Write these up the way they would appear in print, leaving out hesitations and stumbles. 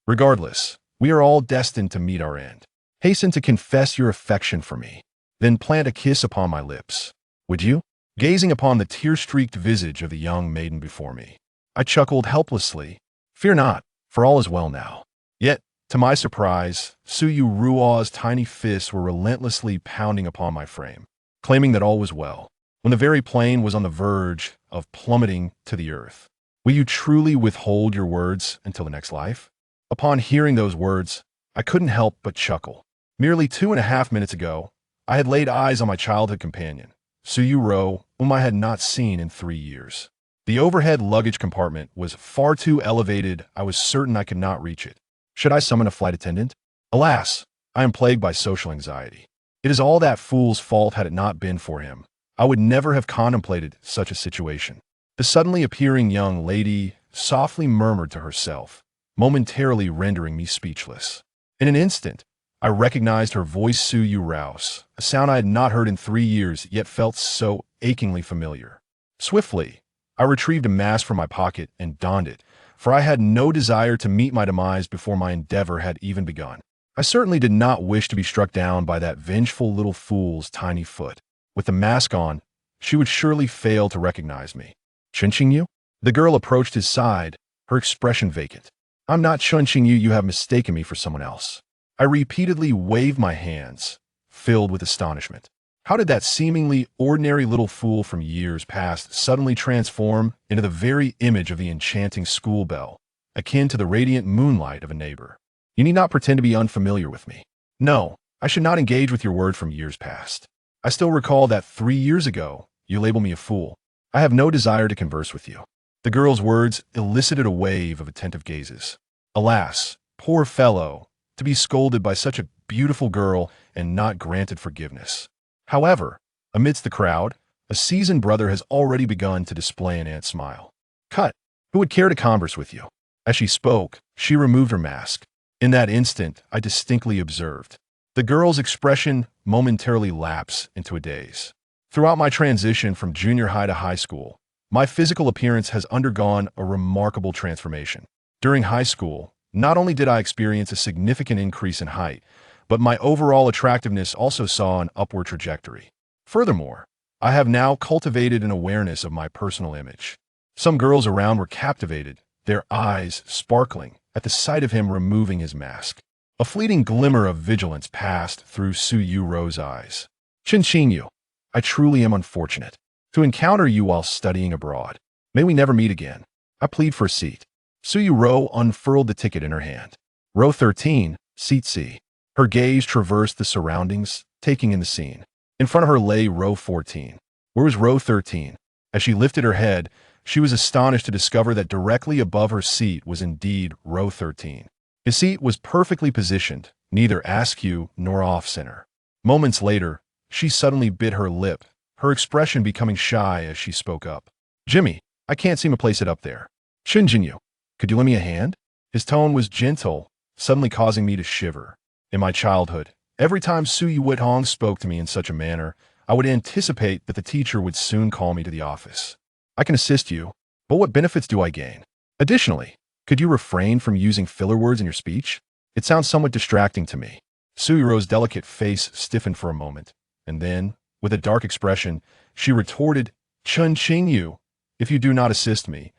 Regardless, we are all destined to meet our end. Hasten to confess your affection for me, then plant a kiss upon my lips. Would you? Gazing upon the tear-streaked visage of the young maiden before me, I chuckled helplessly. Fear not, for all is well now. Yet, to my surprise, Yuerou's tiny fists were relentlessly pounding upon my frame, claiming that all was well, when the very plane was on the verge of plummeting to the earth. Will you truly withhold your words until the next life? Upon hearing those words, I couldn't help but chuckle. Merely 2.5 minutes ago, I had laid eyes on my childhood companion, Yuerou, whom I had not seen in 3 years. The overhead luggage compartment was far too elevated. I was certain I could not reach it. Should I summon a flight attendant? Alas, I am plagued by social anxiety. It is all that fool's fault. Had it not been for him, I would never have contemplated such a situation. The suddenly appearing young lady softly murmured to herself, momentarily rendering me speechless. In an instant, I recognized her voice, Yuerou, a sound I had not heard in 3 years, yet felt so achingly familiar. Swiftly, I retrieved a mask from my pocket and donned it, for I had no desire to meet my demise before my endeavor had even begun. I certainly did not wish to be struck down by that vengeful little fool's tiny foot. With the mask on, she would surely fail to recognize me. Chen Qingyu? The girl approached his side, her expression vacant. I'm not Chen Qingyu. You have mistaken me for someone else. I repeatedly waved my hands, filled with astonishment. How did that seemingly ordinary little fool from years past suddenly transform into the very image of the enchanting school belle, akin to the radiant moonlight of a neighbor? You need not pretend to be unfamiliar with me. No, I should not engage with your word from years past. I still recall that 3 years ago, you labeled me a fool. I have no desire to converse with you. The girl's words elicited a wave of attentive gazes. Alas, poor fellow, to be scolded by such a beautiful girl and not granted forgiveness. However, amidst the crowd, a seasoned brother has already begun to display an ant smile. Cut! Who would care to converse with you? As she spoke, she removed her mask. In that instant, I distinctly observed the girl's expression momentarily lapse into a daze. Throughout my transition from junior high to high school, my physical appearance has undergone a remarkable transformation. During high school, not only did I experience a significant increase in height, but my overall attractiveness also saw an upward trajectory. Furthermore, I have now cultivated an awareness of my personal image. Some girls around were captivated, their eyes sparkling at the sight of him removing his mask. A fleeting glimmer of vigilance passed through Yuerou's eyes. Chen Qingyu, I truly am unfortunate to encounter you while studying abroad. May we never meet again. I plead for a seat. Yuerou unfurled the ticket in her hand. Row 13, seat C. Her gaze traversed the surroundings, taking in the scene. In front of her lay row 14. Where was row 13? As she lifted her head, she was astonished to discover that directly above her seat was indeed row 13. His seat was perfectly positioned, neither askew nor off-center. Moments later, she suddenly bit her lip, her expression becoming shy as she spoke up. Jimmy, I can't seem to place it up there. Chen Qingyu, could you lend me a hand? His tone was gentle, suddenly causing me to shiver. In my childhood, every time Yuerou spoke to me in such a manner, I would anticipate that the teacher would soon call me to the office. I can assist you, but what benefits do I gain? Additionally, could you refrain from using filler words in your speech? It sounds somewhat distracting to me. Yuerou's delicate face stiffened for a moment, and then, with a dark expression, she retorted, Chen Qingyu, if you do not assist me,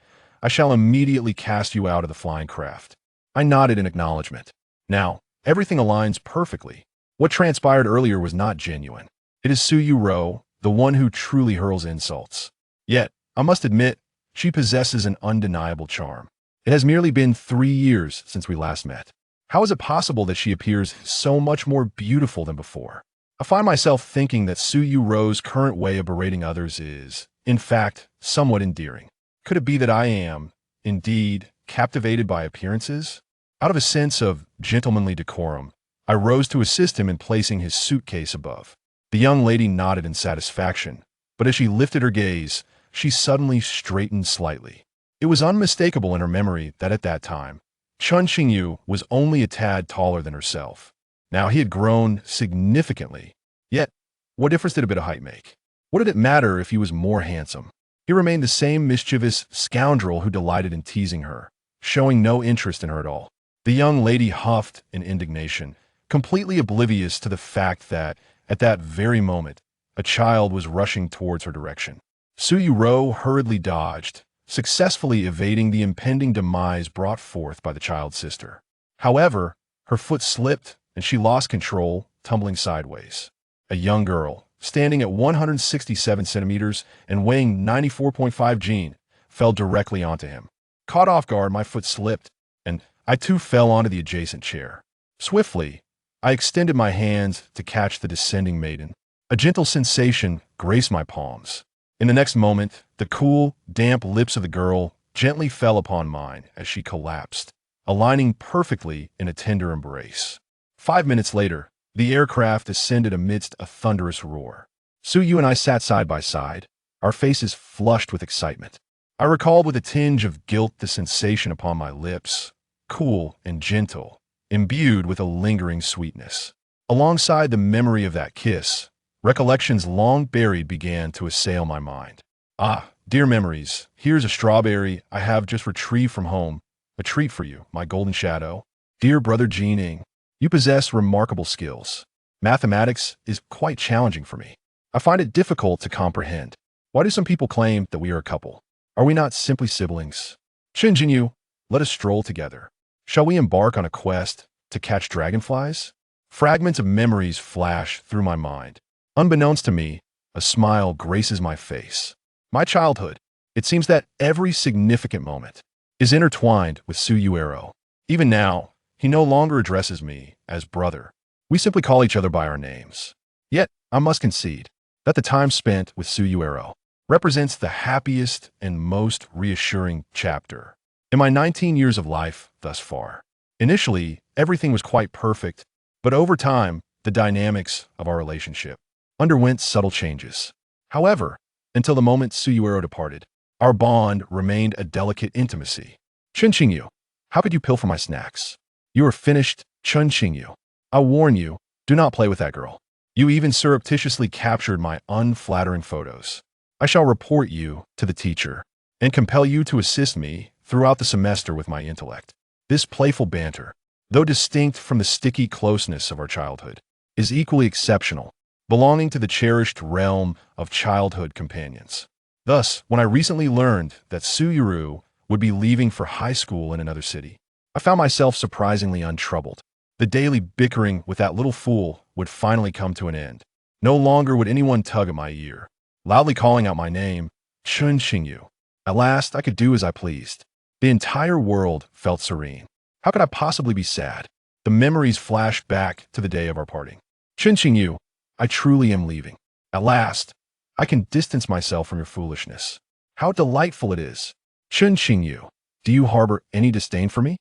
I shall immediately cast you out of the flying craft. I nodded in acknowledgement. Now, everything aligns perfectly. What transpired earlier was not genuine. It is Yuerou, the one who truly hurls insults. Yet, I must admit, she possesses an undeniable charm. It has merely been 3 years since we last met. How is it possible that she appears so much more beautiful than before? I find myself thinking that Yuerou's current way of berating others is, in fact, somewhat endearing. Could it be that I am, indeed, captivated by appearances? Out of a sense of gentlemanly decorum, I rose to assist him in placing his suitcase above. The young lady nodded in satisfaction, but as she lifted her gaze, she suddenly straightened slightly. It was unmistakable in her memory that at that time, Chen Qingyu was only a tad taller than herself. Now he had grown significantly. Yet, what difference did a bit of height make? What did it matter if he was more handsome? He remained the same mischievous scoundrel who delighted in teasing her, showing no interest in her at all. The young lady huffed in indignation, completely oblivious to the fact that, at that very moment, a child was rushing towards her direction. Yuerou hurriedly dodged, successfully evading the impending demise brought forth by the child's sister. However, her foot slipped and she lost control, tumbling sideways. A young girl, standing at 167 centimeters and weighing 94.5 gene, fell directly onto him. Caught off guard, my foot slipped, and I too fell onto the adjacent chair. Swiftly, I extended my hands to catch the descending maiden. A gentle sensation graced my palms. In the next moment, the cool, damp lips of the girl gently fell upon mine as she collapsed, aligning perfectly in a tender embrace. 5 minutes later, the aircraft descended amidst a thunderous roar. Yu and I sat side by side, our faces flushed with excitement. I recalled with a tinge of guilt the sensation upon my lips, cool and gentle, imbued with a lingering sweetness. Alongside the memory of that kiss, recollections long buried began to assail my mind. Ah, dear memories, here's a strawberry I have just retrieved from home, a treat for you, my golden shadow. Dear brother Qingmei, you possess remarkable skills. Mathematics is quite challenging for me. I find it difficult to comprehend. Why do some people claim that we are a couple? Are we not simply siblings? Chen Qingyu, let us stroll together. Shall we embark on a quest to catch dragonflies? Fragments of memories flash through my mind. Unbeknownst to me, a smile graces my face. My childhood. It seems that every significant moment is intertwined with Yuerou. Even now, he no longer addresses me as brother. We simply call each other by our names. Yet, I must concede that the time spent with Yuerou represents the happiest and most reassuring chapter in my 19 years of life thus far. Initially, everything was quite perfect, but over time, the dynamics of our relationship underwent subtle changes. However, until the moment Yuerou departed, our bond remained a delicate intimacy. Chen Qingyu, how could you pilfer my snacks? You are finished, Chen Qingyu. I warn you, do not play with that girl. You even surreptitiously captured my unflattering photos. I shall report you to the teacher and compel you to assist me throughout the semester with my intellect. This playful banter, though distinct from the sticky closeness of our childhood, is equally exceptional, belonging to the cherished realm of childhood companions. Thus, when I recently learned that Yuerou would be leaving for high school in another city, I found myself surprisingly untroubled. The daily bickering with that little fool would finally come to an end. No longer would anyone tug at my ear, loudly calling out my name, Chen Qingyu. At last, I could do as I pleased. The entire world felt serene. How could I possibly be sad? The memories flashed back to the day of our parting. Chen Qingyu, I truly am leaving. At last, I can distance myself from your foolishness. How delightful it is. Chen Qingyu, do you harbor any disdain for me?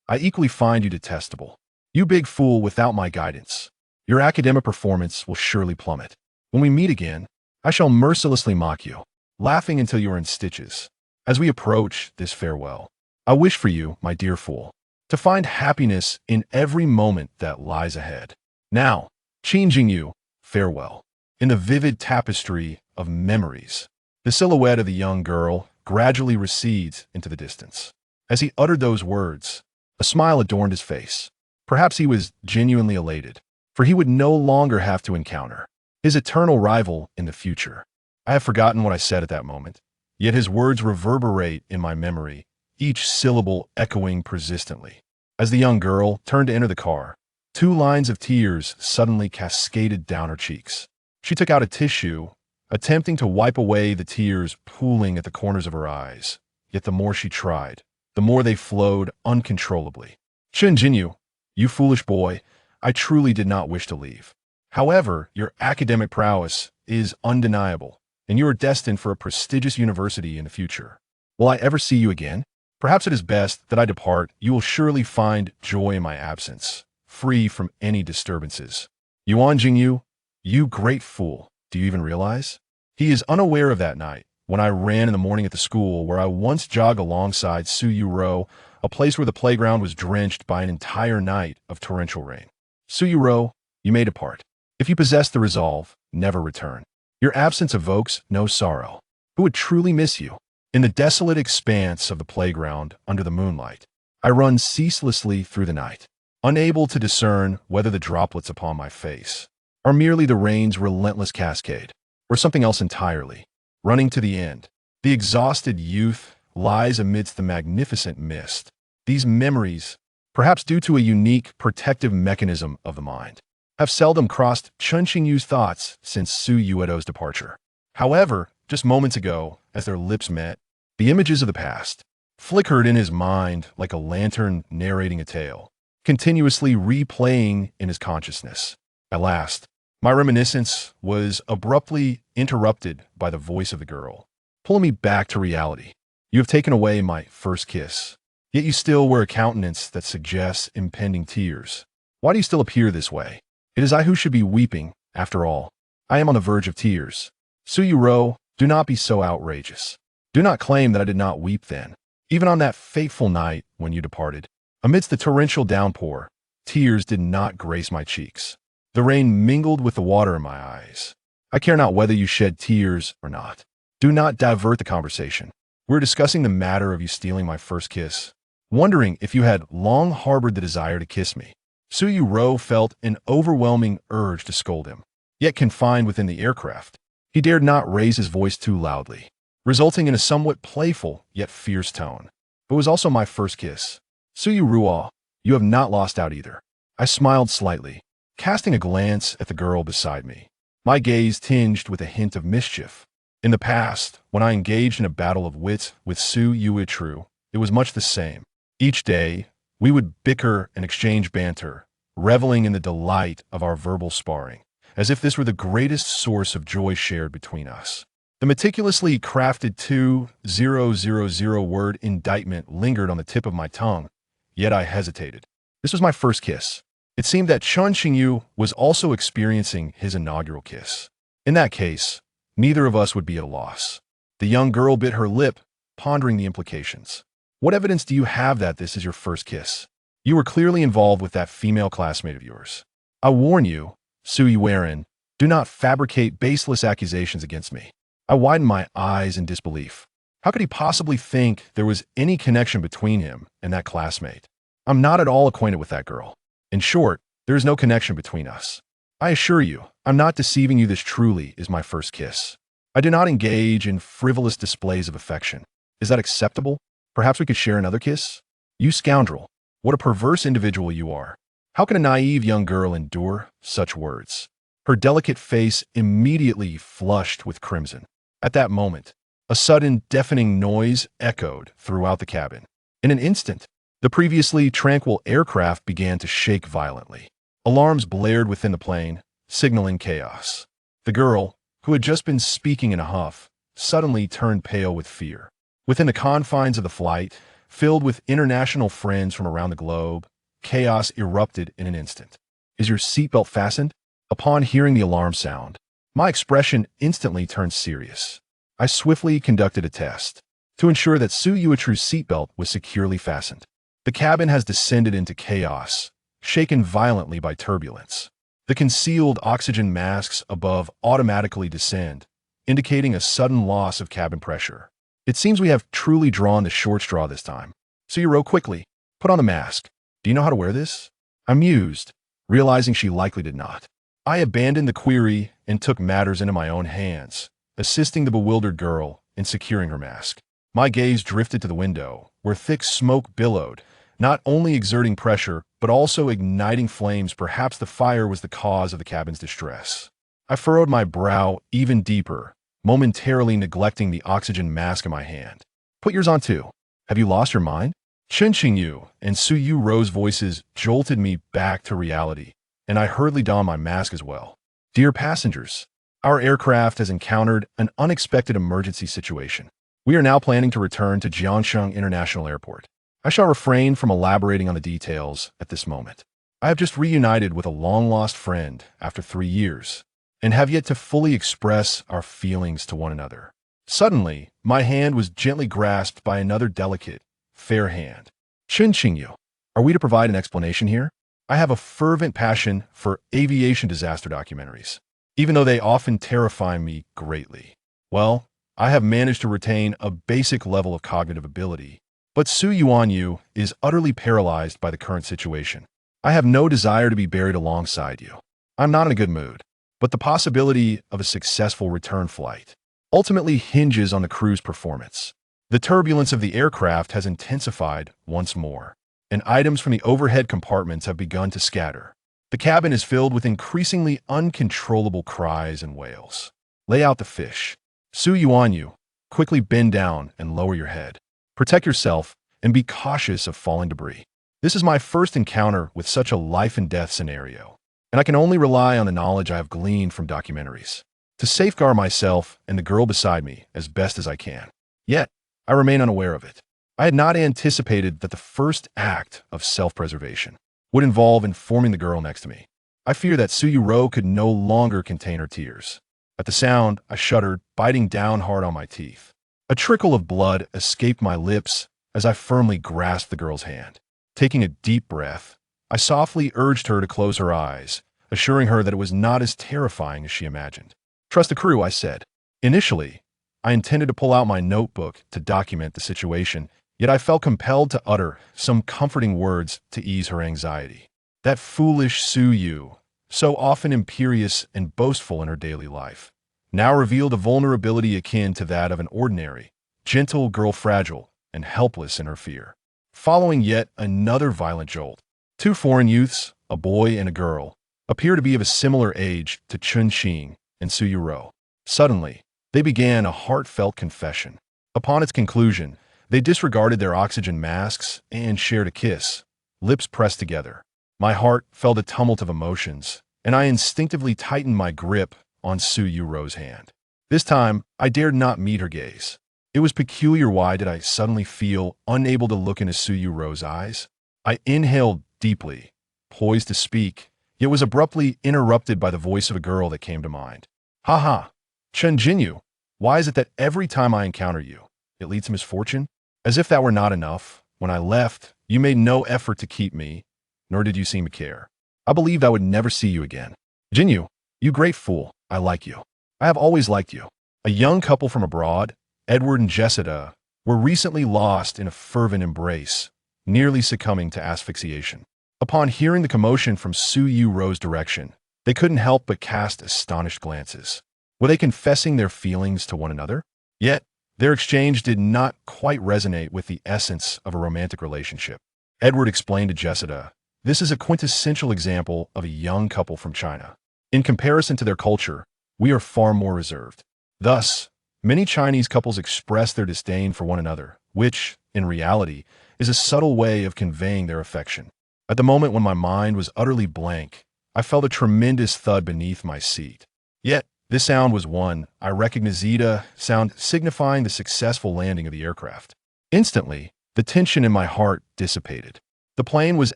I equally find you detestable. You big fool without my guidance. Your academic performance will surely plummet. When we meet again, I shall mercilessly mock you, laughing until you are in stitches. As we approach this farewell, I wish for you, my dear fool, to find happiness in every moment that lies ahead. Now, Chen Qingyu, farewell. In the vivid tapestry of memories, the silhouette of the young girl gradually recedes into the distance. As he uttered those words, a smile adorned his face. Perhaps he was genuinely elated, for he would no longer have to encounter his eternal rival in the future. I have forgotten what I said at that moment, yet his words reverberate in my memory, each syllable echoing persistently. As the young girl turned to enter the car, 2 lines of tears suddenly cascaded down her cheeks. She took out a tissue, attempting to wipe away the tears pooling at the corners of her eyes. Yet the more she tried, the more they flowed uncontrollably. Chen Qingyu, you foolish boy, I truly did not wish to leave. However, your academic prowess is undeniable, and you are destined for a prestigious university in the future. Will I ever see you again? Perhaps it is best that I depart. You will surely find joy in my absence, free from any disturbances. Yuan Qingyu, you great fool, do you even realize? He is unaware of that night, when I ran in the morning at the school where I once jogged alongside Yuerou, a place where the playground was drenched by an entire night of torrential rain. Yuerou, you may depart. If you possess the resolve, never return. Your absence evokes no sorrow. Who would truly miss you? In the desolate expanse of the playground under the moonlight, I run ceaselessly through the night, unable to discern whether the droplets upon my face are merely the rain's relentless cascade, or something else entirely. Running to the end, the exhausted youth lies amidst the magnificent mist. These memories, perhaps due to a unique protective mechanism of the mind, have seldom crossed Chen Qingyu's thoughts since Su Yuerou's departure. However, just moments ago, as their lips met, the images of the past flickered in his mind like a lantern narrating a tale, continuously replaying in his consciousness. At last, my reminiscence was abruptly interrupted by the voice of the girl, pulling me back to reality. You have taken away my first kiss, yet you still wear a countenance that suggests impending tears. Why do you still appear this way? It is I who should be weeping, after all. I am on the verge of tears. Su Yuerou, do not be so outrageous. Do not claim that I did not weep then. Even on that fateful night when you departed, amidst the torrential downpour, tears did not grace my cheeks. The rain mingled with the water in my eyes. I care not whether you shed tears or not. Do not divert the conversation. We're discussing the matter of you stealing my first kiss, wondering if you had long harbored the desire to kiss me. Su Yuerou felt an overwhelming urge to scold him, yet confined within the aircraft, he dared not raise his voice too loudly, resulting in a somewhat playful yet fierce tone. It was also my first kiss. Su Yuerou, you have not lost out either. I smiled slightly, casting a glance at the girl beside me, my gaze tinged with a hint of mischief. In the past, when I engaged in a battle of wits with Su Yuerou, it was much the same. Each day, we would bicker and exchange banter, reveling in the delight of our verbal sparring, as if this were the greatest source of joy shared between us. The meticulously crafted 2000 word indictment lingered on the tip of my tongue, yet I hesitated. This was my first kiss. It seemed that Chen Qingyu was also experiencing his inaugural kiss. In that case, neither of us would be at a loss. The young girl bit her lip, pondering the implications. What evidence do you have that this is your first kiss? You were clearly involved with that female classmate of yours. I warn you, Su Yuerou, do not fabricate baseless accusations against me. I widened my eyes in disbelief. How could he possibly think there was any connection between him and that classmate? I'm not at all acquainted with that girl. In short, there is no connection between us. I assure you, I'm not deceiving you. This truly is my first kiss. I do not engage in frivolous displays of affection. Is that acceptable? Perhaps we could share another kiss? You scoundrel, what a perverse individual you are. How can a naive young girl endure such words? Her delicate face immediately flushed with crimson. At that moment, a sudden deafening noise echoed throughout the cabin. In an instant, the previously tranquil aircraft began to shake violently. Alarms blared within the plane, signaling chaos. The girl, who had just been speaking in a huff, suddenly turned pale with fear. Within the confines of the flight, filled with international friends from around the globe, chaos erupted in an instant. Is your seatbelt fastened? Upon hearing the alarm sound, my expression instantly turned serious. I swiftly conducted a test to ensure that Su Yuerou's seatbelt was securely fastened. The cabin has descended into chaos, shaken violently by turbulence. The concealed oxygen masks above automatically descend, indicating a sudden loss of cabin pressure. It seems we have truly drawn the short straw this time. Su Yuerou, quickly, put on the mask. Do you know how to wear this? I mused, realizing she likely did not. I abandoned the query and took matters into my own hands, assisting the bewildered girl in securing her mask. My gaze drifted to the window, where thick smoke billowed, not only exerting pressure, but also igniting flames. Perhaps the fire was the cause of the cabin's distress. I furrowed my brow even deeper, momentarily neglecting the oxygen mask in my hand. Put yours on too. Have you lost your mind? Chen Qingyu and Su Yuerou's voices jolted me back to reality, and I hurriedly donned my mask as well. Dear passengers, our aircraft has encountered an unexpected emergency situation. We are now planning to return to Jiangshan International Airport. I shall refrain from elaborating on the details at this moment. I have just reunited with a long-lost friend after 3 years, and have yet to fully express our feelings to one another. Suddenly, my hand was gently grasped by another delicate, fair hand. Chen Qingyu, are we to provide an explanation here? I have a fervent passion for aviation disaster documentaries, even though they often terrify me greatly. Well, I have managed to retain a basic level of cognitive ability, But Yuanyu is utterly paralyzed by the current situation. I have no desire to be buried alongside you. I'm not in a good mood. But the possibility of a successful return flight ultimately hinges on the crew's performance. The turbulence of the aircraft has intensified once more, and items from the overhead compartments have begun to scatter. The cabin is filled with increasingly uncontrollable cries and wails. Lay out the fish. Yuanyu, quickly bend down and lower your head. Protect yourself and be cautious of falling debris. This is my first encounter with such a life-and-death scenario, and I can only rely on the knowledge I have gleaned from documentaries to safeguard myself and the girl beside me as best as I can. Yet, I remain unaware of it. I had not anticipated that the first act of self-preservation would involve informing the girl next to me. I fear that Yuerou could no longer contain her tears. At the sound, I shuddered, biting down hard on my teeth. A trickle of blood escaped my lips as I firmly grasped the girl's hand. Taking a deep breath, I softly urged her to close her eyes, assuring her that it was not as terrifying as she imagined. Trust the crew, I said. Initially, I intended to pull out my notebook to document the situation, yet I felt compelled to utter some comforting words to ease her anxiety. That foolish Yu, so often imperious and boastful in her daily life, now revealed a vulnerability akin to that of an ordinary, gentle girl, fragile and helpless in her fear. Following yet another violent jolt, two foreign youths, a boy and a girl, appear to be of a similar age to Chen Qingmei and Yuerou. Suddenly, they began a heartfelt confession. Upon its conclusion, they disregarded their oxygen masks and shared a kiss, lips pressed together. My heart felt a tumult of emotions, and I instinctively tightened my grip on Yuerou's hand. This time, I dared not meet her gaze. It was peculiar. Why did I suddenly feel unable to look into Yuerou's eyes? I inhaled deeply, poised to speak, yet was abruptly interrupted by the voice of a girl that came to mind. "Ha ha, Chen Qingyu, why is it that every time I encounter you, it leads to misfortune? As if that were not enough, when I left, you made no effort to keep me, nor did you seem to care. I believed I would never see you again. Qingyu, you great fool, I like you. I have always liked you." A young couple from abroad, Edward and Jessica, were recently lost in a fervent embrace, nearly succumbing to asphyxiation. Upon hearing the commotion from Yuerou's direction, they couldn't help but cast astonished glances. Were they confessing their feelings to one another? Yet, their exchange did not quite resonate with the essence of a romantic relationship. Edward explained to Jessica, "This is a quintessential example of a young couple from China. In comparison to their culture, we are far more reserved. Thus, many Chinese couples express their disdain for one another, which, in reality, is a subtle way of conveying their affection." At the moment when my mind was utterly blank, I felt a tremendous thud beneath my seat. Yet, this sound was one I recognized, sound signifying the successful landing of the aircraft. Instantly, the tension in my heart dissipated. The plane was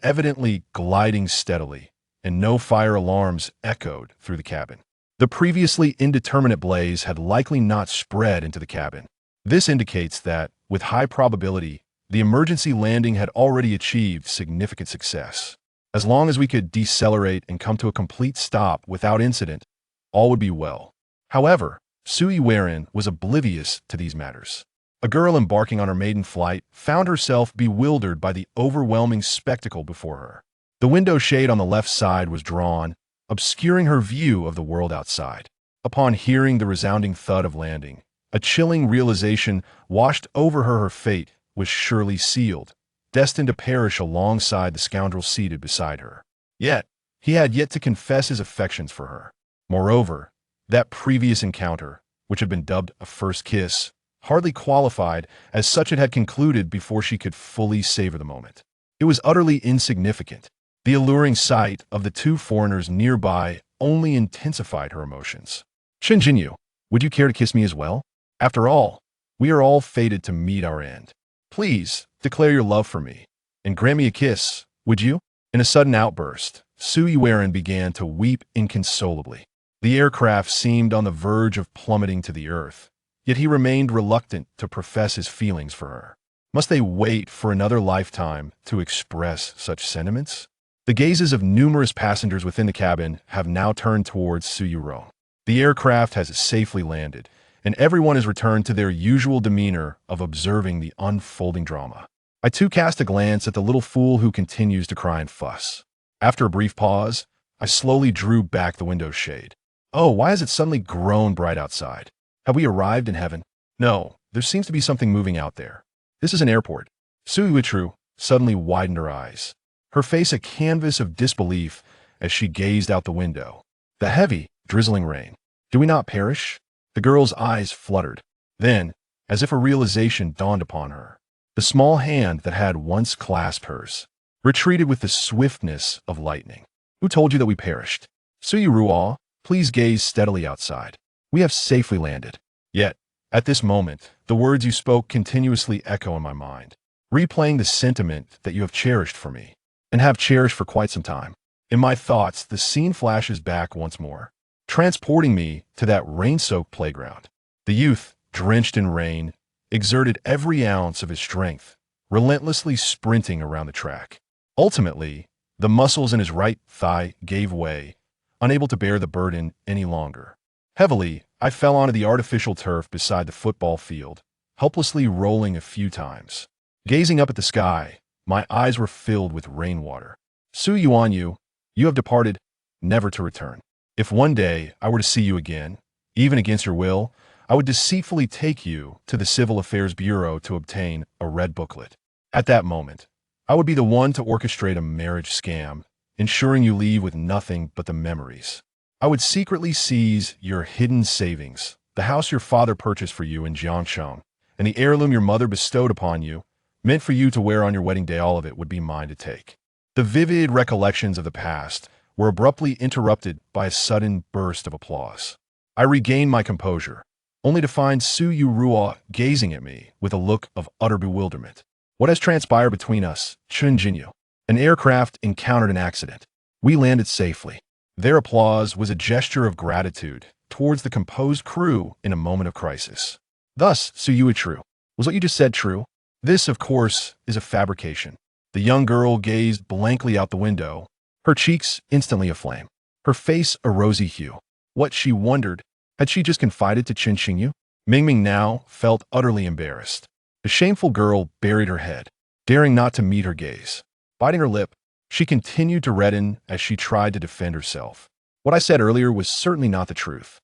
evidently gliding steadily, and no fire alarms echoed through the cabin. The previously indeterminate blaze had likely not spread into the cabin. This indicates that, with high probability, the emergency landing had already achieved significant success. As long as we could decelerate and come to a complete stop without incident, all would be well. However, Yuerou was oblivious to these matters. A girl embarking on her maiden flight found herself bewildered by the overwhelming spectacle before her. The window shade on the left side was drawn, obscuring her view of the world outside. Upon hearing the resounding thud of landing, a chilling realization washed over her. Her fate was surely sealed, destined to perish alongside the scoundrel seated beside her. Yet, he had yet to confess his affections for her. Moreover, that previous encounter, which had been dubbed a first kiss, hardly qualified, as such it had concluded before she could fully savor the moment. It was utterly insignificant. The alluring sight of the two foreigners nearby only intensified her emotions. "Chen Qingyu, would you care to kiss me as well? After all, we are all fated to meet our end. Please, declare your love for me, and grant me a kiss, would you?" In a sudden outburst, Yuerou began to weep inconsolably. The aircraft seemed on the verge of plummeting to the earth, yet he remained reluctant to profess his feelings for her. Must they wait for another lifetime to express such sentiments? The gazes of numerous passengers within the cabin have now turned towards Yuerou. The aircraft has safely landed, and everyone has returned to their usual demeanor of observing the unfolding drama. I too cast a glance at the little fool who continues to cry and fuss. After a brief pause, I slowly drew back the window shade. Oh, why has it suddenly grown bright outside? Have we arrived in heaven? No, there seems to be something moving out there. This is an airport. Yuerou suddenly widened her eyes, her face a canvas of disbelief as she gazed out the window. The heavy, drizzling rain. Do we not perish? The girl's eyes fluttered. Then, as if a realization dawned upon her, the small hand that had once clasped hers retreated with the swiftness of lightning. Who told you that we perished? Yuerou, please gaze steadily outside. We have safely landed. Yet, at this moment, the words you spoke continuously echo in my mind, replaying the sentiment that you have cherished for me, and have cherished for quite some time. In my thoughts, the scene flashes back once more, transporting me to that rain-soaked playground. The youth, drenched in rain, exerted every ounce of his strength, relentlessly sprinting around the track. Ultimately, the muscles in his right thigh gave way, unable to bear the burden any longer. Heavily, I fell onto the artificial turf beside the football field, helplessly rolling a few times. Gazing up at the sky, my eyes were filled with rainwater. Yuerou, you have departed, never to return. If one day I were to see you again, even against your will, I would deceitfully take you to the Civil Affairs Bureau to obtain a red booklet. At that moment, I would be the one to orchestrate a marriage scam, ensuring you leave with nothing but the memories. I would secretly seize your hidden savings, the house your father purchased for you in Jiangshang, and the heirloom your mother bestowed upon you, meant for you to wear on your wedding day. All of it would be mine to take. The vivid recollections of the past were abruptly interrupted by a sudden burst of applause. I regained my composure, only to find Yuerou gazing at me with a look of utter bewilderment. What has transpired between us, Chen Qingyu? An aircraft encountered an accident. We landed safely. Their applause was a gesture of gratitude towards the composed crew in a moment of crisis. Thus, Yuerou, was what you just said true? This, of course, is a fabrication. The young girl gazed blankly out the window, her cheeks instantly aflame, her face a rosy hue. What, she wondered, had she just confided to Chen Qingyu? Mingming now felt utterly embarrassed. The shameful girl buried her head, daring not to meet her gaze. Biting her lip, she continued to redden as she tried to defend herself. What I said earlier was certainly not the truth.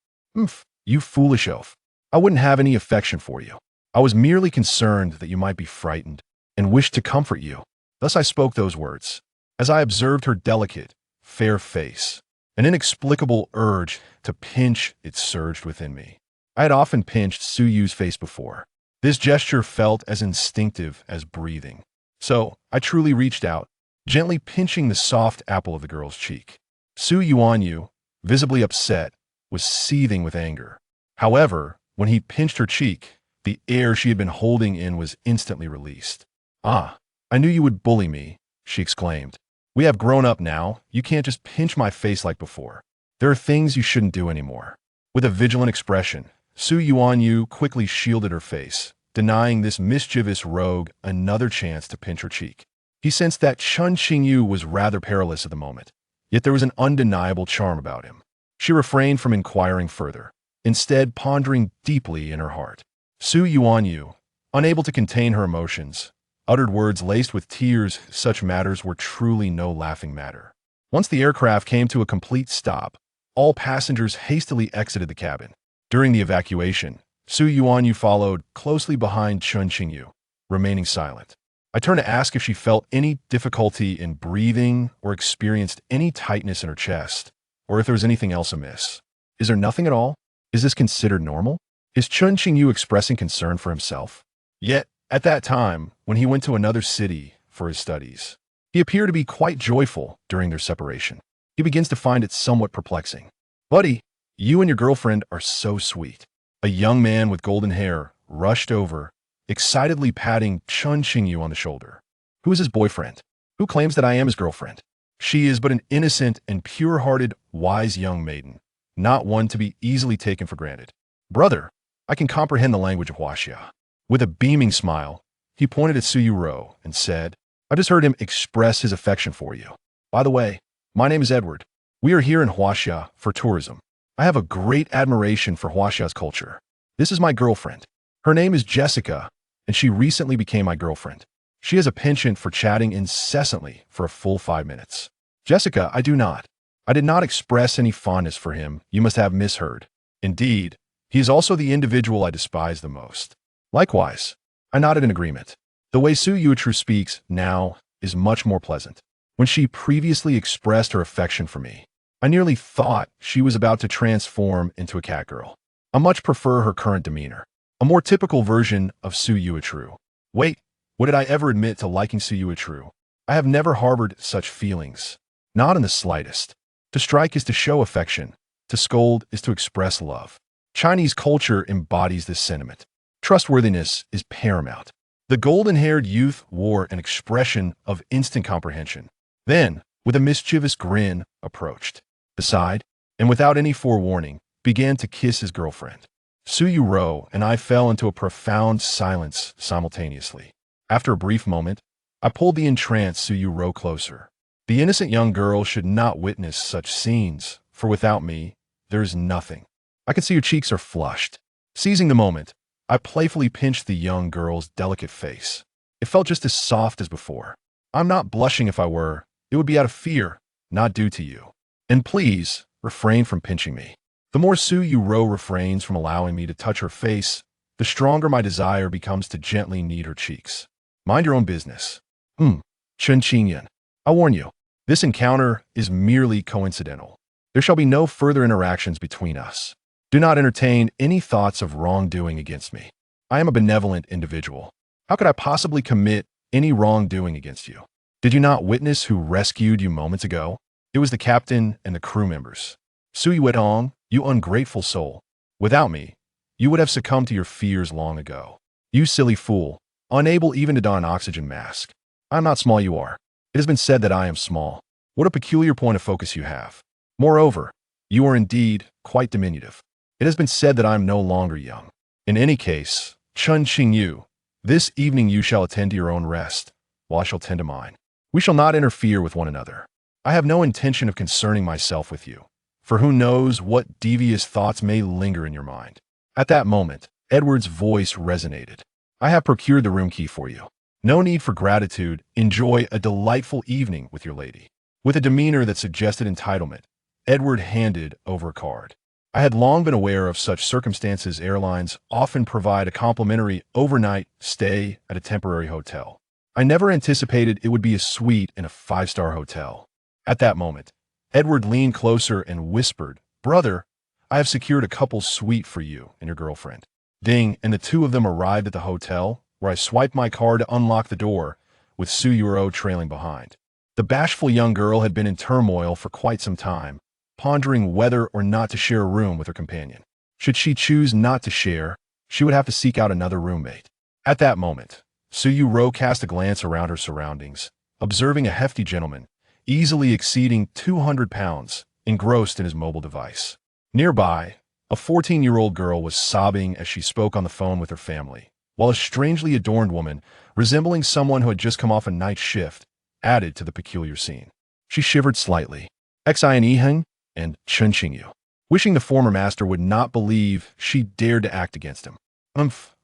You foolish oaf. I wouldn't have any affection for you. I was merely concerned that you might be frightened and wished to comfort you. Thus I spoke those words. As I observed her delicate, fair face, an inexplicable urge to pinch it surged within me. I had often pinched Suyu's face before. This gesture felt as instinctive as breathing. So I truly reached out, gently pinching the soft apple of the girl's cheek. Yuerou, visibly upset, was seething with anger. However, when he pinched her cheek, the air she had been holding in was instantly released. Ah, I knew you would bully me, she exclaimed. We have grown up now. You can't just pinch my face like before. There are things you shouldn't do anymore. With a vigilant expression, Yuerou quickly shielded her face, denying this mischievous rogue another chance to pinch her cheek. He sensed that Chen Qingyu was rather perilous at the moment, yet there was an undeniable charm about him. She refrained from inquiring further, instead pondering deeply in her heart. Yuerou, unable to contain her emotions, uttered words laced with tears. Such matters were truly no laughing matter. Once the aircraft came to a complete stop, all passengers hastily exited the cabin. During the evacuation, Yuerou followed closely behind Chen Qingyu, remaining silent. I turned to ask if she felt any difficulty in breathing or experienced any tightness in her chest, or if there was anything else amiss. Is there nothing at all? Is this considered normal? Is Chen Qingyu expressing concern for himself? Yet, at that time, when he went to another city for his studies, he appeared to be quite joyful during their separation. He begins to find it somewhat perplexing. Buddy, you and your girlfriend are so sweet. A young man with golden hair rushed over, excitedly patting Chen Qingyu on the shoulder. Who is his boyfriend? Who claims that I am his girlfriend? She is but an innocent and pure-hearted, wise young maiden, not one to be easily taken for granted. Brother, I can comprehend the language of Huaxia. With a beaming smile, he pointed at Yuerou and said, I just heard him express his affection for you. By the way, my name is Edward. We are here in Huaxia for tourism. I have a great admiration for Huaxia's culture. This is my girlfriend. Her name is Jessica, and she recently became my girlfriend. She has a penchant for chatting incessantly for a full 5 minutes. Jessica, I do not. I did not express any fondness for him. You must have misheard. Indeed, he is also the individual I despise the most. Likewise, I nodded in agreement. The way Yuerou speaks now is much more pleasant. When she previously expressed her affection for me, I nearly thought she was about to transform into a catgirl. I much prefer her current demeanor, a more typical version of Yuerou. Wait, what did I ever admit to liking Yuerou? I have never harbored such feelings, not in the slightest. To strike is to show affection, to scold is to express love. Chinese culture embodies this sentiment. Trustworthiness is paramount. The golden-haired youth wore an expression of instant comprehension. Then, with a mischievous grin, approached the side, and without any forewarning, began to kiss his girlfriend. Yuerou and I fell into a profound silence simultaneously. After a brief moment, I pulled the entranced Yuerou closer. The innocent young girl should not witness such scenes, for without me, there is nothing. I can see her cheeks are flushed. Seizing the moment, I playfully pinched the young girl's delicate face. It felt just as soft as before. I'm not blushing. If I were, it would be out of fear, not due to you. And please, refrain from pinching me. The more Yuerou refrains from allowing me to touch her face, the stronger my desire becomes to gently knead her cheeks. Mind your own business. Chen Qingyu, I warn you, this encounter is merely coincidental. There shall be no further interactions between us. Do not entertain any thoughts of wrongdoing against me. I am a benevolent individual. How could I possibly commit any wrongdoing against you? Did you not witness who rescued you moments ago? It was the captain and the crew members. Yuerou, you ungrateful soul. Without me, you would have succumbed to your fears long ago. You silly fool, unable even to don an oxygen mask. I am not small, you are. It has been said that I am small. What a peculiar point of focus you have. Moreover, you are indeed quite diminutive. It has been said that I am no longer young. In any case, Chen Qingyu, this evening you shall attend to your own rest, while I shall tend to mine. We shall not interfere with one another. I have no intention of concerning myself with you, for who knows what devious thoughts may linger in your mind. At that moment, Edward's voice resonated. I have procured the room key for you. No need for gratitude. Enjoy a delightful evening with your lady. With a demeanor that suggested entitlement, Edward handed over a card. I had long been aware of such circumstances. Airlines often provide a complimentary overnight stay at a temporary hotel. I never anticipated it would be a suite in a 5-star hotel. At that moment, Edward leaned closer and whispered, "Brother, I have secured a couple's suite for you and your girlfriend." Ding, and the two of them arrived at the hotel, where I swiped my card to unlock the door, with Yuerou trailing behind. The bashful young girl had been in turmoil for quite some time, pondering whether or not to share a room with her companion. Should she choose not to share, she would have to seek out another roommate. At that moment, Yuerou cast a glance around her surroundings, observing a hefty gentleman, easily exceeding 200 pounds, engrossed in his mobile device. Nearby, a 14-year-old girl was sobbing as she spoke on the phone with her family, while a strangely adorned woman, resembling someone who had just come off a night shift, added to the peculiar scene. She shivered slightly. Xiaoqingmei and Chen Qingyu, wishing the former master would not believe she dared to act against him.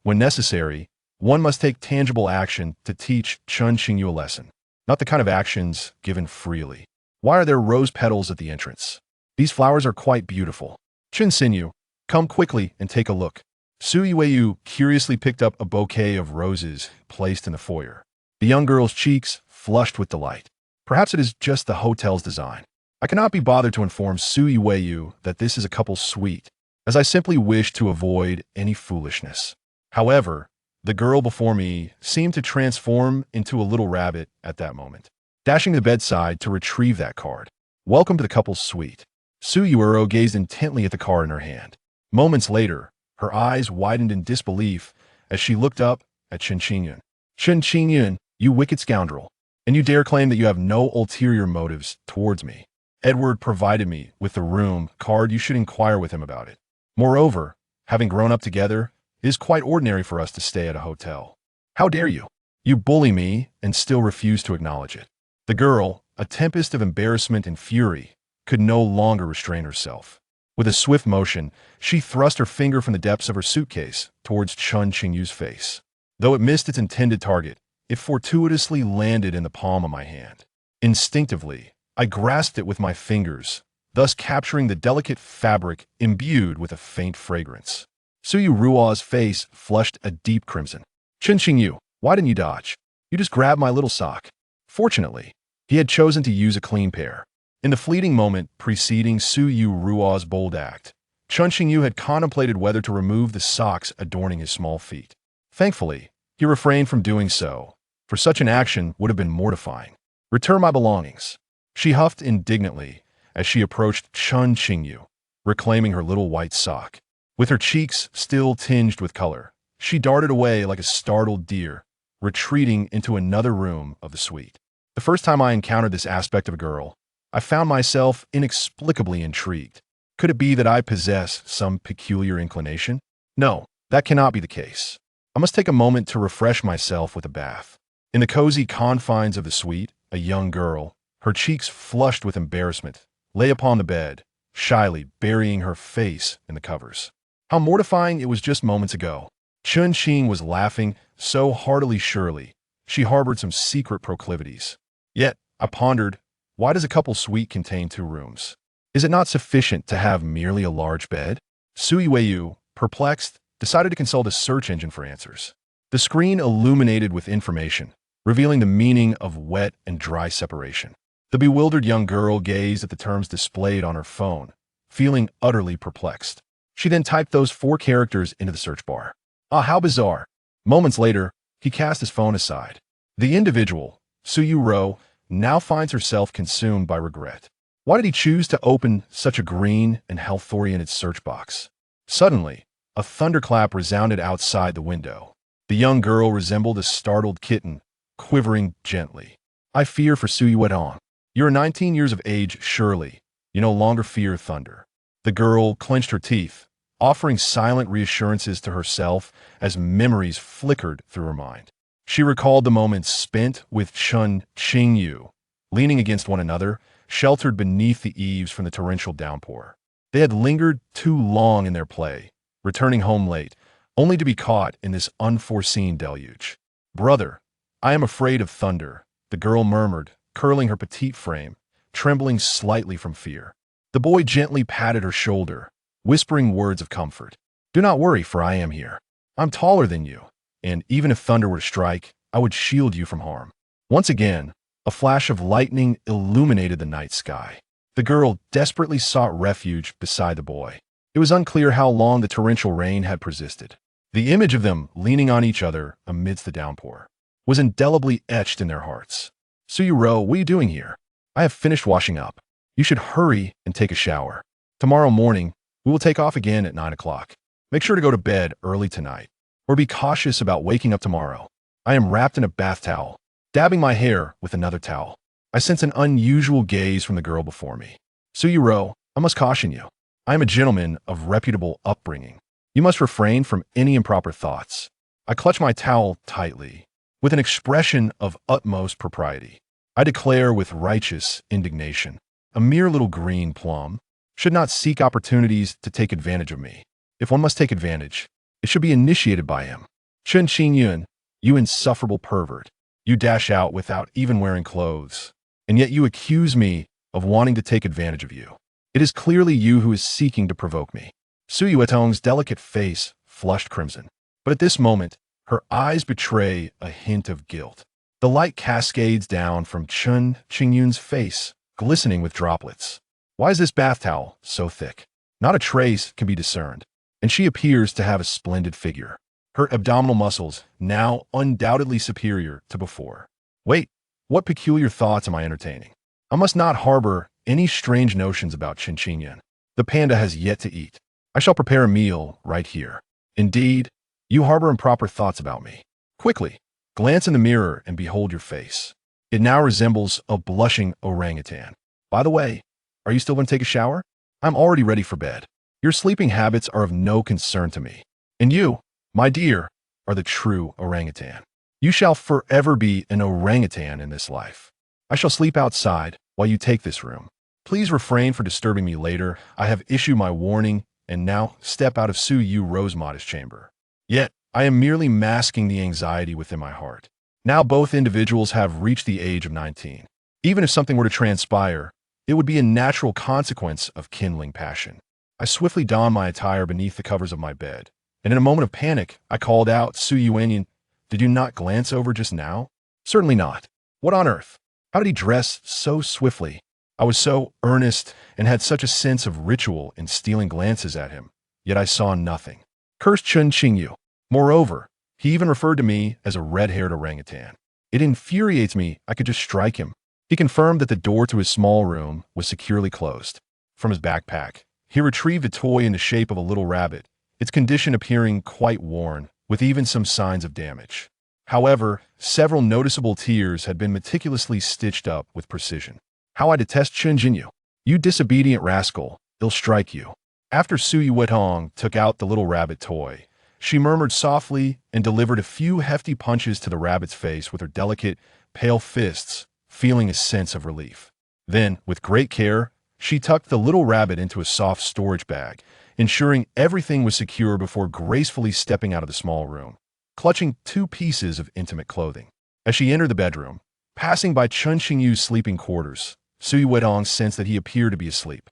When necessary, one must take tangible action to teach Chen Qingyu a lesson, not the kind of actions given freely. Why are there rose petals at the entrance? These flowers are quite beautiful. Chen Qingyu, come quickly and take a look. Yuerou curiously picked up a bouquet of roses placed in the foyer. The young girl's cheeks flushed with delight. Perhaps it is just the hotel's design. I cannot be bothered to inform Yuerou that this is a couple's suite, as I simply wish to avoid any foolishness. However, the girl before me seemed to transform into a little rabbit at that moment, dashing to the bedside to retrieve that card. Welcome to the couple's suite. Yuerou gazed intently at the card in her hand. Moments later, her eyes widened in disbelief as she looked up at Chen Qingyu. Chen Qingyu, you wicked scoundrel, and you dare claim that you have no ulterior motives towards me. Edward provided me with the room card. You should inquire with him about it. Moreover, having grown up together, it is quite ordinary for us to stay at a hotel. How dare you? You bully me and still refuse to acknowledge it. The girl, a tempest of embarrassment and fury, could no longer restrain herself. With a swift motion, she thrust her finger from the depths of her suitcase towards Chen Qingyu's face. Though it missed its intended target, it fortuitously landed in the palm of my hand. Instinctively, I grasped it with my fingers, thus capturing the delicate fabric imbued with a faint fragrance. Yuerou's face flushed a deep crimson. Chen Qingyu, why didn't you dodge? You just grabbed my little sock. Fortunately, he had chosen to use a clean pair. In the fleeting moment preceding Yuerou's bold act, Chen Qingyu had contemplated whether to remove the socks adorning his small feet. Thankfully, he refrained from doing so, for such an action would have been mortifying. Return my belongings. She huffed indignantly as she approached Chen Qingyu, reclaiming her little white sock. With her cheeks still tinged with color, she darted away like a startled deer, retreating into another room of the suite. The first time I encountered this aspect of a girl, I found myself inexplicably intrigued. Could it be that I possess some peculiar inclination? No, that cannot be the case. I must take a moment to refresh myself with a bath. In the cozy confines of the suite, a young girl, her cheeks flushed with embarrassment, lay upon the bed, shyly burying her face in the covers. How mortifying it was just moments ago. Chen Qing was laughing so heartily surely, she harbored some secret proclivities. Yet, I pondered, why does a couple suite contain 2 rooms? Is it not sufficient to have merely a large bed? Wuwuwu, perplexed, decided to consult a search engine for answers. The screen illuminated with information, revealing the meaning of wet and dry separation. The bewildered young girl gazed at the terms displayed on her phone, feeling utterly perplexed. She then typed those 4 characters into the search bar. Ah, how bizarre. Moments later, he cast his phone aside. The individual, Yuerou, now finds herself consumed by regret. Why did he choose to open such a green and health-oriented search box? Suddenly, a thunderclap resounded outside the window. The young girl resembled a startled kitten, quivering gently. I fear for Yuerou. You are 19 years of age, surely. You no longer fear thunder. The girl clenched her teeth, offering silent reassurances to herself as memories flickered through her mind. She recalled the moments spent with Chen Qingyu, leaning against one another, sheltered beneath the eaves from the torrential downpour. They had lingered too long in their play, returning home late, only to be caught in this unforeseen deluge. Brother, I am afraid of thunder, the girl murmured, curling her petite frame, trembling slightly from fear. The boy gently patted her shoulder, whispering words of comfort. Do not worry, for I am here. I'm taller than you, and even if thunder were to strike, I would shield you from harm. Once again, a flash of lightning illuminated the night sky. The girl desperately sought refuge beside the boy. It was unclear how long the torrential rain had persisted. The image of them leaning on each other amidst the downpour was indelibly etched in their hearts. Yuerou, what are you doing here? I have finished washing up. You should hurry and take a shower. Tomorrow morning, we will take off again at 9 o'clock. Make sure to go to bed early tonight, or be cautious about waking up tomorrow. I am wrapped in a bath towel, dabbing my hair with another towel. I sense an unusual gaze from the girl before me. Yuerou, I must caution you. I am a gentleman of reputable upbringing. You must refrain from any improper thoughts. I clutch my towel tightly, with an expression of utmost propriety. I declare with righteous indignation, a mere little green plum should not seek opportunities to take advantage of me. If one must take advantage, it should be initiated by him. Chen Qingyu, you insufferable pervert. You dash out without even wearing clothes, and yet you accuse me of wanting to take advantage of you. It is clearly you who is seeking to provoke me. Yuerou's delicate face flushed crimson, but at this moment, her eyes betray a hint of guilt. The light cascades down from Chen Qingyu's face, glistening with droplets. Why is this bath towel so thick? Not a trace can be discerned, and she appears to have a splendid figure. Her abdominal muscles now undoubtedly superior to before. Wait, what peculiar thoughts am I entertaining? I must not harbor any strange notions about Chen Qingyu. The panda has yet to eat. I shall prepare a meal right here. Indeed, you harbor improper thoughts about me. Quickly, glance in the mirror and behold your face. It now resembles a blushing orangutan. By the way, are you still going to take a shower? I'm already ready for bed. Your sleeping habits are of no concern to me. And you, my dear, are the true orangutan. You shall forever be an orangutan in this life. I shall sleep outside while you take this room. Please refrain from disturbing me later. I have issued my warning, and now step out of Yuerou's modest chamber. Yet, I am merely masking the anxiety within my heart. Now both individuals have reached the age of 19. Even if something were to transpire, it would be a natural consequence of kindling passion. I swiftly donned my attire beneath the covers of my bed, and in a moment of panic, I called out, "Su Yuanyin, did you not glance over just now?" "Certainly not. What on earth? How did he dress so swiftly?" I was so earnest and had such a sense of ritual in stealing glances at him, yet I saw nothing. Cursed Chen Qingyu. Moreover, he even referred to me as a red-haired orangutan. It infuriates me I could just strike him. He confirmed that the door to his small room was securely closed. From his backpack, he retrieved a toy in the shape of a little rabbit, its condition appearing quite worn, with even some signs of damage. However, several noticeable tears had been meticulously stitched up with precision. How I detest Chen Qingyu. "You disobedient rascal, he'll strike you." After Su Yuetong took out the little rabbit toy, she murmured softly and delivered a few hefty punches to the rabbit's face with her delicate, pale fists, feeling a sense of relief. Then, with great care, she tucked the little rabbit into a soft storage bag, ensuring everything was secure before gracefully stepping out of the small room, clutching 2 pieces of intimate clothing. As she entered the bedroom, passing by Chen Qingyu's sleeping quarters, Su Yuetong sensed that he appeared to be asleep.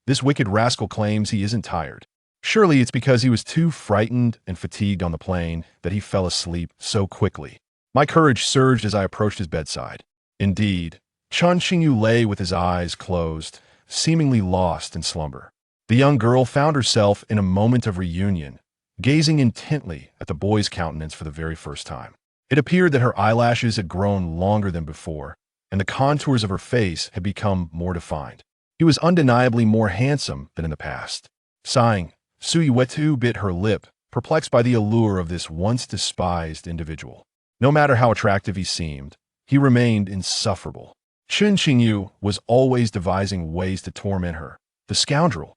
This wicked rascal claims he isn't tired. Surely it's because he was too frightened and fatigued on the plane that he fell asleep so quickly. My courage surged as I approached his bedside. Indeed, Chen Qingyu lay with his eyes closed, seemingly lost in slumber. The young girl found herself in a moment of reunion, gazing intently at the boy's countenance for the very first time. It appeared that her eyelashes had grown longer than before, and the contours of her face had become more defined. He was undeniably more handsome than in the past. Sighing, Su Yuetu bit her lip, perplexed by the allure of this once despised individual. No matter how attractive he seemed, he remained insufferable. Chen Qingyu was always devising ways to torment her. The scoundrel.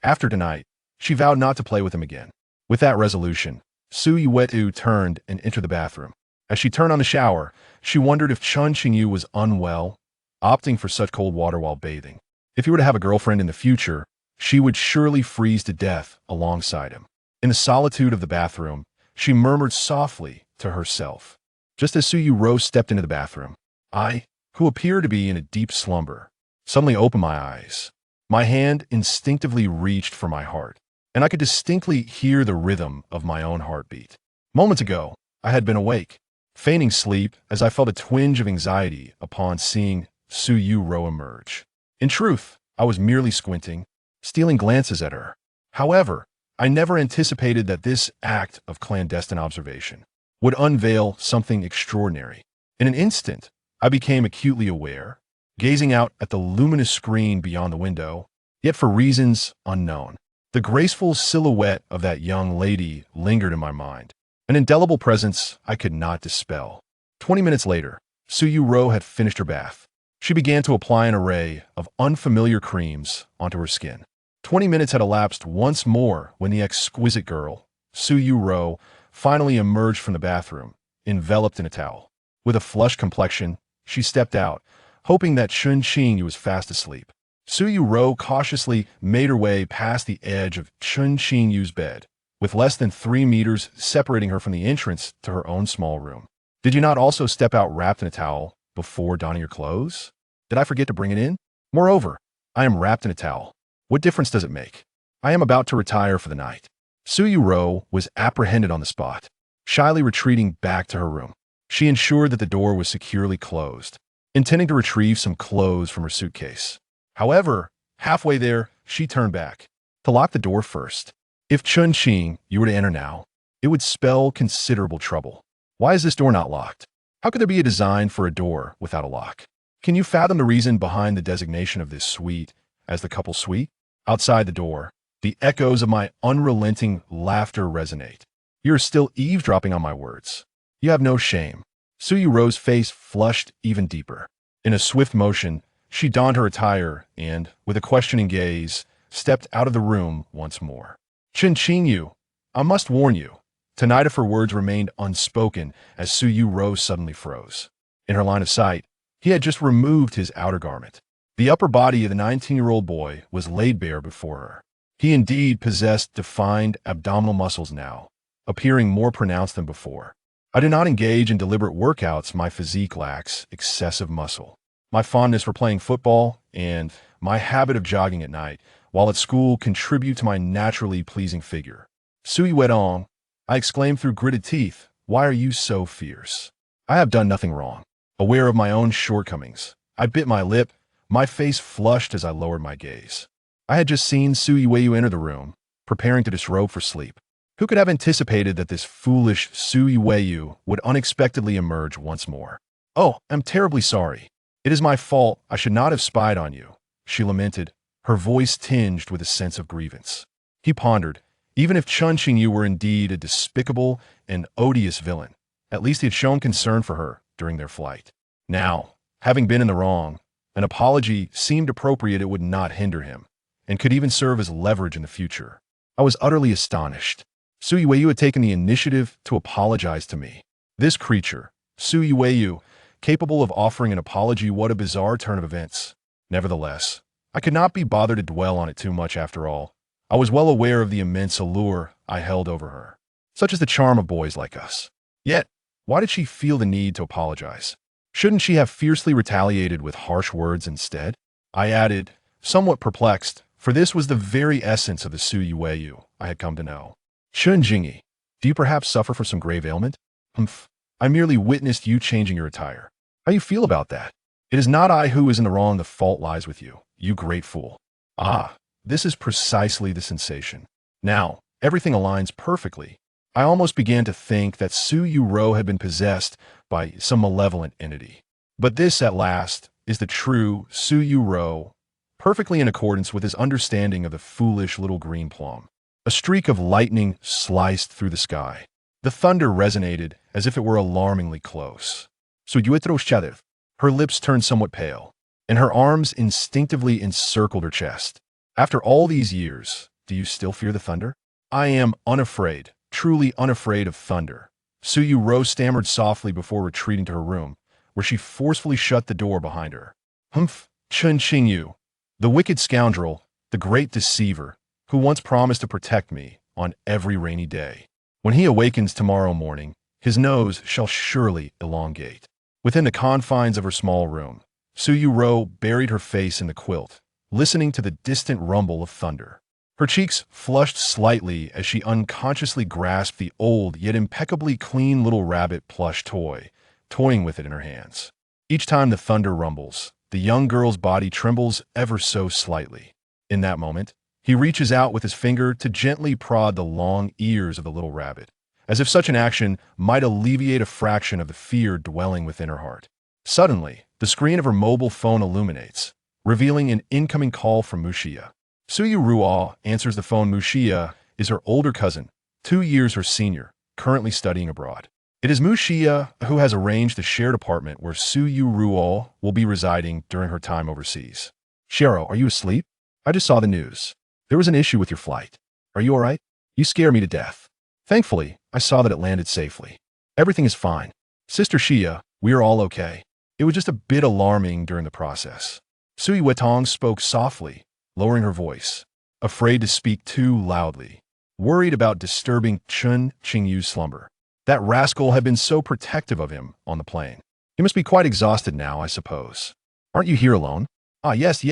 After tonight, she vowed not to play with him again. With that resolution, Su Yuetu turned and entered the bathroom. As she turned on the shower, she wondered if Chen Qingyu was unwell, opting for such cold water while bathing. If he were to have a girlfriend in the future, she would surely freeze to death alongside him. In the solitude of the bathroom, she murmured softly to herself. Just as Su Yuerou stepped into the bathroom, I, who appeared to be in a deep slumber, suddenly opened my eyes. My hand instinctively reached for my heart, and I could distinctly hear the rhythm of my own heartbeat. Moments ago, I had been awake, feigning sleep as I felt a twinge of anxiety upon seeing Su Yuerou emerge. In truth, I was merely squinting, stealing glances at her. However, I never anticipated that this act of clandestine observation would unveil something extraordinary. In an instant, I became acutely aware, gazing out at the luminous screen beyond the window, yet for reasons unknown. The graceful silhouette of that young lady lingered in my mind, an indelible presence I could not dispel. 20 minutes later, Su Yuerou had finished her bath. She began to apply an array of unfamiliar creams onto her skin. 20 minutes had elapsed once more when the exquisite girl, Su Yuerou, finally emerged from the bathroom, enveloped in a towel. With a flushed complexion, she stepped out, hoping that Chen Qingyu was fast asleep. Su Yuerou cautiously made her way past the edge of Chen Qingyu's bed, with less than 3 meters separating her from the entrance to her own small room. "Did you not also step out wrapped in a towel before donning your clothes? Did I forget to bring it in? Moreover, I am wrapped in a towel. What difference does it make? I am about to retire for the night." Su Yuerou was apprehended on the spot, shyly retreating back to her room. She ensured that the door was securely closed, intending to retrieve some clothes from her suitcase. However, halfway there, she turned back, to lock the door first. If Chen Qingyu were to enter now, it would spell considerable trouble. Why is this door not locked? How could there be a design for a door without a lock? Can you fathom the reason behind the designation of this suite as the couple suite? Outside the door, the echoes of my unrelenting laughter resonate. You're still eavesdropping on my words. You have no shame. Su Yuerou's face flushed even deeper. In a swift motion, she donned her attire and, with a questioning gaze, stepped out of the room once more. Chen Qingyu, I must warn you. Tonight, if her words remained unspoken as Su Yuerou suddenly froze. In her line of sight, he had just removed his outer garment. The upper body of the 19-year-old boy was laid bare before her. He indeed possessed defined abdominal muscles now, appearing more pronounced than before. I do not engage in deliberate workouts. My physique lacks excessive muscle. My fondness for playing football and my habit of jogging at night while at school contribute to my naturally pleasing figure. Sui Wedong, I exclaimed through gritted teeth, why are you so fierce? I have done nothing wrong. Aware of my own shortcomings, I bit my lip, my face flushed as I lowered my gaze. I had just seen Sui Weiyu enter the room, preparing to disrobe for sleep. Who could have anticipated that this foolish Sui Weiyu would unexpectedly emerge once more? Oh, I'm terribly sorry. It is my fault. I should not have spied on you, she lamented, her voice tinged with a sense of grievance. He pondered. Even if Chen Qingyu were indeed a despicable and odious villain, at least he had shown concern for her during their flight. Now, having been in the wrong, an apology seemed appropriate. It would not hinder him, and could even serve as leverage in the future. I was utterly astonished. Sui Weiyu had taken the initiative to apologize to me. This creature, Sui Weiyu, capable of offering an apology, what a bizarre turn of events. Nevertheless, I could not be bothered to dwell on it too much after all. I was well aware of the immense allure I held over her. Such is the charm of boys like us. Yet, why did she feel the need to apologize? Shouldn't she have fiercely retaliated with harsh words instead? I added, somewhat perplexed, for this was the very essence of the Sui Weiyu I had come to know. Chen Qingyu, do you perhaps suffer from some grave ailment? Humph. I merely witnessed you changing your attire. How do you feel about that? It is not I who is in the wrong. The fault lies with you, you great fool. Ah, this is precisely the sensation. Now, everything aligns perfectly. I almost began to think that Yuerou had been possessed by some malevolent entity. But this, at last, is the true Yuerou, perfectly in accordance with his understanding of the foolish little green plum. A streak of lightning sliced through the sky. The thunder resonated as if it were alarmingly close. Her lips turned somewhat pale, and her arms instinctively encircled her chest. After all these years, do you still fear the thunder? I am unafraid, truly unafraid of thunder. Yuerou stammered softly before retreating to her room, where she forcefully shut the door behind her. Humph, Chen Qingyu, the wicked scoundrel, the great deceiver, who once promised to protect me on every rainy day. When he awakens tomorrow morning, his nose shall surely elongate. Within the confines of her small room, Yuerou buried her face in the quilt, listening to the distant rumble of thunder. Her cheeks flushed slightly as she unconsciously grasped the old yet impeccably clean little rabbit plush toy, toying with it in her hands. Each time the thunder rumbles, the young girl's body trembles ever so slightly. In that moment, he reaches out with his finger to gently prod the long ears of the little rabbit, as if such an action might alleviate a fraction of the fear dwelling within her heart. Suddenly, the screen of her mobile phone illuminates, revealing an incoming call from Muxia. Yuerou answers the phone. Muxia is her older cousin, 2 years her senior, currently studying abroad. It is Muxia who has arranged the shared apartment where Yuerou will be residing during her time overseas. Xiao, are you asleep? I just saw the news. There was an issue with your flight. Are you all right? You scare me to death. Thankfully, I saw that it landed safely. Everything is fine. Sister Xia, we are all okay. It was just a bit alarming during the process. Sui Wetong spoke softly, lowering her voice, afraid to speak too loudly, worried about disturbing Chen Qingyu's slumber. That rascal had been so protective of him on the plane. He must be quite exhausted now, I suppose. Aren't you here alone? Ah, yes.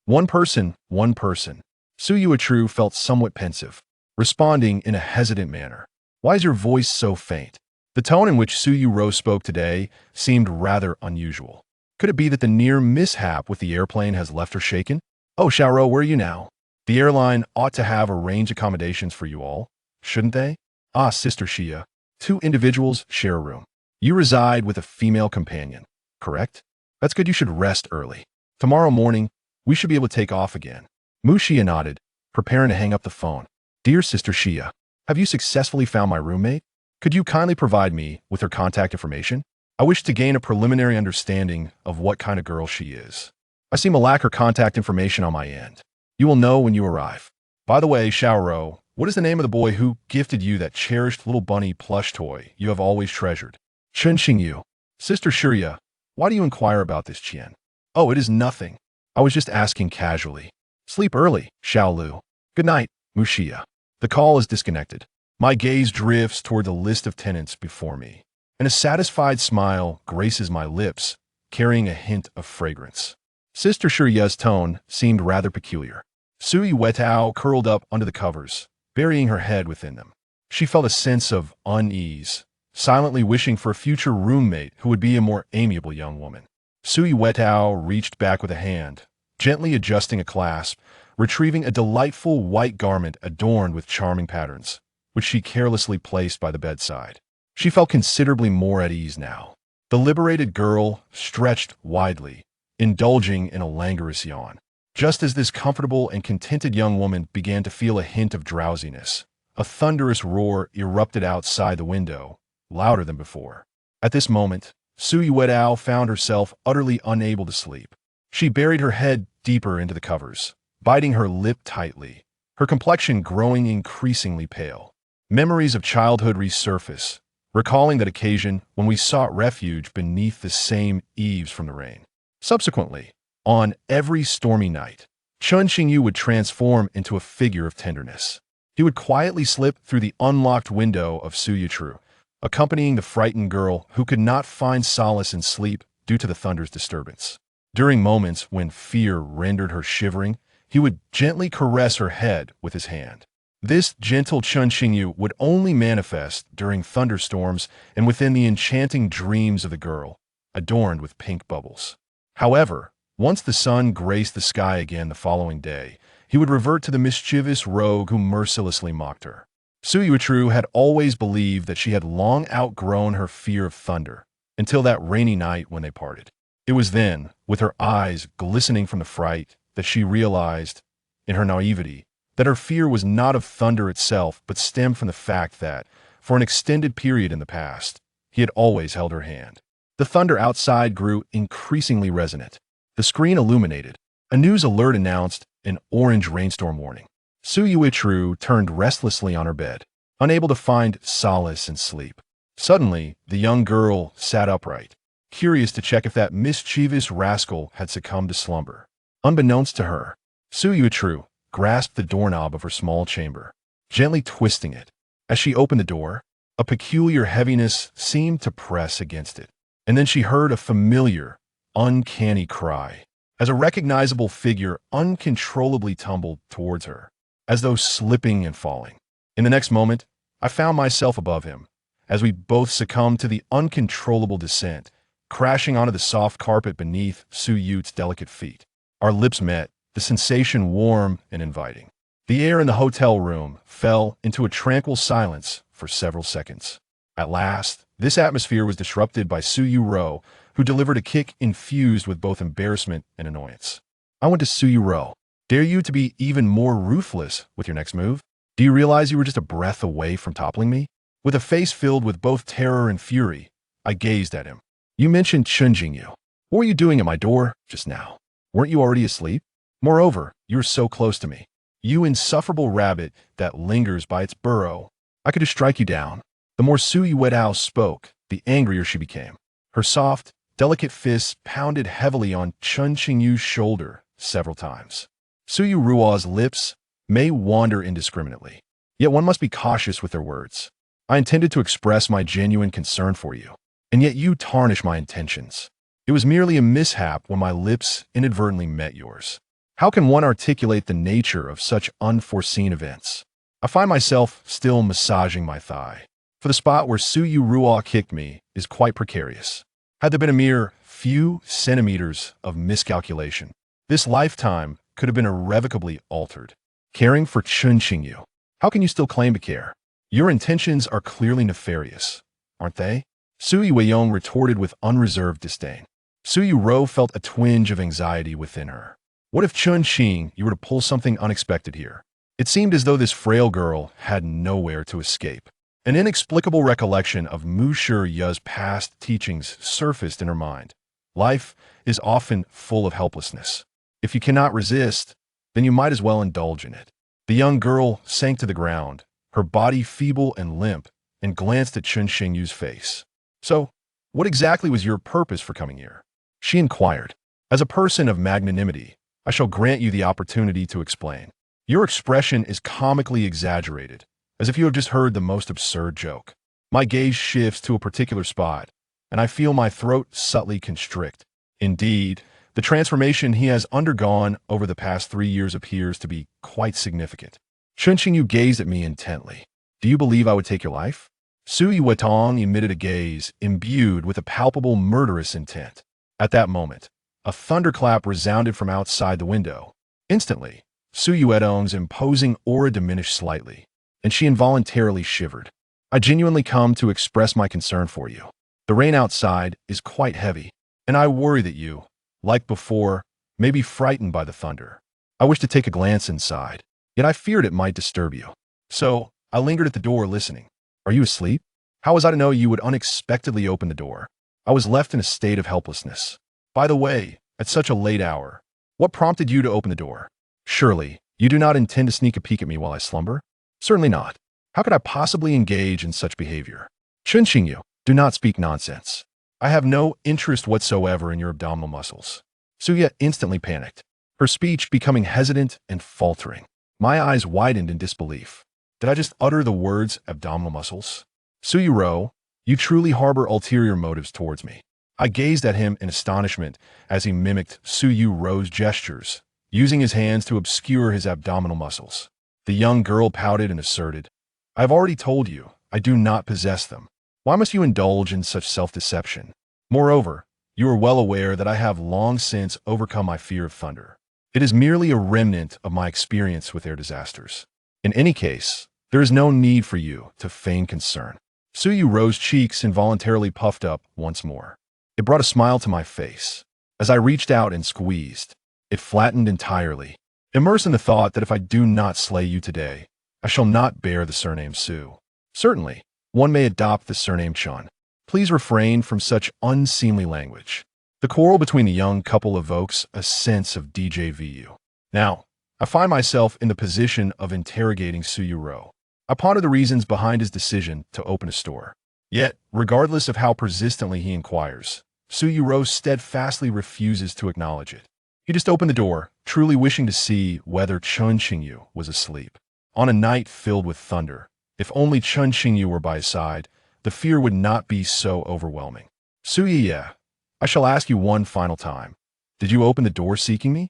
One person. Yuerou felt somewhat pensive, responding in a hesitant manner. Why is your voice so faint? The tone in which Yuerou spoke today seemed rather unusual. Could it be that the near mishap with the airplane has left her shaken? Oh, Xiao, where are you now? The airline ought to have arranged accommodations for you all, shouldn't they? Ah, Sister Xia, 2 individuals share a room. You reside with a female companion, correct? That's good. You should rest early. Tomorrow morning, we should be able to take off again. Muxia nodded, preparing to hang up the phone. Dear Sister Xia, have you successfully found my roommate? Could you kindly provide me with her contact information? I wish to gain a preliminary understanding of what kind of girl she is. I seem to lack her contact information on my end. You will know when you arrive. By the way, Xiao, what is the name of the boy who gifted you that cherished little bunny plush toy you have always treasured? Chen Qingyu. Sister Xia, why do you inquire about this, Qian? Oh, it is nothing. I was just asking casually. Sleep early, Xiao Lu. Good night, Muxia. The call is disconnected. My gaze drifts toward the list of tenants before me, and a satisfied smile graces my lips, carrying a hint of fragrance. Sister Shuriya's tone seemed rather peculiar. Sui Wetao curled up under the covers, burying her head within them. She felt a sense of unease, silently wishing for a future roommate who would be a more amiable young woman. Sui Wetao reached back with a hand, gently adjusting a clasp, retrieving a delightful white garment adorned with charming patterns, which she carelessly placed by the bedside. She felt considerably more at ease now. The liberated girl stretched widely, indulging in a languorous yawn. Just as this comfortable and contented young woman began to feel a hint of drowsiness, a thunderous roar erupted outside the window, louder than before. At this moment, Sui Wetao found herself utterly unable to sleep. She buried her head deeper into the covers, biting her lip tightly, her complexion growing increasingly pale. Memories of childhood resurface, recalling that occasion when we sought refuge beneath the same eaves from the rain. Subsequently, on every stormy night, Chen Qingyu would transform into a figure of tenderness. He would quietly slip through the unlocked window of Yuerou, accompanying the frightened girl who could not find solace in sleep due to the thunder's disturbance. During moments when fear rendered her shivering, he would gently caress her head with his hand. This gentle Chen Qingyu would only manifest during thunderstorms and within the enchanting dreams of the girl, adorned with pink bubbles. However, once the sun graced the sky again the following day, he would revert to the mischievous rogue who mercilessly mocked her. Yuerou had always believed that she had long outgrown her fear of thunder, until that rainy night when they parted. It was then, with her eyes glistening from the fright, that she realized, in her naivety, that her fear was not of thunder itself but stemmed from the fact that, for an extended period in the past, he had always held her hand. The thunder outside grew increasingly resonant. The screen illuminated. A news alert announced an orange rainstorm warning. Yuerou turned restlessly on her bed, unable to find solace in sleep. Suddenly, the young girl sat upright, curious to check if that mischievous rascal had succumbed to slumber. Unbeknownst to her, Yuerou grasped the doorknob of her small chamber, gently twisting it. As she opened the door, a peculiar heaviness seemed to press against it, and then she heard a familiar, uncanny cry, as a recognizable figure uncontrollably tumbled towards her, as though slipping and falling. In the next moment, I found myself above him, as we both succumbed to the uncontrollable descent, crashing onto the soft carpet beneath Yu's delicate feet. Our lips met, the sensation warm and inviting. The air in the hotel room fell into a tranquil silence for several seconds. At last, this atmosphere was disrupted by Yuerou, who delivered a kick infused with both embarrassment and annoyance. I went to Yuerou. Dare you to be even more ruthless with your next move? Do you realize you were just a breath away from toppling me? With a face filled with both terror and fury, I gazed at him. You mentioned Chen Qingyu. What were you doing at my door just now? Weren't you already asleep? Moreover, you were so close to me. You insufferable rabbit that lingers by its burrow. I could just strike you down. The more Sui Wetao spoke, the angrier she became. Her soft, delicate fists pounded heavily on Chen Qingyu's shoulder several times. Yuerou's lips may wander indiscriminately, yet one must be cautious with their words. I intended to express my genuine concern for you, and yet you tarnish my intentions. It was merely a mishap when my lips inadvertently met yours. How can one articulate the nature of such unforeseen events? I find myself still massaging my thigh, for the spot where Yuerou kicked me is quite precarious. Had there been a mere few centimeters of miscalculation, this lifetime could have been irrevocably altered. Caring for Chen Qingyu. How can you still claim to care? Your intentions are clearly nefarious, aren't they? Yuerou retorted with unreserved disdain. Yuerou felt a twinge of anxiety within her. What if Chen Qingyu were to pull something unexpected here? It seemed as though this frail girl had nowhere to escape. An inexplicable recollection of Mu Shi's past teachings surfaced in her mind. Life is often full of helplessness. If you cannot resist, then you might as well indulge in it. The young girl sank to the ground, her body feeble and limp, and glanced at Chen Qingyu's face. So, what exactly was your purpose for coming here? She inquired. As a person of magnanimity, I shall grant you the opportunity to explain. Your expression is comically exaggerated, as if you have just heard the most absurd joke. My gaze shifts to a particular spot, and I feel my throat subtly constrict. Indeed, the transformation he has undergone over the past 3 years appears to be quite significant. Chen Qingyu gazed at me intently. Do you believe I would take your life? Su Yuetong emitted a gaze imbued with a palpable murderous intent. At that moment, a thunderclap resounded from outside the window. Instantly, Su Yuetong's imposing aura diminished slightly, and she involuntarily shivered. I genuinely come to express my concern for you. The rain outside is quite heavy, and I worry that you, like before, may be frightened by the thunder. I wish to take a glance inside, yet I feared it might disturb you. So, I lingered at the door listening. Are you asleep? How was I to know you would unexpectedly open the door? I was left in a state of helplessness. By the way, at such a late hour, what prompted you to open the door? Surely, you do not intend to sneak a peek at me while I slumber? Certainly not. How could I possibly engage in such behavior? Chen Qingyu, do not speak nonsense. I have no interest whatsoever in your abdominal muscles. Suya instantly panicked, her speech becoming hesitant and faltering. My eyes widened in disbelief. Did I just utter the words abdominal muscles? Yuerou, you truly harbor ulterior motives towards me. I gazed at him in astonishment as he mimicked Yuerou's gestures, using his hands to obscure his abdominal muscles. The young girl pouted and asserted, I have already told you, I do not possess them. Why must you indulge in such self-deception? Moreover, you are well aware that I have long since overcome my fear of thunder. It is merely a remnant of my experience with air disasters. In any case, there is no need for you to feign concern. Yuerou's cheeks involuntarily puffed up once more. It brought a smile to my face. As I reached out and squeezed, it flattened entirely, immersed in the thought that if I do not slay you today, I shall not bear the surname Su. Certainly, one may adopt the surname Chen. Please refrain from such unseemly language. The quarrel between the young couple evokes a sense of déjà vu. Now, I find myself in the position of interrogating Yuerou. I ponder the reasons behind his decision to open a store. Yet, regardless of how persistently he inquires, Yuerou steadfastly refuses to acknowledge it. He just opened the door, truly wishing to see whether Chen Qingyu was asleep. On a night filled with thunder, if only Chen Qingyu were by his side, the fear would not be so overwhelming. Suya, I shall ask you one final time. Did you open the door seeking me?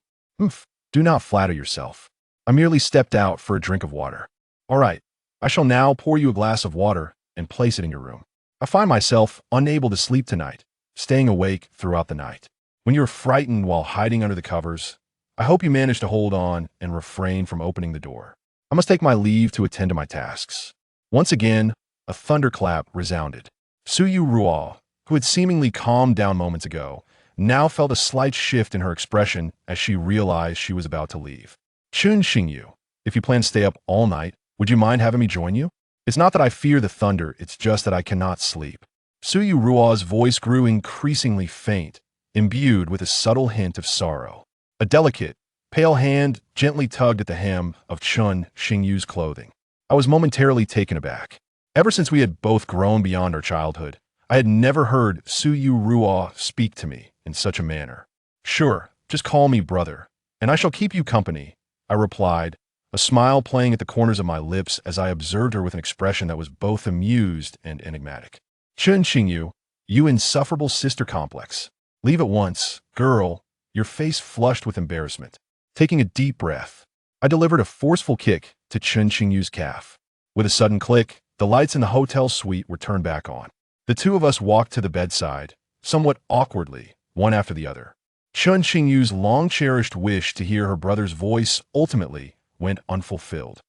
Do not flatter yourself. I merely stepped out for a drink of water. All right, I shall now pour you a glass of water and place it in your room. I find myself unable to sleep tonight, staying awake throughout the night. When you're frightened while hiding under the covers, I hope you manage to hold on and refrain from opening the door. I must take my leave to attend to my tasks. Once again, a thunderclap resounded. Yuerou, who had seemingly calmed down moments ago, now felt a slight shift in her expression as she realized she was about to leave. Chen Qingyu, if you plan to stay up all night, would you mind having me join you? It's not that I fear the thunder, it's just that I cannot sleep. Yuerou's voice grew increasingly faint, imbued with a subtle hint of sorrow. A delicate, pale hand gently tugged at the hem of Chen Qingyu's clothing. I was momentarily taken aback. Ever since we had both grown beyond our childhood, I had never heard Yuerou speak to me in such a manner. Sure, just call me brother, and I shall keep you company, I replied, a smile playing at the corners of my lips as I observed her with an expression that was both amused and enigmatic. Chen Qingyu, you insufferable sister complex. Leave at once, girl, your face flushed with embarrassment. Taking a deep breath, I delivered a forceful kick to Chen Qingyu's calf. With a sudden click, the lights in the hotel suite were turned back on. The two of us walked to the bedside, somewhat awkwardly, one after the other. Chen Qingyu's long-cherished wish to hear her brother's voice ultimately went unfulfilled.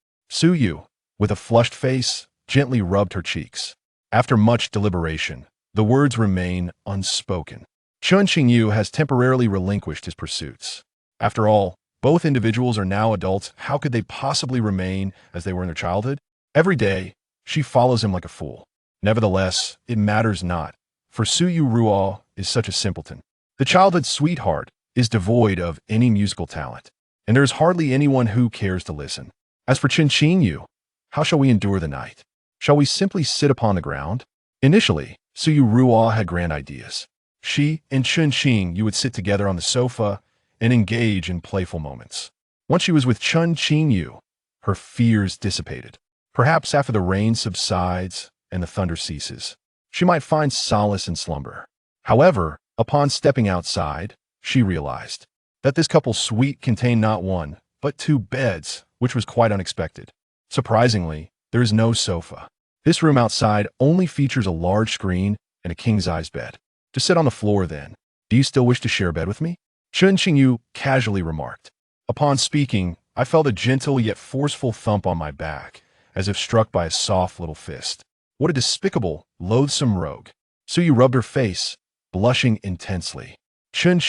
Yu, with a flushed face, gently rubbed her cheeks. After much deliberation, the words remain unspoken. Chen Qingyu has temporarily relinquished his pursuits. After all, both individuals are now adults. How could they possibly remain as they were in their childhood? Every day, she follows him like a fool. Nevertheless, it matters not, for Yuerou is such a simpleton. The childhood sweetheart is devoid of any musical talent, and there is hardly anyone who cares to listen. As for Chen Qingyu, how shall we endure the night? Shall we simply sit upon the ground? Initially, Yuerou had grand ideas. She and Chen Qingyu would sit together on the sofa and engage in playful moments. Once she was with Chen Qingyu, her fears dissipated. Perhaps after the rain subsides and the thunder ceases, she might find solace in slumber. However, upon stepping outside, she realized that this couple's suite contained not one, but two beds, which was quite unexpected. Surprisingly, there is no sofa. This room outside only features a large screen and a king-size bed. To sit on the floor, then. Do you still wish to share a bed with me? Chen Qingyu casually remarked. Upon speaking, I felt a gentle yet forceful thump on my back, as if struck by a soft little fist. What a despicable, loathsome rogue. Suyu rubbed her face, blushing intensely. Chen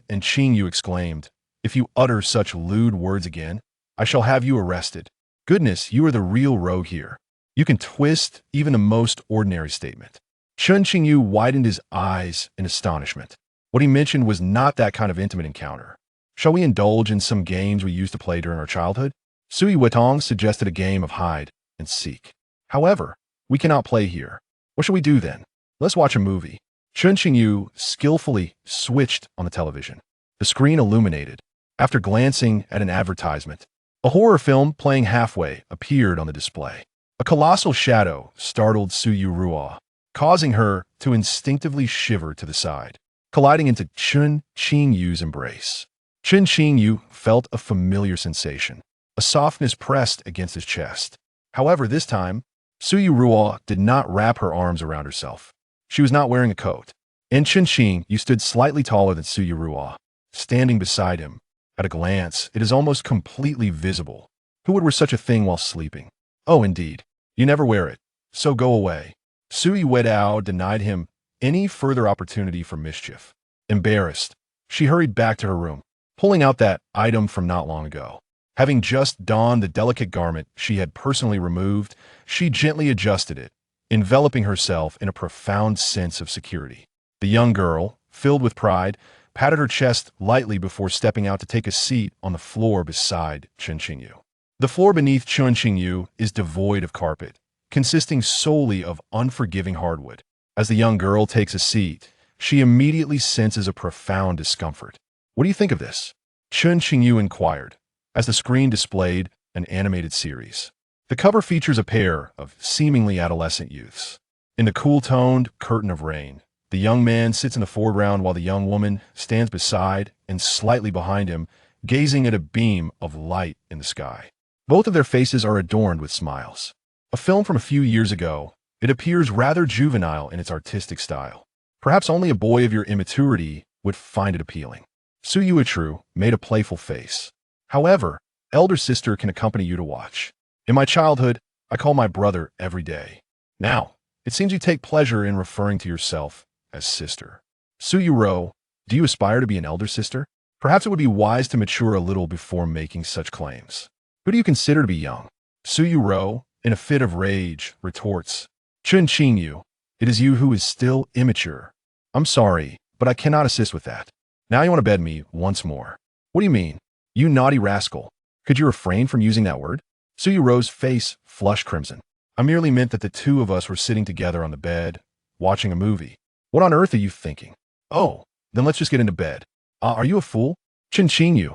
and Qingyu exclaimed, If you utter such lewd words again, I shall have you arrested. Goodness, you are the real rogue here. You can twist even the most ordinary statement. Chen Qingyu widened his eyes in astonishment. What he mentioned was not that kind of intimate encounter. Shall we indulge in some games we used to play during our childhood? Sui Wetong suggested a game of hide and seek. However, we cannot play here. What shall we do then? Let's watch a movie. Chen Qingyu skillfully switched on the television. The screen illuminated. After glancing at an advertisement, a horror film playing halfway appeared on the display. A colossal shadow startled Su Yuerou, causing her to instinctively shiver to the side, colliding into Chen Qingyu's embrace. Chen Qingyu felt a familiar sensation. A softness pressed against his chest. However, this time, Su Yuerou did not wrap her arms around herself. She was not wearing a coat. And Chen Qingyu stood slightly taller than Su Yuerou, standing beside him. At a glance, it is almost completely visible. Who would wear such a thing while sleeping? Oh, indeed. You never wear it. So go away. Su Yuerou denied him any further opportunity for mischief. Embarrassed, she hurried back to her room, pulling out that item from not long ago. Having just donned the delicate garment she had personally removed, she gently adjusted it, enveloping herself in a profound sense of security. The young girl, filled with pride, patted her chest lightly before stepping out to take a seat on the floor beside Chen Qingyu. The floor beneath Chen Qingyu is devoid of carpet, consisting solely of unforgiving hardwood. As the young girl takes a seat, she immediately senses a profound discomfort. What do you think of this? Chen Qingyu inquired, as the screen displayed an animated series. The cover features a pair of seemingly adolescent youths. In the cool-toned curtain of rain, the young man sits in the foreground while the young woman stands beside and slightly behind him, gazing at a beam of light in the sky. Both of their faces are adorned with smiles. A film from a few years ago, it appears rather juvenile in its artistic style. Perhaps only a boy of your immaturity would find it appealing. Su Yuerou made a playful face. However, elder sister can accompany you to watch. In my childhood, I called my brother every day. Now, it seems you take pleasure in referring to yourself as sister. Su Yuerou, do you aspire to be an elder sister? Perhaps it would be wise to mature a little before making such claims. Who do you consider to be young? Su Yuerou, in a fit of rage, retorts, Chen Qingyu, it is you who is still immature. I'm sorry, but I cannot assist with that. Now you want to bed me once more. What do you mean? You naughty rascal. Could you refrain from using that word? Su Yuerou's face flushed crimson. I merely meant that the two of us were sitting together on the bed, watching a movie. What on earth are you thinking? Oh, then let's just get into bed. Are you a fool? Chen Qingyu,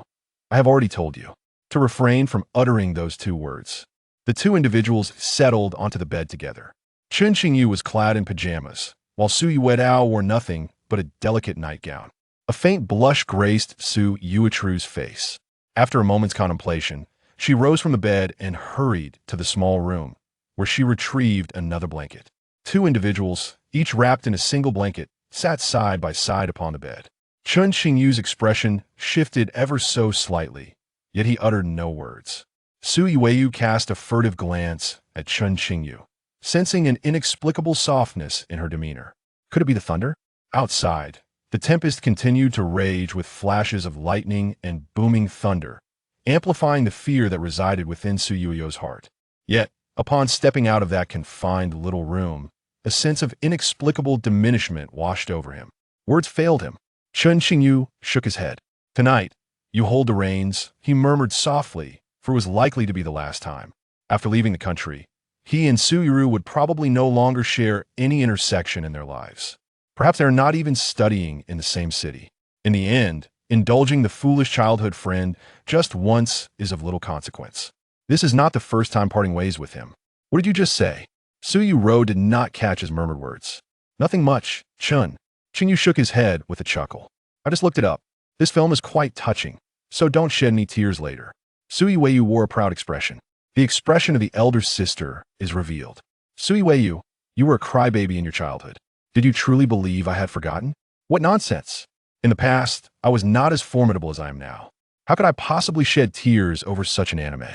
I have already told you to refrain from uttering those two words. The two individuals settled onto the bed together. Chen Qingyu was clad in pajamas, while Su Yuerou wore nothing but a delicate nightgown. A faint blush graced Su Yuerou's face. After a moment's contemplation, she rose from the bed and hurried to the small room, where she retrieved another blanket. Two individuals, each wrapped in a single blanket, sat side by side upon the bed. Chen Qingyu's expression shifted ever so slightly, yet he uttered no words. Su Yuerou cast a furtive glance at Chen Qingyu, sensing an inexplicable softness in her demeanor. Could it be the thunder? Outside, the tempest continued to rage with flashes of lightning and booming thunder, amplifying the fear that resided within Su Yuerou's heart. Yet, upon stepping out of that confined little room, a sense of inexplicable diminishment washed over him. Words failed him. Chen Qingyu shook his head. Tonight, you hold the reins, he murmured softly, for it was likely to be the last time. After leaving the country, he and Su Yuerou would probably no longer share any intersection in their lives. Perhaps they are not even studying in the same city. In the end, indulging the foolish childhood friend just once is of little consequence. This is not the first time parting ways with him. What did you just say? Yuerou did not catch his murmured words. Nothing much, Chen. Qingyu shook his head with a chuckle. I just looked it up. This film is quite touching, so don't shed any tears later. Yuerou wore a proud expression. The expression of the elder sister is revealed. Yuerou, you were a crybaby in your childhood. Did you truly believe I had forgotten? What nonsense! In the past, I was not as formidable as I am now. How could I possibly shed tears over such an anime?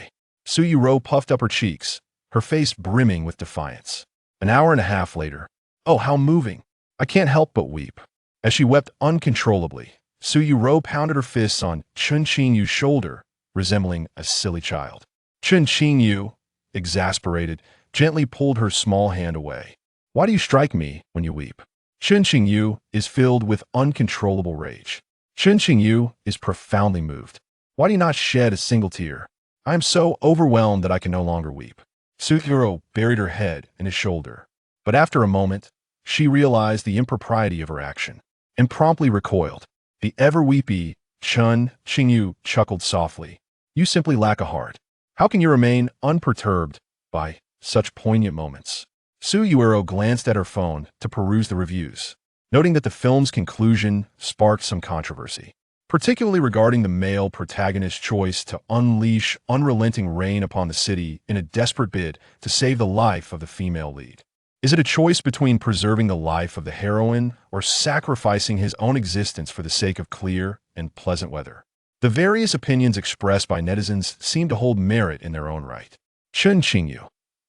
Yuerou puffed up her cheeks, her face brimming with defiance. An hour and a half later. Oh, how moving! I can't help but weep. As she wept uncontrollably, Yuerou pounded her fists on Chen Qingyu's shoulder, resembling a silly child. Chen Qingyu, exasperated, gently pulled her small hand away. Why do you strike me when you weep? Chen Qingyu is filled with uncontrollable rage. Chen Qingyu is profoundly moved. Why do you not shed a single tear? I am so overwhelmed that I can no longer weep. Yuerou buried her head in his shoulder. But after a moment, she realized the impropriety of her action and promptly recoiled. The ever-weepy Chen Qingyu chuckled softly. You simply lack a heart. How can you remain unperturbed by such poignant moments? Yuerou glanced at her phone to peruse the reviews, noting that the film's conclusion sparked some controversy, particularly regarding the male protagonist's choice to unleash unrelenting rain upon the city in a desperate bid to save the life of the female lead. Is it a choice between preserving the life of the heroine or sacrificing his own existence for the sake of clear and pleasant weather? The various opinions expressed by netizens seem to hold merit in their own right. Chen Qingyu,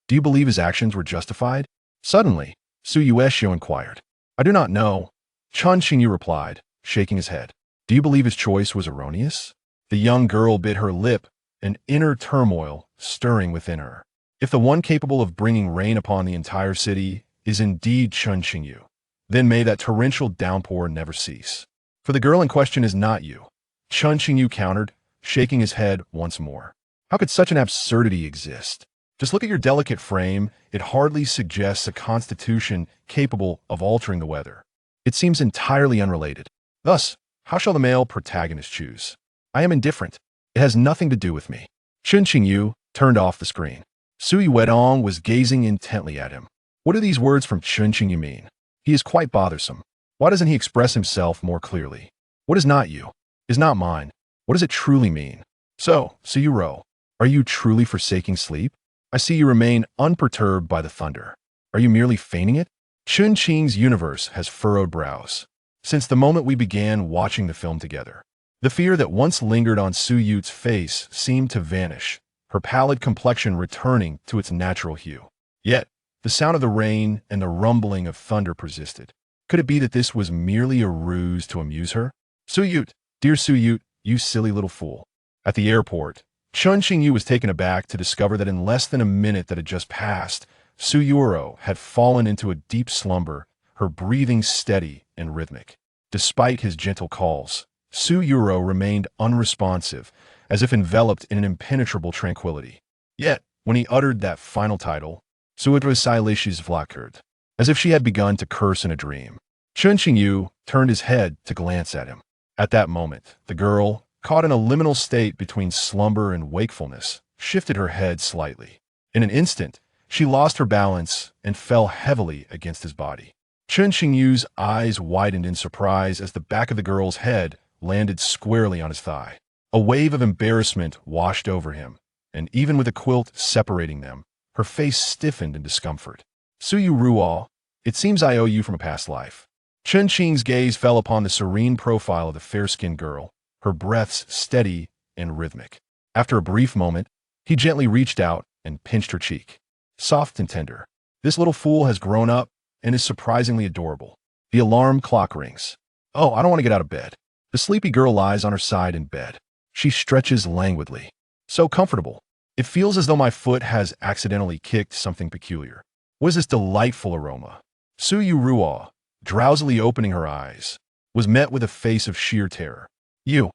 do you believe his actions were justified? Suddenly, Yuerou inquired. I do not know. Chen Qingyu replied, shaking his head. Do you believe his choice was erroneous? The young girl bit her lip, an inner turmoil stirring within her. If the one capable of bringing rain upon the entire city is indeed Chen Qingyu, then may that torrential downpour never cease. For the girl in question is not you. Chen Qingyu countered, shaking his head once more. How could such an absurdity exist? Just look at your delicate frame. It hardly suggests a constitution capable of altering the weather. It seems entirely unrelated. Thus, how shall the male protagonist choose? I am indifferent. It has nothing to do with me. Chen Qingyu turned off the screen. Yuerou was gazing intently at him. What do these words from Chen Qingyu mean? He is quite bothersome. Why doesn't he express himself more clearly? What is not you is not mine. What does it truly mean? So, Yuerou, are you truly forsaking sleep? I see you remain unperturbed by the thunder. Are you merely feigning it? Chen Qing's universe has furrowed brows. Since the moment we began watching the film together, the fear that once lingered on Yuerou's face seemed to vanish, her pallid complexion returning to its natural hue. Yet, the sound of the rain and the rumbling of thunder persisted. Could it be that this was merely a ruse to amuse her? Yuerou, dear Yuerou, you silly little fool. At the airport, Chen Qingyu was taken aback to discover that in less than a minute that had just passed, Yuerou had fallen into a deep slumber, her breathing steady and rhythmic. Despite his gentle calls, Yuerou remained unresponsive, as if enveloped in an impenetrable tranquility. Yet, when he uttered that final title, Zuidre Silisches Vlakert, as if she had begun to curse in a dream, Chen Qingyu turned his head to glance at him. At that moment, the girl, caught in a liminal state between slumber and wakefulness, shifted her head slightly. In an instant, she lost her balance and fell heavily against his body. Chen Qingyu's eyes widened in surprise as the back of the girl's head landed squarely on his thigh. A wave of embarrassment washed over him, and even with a quilt separating them, her face stiffened in discomfort. Yuerou, it seems I owe you from a past life. Chen Qing's gaze fell upon the serene profile of the fair-skinned girl, her breaths steady and rhythmic. After a brief moment, he gently reached out and pinched her cheek. Soft and tender. This little fool has grown up and is surprisingly adorable. The alarm clock rings. Oh, I don't want to get out of bed. The sleepy girl lies on her side in bed. She stretches languidly. So comfortable. It feels as though my foot has accidentally kicked something peculiar. What is this delightful aroma? Yuerou, drowsily opening her eyes, was met with a face of sheer terror. You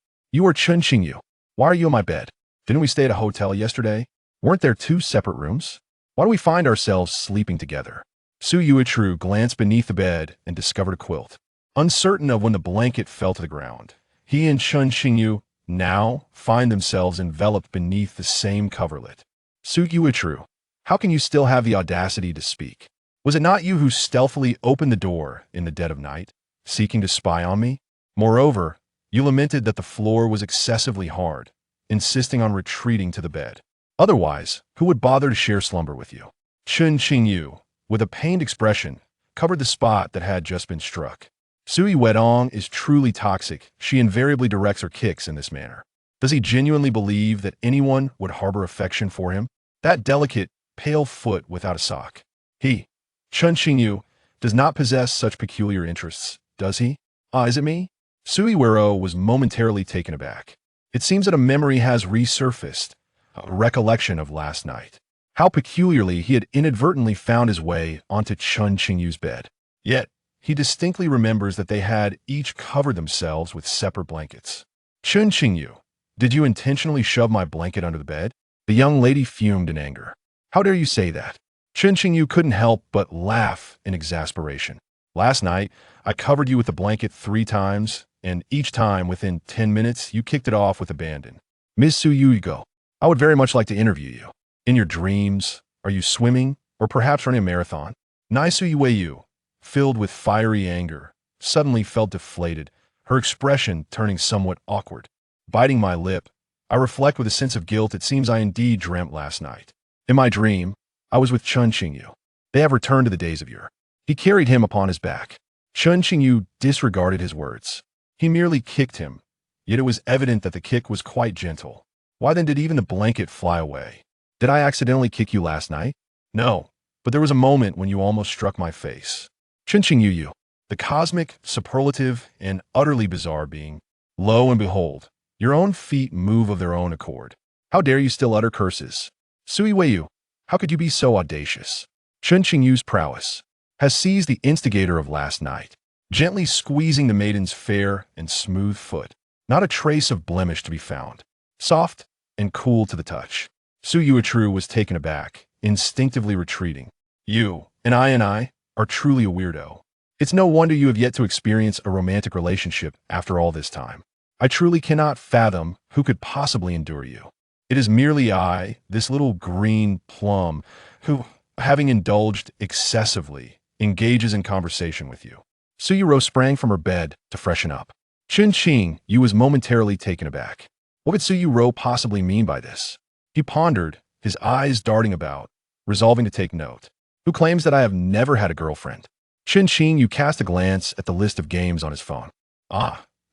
are Chen Qingyu. Why are you in my bed? Didn't we stay at a hotel yesterday? Weren't there two separate rooms? Why do we find ourselves sleeping together? Yuerou glanced beneath the bed and discovered a quilt. Uncertain of when the blanket fell to the ground, he and Chen Qingyu now find themselves enveloped beneath the same coverlet. Yuerou, How can you still have the audacity to speak? Was it not you who stealthily opened the door in the dead of night, seeking to spy on me? Moreover, you lamented that the floor was excessively hard, insisting on retreating to the bed. Otherwise, who would bother to share slumber with you? Chen Qingyu, with a pained expression, covered the spot that had just been struck. Sui Wedong is truly toxic. She invariably directs her kicks in this manner. Does he genuinely believe that anyone would harbor affection for him? That delicate, pale foot without a sock. He, Chen Qingyu, does not possess such peculiar interests, does he? Is it me? Sui Yuerou was momentarily taken aback. It seems that a memory has resurfaced, a recollection of last night. How peculiarly he had inadvertently found his way onto Chen Qingyu's bed. Yet, he distinctly remembers that they had each covered themselves with separate blankets. Chen Qingyu, did you intentionally shove my blanket under the bed? The young lady fumed in anger. How dare you say that? Chen Qingyu couldn't help but laugh in exasperation. Last night, I covered you with the blanket 3 times, and each time within 10 minutes, you kicked it off with abandon. Ms. Suyuigo, I would very much like to interview you. In your dreams, are you swimming, or perhaps running a marathon? Nai Suyuiyu, filled with fiery anger, suddenly felt deflated, her expression turning somewhat awkward. Biting my lip, I reflect with a sense of guilt. It seems I indeed dreamt last night. In my dream, I was with Chen Qingyu. They have returned to the days of yore. He carried him upon his back. Chen Qingyu disregarded his words. He merely kicked him, yet it was evident that the kick was quite gentle. Why then did even the blanket fly away? Did I accidentally kick you last night? No, but there was a moment when you almost struck my face. Chen Qingyu, the cosmic, superlative, and utterly bizarre being. Lo and behold, your own feet move of their own accord. How dare you still utter curses? Sui Weiyu, how could you be so audacious? Chen Qingyu's prowess has seized the instigator of last night, gently squeezing the maiden's fair and smooth foot. Not a trace of blemish to be found. Soft and cool to the touch. Su Yuerou was taken aback, instinctively retreating. You and I are truly a weirdo. It's no wonder you have yet to experience a romantic relationship after all this time. I truly cannot fathom who could possibly endure you. It is merely I, this little green plum, who, having indulged excessively, engages in conversation with you. Su Yuerou sprang from her bed to freshen up. Chen Qingyu was momentarily taken aback. What could Su Yuerou possibly mean by this? He pondered, his eyes darting about, resolving to take note. Who claims that I have never had a girlfriend? Chen Qingyu cast a glance at the list of games on his phone.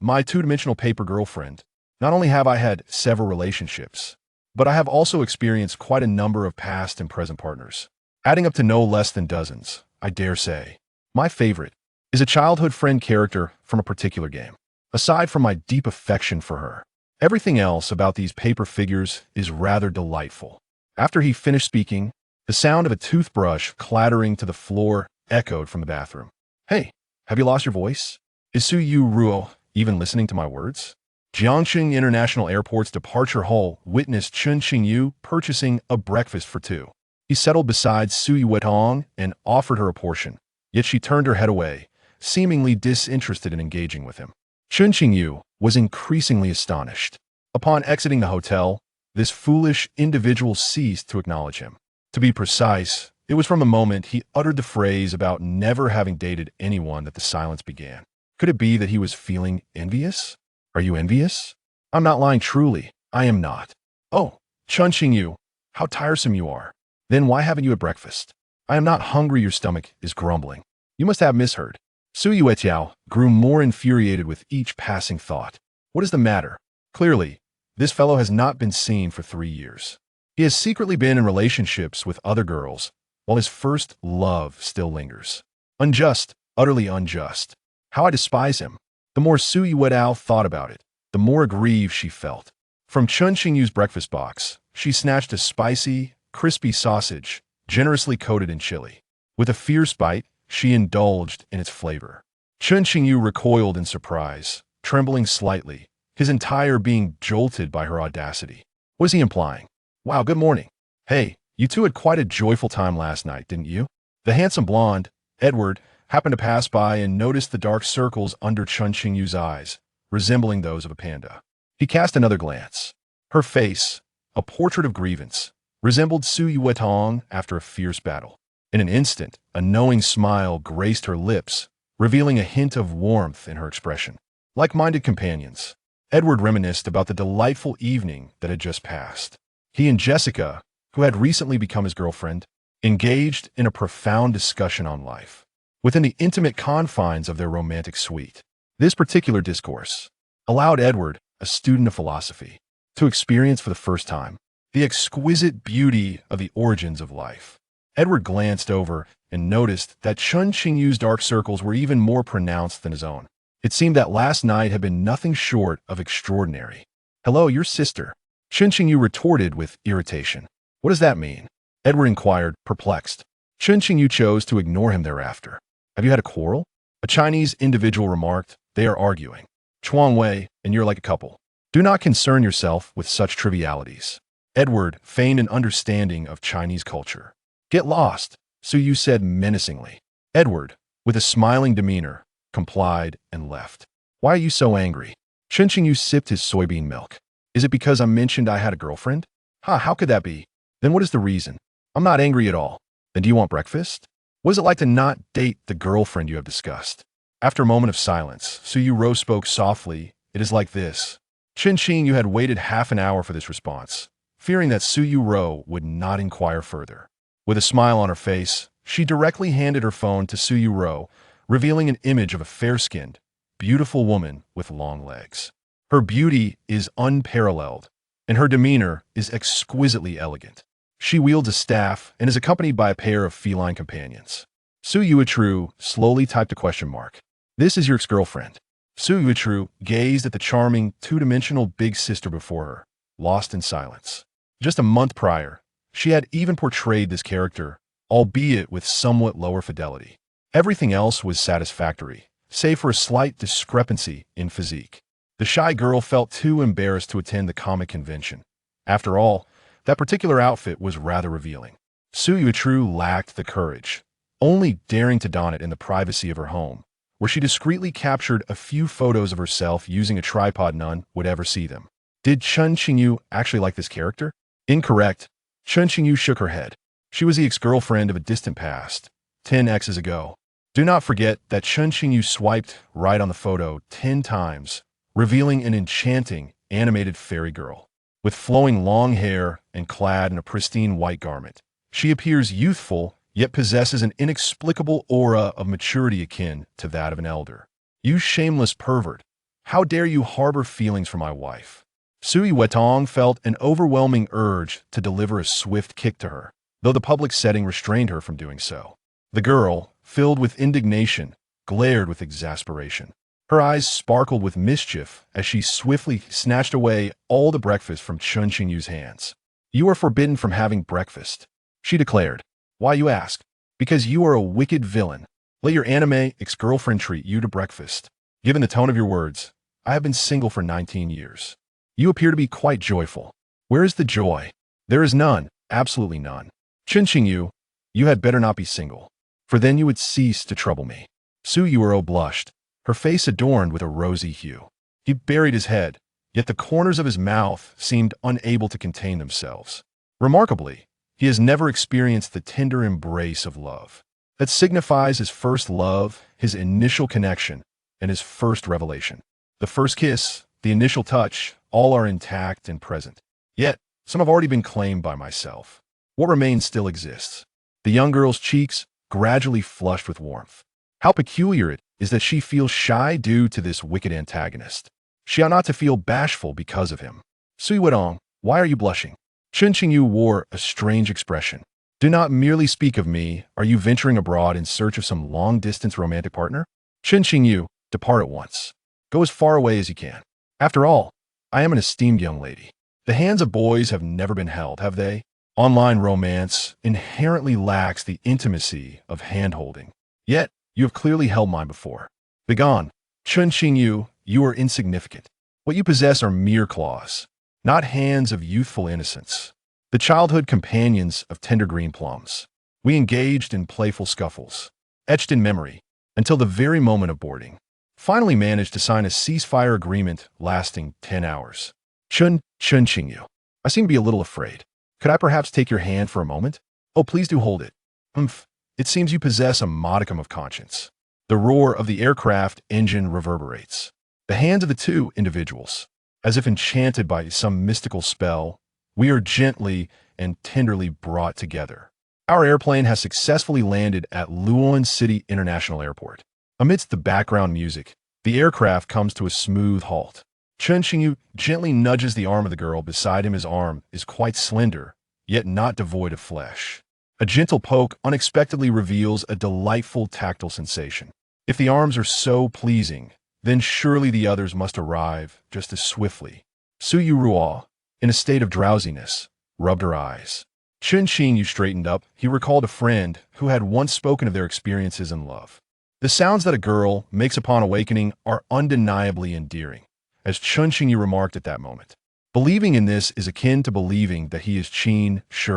My two-dimensional paper girlfriend. Not only have I had several relationships, but I have also experienced quite a number of past and present partners, adding up to no less than dozens, I dare say. My favorite is a childhood friend character from a particular game. Aside from my deep affection for her, everything else about these paper figures is rather delightful. After he finished speaking, the sound of a toothbrush clattering to the floor echoed from the bathroom. Hey, have you lost your voice? Is Su Yuerou even listening to my words? Jiangxing International Airport's departure hall witnessed Chen Qingyu purchasing a breakfast for 2. He settled beside Su Yuetong and offered her a portion, yet she turned her head away, seemingly disinterested in engaging with him. Chen Qingyu was increasingly astonished. Upon exiting the hotel, this foolish individual ceased to acknowledge him. To be precise, it was from the moment he uttered the phrase about never having dated anyone that the silence began. Could it be that he was feeling envious? Are you envious? I'm not lying truly. I am not. Oh, Chen Qingyu, how tiresome you are. Then why haven't you had breakfast? I am not hungry, your stomach is grumbling. You must have misheard. Su Yuetiao grew more infuriated with each passing thought. What is the matter? Clearly, this fellow has not been seen for 3 years. He has secretly been in relationships with other girls, while his first love still lingers. Unjust, utterly unjust. How I despise him. The more Su Yuetiao thought about it, the more aggrieved she felt. From Chen Qingyu's breakfast box, she snatched a spicy, crispy sausage, generously coated in chili. With a fierce bite, she indulged in its flavor. Chen Qingyu recoiled in surprise, trembling slightly, his entire being jolted by her audacity. What is he implying? Wow, good morning. Hey, you two had quite a joyful time last night, didn't you? The handsome blonde, Edward, happened to pass by and noticed the dark circles under Chen Qingyu's eyes, resembling those of a panda. He cast another glance. Her face, a portrait of grievance, resembled Su Yuetong after a fierce battle. In an instant, a knowing smile graced her lips, revealing a hint of warmth in her expression. Like-minded companions, Edward reminisced about the delightful evening that had just passed. He and Jessica, who had recently become his girlfriend, engaged in a profound discussion on life, within the intimate confines of their romantic suite. This particular discourse allowed Edward, a student of philosophy, to experience for the first time the exquisite beauty of the origins of life. Edward glanced over and noticed that Chen Qingyu's dark circles were even more pronounced than his own. It seemed that last night had been nothing short of extraordinary. "Hello, your sister," Chen Qingyu retorted with irritation. "What does that mean?" Edward inquired, perplexed. Chen Qingyu chose to ignore him thereafter. "Have you had a quarrel?" A Chinese individual remarked. "They are arguing. Chuangwei, and you're like a couple. Do not concern yourself with such trivialities." Edward feigned an understanding of Chinese culture. "Get lost," Su Yu said menacingly. Edward, with a smiling demeanor, complied and left. "Why are you so angry?" Chen Qingyu sipped his soybean milk. "Is it because I mentioned I had a girlfriend?" How could that be?" "Then what is the reason?" "I'm not angry at all." "Then do you want breakfast?" "What is it like to not date the girlfriend you have discussed?" After a moment of silence, Su Yuerou spoke softly. "It is like this." Chen Qingyu had waited half an hour for this response, fearing that Su Yuerou would not inquire further. With a smile on her face, she directly handed her phone to Su Yuerou, revealing an image of a fair-skinned, beautiful woman with long legs. Her beauty is unparalleled, and her demeanor is exquisitely elegant. She wields a staff and is accompanied by a pair of feline companions. Su Yuerou slowly typed a question mark. "This is your ex-girlfriend." Su Yuerou gazed at the charming, two-dimensional big sister before her, lost in silence. Just a month prior, she had even portrayed this character, albeit with somewhat lower fidelity. Everything else was satisfactory, save for a slight discrepancy in physique. The shy girl felt too embarrassed to attend the comic convention. After all, that particular outfit was rather revealing. Su Yuerou lacked the courage, only daring to don it in the privacy of her home, where she discreetly captured a few photos of herself using a tripod none would ever see them. Did Chen Qingyu actually like this character? Incorrect. Chen Qingyu shook her head. She was the ex-girlfriend of a distant past, 10 X's ago. Do not forget that Chen Qingyu swiped right on the photo 10 times, revealing an enchanting, animated fairy girl. With flowing long hair and clad in a pristine white garment, she appears youthful, yet possesses an inexplicable aura of maturity akin to that of an elder. "You shameless pervert! How dare you harbor feelings for my wife?" Su Yuetong felt an overwhelming urge to deliver a swift kick to her, though the public setting restrained her from doing so. The girl, filled with indignation, glared with exasperation. Her eyes sparkled with mischief as she swiftly snatched away all the breakfast from Chen Qingyu's hands. "You are forbidden from having breakfast," she declared. "Why, you ask?" "Because you are a wicked villain. Let your anime ex-girlfriend treat you to breakfast." Given the tone of your words, "I have been single for 19 years. You appear to be quite joyful." "Where is the joy?" "There is none, absolutely none." "Chen Qingyu, you had better not be single, for then you would cease to trouble me." Su Yuerou blushed, her face adorned with a rosy hue. He buried his head, yet the corners of his mouth seemed unable to contain themselves. Remarkably, he has never experienced the tender embrace of love that signifies his first love, his initial connection, and his first revelation. The first kiss, the initial touch, all are intact and present. Yet, some have already been claimed by myself. What remains still exists. The young girl's cheeks gradually flushed with warmth. How peculiar it is that she feels shy due to this wicked antagonist. She ought not to feel bashful because of him. Su Yuetong, why are you blushing? Chen Qingyu wore a strange expression. Do not merely speak of me. Are you venturing abroad in search of some long-distance romantic partner? Chen Qingyu, depart at once. Go as far away as you can. After all, I am an esteemed young lady. The hands of boys have never been held, have they? Online romance inherently lacks the intimacy of hand-holding. Yet, you have clearly held mine before. Begone. Chen Qingyu, you are insignificant. What you possess are mere claws, not hands of youthful innocence. The childhood companions of tender green plums. We engaged in playful scuffles, etched in memory, until the very moment of boarding. Finally managed to sign a ceasefire agreement lasting 10 hours. Chen Qingyu, I seem to be a little afraid. Could I perhaps take your hand for a moment? Oh, please do hold it. Humph. It seems you possess a modicum of conscience. The roar of the aircraft engine reverberates. The hands of the two individuals, as if enchanted by some mystical spell, we are gently and tenderly brought together. Our airplane has successfully landed at Luoyang City International Airport. Amidst the background music, the aircraft comes to a smooth halt. Chen Qingyu gently nudges the arm of the girl beside him. His arm is quite slender, yet not devoid of flesh. A gentle poke unexpectedly reveals a delightful tactile sensation. If the arms are so pleasing, then surely the others must arrive just as swiftly. Yuerou, in a state of drowsiness, rubbed her eyes. Chen Qingyu straightened up. He recalled a friend who had once spoken of their experiences in love. The sounds that a girl makes upon awakening are undeniably endearing, as Chen Qingyu remarked at that moment. Believing in this is akin to believing that he is Qin Shi.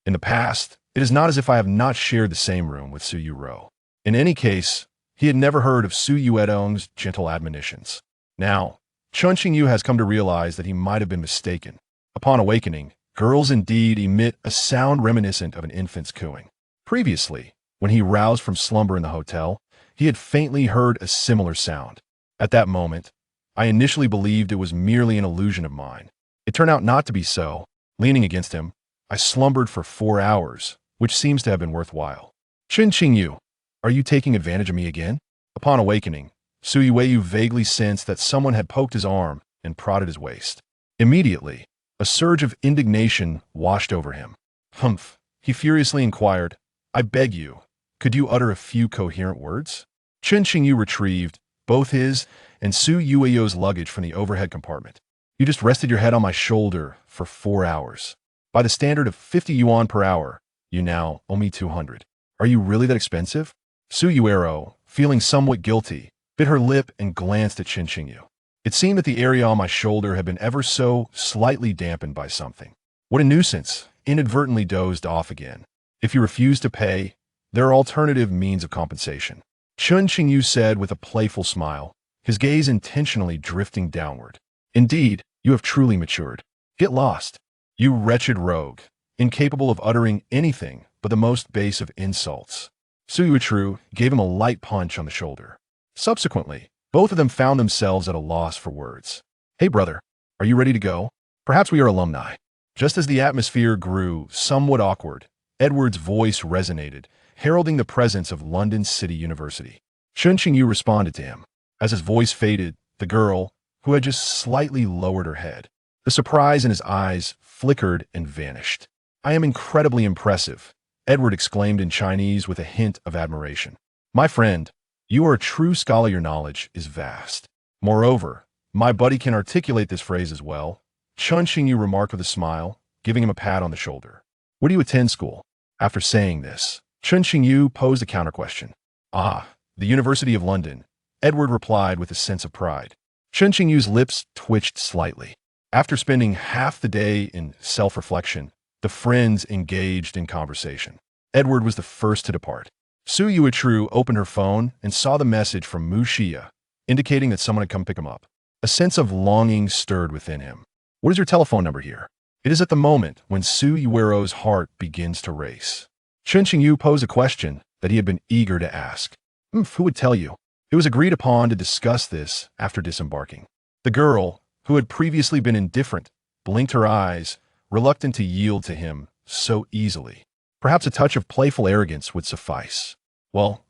In the past, it is not as if I have not shared the same room with Su Yuerou. In any case, he had never heard of Su Yuedong's gentle admonitions. Now, Chen Qingyu has come to realize that he might have been mistaken. Upon awakening, girls indeed emit a sound reminiscent of an infant's cooing. Previously, when he roused from slumber in the hotel, he had faintly heard a similar sound. At that moment, I initially believed it was merely an illusion of mine. It turned out not to be so. Leaning against him, I slumbered for 4 hours, which seems to have been worthwhile. Chen Qingyu, are you taking advantage of me again? Upon awakening, Su Yuerou vaguely sensed that someone had poked his arm and prodded his waist. Immediately, a surge of indignation washed over him. Humph, he furiously inquired, I beg you, could you utter a few coherent words? Chen Qingyu retrieved both his and Su Yuerou's luggage from the overhead compartment. You just rested your head on my shoulder for 4 hours. By the standard of 50 yuan per hour, you now owe me 200. Are you really that expensive? Su Yuerou, feeling somewhat guilty, bit her lip and glanced at Chen Qingyu. It seemed that the area on my shoulder had been ever so slightly dampened by something. What a nuisance! Inadvertently dozed off again. If you refuse to pay, there are alternative means of compensation. Chen Qingyu said with a playful smile, his gaze intentionally drifting downward. Indeed, you have truly matured. Get lost. You wretched rogue, incapable of uttering anything but the most base of insults. Su Yuerou gave him a light punch on the shoulder. Subsequently, both of them found themselves at a loss for words. Hey brother, are you ready to go? Perhaps we are alumni. Just as the atmosphere grew somewhat awkward, Edward's voice resonated, heralding the presence of London City University. Chen Qingyu responded to him. As his voice faded, the girl, who had just slightly lowered her head, the surprise in his eyes flickered and vanished. I am incredibly impressive, Edward exclaimed in Chinese with a hint of admiration. My friend, you are a true scholar. Your knowledge is vast. Moreover, my buddy can articulate this phrase as well, Chen Qingyu remarked with a smile, giving him a pat on the shoulder. Where do you attend school? After saying this, Chen Qingyu posed a counter-question. Ah, the University of London, Edward replied with a sense of pride. Chen Qingyu's lips twitched slightly. After spending half the day in self-reflection, the friends engaged in conversation. Edward was the first to depart. Su Yuerou opened her phone and saw the message from Mu Xia, indicating that someone had come pick him up. A sense of longing stirred within him. What is your telephone number here? It is at the moment when Su Yuerou's heart begins to race. Chen Qingyu posed a question that he had been eager to ask. Who would tell you? It was agreed upon to discuss this after disembarking. The girl, who had previously been indifferent, blinked her eyes, reluctant to yield to him so easily. Perhaps a touch of playful arrogance would suffice. Well,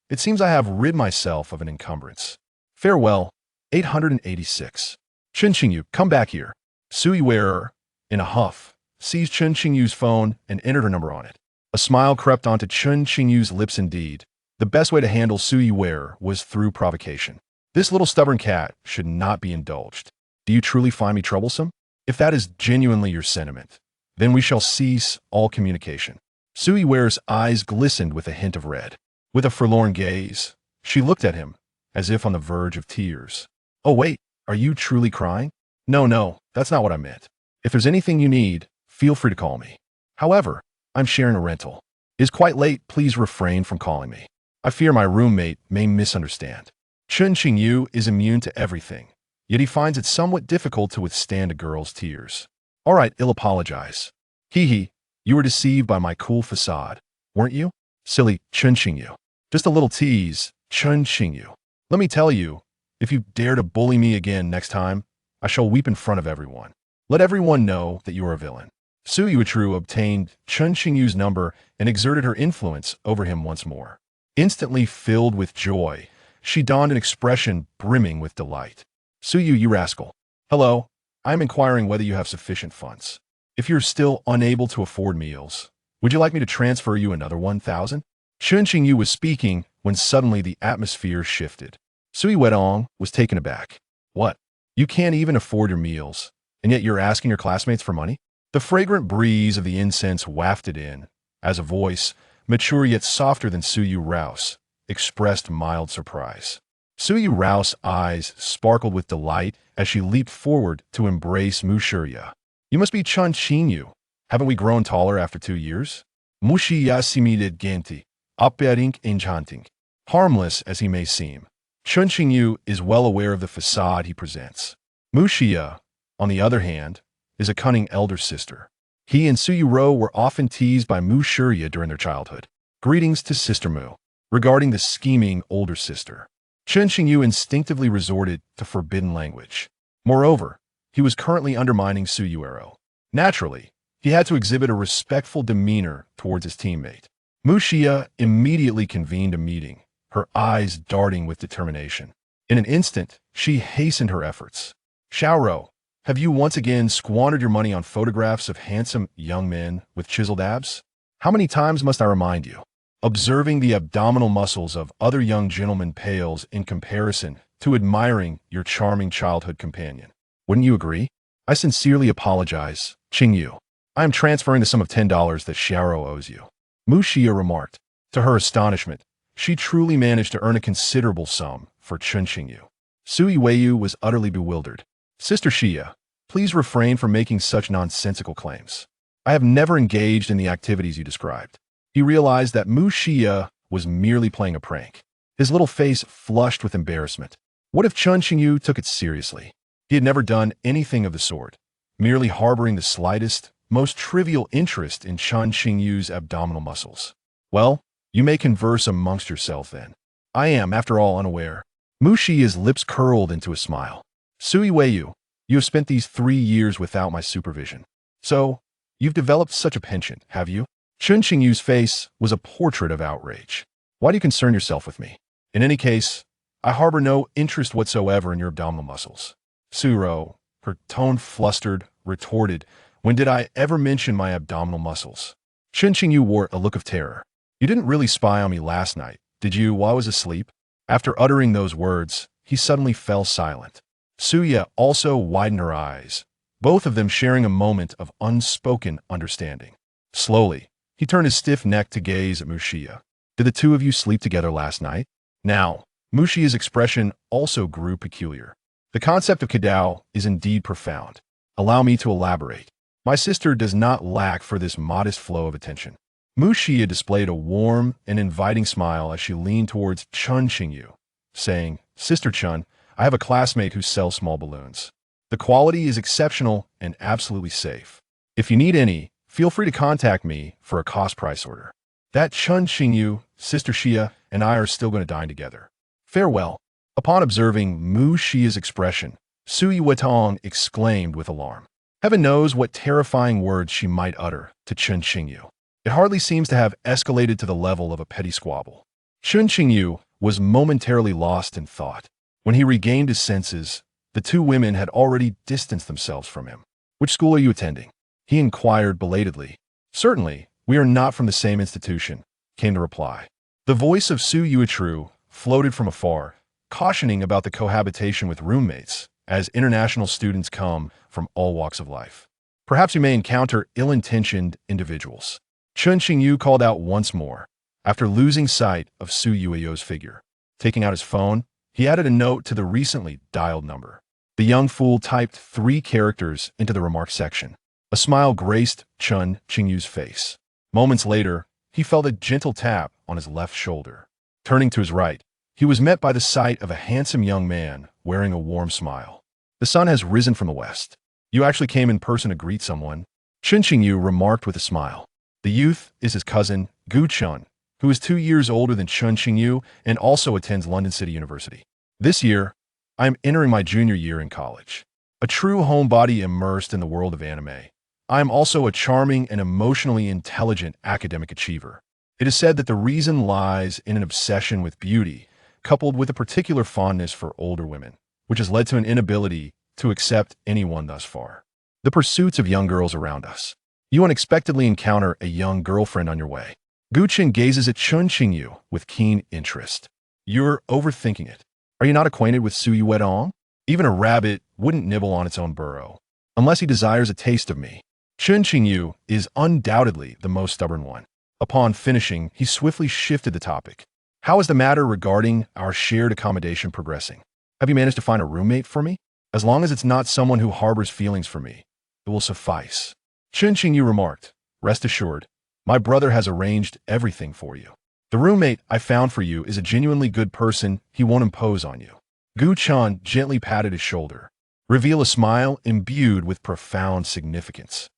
it seems I have rid myself of an encumbrance. Farewell, 886. Chen Qingyu, come back here. Su Yuerou, in a huff, seized Chen Qingyu's phone and entered her number on it. A smile crept onto Chen Qingyu's lips indeed. The best way to handle Su Yuerou was through provocation. This little stubborn cat should not be indulged. Do you truly find me troublesome? If that is genuinely your sentiment, then we shall cease all communication. Su Yuerou's eyes glistened with a hint of red. With a forlorn gaze, she looked at him, as if on the verge of tears. Oh wait, are you truly crying? No, that's not what I meant. If there's anything you need, feel free to call me. However, I'm sharing a rental. It is quite late, please refrain from calling me. I fear my roommate may misunderstand. Chen Qingyu is immune to everything, yet he finds it somewhat difficult to withstand a girl's tears. All right, I'll apologize. Hee hee, you were deceived by my cool facade, weren't you? Silly Chen Qingyu. Just a little tease, Chen Qingyu. Let me tell you, if you dare to bully me again next time, I shall weep in front of everyone. Let everyone know that you are a villain. Yuerou obtained Chen Qingyu's number and exerted her influence over him once more. Instantly filled with joy, she donned an expression brimming with delight. You rascal. Hello, I am inquiring whether you have sufficient funds. If you're still unable to afford meals, would you like me to transfer you another 1,000? Chen Qingyu was speaking when suddenly the atmosphere shifted. Yuerou was taken aback. What? You can't even afford your meals, and yet you're asking your classmates for money? The fragrant breeze of the incense wafted in, as a voice, mature yet softer than Yuerou's, expressed mild surprise. Yuerou's eyes sparkled with delight as she leaped forward to embrace Mushiya. You must be Chen Qingyu. Haven't we grown taller after 2 years? Mushiya similed genti, opbering enchanting. Harmless as he may seem, Chen Qingyu is well aware of the facade he presents. Mushiya, on the other hand, is a cunning elder sister. He and Yuerou were often teased by Mushiya during their childhood. Greetings to Sister Mu. Regarding the scheming older sister, Chen Qingyu instinctively resorted to forbidden language. Moreover, he was currently undermining Yuerou. Naturally, he had to exhibit a respectful demeanor towards his teammate. Mushiya immediately convened a meeting, her eyes darting with determination. In an instant, she hastened her efforts. Xiao, have you once again squandered your money on photographs of handsome young men with chiseled abs? How many times must I remind you? Observing the abdominal muscles of other young gentlemen pales in comparison to admiring your charming childhood companion. Wouldn't you agree? I sincerely apologize, Qingyu. I am transferring the sum of $10 that Xiao owes you. Mushiya remarked. To her astonishment, she truly managed to earn a considerable sum for Chen Qingyu. Wuwuwu was utterly bewildered. Sister Xia, please refrain from making such nonsensical claims. I have never engaged in the activities you described. He realized that Mushiya was merely playing a prank. His little face flushed with embarrassment. What if Chen Qingyu took it seriously? He had never done anything of the sort, merely harboring the slightest, most trivial interest in Chen Qingyu's abdominal muscles. Well, you may converse amongst yourself then. I am, after all, unaware. Mushiya's lips curled into a smile. Yuerou, you have spent these 3 years without my supervision. So, you've developed such a penchant, have you? Chen Qingyu's face was a portrait of outrage. Why do you concern yourself with me? In any case, I harbor no interest whatsoever in your abdominal muscles. Yuerou, her tone flustered, retorted, when did I ever mention my abdominal muscles? Chen Qingyu wore a look of terror. You didn't really spy on me last night, did you, while I was asleep? After uttering those words, he suddenly fell silent. Suya also widened her eyes, both of them sharing a moment of unspoken understanding. Slowly, he turned his stiff neck to gaze at Mushiya. Did the two of you sleep together last night? Now, Mushiya's expression also grew peculiar. The concept of Kadao is indeed profound. Allow me to elaborate. My sister does not lack for this modest flow of attention. Mushiya displayed a warm and inviting smile as she leaned towards Chen Qingyu, saying, Sister Chen, I have a classmate who sells small balloons. The quality is exceptional and absolutely safe. If you need any, feel free to contact me for a cost-price order. That Chen Qingyu, Sister Xia, and I are still going to dine together. Farewell. Upon observing Mushiya's expression, Yuerou exclaimed with alarm. Heaven knows what terrifying words she might utter to Chen Qingyu. It hardly seems to have escalated to the level of a petty squabble. Chen Qingyu was momentarily lost in thought. When he regained his senses, the two women had already distanced themselves from him. Which school are you attending? He inquired belatedly. Certainly, we are not from the same institution, came the reply. The voice of Yuerou floated from afar, cautioning about the cohabitation with roommates, as international students come from all walks of life. Perhaps you may encounter ill-intentioned individuals. Chen Qingyu called out once more, after losing sight of Yuerou's figure. Taking out his phone, he added a note to the recently dialed number. The young fool typed 3 characters into the remark section. A smile graced Chen Qingyu's face. Moments later, he felt a gentle tap on his left shoulder. Turning to his right, he was met by the sight of a handsome young man wearing a warm smile. The sun has risen from the west. You actually came in person to greet someone. Chen Qingyu remarked with a smile. The youth is his cousin, Gu Chun, who is 2 years older than Chen Qingyu and also attends London City University. This year, I am entering my junior year in college. A true homebody immersed in the world of anime. I am also a charming and emotionally intelligent academic achiever. It is said that the reason lies in an obsession with beauty, coupled with a particular fondness for older women, which has led to an inability to accept anyone thus far. The pursuits of young girls around us. You unexpectedly encounter a young girlfriend on your way. Gu Chen gazes at Chen Qingyu with keen interest. You're overthinking it. Are you not acquainted with Wuwuwu? Even a rabbit wouldn't nibble on its own burrow, unless he desires a taste of me. Chen Qingyu is undoubtedly the most stubborn one. Upon finishing, he swiftly shifted the topic. How is the matter regarding our shared accommodation progressing? Have you managed to find a roommate for me? As long as it's not someone who harbors feelings for me, it will suffice. Chen Qingyu remarked, Rest assured, my brother has arranged everything for you. The roommate I found for you is a genuinely good person. He won't impose on you. Gu Chan gently patted his shoulder. Reveal a smile imbued with profound significance.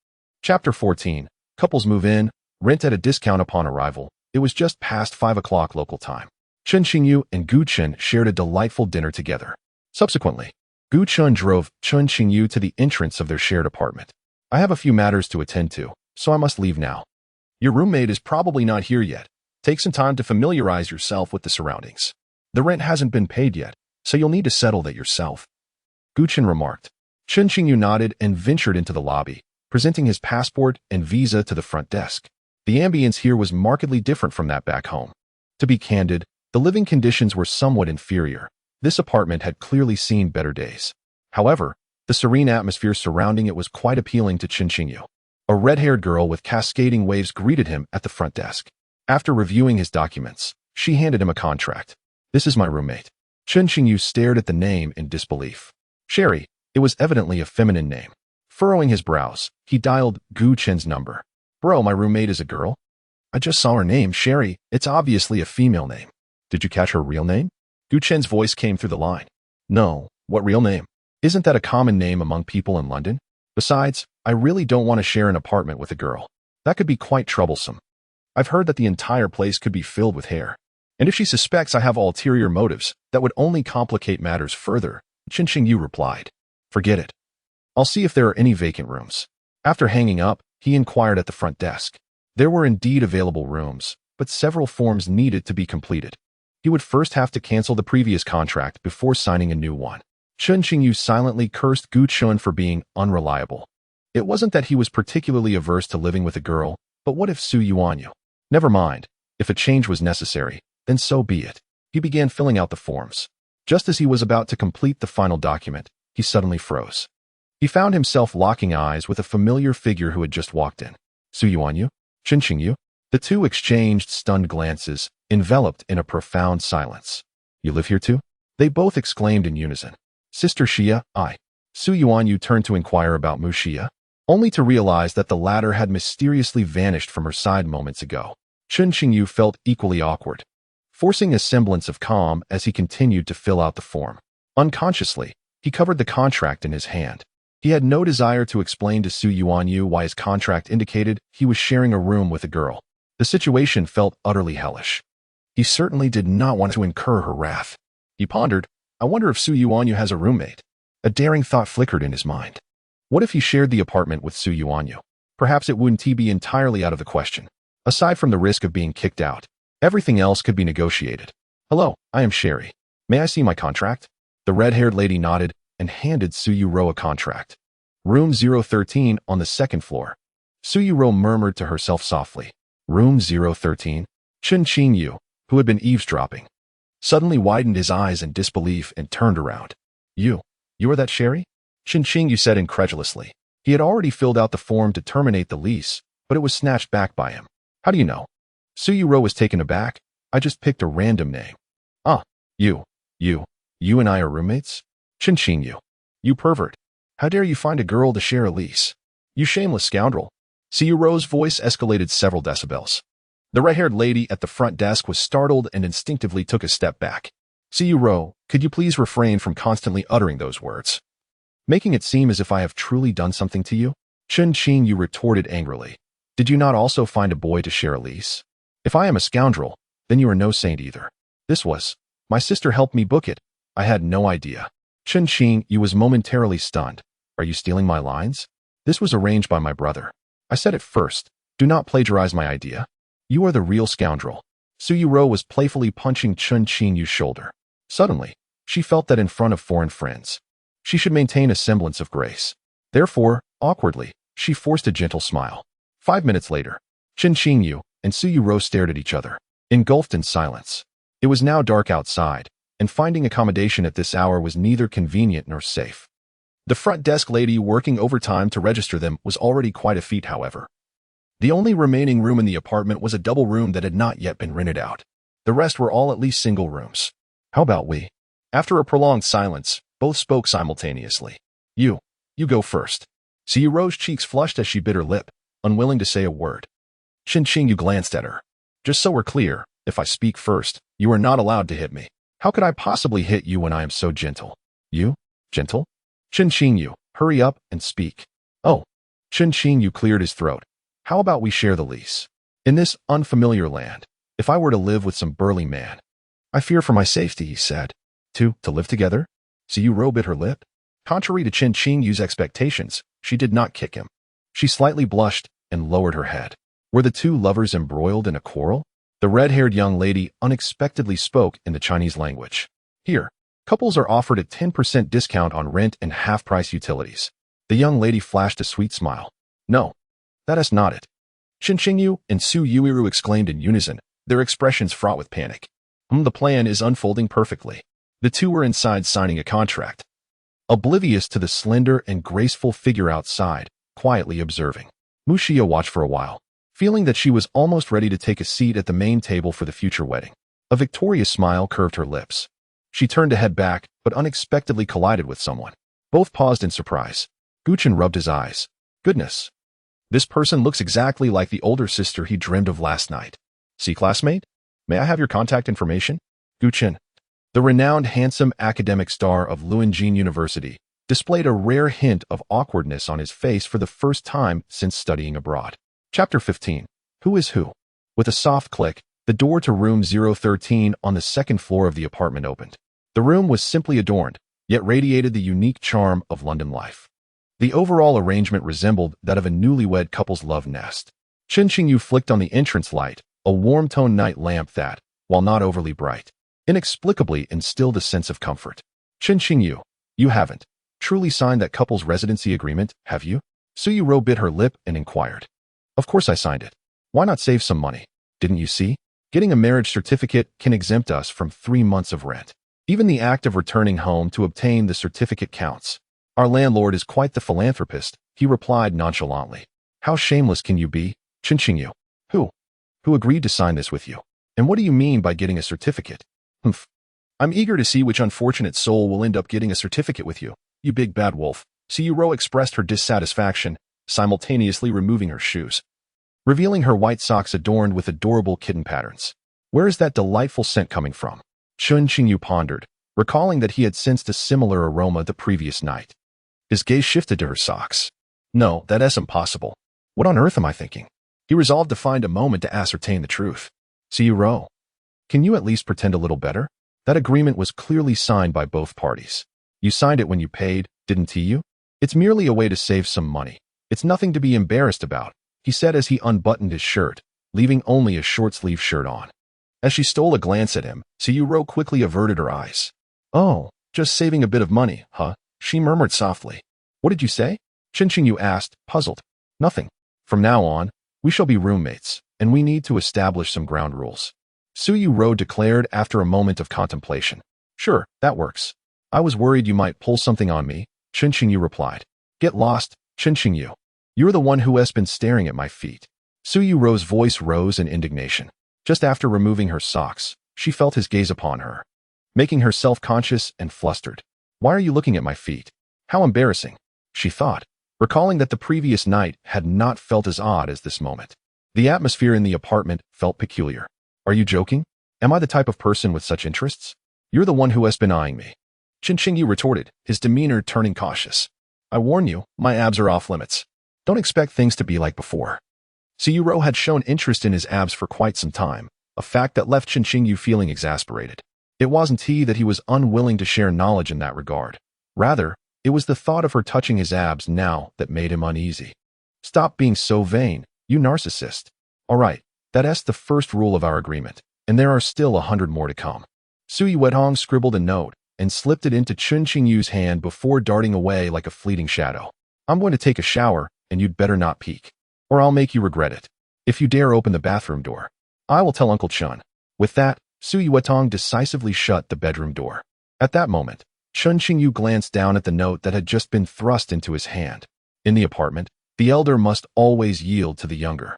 Chapter 14. Couples move in, rent at a discount upon arrival. It was just past 5 o'clock local time. Chen Qingyu and Gu Chen shared a delightful dinner together. Subsequently, Gu Chen drove Chen Qingyu to the entrance of their shared apartment. I have a few matters to attend to, so I must leave now. Your roommate is probably not here yet. Take some time to familiarize yourself with the surroundings. The rent hasn't been paid yet, so you'll need to settle that yourself. Gu Chen remarked. Chen Qingyu nodded and ventured into the lobby, presenting his passport and visa to the front desk. The ambience here was markedly different from that back home. To be candid, the living conditions were somewhat inferior. This apartment had clearly seen better days. However, the serene atmosphere surrounding it was quite appealing to Chen Qingyu. A red-haired girl with cascading waves greeted him at the front desk. After reviewing his documents, she handed him a contract. This is my roommate. Chen Qingyu stared at the name in disbelief. Sherry, it was evidently a feminine name. Furrowing his brows, he dialed Gu Chen's number. Bro, my roommate is a girl? I just saw her name, Sherry. It's obviously a female name. Did you catch her real name? Gu Chen's voice came through the line. No, what real name? Isn't that a common name among people in London? Besides, I really don't want to share an apartment with a girl. That could be quite troublesome. I've heard that the entire place could be filled with hair. And if she suspects I have ulterior motives, that would only complicate matters further, Chen Qingyu replied. Forget it. I'll see if there are any vacant rooms. After hanging up, he inquired at the front desk. There were indeed available rooms, but several forms needed to be completed. He would first have to cancel the previous contract before signing a new one. Chen Qingyu silently cursed Gu Chen for being unreliable. It wasn't that he was particularly averse to living with a girl, but what if Su Yuanyu? Never mind. If a change was necessary, then so be it. He began filling out the forms. Just as he was about to complete the final document, he suddenly froze. He found himself locking eyes with a familiar figure who had just walked in. Su Yuanyu? Chen Qingyu? The two exchanged stunned glances, enveloped in a profound silence. You live here too? They both exclaimed in unison. Sister Xia, I. Su Yuanyu turned to inquire about Mu Xia, only to realize that the latter had mysteriously vanished from her side moments ago. Chen Qingyu felt equally awkward, forcing a semblance of calm as he continued to fill out the form. Unconsciously, he covered the contract in his hand. He had no desire to explain to Su Yuanyu why his contract indicated he was sharing a room with a girl. The situation felt utterly hellish. He certainly did not want to incur her wrath. He pondered, I wonder if Su Yuanyu has a roommate. A daring thought flickered in his mind. What if he shared the apartment with Su Yuanyu? Perhaps it wouldn't be entirely out of the question. Aside from the risk of being kicked out, everything else could be negotiated. Hello, I am Sherry. May I see my contract? The red-haired lady nodded and handed Su Yuerou a contract. Room 013 on the second floor. Su Yuerou murmured to herself softly. Room 013? Chen Qingyu, who had been eavesdropping, suddenly widened his eyes in disbelief and turned around. You are that Sherry? Chen Qingyu said incredulously. He had already filled out the form to terminate the lease, but it was snatched back by him. How do you know? Su Yuerou was taken aback. I just picked a random name. Ah, you and I are roommates? Chen Qingyu. You pervert. How dare you find a girl to share a lease? You shameless scoundrel. Su Yuerou's voice escalated several decibels. The red-haired lady at the front desk was startled and instinctively took a step back. Su Yuerou, could you please refrain from constantly uttering those words? Making it seem as if I have truly done something to you? Chen Qingyu retorted angrily. Did you not also find a boy to share a lease? If I am a scoundrel, then you are no saint either. This was. My sister helped me book it. I had no idea. Chen Qingyu was momentarily stunned. Are you stealing my lines? This was arranged by my brother. I said it first. Do not plagiarize my idea. You are the real scoundrel. Yuerou was playfully punching Chen Qingyu's shoulder. Suddenly, she felt that in front of foreign friends, she should maintain a semblance of grace. Therefore, awkwardly, she forced a gentle smile. 5 minutes later, Chen Qingyu and Yuerou stared at each other, engulfed in silence. It was now dark outside, and finding accommodation at this hour was neither convenient nor safe. The front desk lady working overtime to register them was already quite a feat, however. The only remaining room in the apartment was a double room that had not yet been rented out. The rest were all at least single rooms. How about we? After a prolonged silence, both spoke simultaneously. You go first. Yuerou's cheeks flushed as she bit her lip, unwilling to say a word. Chen Qingyu glanced at her. Just so we're clear, if I speak first, you are not allowed to hit me. How could I possibly hit you when I am so gentle? You? Gentle? Chen Qingyu, hurry up and speak. Oh. Chen Qingyu cleared his throat. How about we share the lease? In this unfamiliar land, if I were to live with some burly man, I fear for my safety, he said. To live together? Yuerou bit her lip. Contrary to Chen Qingyu's expectations, she did not kick him. She slightly blushed and lowered her head. Were the two lovers embroiled in a quarrel? The red-haired young lady unexpectedly spoke in the Chinese language. Here, couples are offered a 10% discount on rent and half-price utilities. The young lady flashed a sweet smile. No, that is not it. Chen Qingyu and Yuerou exclaimed in unison, their expressions fraught with panic. The plan is unfolding perfectly. The two were inside signing a contract, oblivious to the slender and graceful figure outside, quietly observing. Xia watched for a while, feeling that she was almost ready to take a seat at the main table for the future wedding. A victorious smile curved her lips. She turned to head back, but unexpectedly collided with someone. Both paused in surprise. Guchen rubbed his eyes. Goodness. This person looks exactly like the older sister he dreamed of last night. See, classmate? May I have your contact information? Guchen, the renowned handsome academic star of Luanjin University, displayed a rare hint of awkwardness on his face for the first time since studying abroad. Chapter 15. Who is who? With a soft click, the door to room 013 on the second floor of the apartment opened. The room was simply adorned, yet radiated the unique charm of London life. The overall arrangement resembled that of a newlywed couple's love nest. Chen Qingyu flicked on the entrance light, a warm-toned night lamp that, while not overly bright, inexplicably instilled a sense of comfort. Chen Qingyu, you haven't truly signed that couple's residency agreement, have you? Yuerou bit her lip and inquired. Of course I signed it. Why not save some money? Didn't you see? Getting a marriage certificate can exempt us from 3 months of rent. Even the act of returning home to obtain the certificate counts. Our landlord is quite the philanthropist, he replied nonchalantly. How shameless can you be, Chen Qingyu? Who agreed to sign this with you? And what do you mean by getting a certificate? Humph. I'm eager to see which unfortunate soul will end up getting a certificate with you, you big bad wolf. Yuerou expressed her dissatisfaction, simultaneously removing her shoes, revealing her white socks adorned with adorable kitten patterns. Where is that delightful scent coming from? Chen Qingyu pondered, recalling that he had sensed a similar aroma the previous night. His gaze shifted to her socks. No, that isn't possible. What on earth am I thinking? He resolved to find a moment to ascertain the truth. Yuerou, can you at least pretend a little better? That agreement was clearly signed by both parties. You signed it when you paid, didn't you? It's merely a way to save some money. It's nothing to be embarrassed about, he said as he unbuttoned his shirt, leaving only a short-sleeved shirt on. As she stole a glance at him, Yuerou quickly averted her eyes. Oh, just saving a bit of money, huh? She murmured softly. What did you say? Chen Qingyu asked, puzzled. Nothing. From now on, we shall be roommates, and we need to establish some ground rules. Yuerou declared after a moment of contemplation. Sure, that works. I was worried you might pull something on me, Chen Qingyu replied. Get lost, Chen Qingyu. You're the one who has been staring at my feet. Yuerou's voice rose in indignation. Just after removing her socks, she felt his gaze upon her, making her self-conscious and flustered. Why are you looking at my feet? How embarrassing, she thought, recalling that the previous night had not felt as odd as this moment. The atmosphere in the apartment felt peculiar. Are you joking? Am I the type of person with such interests? You're the one who has been eyeing me. Chen Qingyu retorted, his demeanor turning cautious. I warn you, my abs are off limits. Don't expect things to be like before. Yuerou had shown interest in his abs for quite some time, a fact that left Chen Qingyu feeling exasperated. It wasn't that he was unwilling to share knowledge in that regard. Rather, it was the thought of her touching his abs now that made him uneasy. Stop being so vain, you narcissist. All right, that's the first rule of our agreement, and there are still 100 more to come. Yuerou scribbled a note and slipped it into Chen Qingyu's hand before darting away like a fleeting shadow. I'm going to take a shower, and you'd better not peek, or I'll make you regret it. If you dare open the bathroom door, I will tell Uncle Chen. With that, Yuerou decisively shut the bedroom door. At that moment, Chen Qingyu glanced down at the note that had just been thrust into his hand. In the apartment, the elder must always yield to the younger.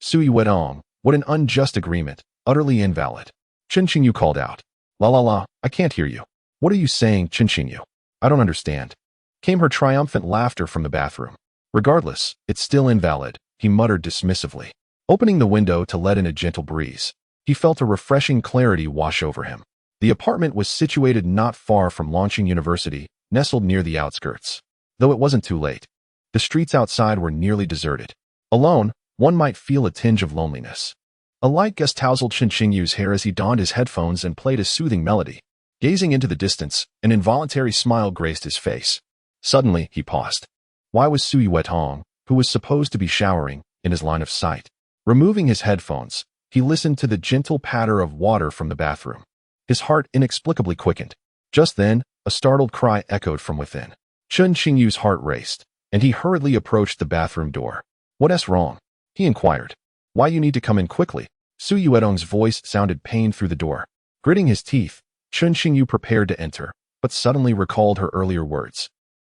Yuerou, what an unjust agreement, utterly invalid. Chen Qingyu called out. La, I can't hear you. What are you saying, Chen Qingyu? I don't understand. Came her triumphant laughter from the bathroom. Regardless, it's still invalid, he muttered dismissively. Opening the window to let in a gentle breeze, he felt a refreshing clarity wash over him. The apartment was situated not far from Longqing University, nestled near the outskirts. Though it wasn't too late, the streets outside were nearly deserted. Alone, one might feel a tinge of loneliness. A light gust tousled Chen Qingyu's hair as he donned his headphones and played a soothing melody. Gazing into the distance, an involuntary smile graced his face. Suddenly, he paused. Why was Yuerou, who was supposed to be showering, in his line of sight? Removing his headphones, he listened to the gentle patter of water from the bathroom. His heart inexplicably quickened. Just then, a startled cry echoed from within. Chen Qingyu's heart raced, and he hurriedly approached the bathroom door. What's wrong? He inquired. Why you need to come in quickly? Yuerou's voice sounded pained through the door. Gritting his teeth, Chen Qingyu prepared to enter, but suddenly recalled her earlier words.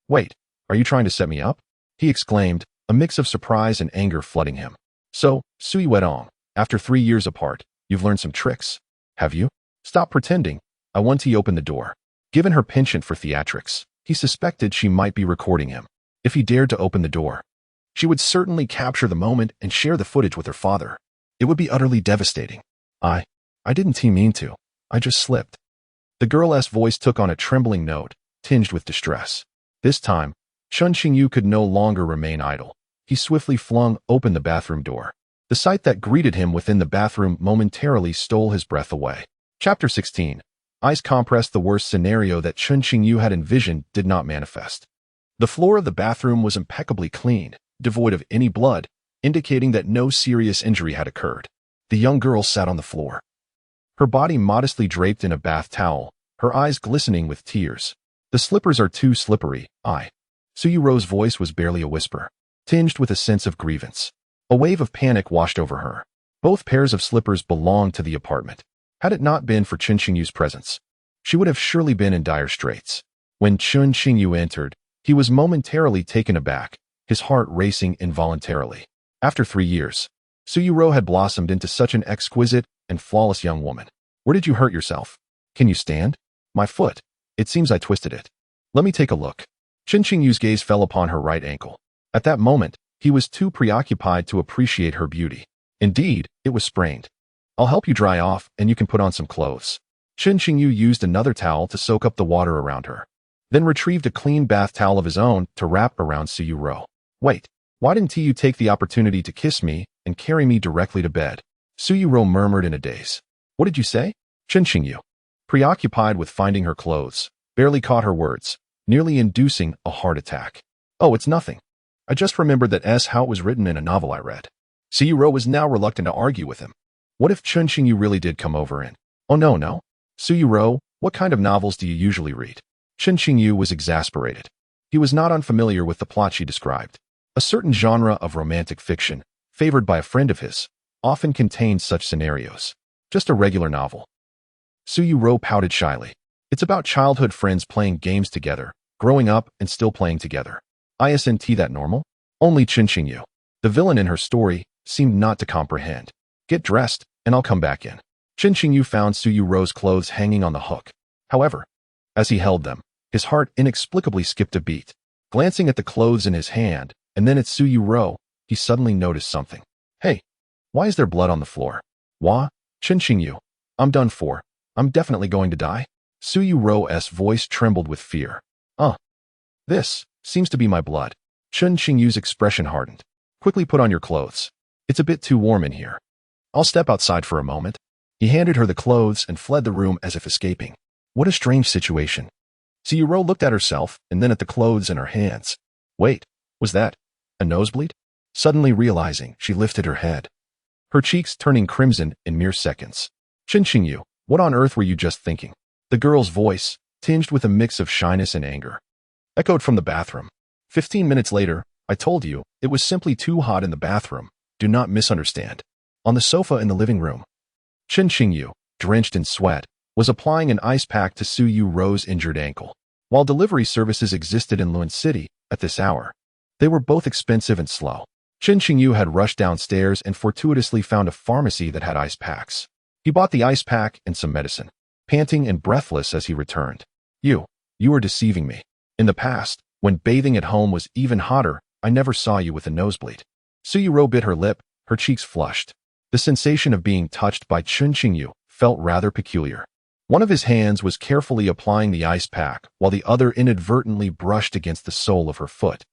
Wait, are you trying to set me up? He exclaimed, a mix of surprise and anger flooding him. So, Yuerou, after 3 years apart, you've learned some tricks, have you? Stop pretending. I want to open the door. Given her penchant for theatrics, he suspected she might be recording him. If he dared to open the door, she would certainly capture the moment and share the footage with her father. It would be utterly devastating. I didn't mean to. I just slipped. The girl's voice took on a trembling note, tinged with distress. This time, Chen Qingyu could no longer remain idle. He swiftly flung open the bathroom door. The sight that greeted him within the bathroom momentarily stole his breath away. Chapter 16. Ice compressed. The worst scenario that Chen Qingyu had envisioned did not manifest. The floor of the bathroom was impeccably clean, devoid of any blood, indicating that no serious injury had occurred. The young girl sat on the floor, her body modestly draped in a bath towel, her eyes glistening with tears. The slippers are too slippery, Yuerou's voice was barely a whisper, tinged with a sense of grievance. A wave of panic washed over her. Both pairs of slippers belonged to the apartment. Had it not been for Chen Qingyu's presence, she would have surely been in dire straits. When Chen Qingyu entered, he was momentarily taken aback, his heart racing involuntarily. After 3 years, Yuerou had blossomed into such an exquisite and flawless young woman. Where did you hurt yourself? Can you stand? My foot. It seems I twisted it. Let me take a look. Chen Qingyu's gaze fell upon her right ankle. At that moment, he was too preoccupied to appreciate her beauty. Indeed, it was sprained. I'll help you dry off, and you can put on some clothes. Chen Qingyu used another towel to soak up the water around her, then retrieved a clean bath towel of his own to wrap around Yuerou. Wait, why didn't you take the opportunity to kiss me and carry me directly to bed? Yuerou murmured in a daze. What did you say? Chen Qingyu, preoccupied with finding her clothes, barely caught her words, nearly inducing a heart attack. Oh, it's nothing. I just remembered that's how it was written in a novel I read. Yuerou was now reluctant to argue with him. What if Chen Qingyu really did come over and... Oh no. Yuerou, what kind of novels do you usually read? Chen Qingyu was exasperated. He was not unfamiliar with the plot she described. A certain genre of romantic fiction, favored by a friend of his, often contained such scenarios. Just a regular novel. Yuerou pouted shyly. It's about childhood friends playing games together, growing up and still playing together. Isn't that normal? Only Chen Qingyu, the villain in her story, seemed not to comprehend. Get dressed, and I'll come back in. Chen Qingyu found Yuerou's clothes hanging on the hook. However, as he held them, his heart inexplicably skipped a beat. Glancing at the clothes in his hand, and then at Yuerou, he suddenly noticed something. Hey, why is there blood on the floor? Wah, Chen Qingyu, I'm done for. I'm definitely going to die. Yuerou's voice trembled with fear. This seems to be my blood. Chen Qingyu's expression hardened. Quickly put on your clothes. It's a bit too warm in here. I'll step outside for a moment. He handed her the clothes and fled the room as if escaping. What a strange situation. Yuerou looked at herself and then at the clothes in her hands. Wait, was that a nosebleed? Suddenly realizing, she lifted her head, her cheeks turning crimson in mere seconds. Chen Qingyu, what on earth were you just thinking? The girl's voice, tinged with a mix of shyness and anger, echoed from the bathroom. 15 minutes later, I told you, it was simply too hot in the bathroom. Do not misunderstand. On the sofa in the living room, Chen Qingyu, drenched in sweat, was applying an ice pack to Yuerou's injured ankle. While delivery services existed in Luan City at this hour, they were both expensive and slow. Chen Qingyu had rushed downstairs and fortuitously found a pharmacy that had ice packs. He bought the ice pack and some medicine, panting and breathless as he returned. You are deceiving me. In the past, when bathing at home was even hotter, I never saw you with a nosebleed. Yuerou bit her lip, her cheeks flushed. The sensation of being touched by Chen Qingyu felt rather peculiar. One of his hands was carefully applying the ice pack, while the other inadvertently brushed against the sole of her foot,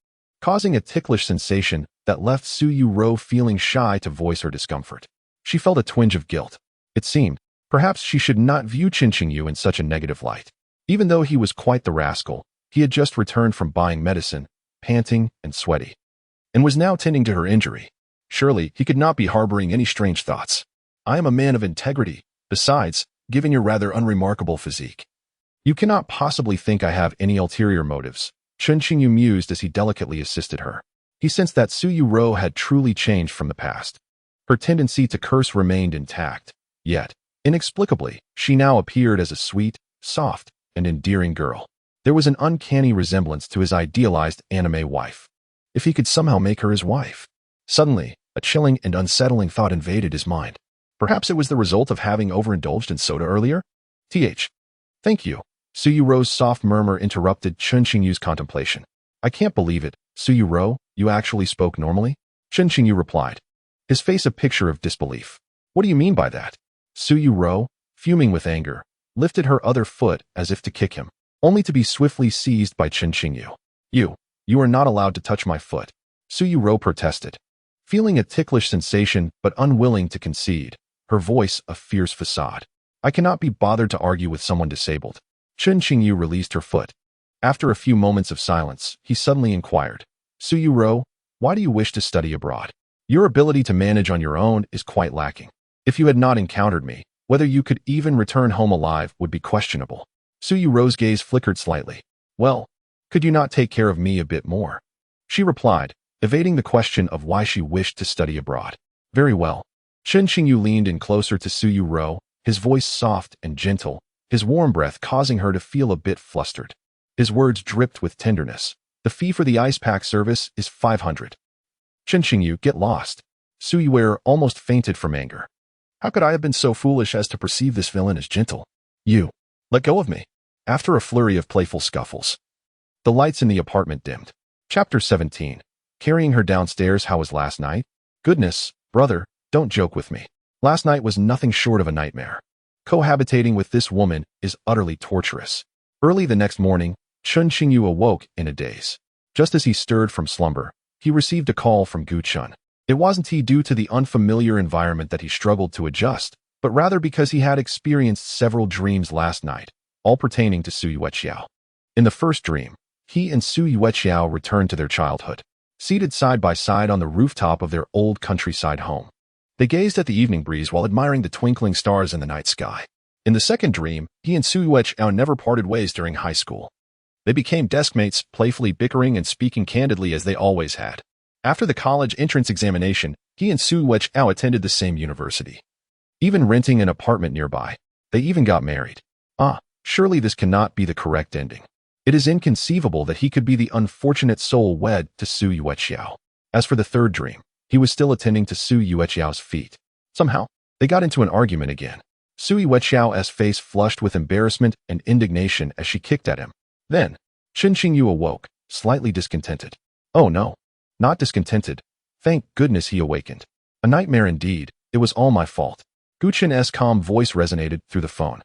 causing a ticklish sensation that left Yuerou feeling shy to voice her discomfort. She felt a twinge of guilt. It seemed, perhaps she should not view Chen Qingyu in such a negative light. Even though he was quite the rascal, he had just returned from buying medicine, panting and sweaty, and was now tending to her injury. Surely, he could not be harboring any strange thoughts. I am a man of integrity. Besides, given your rather unremarkable physique, you cannot possibly think I have any ulterior motives. Chen Qingyu mused as he delicately assisted her. He sensed that Yuerou had truly changed from the past. Her tendency to curse remained intact, yet, inexplicably, she now appeared as a sweet, soft, and endearing girl. There was an uncanny resemblance to his idealized anime wife. If he could somehow make her his wife. Suddenly, a chilling and unsettling thought invaded his mind. Perhaps it was the result of having overindulged in soda earlier? Thank you. Yuerou's soft murmur interrupted Chen Qingyu's contemplation. I can't believe it. Yuerou, you actually spoke normally? Chen Qingyu replied, his face a picture of disbelief. What do you mean by that? Yuerou, fuming with anger, lifted her other foot as if to kick him, only to be swiftly seized by Chen Qingyu. You are not allowed to touch my foot. Yuerou protested, feeling a ticklish sensation but unwilling to concede, her voice a fierce facade. I cannot be bothered to argue with someone disabled. Chen Qingyu released her foot. After a few moments of silence, he suddenly inquired, Yuerou, why do you wish to study abroad? Your ability to manage on your own is quite lacking. If you had not encountered me, whether you could even return home alive would be questionable. Yuerou's gaze flickered slightly. Well, could you not take care of me a bit more? She replied, evading the question of why she wished to study abroad. Very well. Chen Qingyu leaned in closer to Yuerou, his voice soft and gentle, his warm breath causing her to feel a bit flustered. His words dripped with tenderness. The fee for the ice pack service is 500. Chen Qingyu, get lost. Yuerou almost fainted from anger. How could I have been so foolish as to perceive this villain as gentle? You, let go of me. After a flurry of playful scuffles, the lights in the apartment dimmed. Chapter 17. Carrying her downstairs. How was last night? Goodness, brother, don't joke with me. Last night was nothing short of a nightmare. Cohabitating with this woman is utterly torturous. Early the next morning, Chen Qingyu awoke in a daze. Just as he stirred from slumber, he received a call from Gu Chun. It wasn't due to the unfamiliar environment that he struggled to adjust, but rather because he had experienced several dreams last night, all pertaining to Xiao. In the first dream, he and Xiao returned to their childhood, seated side by side on the rooftop of their old countryside home. They gazed at the evening breeze while admiring the twinkling stars in the night sky. In the second dream, he and Xiao never parted ways during high school. They became deskmates, playfully bickering and speaking candidly as they always had. After the college entrance examination, he and Xiao attended the same university, even renting an apartment nearby. They even got married. Surely this cannot be the correct ending. It is inconceivable that he could be the unfortunate soul wed to Xiao. As for the third dream, he was still attending to Xiao's feet. Somehow, they got into an argument again. Xiao's face flushed with embarrassment and indignation as she kicked at him. Then, Chen Qingyu awoke, slightly discontented. Oh no, not discontented. Thank goodness he awakened. A nightmare indeed. It was all my fault. Gu Chen's calm voice resonated through the phone.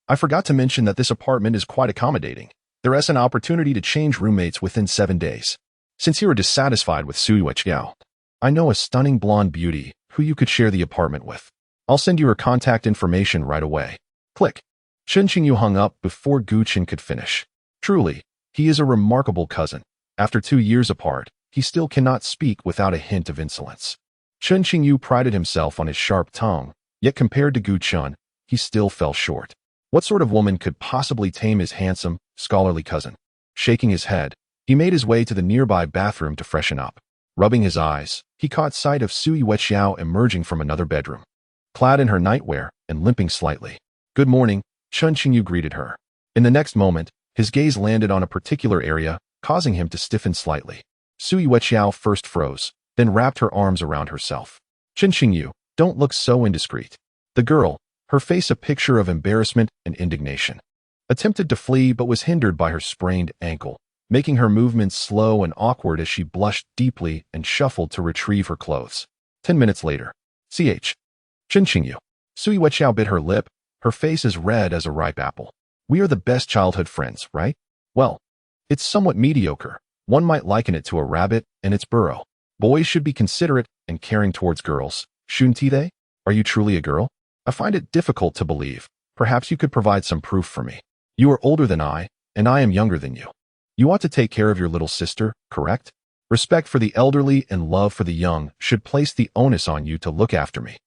I forgot to mention that this apartment is quite accommodating. There is an opportunity to change roommates within 7 days. Since you are dissatisfied with Xiao, I know a stunning blonde beauty who you could share the apartment with. I'll send you her contact information right away. Click. Chen Qingyu hung up before Gu Chen could finish. Truly, he is a remarkable cousin. After 2 years apart, he still cannot speak without a hint of insolence. Chen Qingyu prided himself on his sharp tongue, yet compared to Gu Chen, he still fell short. What sort of woman could possibly tame his handsome, scholarly cousin? Shaking his head, he made his way to the nearby bathroom to freshen up. Rubbing his eyes, he caught sight of Xiao emerging from another bedroom. Clad in her nightwear and limping slightly. "Good morning," Chen Qingyu greeted her. In the next moment, his gaze landed on a particular area, causing him to stiffen slightly. Xiao first froze, then wrapped her arms around herself. "Chen Qingyu, don't look so indiscreet." The girl, her face a picture of embarrassment and indignation, attempted to flee but was hindered by her sprained ankle, making her movements slow and awkward as she blushed deeply and shuffled to retrieve her clothes. 10 minutes later. Chen Qingyu. Xiao bit her lip, her face as red as a ripe apple. "We are the best childhood friends, right?" "Well, it's somewhat mediocre. One might liken it to a rabbit and its burrow. Boys should be considerate and caring towards girls, shouldn't they? Are you truly a girl? I find it difficult to believe. Perhaps you could provide some proof for me. You are older than I, and I am younger than you. You ought to take care of your little sister, correct? Respect for the elderly and love for the young should place the onus on you to look after me."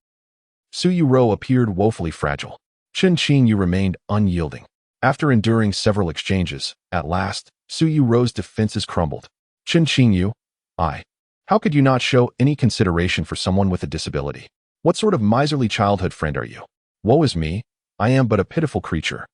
Yuerou appeared woefully fragile. Chen Qingyu remained unyielding. After enduring several exchanges, at last, Yuerou's defenses crumbled. "Chen Qingyu, how could you not show any consideration for someone with a disability? What sort of miserly childhood friend are you? Woe is me, I am but a pitiful creature."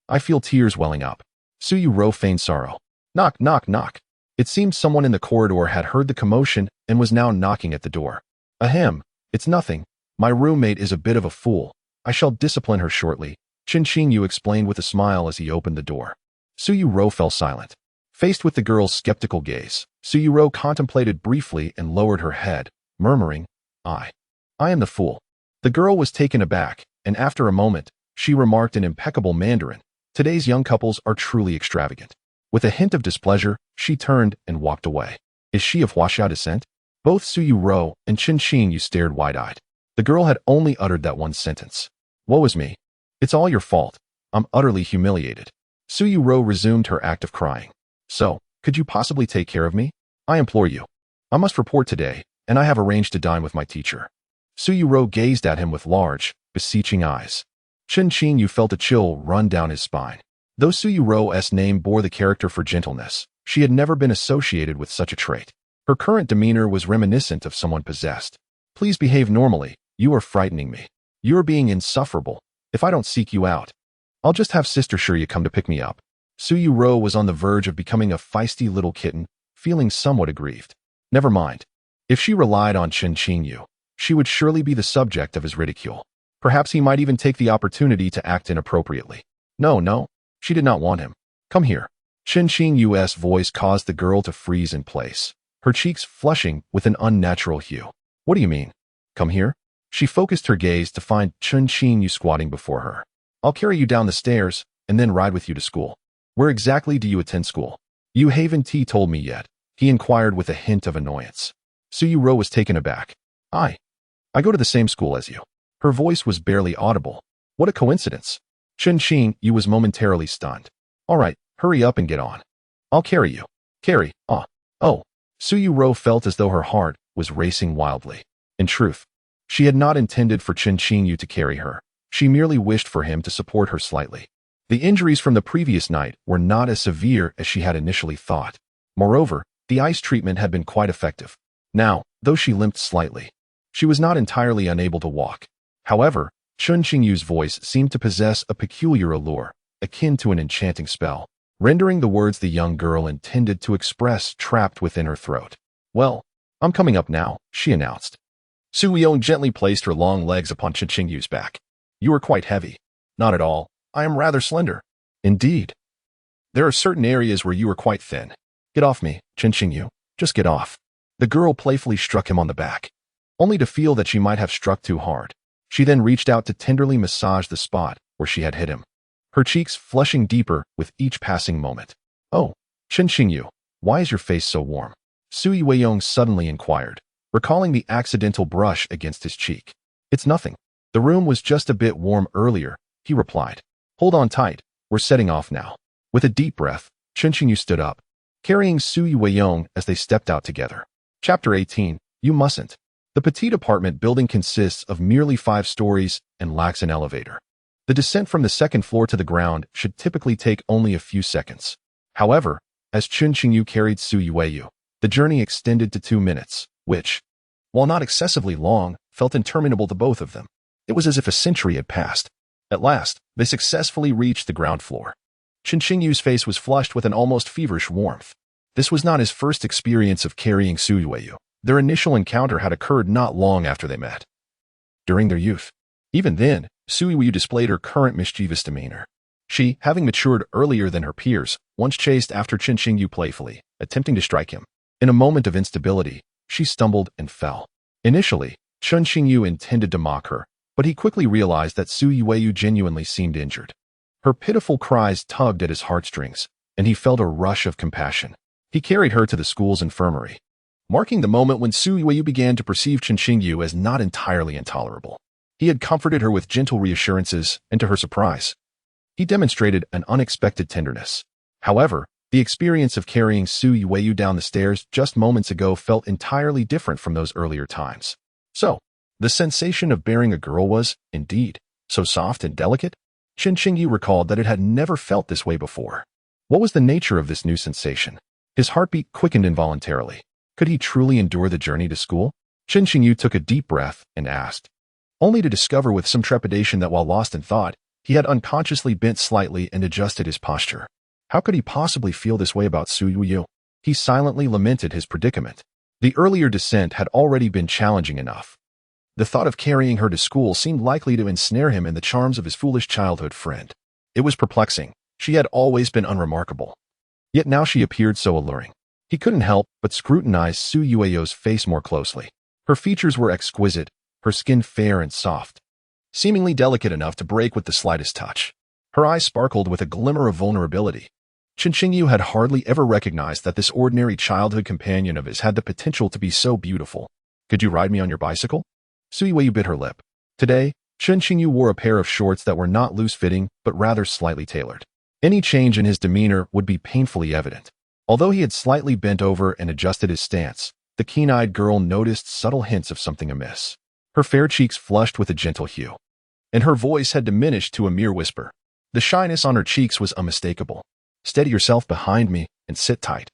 I feel tears welling up. Yuerou feigned sorrow. Knock, knock, knock. It seemed someone in the corridor had heard the commotion and was now knocking at the door. "Ahem, it's nothing. My roommate is a bit of a fool. I shall discipline her shortly," Chen Qingyu explained with a smile as he opened the door. Yuerou fell silent. Faced with the girl's skeptical gaze, Yuerou contemplated briefly and lowered her head, murmuring, I am the fool." The girl was taken aback, and after a moment, she remarked in impeccable Mandarin, "Today's young couples are truly extravagant." With a hint of displeasure, she turned and walked away. Is she of Huaxiao descent? Both Yuerou and Chen Qingyu stared wide-eyed. The girl had only uttered that one sentence. "Woe is me. It's all your fault. I'm utterly humiliated." Yuerou resumed her act of crying. "So, could you possibly take care of me? I implore you. I must report today, and I have arranged to dine with my teacher." Yuerou gazed at him with large, beseeching eyes. Chen Qingyu felt a chill run down his spine. Though Yuerou's name bore the character for gentleness, she had never been associated with such a trait. Her current demeanor was reminiscent of someone possessed. "Please behave normally. You are frightening me. You're being insufferable. If I don't seek you out, I'll just have Sister Shirya come to pick me up." Yuerou was on the verge of becoming a feisty little kitten, feeling somewhat aggrieved. Never mind. If she relied on Chen Qingyu, she would surely be the subject of his ridicule. Perhaps he might even take the opportunity to act inappropriately. No, she did not want him. "Come here." Chen Qingyu's voice caused the girl to freeze in place, her cheeks flushing with an unnatural hue. "What do you mean? Come here?" She focused her gaze to find Chen Qingyu squatting before her. "I'll carry you down the stairs and then ride with you to school." "Where exactly do you attend school?" "You haven't told me yet," he inquired with a hint of annoyance. Yuerou was taken aback. I go to the same school as you." Her voice was barely audible. What a coincidence. Chen Qingyu was momentarily stunned. "All right, hurry up and get on. I'll carry you." "Carry? Oh. Yuerou felt as though her heart was racing wildly. In truth, she had not intended for Chen Qingyu to carry her. She merely wished for him to support her slightly. The injuries from the previous night were not as severe as she had initially thought. Moreover, the ice treatment had been quite effective. Now, though she limped slightly, she was not entirely unable to walk. However, Chen Qingyu's voice seemed to possess a peculiar allure, akin to an enchanting spell, rendering the words the young girl intended to express trapped within her throat. "Well, I'm coming up now," she announced. Yuerou gently placed her long legs upon Chen Qingyu's back. "You are quite heavy." "Not at all. I am rather slender." "Indeed. There are certain areas where you are quite thin." "Get off me, Chen Qingyu. Just get off." The girl playfully struck him on the back, only to feel that she might have struck too hard. She then reached out to tenderly massage the spot where she had hit him, her cheeks flushing deeper with each passing moment. "Oh, Chen Qingyu, why is your face so warm?" Su Yueyong suddenly inquired, recalling the accidental brush against his cheek. It's nothing. The room was just a bit warm earlier, he replied. Hold on tight, we're setting off now. With a deep breath, Chen Qingyu stood up, carrying Su Yueyong as they stepped out together. Chapter 18, You Mustn't. The petite apartment building consists of merely 5 stories and lacks an elevator. The descent from the second floor to the ground should typically take only a few seconds. However, as Chen Qingyu carried Su Yueyu, the journey extended to 2 minutes, which, while not excessively long, felt interminable to both of them. It was as if a century had passed. At last, they successfully reached the ground floor. Chen Qingyu's face was flushed with an almost feverish warmth. This was not his first experience of carrying Su Yueyu. Their initial encounter had occurred not long after they met. During their youth. Even then, Su Yueyu displayed her current mischievous demeanor. She, having matured earlier than her peers, once chased after Chen Qingyu playfully, attempting to strike him. In a moment of instability, she stumbled and fell. Initially, Chen Qingyu intended to mock her, but he quickly realized that Su Yueyu genuinely seemed injured. Her pitiful cries tugged at his heartstrings, and he felt a rush of compassion. He carried her to the school's infirmary, marking the moment when Su Yueyu began to perceive Chen Qingyu as not entirely intolerable. He had comforted her with gentle reassurances, and to her surprise, he demonstrated an unexpected tenderness. However, the experience of carrying Su Yueyu down the stairs just moments ago felt entirely different from those earlier times. So, the sensation of bearing a girl was, indeed, so soft and delicate? Chen Qingyu recalled that it had never felt this way before. What was the nature of this new sensation? His heartbeat quickened involuntarily. Could he truly endure the journey to school? Chen Qingyu took a deep breath and asked, only to discover with some trepidation that while lost in thought, he had unconsciously bent slightly and adjusted his posture. How could he possibly feel this way about Su Yueyu? He silently lamented his predicament. The earlier descent had already been challenging enough. The thought of carrying her to school seemed likely to ensnare him in the charms of his foolish childhood friend. It was perplexing. She had always been unremarkable. Yet now she appeared so alluring. He couldn't help but scrutinize Su Yueyu's face more closely. Her features were exquisite, her skin fair and soft, seemingly delicate enough to break with the slightest touch. Her eyes sparkled with a glimmer of vulnerability. Chen Qingyu had hardly ever recognized that this ordinary childhood companion of his had the potential to be so beautiful. Could you ride me on your bicycle? Su Yueyu bit her lip. Today, Chen Qingyu wore a pair of shorts that were not loose-fitting, but rather slightly tailored. Any change in his demeanor would be painfully evident. Although he had slightly bent over and adjusted his stance, the keen-eyed girl noticed subtle hints of something amiss. Her fair cheeks flushed with a gentle hue, and her voice had diminished to a mere whisper. The shyness on her cheeks was unmistakable. Steady yourself behind me and sit tight,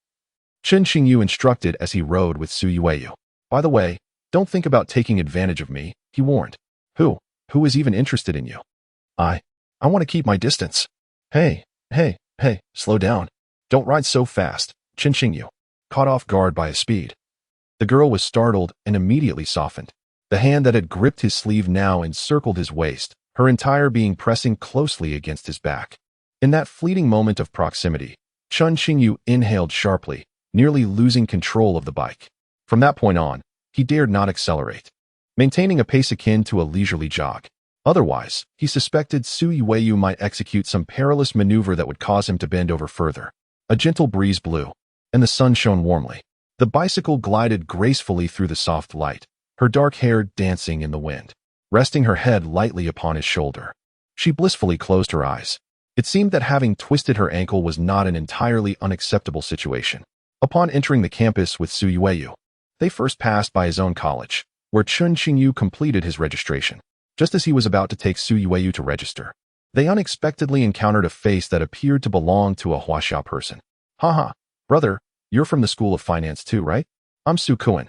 Chen Qingyu instructed as he rode with Su Yueyu. By the way, don't think about taking advantage of me, he warned. Who is even interested in you? I want to keep my distance. Hey, slow down. Don't ride so fast, Chen Qingyu, caught off guard by his speed. The girl was startled and immediately softened. The hand that had gripped his sleeve now encircled his waist, her entire being pressing closely against his back. In that fleeting moment of proximity, Chen Qingyu inhaled sharply, nearly losing control of the bike. From that point on, he dared not accelerate, maintaining a pace akin to a leisurely jog. Otherwise, he suspected Su Yueyu might execute some perilous maneuver that would cause him to bend over further. A gentle breeze blew, and the sun shone warmly. The bicycle glided gracefully through the soft light, her dark hair dancing in the wind, resting her head lightly upon his shoulder. She blissfully closed her eyes. It seemed that having twisted her ankle was not an entirely unacceptable situation. Upon entering the campus with Su Yueyu, they first passed by his own college, where Chen Qingyu completed his registration. Just as he was about to take Su Yueyu to register, they unexpectedly encountered a face that appeared to belong to a Xiao person. Haha, brother, you're from the School of Finance too, right? I'm Su Kuan.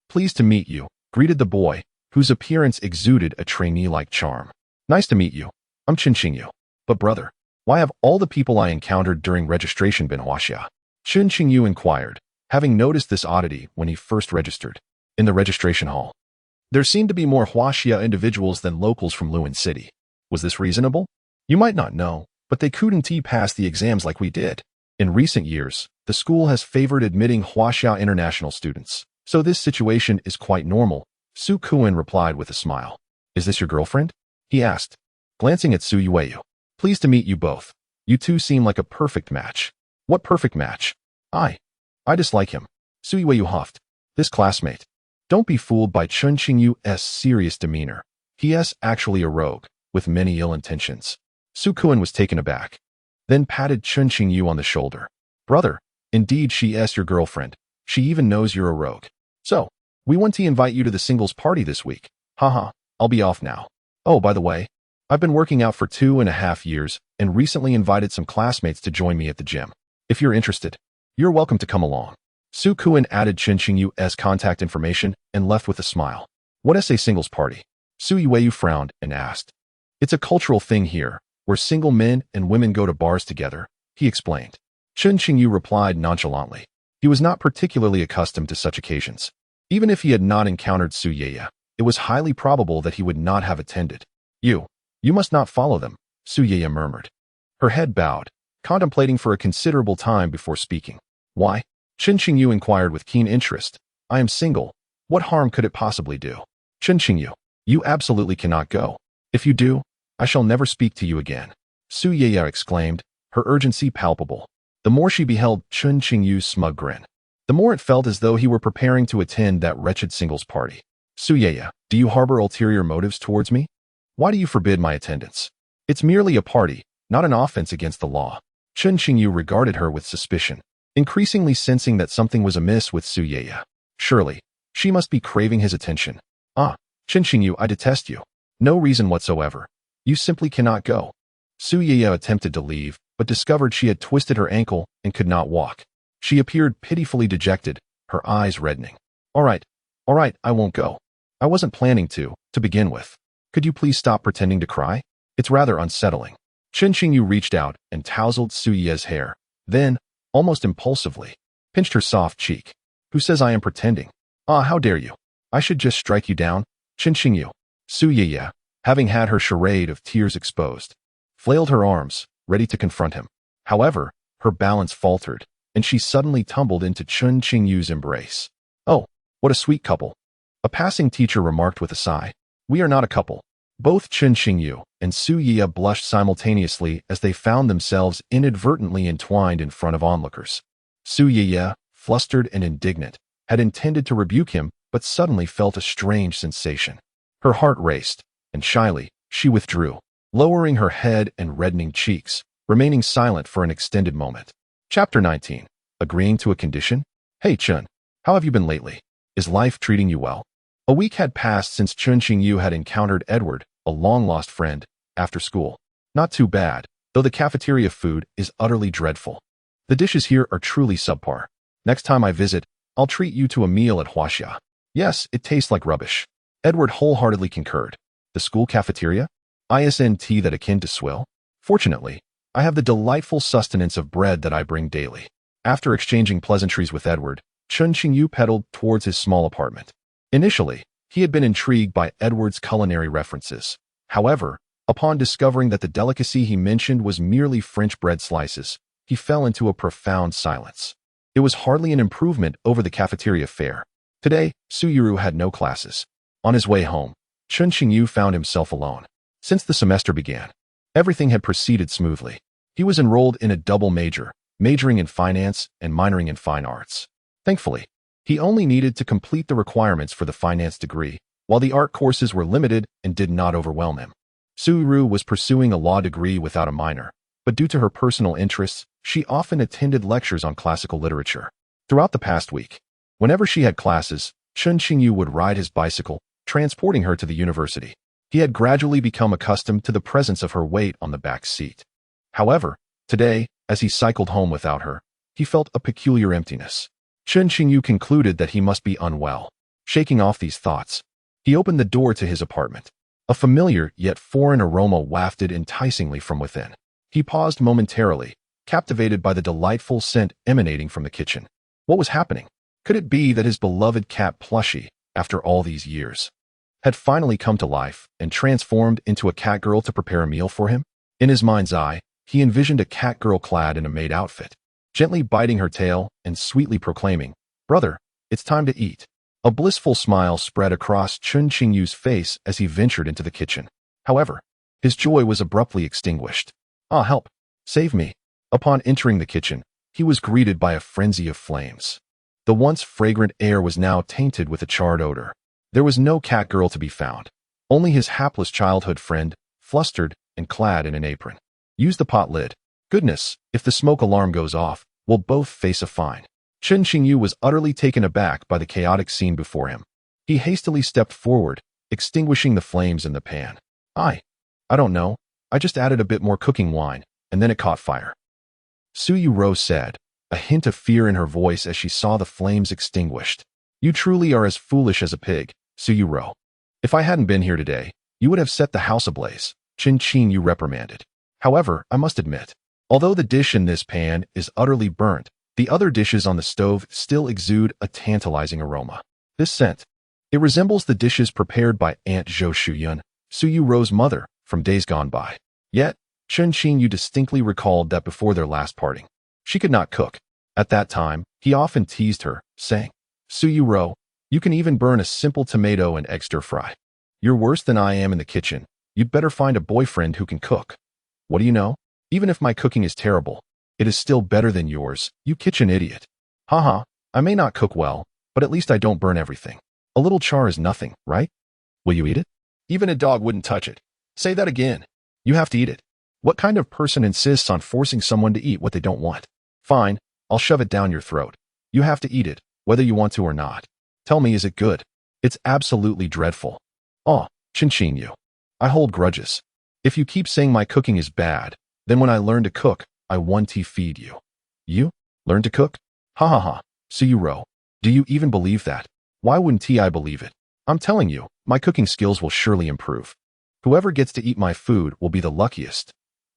Pleased to meet you, greeted the boy, whose appearance exuded a trainee-like charm. Nice to meet you. I'm Chen Qingyu. But brother, why have all the people I encountered during registration been Xiao? Chen Qingyu inquired, having noticed this oddity when he first registered. In the registration hall, there seemed to be more Xiao individuals than locals from Luan City. Was this reasonable? You might not know, but they couldn't pass the exams like we did. In recent years, the school has favored admitting Xiao international students, so this situation is quite normal, Su Kuan replied with a smile. Is this your girlfriend? He asked, glancing at Su Yueyu. Pleased to meet you both. You two seem like a perfect match. What perfect match? I dislike him. Su Yuerou huffed. This classmate. Don't be fooled by Chen Qingyu's serious demeanor. He is actually a rogue, with many ill intentions. Su Kuan was taken aback, then patted Chen Qingyu on the shoulder. Brother, indeed she is your girlfriend. She even knows you're a rogue. So, we want to invite you to the singles party this week. Haha, I'll be off now. Oh, by the way, I've been working out for 2.5 years and recently invited some classmates to join me at the gym. If you're interested, you're welcome to come along. Su Kuan added Chen Qingyu's contact information and left with a smile. What is a singles party? Su Yuerou frowned and asked. It's a cultural thing here, where single men and women go to bars together, he explained. Chen Qingyu replied nonchalantly. He was not particularly accustomed to such occasions. Even if he had not encountered Su Yuerou, it was highly probable that he would not have attended. You must not follow them, Su Yuerou murmured. Her head bowed, contemplating for a considerable time before speaking. Why? Chen Qingyu inquired with keen interest. I am single. What harm could it possibly do? Chen Qingyu, you absolutely cannot go. If you do, I shall never speak to you again. Su Yuerou exclaimed, her urgency palpable. The more she beheld Chen Qingyu's smug grin, the more it felt as though he were preparing to attend that wretched singles party. Su Yuerou, do you harbor ulterior motives towards me? Why do you forbid my attendance? It's merely a party, not an offense against the law. Chen Qingyu regarded her with suspicion, increasingly sensing that something was amiss with Su Yuerou. Surely, she must be craving his attention. Chen Qingyu, I detest you. No reason whatsoever. You simply cannot go. Su Yuerou attempted to leave, but discovered she had twisted her ankle and could not walk. She appeared pitifully dejected, her eyes reddening. All right, I won't go. I wasn't planning to begin with. Could you please stop pretending to cry? It's rather unsettling. Chen Qingyu reached out and tousled Su Yuerou's hair, then, almost impulsively, pinched her soft cheek. Who says I am pretending? How dare you? I should just strike you down. Chen Qingyu. Su Yuerou, having had her charade of tears exposed, flailed her arms, ready to confront him. However, her balance faltered, and she suddenly tumbled into Chen Qingyu's embrace. Oh, what a sweet couple. A passing teacher remarked with a sigh. We are not a couple. Both Chen Qingyu and Su Yuerou blushed simultaneously as they found themselves inadvertently entwined in front of onlookers. Su Yuerou, flustered and indignant, had intended to rebuke him, but suddenly felt a strange sensation. Her heart raced, and shyly, she withdrew, lowering her head and reddening cheeks, remaining silent for an extended moment. Chapter 19. Agreeing to a condition? Hey Chen, how have you been lately? Is life treating you well? A week had passed since Chen Qingyu had encountered Edward, a long-lost friend, after school. Not too bad, though the cafeteria food is utterly dreadful. The dishes here are truly subpar. Next time I visit, I'll treat you to a meal at Huaxia. Yes, it tastes like rubbish. Edward wholeheartedly concurred. The school cafeteria? Isn't that akin to swill? Fortunately, I have the delightful sustenance of bread that I bring daily. After exchanging pleasantries with Edward, Chen Qingyu pedaled towards his small apartment. Initially, he had been intrigued by Edward's culinary references. However, upon discovering that the delicacy he mentioned was merely French bread slices, he fell into a profound silence. It was hardly an improvement over the cafeteria fare. Today, Su Yuerou had no classes. On his way home, Chen Qingyu found himself alone. Since the semester began, everything had proceeded smoothly. He was enrolled in a double major, majoring in finance and minoring in fine arts. Thankfully, he only needed to complete the requirements for the finance degree, while the art courses were limited and did not overwhelm him. Su Yuerou was pursuing a law degree without a minor, but due to her personal interests, she often attended lectures on classical literature. Throughout the past week, whenever she had classes, Chen Qingyu would ride his bicycle, transporting her to the university. He had gradually become accustomed to the presence of her weight on the back seat. However, today, as he cycled home without her, he felt a peculiar emptiness. Chen Qingyu concluded that he must be unwell. Shaking off these thoughts, he opened the door to his apartment. A familiar yet foreign aroma wafted enticingly from within. He paused momentarily, captivated by the delightful scent emanating from the kitchen. What was happening? Could it be that his beloved cat Plushie, after all these years, had finally come to life and transformed into a cat girl to prepare a meal for him? In his mind's eye, he envisioned a cat girl clad in a maid outfit, gently biting her tail and sweetly proclaiming, "Brother, it's time to eat." A blissful smile spread across Chen Qingyu's face as he ventured into the kitchen. However, his joy was abruptly extinguished. Help! Save me! Upon entering the kitchen, he was greeted by a frenzy of flames. The once fragrant air was now tainted with a charred odor. There was no cat girl to be found. Only his hapless childhood friend, flustered and clad in an apron. Use the pot lid. Goodness, if the smoke alarm goes off, we'll both face a fine. Chen Qingyu was utterly taken aback by the chaotic scene before him. He hastily stepped forward, extinguishing the flames in the pan. I don't know. I just added a bit more cooking wine, and then it caught fire. Yuerou said, a hint of fear in her voice as she saw the flames extinguished. You truly are as foolish as a pig, Yuerou. If I hadn't been here today, you would have set the house ablaze, Chen Qingyu reprimanded. However, I must admit, although the dish in this pan is utterly burnt, the other dishes on the stove still exude a tantalizing aroma. This scent, it resembles the dishes prepared by Aunt Zhou Shuyun, Yuerou's mother, from days gone by. Yet, Chen Qingyu distinctly recalled that before their last parting, she could not cook. At that time, he often teased her, saying, Yuerou, you can even burn a simple tomato and egg stir-fry. You're worse than I am in the kitchen. You'd better find a boyfriend who can cook. What do you know? Even if my cooking is terrible, it is still better than yours, you kitchen idiot. Haha, I may not cook well, but at least I don't burn everything. A little char is nothing, right? Will you eat it? Even a dog wouldn't touch it. Say that again. You have to eat it. What kind of person insists on forcing someone to eat what they don't want? Fine, I'll shove it down your throat. You have to eat it, whether you want to or not. Tell me, is it good? It's absolutely dreadful. Oh, Chen Qingyu. I hold grudges. If you keep saying my cooking is bad, then when I learn to cook, I want to feed you. You? Learn to cook? Ha ha ha. Yuerou, do you even believe that? Why wouldn't I believe it? I'm telling you, my cooking skills will surely improve. Whoever gets to eat my food will be the luckiest.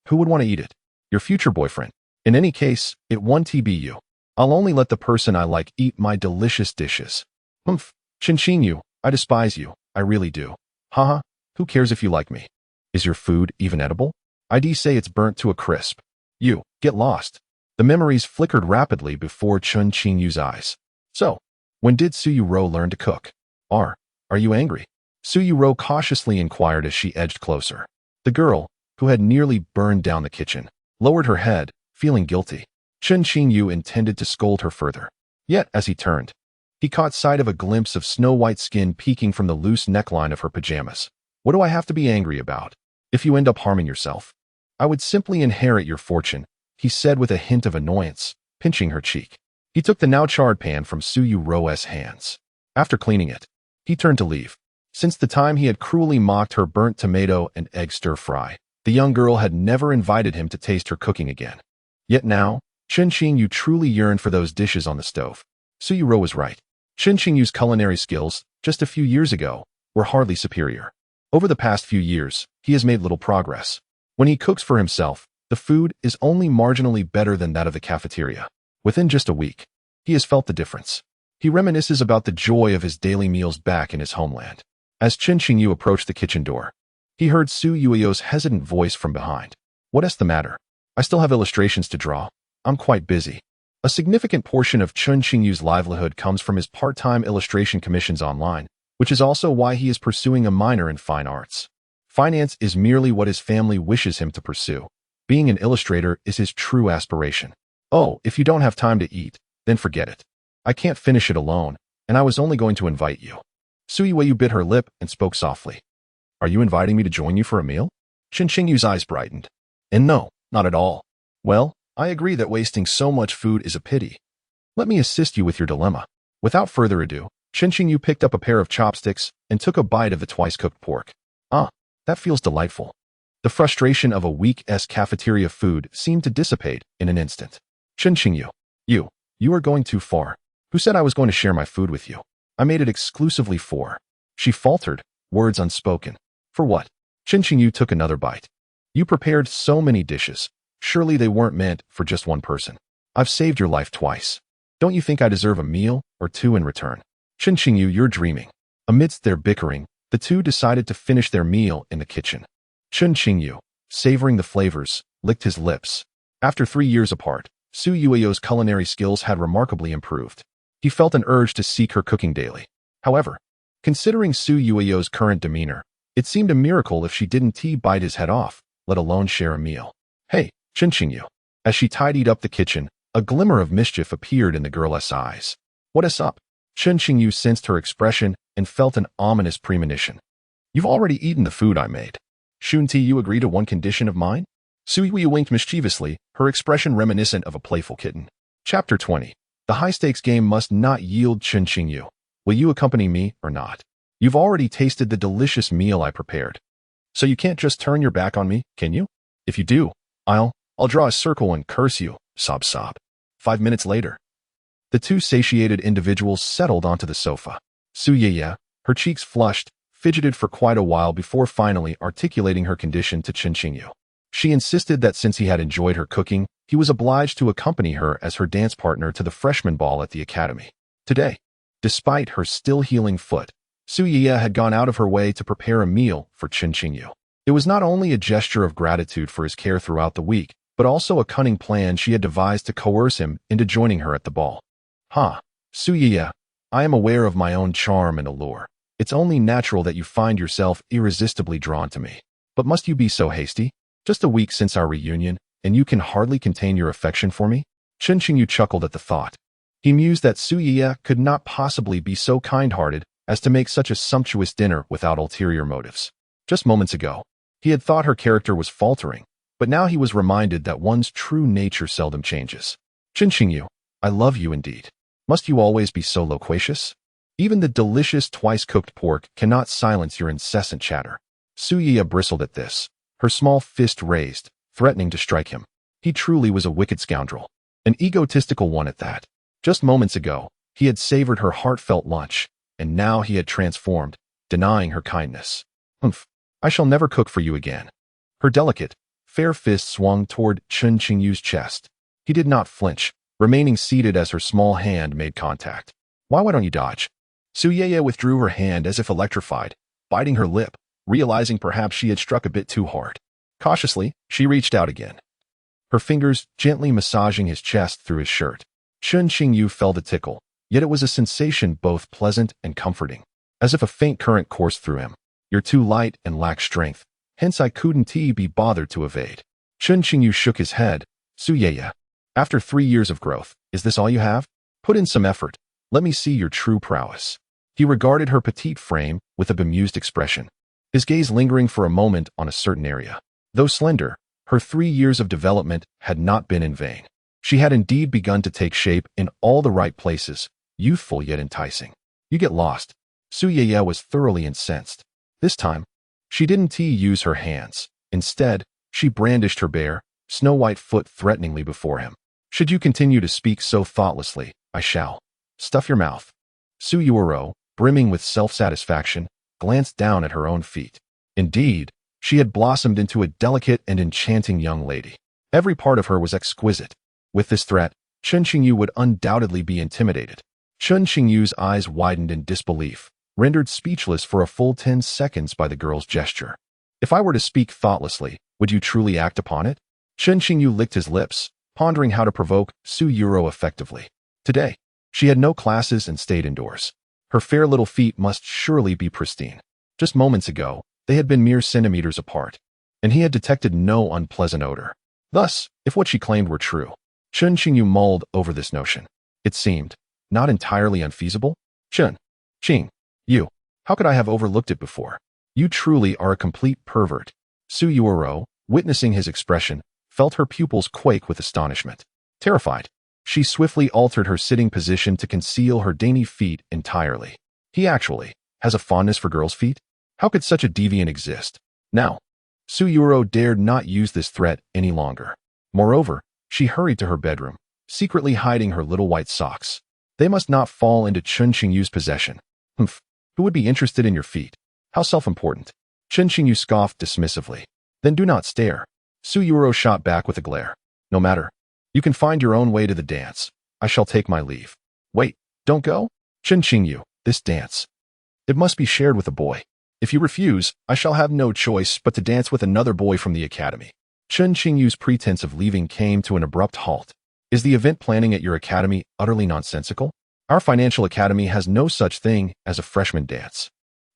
Who would want to eat it? Your future boyfriend. In any case, it won't be you. I'll only let the person I like eat my delicious dishes. Humph, Chen Qingyu, I despise you. I really do. Haha, who cares if you like me? Is your food even edible? I'd say it's burnt to a crisp. You, get lost. The memories flickered rapidly before Chen Qingyu's eyes. So, when did Yuerou learn to cook? Are you angry? Yuerou cautiously inquired as she edged closer. The girl, who had nearly burned down the kitchen, lowered her head, feeling guilty. Chen Qingyu intended to scold her further. Yet, as he turned, he caught sight of a glimpse of snow-white skin peeking from the loose neckline of her pajamas. What do I have to be angry about? If you end up harming yourself, I would simply inherit your fortune, he said with a hint of annoyance, pinching her cheek. He took the now charred pan from Yuerou's hands. After cleaning it, he turned to leave. Since the time he had cruelly mocked her burnt tomato and egg stir-fry, the young girl had never invited him to taste her cooking again. Yet now, Chen Qingyu truly yearned for those dishes on the stove. Yuerou was right. Chen Qingyu's culinary skills, just a few years ago, were hardly superior. Over the past few years, he has made little progress. When he cooks for himself, the food is only marginally better than that of the cafeteria. Within just a week, he has felt the difference. He reminisces about the joy of his daily meals back in his homeland. As Chen Qingyu approached the kitchen door, he heard Yuerou's hesitant voice from behind. What's the matter? I still have illustrations to draw. I'm quite busy. A significant portion of Chen Qingyu's livelihood comes from his part-time illustration commissions online, which is also why he is pursuing a minor in fine arts. Finance is merely what his family wishes him to pursue. Being an illustrator is his true aspiration. Oh, if you don't have time to eat, then forget it. I can't finish it alone, and I was only going to invite you. Yuerou bit her lip and spoke softly. Are you inviting me to join you for a meal? Chen Qingyu's eyes brightened. And no, not at all. Well, I agree that wasting so much food is a pity. Let me assist you with your dilemma. Without further ado, Chen Qingyu picked up a pair of chopsticks and took a bite of the twice-cooked pork. Ah, that feels delightful. The frustration of a week's cafeteria food seemed to dissipate in an instant. Chen Qingyu, you are going too far. Who said I was going to share my food with you? I made it exclusively for. She faltered, words unspoken. For what? Chen Qingyu took another bite. You prepared so many dishes. Surely they weren't meant for just one person. I've saved your life twice. Don't you think I deserve a meal or two in return? Chen Qingyu, you're dreaming. Amidst their bickering, the two decided to finish their meal in the kitchen. Chen Qingyu, savoring the flavors, licked his lips. After 3 years apart, Yuerou's culinary skills had remarkably improved. He felt an urge to seek her cooking daily. However, considering Yuerou's current demeanor, it seemed a miracle if she didn't bite his head off, let alone share a meal. Hey, Chen Qingyu. As she tidied up the kitchen, a glimmer of mischief appeared in the girl's eyes. What is up? Chen Qingyu sensed her expression and felt an ominous premonition. You've already eaten the food I made. Shouldn't you agree to one condition of mine? Suyu winked mischievously, her expression reminiscent of a playful kitten. Chapter 20. The high-stakes game must not yield. Chen Qingyu. Will you accompany me or not? You've already tasted the delicious meal I prepared. So you can't just turn your back on me, can you? If you do, I'll draw a circle and curse you, sob sob. 5 minutes later. The two satiated individuals settled onto the sofa. Suye, her cheeks flushed, fidgeted for quite a while before finally articulating her condition to Chen Qingyu. She insisted that since he had enjoyed her cooking, he was obliged to accompany her as her dance partner to the freshman ball at the academy. Today, despite her still healing foot, Suye had gone out of her way to prepare a meal for Chen Qingyu. It was not only a gesture of gratitude for his care throughout the week, but also a cunning plan she had devised to coerce him into joining her at the ball. Suye, I am aware of my own charm and allure. It's only natural that you find yourself irresistibly drawn to me. But must you be so hasty? Just a week since our reunion, and you can hardly contain your affection for me? Chen Qingyu chuckled at the thought. He mused that Suye could not possibly be so kind-hearted as to make such a sumptuous dinner without ulterior motives. Just moments ago, he had thought her character was faltering, but now he was reminded that one's true nature seldom changes. Chen Qingyu, I love you indeed. Must you always be so loquacious? Even the delicious twice-cooked pork cannot silence your incessant chatter. Suye bristled at this, her small fist raised, threatening to strike him. He truly was a wicked scoundrel, an egotistical one at that. Just moments ago, he had savored her heartfelt lunch, and now he had transformed, denying her kindness. I shall never cook for you again. Her delicate, fair fist swung toward Chen Qingyu's chest. He did not flinch, remaining seated as her small hand made contact. Why don't you dodge? Suye withdrew her hand as if electrified, biting her lip, realizing perhaps she had struck a bit too hard. Cautiously, she reached out again, her fingers gently massaging his chest through his shirt. Chen Qingyu felt a tickle, yet it was a sensation both pleasant and comforting, as if a faint current coursed through him. You're too light and lack strength, hence I couldn't be bothered to evade. Chen Qingyu shook his head. Suye, after 3 years of growth, is this all you have? Put in some effort. Let me see your true prowess. He regarded her petite frame with a bemused expression, his gaze lingering for a moment on a certain area. Though slender, her 3 years of development had not been in vain. She had indeed begun to take shape in all the right places, youthful yet enticing. You get lost. Suye was thoroughly incensed. This time, she didn't use her hands. Instead, she brandished her bare, snow-white foot threateningly before him. Should you continue to speak so thoughtlessly, I shall. Stuff your mouth. Yuerou, brimming with self-satisfaction, glanced down at her own feet. Indeed, she had blossomed into a delicate and enchanting young lady. Every part of her was exquisite. With this threat, Chen Qingyu would undoubtedly be intimidated. Chen Qingyu's eyes widened in disbelief, rendered speechless for a full 10 seconds by the girl's gesture. If I were to speak thoughtlessly, would you truly act upon it? Chen Qingyu licked his lips, pondering how to provoke Yuerou effectively. Today, she had no classes and stayed indoors. Her fair little feet must surely be pristine. Just moments ago, they had been mere centimeters apart, and he had detected no unpleasant odor. Thus, if what she claimed were true, Chen Qingyu mulled over this notion. It seemed not entirely unfeasible. Chen Qingyu, how could I have overlooked it before? You truly are a complete pervert. Yuerou, witnessing his expression, felt her pupils quake with astonishment. Terrified, she swiftly altered her sitting position to conceal her dainty feet entirely. He actually has a fondness for girls' feet? How could such a deviant exist? Now, Yuerou dared not use this threat any longer. Moreover, she hurried to her bedroom, secretly hiding her little white socks. They must not fall into Chen Qingyu's possession. Who would be interested in your feet? How self-important. Chen Qingyu scoffed dismissively. Then do not stare. Yuerou shot back with a glare. No matter. You can find your own way to the dance. I shall take my leave. Wait, don't go? Chen Qingyu, this dance. It must be shared with a boy. If you refuse, I shall have no choice but to dance with another boy from the academy. Chen Qingyu's pretense of leaving came to an abrupt halt. Is the event planning at your academy utterly nonsensical? Our financial academy has no such thing as a freshman dance.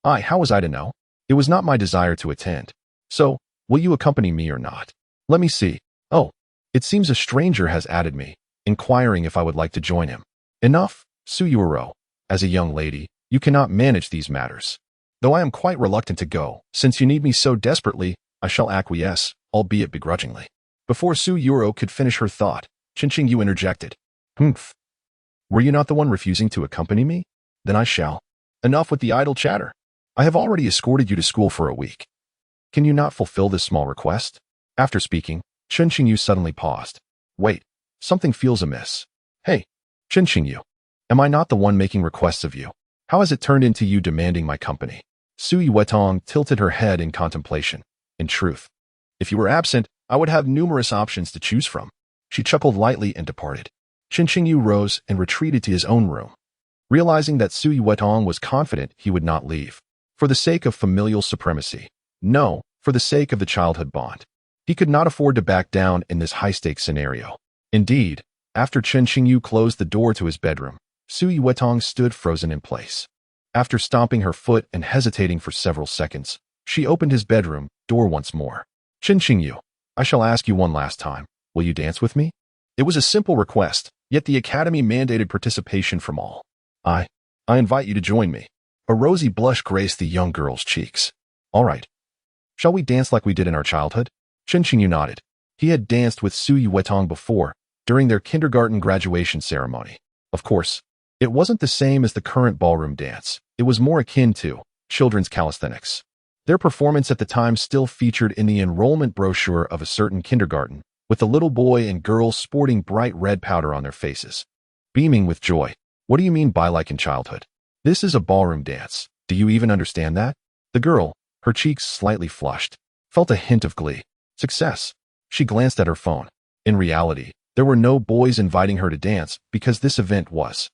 How was I to know? It was not my desire to attend. So, will you accompany me or not? Let me see. Oh, it seems a stranger has added me, inquiring if I would like to join him. Enough, Yuerou, as a young lady, you cannot manage these matters. Though I am quite reluctant to go, since you need me so desperately, I shall acquiesce, albeit begrudgingly." Before Yuerou could finish her thought, Chen Qingyu interjected. "Humph. Were you not the one refusing to accompany me? Then I shall. Enough with the idle chatter. I have already escorted you to school for a week. Can you not fulfill this small request?" After speaking, Chen Qingyu suddenly paused. "Wait, something feels amiss. Hey, Chen Qingyu, am I not the one making requests of you? How has it turned into you demanding my company?" Yuerou tilted her head in contemplation. "In truth, if you were absent, I would have numerous options to choose from." She chuckled lightly and departed. Chen Qingyu rose and retreated to his own room, realizing that Yuerou was confident he would not leave. For the sake of familial supremacy. No, for the sake of the childhood bond. He could not afford to back down in this high-stakes scenario. Indeed, after Chen Qingyu closed the door to his bedroom, Yuerou stood frozen in place. After stomping her foot and hesitating for several seconds, she opened his bedroom door once more. "Chen Qingyu, I shall ask you one last time. Will you dance with me?" It was a simple request, yet the academy mandated participation from all. I invite you to join me." A rosy blush graced the young girl's cheeks. "All right. Shall we dance like we did in our childhood?" Chen Qingyu nodded. He had danced with Yuerou before, during their kindergarten graduation ceremony. Of course, it wasn't the same as the current ballroom dance. It was more akin to children's calisthenics. Their performance at the time still featured in the enrollment brochure of a certain kindergarten, with the little boy and girl sporting bright red powder on their faces, beaming with joy. "What do you mean by like in childhood? This is a ballroom dance. Do you even understand that?" The girl, her cheeks slightly flushed, felt a hint of glee. Success. She glanced at her phone. In reality, there were no boys inviting her to dance because this event was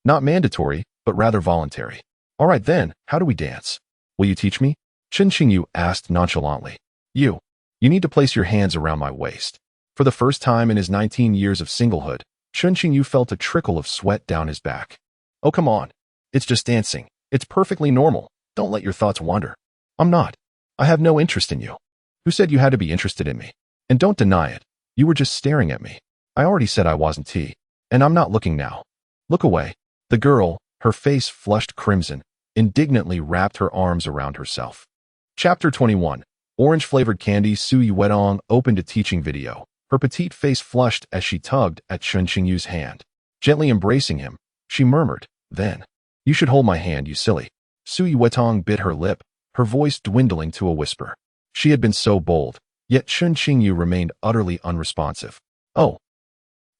not mandatory, but rather voluntary. "All right then, how do we dance? Will you teach me?" Chen Qingyu asked nonchalantly. You need to place your hands around my waist." For the first time in his 19 years of singlehood, Chen Qingyu felt a trickle of sweat down his back. "Oh, come on. It's just dancing. It's perfectly normal. Don't let your thoughts wander." "I'm not. I have no interest in you." "Who said you had to be interested in me? And don't deny it. You were just staring at me." "I already said I wasn't tea. And I'm not looking now." "Look away." The girl, her face flushed crimson, indignantly wrapped her arms around herself. Chapter 21. Orange-flavored candy. Yuerou opened a teaching video. Her petite face flushed as she tugged at Chen Qingyu's hand. Gently embracing him, she murmured, "Then, you should hold my hand, you silly." Yuerou bit her lip, her voice dwindling to a whisper. She had been so bold, yet Chen Qingyu remained utterly unresponsive. Oh.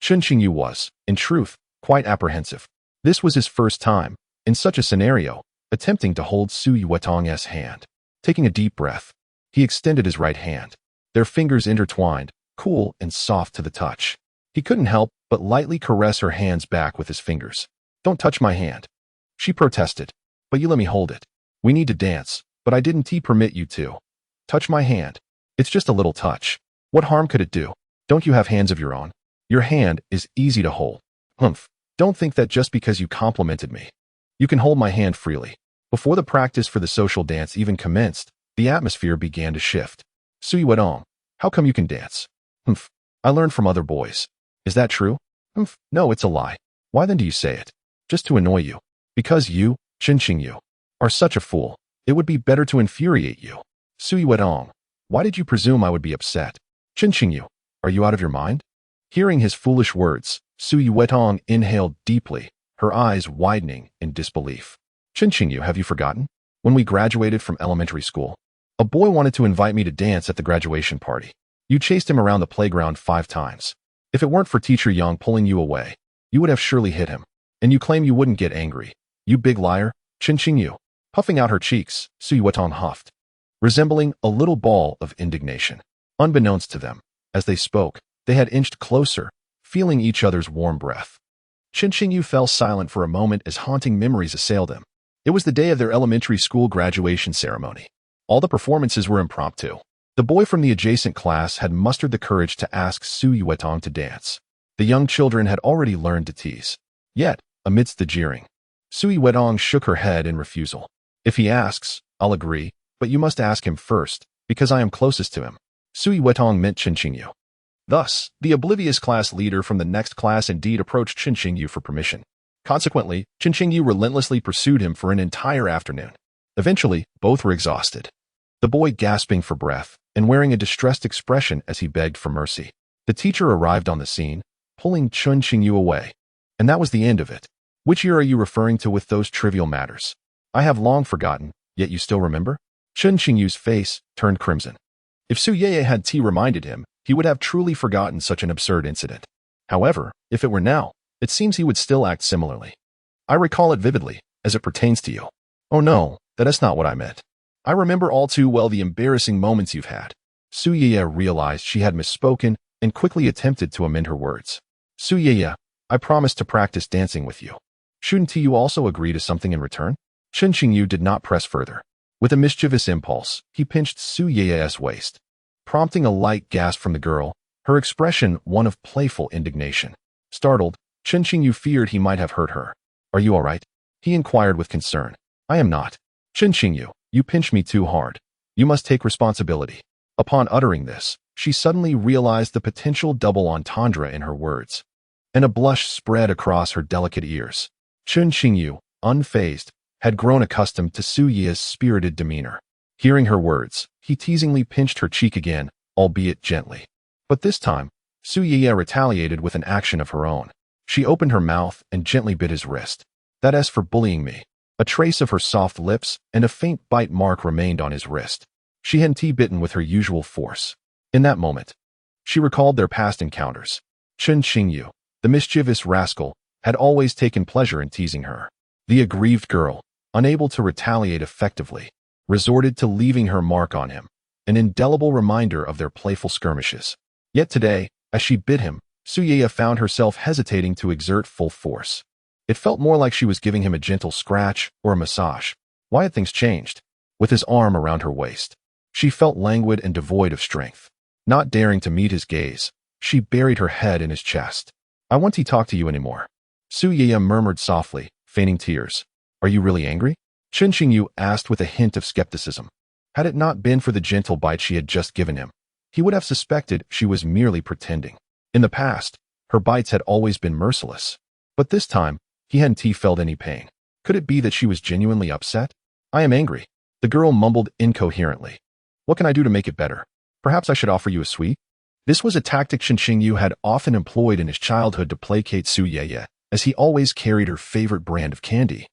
Chen Qingyu was, in truth, quite apprehensive. This was his first time, in such a scenario, attempting to hold Yuerou's hand. Taking a deep breath, he extended his right hand. Their fingers intertwined, cool and soft to the touch. He couldn't help but lightly caress her hands back with his fingers. "Don't touch my hand," she protested. "But you let me hold it. We need to dance, but I didn't permit you to touch my hand. It's just a little touch. What harm could it do? Don't you have hands of your own? Your hand is easy to hold." "Humph. Don't think that just because you complimented me, you can hold my hand freely." Before the practice for the social dance even commenced, the atmosphere began to shift. "Yuerou, how come you can dance?" "Humph. I learned from other boys." "Is that true?" "Humph. No, it's a lie." "Why then do you say it?" "Just to annoy you." "Because you, Chen Qingyu, are such a fool. It would be better to infuriate you." "Yuerou, why did you presume I would be upset?" "Chen Qingyu, are you out of your mind?" Hearing his foolish words, Yuerou inhaled deeply, her eyes widening in disbelief. "Chen Qingyu, have you forgotten? When we graduated from elementary school, a boy wanted to invite me to dance at the graduation party. You chased him around the playground 5 times. If it weren't for Teacher Yang pulling you away, you would have surely hit him. And you claim you wouldn't get angry. You big liar." Chen Qingyu, puffing out her cheeks, Yuerou huffed, resembling a little ball of indignation. Unbeknownst to them, as they spoke, they had inched closer, feeling each other's warm breath. Chen Qingyu fell silent for a moment as haunting memories assailed him. It was the day of their elementary school graduation ceremony. All the performances were impromptu. The boy from the adjacent class had mustered the courage to ask Yuerou to dance. The young children had already learned to tease. Yet, amidst the jeering, Yuerou shook her head in refusal. "If he asks, I'll agree, but you must ask him first, because I am closest to him." Yuerou meant Chen Qingyu. Thus, the oblivious class leader from the next class indeed approached Chen Qingyu for permission. Consequently, Chen Qingyu relentlessly pursued him for an entire afternoon. Eventually, both were exhausted. The boy gasping for breath and wearing a distressed expression as he begged for mercy. The teacher arrived on the scene, pulling Chen Qingyu away. And that was the end of it. Which year are you referring to with those trivial matters? I have long forgotten, yet you still remember? Chen Qingyu's face turned crimson. If Su Yeye had reminded him, he would have truly forgotten such an absurd incident. However, if it were now, it seems he would still act similarly. I recall it vividly, as it pertains to you. Oh no, that is not what I meant. I remember all too well the embarrassing moments you've had. Su Yeye realized she had misspoken and quickly attempted to amend her words. Su Yeye, I promised to practice dancing with you. Shouldn't you also agree to something in return? Chen Qingyu did not press further. With a mischievous impulse, he pinched Su Yeye's waist, prompting a light gasp from the girl, her expression one of playful indignation. Startled, Chen Qingyu feared he might have hurt her. Are you all right? He inquired with concern. I am not. Chen Qingyu, you pinched me too hard. You must take responsibility. Upon uttering this, she suddenly realized the potential double entendre in her words, and a blush spread across her delicate ears. Chen Qingyu, unfazed, had grown accustomed to Su Ye's spirited demeanor. Hearing her words, he teasingly pinched her cheek again, albeit gently. But this time, Su Ye retaliated with an action of her own. She opened her mouth and gently bit his wrist. That is for bullying me. A trace of her soft lips and a faint bite mark remained on his wrist. She hadn't bitten with her usual force. In that moment, she recalled their past encounters. Chen Qingyu, the mischievous rascal, had always taken pleasure in teasing her. The aggrieved girl, unable to retaliate effectively, resorted to leaving her mark on him, an indelible reminder of their playful skirmishes. Yet today, as she bit him, Su Ye found herself hesitating to exert full force. It felt more like she was giving him a gentle scratch or a massage. Why had things changed? With his arm around her waist, she felt languid and devoid of strength. Not daring to meet his gaze, she buried her head in his chest. I won't talk to you anymore. Su Ye murmured softly, feigning tears. Are you really angry? Chen Qingyu asked with a hint of skepticism. Had it not been for the gentle bite she had just given him, he would have suspected she was merely pretending. In the past, her bites had always been merciless. But this time, he hadn't felt any pain. Could it be that she was genuinely upset? I am angry. The girl mumbled incoherently. What can I do to make it better? Perhaps I should offer you a sweet? This was a tactic Chen Qingyu had often employed in his childhood to placate Su Ye, as he always carried her favorite brand of candy,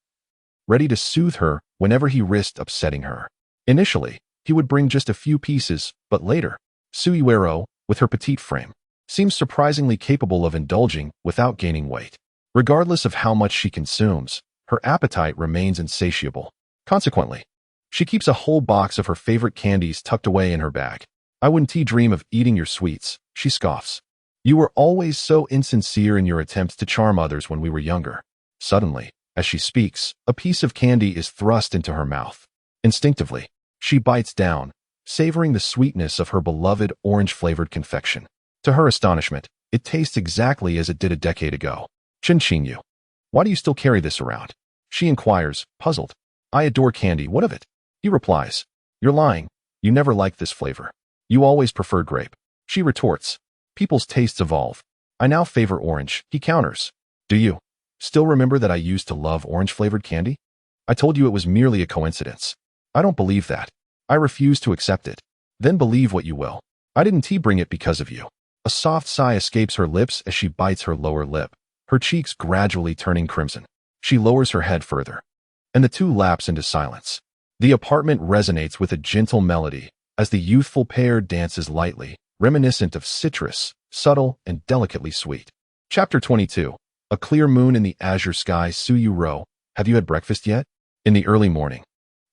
ready to soothe her whenever he risked upsetting her. Initially, he would bring just a few pieces, but later, Su Yuerou, with her petite frame, seems surprisingly capable of indulging without gaining weight. Regardless of how much she consumes, her appetite remains insatiable. Consequently, she keeps a whole box of her favorite candies tucked away in her bag. I wouldn't dream of eating your sweets, she scoffs. You were always so insincere in your attempts to charm others when we were younger. Suddenly, as she speaks, a piece of candy is thrust into her mouth. Instinctively, she bites down, savoring the sweetness of her beloved orange-flavored confection. To her astonishment, it tastes exactly as it did a decade ago. Chen Qingyu, why do you still carry this around? She inquires, puzzled. I adore candy, what of it? He replies, you're lying. You never liked this flavor. You always preferred grape. She retorts, people's tastes evolve. I now favor orange, he counters. Do you still remember that I used to love orange-flavored candy? I told you it was merely a coincidence. I don't believe that. I refuse to accept it. Then believe what you will. I didn't bring it because of you. A soft sigh escapes her lips as she bites her lower lip, her cheeks gradually turning crimson. She lowers her head further, and the two lapse into silence. The apartment resonates with a gentle melody as the youthful pair dances lightly, reminiscent of citrus, subtle and delicately sweet. Chapter 22. A clear moon in the azure sky. Su Yuerou, have you had breakfast yet? In the early morning,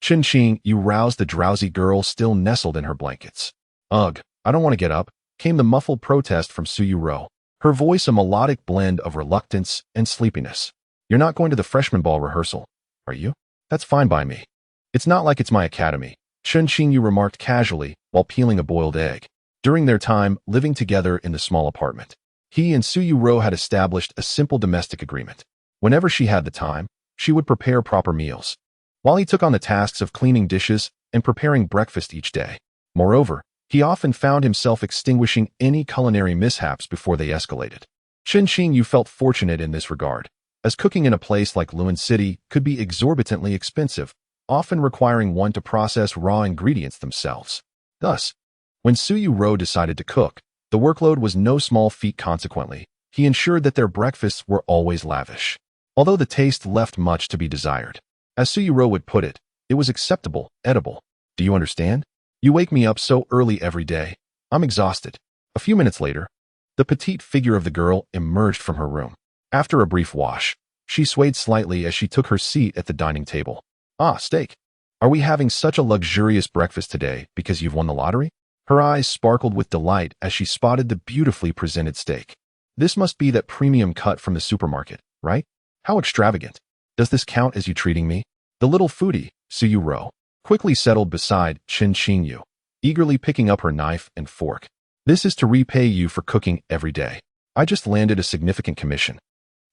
Chen Qingyu roused the drowsy girl still nestled in her blankets. Ugh, I don't want to get up, came the muffled protest from Su Yuerou, her voice a melodic blend of reluctance and sleepiness. You're not going to the freshman ball rehearsal, are you? That's fine by me. It's not like it's my academy, Chen Qingyu remarked casually while peeling a boiled egg. During their time living together in the small apartment, he and Su Yuerou had established a simple domestic agreement. Whenever she had the time, she would prepare proper meals, while he took on the tasks of cleaning dishes and preparing breakfast each day. Moreover, he often found himself extinguishing any culinary mishaps before they escalated. Chen Qingyu felt fortunate in this regard. as cooking in a place like Luan City could be exorbitantly expensive, often requiring one to process raw ingredients themselves. Thus, when Yuerou decided to cook, the workload was no small feat. Consequently, he ensured that their breakfasts were always lavish, although the taste left much to be desired. As Yuerou would put it, it was acceptable, edible. Do you understand? You wake me up so early every day. I'm exhausted. A few minutes later, the petite figure of the girl emerged from her room. After a brief wash, she swayed slightly as she took her seat at the dining table. Ah, steak. Are we having such a luxurious breakfast today because you've won the lottery? Her eyes sparkled with delight as she spotted the beautifully presented steak. This must be that premium cut from the supermarket, right? How extravagant. Does this count as you treating me? The little foodie, Yuerou, quickly settled beside Chen Qingyu, eagerly picking up her knife and fork. This is to repay you for cooking every day. I just landed a significant commission.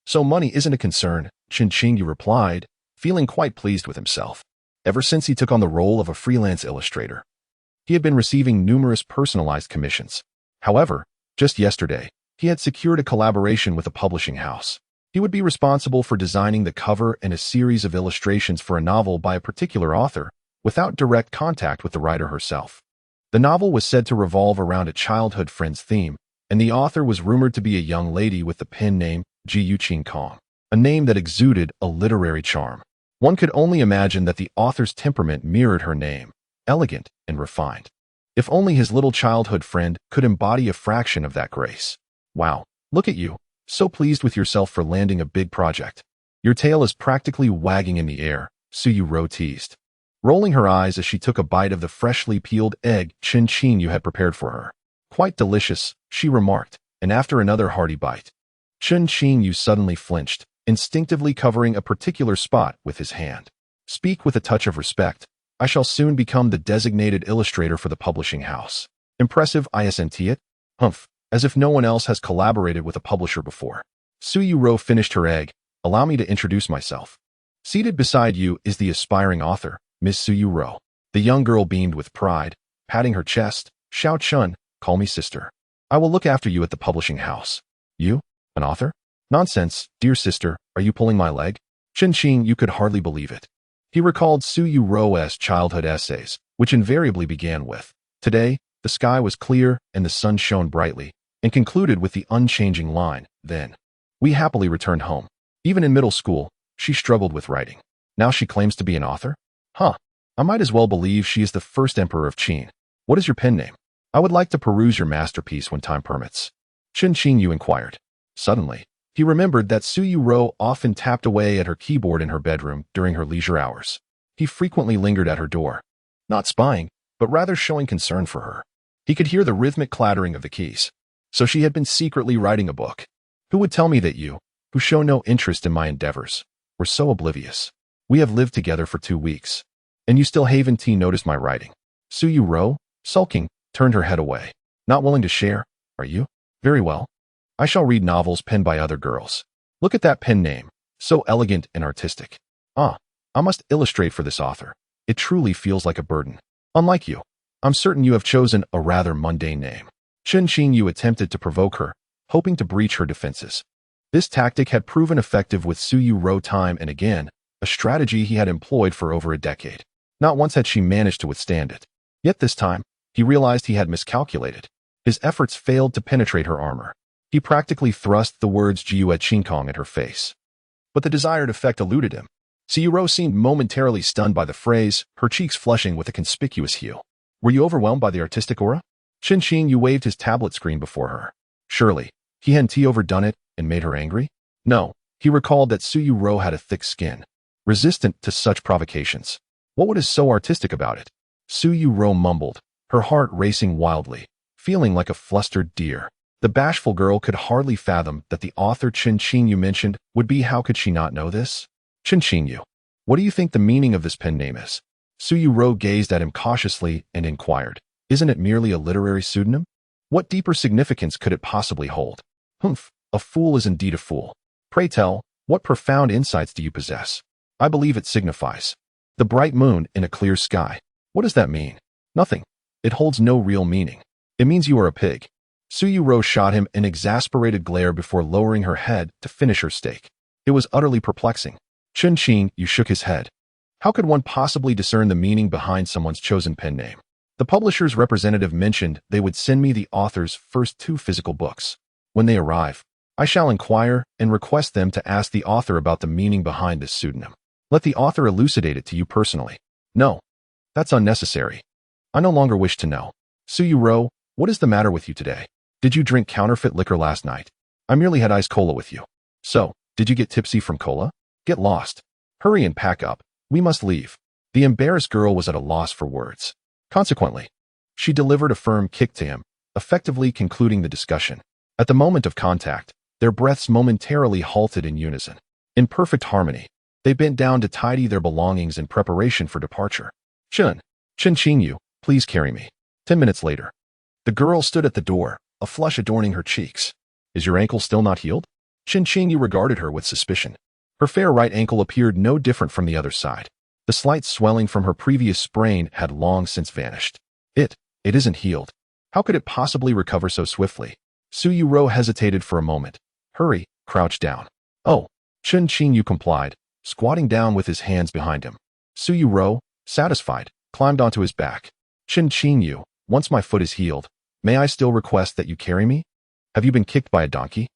So money isn't a concern, Chen Qingyu replied, feeling quite pleased with himself. Ever since he took on the role of a freelance illustrator, he had been receiving numerous personalized commissions. However, just yesterday, he had secured a collaboration with a publishing house. He would be responsible for designing the cover and a series of illustrations for a novel by a particular author, without direct contact with the writer herself. The novel was said to revolve around a childhood friend's theme, and the author was rumored to be a young lady with the pen name Xiaoqingmei, a name that exuded a literary charm. One could only imagine that the author's temperament mirrored her name, elegant and refined. If only his little childhood friend could embody a fraction of that grace. Wow, look at you, so pleased with yourself for landing a big project. Your tail is practically wagging in the air, Yuerou teased, rolling her eyes as she took a bite of the freshly peeled egg Chen Qingyu had prepared for her. Quite delicious, she remarked, and after another hearty bite, Chen Qingyu suddenly flinched, instinctively covering a particular spot with his hand. Speak with a touch of respect. I shall soon become the designated illustrator for the publishing house. Impressive, isn't it? Humph, as if no one else has collaborated with a publisher before. Yuerou finished her egg. Allow me to introduce myself. Seated beside you is the aspiring author, Miss Yuerou. The young girl beamed with pride, patting her chest. Xiao Chun, call me sister. I will look after you at the publishing house. You? An author? Nonsense, dear sister, are you pulling my leg? Chen Qingyu could hardly believe it. He recalled Yuerou's childhood essays, which invariably began with, "Today, the sky was clear and the sun shone brightly," and concluded with the unchanging line, "Then we happily returned home." Even in middle school, she struggled with writing. Now she claims to be an author? Huh, I might as well believe she is the first emperor of Qin. What is your pen name? I would like to peruse your masterpiece when time permits. Chen Qingyu inquired. Suddenly, he remembered that Yuerou often tapped away at her keyboard in her bedroom during her leisure hours. He frequently lingered at her door, not spying, but rather showing concern for her. He could hear the rhythmic clattering of the keys. So she had been secretly writing a book. Who would tell me that you, who show no interest in my endeavors, were so oblivious? We have lived together for 2 weeks, and you still haven't noticed my writing. Yuerou, sulking, turned her head away. Not willing to share, are you? Very well. I shall read novels penned by other girls. Look at that pen name, so elegant and artistic. Ah, I must illustrate for this author. It truly feels like a burden. Unlike you, I'm certain you have chosen a rather mundane name. Chen Qingyu attempted to provoke her, hoping to breach her defenses. This tactic had proven effective with Yuerou time and again, a strategy he had employed for over a decade. Not once had she managed to withstand it. Yet this time, he realized he had miscalculated. His efforts failed to penetrate her armor. He practically thrust the words Jiu at Qingkong at her face. But the desired effect eluded him. Yuerou seemed momentarily stunned by the phrase, her cheeks flushing with a conspicuous hue. Were you overwhelmed by the artistic aura? Chen Qingyu waved his tablet screen before her. Surely, he hadn't overdone it and made her angry? No, he recalled that Yuerou had a thick skin, resistant to such provocations. What was so artistic about it? Yuerou mumbled, her heart racing wildly, feeling like a flustered deer. The bashful girl could hardly fathom that the author Chen Qingyu mentioned would be. How could she not know this? Chen Qingyu, what do you think the meaning of this pen name is? Yuerou gazed at him cautiously and inquired, isn't it merely a literary pseudonym? What deeper significance could it possibly hold? Humph, a fool is indeed a fool. Pray tell, what profound insights do you possess? I believe it signifies the bright moon in a clear sky. What does that mean? Nothing. It holds no real meaning. It means you are a pig. Yuerou shot him an exasperated glare before lowering her head to finish her steak. It was utterly perplexing. Chen Qingyu shook his head. How could one possibly discern the meaning behind someone's chosen pen name? The publisher's representative mentioned they would send me the author's first 2 physical books. When they arrive, I shall inquire and request them to ask the author about the meaning behind this pseudonym. Let the author elucidate it to you personally. No, that's unnecessary. I no longer wish to know. Yuerou, what is the matter with you today? Did you drink counterfeit liquor last night? I merely had iced cola with you. So, did you get tipsy from cola? Get lost. Hurry and pack up. We must leave. The embarrassed girl was at a loss for words. Consequently, she delivered a firm kick to him, effectively concluding the discussion. At the moment of contact, their breaths momentarily halted in unison. In perfect harmony, they bent down to tidy their belongings in preparation for departure. Chen Qingyu, please carry me. 10 minutes later, the girl stood at the door, a flush adorning her cheeks. Is your ankle still not healed? Chen Qingyu regarded her with suspicion. Her fair right ankle appeared no different from the other side. The slight swelling from her previous sprain had long since vanished. It isn't healed. How could it possibly recover so swiftly? Yuerou hesitated for a moment. Hurry, crouch down. Oh, Chen Qingyu complied, squatting down with his hands behind him. Yuerou, satisfied, climbed onto his back. Chen Qingyu, once my foot is healed, may I still request that you carry me? Have you been kicked by a donkey?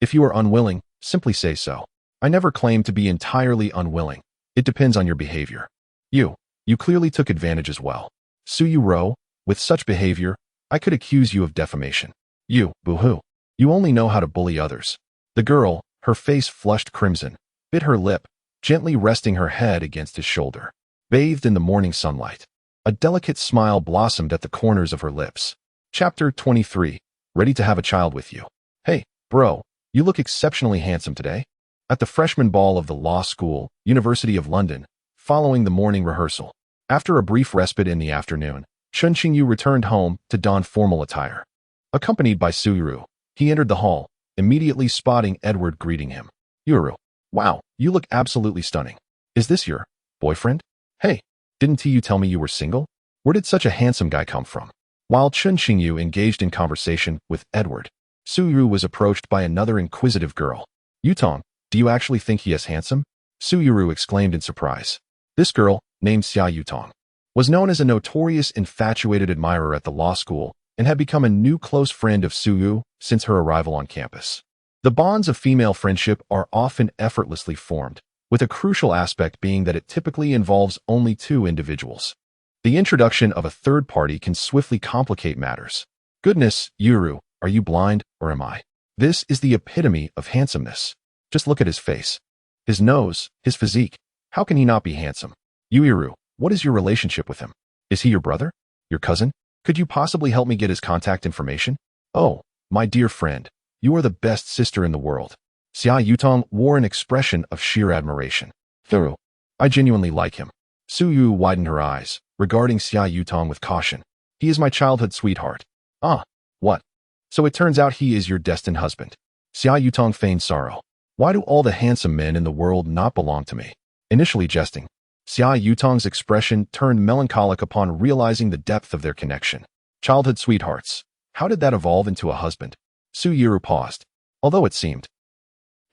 If you are unwilling, simply say so. I never claim to be entirely unwilling. It depends on your behavior. You clearly took advantage as well. Yuerou, with such behavior, I could accuse you of defamation. You, boo-hoo. You only know how to bully others. The girl, her face flushed crimson, bit her lip, gently resting her head against his shoulder. Bathed in the morning sunlight, a delicate smile blossomed at the corners of her lips. Chapter 23. Ready to have a child with you. Hey, bro, you look exceptionally handsome today. At the freshman ball of the law school, University of London, following the morning rehearsal. After a brief respite in the afternoon, Chen Qingyu returned home to don formal attire. Accompanied by Yuerou, he entered the hall, immediately spotting Edward greeting him. Yuerou, wow, you look absolutely stunning. Is this your boyfriend? Hey, didn't you tell me you were single? Where did such a handsome guy come from? While Chen Qingyu engaged in conversation with Edward, Yuerou was approached by another inquisitive girl. Yutong, do you actually think he is handsome? Yuerou exclaimed in surprise. This girl, named Xiaoqingmei, was known as a notorious infatuated admirer at the law school and had become a new close friend of Yuerou since her arrival on campus. The bonds of female friendship are often effortlessly formed, with a crucial aspect being that it typically involves only 2 individuals. The introduction of a third party can swiftly complicate matters. Goodness, Yuerou, are you blind, or am I? This is the epitome of handsomeness. Just look at his face. His nose, his physique. How can he not be handsome? Yuerou, what is your relationship with him? Is he your brother? Your cousin? Could you possibly help me get his contact information? Oh, my dear friend, you are the best sister in the world. Xiaoqingmei wore an expression of sheer admiration. Yuerou, I genuinely like him. Yuerou widened her eyes, regarding Xiaoqingmei with caution. He is my childhood sweetheart. Ah, what? So it turns out he is your destined husband. Xiaoqingmei feigned sorrow. Why do all the handsome men in the world not belong to me? Initially jesting, Xiaoqingmei's expression turned melancholic upon realizing the depth of their connection. Childhood sweethearts. How did that evolve into a husband? Yuerou paused. Although it seemed,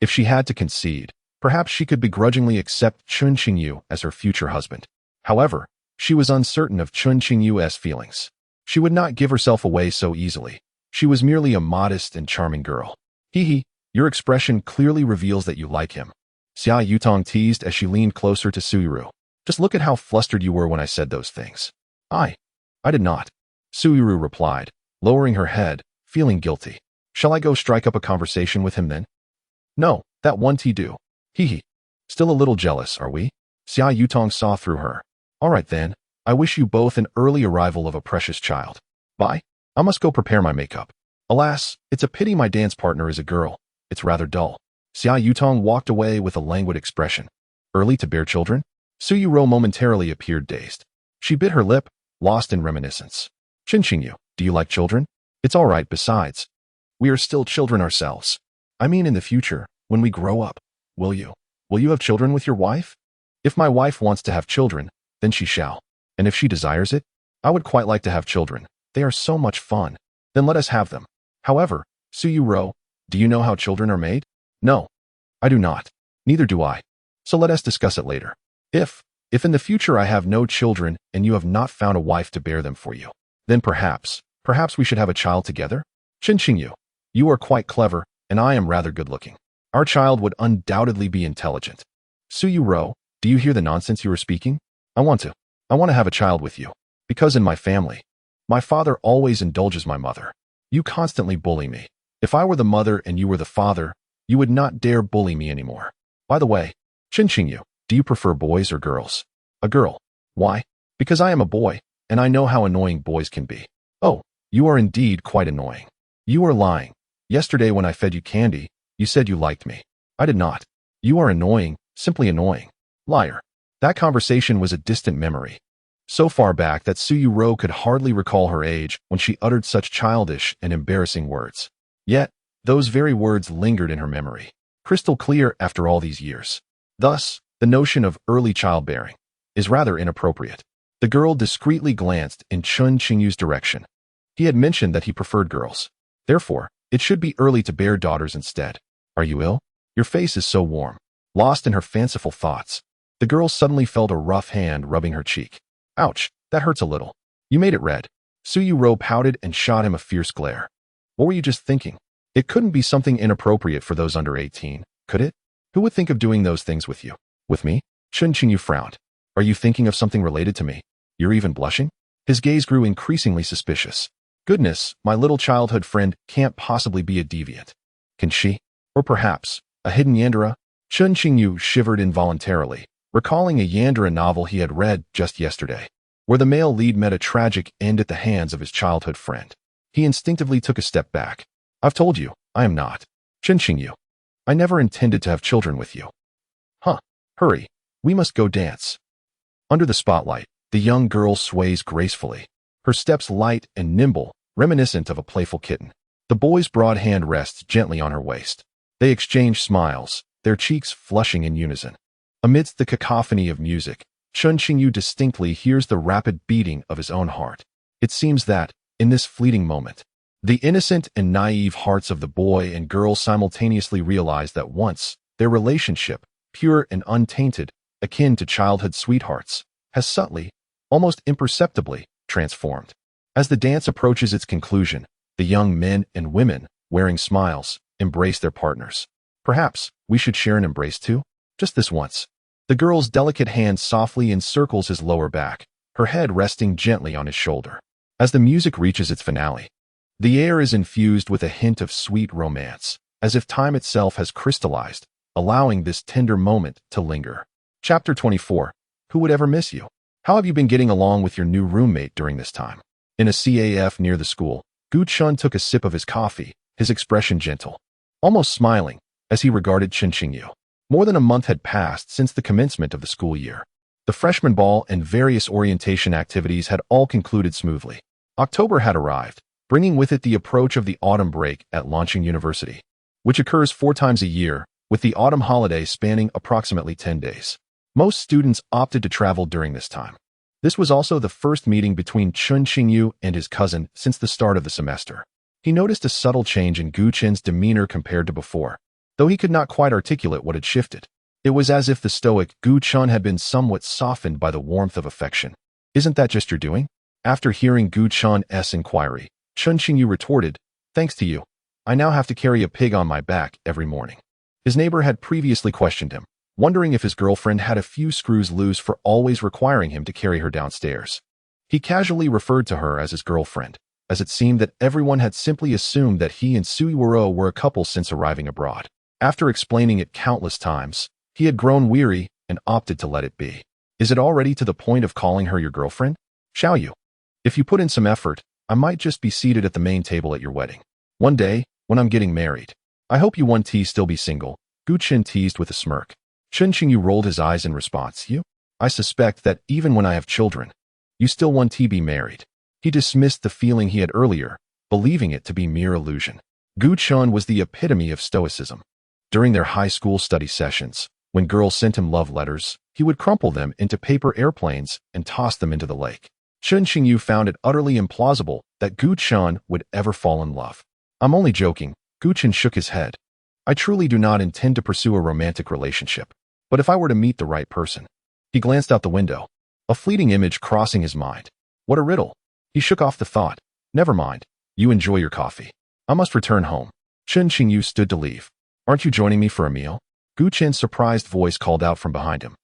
if she had to concede, perhaps she could begrudgingly accept Chen Qingyu as her future husband. However, she was uncertain of Chen Qingyu's feelings. She would not give herself away so easily. She was merely a modest and charming girl. Hee. Your expression clearly reveals that you like him. Xiaoqingmei teased as she leaned closer to Yuerou. Just look at how flustered you were when I said those things. I did not. Yuerou replied, lowering her head, feeling guilty. Shall I go strike up a conversation with him then? No, that won't do. Hee. Still a little jealous, are we? Xiaoqingmei saw through her. All right then, I wish you both an early arrival of a precious child. Bye. I must go prepare my makeup. Alas, it's a pity my dance partner is a girl. It's rather dull. Xiaoqingmei walked away with a languid expression. Early to bear children? Yuerou momentarily appeared dazed. She bit her lip, lost in reminiscence. Chen Qingyu, do you like children? It's all right besides. We are still children ourselves. I mean in the future, when we grow up. Will you have children with your wife? If my wife wants to have children, then she shall. And if she desires it, I would quite like to have children. They are so much fun. Then let us have them. However, Yuerou, do you know how children are made? No. I do not. Neither do I. So let us discuss it later. If in the future I have no children and you have not found a wife to bear them for you, then perhaps we should have a child together? Chen Qingyu, you are quite clever, and I am rather good-looking. Our child would undoubtedly be intelligent. Yuerou, do you hear the nonsense you are speaking? I want to have a child with you. Because in my family, my father always indulges my mother. You constantly bully me. If I were the mother and you were the father, you would not dare bully me anymore. By the way, Chen Qingyu, do you prefer boys or girls? A girl. Why? Because I am a boy, and I know how annoying boys can be. Oh, you are indeed quite annoying. You are lying. Yesterday when I fed you candy, you said you liked me. I did not. You are annoying, simply annoying. Liar. That conversation was a distant memory. So far back that Yuerou could hardly recall her age when she uttered such childish and embarrassing words. Yet, those very words lingered in her memory, crystal clear after all these years. Thus, the notion of early childbearing is rather inappropriate. The girl discreetly glanced in Chen Qingyu's direction. He had mentioned that he preferred girls. Therefore, it should be early to bear daughters instead. Are you ill? Your face is so warm. Lost in her fanciful thoughts, the girl suddenly felt a rough hand rubbing her cheek. Ouch, that hurts a little. You made it red. Yuerou pouted and shot him a fierce glare. What were you just thinking? It couldn't be something inappropriate for those under 18, could it? Who would think of doing those things with you? With me? Chen Qingyu frowned. Are you thinking of something related to me? You're even blushing? His gaze grew increasingly suspicious. Goodness, my little childhood friend can't possibly be a deviant. Can she? Or perhaps, a hidden yandere? Chen Qingyu shivered involuntarily, recalling a yandere novel he had read just yesterday, where the male lead met a tragic end at the hands of his childhood friend. He instinctively took a step back. I've told you, I am not. Chen Qingyu. I never intended to have children with you. Huh. Hurry. We must go dance. Under the spotlight, the young girl sways gracefully, her steps light and nimble, reminiscent of a playful kitten. The boy's broad hand rests gently on her waist. They exchange smiles, their cheeks flushing in unison. Amidst the cacophony of music, Chen Qingyu distinctly hears the rapid beating of his own heart. It seems that, in this fleeting moment, the innocent and naive hearts of the boy and girl simultaneously realize that once, their relationship, pure and untainted, akin to childhood sweethearts, has subtly, almost imperceptibly, transformed. As the dance approaches its conclusion, the young men and women, wearing smiles, embrace their partners. Perhaps we should share an embrace too? Just this once. The girl's delicate hand softly encircles his lower back, her head resting gently on his shoulder. As the music reaches its finale, the air is infused with a hint of sweet romance, as if time itself has crystallized, allowing this tender moment to linger. Chapter 24. Who would ever miss you? How have you been getting along with your new roommate during this time? In a CAF near the school, Gu Chun took a sip of his coffee, his expression gentle, almost smiling, as he regarded Chen Qingyu. More than a month had passed since the commencement of the school year. The freshman ball and various orientation activities had all concluded smoothly. October had arrived, bringing with it the approach of the autumn break at Launching University, which occurs 4 times a year, with the autumn holiday spanning approximately 10 days. Most students opted to travel during this time. This was also the first meeting between Chen Qingyu and his cousin since the start of the semester. He noticed a subtle change in Gu Chen's demeanor compared to before, though he could not quite articulate what had shifted. It was as if the stoic Gu Chun had been somewhat softened by the warmth of affection. Isn't that just your doing? After hearing Gu Chun's inquiry, Chen Qingyu retorted, thanks to you, I now have to carry a pig on my back every morning. His neighbor had previously questioned him, wondering if his girlfriend had a few screws loose for always requiring him to carry her downstairs. He casually referred to her as his girlfriend, as it seemed that everyone had simply assumed that he and Yuerou were a couple since arriving abroad. After explaining it countless times, he had grown weary and opted to let it be. Is it already to the point of calling her your girlfriend? Xiao, if you put in some effort, I might just be seated at the main table at your wedding. One day, when I'm getting married. I hope you 1T still be single, Gu Chen teased with a smirk. Chen Qingyu rolled his eyes in response. You? I suspect that even when I have children, you still 1T be married. He dismissed the feeling he had earlier, believing it to be mere illusion. Gu Chen was the epitome of stoicism. During their high school study sessions, when girls sent him love letters, he would crumple them into paper airplanes and toss them into the lake. Chen Qingyu found it utterly implausible that Gu Chen would ever fall in love. I'm only joking, Gu Chen shook his head. I truly do not intend to pursue a romantic relationship. But if I were to meet the right person. He glanced out the window, a fleeting image crossing his mind. What a riddle. He shook off the thought. Never mind. You enjoy your coffee. I must return home. Chen Qingyu stood to leave. Aren't you joining me for a meal? Gu Chen's surprised voice called out from behind him.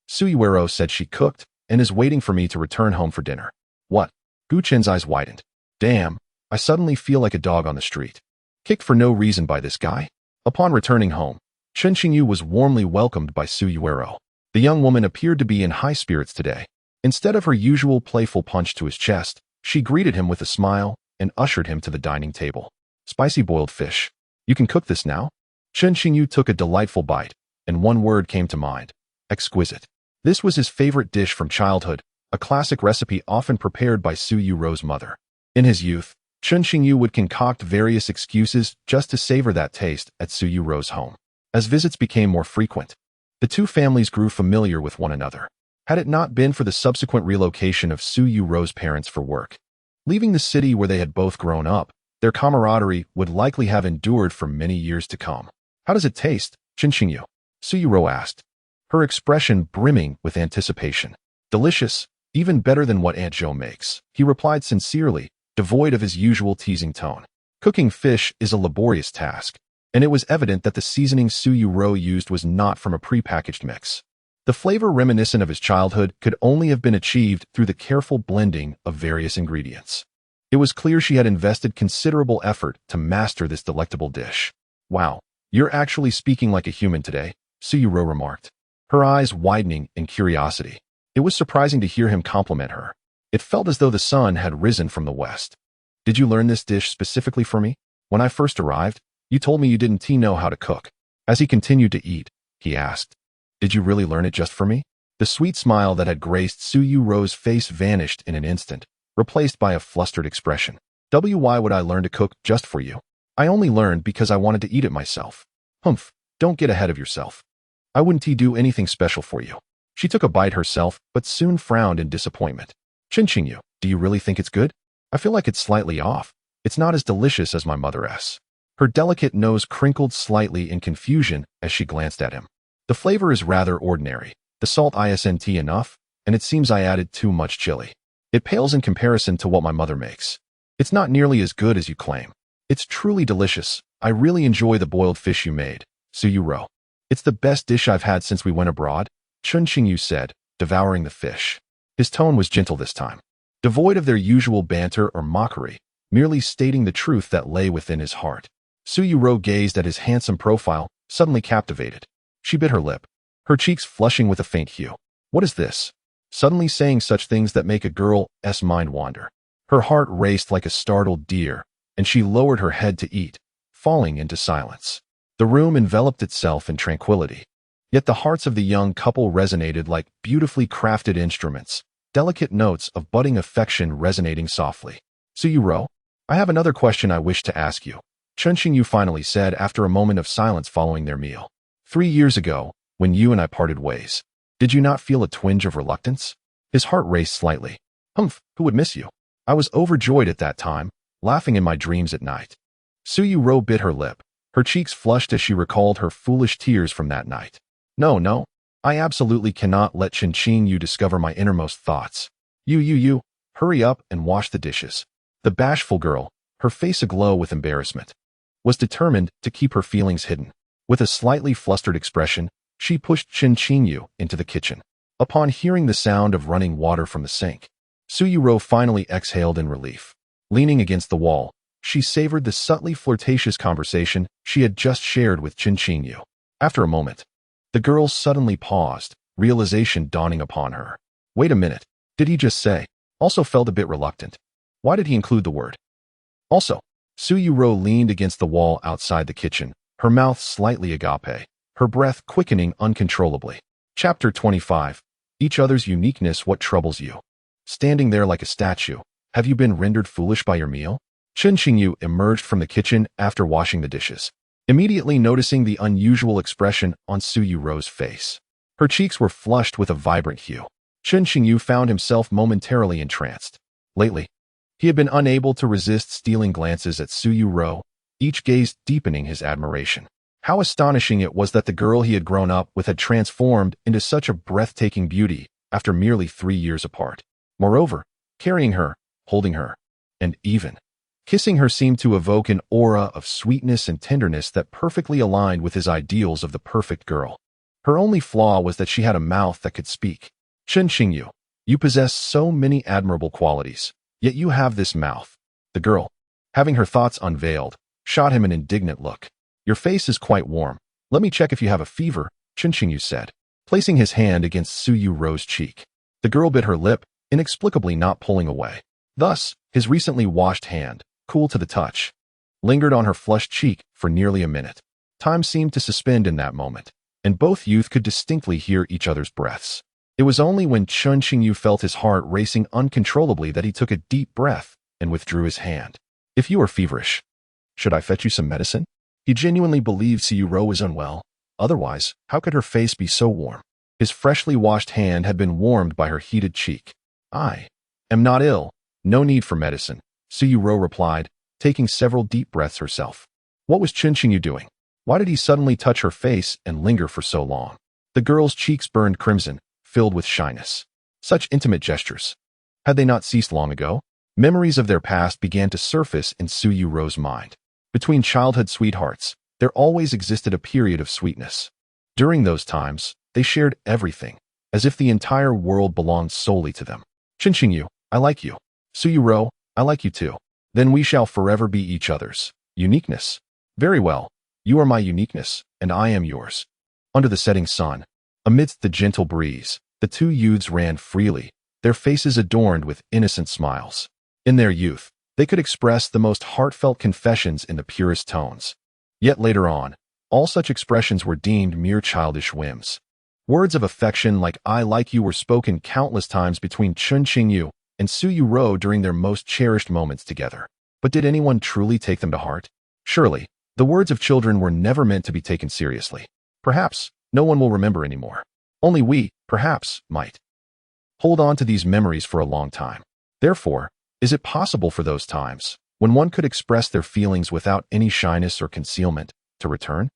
Yuerou said she cooked and is waiting for me to return home for dinner. What? Gu Chen's eyes widened. Damn, I suddenly feel like a dog on the street. Kicked for no reason by this guy? Upon returning home, Chen Qingyu was warmly welcomed by Yuerou. The young woman appeared to be in high spirits today. Instead of her usual playful punch to his chest, she greeted him with a smile and ushered him to the dining table. Spicy boiled fish. You can cook this now? Chen Qingyu took a delightful bite, and one word came to mind. Exquisite. This was his favorite dish from childhood, a classic recipe often prepared by Yuerou's mother. In his youth, Chen Qingyu would concoct various excuses just to savor that taste at Yuerou's home. As visits became more frequent, the two families grew familiar with one another. Had it not been for the subsequent relocation of Yuerou's parents for work, leaving the city where they had both grown up, their camaraderie would likely have endured for many years to come. How does it taste, Chen Qingyu? Yuerou asked, her expression brimming with anticipation. Delicious, even better than what Aunt Jo makes, he replied sincerely, devoid of his usual teasing tone. Cooking fish is a laborious task, and it was evident that the seasoning Yuerou used was not from a prepackaged mix. The flavor reminiscent of his childhood could only have been achieved through the careful blending of various ingredients. It was clear she had invested considerable effort to master this delectable dish. Wow, you're actually speaking like a human today, Yuerou remarked, her eyes widening in curiosity. It was surprising to hear him compliment her. It felt as though the sun had risen from the west. Did you learn this dish specifically for me? When I first arrived, you told me you didn't know how to cook. As he continued to eat, he asked, did you really learn it just for me? The sweet smile that had graced Yuerou's face vanished in an instant, replaced by a flustered expression. Why would I learn to cook just for you? I only learned because I wanted to eat it myself. Humph, don't get ahead of yourself. I wouldn't do anything special for you. She took a bite herself, but soon frowned in disappointment. Chen Qingyu, do you really think it's good? I feel like it's slightly off. It's not as delicious as my mother's. Her delicate nose crinkled slightly in confusion as she glanced at him. The flavor is rather ordinary. The salt isn't enough, and it seems I added too much chili. It pales in comparison to what my mother makes. It's not nearly as good as you claim. It's truly delicious. I really enjoy the boiled fish you made, Yuerou. It's the best dish I've had since we went abroad, Chen Qingyu said, devouring the fish. His tone was gentle this time, devoid of their usual banter or mockery, merely stating the truth that lay within his heart. Yuerou gazed at his handsome profile, suddenly captivated. She bit her lip, her cheeks flushing with a faint hue. What is this? Suddenly saying such things that make a girl's mind wander. Her heart raced like a startled deer, and she lowered her head to eat, falling into silence. The room enveloped itself in tranquility. Yet the hearts of the young couple resonated like beautifully crafted instruments, delicate notes of budding affection resonating softly. Yuerou, I have another question I wish to ask you, Chen Qingyu finally said after a moment of silence following their meal. 3 years ago, when you and I parted ways, did you not feel a twinge of reluctance? His heart raced slightly. Humph, who would miss you? I was overjoyed at that time, laughing in my dreams at night. Yuerou bit her lip. Her cheeks flushed as she recalled her foolish tears from that night. No, I absolutely cannot let Chen Qingyu discover my innermost thoughts. You, hurry up and wash the dishes. The bashful girl, her face aglow with embarrassment, was determined to keep her feelings hidden. With a slightly flustered expression, she pushed Chen Qingyu into the kitchen. Upon hearing the sound of running water from the sink, Yuerou finally exhaled in relief. Leaning against the wall, she savored the subtly flirtatious conversation she had just shared with Chen Qingyu. After a moment, the girl suddenly paused, realization dawning upon her. Wait a minute, did he just say? Also felt a bit reluctant. Why did he include the word? Also, Yuerou leaned against the wall outside the kitchen, her mouth slightly agape, her breath quickening uncontrollably. Chapter 25. Each other's uniqueness. What troubles you? Standing there like a statue, have you been rendered foolish by your meal? Chen Qingyu emerged from the kitchen after washing the dishes, immediately noticing the unusual expression on Yuerou's face. Her cheeks were flushed with a vibrant hue. Chen Qingyu found himself momentarily entranced. Lately, he had been unable to resist stealing glances at Yuerou, each gaze deepening his admiration. How astonishing it was that the girl he had grown up with had transformed into such a breathtaking beauty after merely 3 years apart. Moreover, carrying her, holding her, and even kissing her seemed to evoke an aura of sweetness and tenderness that perfectly aligned with his ideals of the perfect girl. Her only flaw was that she had a mouth that could speak. Chen Qingyu, you possess so many admirable qualities, yet you have this mouth. The girl, having her thoughts unveiled, shot him an indignant look. Your face is quite warm. Let me check if you have a fever, Chen Qingyu said, placing his hand against Su Yuerou's cheek. The girl bit her lip, inexplicably not pulling away. Thus, his recently washed hand, cool to the touch, lingered on her flushed cheek for nearly a minute. Time seemed to suspend in that moment, and both youth could distinctly hear each other's breaths. It was only when Chen Qingyu felt his heart racing uncontrollably that he took a deep breath and withdrew his hand. If you are feverish, should I fetch you some medicine? He genuinely believed Su Yuerou was unwell. Otherwise, how could her face be so warm? His freshly washed hand had been warmed by her heated cheek. I am not ill. No need for medicine, Su Yuerou replied, taking several deep breaths herself. What was Chen Qingyu doing? Why did he suddenly touch her face and linger for so long? The girl's cheeks burned crimson, filled with shyness. Such intimate gestures. Had they not ceased long ago? Memories of their past began to surface in Su Yuerou's mind. Between childhood sweethearts, there always existed a period of sweetness. During those times, they shared everything, as if the entire world belonged solely to them. Chen Qingyu, I like you. Su Yuerou, I like you too. Then we shall forever be each other's uniqueness. Very well, you are my uniqueness, and I am yours. Under the setting sun, amidst the gentle breeze, the two youths ran freely, their faces adorned with innocent smiles. In their youth, they could express the most heartfelt confessions in the purest tones. Yet later on, all such expressions were deemed mere childish whims. Words of affection like I like you were spoken countless times between Chen Qingyu and Su Yuerou during their most cherished moments together. But did anyone truly take them to heart? Surely, the words of children were never meant to be taken seriously. Perhaps no one will remember anymore. Only we, perhaps, might hold on to these memories for a long time. Therefore, is it possible for those times, when one could express their feelings without any shyness or concealment, to return?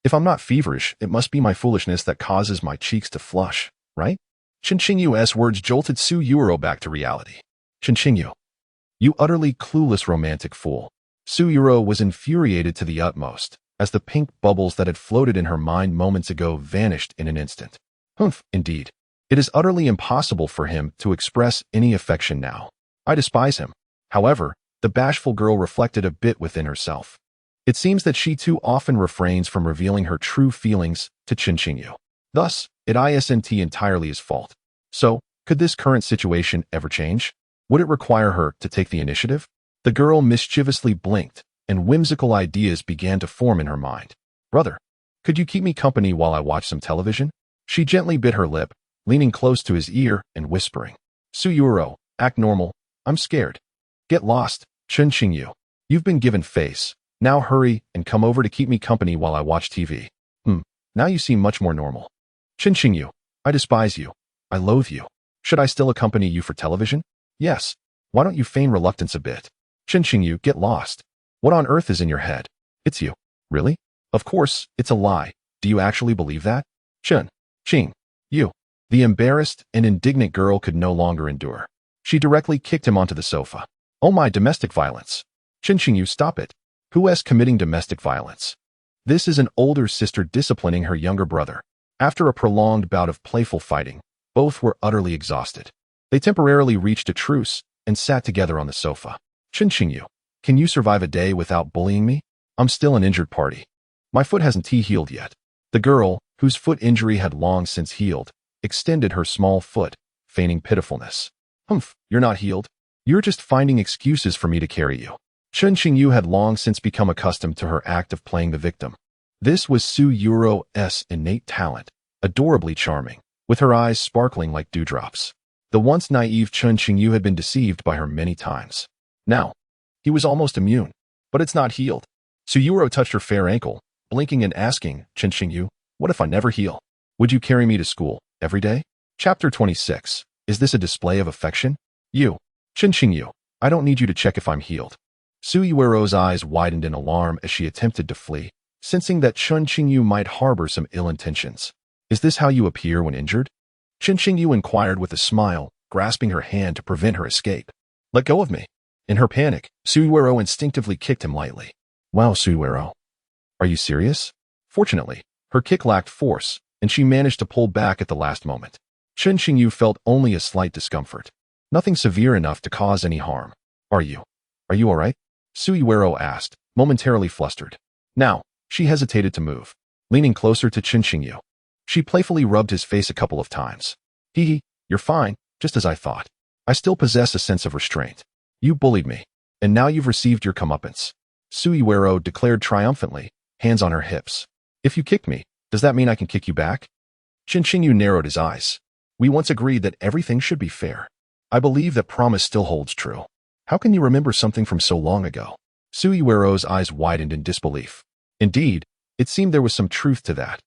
If I'm not feverish, it must be my foolishness that causes my cheeks to flush, right? Chen Qingyu's words jolted Su Yuerou back to reality. Chen Qingyu, you utterly clueless romantic fool. Su Yuerou was infuriated to the utmost, as the pink bubbles that had floated in her mind moments ago vanished in an instant. Humph, indeed. It is utterly impossible for him to express any affection now. I despise him. However, the bashful girl reflected a bit within herself. It seems that she too often refrains from revealing her true feelings to Chen Qingyu. Thus, it isn't entirely his fault. So, could this current situation ever change? Would it require her to take the initiative? The girl mischievously blinked, and whimsical ideas began to form in her mind. Brother, could you keep me company while I watch some television? She gently bit her lip, leaning close to his ear and whispering. Su Yuerou, act normal. I'm scared. Get lost, Chen Qingyu. You've been given face. Now hurry and come over to keep me company while I watch TV. Now you seem much more normal. Chen Qingyu, I despise you. I loathe you. Should I still accompany you for television? Yes. Why don't you feign reluctance a bit? Chen Qingyu, get lost. What on earth is in your head? It's you. Really? Of course, it's a lie. Do you actually believe that? Chen Qingyu. The embarrassed and indignant girl could no longer endure. She directly kicked him onto the sofa. Oh my, domestic violence. Chen Qingyu, stop it. Who is committing domestic violence? This is an older sister disciplining her younger brother. After a prolonged bout of playful fighting, both were utterly exhausted. They temporarily reached a truce and sat together on the sofa. Chen Qingyu, can you survive a day without bullying me? I'm still an injured party. My foot hasn't healed yet. The girl, whose foot injury had long since healed, extended her small foot, feigning pitifulness. Humph, you're not healed. You're just finding excuses for me to carry you. Chen Qingyu had long since become accustomed to her act of playing the victim. This was Su Yuerou's innate talent, adorably charming, with her eyes sparkling like dewdrops. The once naive Chen Qingyu had been deceived by her many times. Now, he was almost immune, but it's not healed. Su Yuerou touched her fair ankle, blinking and asking, Chen Qingyu, what if I never heal? Would you carry me to school every day? Chapter 26. Is this a display of affection? You, Chen Qingyu, I don't need you to check if I'm healed. Su Yuerou's eyes widened in alarm as she attempted to flee. sensing that Chen Qingyu might harbor some ill intentions. Is this how you appear when injured? Chen Qingyu inquired with a smile, grasping her hand to prevent her escape. Let go of me. In her panic, Yuerou instinctively kicked him lightly. Wow, Yuerou. Are you serious? Fortunately, her kick lacked force, and she managed to pull back at the last moment. Chen Qingyu felt only a slight discomfort. Nothing severe enough to cause any harm. Are you all right? Yuerou asked, momentarily flustered. Now, she hesitated to move, leaning closer to Chen Qingyu. She playfully rubbed his face a couple of times. Hee, you're fine, just as I thought. I still possess a sense of restraint. You bullied me, and now you've received your comeuppance. Yuerou declared triumphantly, hands on her hips. If you kicked me, does that mean I can kick you back? Chen Qingyu narrowed his eyes. We once agreed that everything should be fair. I believe that promise still holds true. How can you remember something from so long ago? Yuerou's eyes widened in disbelief. Indeed, it seemed there was some truth to that.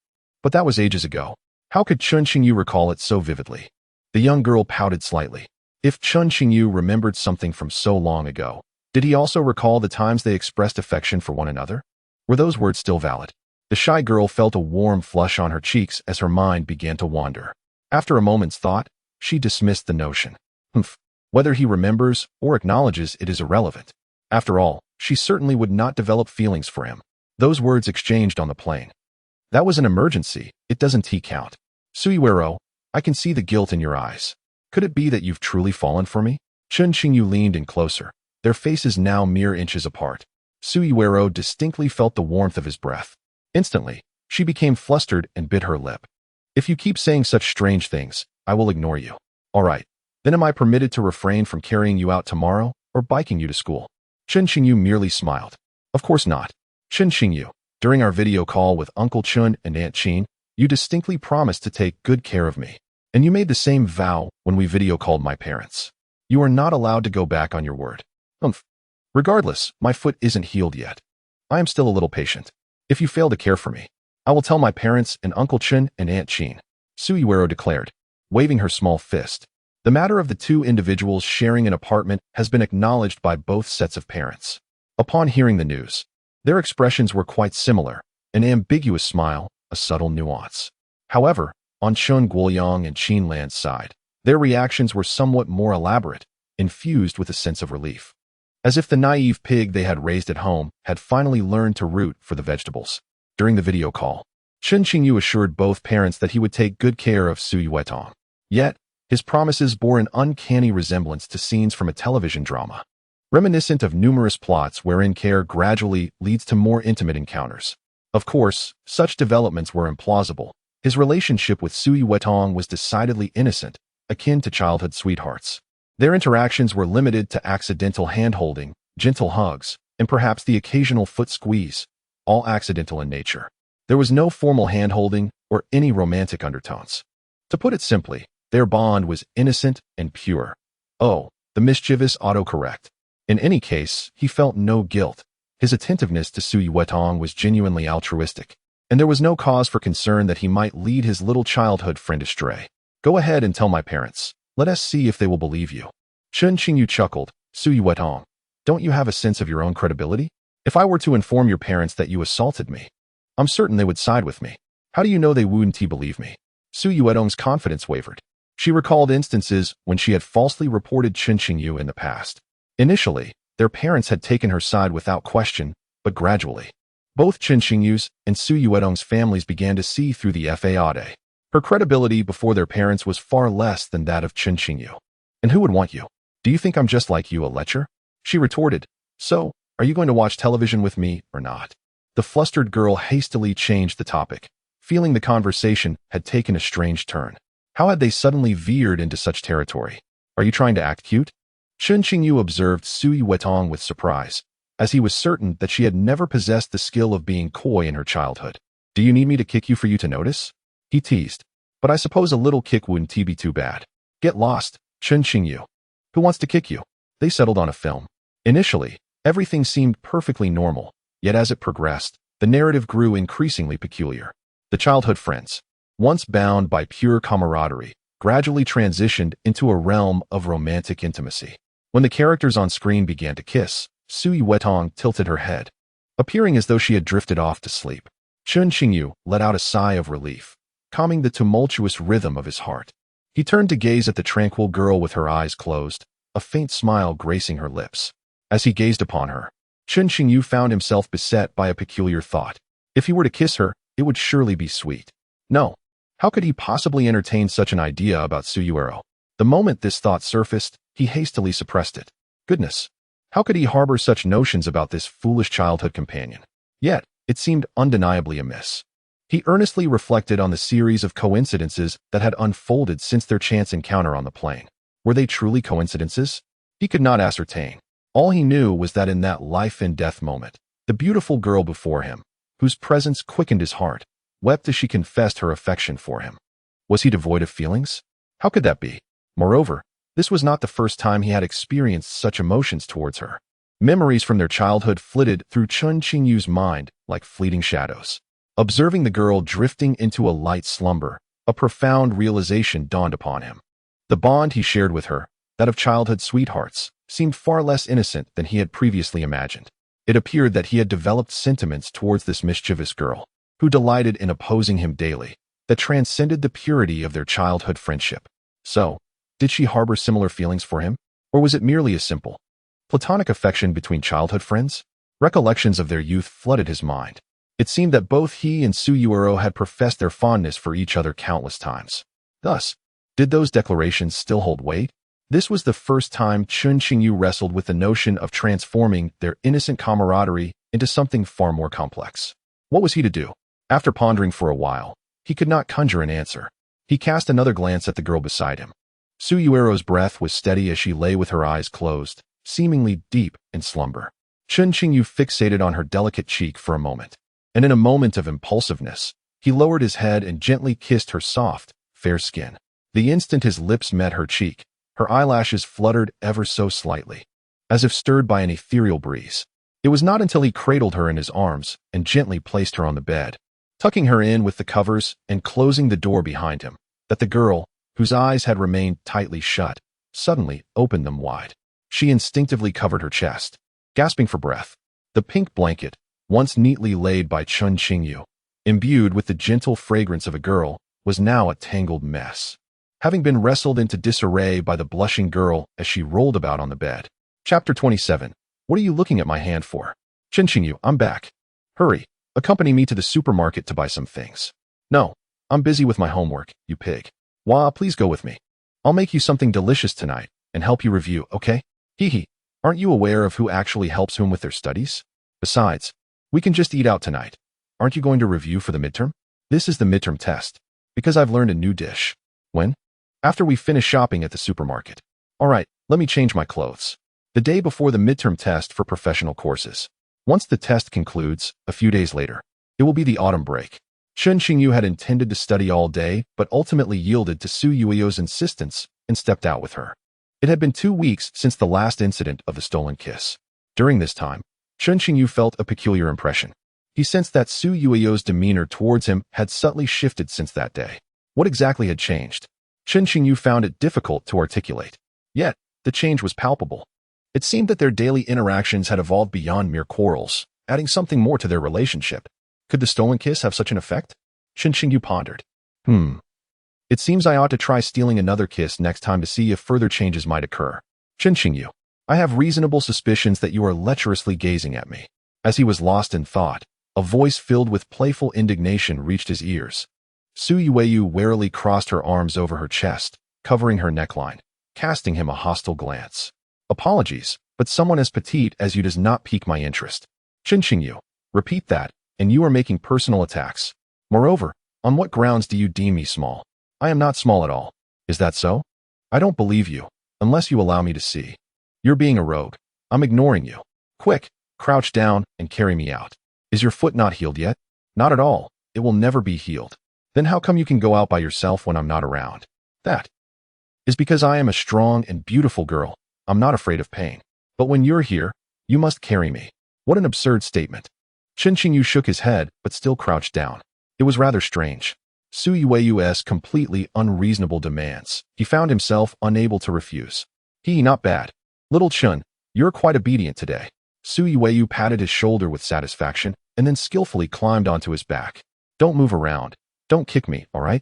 But that was ages ago. How could Chen Qingyu recall it so vividly? The young girl pouted slightly. If Chen Qingyu remembered something from so long ago, did he also recall the times they expressed affection for one another? Were those words still valid? The shy girl felt a warm flush on her cheeks as her mind began to wander. After a moment's thought, she dismissed the notion. Whether he remembers or acknowledges it is irrelevant. After all, she certainly would not develop feelings for him. Those words exchanged on the plane. That was an emergency, it doesn't count. Yuerou, I can see the guilt in your eyes. Could it be that you've truly fallen for me? Chen Qingyu leaned in closer, their faces now mere inches apart. Yuerou distinctly felt the warmth of his breath. Instantly, she became flustered and bit her lip. If you keep saying such strange things, I will ignore you. All right, then am I permitted to refrain from carrying you out tomorrow or biking you to school? Chen Qingyu merely smiled. Of course not. Chen Qingyu, during our video call with Uncle Chen and Aunt Qin, you distinctly promised to take good care of me. And you made the same vow when we video called my parents. You are not allowed to go back on your word. Regardless, my foot isn't healed yet. I am still a little patient. If you fail to care for me, I will tell my parents and Uncle Chen and Aunt Qin, Yuerou declared, waving her small fist. The matter of the two individuals sharing an apartment has been acknowledged by both sets of parents. Upon hearing the news, their expressions were quite similar, an ambiguous smile, a subtle nuance. However, on Chen Guoyang and Qin Lan's side, their reactions were somewhat more elaborate, infused with a sense of relief. As if the naive pig they had raised at home had finally learned to root for the vegetables. During the video call, Chen Qingyu assured both parents that he would take good care of Yuerou. Yet, his promises bore an uncanny resemblance to scenes from a television drama, reminiscent of numerous plots wherein care gradually leads to more intimate encounters. Of course, such developments were implausible. His relationship with Yuerou was decidedly innocent, akin to childhood sweethearts. Their interactions were limited to accidental hand-holding, gentle hugs, and perhaps the occasional foot squeeze, all accidental in nature. There was no formal hand-holding or any romantic undertones. To put it simply, their bond was innocent and pure. Oh, the mischievous autocorrect. In any case, he felt no guilt. His attentiveness to Yuerou was genuinely altruistic, and there was no cause for concern that he might lead his little childhood friend astray. Go ahead and tell my parents. Let us see if they will believe you. Chen Qingyu chuckled. Yuerou, don't you have a sense of your own credibility? If I were to inform your parents that you assaulted me, I'm certain they would side with me. How do you know they wouldn't believe me? Yuerou's confidence wavered. She recalled instances when she had falsely reported Chen Qingyu in the past. Initially, their parents had taken her side without question, but gradually, both Chen Qingyu's and Yuerou's families began to see through the facade. Her credibility before their parents was far less than that of Chen Qingyu. And who would want you? Do you think I'm just like you, a lecher? She retorted. So, are you going to watch television with me or not? The flustered girl hastily changed the topic, feeling the conversation had taken a strange turn. How had they suddenly veered into such territory? Are you trying to act cute? Chen Qingyu observed Yuerou with surprise, as he was certain that she had never possessed the skill of being coy in her childhood. Do you need me to kick you for you to notice? He teased. But I suppose a little kick wouldn't be too bad. Get lost, Chen Qingyu. Who wants to kick you? They settled on a film. Initially, everything seemed perfectly normal, yet as it progressed, the narrative grew increasingly peculiar. The childhood friends, once bound by pure camaraderie, gradually transitioned into a realm of romantic intimacy. When the characters on screen began to kiss, Yuerou tilted her head. appearing as though she had drifted off to sleep. Chen Qingyu let out a sigh of relief, calming the tumultuous rhythm of his heart. He turned to gaze at the tranquil girl with her eyes closed, a faint smile gracing her lips. As he gazed upon her, Chen Qingyu found himself beset by a peculiar thought. If he were to kiss her, it would surely be sweet. No. How could he possibly entertain such an idea about Yuerou? The moment this thought surfaced, he hastily suppressed it. Goodness! How could he harbor such notions about this foolish childhood companion? Yet, it seemed undeniably amiss. He earnestly reflected on the series of coincidences that had unfolded since their chance encounter on the plane. Were they truly coincidences? He could not ascertain. All he knew was that in that life-and-death moment, the beautiful girl before him, whose presence quickened his heart, wept as she confessed her affection for him. Was he devoid of feelings? How could that be? Moreover, this was not the first time he had experienced such emotions towards her. Memories from their childhood flitted through Chen Qingyu's mind like fleeting shadows. Observing the girl drifting into a light slumber, a profound realization dawned upon him. The bond he shared with her, that of childhood sweethearts, seemed far less innocent than he had previously imagined. It appeared that he had developed sentiments towards this mischievous girl, who delighted in opposing him daily, that transcended the purity of their childhood friendship. So, did she harbor similar feelings for him? Or was it merely a simple, platonic affection between childhood friends? Recollections of their youth flooded his mind. It seemed that both he and Yuerou had professed their fondness for each other countless times. Thus, did those declarations still hold weight? This was the first time Chen Qingyu wrestled with the notion of transforming their innocent camaraderie into something far more complex. What was he to do? After pondering for a while, he could not conjure an answer. He cast another glance at the girl beside him. Yuerou's breath was steady as she lay with her eyes closed, seemingly deep in slumber. Chen Qingyu fixated on her delicate cheek for a moment, and in a moment of impulsiveness, he lowered his head and gently kissed her soft, fair skin. The instant his lips met her cheek, her eyelashes fluttered ever so slightly, as if stirred by an ethereal breeze. It was not until he cradled her in his arms and gently placed her on the bed, tucking her in with the covers and closing the door behind him, that the girl, whose eyes had remained tightly shut, suddenly opened them wide. She instinctively covered her chest, gasping for breath. The pink blanket, once neatly laid by Chen Qingyu, imbued with the gentle fragrance of a girl, was now a tangled mess, having been wrestled into disarray by the blushing girl as she rolled about on the bed. Chapter 27. What are you looking at my hand for? Chen Qingyu, I'm back. Hurry, accompany me to the supermarket to buy some things. No, I'm busy with my homework, you pig. Wah, please go with me. I'll make you something delicious tonight and help you review, okay? Hee, aren't you aware of who actually helps whom with their studies? Besides, we can just eat out tonight. Aren't you going to review for the midterm? This is the midterm test, because I've learned a new dish. When? After we finish shopping at the supermarket. All right, let me change my clothes. The day before the midterm test for professional courses. Once the test concludes, a few days later, it will be the autumn break. Chen Qingyu had intended to study all day, but ultimately yielded to Yuerou's insistence and stepped out with her. It had been 2 weeks since the last incident of the stolen kiss. During this time, Chen Qingyu felt a peculiar impression. He sensed that Yuerou's demeanor towards him had subtly shifted since that day. What exactly had changed? Chen Qingyu found it difficult to articulate. Yet, the change was palpable. It seemed that their daily interactions had evolved beyond mere quarrels, adding something more to their relationship. Could the stolen kiss have such an effect? Chen Qingyu pondered. It seems I ought to try stealing another kiss next time to see if further changes might occur. Chen Qingyu, I have reasonable suspicions that you are lecherously gazing at me. As he was lost in thought, a voice filled with playful indignation reached his ears. Yuerou warily crossed her arms over her chest, covering her neckline, casting him a hostile glance. Apologies, but someone as petite as you does not pique my interest. Chen Qingyu, repeat that, and you are making personal attacks. Moreover, on what grounds do you deem me small? I am not small at all. Is that so? I don't believe you, unless you allow me to see. You're being a rogue. I'm ignoring you. Quick, crouch down and carry me out. Is your foot not healed yet? Not at all. It will never be healed. Then how come you can go out by yourself when I'm not around? That is because I am a strong and beautiful girl. I'm not afraid of pain. But when you're here, you must carry me. What an absurd statement. Chen Qingyu shook his head, but still crouched down. It was rather strange. Yuerou's completely unreasonable demands. He found himself unable to refuse. Not bad. Little Chen, you're quite obedient today. Su Yuerou patted his shoulder with satisfaction and then skillfully climbed onto his back. Don't move around. Don't kick me, all right?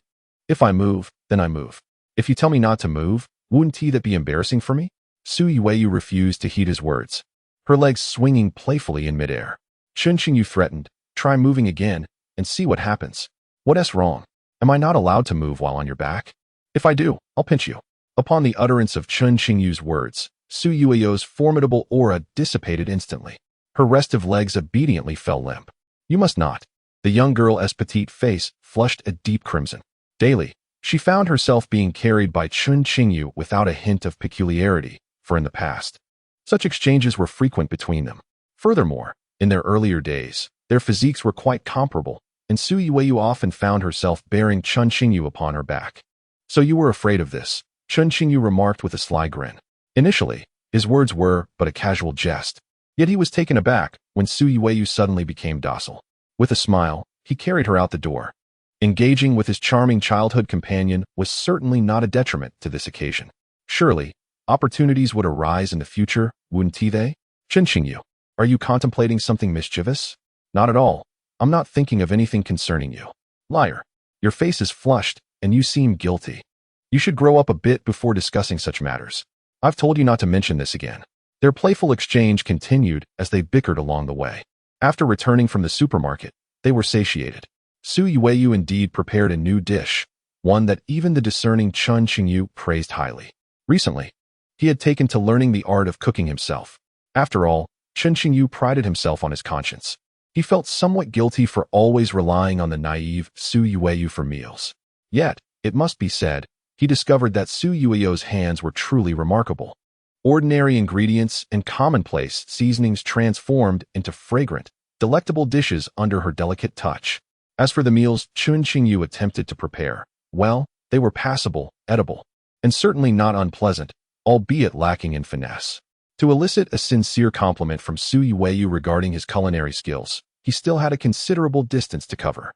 If I move, then I move. If you tell me not to move, wouldn't that be embarrassing for me? Su Yuerou refused to heed his words, her legs swinging playfully in midair. Chen Qingyu threatened, try moving again and see what happens. What's wrong? Am I not allowed to move while on your back? If I do, I'll pinch you. Upon the utterance of Chen Qingyu's words, Su Yuerou's formidable aura dissipated instantly. Her restive legs obediently fell limp. You must not. The young girl's petite face flushed a deep crimson. Daily, she found herself being carried by Chen Qingyu without a hint of peculiarity, for in the past, such exchanges were frequent between them. Furthermore, in their earlier days, their physiques were quite comparable, and Su Yuerou often found herself bearing Chen Qingyu upon her back. So you were afraid of this, Chen Qingyu remarked with a sly grin. Initially, his words were but a casual jest. Yet he was taken aback when Su Yuerou suddenly became docile. With a smile, he carried her out the door. Engaging with his charming childhood companion was certainly not a detriment to this occasion. Surely, opportunities would arise in the future, wouldn't they? Chen Qingyu, are you contemplating something mischievous? Not at all. I'm not thinking of anything concerning you. Liar. Your face is flushed, and you seem guilty. You should grow up a bit before discussing such matters. I've told you not to mention this again. Their playful exchange continued as they bickered along the way. After returning from the supermarket, they were satiated. Su Yuerou indeed prepared a new dish, one that even the discerning Chen Qingyu praised highly. Recently, he had taken to learning the art of cooking himself. After all, Chen Qingyu prided himself on his conscience. He felt somewhat guilty for always relying on the naive Su Yuerou for meals. Yet, it must be said, he discovered that Su Yuerou's hands were truly remarkable. Ordinary ingredients and commonplace seasonings transformed into fragrant, delectable dishes under her delicate touch. As for the meals Chen Qingyu attempted to prepare, well, they were passable, edible, and certainly not unpleasant, albeit lacking in finesse. To elicit a sincere compliment from Su Yuerou regarding his culinary skills, he still had a considerable distance to cover.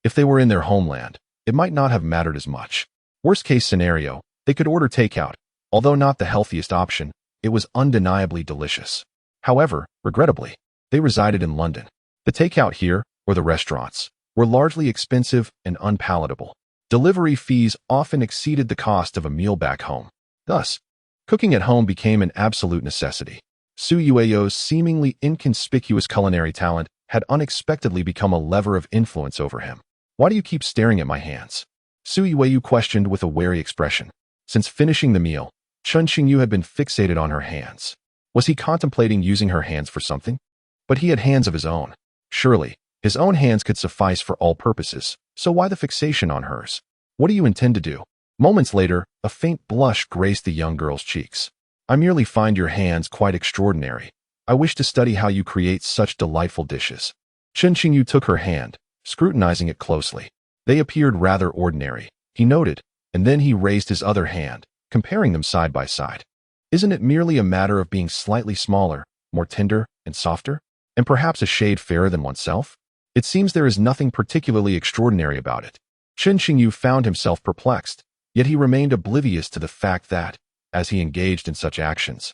If they were in their homeland, it might not have mattered as much. Worst-case scenario, they could order takeout. Although not the healthiest option, it was undeniably delicious. However, regrettably, they resided in London. The takeout here, or the restaurants, were largely expensive and unpalatable. Delivery fees often exceeded the cost of a meal back home. Thus, cooking at home became an absolute necessity. Su Yuerou's seemingly inconspicuous culinary talent had unexpectedly become a lever of influence over him. Why do you keep staring at my hands? Su Yuerou questioned with a wary expression. Since finishing the meal, Chen Qingyu had been fixated on her hands. Was he contemplating using her hands for something? But he had hands of his own. Surely, his own hands could suffice for all purposes, so why the fixation on hers? What do you intend to do? Moments later, a faint blush graced the young girl's cheeks. I merely find your hands quite extraordinary. I wish to study how you create such delightful dishes. Chen Qingyu took her hand, scrutinizing it closely. They appeared rather ordinary, he noted, and then he raised his other hand, comparing them side by side. Isn't it merely a matter of being slightly smaller, more tender and softer, and perhaps a shade fairer than oneself? It seems there is nothing particularly extraordinary about it. Chen Qingyu found himself perplexed, yet he remained oblivious to the fact that, as he engaged in such actions,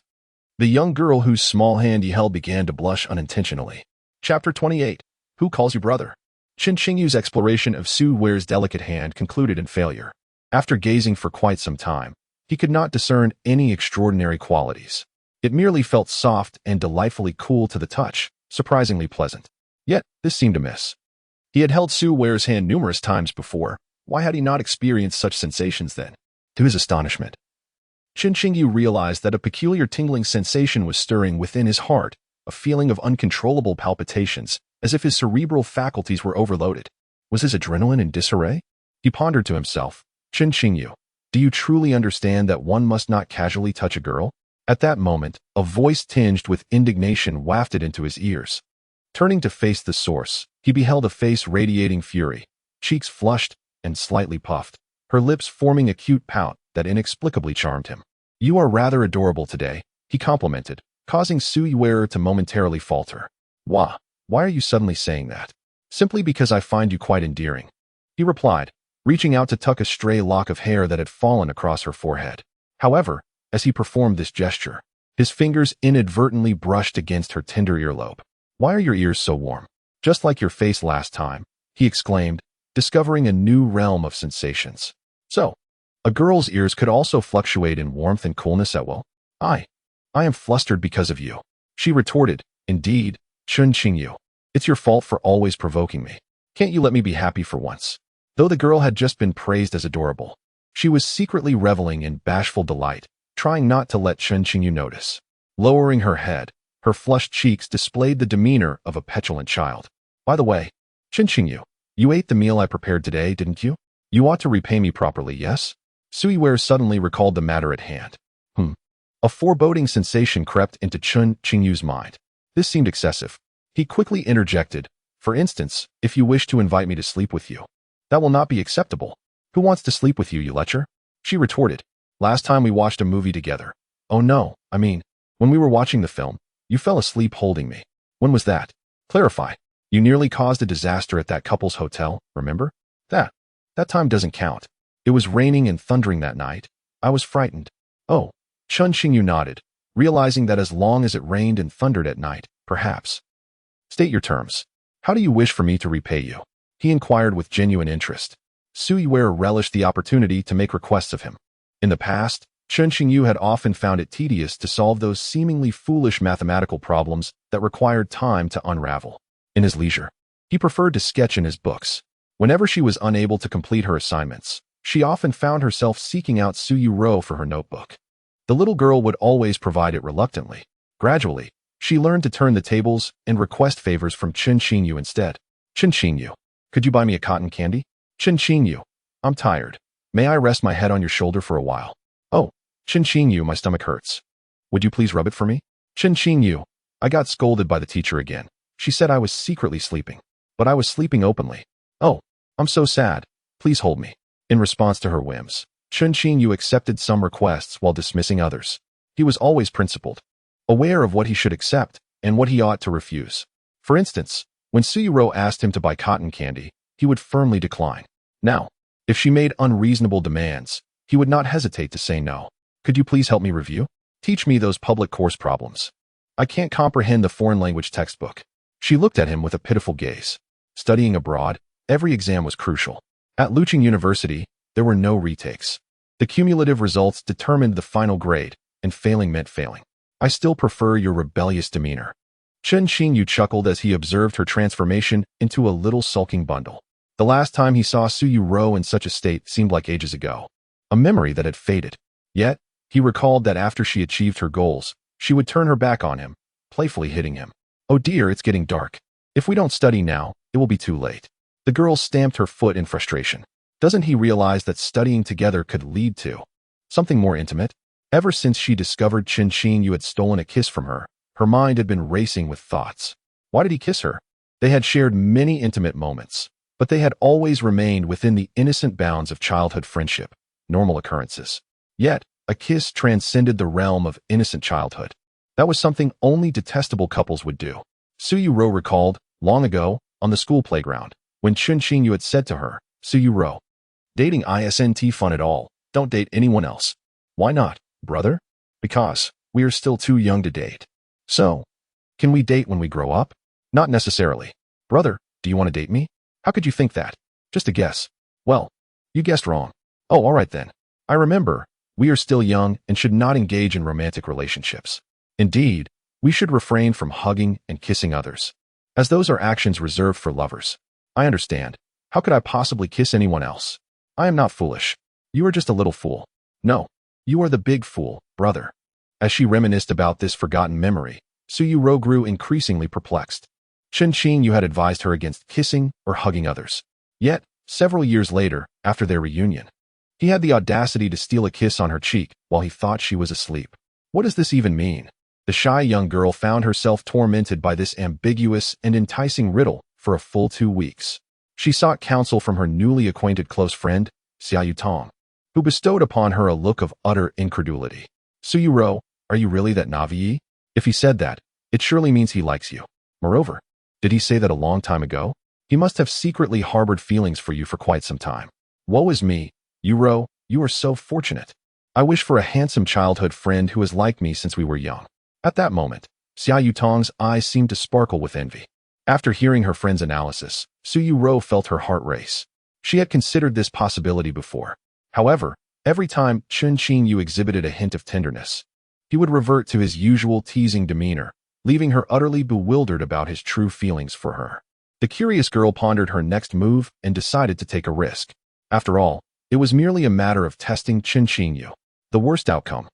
the young girl whose small hand he held began to blush unintentionally. Chapter 28. Who calls you brother? Chen Qingyu's exploration of Su Yuerou's delicate hand concluded in failure. After gazing for quite some time, he could not discern any extraordinary qualities. It merely felt soft and delightfully cool to the touch, surprisingly pleasant. Yet, this seemed amiss. He had held Su Yuerou's hand numerous times before. Why had he not experienced such sensations then? To his astonishment, Chen Qingyu realized that a peculiar tingling sensation was stirring within his heart, a feeling of uncontrollable palpitations, as if his cerebral faculties were overloaded. Was his adrenaline in disarray? He pondered to himself, Chen Qingyu, do you truly understand that one must not casually touch a girl? At that moment, a voice tinged with indignation wafted into his ears. Turning to face the source, he beheld a face radiating fury, cheeks flushed and slightly puffed, her lips forming a cute pout that inexplicably charmed him. You are rather adorable today, he complimented, causing Su Yuerou to momentarily falter. Why are you suddenly saying that? Simply because I find you quite endearing, he replied, reaching out to tuck a stray lock of hair that had fallen across her forehead. However, as he performed this gesture, His fingers inadvertently brushed against her tender earlobe. "Why are your ears so warm? Just like your face last time," he exclaimed, discovering a new realm of sensations. So, a girl's ears could also fluctuate in warmth and coolness at will. I am flustered because of you," she retorted. "Indeed, Chen Qingyu. It's your fault for always provoking me. Can't you let me be happy for once?" Though the girl had just been praised as adorable, she was secretly reveling in bashful delight, trying not to let Chen Qingyu notice. Lowering her head, her flushed cheeks displayed the demeanor of a petulant child. "By the way, Chen Qingyu, you ate the meal I prepared today, didn't you? You ought to repay me properly, yes?" Yuerou suddenly recalled the matter at hand. A foreboding sensation crept into Chen Qingyu's mind. This seemed excessive. He quickly interjected, "For instance, if you wish to invite me to sleep with you, that will not be acceptable." "Who wants to sleep with you, you lecher?" she retorted. "Last time we watched a movie together." "Oh no, I mean, when we were watching the film, you fell asleep holding me. When was that? Clarify. You nearly caused a disaster at that couple's hotel, remember? That time doesn't count. It was raining and thundering that night. I was frightened." "Oh." Chen Qingyu nodded, realizing that as long as it rained and thundered at night, perhaps. "State your terms. How do you wish for me to repay you?" he inquired with genuine interest. Yuerou relished the opportunity to make requests of him. In the past, Chen Qingyu had often found it tedious to solve those seemingly foolish mathematical problems that required time to unravel. In his leisure, he preferred to sketch in his books. Whenever she was unable to complete her assignments, she often found herself seeking out Yuerou for her notebook. The little girl would always provide it reluctantly. Gradually, she learned to turn the tables and request favors from Chen Qingyu instead. "Chen Qingyu, could you buy me a cotton candy?" "Chen Qingyu, I'm tired. May I rest my head on your shoulder for a while?" "Oh, Chen Qingyu, my stomach hurts. Would you please rub it for me?" "Chen Qingyu, I got scolded by the teacher again. She said I was secretly sleeping, but I was sleeping openly. Oh, I'm so sad. Please hold me." In response to her whims, Chen Qingyu accepted some requests while dismissing others. He was always principled, aware of what he should accept and what he ought to refuse. For instance, when Yuerou asked him to buy cotton candy, he would firmly decline. Now, if she made unreasonable demands, he would not hesitate to say no. "Could you please help me review? Teach me those public course problems. I can't comprehend the foreign language textbook." She looked at him with a pitiful gaze. Studying abroad, every exam was crucial. At Luqing University, there were no retakes. The cumulative results determined the final grade, and failing meant failing. "I still prefer your rebellious demeanor." Chen Qingyu chuckled as he observed her transformation into a little sulking bundle. The last time he saw Yuerou in such a state seemed like ages ago, a memory that had faded. Yet, he recalled that after she achieved her goals, she would turn her back on him, playfully hitting him. "Oh dear, it's getting dark. If we don't study now, it will be too late." The girl stamped her foot in frustration. Doesn't he realize that studying together could lead to something more intimate? Ever since she discovered Chen Qingyu had stolen a kiss from her, her mind had been racing with thoughts. Why did he kiss her? They had shared many intimate moments, but they had always remained within the innocent bounds of childhood friendship, normal occurrences. Yet, a kiss transcended the realm of innocent childhood. That was something only detestable couples would do. Yuerou recalled, long ago, on the school playground, when Chen Qingyu had said to her, "Yuerou, dating isn't fun at all. Don't date anyone else." "Why not, brother?" "Because we are still too young to date." "So, can we date when we grow up?" "Not necessarily." "Brother, do you want to date me?" "How could you think that?" "Just a guess." "Well, you guessed wrong." "Oh, all right then. I remember, we are still young and should not engage in romantic relationships. Indeed, we should refrain from hugging and kissing others, as those are actions reserved for lovers." "I understand. How could I possibly kiss anyone else?" "I am not foolish. You are just a little fool." "No, you are the big fool, brother." As she reminisced about this forgotten memory, Yuerou grew increasingly perplexed. Chen Qingyu had advised her against kissing or hugging others. Yet, several years later, after their reunion, he had the audacity to steal a kiss on her cheek while he thought she was asleep. What does this even mean? The shy young girl found herself tormented by this ambiguous and enticing riddle for a full 2 weeks. She sought counsel from her newly acquainted close friend, Xiao, who bestowed upon her a look of utter incredulity. "Yuerou, are you really that naive? If he said that, it surely means he likes you. Moreover, did he say that a long time ago? He must have secretly harbored feelings for you for quite some time." "Woe is me, Yuerou, you are so fortunate." I wish for a handsome childhood friend who is like me since we were young. At that moment, Xiao Yutong's eyes seemed to sparkle with envy. After hearing her friend's analysis, Yuerou felt her heart race. She had considered this possibility before. However, every time Chen Qingyu exhibited a hint of tenderness, he would revert to his usual teasing demeanor, leaving her utterly bewildered about his true feelings for her. The curious girl pondered her next move and decided to take a risk. After all, it was merely a matter of testing Chen Qingyu. The worst outcome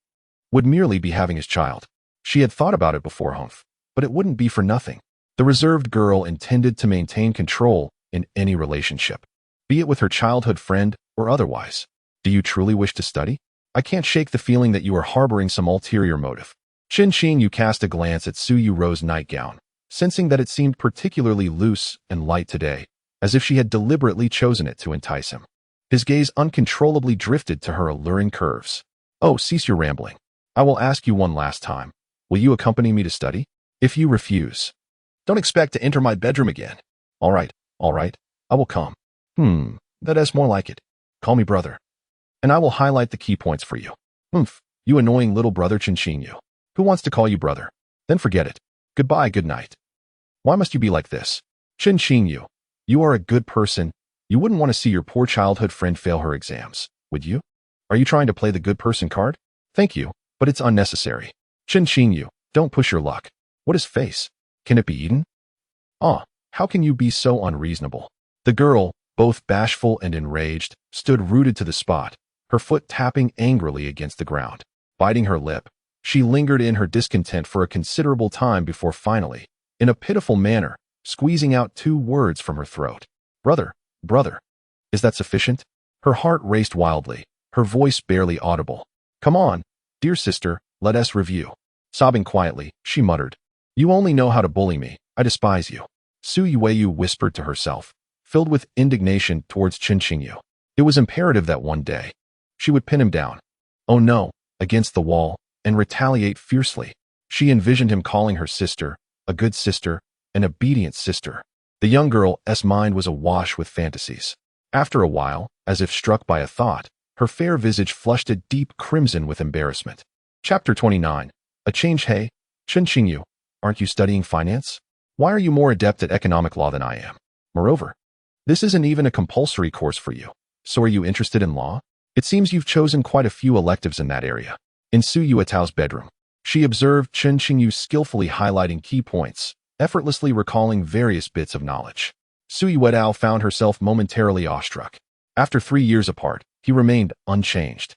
would merely be having his child. She had thought about it before, but it wouldn't be for nothing. The reserved girl intended to maintain control in any relationship, be it with her childhood friend or otherwise. Do you truly wish to study? I can't shake the feeling that you are harboring some ulterior motive. Chen Qingyu cast a glance at Yuerou's nightgown, sensing that it seemed particularly loose and light today, as if she had deliberately chosen it to entice him. His gaze uncontrollably drifted to her alluring curves. Oh, cease your rambling. I will ask you one last time. Will you accompany me to study? If you refuse, don't expect to enter my bedroom again. All right, I will come. That is more like it. Call me brother. And I will highlight the key points for you. You annoying little brother Chen Qingyu. Who wants to call you brother? Then forget it. Goodbye, good night. Why must you be like this? Chen Qingyu, you are a good person. You wouldn't want to see your poor childhood friend fail her exams, would you? Are you trying to play the good person card? Thank you, but it's unnecessary. Chen Qingyu, don't push your luck. What is face? Can it be eaten? How can you be so unreasonable? The girl, both bashful and enraged, stood rooted to the spot, her foot tapping angrily against the ground. Biting her lip, she lingered in her discontent for a considerable time before finally, in a pitiful manner, squeezing out 2 words from her throat. Brother. Is that sufficient? Her heart raced wildly, her voice barely audible. Come on, dear sister, let us review. Sobbing quietly, she muttered, You only know how to bully me. I despise you. Yuerou whispered to herself, filled with indignation towards Chen Qingyu. It was imperative that one day, she would pin him down. Oh no, against the wall, and retaliate fiercely. She envisioned him calling her sister, a good sister, an obedient sister. The young girl's mind was awash with fantasies. After a while, as if struck by a thought, her fair visage flushed a deep crimson with embarrassment. Chapter 29. A change. Hey, Chen Qingyu, aren't you studying finance? Why are you more adept at economic law than I am? Moreover, this isn't even a compulsory course for you. So are you interested in law? It seems you've chosen quite a few electives in that area. In Yuetao's bedroom, she observed Chen Qingyu skillfully highlighting key points, effortlessly recalling various bits of knowledge. Yuetao found herself momentarily awestruck. After 3 years apart, he remained unchanged.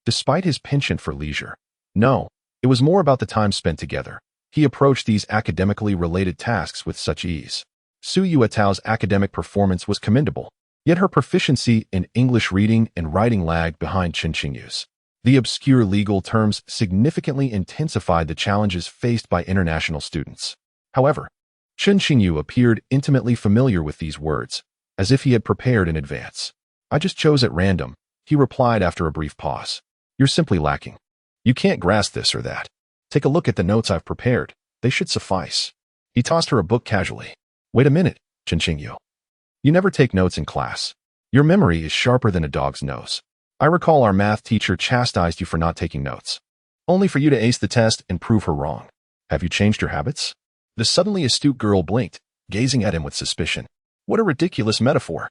Despite his penchant for leisure. No, it was more about the time spent together. He approached these academically related tasks with such ease. Yuetao's academic performance was commendable, yet her proficiency in English reading and writing lagged behind Chen Qingyu's. The obscure legal terms significantly intensified the challenges faced by international students. However, Chen Qingyu appeared intimately familiar with these words, as if he had prepared in advance. I just chose at random, he replied after a brief pause. You're simply lacking. You can't grasp this or that. Take a look at the notes I've prepared. They should suffice. He tossed her a book casually. Wait a minute, Chen Qingyu. You never take notes in class. Your memory is sharper than a dog's nose. I recall our math teacher chastised you for not taking notes, only for you to ace the test and prove her wrong. Have you changed your habits? The suddenly astute girl blinked, gazing at him with suspicion. What a ridiculous metaphor.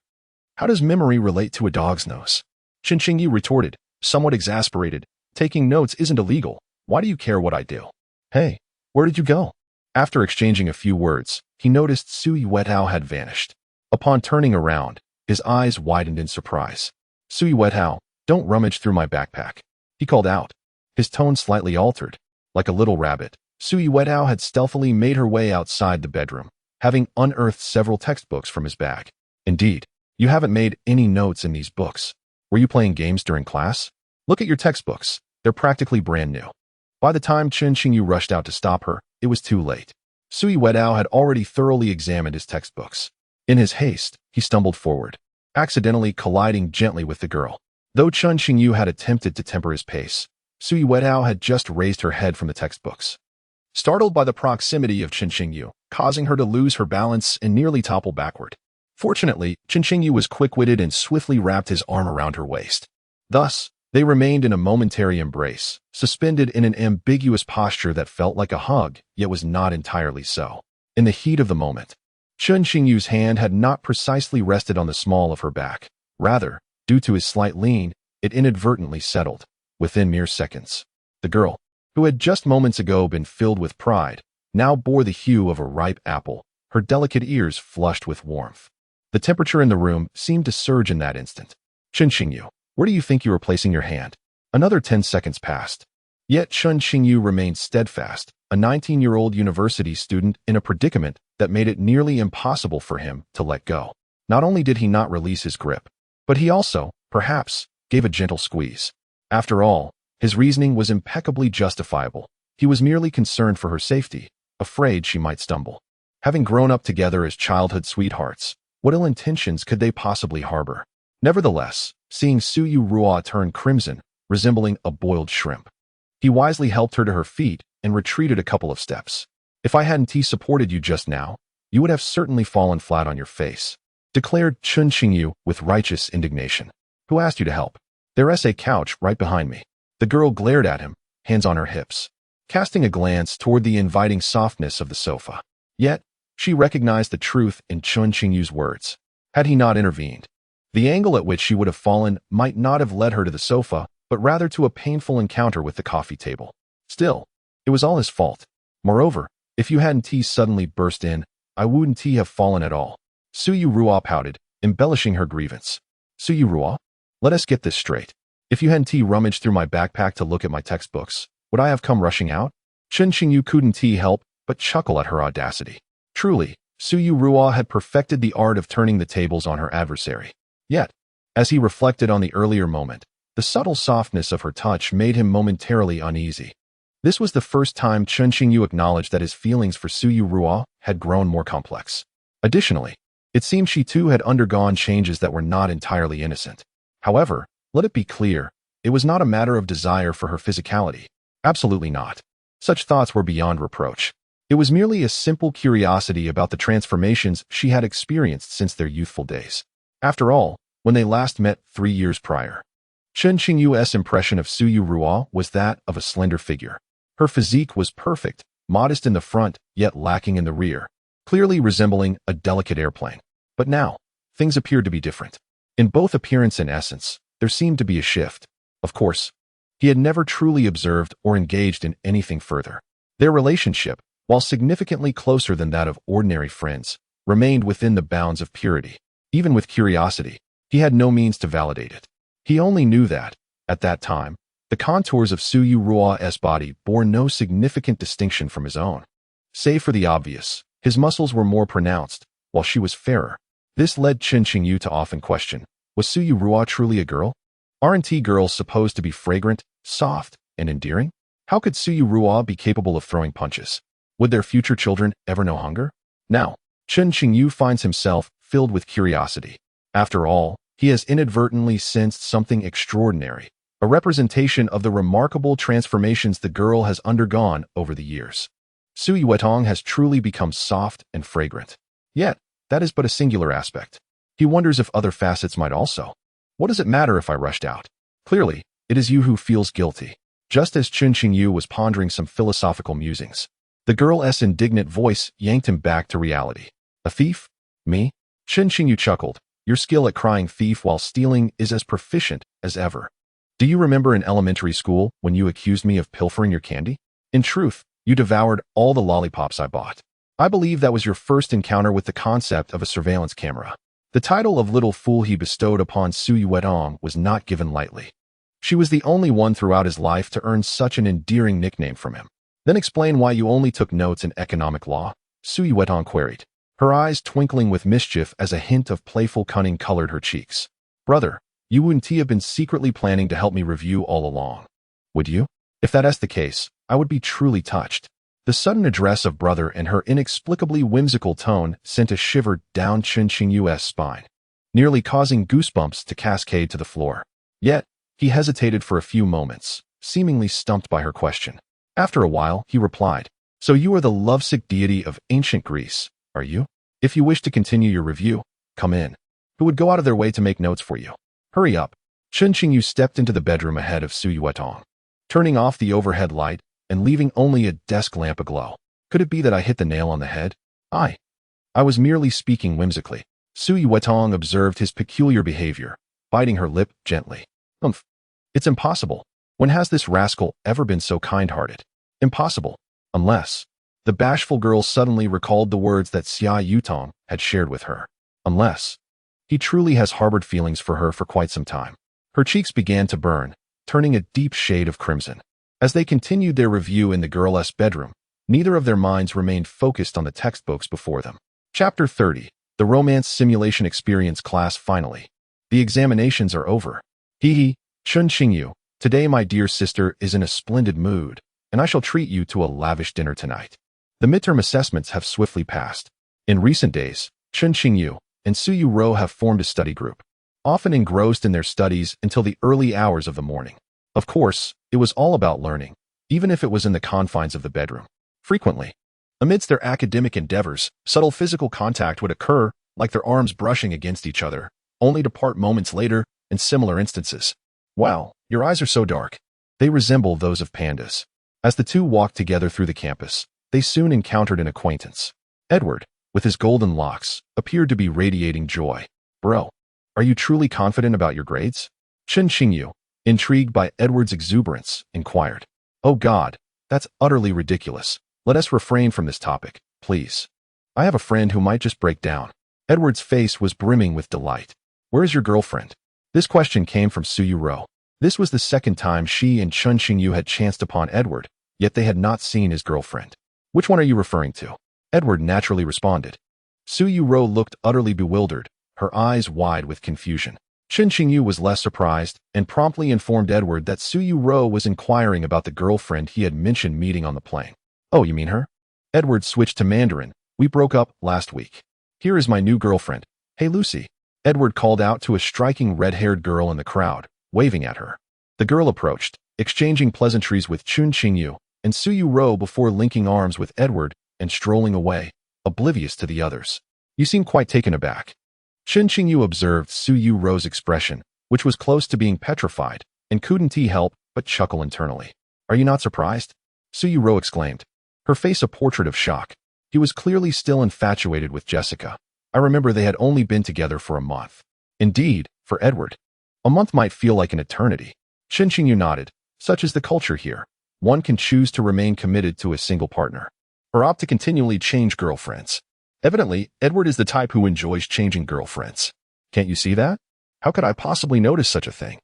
How does memory relate to a dog's nose? Chen Qingyu retorted, somewhat exasperated. Taking notes isn't illegal. Why do you care what I do? Hey, where did you go? After exchanging a few words, he noticed Yuetao had vanished. Upon turning around, his eyes widened in surprise. Yuetao, don't rummage through my backpack, he called out. His tone slightly altered. Like a little rabbit, Yuetao had stealthily made her way outside the bedroom, having unearthed several textbooks from his bag. Indeed, you haven't made any notes in these books. Were you playing games during class? Look at your textbooks. They're practically brand new. By the time Chen Qingyu rushed out to stop her, it was too late. Yuetao had already thoroughly examined his textbooks. In his haste, he stumbled forward, accidentally colliding gently with the girl. Though Chen Qingyu had attempted to temper his pace, Yuetao had just raised her head from the textbooks. Startled by the proximity of Chen Qingyu, causing her to lose her balance and nearly topple backward. Fortunately, Chen Qingyu was quick-witted and swiftly wrapped his arm around her waist. Thus, They remained in a momentary embrace, suspended in an ambiguous posture that felt like a hug, yet was not entirely so. In the heat of the moment, Chen Qingyu's hand had not precisely rested on the small of her back. Rather, due to his slight lean, it inadvertently settled. Within mere seconds, the girl, who had just moments ago been filled with pride, now bore the hue of a ripe apple, her delicate ears flushed with warmth. The temperature in the room seemed to surge in that instant. Chen Qingyu, where do you think you were placing your hand? Another 10 seconds passed. Yet Chen Qingyu remained steadfast, a 19-year-old university student in a predicament that made it nearly impossible for him to let go. Not only did he not release his grip, but he also, perhaps, gave a gentle squeeze. After all, his reasoning was impeccably justifiable. He was merely concerned for her safety, afraid she might stumble. Having grown up together as childhood sweethearts, what ill intentions could they possibly harbor? Nevertheless, seeing Yuerou turn crimson, resembling a boiled shrimp, he wisely helped her to her feet and retreated a couple of steps. If I hadn't supported you just now, you would have certainly fallen flat on your face, declared Chen Qingyu with righteous indignation. Who asked you to help? There's a couch right behind me. The girl glared at him, hands on her hips, casting a glance toward the inviting softness of the sofa. Yet, she recognized the truth in Chen Qingyu's words. Had he not intervened, the angle at which she would have fallen might not have led her to the sofa, but rather to a painful encounter with the coffee table. Still, it was all his fault. Moreover, if you hadn't suddenly burst in, I wouldn't have fallen at all. Yuerou pouted, embellishing her grievance. Yuerou, let us get this straight. If you hadn't rummaged through my backpack to look at my textbooks, would I have come rushing out? Chen Qingyu couldn't help but chuckle at her audacity. Truly, Yuerou had perfected the art of turning the tables on her adversary. Yet, as he reflected on the earlier moment, the subtle softness of her touch made him momentarily uneasy. This was the first time Chen Qingyu acknowledged that his feelings for Yuerou had grown more complex. Additionally, it seemed she too had undergone changes that were not entirely innocent. However, let it be clear, it was not a matter of desire for her physicality. Absolutely not. Such thoughts were beyond reproach. It was merely a simple curiosity about the transformations she had experienced since their youthful days. After all, when they last met 3 years prior, Chen Qingyu's impression of Yuerou was that of a slender figure. Her physique was perfect, modest in the front, yet lacking in the rear, clearly resembling a delicate airplane. But now, things appeared to be different. In both appearance and essence, there seemed to be a shift. Of course, he had never truly observed or engaged in anything further. Their relationship, while significantly closer than that of ordinary friends, remained within the bounds of purity. Even with curiosity, he had no means to validate it. He only knew that, at that time, the contours of Yuerou's body bore no significant distinction from his own. Save for the obvious, his muscles were more pronounced, while she was fairer. This led Chen Qingyu to often question, was Yuerou truly a girl? Aren't girls supposed to be fragrant, soft, and endearing? How could Yuerou be capable of throwing punches? Would their future children ever know hunger? Now, Chen Qingyu finds himself filled with curiosity. After all, he has inadvertently sensed something extraordinary, a representation of the remarkable transformations the girl has undergone over the years. Yuerou has truly become soft and fragrant. Yet, that is but a singular aspect. He wonders if other facets might also. What does it matter if I rushed out? Clearly, it is you who feels guilty. Just as Chen Qingyu was pondering some philosophical musings, the girl's indignant voice yanked him back to reality. A thief? Me? Chen Qingyu chuckled. Your skill at crying thief while stealing is as proficient as ever. Do you remember in elementary school when you accused me of pilfering your candy? In truth, you devoured all the lollipops I bought. I believe that was your first encounter with the concept of a surveillance camera. The title of little fool he bestowed upon Yuerou was not given lightly. She was the only one throughout his life to earn such an endearing nickname from him. Then explain why you only took notes in economic law, Yuerou queried, her eyes twinkling with mischief as a hint of playful cunning colored her cheeks. Brother, you wouldn't have been secretly planning to help me review all along, would you? If that's the case, I would be truly touched. The sudden address of brother and her inexplicably whimsical tone sent a shiver down Chen Qingyu's spine, nearly causing goosebumps to cascade to the floor. Yet, he hesitated for a few moments, seemingly stumped by her question. After a while, he replied, So you are the lovesick deity of ancient Greece, are you? If you wish to continue your review, come in. Who would go out of their way to make notes for you? Hurry up. Chen Qingyu stepped into the bedroom ahead of Su Yuetong, turning off the overhead light and leaving only a desk lamp aglow. Could it be that I hit the nail on the head? I was merely speaking whimsically. Su Yuetong observed his peculiar behavior, biting her lip gently. Umph. It's impossible. When has this rascal ever been so kind-hearted? Impossible. Unless. The bashful girl suddenly recalled the words that Xia Yutong had shared with her. Unless. He truly has harbored feelings for her for quite some time. Her cheeks began to burn, turning a deep shade of crimson. As they continued their review in the girl's bedroom, neither of their minds remained focused on the textbooks before them. Chapter 30. The Romance Simulation Experience Class. Finally. The examinations are over. Hee, Chen Qingyu, today my dear sister is in a splendid mood, and I shall treat you to a lavish dinner tonight. The midterm assessments have swiftly passed. In recent days, Chen Qingyu and Yuerou have formed a study group, often engrossed in their studies until the early hours of the morning. Of course, it was all about learning, even if it was in the confines of the bedroom. Frequently, amidst their academic endeavors, subtle physical contact would occur, like their arms brushing against each other, only to part moments later in similar instances. Wow, your eyes are so dark. They resemble those of pandas. As the two walked together through the campus, they soon encountered an acquaintance. Edward, with his golden locks, appeared to be radiating joy. Bro, are you truly confident about your grades? Chen Qingyu, intrigued by Edward's exuberance, inquired. Oh God, that's utterly ridiculous. Let us refrain from this topic, please. I have a friend who might just break down. Edward's face was brimming with delight. Where is your girlfriend? This question came from Yuerou. This was the second time she and Chen Qingyu had chanced upon Edward, yet they had not seen his girlfriend. Which one are you referring to? Edward naturally responded. Yuerou looked utterly bewildered, her eyes wide with confusion. Chen Qingyu was less surprised and promptly informed Edward that Yuerou was inquiring about the girlfriend he had mentioned meeting on the plane. Oh, you mean her? Edward switched to Mandarin. We broke up last week. Here is my new girlfriend. Hey, Lucy. Edward called out to a striking red-haired girl in the crowd, waving at her. The girl approached, exchanging pleasantries with Chen Qingyu and Yuerou before linking arms with Edward and strolling away, oblivious to the others. You seem quite taken aback. Chen Qingyu observed Yuerou's expression, which was close to being petrified, and couldn't he help but chuckle internally. Are you not surprised? Yuerou exclaimed, her face a portrait of shock. He was clearly still infatuated with Jessica. I remember they had only been together for a month. Indeed, for Edward, a month might feel like an eternity. Chen Qingyu nodded. Such is the culture here. One can choose to remain committed to a single partner, or opt to continually change girlfriends. Evidently, Edward is the type who enjoys changing girlfriends. Can't you see that? How could I possibly notice such a thing?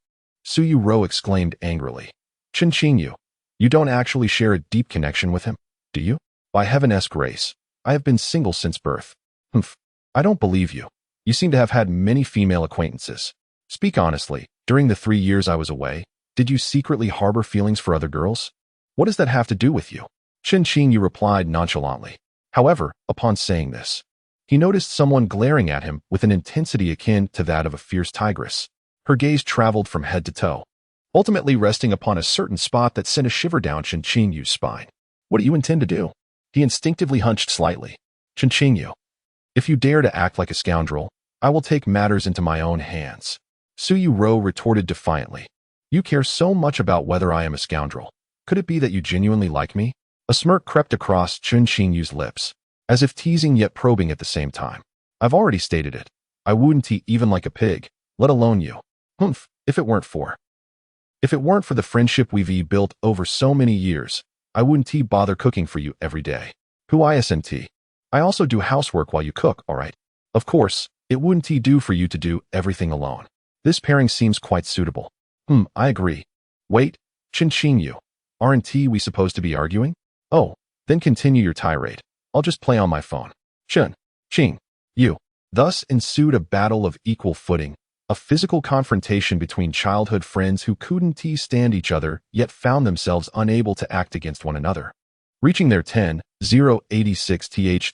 Yuerou exclaimed angrily. Chen Qingyu, you don't actually share a deep connection with him, do you? By heaven's grace, I have been single since birth. Humph. I don't believe you. You seem to have had many female acquaintances. Speak honestly, during the 3 years I was away, did you secretly harbor feelings for other girls? What does that have to do with you? Chen Qingyu replied nonchalantly. However, upon saying this, he noticed someone glaring at him with an intensity akin to that of a fierce tigress. Her gaze traveled from head to toe, ultimately resting upon a certain spot that sent a shiver down Chen Qingyu's spine. What do you intend to do? He instinctively hunched slightly. Chen Qingyu, if you dare to act like a scoundrel, I will take matters into my own hands. Yuerou retorted defiantly. You care so much about whether I am a scoundrel. Could it be that you genuinely like me? A smirk crept across Chen Qingyu's lips, as if teasing yet probing at the same time. I've already stated it. I wouldn't eat even like a pig, let alone you. Humph, if it weren't for the friendship we've built over so many years, I wouldn't bother cooking for you every day. Who isn't? I also do housework while you cook, alright? Of course, it wouldn't do for you to do everything alone. This pairing seems quite suitable. I agree. Wait, Chen Qingyu, aren't we supposed to be arguing? Oh, then continue your tirade. I'll just play on my phone. Chen Qingyu. Thus ensued a battle of equal footing, a physical confrontation between childhood friends who couldn't stand each other yet found themselves unable to act against one another. Reaching their 10-086th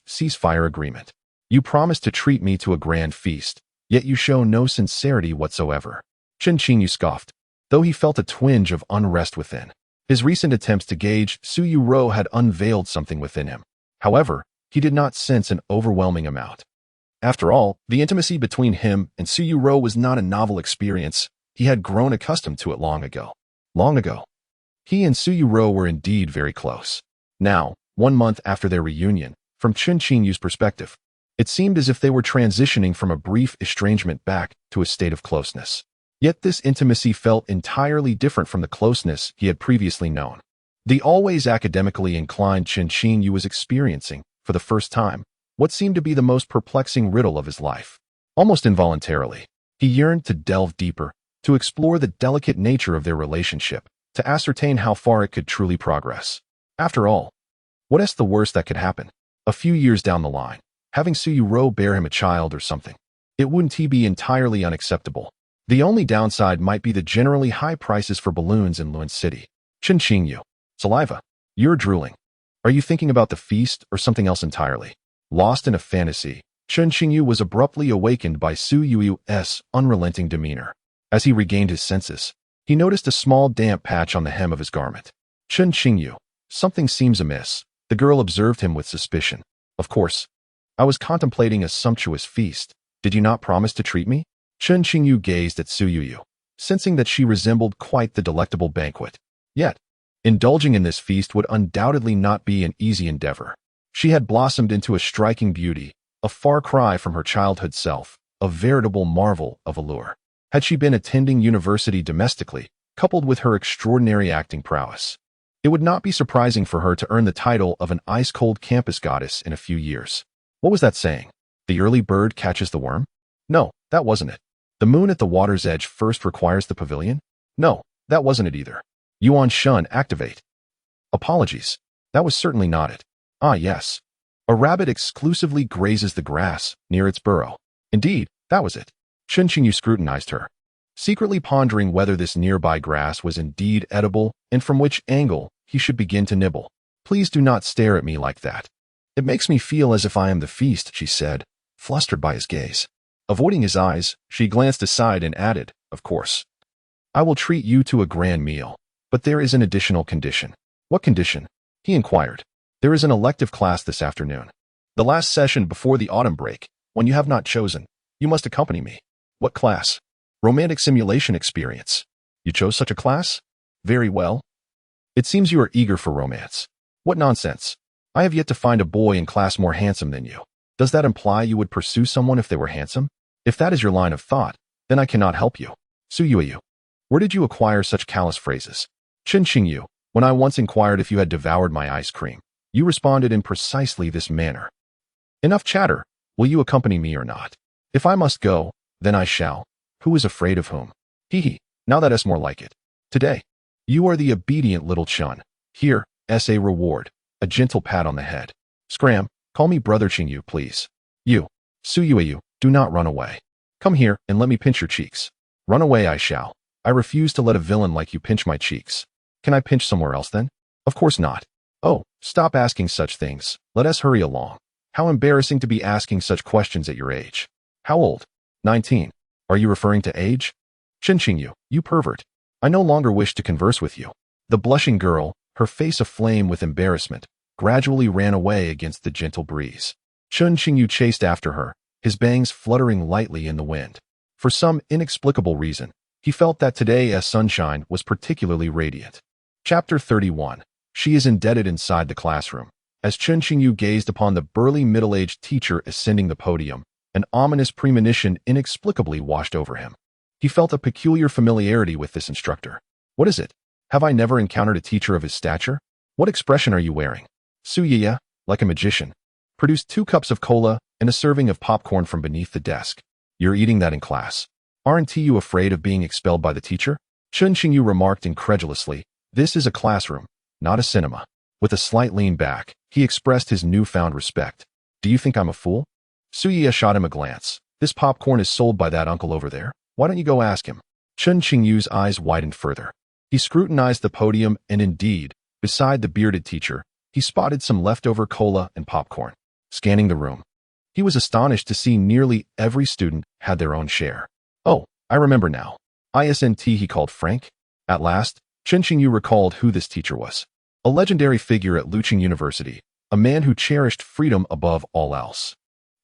ceasefire agreement. You promised to treat me to a grand feast, yet you show no sincerity whatsoever. Chen Qingyu scoffed, though he felt a twinge of unrest within. His recent attempts to gauge Yuerou had unveiled something within him. However, he did not sense an overwhelming amount. After all, the intimacy between him and Yuerou was not a novel experience, He had grown accustomed to it long ago. Long ago. He and Yuerou were indeed very close. Now, 1 month after their reunion, from Chen Qingyu's perspective, it seemed as if they were transitioning from a brief estrangement back to a state of closeness. Yet this intimacy felt entirely different from the closeness he had previously known. The always academically inclined Chen Qingyu was experiencing, for the first time, what seemed to be the most perplexing riddle of his life. Almost involuntarily, he yearned to delve deeper, to explore the delicate nature of their relationship, to ascertain how far it could truly progress. After all, what is the worst that could happen? A few years down the line, having Yuerou bear him a child or something. It wouldn't be entirely unacceptable. The only downside might be the generally high prices for balloons in Luan City. Chen Qingyu. Saliva. You're drooling. Are you thinking about the feast or something else entirely? Lost in a fantasy, Chen Qingyu was abruptly awakened by Yuerou's unrelenting demeanor. As he regained his senses, he noticed a small damp patch on the hem of his garment. Chen Qingyu. Something seems amiss. The girl observed him with suspicion. Of course. I was contemplating a sumptuous feast. Did you not promise to treat me? Chen Qingyu gazed at Yuerou, sensing that she resembled quite the delectable banquet. Yet, indulging in this feast would undoubtedly not be an easy endeavor. She had blossomed into a striking beauty, a far cry from her childhood self, a veritable marvel of allure. Had she been attending university domestically, coupled with her extraordinary acting prowess, it would not be surprising for her to earn the title of an ice-cold campus goddess in a few years. What was that saying? The early bird catches the worm? No, that wasn't it. The moon at the water's edge first requires the pavilion? No, that wasn't it either. Yuan Shun, activate. Apologies. That was certainly not it. Ah, yes. A rabbit exclusively grazes the grass near its burrow. Indeed, that was it. Chen Qingyu scrutinized her, secretly pondering whether this nearby grass was indeed edible and from which angle he should begin to nibble. Please do not stare at me like that. It makes me feel as if I am the feast, she said, flustered by his gaze. Avoiding his eyes, she glanced aside and added, of course. I will treat you to a grand meal, but there is an additional condition. What condition? He inquired. There is an elective class this afternoon. The last session before the autumn break. When you have not chosen, you must accompany me. What class? Romantic simulation experience. You chose such a class? Very well. It seems you are eager for romance. What nonsense. I have yet to find a boy in class more handsome than you. Does that imply you would pursue someone if they were handsome? If that is your line of thought, then I cannot help you. Yuerou. Where did you acquire such callous phrases? Chen Qingyu. When I once inquired if you had devoured my ice cream, you responded in precisely this manner. Enough chatter. Will you accompany me or not? If I must go, then I shall. Who is afraid of whom? Hee. Now that is more like it. Today, you are the obedient little Chun. Here, a reward. A gentle pat on the head. Scram, call me Brother Qingyu, please. Yuerou, do not run away. Come here and let me pinch your cheeks. Run away I shall. I refuse to let a villain like you pinch my cheeks. Can I pinch somewhere else then? Of course not. Oh, stop asking such things. Let us hurry along. How embarrassing to be asking such questions at your age. How old? 19. Are you referring to age? Chen Qingyu, you pervert. I no longer wish to converse with you. The blushing girl, her face aflame with embarrassment, gradually ran away against the gentle breeze. Chen Qingyu chased after her, his bangs fluttering lightly in the wind. For some inexplicable reason, he felt that today's sunshine was particularly radiant. Chapter 31. She is indebted inside the classroom. As Chen Qingyu gazed upon the burly middle-aged teacher ascending the podium, an ominous premonition inexplicably washed over him. He felt a peculiar familiarity with this instructor. What is it? Have I never encountered a teacher of his stature? What expression are you wearing? Yuerou, like a magician, produced 2 cups of cola and a serving of popcorn from beneath the desk. You're eating that in class. Aren't you afraid of being expelled by the teacher? Chen Qingyu remarked incredulously. This is a classroom, not a cinema. With a slight lean back, he expressed his newfound respect. Do you think I'm a fool? Yuerou shot him a glance. This popcorn is sold by that uncle over there. Why don't you go ask him? Chen Qingyu's eyes widened further. He scrutinized the podium and indeed, beside the bearded teacher, he spotted some leftover cola and popcorn. Scanning the room, he was astonished to see nearly every student had their own share. Oh, I remember now. ISNT, he called Frank. At last, Chen Qingyu recalled who this teacher was. A legendary figure at Luqing University, a man who cherished freedom above all else.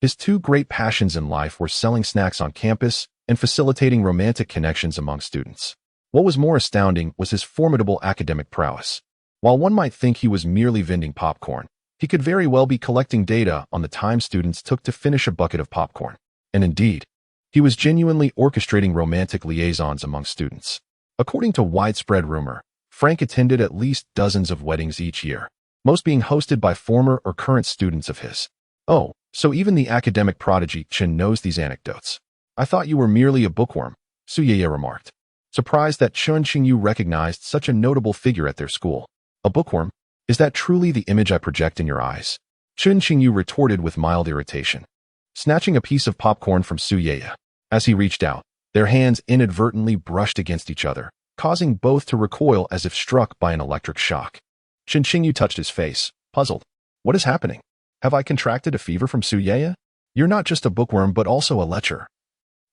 His 2 great passions in life were selling snacks on campus and facilitating romantic connections among students. What was more astounding was his formidable academic prowess. While one might think he was merely vending popcorn, he could very well be collecting data on the time students took to finish a bucket of popcorn. And indeed, he was genuinely orchestrating romantic liaisons among students. According to widespread rumor, Frank attended at least dozens of weddings each year, most being hosted by former or current students of his. Oh, so even the academic prodigy Chen knows these anecdotes. I thought you were merely a bookworm, Suyeye remarked, surprised that Chen Qingyu recognized such a notable figure at their school. A bookworm? Is that truly the image I project in your eyes? Chen Qingyu retorted with mild irritation, snatching a piece of popcorn from Suyeye. As he reached out, their hands inadvertently brushed against each other, causing both to recoil as if struck by an electric shock. Chen Qingyu touched his face, puzzled. What is happening? Have I contracted a fever from Suyeye? You're not just a bookworm but also a lecher.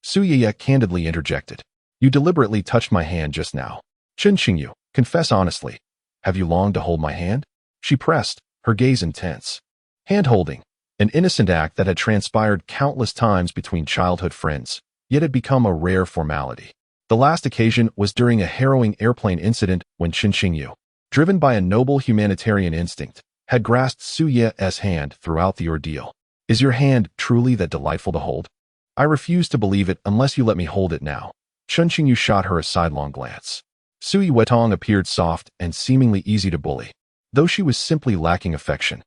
Suyeye candidly interjected. You deliberately touched my hand just now. Chen Qingyu, confess honestly. Have you longed to hold my hand? She pressed, her gaze intense. Hand-holding, an innocent act that had transpired countless times between childhood friends, yet had become a rare formality. The last occasion was during a harrowing airplane incident when Chen Qingyu, driven by a noble humanitarian instinct, had grasped Suye's hand throughout the ordeal. Is your hand truly that delightful to hold? I refuse to believe it unless you let me hold it now. Chen Qingyu shot her a sidelong glance. Sui Wetong appeared soft and seemingly easy to bully, though she was simply lacking affection.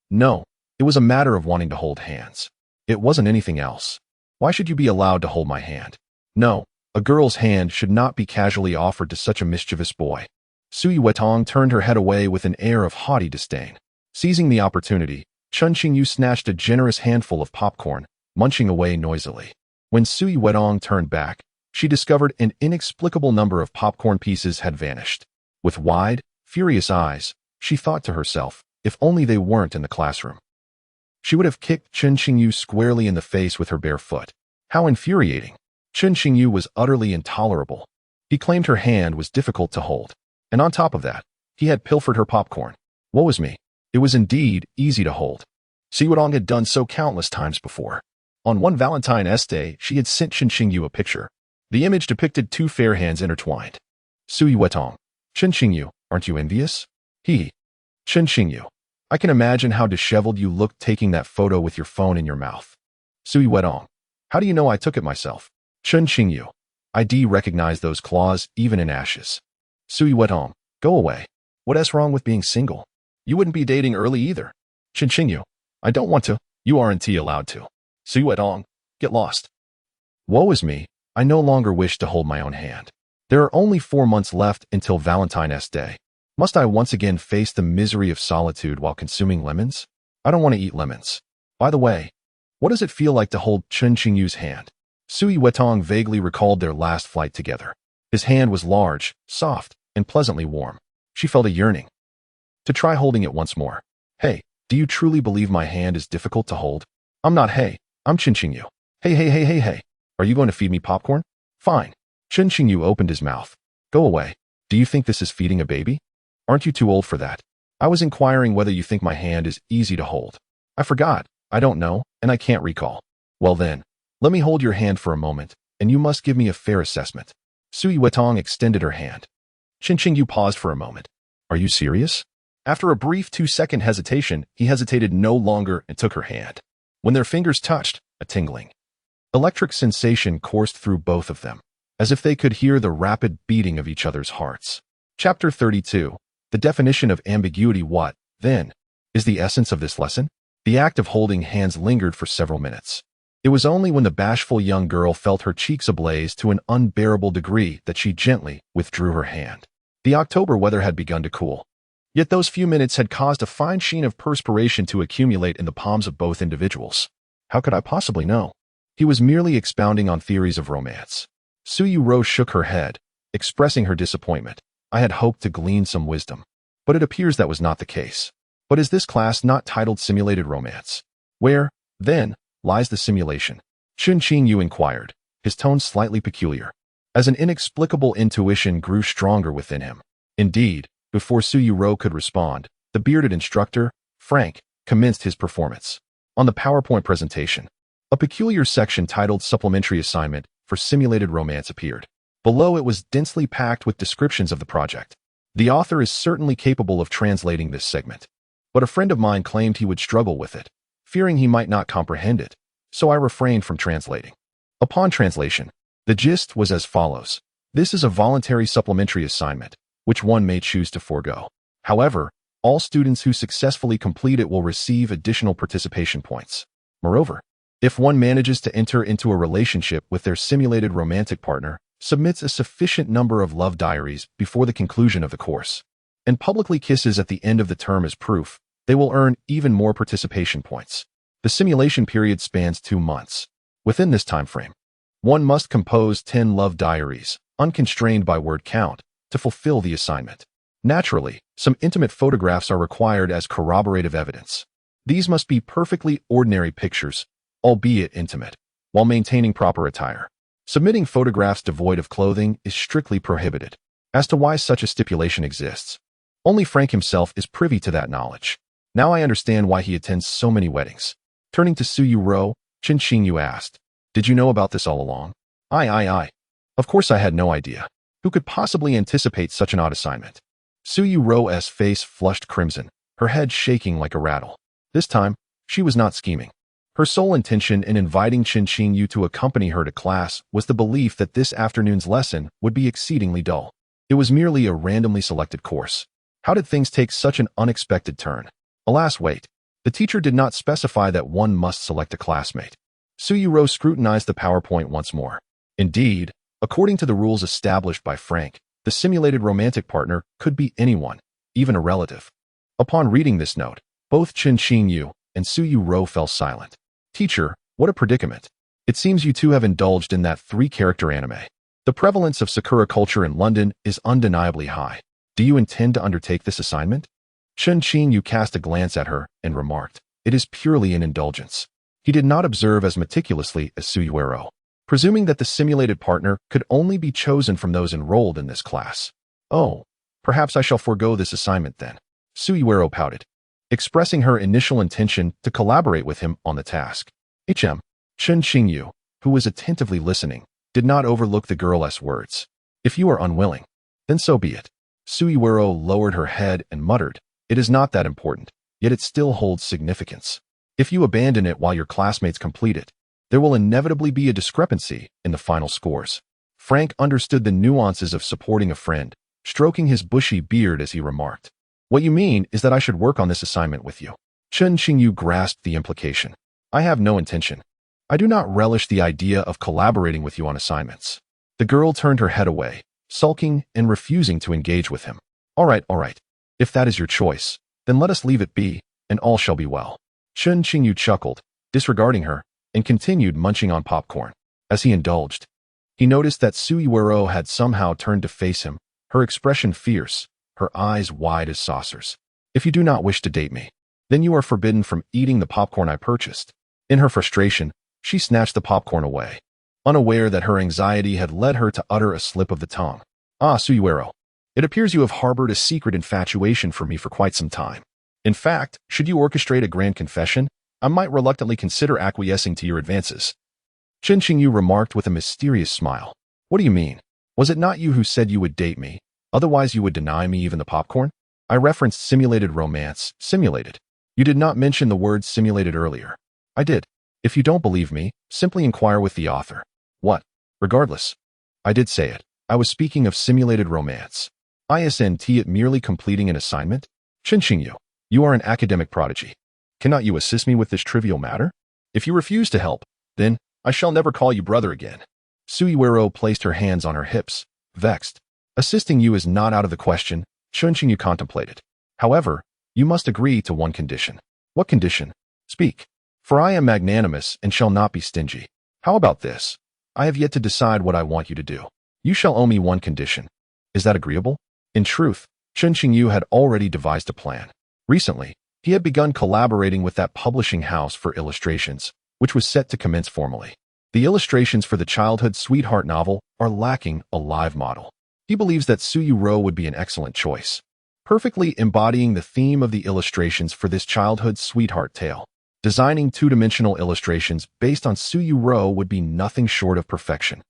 No, it was a matter of wanting to hold hands. It wasn't anything else. Why should you be allowed to hold my hand? No, a girl's hand should not be casually offered to such a mischievous boy. Sui Wetong turned her head away with an air of haughty disdain. Seizing the opportunity, Chen Qingyu snatched a generous handful of popcorn, munching away noisily. When Sui Wetong turned back, she discovered an inexplicable number of popcorn pieces had vanished. With wide, furious eyes, she thought to herself, if only they weren't in the classroom. She would have kicked Chen Qingyu squarely in the face with her bare foot. How infuriating! Chen Qingyu was utterly intolerable. He claimed her hand was difficult to hold. And on top of that, he had pilfered her popcorn. Woe is me. It was indeed easy to hold. Sui Wetong had done so countless times before. On one Valentine's Day, she had sent Chen Qingyu a picture. The image depicted two fair hands intertwined. Sui Wetong. Chen Qingyu, aren't you envious? Chen Qingyu. I can imagine how disheveled you looked taking that photo with your phone in your mouth. Sui Wetong. How do you know I took it myself? Chen Qingyu. I recognize those claws even in ashes. Sui Wetong. Go away. What's wrong with being single? You wouldn't be dating early either. Chen Qingyu. I don't want to. You aren't allowed to. Sui Wetong. Get lost. Woe is me. I no longer wish to hold my own hand. There are only 4 months left until Valentine's Day. Must I once again face the misery of solitude while consuming lemons? I don't want to eat lemons. By the way, what does it feel like to hold Chen Qingyu's hand? Sui Wetong vaguely recalled their last flight together. His hand was large, soft, and pleasantly warm. She felt a yearning to try holding it once more. Hey, do you truly believe my hand is difficult to hold? I'm not hey, I'm Chen Qingyu. Hey. Are you going to feed me popcorn? Fine. Chen Qingyu opened his mouth. Go away. Do you think this is feeding a baby? Aren't you too old for that? I was inquiring whether you think my hand is easy to hold. I forgot. I don't know, and I can't recall. Well then, let me hold your hand for a moment, and you must give me a fair assessment. Sui Wetong extended her hand. Chen Qingyu paused for a moment. Are you serious? After a brief 2-second hesitation, he hesitated no longer and took her hand. When their fingers touched, a tingling electric sensation coursed through both of them, as if they could hear the rapid beating of each other's hearts. Chapter 32. The definition of ambiguity. What, then, is the essence of this lesson? The act of holding hands lingered for several minutes. It was only when the bashful young girl felt her cheeks ablaze to an unbearable degree that she gently withdrew her hand. The October weather had begun to cool. Yet those few minutes had caused a fine sheen of perspiration to accumulate in the palms of both individuals. How could I possibly know? He was merely expounding on theories of romance. Yuerou shook her head, expressing her disappointment. I had hoped to glean some wisdom, but it appears that was not the case. But is this class not titled Simulated Romance? Where, then, lies the simulation? Chen Qingyu inquired, his tone slightly peculiar, as an inexplicable intuition grew stronger within him. Indeed, before Yuerou could respond, the bearded instructor, Frank, commenced his performance. On the PowerPoint presentation, a peculiar section titled Supplementary Assignment for simulated romance appeared. Below it was densely packed with descriptions of the project. The author is certainly capable of translating this segment, but a friend of mine claimed he would struggle with it, fearing he might not comprehend it, so I refrained from translating. Upon translation, the gist was as follows. This is a voluntary supplementary assignment, which one may choose to forego. However, all students who successfully complete it will receive additional participation points. Moreover, if one manages to enter into a relationship with their simulated romantic partner, submits a sufficient number of love diaries before the conclusion of the course, and publicly kisses at the end of the term as proof, they will earn even more participation points. The simulation period spans 2 months. Within this time frame, one must compose 10 love diaries, unconstrained by word count, to fulfill the assignment. Naturally, some intimate photographs are required as corroborative evidence. These must be perfectly ordinary pictures, albeit intimate, while maintaining proper attire. Submitting photographs devoid of clothing is strictly prohibited. As to why such a stipulation exists, only Frank himself is privy to that knowledge. Now I understand why he attends so many weddings. Turning to Yuerou, Chen Qingyu asked, "Did you know about this all along?" I. Of course I had no idea. Who could possibly anticipate such an odd assignment? Yuerou's face flushed crimson, her head shaking like a rattle. This time, she was not scheming. Her sole intention in inviting Chen Qingyu to accompany her to class was the belief that this afternoon's lesson would be exceedingly dull. It was merely a randomly selected course. How did things take such an unexpected turn? Alas, wait. The teacher did not specify that one must select a classmate. Yuerou scrutinized the PowerPoint once more. Indeed, according to the rules established by Frank, the simulated romantic partner could be anyone, even a relative. Upon reading this note, both Chen Qingyu and Yuerou fell silent. Teacher, what a predicament. It seems you two have indulged in that 3-character anime. The prevalence of Sakura culture in London is undeniably high. Do you intend to undertake this assignment? Chen Qingyu cast a glance at her and remarked, "It is purely an indulgence." He did not observe as meticulously as Yuerou, presuming that the simulated partner could only be chosen from those enrolled in this class. "Oh, perhaps I shall forego this assignment then." Yuerou pouted, expressing her initial intention to collaborate with him on the task. Chen Qingyu, who was attentively listening, did not overlook the girl's words. "If you are unwilling, then so be it." Yuerou lowered her head and muttered, "It is not that important, yet it still holds significance. If you abandon it while your classmates complete it, there will inevitably be a discrepancy in the final scores." Frank understood the nuances of supporting a friend, stroking his bushy beard as he remarked, "What you mean is that I should work on this assignment with you." Chen Qingyu grasped the implication. "I have no intention. I do not relish the idea of collaborating with you on assignments." The girl turned her head away, sulking and refusing to engage with him. All right. If that is your choice, then let us leave it be, and all shall be well." Chen Qingyu chuckled, disregarding her, and continued munching on popcorn. As he indulged, he noticed that Yuerou had somehow turned to face him, her expression fierce, her eyes wide as saucers. "If you do not wish to date me, then you are forbidden from eating the popcorn I purchased." In her frustration, she snatched the popcorn away, unaware that her anxiety had led her to utter a slip of the tongue. "Ah, Yuerou, it appears you have harbored a secret infatuation for me for quite some time. In fact, should you orchestrate a grand confession, I might reluctantly consider acquiescing to your advances." Chen Qingyu remarked with a mysterious smile. "What do you mean? Was it not you who said you would date me? Otherwise you would deny me even the popcorn?" "I referenced simulated romance, simulated. You did not mention the word simulated earlier." "I did. If you don't believe me, simply inquire with the author." "What? Regardless. I did say it. I was speaking of simulated romance. Isn't it merely completing an assignment?" "Chen Qingyu, you are an academic prodigy. Cannot you assist me with this trivial matter? If you refuse to help, then I shall never call you brother again." Yuerou placed her hands on her hips, vexed. "Assisting you is not out of the question," Chen Qingyu contemplated. "However, you must agree to one condition." "What condition? Speak. For I am magnanimous and shall not be stingy." "How about this? I have yet to decide what I want you to do. You shall owe me one condition. Is that agreeable?" In truth, Chen Qingyu had already devised a plan. Recently, he had begun collaborating with that publishing house for illustrations, which was set to commence formally. The illustrations for the childhood sweetheart novel are lacking a live model. He believes that Yuerou would be an excellent choice, perfectly embodying the theme of the illustrations for this childhood sweetheart tale. Designing 2-dimensional illustrations based on Yuerou would be nothing short of perfection.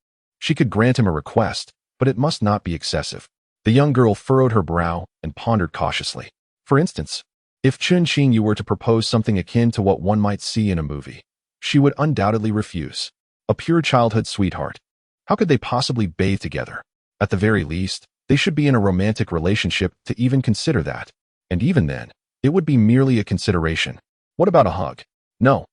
She could grant him a request, but it must not be excessive. The young girl furrowed her brow and pondered cautiously. For instance, if Chen Qingyu were to propose something akin to what one might see in a movie, she would undoubtedly refuse. A pure childhood sweetheart. How could they possibly bathe together? At the very least, they should be in a romantic relationship to even consider that. And even then, it would be merely a consideration. What about a hug? No,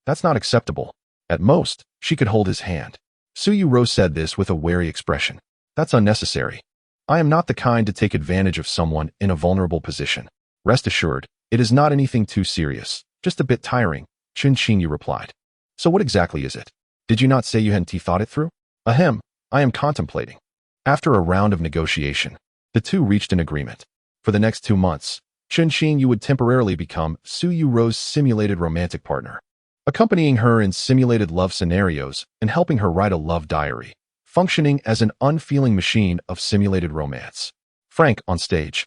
that's not acceptable. At most, she could hold his hand. Yuerou said this with a wary expression. That's unnecessary. I am not the kind to take advantage of someone in a vulnerable position. Rest assured, it is not anything too serious, just a bit tiring, Chen Qingyu replied. So what exactly is it? Did you not say you hadn't thought it through? Ahem, I am contemplating. After a round of negotiation, the two reached an agreement. For the next 2 months, Chen Qingyu would temporarily become Yuerou's simulated romantic partner, accompanying her in simulated love scenarios and helping her write a love diary, functioning as an unfeeling machine of simulated romance. Frank, on stage,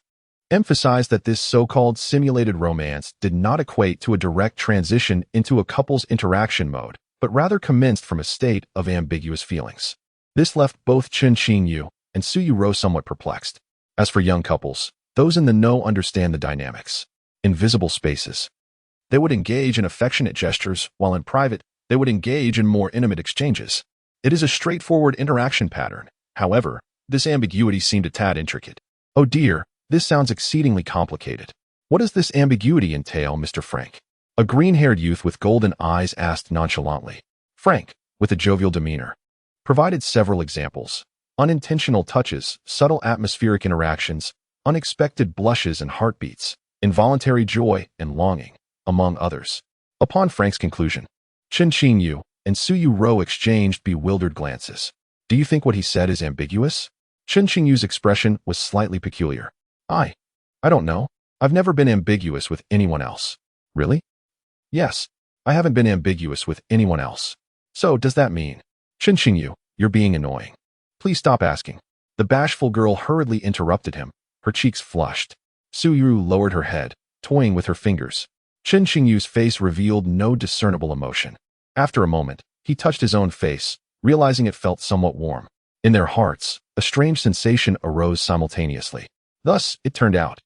emphasized that this so-called simulated romance did not equate to a direct transition into a couple's interaction mode, but rather commenced from a state of ambiguous feelings. This left both Chen Qingyu and Yuerou somewhat perplexed. As for young couples, those in the know understand the dynamics. In visible spaces, they would engage in affectionate gestures, while in private, they would engage in more intimate exchanges. It is a straightforward interaction pattern. However, this ambiguity seemed a tad intricate. Oh dear, this sounds exceedingly complicated. What does this ambiguity entail, Mr. Frank? A green-haired youth with golden eyes asked nonchalantly. Frank, with a jovial demeanor, provided several examples. Unintentional touches, subtle atmospheric interactions, unexpected blushes and heartbeats, involuntary joy and longing, among others. Upon Frank's conclusion, Chen Qingyu and Yuerou exchanged bewildered glances. Do you think what he said is ambiguous? Chen Qingyu's expression was slightly peculiar. I don't know. I've never been ambiguous with anyone else. Really? Yes, I haven't been ambiguous with anyone else. So, does that mean? Chen Qingyu, you're being annoying. Please stop asking. The bashful girl hurriedly interrupted him, her cheeks flushed. Yuerou lowered her head, toying with her fingers. Chen Qingyu's face revealed no discernible emotion. After a moment, he touched his own face, realizing it felt somewhat warm. In their hearts, a strange sensation arose simultaneously. Thus, it turned out,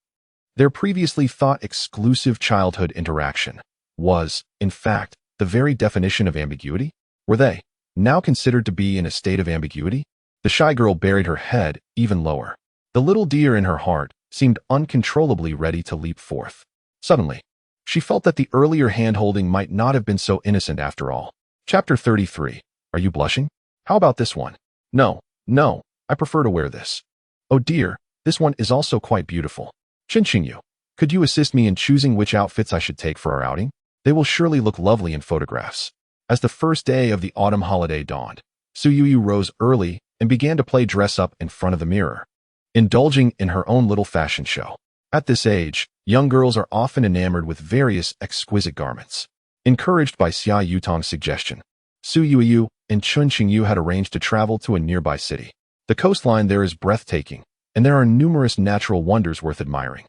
their previously thought exclusive childhood interaction was, in fact, the very definition of ambiguity? Were they, now considered to be in a state of ambiguity? The shy girl buried her head even lower. The little deer in her heart seemed uncontrollably ready to leap forth. Suddenly, she felt that the earlier hand-holding might not have been so innocent after all. Chapter 33. Are you blushing? How about this one? No, I prefer to wear this. Oh dear, this one is also quite beautiful. Chen Qingyu, could you assist me in choosing which outfits I should take for our outing? They will surely look lovely in photographs. As the first day of the autumn holiday dawned, Yuerou rose early and began to play dress-up in front of the mirror, indulging in her own little fashion show. At this age, young girls are often enamored with various exquisite garments. Encouraged by Xia Yutong's suggestion, Yuerou and Chen Qingyu had arranged to travel to a nearby city. The coastline there is breathtaking, and there are numerous natural wonders worth admiring.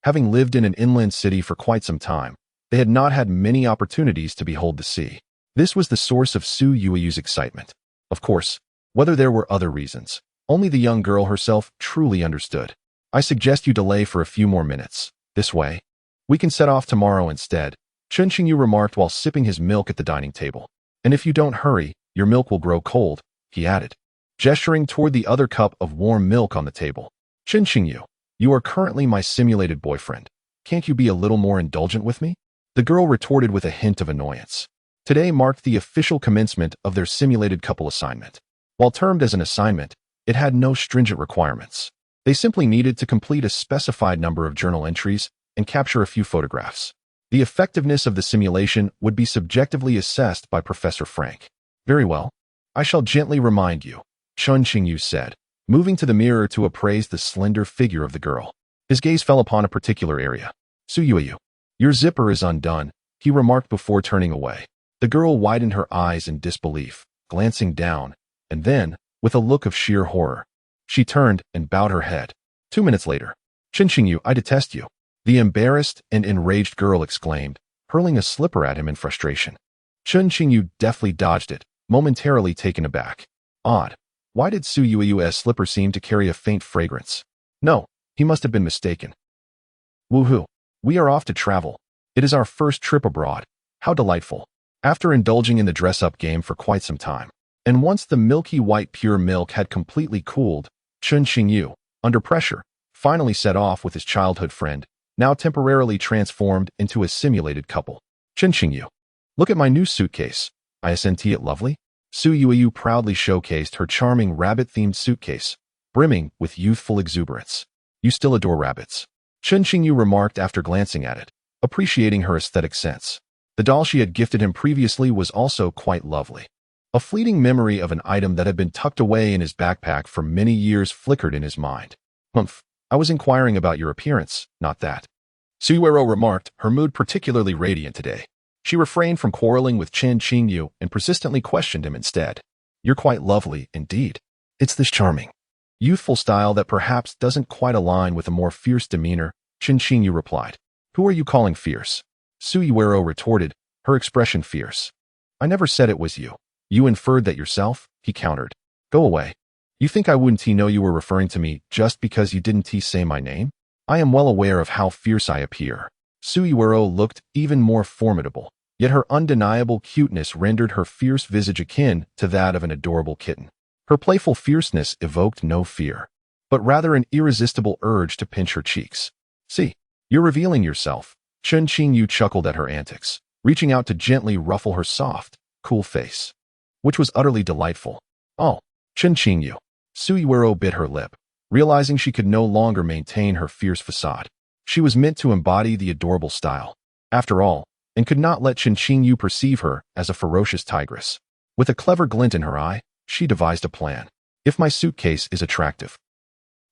Having lived in an inland city for quite some time, they had not had many opportunities to behold the sea. This was the source of Yuerou's excitement. Of course, whether there were other reasons, only the young girl herself truly understood. I suggest you delay for a few more minutes. This way, we can set off tomorrow instead, Chen Qingyu remarked while sipping his milk at the dining table. And if you don't hurry, your milk will grow cold, he added, gesturing toward the other cup of warm milk on the table. Chen Qingyu, you are currently my simulated boyfriend. Can't you be a little more indulgent with me? The girl retorted with a hint of annoyance. Today marked the official commencement of their simulated couple assignment. While termed as an assignment, it had no stringent requirements. They simply needed to complete a specified number of journal entries and capture a few photographs. The effectiveness of the simulation would be subjectively assessed by Professor Frank. Very well. I shall gently remind you, Chen Qingyu said, moving to the mirror to appraise the slender figure of the girl. His gaze fell upon a particular area. Yuerou, your zipper is undone, he remarked before turning away. The girl widened her eyes in disbelief, glancing down, and then, with a look of sheer horror, she turned and bowed her head. 2 minutes later, Chen Qingyu, I detest you, the embarrassed and enraged girl exclaimed, hurling a slipper at him in frustration. Chen Qingyu deftly dodged it, momentarily taken aback. Odd. Why did Su Yueyu's slipper seem to carry a faint fragrance? No, he must have been mistaken. Woohoo! We are off to travel. It is our first trip abroad. How delightful. After indulging in the dress-up game for quite some time, and once the milky white pure milk had completely cooled, Chen Qingyu, under pressure, finally set off with his childhood friend, now temporarily transformed into a simulated couple. Chen Qingyu. Look at my new suitcase. Isn't it lovely? Su Yueyu proudly showcased her charming rabbit-themed suitcase, brimming with youthful exuberance. You still adore rabbits. Chen Qingyu remarked after glancing at it, appreciating her aesthetic sense. The doll she had gifted him previously was also quite lovely. A fleeting memory of an item that had been tucked away in his backpack for many years flickered in his mind. Humph, I was inquiring about your appearance, not that. Yuerou remarked, her mood particularly radiant today. She refrained from quarreling with Chen Qingyu and persistently questioned him instead. You're quite lovely, indeed. It's this charming, youthful style that perhaps doesn't quite align with a more fierce demeanor, Chen Qingyu replied. Who are you calling fierce? Su Yuerou retorted, her expression fierce. I never said it was you. You inferred that yourself, he countered. Go away. You think I wouldn't know you were referring to me just because you didn't say my name? I am well aware of how fierce I appear. Su Yuerou looked even more formidable, yet her undeniable cuteness rendered her fierce visage akin to that of an adorable kitten. Her playful fierceness evoked no fear, but rather an irresistible urge to pinch her cheeks. See, you're revealing yourself. Chen Qingyu chuckled at her antics, reaching out to gently ruffle her soft, cool face, which was utterly delightful. Oh, Chen Qingyu. Su Yuerou bit her lip, realizing she could no longer maintain her fierce facade. She was meant to embody the adorable style, after all, and could not let Chen Qingyu perceive her as a ferocious tigress. With a clever glint in her eye, she devised a plan. If my suitcase is attractive.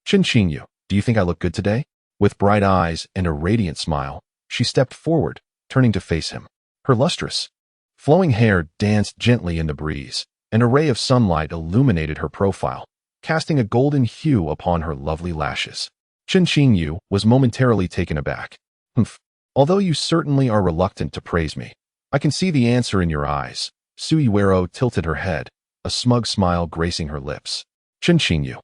Chen Qingyu, do you think I look good today? With bright eyes and a radiant smile, she stepped forward, turning to face him. Her lustrous, flowing hair danced gently in the breeze. An array of sunlight illuminated her profile, casting a golden hue upon her lovely lashes. Chen Qingyu was momentarily taken aback. Humph. Although you certainly are reluctant to praise me, I can see the answer in your eyes. Su Yuerou tilted her head, a smug smile gracing her lips. Chen Qingyu.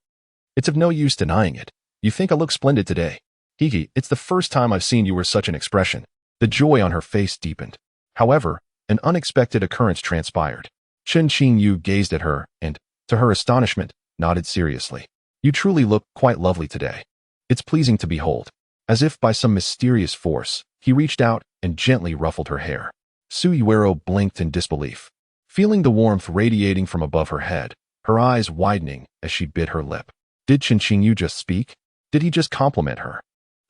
It's of no use denying it. You think I look splendid today. Hiki, it's the first time I've seen you wear such an expression. The joy on her face deepened. However, an unexpected occurrence transpired. Chen Qingyu gazed at her and, to her astonishment, nodded seriously. You truly look quite lovely today. It's pleasing to behold. As if by some mysterious force, he reached out and gently ruffled her hair. Su Yuerou blinked in disbelief, feeling the warmth radiating from above her head, her eyes widening as she bit her lip. Did Chen Qingyu just speak? Did he just compliment her?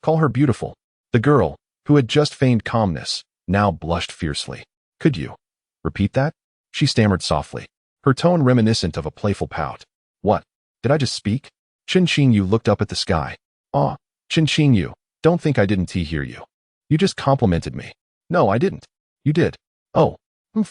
Call her beautiful? The girl, who had just feigned calmness, now blushed fiercely. Could you repeat that? She stammered softly, her tone reminiscent of a playful pout. What? Did I just speak? Chen Qingyu looked up at the sky. Ah, Chen Qingyu, don't think I didn't hear you. You just complimented me. No, I didn't. You did. Oh,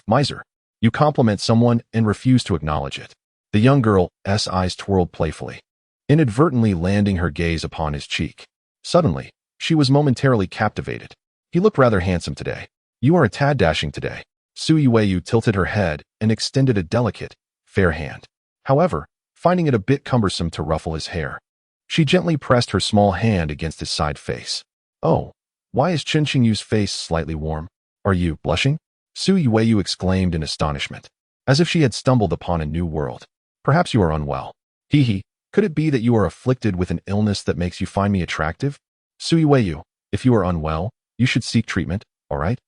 miser. You compliment someone and refuse to acknowledge it. The young girl's eyes twirled playfully, inadvertently landing her gaze upon his cheek. Suddenly, she was momentarily captivated. He looked rather handsome today. You are a tad dashing today. Su Yueyu tilted her head and extended a delicate, fair hand. However, finding it a bit cumbersome to ruffle his hair, she gently pressed her small hand against his side face. Oh, why is Chen Qingyu's face slightly warm? Are you blushing? Su Yueyu exclaimed in astonishment, as if she had stumbled upon a new world. Perhaps you are unwell. Hee. Could it be that you are afflicted with an illness that makes you find me attractive? Su Yueyu, if you are unwell, you should seek treatment, all right?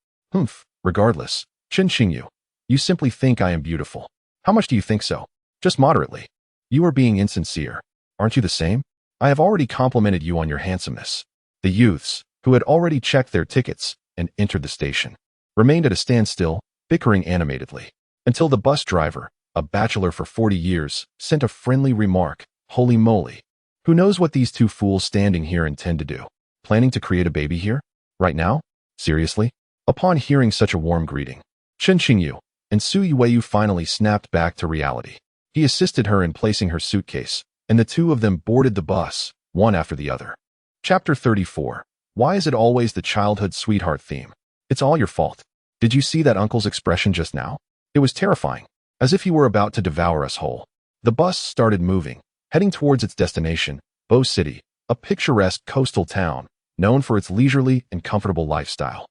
Regardless, Chen Qingyu, you simply think I am beautiful. How much do you think so? Just moderately. You are being insincere. Aren't you the same? I have already complimented you on your handsomeness. The youths, who had already checked their tickets and entered the station, remained at a standstill, bickering animatedly, until the bus driver, a bachelor for 40 years, sent a friendly remark. Holy moly. Who knows what these two fools standing here intend to do? Planning to create a baby here? Right now? Seriously? Upon hearing such a warm greeting, Chen Qingyu and Su Yueyu finally snapped back to reality. He assisted her in placing her suitcase, and the two of them boarded the bus, one after the other. Chapter 34. Why is it always the childhood sweetheart theme? It's all your fault. Did you see that uncle's expression just now? It was terrifying, as if he were about to devour us whole. The bus started moving, heading towards its destination, Bo City, a picturesque coastal town known for its leisurely and comfortable lifestyle,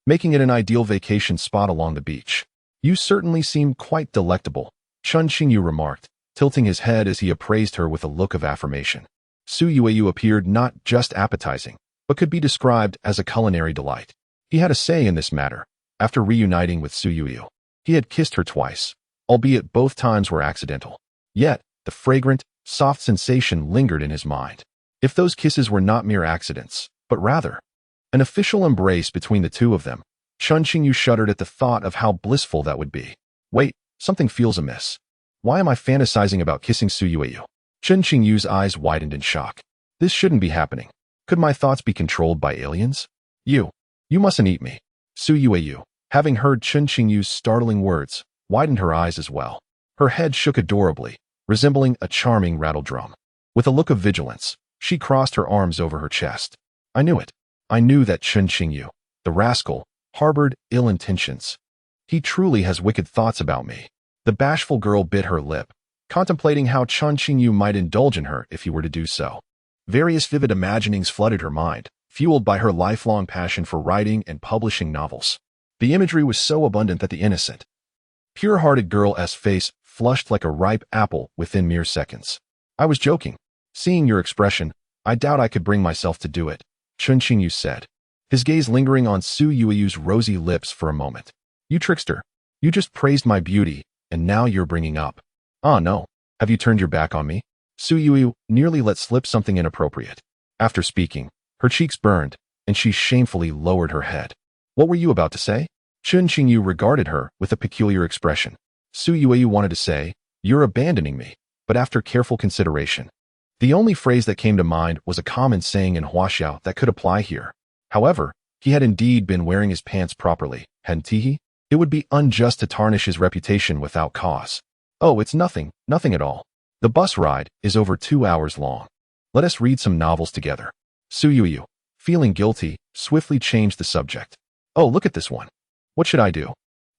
making it an ideal vacation spot along the beach. You certainly seem quite delectable, Chen Qingyu remarked, tilting his head as he appraised her with a look of affirmation. Yuerou appeared not just appetizing, but could be described as a culinary delight. He had a say in this matter. After reuniting with Yuerou, he had kissed her twice, albeit both times were accidental. Yet, the fragrant, soft sensation lingered in his mind. If those kisses were not mere accidents, but rather an official embrace between the two of them, Chen Qingyu shuddered at the thought of how blissful that would be. Wait, something feels amiss. Why am I fantasizing about kissing Yuerou? Chen Qingyu's eyes widened in shock. This shouldn't be happening. Could my thoughts be controlled by aliens? You mustn't eat me. Yuerou, having heard Chen Qingyu's startling words, widened her eyes as well. Her head shook adorably, resembling a charming rattledrum. With a look of vigilance, she crossed her arms over her chest. I knew it. I knew that Chen Qingyu, the rascal, harbored ill intentions. He truly has wicked thoughts about me. The bashful girl bit her lip, contemplating how Chen Qingyu might indulge in her if he were to do so. Various vivid imaginings flooded her mind, fueled by her lifelong passion for writing and publishing novels. The imagery was so abundant that the innocent, pure-hearted girl's face flushed like a ripe apple within mere seconds. I was joking. Seeing your expression, I doubt I could bring myself to do it, Chen Qingyu said, his gaze lingering on Yuerou's rosy lips for a moment. You trickster. You just praised my beauty, and now you're bringing up. Ah, no. Have you turned your back on me? Yuerou nearly let slip something inappropriate. After speaking, her cheeks burned, and she shamefully lowered her head. What were you about to say? Chen Qingyu regarded her with a peculiar expression. Yuerou wanted to say, you're abandoning me, but after careful consideration, the only phrase that came to mind was a common saying in Huaxiao that could apply here. However, he had indeed been wearing his pants properly, hadn't he? It would be unjust to tarnish his reputation without cause. Oh, it's nothing at all. The bus ride is over 2 hours long. Let us read some novels together. Yuerou, feeling guilty, swiftly changed the subject. Oh, look at this one. What should I do?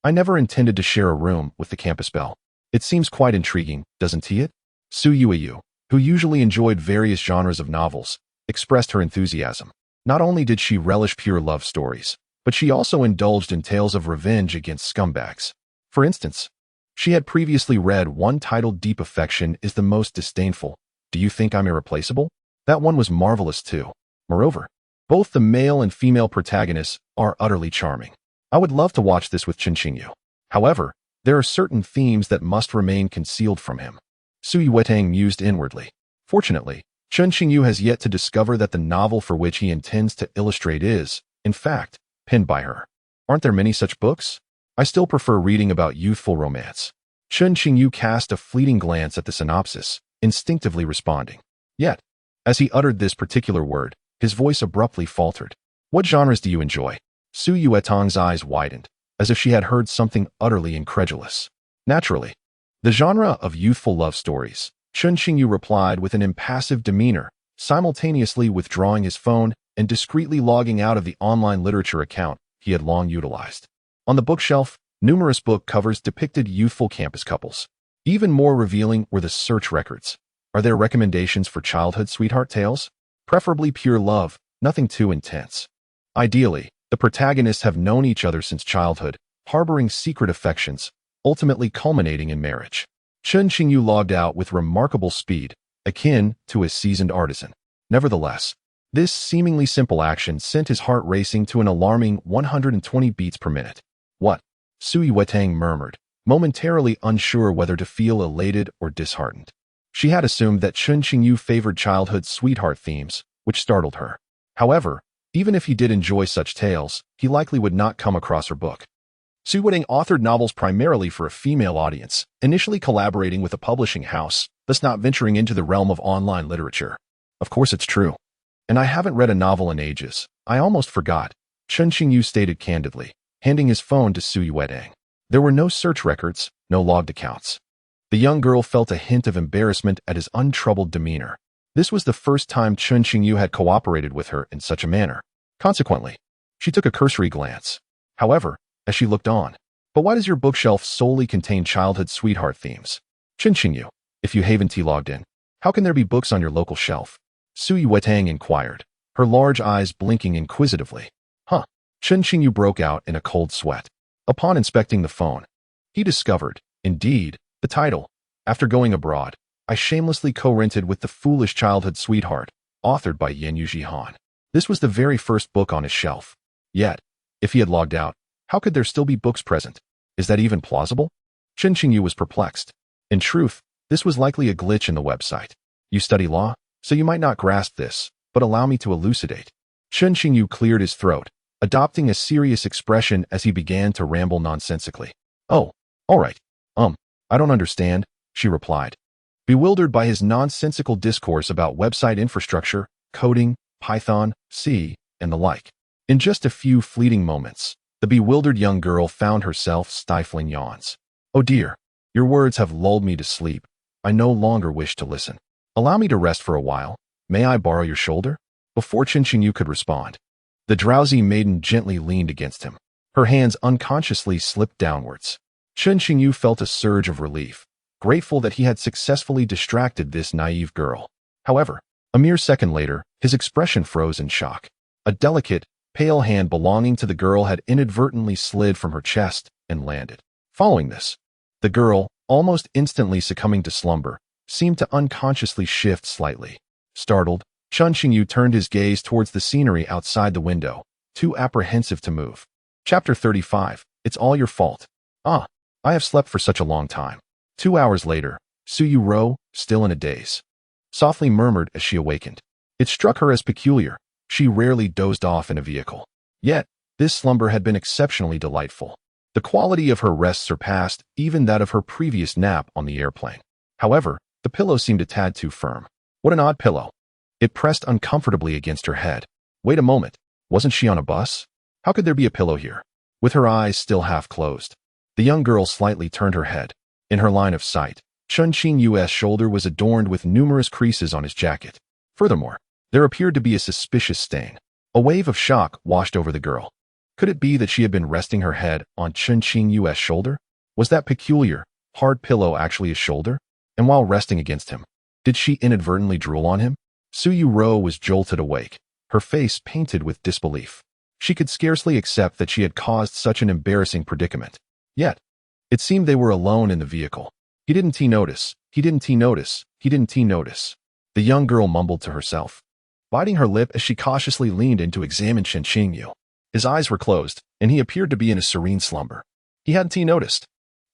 I never intended to share a room with the campus belle. It seems quite intriguing, doesn't it? Yuerou, who usually enjoyed various genres of novels, expressed her enthusiasm. Not only did she relish pure love stories, but she also indulged in tales of revenge against scumbags. For instance, she had previously read one titled Deep Affection is the Most Disdainful. Do you think I'm irreplaceable? That one was marvelous too. Moreover, both the male and female protagonists are utterly charming. I would love to watch this with Chen Qingyu. However, there are certain themes that must remain concealed from him. Yuerou mused inwardly. Fortunately, Chen Qingyu has yet to discover that the novel for which he intends to illustrate is, in fact, penned by her. Aren't there many such books? I still prefer reading about youthful romance. Chen Qingyu cast a fleeting glance at the synopsis, instinctively responding. Yet, as he uttered this particular word, his voice abruptly faltered. What genres do you enjoy? Yuerou's eyes widened, as if she had heard something utterly incredulous. Naturally, the genre of youthful love stories, Chen Qingyu replied with an impassive demeanor, simultaneously withdrawing his phone and discreetly logging out of the online literature account he had long utilized. On the bookshelf, numerous book covers depicted youthful campus couples. Even more revealing were the search records. Are there recommendations for childhood sweetheart tales? Preferably pure love, nothing too intense. Ideally, the protagonists have known each other since childhood, harboring secret affections, ultimately culminating in marriage. Chen Qingyu logged out with remarkable speed, akin to a seasoned artisan. Nevertheless, this seemingly simple action sent his heart racing to an alarming 120 beats per minute. What? Yuerou murmured, momentarily unsure whether to feel elated or disheartened. She had assumed that Chen Qingyu favored childhood sweetheart themes, which startled her. However, even if he did enjoy such tales, he likely would not come across her book. Yuerou authored novels primarily for a female audience, initially collaborating with a publishing house, thus not venturing into the realm of online literature. Of course it's true. And I haven't read a novel in ages. I almost forgot, Chen Qingyu stated candidly, handing his phone to Yuerou. There were no search records, no logged accounts. The young girl felt a hint of embarrassment at his untroubled demeanor. This was the first time Chen Qingyu had cooperated with her in such a manner. Consequently, she took a cursory glance. However, as she looked on, but why does your bookshelf solely contain childhood sweetheart themes? Chen Qingyu, If you haven't logged in, how can there be books on your local shelf? Su Yuetang inquired, her large eyes blinking inquisitively. Huh. Chen Qingyu broke out in a cold sweat. Upon inspecting the phone, he discovered, indeed, the title. After going abroad, I shamelessly co-rented with The Foolish Childhood Sweetheart, authored by Yanyu Jihan. This was the very first book on his shelf. Yet, if he had logged out, how could there still be books present? Is that even plausible? Chen Qingyu was perplexed. In truth, this was likely a glitch in the website. You study law, so you might not grasp this, but allow me to elucidate. Chen Qingyu cleared his throat, adopting a serious expression as he began to ramble nonsensically. Oh, all right. I don't understand, she replied, bewildered by his nonsensical discourse about website infrastructure, coding, Python, C, and the like. In just a few fleeting moments, the bewildered young girl found herself stifling yawns. Oh dear, your words have lulled me to sleep. I no longer wish to listen. Allow me to rest for a while. May I borrow your shoulder? Before Chen Qingyu could respond, the drowsy maiden gently leaned against him. Her hands unconsciously slipped downwards. Chen Qingyu felt a surge of relief, grateful that he had successfully distracted this naive girl. However, a mere second later, his expression froze in shock. A delicate, pale hand belonging to the girl had inadvertently slid from her chest and landed. Following this, the girl, almost instantly succumbing to slumber, seemed to unconsciously shift slightly. Startled, Chen Qingyu turned his gaze towards the scenery outside the window, too apprehensive to move. Chapter 35. It's all your fault. I have slept for such a long time. 2 hours later, Yuerou, still in a daze, softly murmured as she awakened. It struck her as peculiar. She rarely dozed off in a vehicle. Yet, this slumber had been exceptionally delightful. The quality of her rest surpassed even that of her previous nap on the airplane. However, the pillow seemed a tad too firm. What an odd pillow. It pressed uncomfortably against her head. Wait a moment. Wasn't she on a bus? How could there be a pillow here? With her eyes still half closed, the young girl slightly turned her head. In her line of sight, Chen Qingyu's shoulder was adorned with numerous creases on his jacket. Furthermore, there appeared to be a suspicious stain. A wave of shock washed over the girl. Could it be that she had been resting her head on Chen Qingyu's shoulder? Was that peculiar, hard pillow actually his shoulder? And while resting against him, did she inadvertently drool on him? Yuerou was jolted awake, her face painted with disbelief. She could scarcely accept that she had caused such an embarrassing predicament. Yet, it seemed they were alone in the vehicle. He didn't notice. The young girl mumbled to herself, biting her lip as she cautiously leaned in to examine Chen Qingyu. His eyes were closed, and he appeared to be in a serene slumber. He hadn't noticed.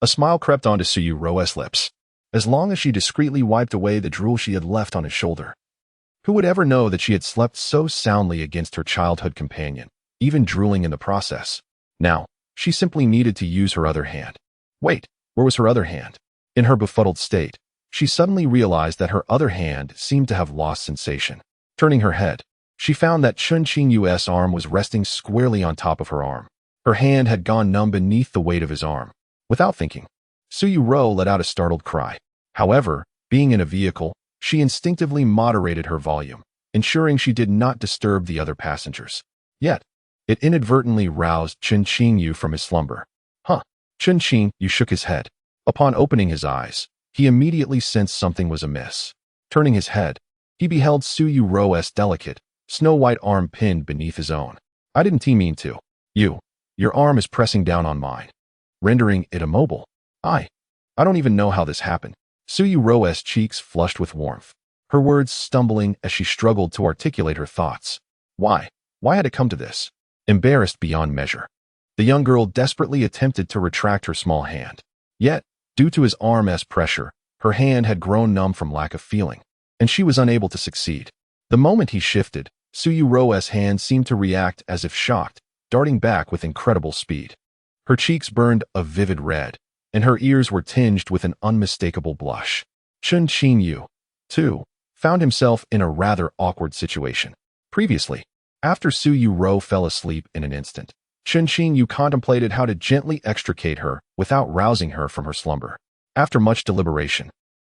A smile crept onto Yuerou's lips, as long as she discreetly wiped away the drool she had left on his shoulder. Who would ever know that she had slept so soundly against her childhood companion, even drooling in the process? Now, she simply needed to use her other hand. Wait, where was her other hand? In her befuddled state, she suddenly realized that her other hand seemed to have lost sensation. Turning her head, she found that Chen Qingyu's arm was resting squarely on top of her arm. Her hand had gone numb beneath the weight of his arm. Without thinking, Yuerou let out a startled cry. However, being in a vehicle, she instinctively moderated her volume, ensuring she did not disturb the other passengers. Yet, it inadvertently roused Chen Qingyu from his slumber. Chen Qingyu shook his head. Upon opening his eyes, he immediately sensed something was amiss. Turning his head, he beheld Yuerou's delicate, snow-white arm pinned beneath his own. I didn't mean to. Your arm is pressing down on mine, rendering it immobile. I don't even know how this happened. Yuerou's cheeks flushed with warmth, her words stumbling as she struggled to articulate her thoughts. Why had it come to this? Embarrassed beyond measure, the young girl desperately attempted to retract her small hand. Yet, due to his arm's pressure, her hand had grown numb from lack of feeling, and she was unable to succeed. The moment he shifted, Yuerou's hand seemed to react as if shocked, darting back with incredible speed. Her cheeks burned a vivid red, and her ears were tinged with an unmistakable blush. Chen Qingyu, too, found himself in a rather awkward situation. Previously, after Yuerou fell asleep in an instant, Chen Qingyu contemplated how to gently extricate her without rousing her from her slumber. After much deliberation,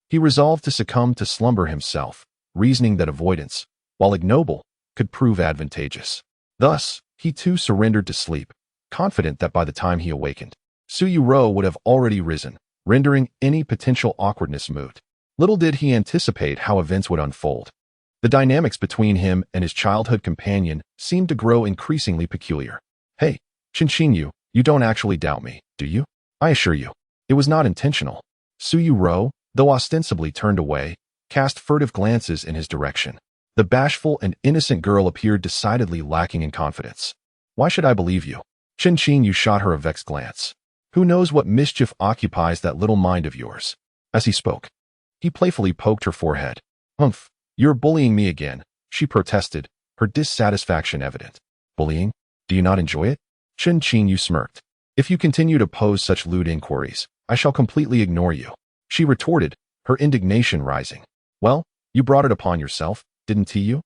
he resolved to succumb to slumber himself, reasoning that avoidance, while ignoble, could prove advantageous. Thus, he too surrendered to sleep, confident that by the time he awakened, Yuerou would have already risen, rendering any potential awkwardness moot. Little did he anticipate how events would unfold. The dynamics between him and his childhood companion seemed to grow increasingly peculiar. Hey, Chen Qingyu, you don't actually doubt me, do you? I assure you, it was not intentional. Yuerou, though ostensibly turned away, cast furtive glances in his direction. The bashful and innocent girl appeared decidedly lacking in confidence. Why should I believe you? Chen Qingyu shot her a vexed glance. Who knows what mischief occupies that little mind of yours? As he spoke, he playfully poked her forehead. Humph, you're bullying me again, she protested, her dissatisfaction evident. Bullying? Do you not enjoy it? Chen Qingyu smirked. If you continue to pose such lewd inquiries, I shall completely ignore you. She retorted, her indignation rising. Well, you brought it upon yourself, didn't you?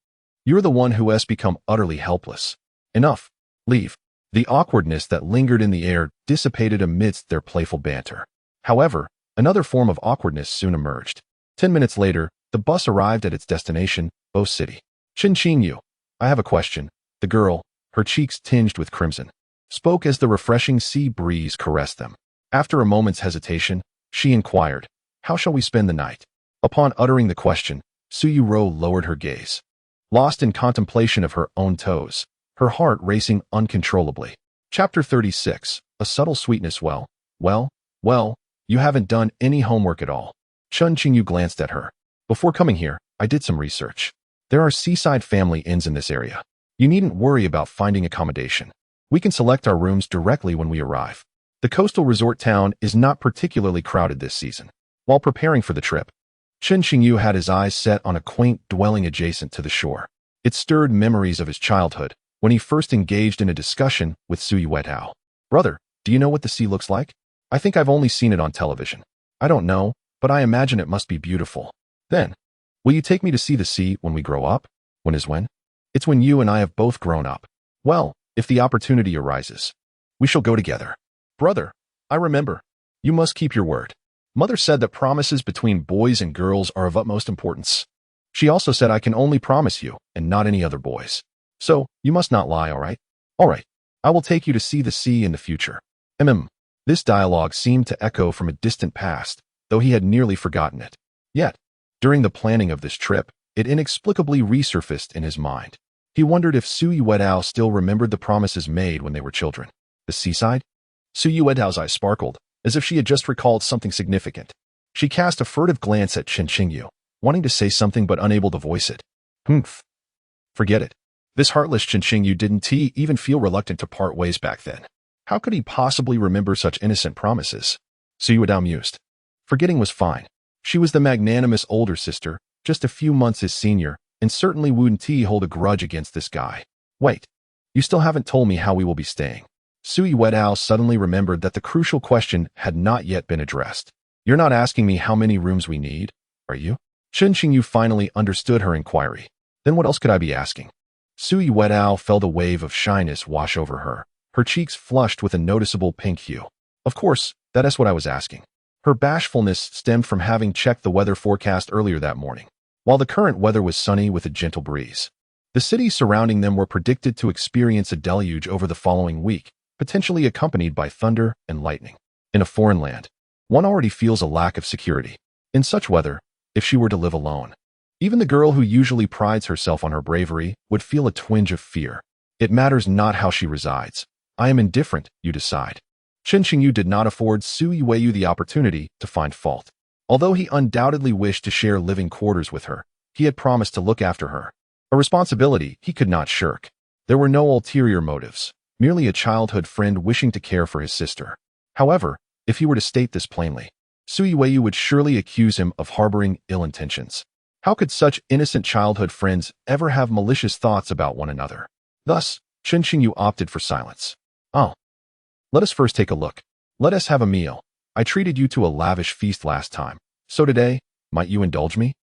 You're the one who has become utterly helpless. Enough. Leave. The awkwardness that lingered in the air dissipated amidst their playful banter. However, another form of awkwardness soon emerged. 10 minutes later, the bus arrived at its destination, Bo City. Chen Qingyu, I have a question. The girl, her cheeks tinged with crimson, spoke as the refreshing sea breeze caressed them. After a moment's hesitation, she inquired, how shall we spend the night? Upon uttering the question, Yuerou lowered her gaze. Lost in contemplation of her own toes, her heart racing uncontrollably. Chapter 36, A Subtle Sweetness. Well, you haven't done any homework at all. Chen Qingyu glanced at her. Before coming here, I did some research. There are seaside family inns in this area. You needn't worry about finding accommodation. We can select our rooms directly when we arrive. The coastal resort town is not particularly crowded this season. While preparing for the trip, Chen Qingyu had his eyes set on a quaint dwelling adjacent to the shore. It stirred memories of his childhood, when he first engaged in a discussion with Yuerou. Brother, do you know what the sea looks like? I think I've only seen it on television. I don't know, but I imagine it must be beautiful. Then, will you take me to see the sea when we grow up? When is when? It's when you and I have both grown up. Well, if the opportunity arises, we shall go together. Brother, I remember. You must keep your word. Mother said that promises between boys and girls are of utmost importance. She also said I can only promise you, and not any other boys. So, you must not lie, all right? All right. I will take you to see the sea in the future. This dialogue seemed to echo from a distant past, though he had nearly forgotten it. Yet, during the planning of this trip, it inexplicably resurfaced in his mind. He wondered if Yuerou still remembered the promises made when they were children. The seaside? Yuerou's eyes sparkled, as if she had just recalled something significant. She cast a furtive glance at Chen Qingyu, wanting to say something but unable to voice it. Forget it. This heartless Chen Qingyu didn't even feel reluctant to part ways back then. How could he possibly remember such innocent promises? Yuerou mused. Forgetting was fine. She was the magnanimous older sister, just a few months his senior, and certainly wouldn't hold a grudge against this guy. Wait, you still haven't told me how we will be staying. Yuerou suddenly remembered that the crucial question had not yet been addressed. You're not asking me how many rooms we need, are you? Chen Qingyu finally understood her inquiry. Then what else could I be asking? Yuerou felt a wave of shyness wash over her, her cheeks flushed with a noticeable pink hue. Of course, that is what I was asking. Her bashfulness stemmed from having checked the weather forecast earlier that morning. While the current weather was sunny with a gentle breeze, the cities surrounding them were predicted to experience a deluge over the following week, potentially accompanied by thunder and lightning. In a foreign land, one already feels a lack of security. In such weather, if she were to live alone, even the girl who usually prides herself on her bravery would feel a twinge of fear. It matters not how she resides. I am indifferent, you decide. Chen Qingyu did not afford Yuerou the opportunity to find fault. Although he undoubtedly wished to share living quarters with her, he had promised to look after her. A responsibility he could not shirk. There were no ulterior motives, merely a childhood friend wishing to care for his sister. However, if he were to state this plainly, Yuerou would surely accuse him of harboring ill intentions. How could such innocent childhood friends ever have malicious thoughts about one another? Thus, Chen Qingyu opted for silence. Oh. Let us first take a look. Let us have a meal. I treated you to a lavish feast last time. So today, might you indulge me?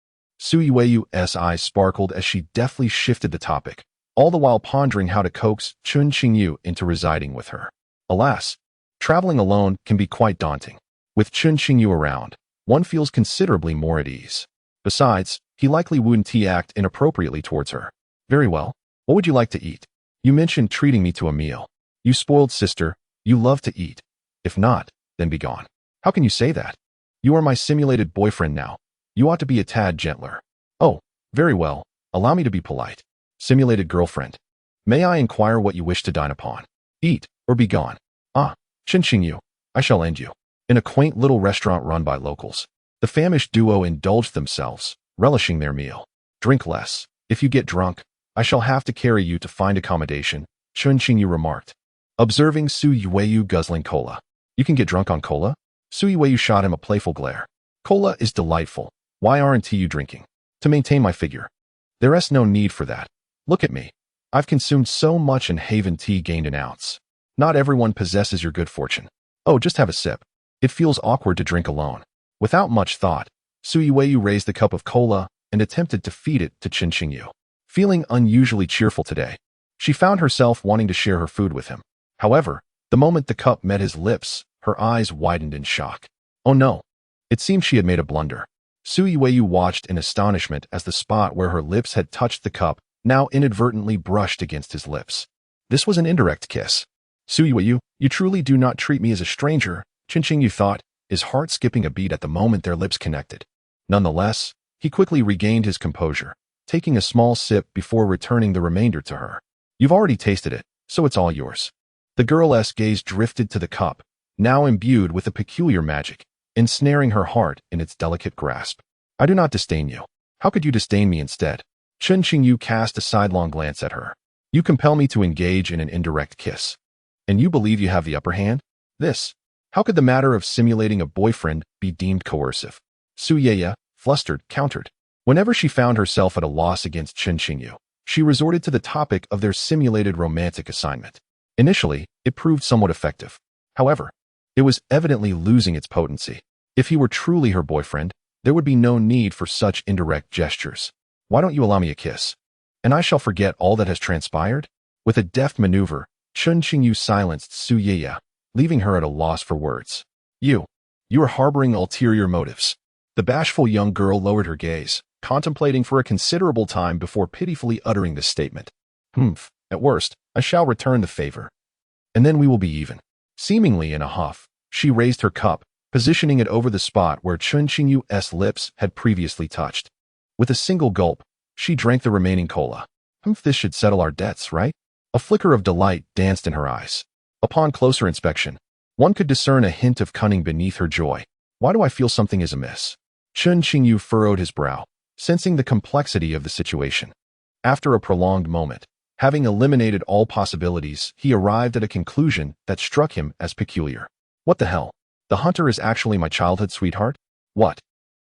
Yuerou's eyes sparkled as she deftly shifted the topic, all the while pondering how to coax Chen Qingyu into residing with her. Alas, traveling alone can be quite daunting. With Chen Qingyu around, one feels considerably more at ease. Besides, he likely wouldn't act inappropriately towards her. Very well. What would you like to eat? You mentioned treating me to a meal. You spoiled sister, you love to eat. If not, then be gone. How can you say that? You are my simulated boyfriend now. You ought to be a tad gentler. Oh, very well. Allow me to be polite. Simulated girlfriend. May I inquire what you wish to dine upon? Eat, or be gone. Ah, Chen Qingyu, I shall end you. In a quaint little restaurant run by locals, the famished duo indulged themselves, relishing their meal. Drink less. If you get drunk, I shall have to carry you to find accommodation, Chen Qingyu remarked, observing Su Yuerou guzzling cola. You can get drunk on cola? Su Yuerou shot him a playful glare. Cola is delightful. Why aren't you drinking? To maintain my figure. There's no need for that. Look at me. I've consumed so much and haven't gained an ounce. Not everyone possesses your good fortune. Oh, just have a sip. It feels awkward to drink alone. Without much thought, Su Yuerou raised the cup of cola and attempted to feed it to Chen Qingyu. Feeling unusually cheerful today, she found herself wanting to share her food with him. However, the moment the cup met his lips, her eyes widened in shock. Oh no! It seemed she had made a blunder. Su Yuerou watched in astonishment as the spot where her lips had touched the cup now inadvertently brushed against his lips. This was an indirect kiss. Su Yuerou, you truly do not treat me as a stranger, Chen Qingyu thought, his heart skipping a beat at the moment their lips connected. Nonetheless, he quickly regained his composure, taking a small sip before returning the remainder to her. You've already tasted it, so it's all yours. The girl's gaze drifted to the cup, now imbued with a peculiar magic, ensnaring her heart in its delicate grasp. I do not disdain you. How could you disdain me instead? Chen Qingyu cast a sidelong glance at her. You compel me to engage in an indirect kiss. And you believe you have the upper hand? How could the matter of simulating a boyfriend be deemed coercive? Su Yuerou, flustered, countered. Whenever she found herself at a loss against Chen Qingyu, she resorted to the topic of their simulated romantic assignment. Initially, it proved somewhat effective. However, it was evidently losing its potency. If he were truly her boyfriend, there would be no need for such indirect gestures. Why don't you allow me a kiss? And I shall forget all that has transpired? With a deft maneuver, Chen Qingyu silenced Su Yuerou, leaving her at a loss for words. You are harboring ulterior motives. The bashful young girl lowered her gaze, contemplating for a considerable time before pitifully uttering this statement. At worst, I shall return the favor. And then we will be even. Seemingly in a huff, she raised her cup, positioning it over the spot where Chen Qingyu's lips had previously touched. With a single gulp, she drank the remaining cola. This should settle our debts, right? A flicker of delight danced in her eyes. Upon closer inspection, one could discern a hint of cunning beneath her joy. Why do I feel something is amiss? Chen Qingyu furrowed his brow, sensing the complexity of the situation. After a prolonged moment, having eliminated all possibilities, he arrived at a conclusion that struck him as peculiar. What the hell? The hunter is actually my childhood sweetheart? What?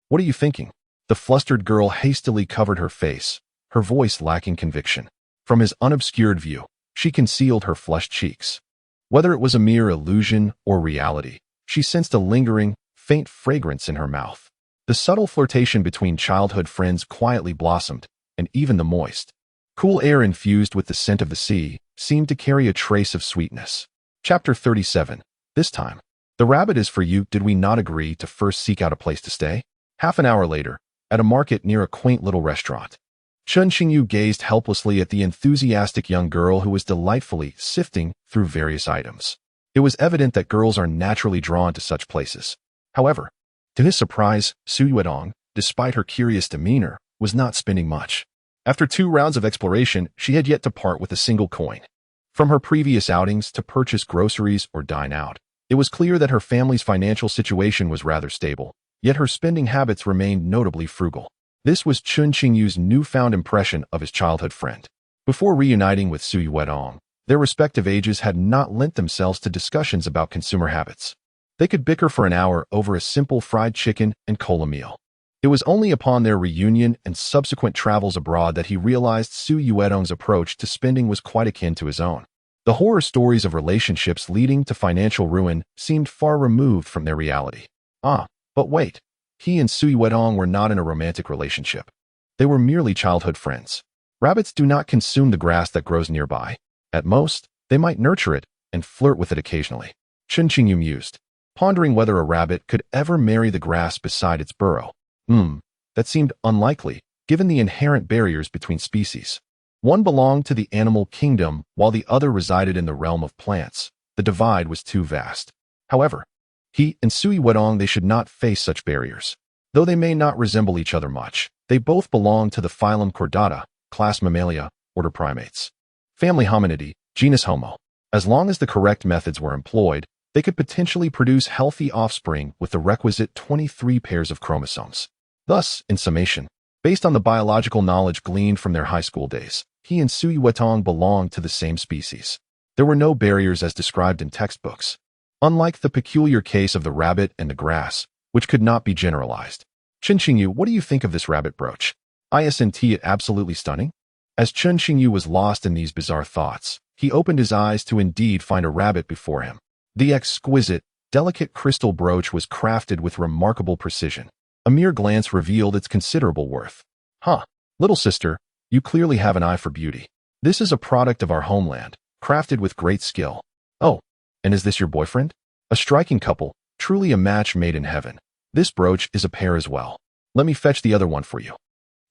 What are you thinking? The flustered girl hastily covered her face, her voice lacking conviction. From his unobscured view, she concealed her flushed cheeks. Whether it was a mere illusion or reality, she sensed a lingering, faint fragrance in her mouth. The subtle flirtation between childhood friends quietly blossomed, and even the moist, cool air infused with the scent of the sea seemed to carry a trace of sweetness. Chapter 37. This time, the rabbit is for you. Did we not agree to first seek out a place to stay? Half an hour later, at a market near a quaint little restaurant, Chen Qingyu gazed helplessly at the enthusiastic young girl who was delightfully sifting through various items. It was evident that girls are naturally drawn to such places. However, to his surprise, Su Yuerou, despite her curious demeanor, was not spending much. After 2 rounds of exploration, she had yet to part with a single coin. From her previous outings to purchase groceries or dine out, it was clear that her family's financial situation was rather stable, yet her spending habits remained notably frugal. This was Chen Qingyu's newfound impression of his childhood friend. Before reuniting with Su Yuerou, their respective ages had not lent themselves to discussions about consumer habits. They could bicker for an hour over a simple fried chicken and cola meal. It was only upon their reunion and subsequent travels abroad that he realized Su Yuerou's approach to spending was quite akin to his own. The horror stories of relationships leading to financial ruin seemed far removed from their reality. But wait. He and Su Yuerou were not in a romantic relationship. They were merely childhood friends. Rabbits do not consume the grass that grows nearby. At most, they might nurture it and flirt with it occasionally. Chen Qingyu mused, pondering whether a rabbit could ever marry the grass beside its burrow. That seemed unlikely, given the inherent barriers between species. One belonged to the animal kingdom, while the other resided in the realm of plants. The divide was too vast. However, he and Su Yuerou, they should not face such barriers. Though they may not resemble each other much, they both belong to the phylum Chordata, class Mammalia, order Primates. Family Hominidae, genus Homo. As long as the correct methods were employed, they could potentially produce healthy offspring with the requisite 23 pairs of chromosomes. Thus, in summation, based on the biological knowledge gleaned from their high school days, he and Sui Wetong belonged to the same species. There were no barriers as described in textbooks. Unlike the peculiar case of the rabbit and the grass, which could not be generalized. Chen Qingyu, what do you think of this rabbit brooch? Isn't it absolutely stunning? As Chen Qingyu was lost in these bizarre thoughts, he opened his eyes to indeed find a rabbit before him. The exquisite, delicate crystal brooch was crafted with remarkable precision. A mere glance revealed its considerable worth. Huh, little sister, you clearly have an eye for beauty. This is a product of our homeland, crafted with great skill. Oh, and is this your boyfriend? A striking couple, truly a match made in heaven. This brooch is a pair as well. Let me fetch the other one for you.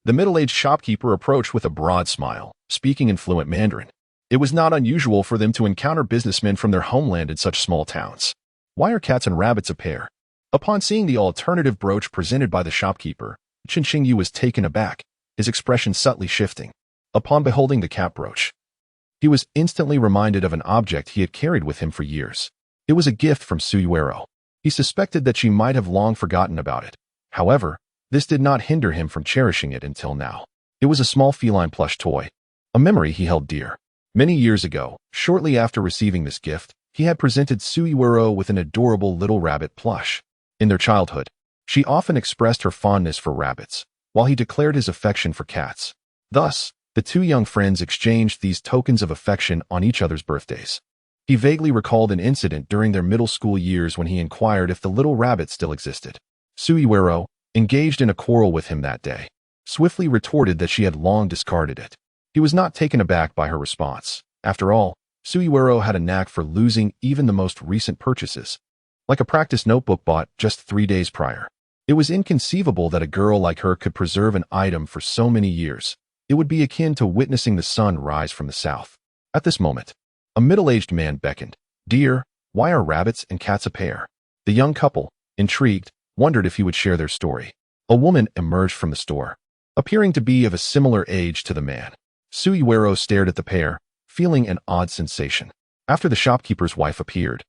The middle-aged shopkeeper approached with a broad smile, speaking in fluent Mandarin. It was not unusual for them to encounter businessmen from their homeland in such small towns. Why are cats and rabbits a pair? Upon seeing the alternative brooch presented by the shopkeeper, Chen Qingyu was taken aback, his expression subtly shifting. Upon beholding the cat brooch, he was instantly reminded of an object he had carried with him for years. It was a gift from Yuerou. He suspected that she might have long forgotten about it. However, this did not hinder him from cherishing it until now. It was a small feline plush toy, a memory he held dear. Many years ago, shortly after receiving this gift, he had presented Yuerou with an adorable little rabbit plush. In their childhood, she often expressed her fondness for rabbits, while he declared his affection for cats. Thus, the two young friends exchanged these tokens of affection on each other's birthdays. He vaguely recalled an incident during their middle school years when he inquired if the little rabbit still existed. Yuerou, engaged in a quarrel with him that day, swiftly retorted that she had long discarded it. He was not taken aback by her response. After all, Yuerou had a knack for losing even the most recent purchases, like a practice notebook bought just 3 days prior. It was inconceivable that a girl like her could preserve an item for so many years. It would be akin to witnessing the sun rise from the south. At this moment, a middle-aged man beckoned. Dear, why are rabbits and cats a pair? The young couple, intrigued, wondered if he would share their story. A woman emerged from the store, appearing to be of a similar age to the man. Yuerou stared at the pair, feeling an odd sensation. After the shopkeeper's wife appeared,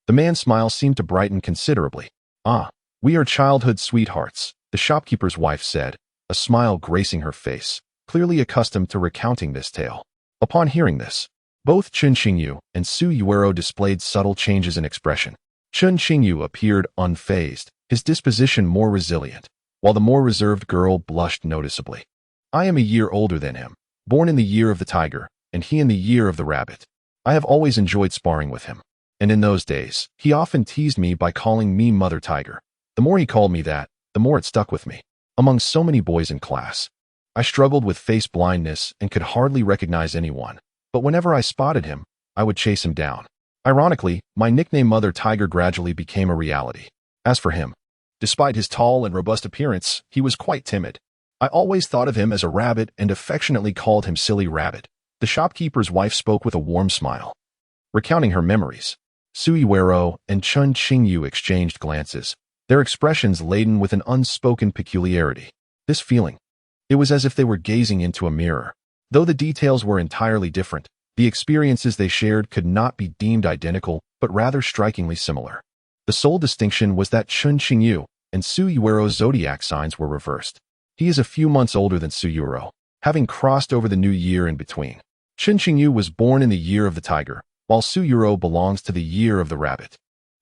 the man's smile seemed to brighten considerably. Ah, we are childhood sweethearts, the shopkeeper's wife said, a smile gracing her face, clearly accustomed to recounting this tale. Upon hearing this, both Chen Qingyu and Yuerou displayed subtle changes in expression. Chen Qingyu appeared unfazed, his disposition more resilient, while the more reserved girl blushed noticeably. I am a year older than him, born in the year of the tiger, and he in the year of the rabbit. I have always enjoyed sparring with him. And in those days, he often teased me by calling me Mother Tiger. The more he called me that, the more it stuck with me. Among so many boys in class, I struggled with face blindness and could hardly recognize anyone. But whenever I spotted him, I would chase him down. Ironically, my nickname Mother Tiger gradually became a reality. As for him, despite his tall and robust appearance, he was quite timid. I always thought of him as a rabbit and affectionately called him Silly Rabbit. The shopkeeper's wife spoke with a warm smile, recounting her memories. Yuerou and Chen Qingyu exchanged glances, their expressions laden with an unspoken peculiarity. This feeling, it was as if they were gazing into a mirror. Though the details were entirely different, the experiences they shared could not be deemed identical, but rather strikingly similar. The sole distinction was that Chen Qingyu and Yuerou's zodiac signs were reversed. He is a few months older than Yuerou, having crossed over the new year in between. Chen Qingyu was born in the year of the tiger, while Yuerou belongs to the year of the rabbit.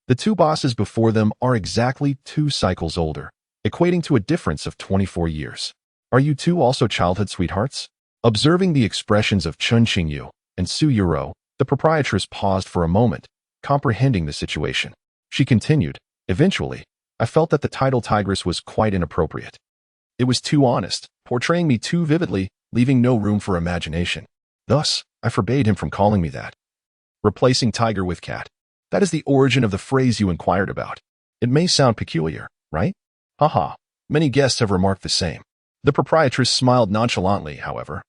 The two bosses before them are exactly 2 cycles older, equating to a difference of 24 years. Are you two also childhood sweethearts? Observing the expressions of Chen Qingyu and Yuerou, the proprietress paused for a moment, comprehending the situation. She continued, eventually, I felt that the title tigress was quite inappropriate. It was too honest, portraying me too vividly, leaving no room for imagination. Thus, I forbade him from calling me that. Replacing tiger with cat. That is the origin of the phrase you inquired about. It may sound peculiar, right? Haha, many guests have remarked the same. The proprietress smiled nonchalantly, however.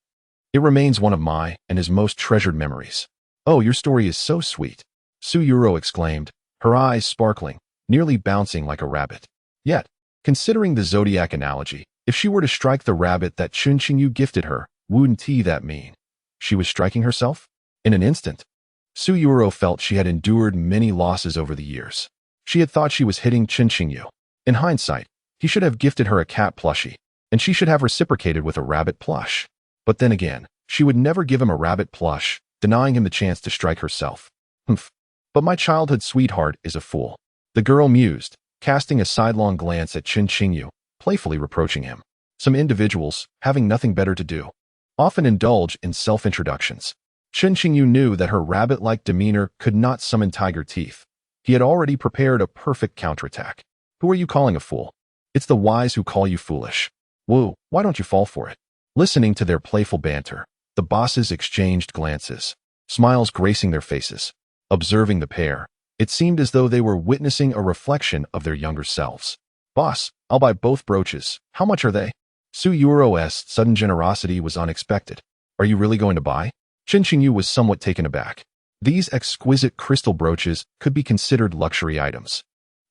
It remains one of my and his most treasured memories. Oh, your story is so sweet, Yuerou exclaimed, her eyes sparkling, nearly bouncing like a rabbit. Yet, Considering the zodiac analogy, if she were to strike the rabbit that Chen Qingyu gifted her, wouldn't that mean she was striking herself? In an instant, Yuerou felt she had endured many losses over the years. She had thought she was hitting Chen Qingyu. In hindsight, he should have gifted her a cat plushie, and she should have reciprocated with a rabbit plush. But then again, she would never give him a rabbit plush, denying him the chance to strike herself. Humph. But my childhood sweetheart is a fool. The girl mused, casting a sidelong glance at Chen Qingyu, playfully reproaching him. Some individuals, having nothing better to do, often indulge in self-introductions. Chen Qingyu knew that her rabbit-like demeanor could not summon tiger teeth. He had already prepared a perfect counterattack. Who are you calling a fool? It's the wise who call you foolish. Woo, why don't you fall for it? Listening to their playful banter, the bosses exchanged glances, smiles gracing their faces. Observing the pair, it seemed as though they were witnessing a reflection of their younger selves. Boss, I'll buy both brooches. How much are they? Yuerou's sudden generosity was unexpected. Are you really going to buy? Chen Qingyu was somewhat taken aback. These exquisite crystal brooches could be considered luxury items,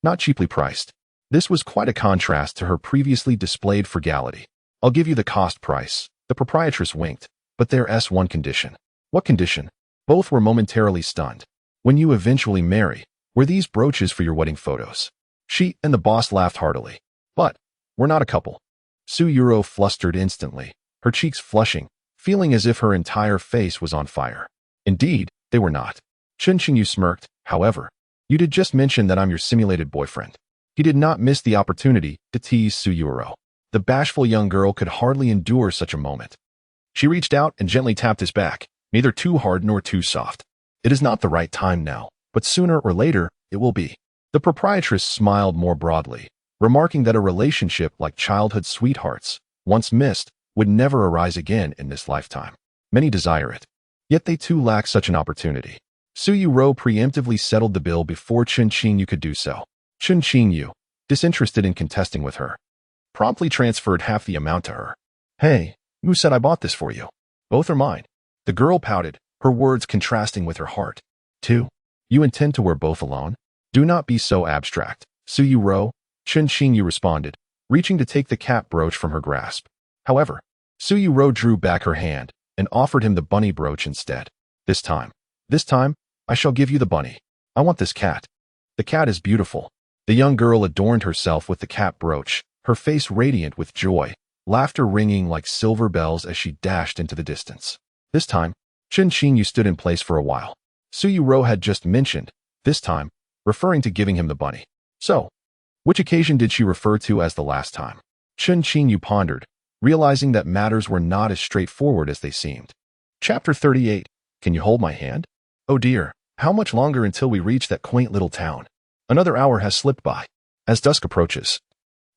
not cheaply priced. This was quite a contrast to her previously displayed frugality. I'll give you the cost price. The proprietress winked, but there's one condition. What condition? Both were momentarily stunned. When you eventually marry, were these brooches for your wedding photos? She and the boss laughed heartily. But we're not a couple. Yuerou flustered instantly, her cheeks flushing, feeling as if her entire face was on fire. Indeed, they were not. Chen Qingyu smirked, however. You did just mention that I'm your simulated boyfriend. He did not miss the opportunity to tease Yuerou. The bashful young girl could hardly endure such a moment. She reached out and gently tapped his back, neither too hard nor too soft. It is not the right time now, but sooner or later, it will be. The proprietress smiled more broadly, remarking that a relationship like childhood sweethearts, once missed, would never arise again in this lifetime. Many desire it. Yet they too lack such an opportunity. Yuerou preemptively settled the bill before Chen Qingyu could do so. Chen Qingyu, disinterested in contesting with her, promptly transferred half the amount to her. Hey, who said I bought this for you? Both are mine. The girl pouted, her words contrasting with her heart. Two. You intend to wear both alone? Do not be so abstract. Yuerou, Chen Qingyu responded, reaching to take the cat brooch from her grasp. However, Yuerou drew back her hand and offered him the bunny brooch instead. This time, I shall give you the bunny. I want this cat. The cat is beautiful. The young girl adorned herself with the cat brooch, her face radiant with joy, laughter ringing like silver bells as she dashed into the distance. This time, Chen Qingyu stood in place for a while. Yuerou had just mentioned, this time, referring to giving him the bunny. So, which occasion did she refer to as the last time? Chen Qingyu pondered, realizing that matters were not as straightforward as they seemed. Chapter 38. Can you hold my hand? Oh dear, how much longer until we reach that quaint little town? Another hour has slipped by. As dusk approaches,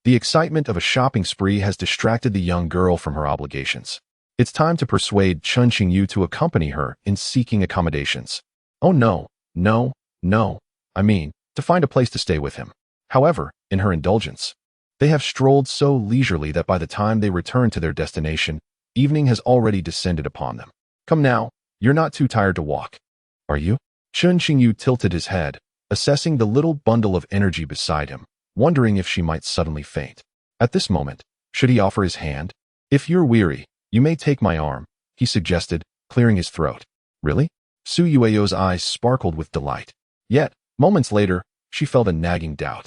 the excitement of a shopping spree has distracted the young girl from her obligations. It's time to persuade Chen Qingyu to accompany her in seeking accommodations. Oh no, I mean, to find a place to stay with him. However, in her indulgence, they have strolled so leisurely that by the time they return to their destination, evening has already descended upon them. Come now, you're not too tired to walk. Are you? Chen Qingyu tilted his head, assessing the little bundle of energy beside him, wondering if she might suddenly faint. At this moment, should he offer his hand? If you're weary, you may take my arm, he suggested, clearing his throat. Really? Yuerou's eyes sparkled with delight. Yet, moments later, she felt a nagging doubt.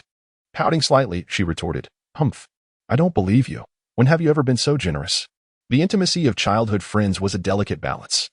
Pouting slightly, she retorted, Humph. I don't believe you. When have you ever been so generous? The intimacy of childhood friends was a delicate balance,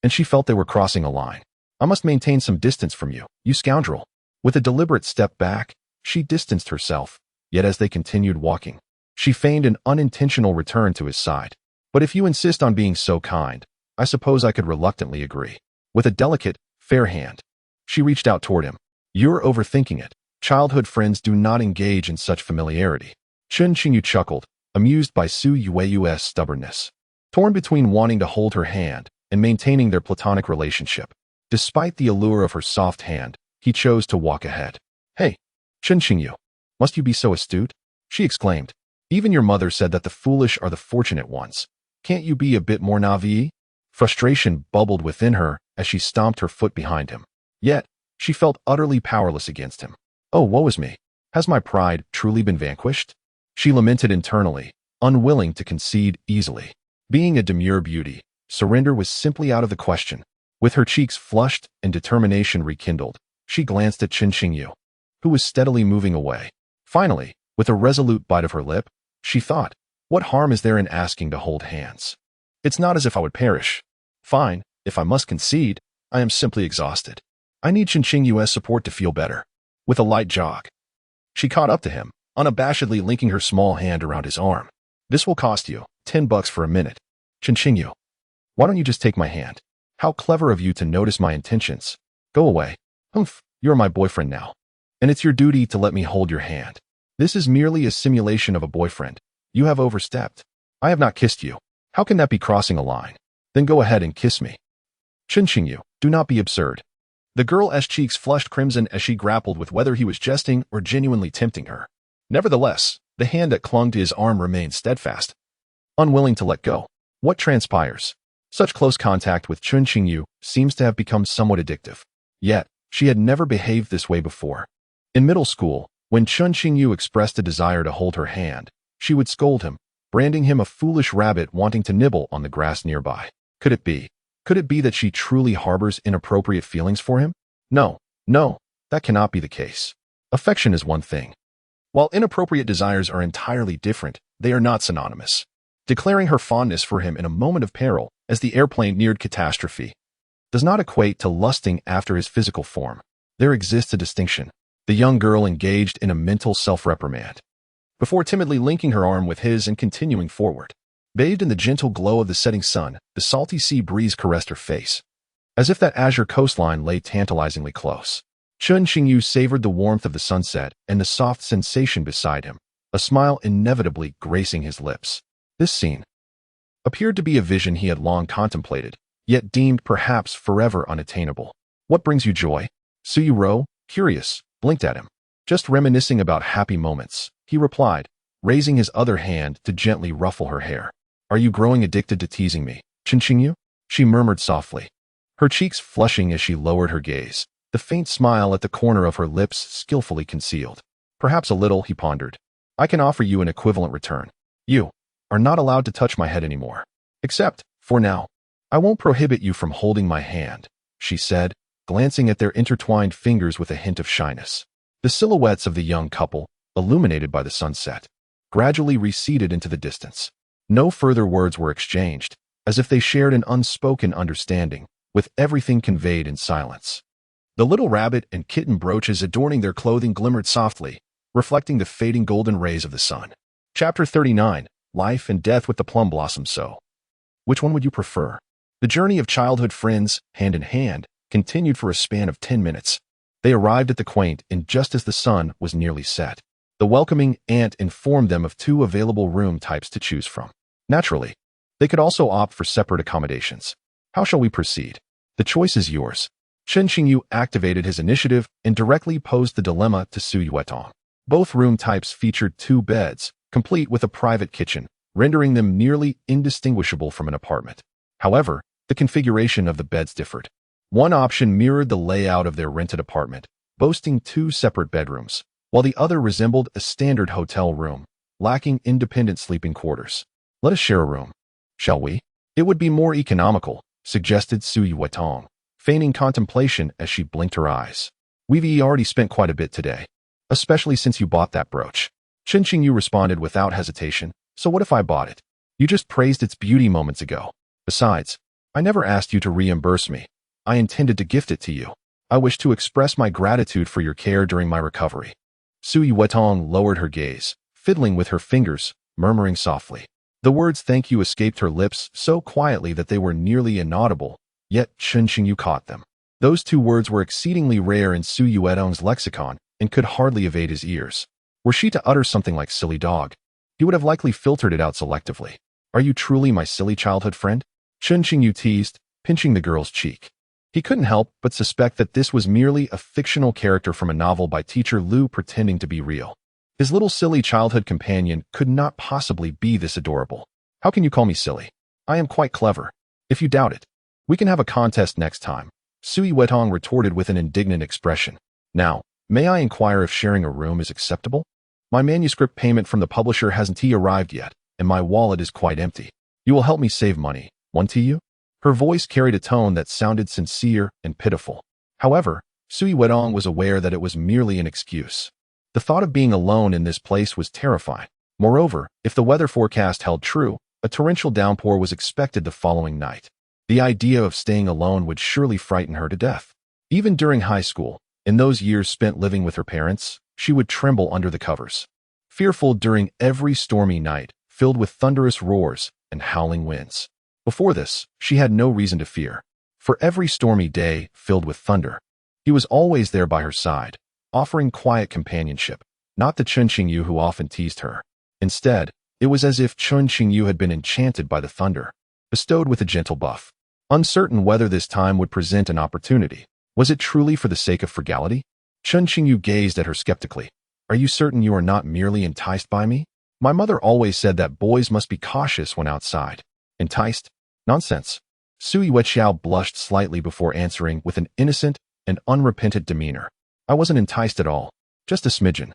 and she felt they were crossing a line. I must maintain some distance from you, you scoundrel. With a deliberate step back, she distanced herself, yet as they continued walking, she feigned an unintentional return to his side. But if you insist on being so kind, I suppose I could reluctantly agree. With a delicate, fair hand, she reached out toward him. You're overthinking it. Childhood friends do not engage in such familiarity. Chen Qingyu chuckled, amused by Yuerou's stubbornness. Torn between wanting to hold her hand and maintaining their platonic relationship, despite the allure of her soft hand, he chose to walk ahead. Hey, Chen Qingyu, must you be so astute? She exclaimed. Even your mother said that the foolish are the fortunate ones. Can't you be a bit more naive? Frustration bubbled within her as she stomped her foot behind him. Yet, she felt utterly powerless against him. Oh, woe is me. Has my pride truly been vanquished? She lamented internally, unwilling to concede easily. Being a demure beauty, surrender was simply out of the question. With her cheeks flushed and determination rekindled, she glanced at Chen Qingyu, who was steadily moving away. Finally, with a resolute bite of her lip, she thought, what harm is there in asking to hold hands? It's not as if I would perish. Fine, if I must concede, I am simply exhausted. I need Chen Qingyu's support to feel better. With a light jog, she caught up to him, unabashedly linking her small hand around his arm. This will cost you $10 for a minute. Chen Qingyu, why don't you just take my hand? How clever of you to notice my intentions. Go away. Humph, you're my boyfriend now. And it's your duty to let me hold your hand. This is merely a simulation of a boyfriend. You have overstepped. I have not kissed you. How can that be crossing a line? Then go ahead and kiss me. Chen Qingyu, do not be absurd. The girl's cheeks flushed crimson as she grappled with whether he was jesting or genuinely tempting her. Nevertheless, the hand that clung to his arm remained steadfast, unwilling to let go. What transpires? Such close contact with Chen Qingyu seems to have become somewhat addictive. Yet, she had never behaved this way before. In middle school, when Chen Qingyu expressed a desire to hold her hand, she would scold him, branding him a foolish rabbit wanting to nibble on the grass nearby. Could it be? Could it be that she truly harbors inappropriate feelings for him? No, that cannot be the case. Affection is one thing. While inappropriate desires are entirely different, they are not synonymous. Declaring her fondness for him in a moment of peril, as the airplane neared catastrophe, does not equate to lusting after his physical form. There exists a distinction. The young girl engaged in a mental self-reprimand, before timidly linking her arm with his and continuing forward. Bathed in the gentle glow of the setting sun, the salty sea breeze caressed her face, as if that azure coastline lay tantalizingly close. Chen Qingyu savored the warmth of the sunset and the soft sensation beside him, a smile inevitably gracing his lips. This scene appeared to be a vision he had long contemplated, yet deemed perhaps forever unattainable. What brings you joy? Yuerou, curious, blinked at him. Just reminiscing about happy moments, he replied, raising his other hand to gently ruffle her hair. Are you growing addicted to teasing me, Chen Qingyu? She murmured softly, her cheeks flushing as she lowered her gaze, the faint smile at the corner of her lips skillfully concealed. Perhaps a little, he pondered. I can offer you an equivalent return. You are not allowed to touch my head anymore. Except, for now, I won't prohibit you from holding my hand, she said, glancing at their intertwined fingers with a hint of shyness. The silhouettes of the young couple, illuminated by the sunset, gradually receded into the distance. No further words were exchanged, as if they shared an unspoken understanding, with everything conveyed in silence. The little rabbit and kitten brooches adorning their clothing glimmered softly, reflecting the fading golden rays of the sun. Chapter 39, Life and Death with the Plum Blossom So. Which one would you prefer? The journey of childhood friends, hand in hand, continued for a span of 10 minutes. They arrived at the quaint inn just as the sun was nearly set. The welcoming aunt informed them of 2 available room types to choose from. Naturally, they could also opt for separate accommodations. How shall we proceed? The choice is yours. Chen Qingyu activated his initiative and directly posed the dilemma to Su Yuetong. Both room types featured 2 beds, complete with a private kitchen, rendering them nearly indistinguishable from an apartment. However, the configuration of the beds differed. One option mirrored the layout of their rented apartment, boasting 2 separate bedrooms, while the other resembled a standard hotel room, lacking independent sleeping quarters. Let us share a room, shall we? It would be more economical, suggested Su Yuetong, feigning contemplation as she blinked her eyes. We've already spent quite a bit today, especially since you bought that brooch. Chen Qingyu responded without hesitation. So what if I bought it? You just praised its beauty moments ago. Besides, I never asked you to reimburse me. I intended to gift it to you. I wish to express my gratitude for your care during my recovery. Su Yuetong lowered her gaze, fiddling with her fingers, murmuring softly. The words thank you escaped her lips so quietly that they were nearly inaudible, yet Chen Qingyu caught them. Those 2 words were exceedingly rare in Su Yuetong's lexicon and could hardly evade his ears. Were she to utter something like silly dog, he would have likely filtered it out selectively. Are you truly my silly childhood friend? Chen Qingyu teased, pinching the girl's cheek. He couldn't help but suspect that this was merely a fictional character from a novel by teacher Lu pretending to be real. His little silly childhood companion could not possibly be this adorable. How can you call me silly? I am quite clever. If you doubt it, we can have a contest next time. Su Yuetong retorted with an indignant expression. Now, may I inquire if sharing a room is acceptable? My manuscript payment from the publisher hasn't arrived yet, and my wallet is quite empty. You will help me save money, won't you? Her voice carried a tone that sounded sincere and pitiful. However, Sui Wedong was aware that it was merely an excuse. The thought of being alone in this place was terrifying. Moreover, if the weather forecast held true, a torrential downpour was expected the following night. The idea of staying alone would surely frighten her to death. Even during high school, in those years spent living with her parents, she would tremble under the covers. Fearful during every stormy night, filled with thunderous roars and howling winds. Before this, she had no reason to fear. For every stormy day filled with thunder, he was always there by her side, offering quiet companionship, not the Chen Qingyu who often teased her. Instead, it was as if Chen Qingyu had been enchanted by the thunder, bestowed with a gentle buff. Uncertain whether this time would present an opportunity, was it truly for the sake of frugality? Chen Qingyu gazed at her skeptically. Are you certain you are not merely enticed by me? My mother always said that boys must be cautious when outside. Enticed? Nonsense. Sui Weqiao blushed slightly before answering with an innocent and unrepentant demeanor. I wasn't enticed at all, just a smidgen.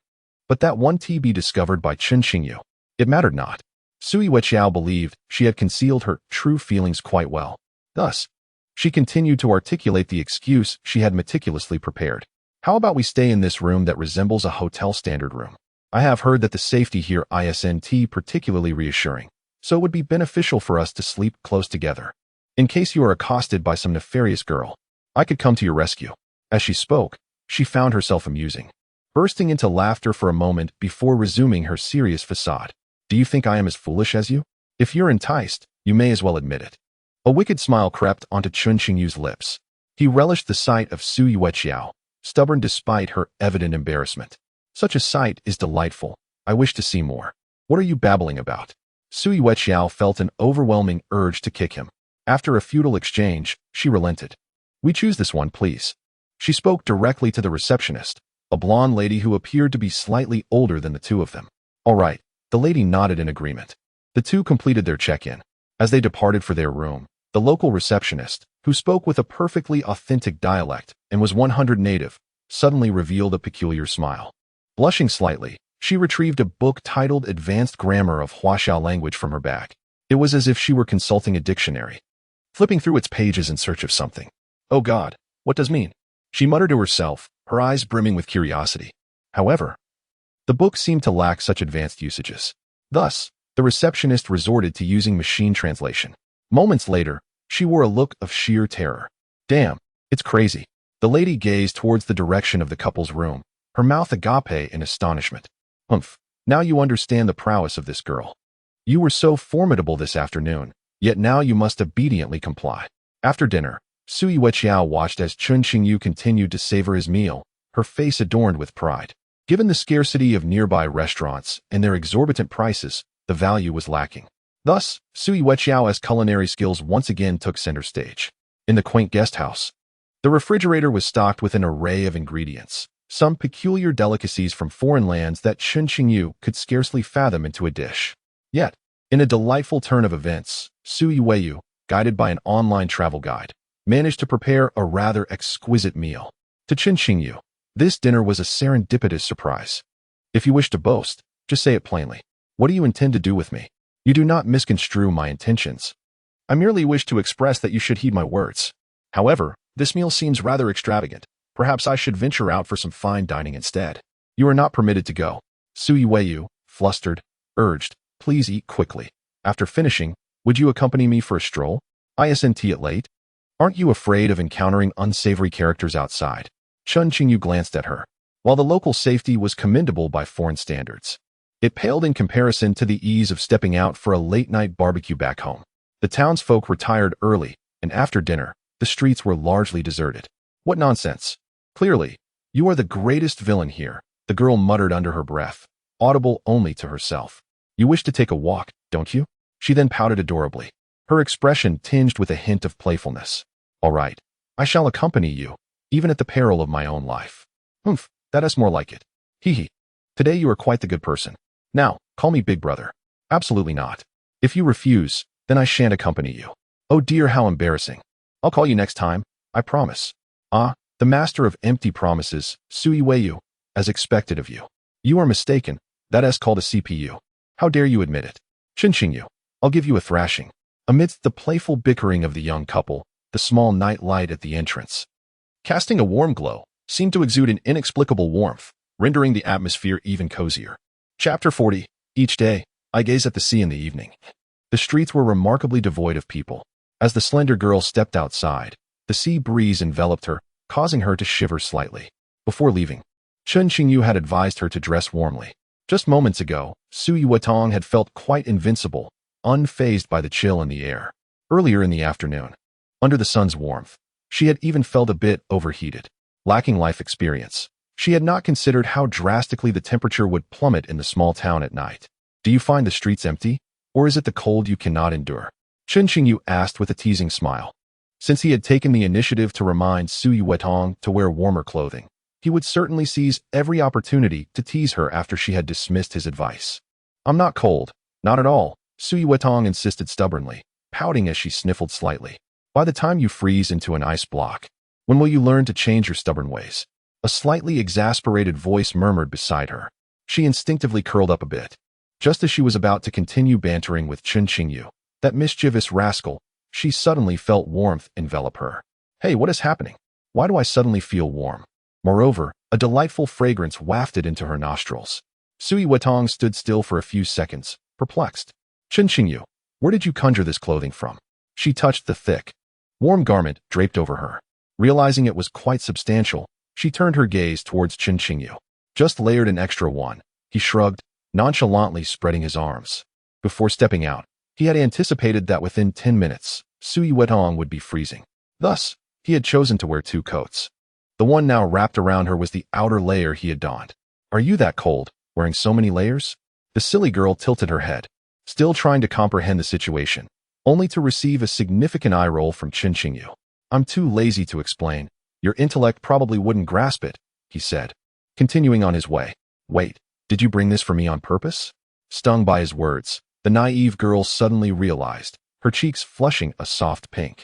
But that one TB discovered by Chen Qingyu, it mattered not. Sui Weqiao believed she had concealed her true feelings quite well. Thus, she continued to articulate the excuse she had meticulously prepared. How about we stay in this room that resembles a hotel standard room? I have heard that the safety here isn't particularly reassuring, so it would be beneficial for us to sleep close together. In case you are accosted by some nefarious girl, I could come to your rescue. As she spoke, she found herself amusing, bursting into laughter for a moment before resuming her serious facade. Do you think I am as foolish as you? If you're enticed, you may as well admit it. A wicked smile crept onto Chen Qingyu's lips. He relished the sight of Sui Weqiao, stubborn despite her evident embarrassment. Such a sight is delightful. I wish to see more. What are you babbling about? Sui Weqiao felt an overwhelming urge to kick him. After a futile exchange, she relented. We choose this one, please. She spoke directly to the receptionist, a blonde lady who appeared to be slightly older than the two of them. All right, the lady nodded in agreement. The two completed their check-in. As they departed for their room, the local receptionist, who spoke with a perfectly authentic dialect and was 100% native, suddenly revealed a peculiar smile. Blushing slightly, she retrieved a book titled Advanced Grammar of Huaxiao Language from her bag. It was as if she were consulting a dictionary, flipping through its pages in search of something. Oh God, what does mean? She muttered to herself, her eyes brimming with curiosity. However, the book seemed to lack such advanced usages. Thus, the receptionist resorted to using machine translation. Moments later, she wore a look of sheer terror. Damn, it's crazy. The lady gazed towards the direction of the couple's room, her mouth agape in astonishment. Humph, now you understand the prowess of this girl. You were so formidable this afternoon, yet now you must obediently comply. After dinner, Sui Weqiao watched as Chen Qingyu continued to savor his meal, her face adorned with pride. Given the scarcity of nearby restaurants and their exorbitant prices, the value was lacking. Thus, Sui Weqiao's culinary skills once again took center stage. In the quaint guest house, the refrigerator was stocked with an array of ingredients, some peculiar delicacies from foreign lands that Chen Qingyu could scarcely fathom into a dish. Yet, in a delightful turn of events, Sui Weiyu, guided by an online travel guide, managed to prepare a rather exquisite meal. To Chen Qingyu, this dinner was a serendipitous surprise. If you wish to boast, just say it plainly. What do you intend to do with me? You do not misconstrue my intentions. I merely wish to express that you should heed my words. However, this meal seems rather extravagant. Perhaps I should venture out for some fine dining instead. You are not permitted to go. Sui Weiyu, flustered, urged, please eat quickly. After finishing, would you accompany me for a stroll? Isn't it late? Aren't you afraid of encountering unsavory characters outside? Chen Qingyu glanced at her. While the local safety was commendable by foreign standards, it paled in comparison to the ease of stepping out for a late-night barbecue back home. The townsfolk retired early, and after dinner, the streets were largely deserted. What nonsense. Clearly, you are the greatest villain here, the girl muttered under her breath, audible only to herself. You wish to take a walk, don't you? She then pouted adorably, her expression tinged with a hint of playfulness. All right, I shall accompany you, even at the peril of my own life. Humph, that is more like it. Hee hee. Today you are quite the good person. Now, call me Big Brother. Absolutely not. If you refuse, then I shan't accompany you. Oh dear, how embarrassing. I'll call you next time, I promise. Ah, the master of empty promises, Sui Weiyu, as expected of you. You are mistaken. That's called a CPU. How dare you admit it? Chen Qingyu, I'll give you a thrashing. Amidst the playful bickering of the young couple, the small night light at the entrance, casting a warm glow, seemed to exude an inexplicable warmth, rendering the atmosphere even cozier. Chapter 40. Each day, I gaze at the sea in the evening. The streets were remarkably devoid of people. As the slender girl stepped outside, the sea breeze enveloped her, causing her to shiver slightly. Before leaving, Chen Qingyu had advised her to dress warmly. Just moments ago, Su Yuetong had felt quite invincible, unfazed by the chill in the air. Earlier in the afternoon, under the sun's warmth, she had even felt a bit overheated. Lacking life experience, she had not considered how drastically the temperature would plummet in the small town at night. Do you find the streets empty, or is it the cold you cannot endure? Chen Qingyu asked with a teasing smile. Since he had taken the initiative to remind Su Yuetong to wear warmer clothing, he would certainly seize every opportunity to tease her after she had dismissed his advice. I'm not cold, not at all, Su Yuetong insisted stubbornly, pouting as she sniffled slightly. By the time you freeze into an ice block, when will you learn to change your stubborn ways? A slightly exasperated voice murmured beside her. She instinctively curled up a bit. Just as she was about to continue bantering with Chen Qingyu, that mischievous rascal, she suddenly felt warmth envelop her. Hey, what is happening? Why do I suddenly feel warm? Moreover, a delightful fragrance wafted into her nostrils. Su Yuetong stood still for a few seconds, perplexed. Chen Qingyu, where did you conjure this clothing from? She touched the thick, warm garment draped over her. Realizing it was quite substantial, she turned her gaze towards Chen Qingyu. Just layered an extra one, he shrugged, nonchalantly spreading his arms. Before stepping out, he had anticipated that within 10 minutes, Su Yuetong would be freezing. Thus, he had chosen to wear 2 coats. The one now wrapped around her was the outer layer he had donned. Are you that cold, wearing so many layers? The silly girl tilted her head, still trying to comprehend the situation, only to receive a significant eye roll from Chen Qingyu. I'm too lazy to explain. Your intellect probably wouldn't grasp it, he said, continuing on his way. Wait, did you bring this for me on purpose? Stung by his words, the naive girl suddenly realized, her cheeks flushing a soft pink.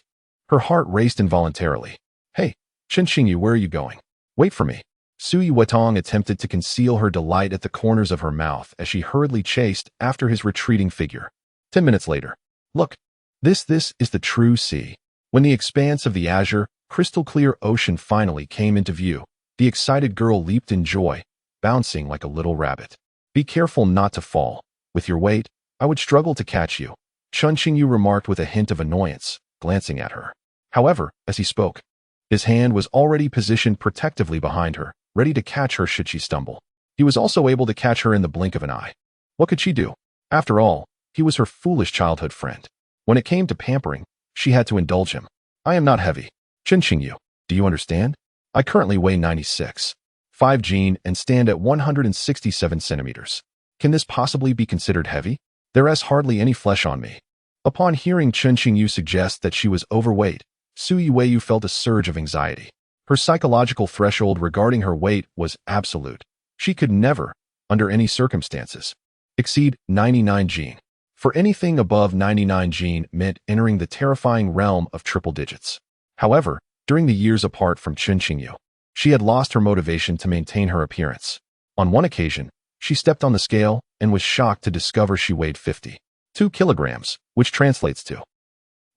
Her heart raced involuntarily. Hey, Chen Qingyu, where are you going? Wait for me. Su Yuetong attempted to conceal her delight at the corners of her mouth as she hurriedly chased after his retreating figure. 10 minutes later. Look, this is the true sea. When the expanse of the azure, crystal-clear ocean finally came into view, the excited girl leaped in joy, bouncing like a little rabbit. Be careful not to fall. With your weight, I would struggle to catch you, Chen Qingyu remarked with a hint of annoyance, glancing at her. However, as he spoke, his hand was already positioned protectively behind her, ready to catch her should she stumble. He was also able to catch her in the blink of an eye. What could she do? After all, he was her foolish childhood friend. When it came to pampering, she had to indulge him. I am not heavy. Chen Qingyu, do you understand? I currently weigh 96.5 gene and stand at 167 centimeters. Can this possibly be considered heavy? There is hardly any flesh on me. Upon hearing Chen Qingyu suggest that she was overweight, Su Yuwei felt a surge of anxiety. Her psychological threshold regarding her weight was absolute. She could never, under any circumstances, exceed 99 gene. For anything above 99 gene meant entering the terrifying realm of triple digits. However, during the years apart from Chen Qingyu, she had lost her motivation to maintain her appearance. On one occasion, she stepped on the scale and was shocked to discover she weighed 52 kilograms, which translates to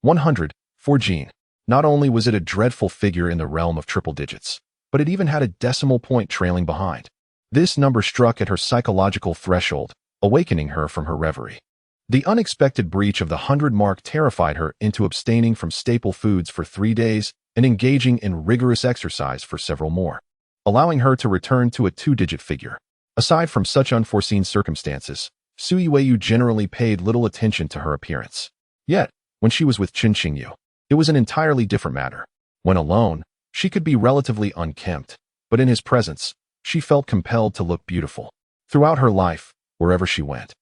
104 gene. Not only was it a dreadful figure in the realm of triple digits, but it even had a decimal point trailing behind. This number struck at her psychological threshold, awakening her from her reverie. The unexpected breach of the 100 mark terrified her into abstaining from staple foods for 3 days and engaging in rigorous exercise for several more, allowing her to return to a 2-digit figure. Aside from such unforeseen circumstances, Su Yuwei generally paid little attention to her appearance. Yet, when she was with Chen Qingyu, it was an entirely different matter. When alone, she could be relatively unkempt, but in his presence, she felt compelled to look beautiful. Throughout her life, wherever she went,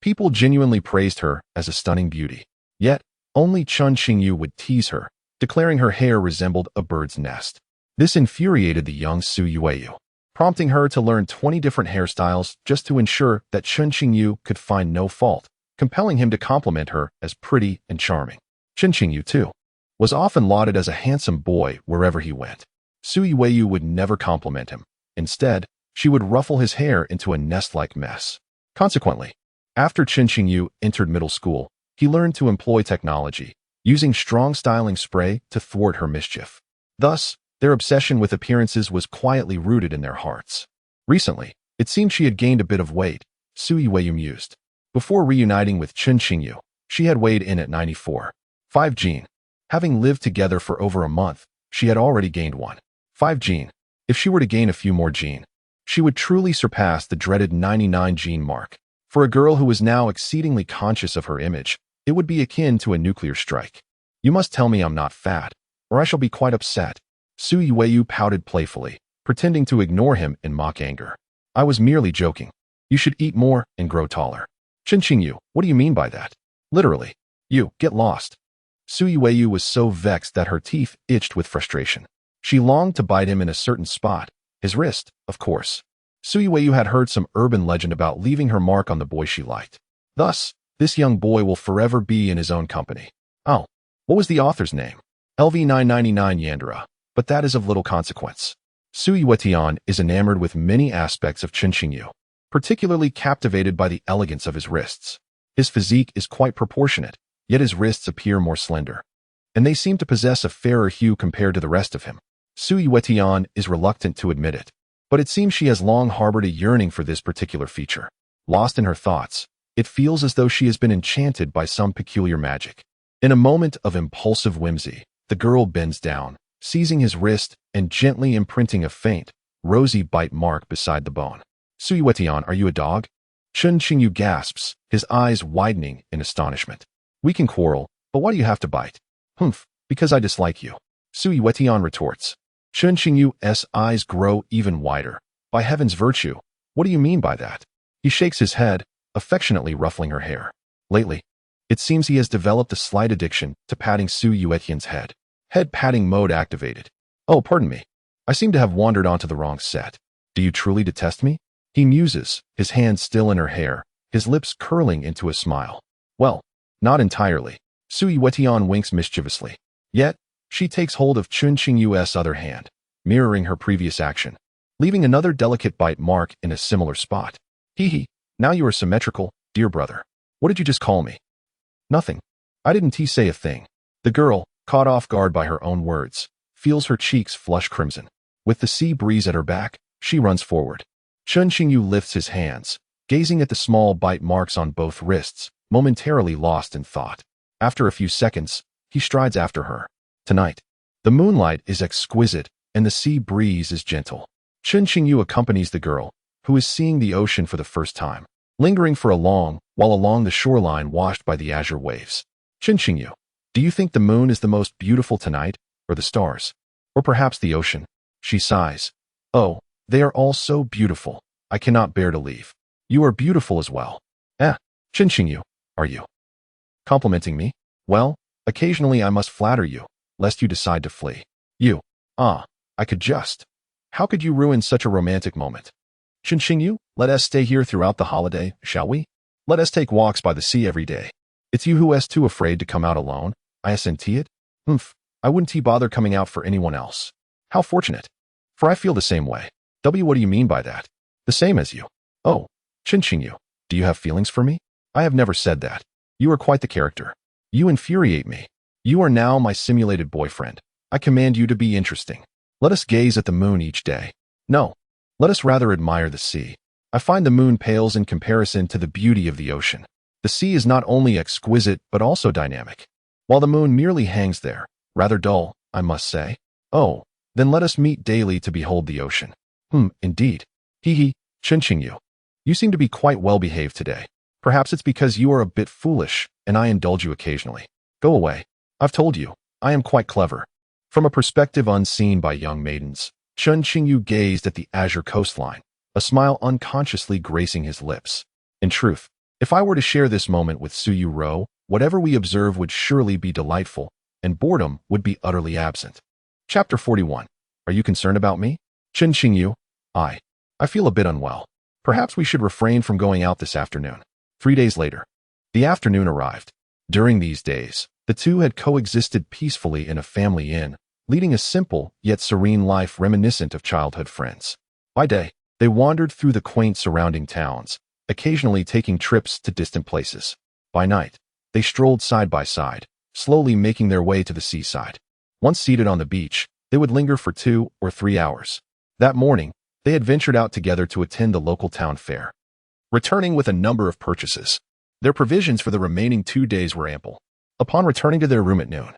people genuinely praised her as a stunning beauty. Yet, only Chen Qingyu would tease her, declaring her hair resembled a bird's nest. This infuriated the young Su Yuwei, prompting her to learn 20 different hairstyles just to ensure that Chen Qingyu could find no fault, compelling him to compliment her as pretty and charming. Chen Qingyu, too, was often lauded as a handsome boy wherever he went. Su Yuwei would never compliment him. Instead, she would ruffle his hair into a nest-like mess. Consequently, after Chen Qingyu entered middle school, he learned to employ technology, using strong styling spray to thwart her mischief. Thus, their obsession with appearances was quietly rooted in their hearts. Recently, it seemed she had gained a bit of weight, Yuerou mused. Before reuniting with Chen Qingyu, she had weighed in at 94.5 gene. Having lived together for over a month, she had already gained 1.5 gene. If she were to gain a few more gene, she would truly surpass the dreaded 99 gene mark. For a girl who was now exceedingly conscious of her image, it would be akin to a nuclear strike. You must tell me I'm not fat, or I shall be quite upset. Yuerou pouted playfully, pretending to ignore him in mock anger. I was merely joking. You should eat more and grow taller. Chen Qingyu, what do you mean by that? Literally. You, get lost. Yuerou was so vexed that her teeth itched with frustration. She longed to bite him in a certain spot, his wrist, of course. Yuerou had heard some urban legend about leaving her mark on the boy she liked. Thus, this young boy will forever be in his own company. Oh, what was the author's name? LV999 Yandera, but that is of little consequence. Yuerou is enamored with many aspects of Chen Qingyu, particularly captivated by the elegance of his wrists. His physique is quite proportionate, yet his wrists appear more slender, and they seem to possess a fairer hue compared to the rest of him. Yuerou is reluctant to admit it, but it seems she has long harbored a yearning for this particular feature. Lost in her thoughts, it feels as though she has been enchanted by some peculiar magic. In a moment of impulsive whimsy, the girl bends down, seizing his wrist and gently imprinting a faint, rosy bite mark beside the bone. Yuerou, are you a dog? Chen Qingyu gasps, his eyes widening in astonishment. We can quarrel, but why do you have to bite? Humph, because I dislike you. Yuerou retorts. Chen Qingyu's eyes grow even wider. By heaven's virtue, what do you mean by that? He shakes his head, affectionately ruffling her hair. Lately, it seems he has developed a slight addiction to patting Yuerou's head. Head patting mode activated. Oh, pardon me. I seem to have wandered onto the wrong set. Do you truly detest me? He muses, his hand still in her hair, his lips curling into a smile. Well, not entirely. Yuerou winks mischievously. Yet, she takes hold of Chen Qingyu's other hand, mirroring her previous action, leaving another delicate bite mark in a similar spot. Hee, now you are symmetrical, dear brother. What did you just call me? Nothing. I didn't say a thing. The girl, caught off guard by her own words, feels her cheeks flush crimson. With the sea breeze at her back, she runs forward. Chen Qingyu lifts his hands, gazing at the small bite marks on both wrists, momentarily lost in thought. After a few seconds, he strides after her. Tonight, the moonlight is exquisite and the sea breeze is gentle. Chen Qingyu accompanies the girl, who is seeing the ocean for the first time, lingering for a long while along the shoreline washed by the azure waves. Chen Qingyu, do you think the moon is the most beautiful tonight, or the stars? Or perhaps the ocean? She sighs. Oh, they are all so beautiful. I cannot bear to leave. You are beautiful as well. Chen Qingyu, are you complimenting me? Well, occasionally I must flatter you, lest you decide to flee. You. I could just. How could you ruin such a romantic moment? Chen Qingyu, let us stay here throughout the holiday, shall we? Let us take walks by the sea every day. It's you who is too afraid to come out alone. I assent it? I wouldn't bother coming out for anyone else. How fortunate. For I feel the same way. What do you mean by that? The same as you. Oh, Chen Qingyu, do you have feelings for me? I have never said that. You are quite the character. You infuriate me. You are now my simulated boyfriend. I command you to be interesting. Let us gaze at the moon each day. No, let us rather admire the sea. I find the moon pales in comparison to the beauty of the ocean. The sea is not only exquisite but also dynamic. While the moon merely hangs there, rather dull, I must say. Oh, then let us meet daily to behold the ocean. Indeed. Chen Qingyu, you seem to be quite well behaved today. Perhaps it's because you are a bit foolish, and I indulge you occasionally. Go away. I've told you, I am quite clever. From a perspective unseen by young maidens, Chen Qingyu gazed at the azure coastline, a smile unconsciously gracing his lips. In truth, if I were to share this moment with Yuerou, whatever we observe would surely be delightful, and boredom would be utterly absent. Chapter 41. Are you concerned about me? Chen Qingyu, I feel a bit unwell. Perhaps we should refrain from going out this afternoon. 3 days later, the afternoon arrived. During these days, the two had coexisted peacefully in a family inn, leading a simple yet serene life reminiscent of childhood friends. By day, they wandered through the quaint surrounding towns, occasionally taking trips to distant places. By night, they strolled side by side, slowly making their way to the seaside. Once seated on the beach, they would linger for 2 or 3 hours. That morning, they had ventured out together to attend the local town fair, returning with a number of purchases. Their provisions for the remaining 2 days were ample. Upon returning to their room at noon,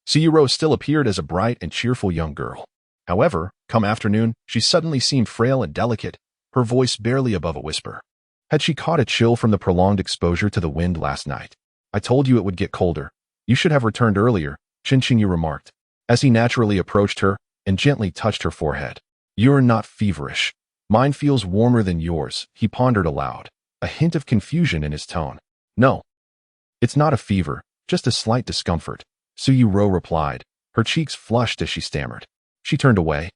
Yuerou still appeared as a bright and cheerful young girl. However, come afternoon, she suddenly seemed frail and delicate, her voice barely above a whisper. Had she caught a chill from the prolonged exposure to the wind last night? I told you it would get colder. You should have returned earlier, Chen Qingyu remarked, as he naturally approached her and gently touched her forehead. You're not feverish. Mine feels warmer than yours, he pondered aloud, a hint of confusion in his tone. No. It's not a fever, just a slight discomfort, Yuerou replied, her cheeks flushed as she stammered. She turned away,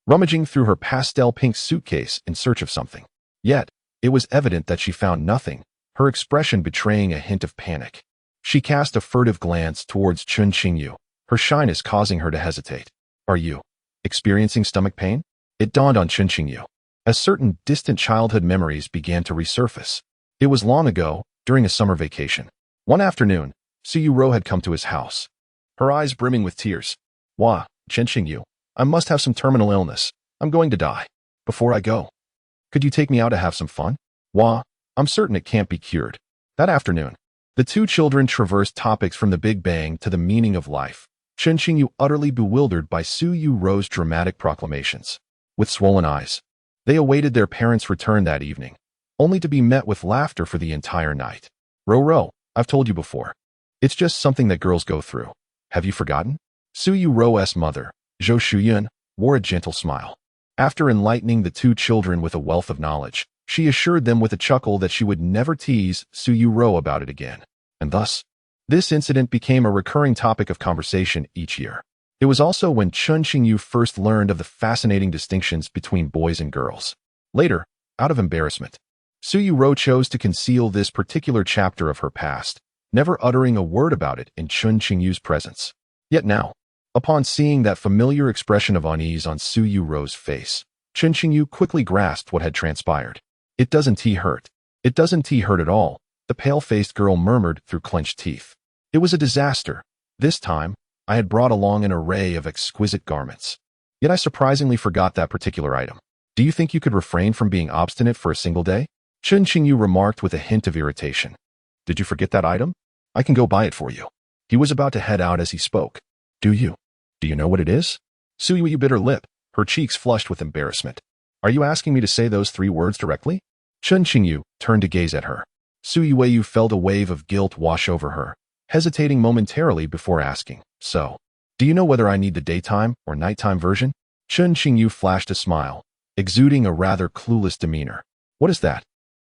rummaging through her pastel-pink suitcase in search of something. Yet, it was evident that she found nothing, her expression betraying a hint of panic. She cast a furtive glance towards Chen Qingyu, her shyness causing her to hesitate. Are you experiencing stomach pain? It dawned on Chen Qingyu, as certain distant childhood memories began to resurface. It was long ago, during a summer vacation. One afternoon, Yuerou had come to his house, her eyes brimming with tears. Wah, Chen Qingyu, I must have some terminal illness. I'm going to die. Before I go, could you take me out to have some fun? Wah, I'm certain it can't be cured. That afternoon, the two children traversed topics from the Big Bang to the meaning of life, Chen Qingyu utterly bewildered by Yuerou's dramatic proclamations. With swollen eyes, they awaited their parents' return that evening, only to be met with laughter for the entire night. Yuerou, I've told you before. It's just something that girls go through. Have you forgotten? Yuerou's mother, Zhou Shuyun, wore a gentle smile. After enlightening the two children with a wealth of knowledge, she assured them with a chuckle that she would never tease Yuerou about it again. And thus, this incident became a recurring topic of conversation each year. It was also when Chen Qingyu first learned of the fascinating distinctions between boys and girls. Later, out of embarrassment, Yuerou chose to conceal this particular chapter of her past, never uttering a word about it in Chen Qingyu's presence. Yet now, upon seeing that familiar expression of unease on Yuerou's face, Chen Qingyu quickly grasped what had transpired. It doesn't hurt. It doesn't hurt at all, the pale-faced girl murmured through clenched teeth. It was a disaster. This time, I had brought along an array of exquisite garments. Yet I surprisingly forgot that particular item. Do you think you could refrain from being obstinate for a single day? Chen Qingyu remarked with a hint of irritation. Did you forget that item? I can go buy it for you. He was about to head out as he spoke. Do you? Do you know what it is? Yuerou bit her lip, her cheeks flushed with embarrassment. Are you asking me to say those 3 words directly? Chen Qingyu turned to gaze at her. Yuerou felt a wave of guilt wash over her, hesitating momentarily before asking, So, do you know whether I need the daytime or nighttime version? Chen Qingyu flashed a smile, exuding a rather clueless demeanor. What is that?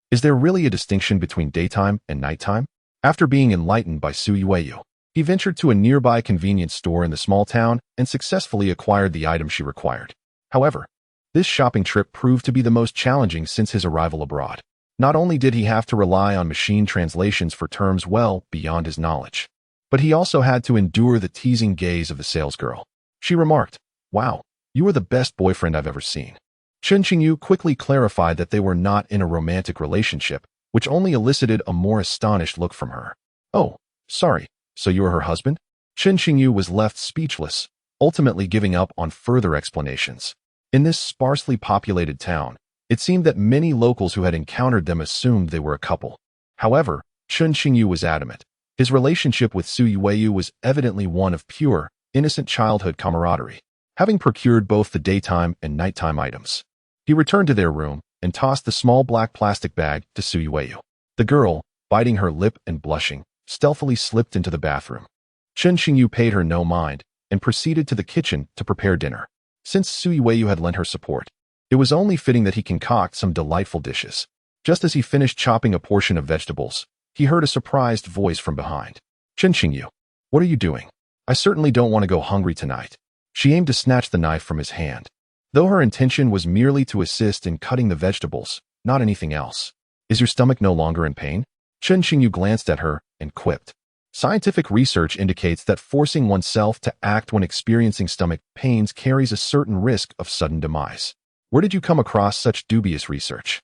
Is there really a distinction between daytime and nighttime? After being enlightened by Yuerou, he ventured to a nearby convenience store in the small town and successfully acquired the item she required. However, this shopping trip proved to be the most challenging since his arrival abroad. Not only did he have to rely on machine translations for terms well beyond his knowledge, but he also had to endure the teasing gaze of the salesgirl. She remarked, Wow, you are the best boyfriend I've ever seen. Chen Qingyu quickly clarified that they were not in a romantic relationship, which only elicited a more astonished look from her. Oh, sorry, so you are her husband? Chen Qingyu was left speechless, ultimately giving up on further explanations. In this sparsely populated town, it seemed that many locals who had encountered them assumed they were a couple. However, Chen Qingyu was adamant. His relationship with Yuerou was evidently one of pure, innocent childhood camaraderie. Having procured both the daytime and nighttime items, he returned to their room and tossed the small black plastic bag to Yuerou. The girl, biting her lip and blushing, stealthily slipped into the bathroom. Chen Qingyu paid her no mind and proceeded to the kitchen to prepare dinner. Since Yuerou had lent her support, it was only fitting that he concoct some delightful dishes. Just as he finished chopping a portion of vegetables, he heard a surprised voice from behind. Chen Qingyu, what are you doing? I certainly don't want to go hungry tonight. She aimed to snatch the knife from his hand, though her intention was merely to assist in cutting the vegetables, not anything else. Is your stomach no longer in pain? Chen Qingyu glanced at her and quipped. Scientific research indicates that forcing oneself to act when experiencing stomach pains carries a certain risk of sudden demise. Where did you come across such dubious research?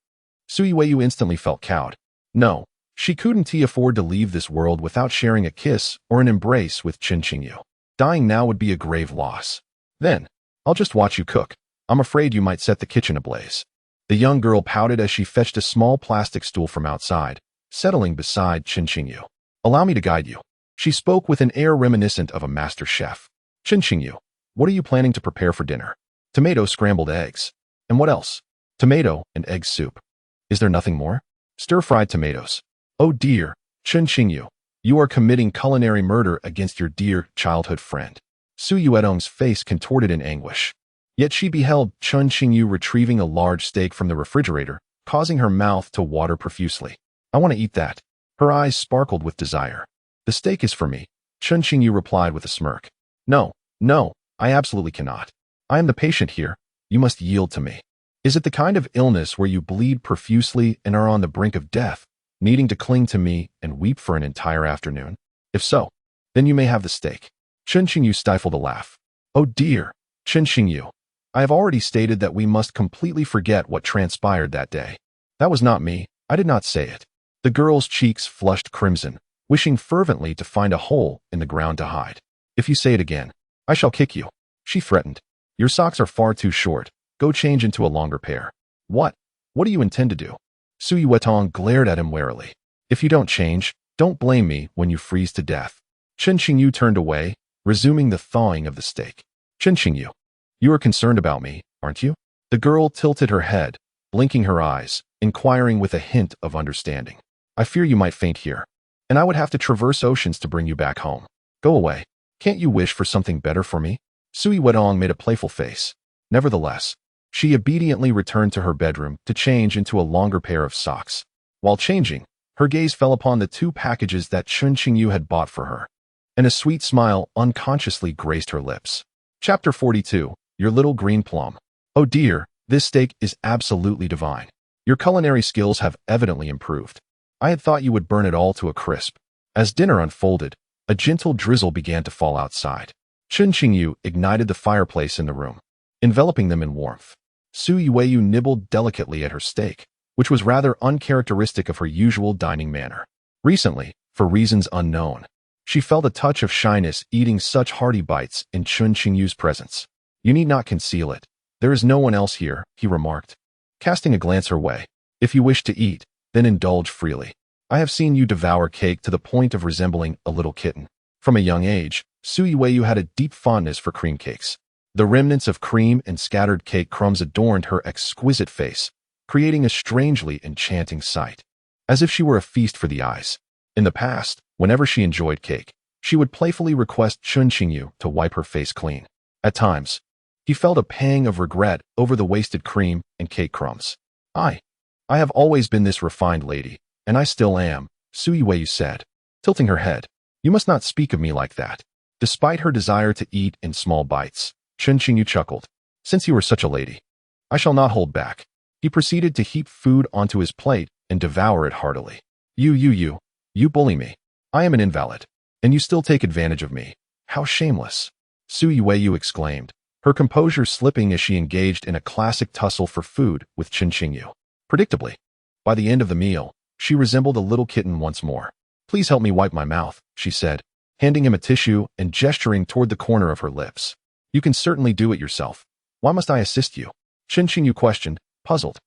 Su Yueyu instantly felt cowed. No, she couldn't afford to leave this world without sharing a kiss or an embrace with Chen Qingyu. Dying now would be a grave loss. Then, I'll just watch you cook. I'm afraid you might set the kitchen ablaze. The young girl pouted as she fetched a small plastic stool from outside, settling beside Chen Qingyu. Allow me to guide you. She spoke with an air reminiscent of a master chef. Chen Qingyu, what are you planning to prepare for dinner? Tomato scrambled eggs. And what else? Tomato and egg soup. Is there nothing more? Stir-fried tomatoes. Oh dear, Chen Qingyu, you are committing culinary murder against your dear childhood friend. Su Yuedong's face contorted in anguish. Yet she beheld Chen Qingyu retrieving a large steak from the refrigerator, causing her mouth to water profusely. I want to eat that. Her eyes sparkled with desire. The steak is for me, Chen Qingyu replied with a smirk. No, I absolutely cannot. I am the patient here. You must yield to me. Is it the kind of illness where you bleed profusely and are on the brink of death, needing to cling to me and weep for an entire afternoon? If so, then you may have the steak. Chen Qingyu stifled a laugh. Oh dear, Chen Qingyu, I have already stated that we must completely forget what transpired that day. That was not me. I did not say it. The girl's cheeks flushed crimson, wishing fervently to find a hole in the ground to hide. If you say it again, I shall kick you, she threatened. Your socks are far too short. Go change into a longer pair. What? What do you intend to do? Su Yuetong glared at him warily. If you don't change, don't blame me when you freeze to death. Chen Qingyu turned away, resuming the thawing of the steak. Chen Qingyu, you are concerned about me, aren't you? The girl tilted her head, blinking her eyes, inquiring with a hint of understanding. I fear you might faint here, and I would have to traverse oceans to bring you back home. Go away. Can't you wish for something better for me? Su Yuedong made a playful face. Nevertheless, she obediently returned to her bedroom to change into a longer pair of socks. While changing, her gaze fell upon the 2 packages that Chen Qingyu had bought for her, and a sweet smile unconsciously graced her lips. Chapter 42, Your Little Green Plum. Oh dear, this steak is absolutely divine. Your culinary skills have evidently improved. I had thought you would burn it all to a crisp. As dinner unfolded, a gentle drizzle began to fall outside. Chen Qingyu ignited the fireplace in the room, enveloping them in warmth. Su Yueyu nibbled delicately at her steak, which was rather uncharacteristic of her usual dining manner. Recently, for reasons unknown, she felt a touch of shyness eating such hearty bites in Chen Qingyu's presence. You need not conceal it. There is no one else here, he remarked, casting a glance her way. If you wish to eat, then indulge freely. I have seen you devour cake to the point of resembling a little kitten. From a young age, Su Yueyu had a deep fondness for cream cakes. The remnants of cream and scattered cake crumbs adorned her exquisite face, creating a strangely enchanting sight, as if she were a feast for the eyes. In the past, whenever she enjoyed cake, she would playfully request Chen Qingyu to wipe her face clean. At times, he felt a pang of regret over the wasted cream and cake crumbs. I have always been this refined lady, and I still am, Su Yueyu said, tilting her head. You must not speak of me like that. Despite her desire to eat in small bites, Chen Qingyu chuckled. Since you are such a lady, I shall not hold back. He proceeded to heap food onto his plate and devour it heartily. You bully me. I am an invalid, and you still take advantage of me. How shameless. Su Yueyu exclaimed, her composure slipping as she engaged in a classic tussle for food with Chen Qingyu. Predictably, by the end of the meal, she resembled a little kitten once more. Please help me wipe my mouth, she said, handing him a tissue and gesturing toward the corner of her lips. You can certainly do it yourself. Why must I assist you? Chen Qingyu questioned, puzzled.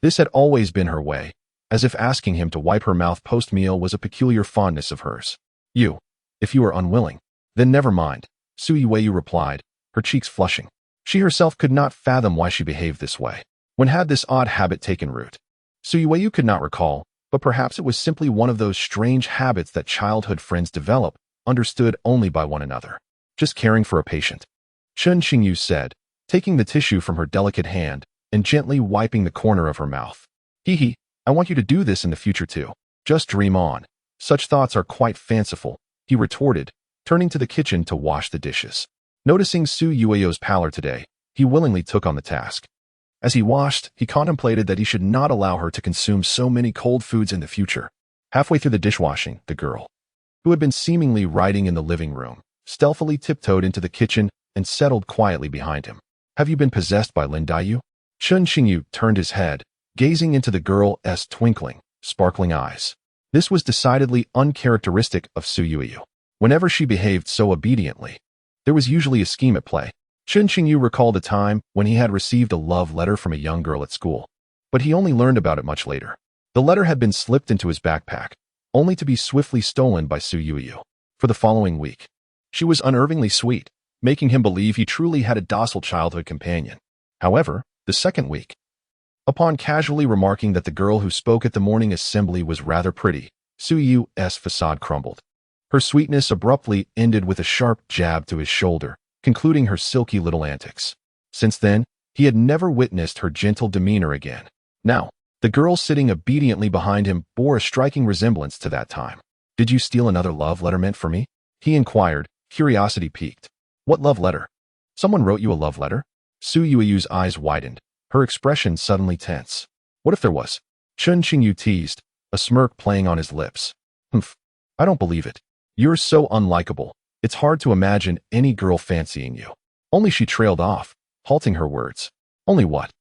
This had always been her way, as if asking him to wipe her mouth post-meal was a peculiar fondness of hers. If you are unwilling, then never mind, Su Yueyu replied, her cheeks flushing. She herself could not fathom why she behaved this way. When had this odd habit taken root? Su Yueyu could not recall, but perhaps it was simply one of those strange habits that childhood friends develop, understood only by one another. Just caring for a patient. Chen Qingyu said, taking the tissue from her delicate hand and gently wiping the corner of her mouth. I want you to do this in the future too. Just dream on. Such thoughts are quite fanciful, he retorted, turning to the kitchen to wash the dishes. Noticing Su Yueyo's pallor today, he willingly took on the task. As he washed, he contemplated that he should not allow her to consume so many cold foods in the future. Halfway through the dishwashing, the girl, who had been seemingly writing in the living room, stealthily tiptoed into the kitchen and settled quietly behind him. Have you been possessed by Lin Daiyu? Chen Qingyu turned his head, gazing into the girl's twinkling, sparkling eyes. This was decidedly uncharacteristic of Yuerou. Whenever she behaved so obediently, there was usually a scheme at play. Chen Qingyu recalled a time when he had received a love letter from a young girl at school, but he only learned about it much later. The letter had been slipped into his backpack, only to be swiftly stolen by Yuerou. For the following week, she was unnervingly sweet, making him believe he truly had a docile childhood companion. However, the second week, upon casually remarking that the girl who spoke at the morning assembly was rather pretty, Yuerou's facade crumbled. Her sweetness abruptly ended with a sharp jab to his shoulder, concluding her silky little antics. Since then, he had never witnessed her gentle demeanor again. Now, the girl sitting obediently behind him bore a striking resemblance to that time. "Did you steal another love letter meant for me?" he inquired, curiosity piqued. "What love letter? Someone wrote you a love letter?" Yuerou's eyes widened, her expression suddenly tense. "What if there was?" Chen Qingyu teased, a smirk playing on his lips. "Humph, I don't believe it. You're so unlikable. It's hard to imagine any girl fancying you." Only she trailed off, halting her words. "Only what?"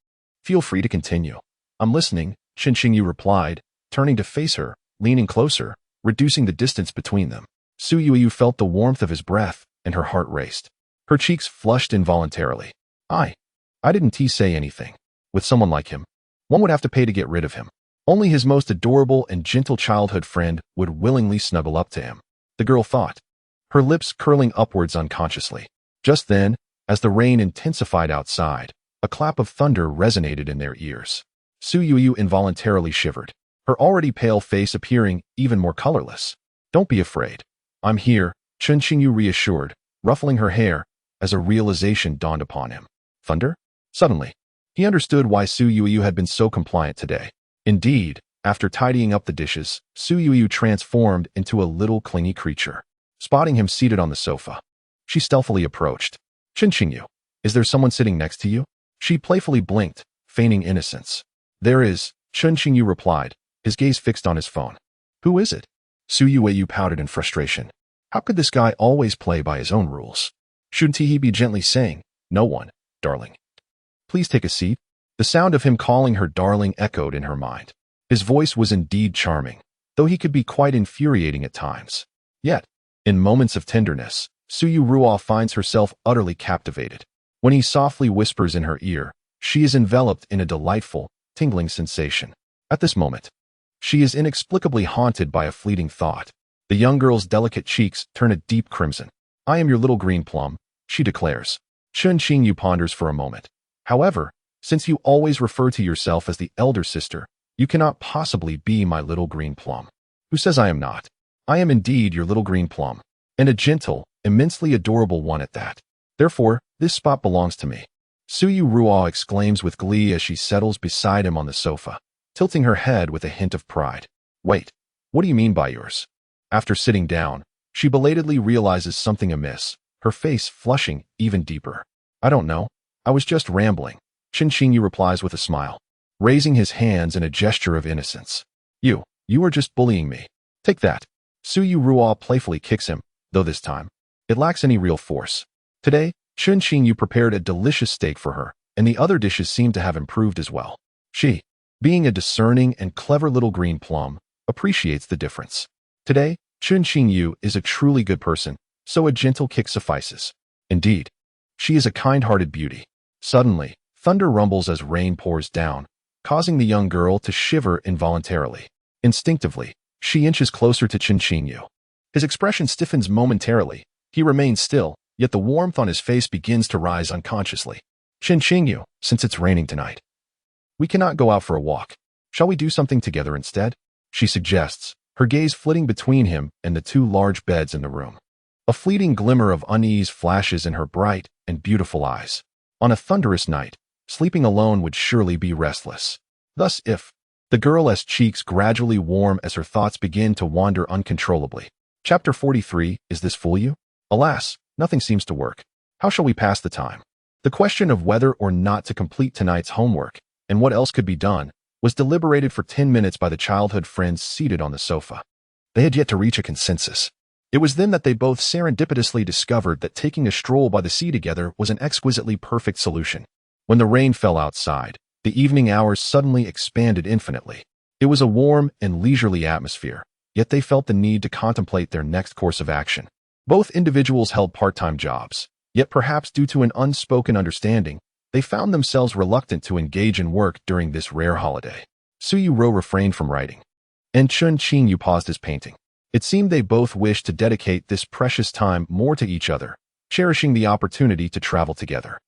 "Feel free to continue. I'm listening," Chen Qingyu replied, turning to face her, leaning closer, reducing the distance between them. Yuerou felt the warmth of his breath, and her heart raced. Her cheeks flushed involuntarily. I didn't say anything. With someone like him, one would have to pay to get rid of him. Only his most adorable and gentle childhood friend would willingly snuggle up to him, the girl thought, her lips curling upwards unconsciously. Just then, as the rain intensified outside, a clap of thunder resonated in their ears. Yuerou involuntarily shivered, her already pale face appearing even more colorless. "Don't be afraid. I'm here," Chen Qingyu reassured, ruffling her hair, as a realization dawned upon him. Thunder? Suddenly, he understood why Yuerou had been so compliant today. Indeed, after tidying up the dishes, Yuerou transformed into a little clingy creature. Spotting him seated on the sofa, she stealthily approached. "Chen Qingyu, is there someone sitting next to you?" She playfully blinked, feigning innocence. "There is," Chen Qingyu replied, his gaze fixed on his phone. "Who is it?" Yuerou pouted in frustration. How could this guy always play by his own rules? Shouldn't he be gently saying, "No one, darling. Please take a seat"? The sound of him calling her darling echoed in her mind. His voice was indeed charming, though he could be quite infuriating at times. Yet, in moments of tenderness, Yuerou finds herself utterly captivated. When he softly whispers in her ear, she is enveloped in a delightful, tingling sensation. At this moment, she is inexplicably haunted by a fleeting thought. The young girl's delicate cheeks turn a deep crimson. "I am your little green plum," she declares. Chen Qingyu ponders for a moment. "However, since you always refer to yourself as the elder sister, you cannot possibly be my little green plum." "Who says I am not? I am indeed your little green plum, and a gentle, immensely adorable one at that. Therefore, this spot belongs to me." Yuerou exclaims with glee as she settles beside him on the sofa, tilting her head with a hint of pride. "Wait, what do you mean by yours?" After sitting down, she belatedly realizes something amiss, her face flushing even deeper. "I don't know. I was just rambling," Chen Qingyu replies with a smile, raising his hands in a gesture of innocence. You are just bullying me. Take that." Yuerou playfully kicks him, though this time, it lacks any real force. Today, Chen Qingyu prepared a delicious steak for her, and the other dishes seemed to have improved as well. She, being a discerning and clever little green plum, appreciates the difference. Today, Chen Qingyu is a truly good person, so a gentle kick suffices. Indeed, she is a kind-hearted beauty. Suddenly, thunder rumbles as rain pours down, causing the young girl to shiver involuntarily. Instinctively, she inches closer to Chen Qingyu. His expression stiffens momentarily. He remains still, yet the warmth on his face begins to rise unconsciously. "Chen Qingyu, since it's raining tonight, we cannot go out for a walk. Shall we do something together instead?" she suggests, her gaze flitting between him and the two large beds in the room. A fleeting glimmer of unease flashes in her bright and beautiful eyes. On a thunderous night, sleeping alone would surely be restless. Thus if the girl's cheeks gradually warm as her thoughts begin to wander uncontrollably. Chapter 43, Is This Fool You? Alas, nothing seems to work. How shall we pass the time? The question of whether or not to complete tonight's homework, and what else could be done, was deliberated for 10 minutes by the childhood friends seated on the sofa. They had yet to reach a consensus. It was then that they both serendipitously discovered that taking a stroll by the sea together was an exquisitely perfect solution. When the rain fell outside, The evening hours suddenly expanded infinitely. It was a warm and leisurely atmosphere, yet they felt the need to contemplate their next course of action. Both individuals held part-time jobs, yet perhaps due to an unspoken understanding, they found themselves reluctant to engage in work during this rare holiday. Yuerou refrained from writing, and Chen Qingyu paused his painting. It seemed they both wished to dedicate this precious time more to each other, cherishing the opportunity to travel together.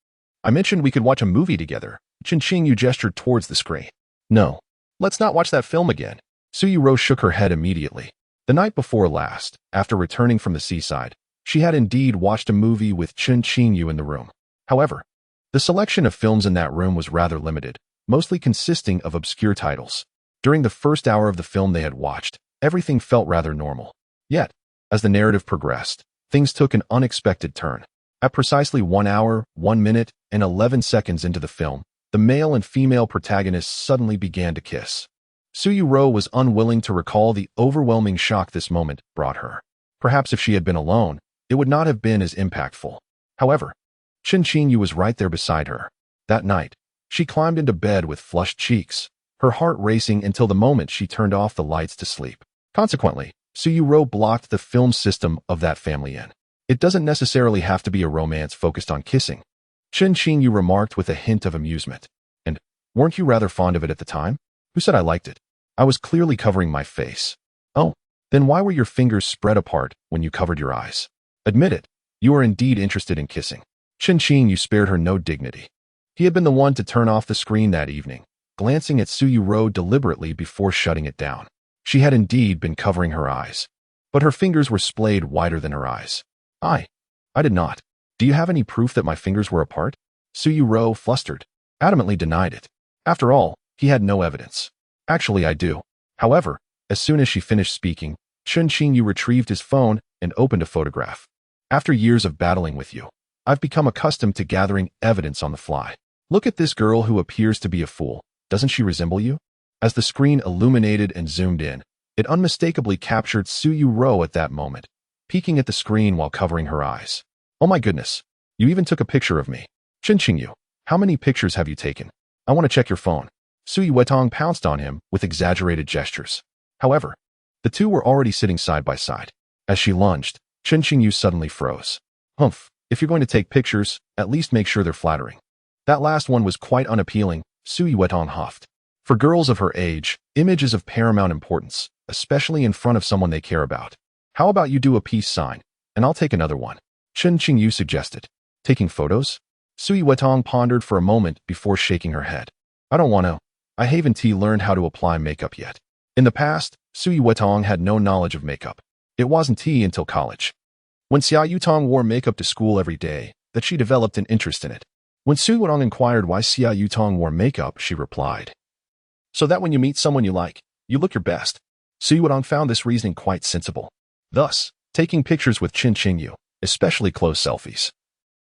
I mentioned we could watch a movie together. Chen Qingyu gestured towards the screen. No. Let's not watch that film again. Yuerou shook her head immediately. The night before last, after returning from the seaside, she had indeed watched a movie with Chen Qingyu in the room. However, the selection of films in that room was rather limited, mostly consisting of obscure titles. During the first hour of the film they had watched, everything felt rather normal. Yet, as the narrative progressed, things took an unexpected turn. At precisely 1 hour, 1 minute, and 11 seconds into the film, the male and female protagonists suddenly began to kiss. Yuerou was unwilling to recall the overwhelming shock this moment brought her. Perhaps if she had been alone, it would not have been as impactful. However, Chen Qingyu was right there beside her. That night, she climbed into bed with flushed cheeks, her heart racing until the moment she turned off the lights to sleep. Consequently, Yuerou blocked the film system of that family in. It doesn't necessarily have to be a romance focused on kissing. Chen Qingyu remarked with a hint of amusement. And, weren't you rather fond of it at the time? Who said I liked it? I was clearly covering my face. Oh, then why were your fingers spread apart when you covered your eyes? Admit it, you are indeed interested in kissing. Chen Qingyu spared her no dignity. He had been the one to turn off the screen that evening, glancing at Yuerou deliberately before shutting it down. She had indeed been covering her eyes, but her fingers were splayed wider than her eyes. I did not. Do you have any proof that my fingers were apart? Yuerou, flustered, adamantly denied it. After all, he had no evidence. Actually, I do. However, as soon as she finished speaking, Chen Qingyu retrieved his phone and opened a photograph. After years of battling with you, I've become accustomed to gathering evidence on the fly. Look at this girl who appears to be a fool. Doesn't she resemble you? As the screen illuminated and zoomed in, it unmistakably captured Yuerou at that moment, peeking at the screen while covering her eyes. Oh my goodness, you even took a picture of me. Chen Qingyu, how many pictures have you taken? I want to check your phone. Yuerou pounced on him with exaggerated gestures. However, the two were already sitting side by side. As she lunged, Chen Qingyu suddenly froze. Humph, if you're going to take pictures, at least make sure they're flattering. That last one was quite unappealing, Yuerou huffed. For girls of her age, image is of paramount importance, especially in front of someone they care about. How about you do a peace sign, and I'll take another one? Chen Qingyu suggested. Taking photos? Yuerou pondered for a moment before shaking her head. I don't want to. I haven't learned how to apply makeup yet. In the past, Yuerou had no knowledge of makeup. It wasn't until college, when Xiaoqingmei wore makeup to school every day, that she developed an interest in it. When Yuerou inquired why Xiaoqingmei wore makeup, she replied, so that when you meet someone you like, you look your best. Yuerou found this reasoning quite sensible. Thus, taking pictures with Chen Qingyu, especially close selfies,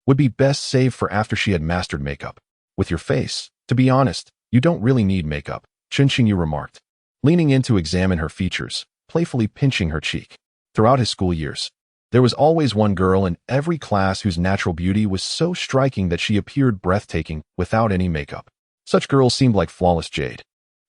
would be best saved for after she had mastered makeup. With your face, to be honest, you don't really need makeup, Chen Qingyu remarked, leaning in to examine her features, playfully pinching her cheek. Throughout his school years, there was always one girl in every class whose natural beauty was so striking that she appeared breathtaking without any makeup. Such girls seemed like flawless jade.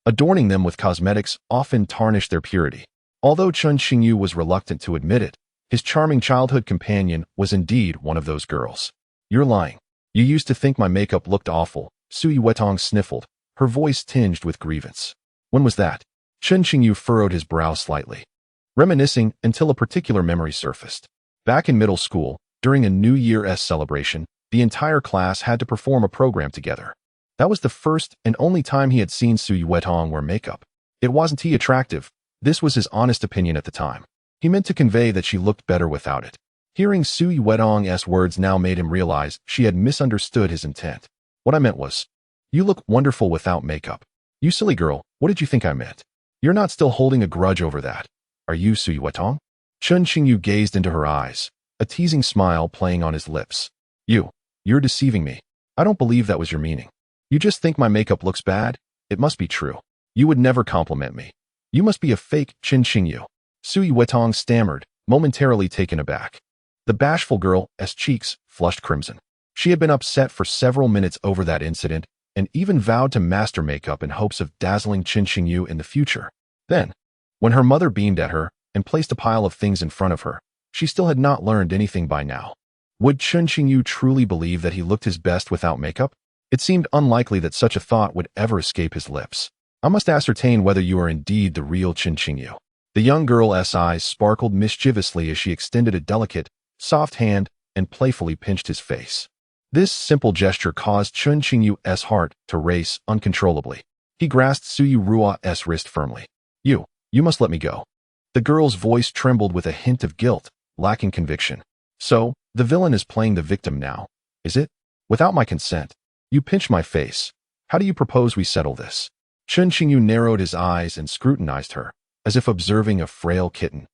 Adorning them with cosmetics often tarnished their purity. Although Chen Qingyu was reluctant to admit it, his charming childhood companion was indeed one of those girls. You're lying. You used to think my makeup looked awful, Yuerou sniffled, her voice tinged with grievance. When was that? Chen Qingyu furrowed his brow slightly, reminiscing until a particular memory surfaced. Back in middle school, during a New Year's celebration, the entire class had to perform a program together. That was the first and only time he had seen Yuerou wear makeup. It wasn't attractive. This was his honest opinion at the time. He meant to convey that she looked better without it. Hearing Yuerou's words now made him realize she had misunderstood his intent. What I meant was, you look wonderful without makeup. You silly girl, what did you think I meant? You're not still holding a grudge over that, are you, Yuerou? Chen Qingyu gazed into her eyes, a teasing smile playing on his lips. You're deceiving me. I don't believe that was your meaning. You just think my makeup looks bad? It must be true. You would never compliment me. You must be a fake, Chen Qingyu. Yuerou stammered, momentarily taken aback. The bashful girl's cheeks flushed crimson. She had been upset for several minutes over that incident, and even vowed to master makeup in hopes of dazzling Chen Qingyu in the future. Then, when her mother beamed at her and placed a pile of things in front of her, she still had not learned anything by now. Would Chen Qingyu truly believe that he looked his best without makeup? It seemed unlikely that such a thought would ever escape his lips. I must ascertain whether you are indeed the real Chen Qingyu. The young girl's eyes sparkled mischievously as she extended a delicate, soft hand and playfully pinched his face. This simple gesture caused Chen Qingyu's heart to race uncontrollably. He grasped Yuerou's wrist firmly. You must let me go." The girl's voice trembled with a hint of guilt, lacking conviction. "So, the villain is playing the victim now, is it? Without my consent. You pinch my face. How do you propose we settle this?" Chen Qingyu narrowed his eyes and scrutinized her, as if observing a frail kitten,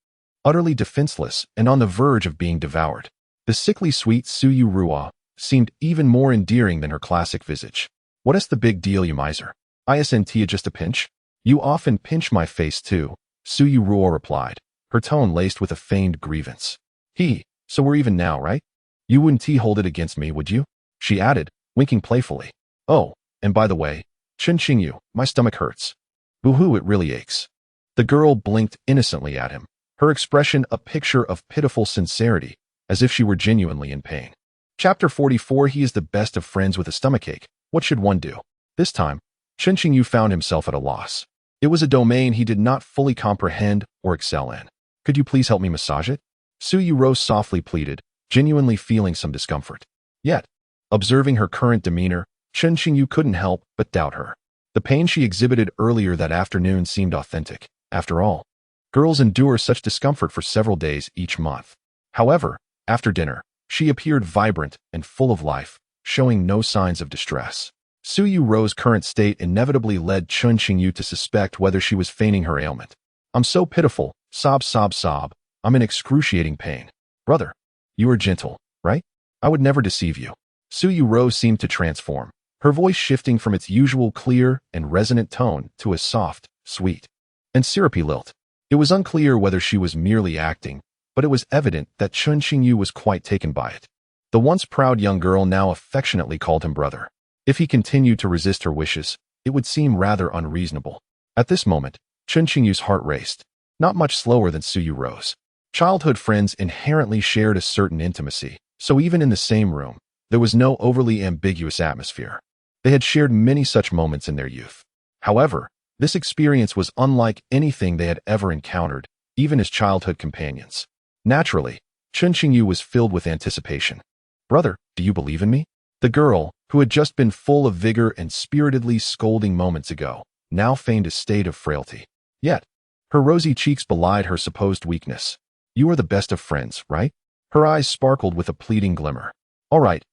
utterly defenseless and on the verge of being devoured. The sickly sweet Yuerou seemed even more endearing than her classic visage. "What is the big deal, you miser? Isn't just a pinch?" "You often pinch my face too," Yuerou replied, her tone laced with a feigned grievance. "So we're even now, right? You wouldn't hold it against me, would you?" she added, winking playfully. "Oh, and by the way, Chen Qingyu, my stomach hurts. Boo-hoo, it really aches." The girl blinked innocently at him, her expression a picture of pitiful sincerity, as if she were genuinely in pain. Chapter 44. He is the best of friends with a stomachache. What should one do? This time, Chen Qingyu found himself at a loss. It was a domain he did not fully comprehend or excel in. "Could you please help me massage it?" Yuerou softly pleaded, genuinely feeling some discomfort. Yet, observing her current demeanor, Chen Qingyu couldn't help but doubt her. The pain she exhibited earlier that afternoon seemed authentic. After all, girls endure such discomfort for several days each month. However, after dinner, she appeared vibrant and full of life, showing no signs of distress. Yuerou's current state inevitably led Chen Qingyu to suspect whether she was feigning her ailment. "I'm so pitiful, sob, sob, sob. I'm in excruciating pain." "Brother, you are gentle, right? I would never deceive you." Yuerou seemed to transform, her voice shifting from its usual clear and resonant tone to a soft, sweet, and syrupy lilt. It was unclear whether she was merely acting, but it was evident that Chen Qingyu was quite taken by it. The once proud young girl now affectionately called him brother. If he continued to resist her wishes, it would seem rather unreasonable. At this moment, Chen Qingyu's heart raced, not much slower than Yuerou's. Childhood friends inherently shared a certain intimacy, so even in the same room, there was no overly ambiguous atmosphere. They had shared many such moments in their youth. However, this experience was unlike anything they had ever encountered, even as childhood companions. Naturally, Chen Qingyu was filled with anticipation. "Brother, do you believe in me?" The girl, who had just been full of vigor and spiritedly scolding moments ago, now feigned a state of frailty. Yet, her rosy cheeks belied her supposed weakness. "You are the best of friends, right?" Her eyes sparkled with a pleading glimmer. All right,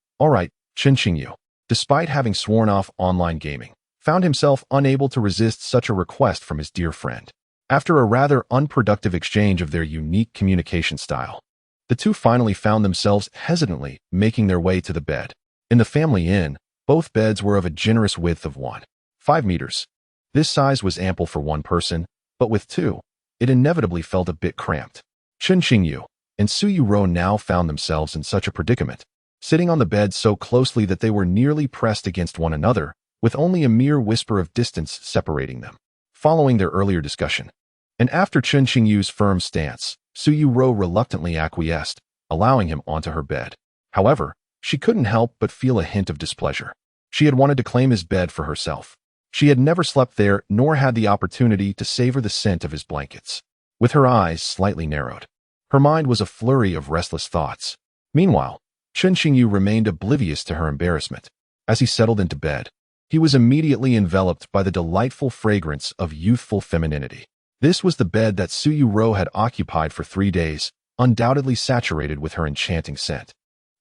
Chen Qingyu, despite having sworn off online gaming, found himself unable to resist such a request from his dear friend. After a rather unproductive exchange of their unique communication style, the two finally found themselves hesitantly making their way to the bed. In the family inn, both beds were of a generous width of 1.5 meters. This size was ample for one person, but with two, it inevitably felt a bit cramped. Chen Qingyu and Yuerou now found themselves in such a predicament, sitting on the bed so closely that they were nearly pressed against one another, with only a mere whisper of distance separating them. Following their earlier discussion, and after Chen Qingyu's firm stance, Yuerou reluctantly acquiesced, allowing him onto her bed. However, she couldn't help but feel a hint of displeasure. She had wanted to claim his bed for herself. She had never slept there nor had the opportunity to savor the scent of his blankets. With her eyes slightly narrowed, her mind was a flurry of restless thoughts. Meanwhile, Chen Qingyu remained oblivious to her embarrassment. As he settled into bed, he was immediately enveloped by the delightful fragrance of youthful femininity. This was the bed that Yuerou had occupied for 3 days, undoubtedly saturated with her enchanting scent.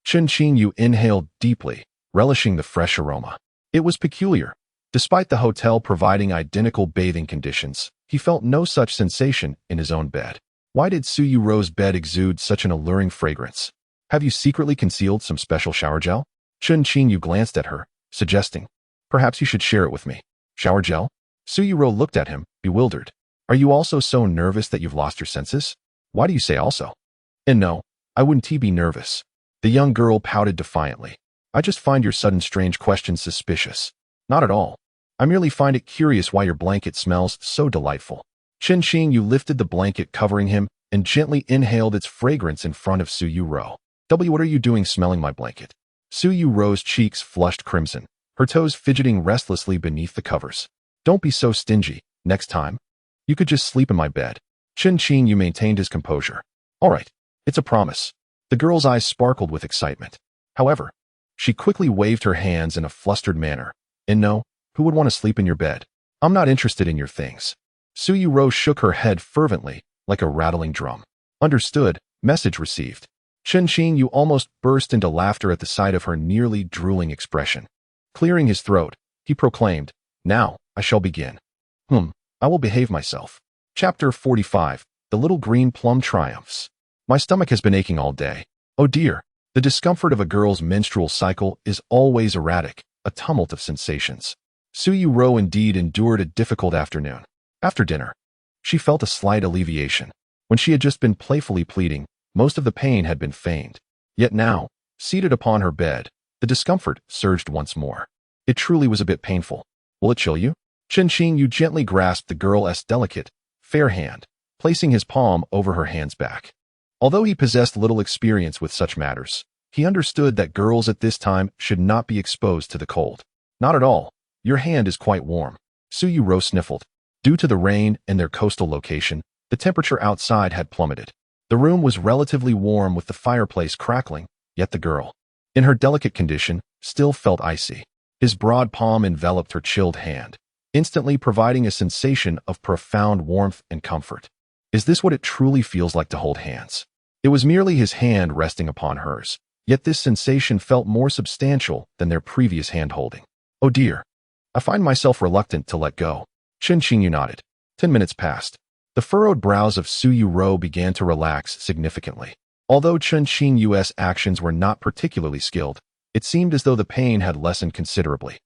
Chen Qingyu inhaled deeply, relishing the fresh aroma. It was peculiar. Despite the hotel providing identical bathing conditions, he felt no such sensation in his own bed. Why did Yuerou's bed exude such an alluring fragrance? Have you secretly concealed some special shower gel? Chen Qingyu glanced at her, suggesting, "Perhaps you should share it with me." "Shower gel?" Yuerou looked at him, bewildered. "Are you also so nervous that you've lost your senses?" "Why do you say also?" "And no, I wouldn't be nervous." The young girl pouted defiantly. "I just find your sudden strange questions suspicious." Not at all. I merely find it curious why your blanket smells so delightful. Chen Qingyu lifted the blanket covering him and gently inhaled its fragrance in front of Yuerou. What are you doing smelling my blanket? Yuerou's cheeks flushed crimson, her toes fidgeting restlessly beneath the covers. Don't be so stingy. Next time, you could just sleep in my bed. Chen Qingyu maintained his composure. All right, it's a promise. The girl's eyes sparkled with excitement. However, she quickly waved her hands in a flustered manner. And no, who would want to sleep in your bed? I'm not interested in your things. Yuerou shook her head fervently, like a rattling drum. Understood, message received. Chen Qingyu almost burst into laughter at the sight of her nearly drooling expression. Clearing his throat, he proclaimed, Now, I shall begin. I will behave myself. Chapter 45, The Little Green Plum Triumphs. My stomach has been aching all day. Oh dear, the discomfort of a girl's menstrual cycle is always erratic, a tumult of sensations. Yuerou indeed endured a difficult afternoon. After dinner, she felt a slight alleviation. When she had just been playfully pleading, most of the pain had been feigned. Yet now, seated upon her bed, the discomfort surged once more. It truly was a bit painful. Will it chill you? Chen Qingyu gently grasped the girl's delicate, fair hand, placing his palm over her hand's back. Although he possessed little experience with such matters, he understood that girls at this time should not be exposed to the cold. Not at all. Your hand is quite warm. Yuerou sniffled. Due to the rain and their coastal location, the temperature outside had plummeted. The room was relatively warm with the fireplace crackling, yet the girl, in her delicate condition, still felt icy. His broad palm enveloped her chilled hand, instantly providing a sensation of profound warmth and comfort. Is this what it truly feels like to hold hands? It was merely his hand resting upon hers, yet this sensation felt more substantial than their previous hand-holding. Oh dear. I find myself reluctant to let go. Chen Qingyu nodded. 10 minutes passed. The furrowed brows of Yuerou began to relax significantly. Although Chen Qingyu's actions were not particularly skilled, it seemed as though the pain had lessened considerably.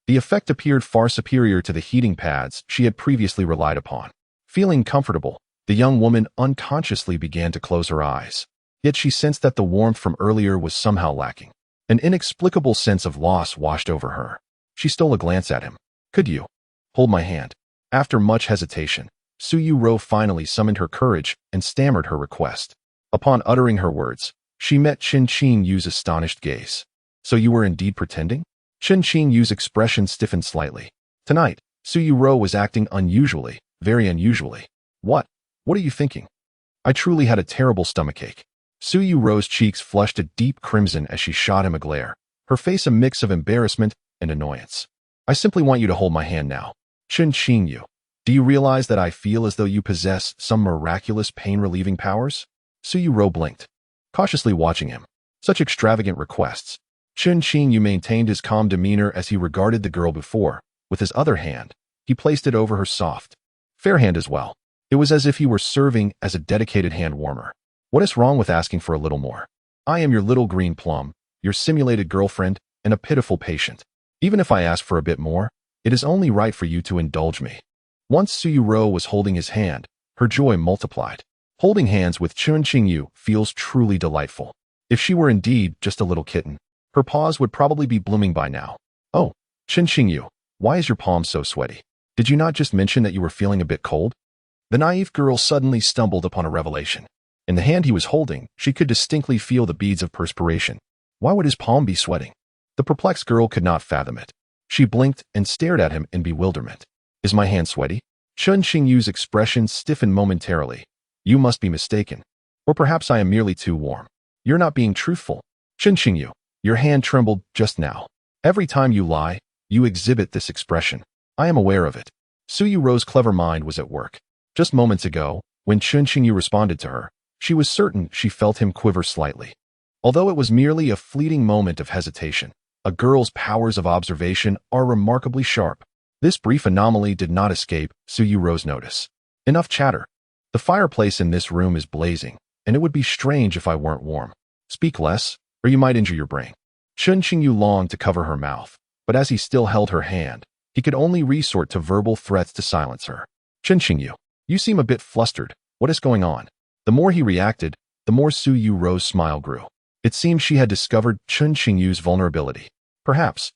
The effect appeared far superior to the heating pads she had previously relied upon. Feeling comfortable, the young woman unconsciously began to close her eyes. Yet she sensed that the warmth from earlier was somehow lacking. An inexplicable sense of loss washed over her. She stole a glance at him. Could you hold my hand? After much hesitation, Yuerou finally summoned her courage and stammered her request. Upon uttering her words, she met Chen Qingyu's astonished gaze. So you were indeed pretending? Chen Qingyu's expression stiffened slightly. Tonight, Yuerou was acting unusually, very unusually. What are you thinking? I truly had a terrible stomachache. Yuerou's cheeks flushed a deep crimson as she shot him a glare, her face a mix of embarrassment and annoyance. I simply want you to hold my hand now. Chen Qingyu, do you realize that I feel as though you possess some miraculous pain-relieving powers? Yuerou blinked, cautiously watching him. Such extravagant requests. Chen Qingyu maintained his calm demeanor as he regarded the girl before. With his other hand, he placed it over her soft, fair hand as well. It was as if he were serving as a dedicated hand warmer. What is wrong with asking for a little more? I am your little green plum, your simulated girlfriend, and a pitiful patient. Even if I ask for a bit more, it is only right for you to indulge me. Once Yuerou was holding his hand, her joy multiplied. Holding hands with Chen Qingyu feels truly delightful. If she were indeed just a little kitten, her paws would probably be blooming by now. Oh, Chen Qingyu, why is your palm so sweaty? Did you not just mention that you were feeling a bit cold? The naive girl suddenly stumbled upon a revelation. In the hand he was holding, she could distinctly feel the beads of perspiration. Why would his palm be sweating? The perplexed girl could not fathom it. She blinked and stared at him in bewilderment. Is my hand sweaty? Chen Qingyu's expression stiffened momentarily. You must be mistaken. Or perhaps I am merely too warm. You're not being truthful. Chen Qingyu, your hand trembled just now. Every time you lie, you exhibit this expression. I am aware of it. Yuerou's clever mind was at work. Just moments ago, when Chen Qingyu responded to her, she was certain she felt him quiver slightly. Although it was merely a fleeting moment of hesitation, a girl's powers of observation are remarkably sharp. This brief anomaly did not escape Yuerou's notice. Enough chatter. The fireplace in this room is blazing, and it would be strange if I weren't warm. Speak less, or you might injure your brain. Chen Qingyu longed to cover her mouth, but as he still held her hand, he could only resort to verbal threats to silence her. Chen Qingyu, you seem a bit flustered. What is going on? The more he reacted, the more Yuerou's smile grew. It seemed she had discovered Chen Qingyu's vulnerability. Perhaps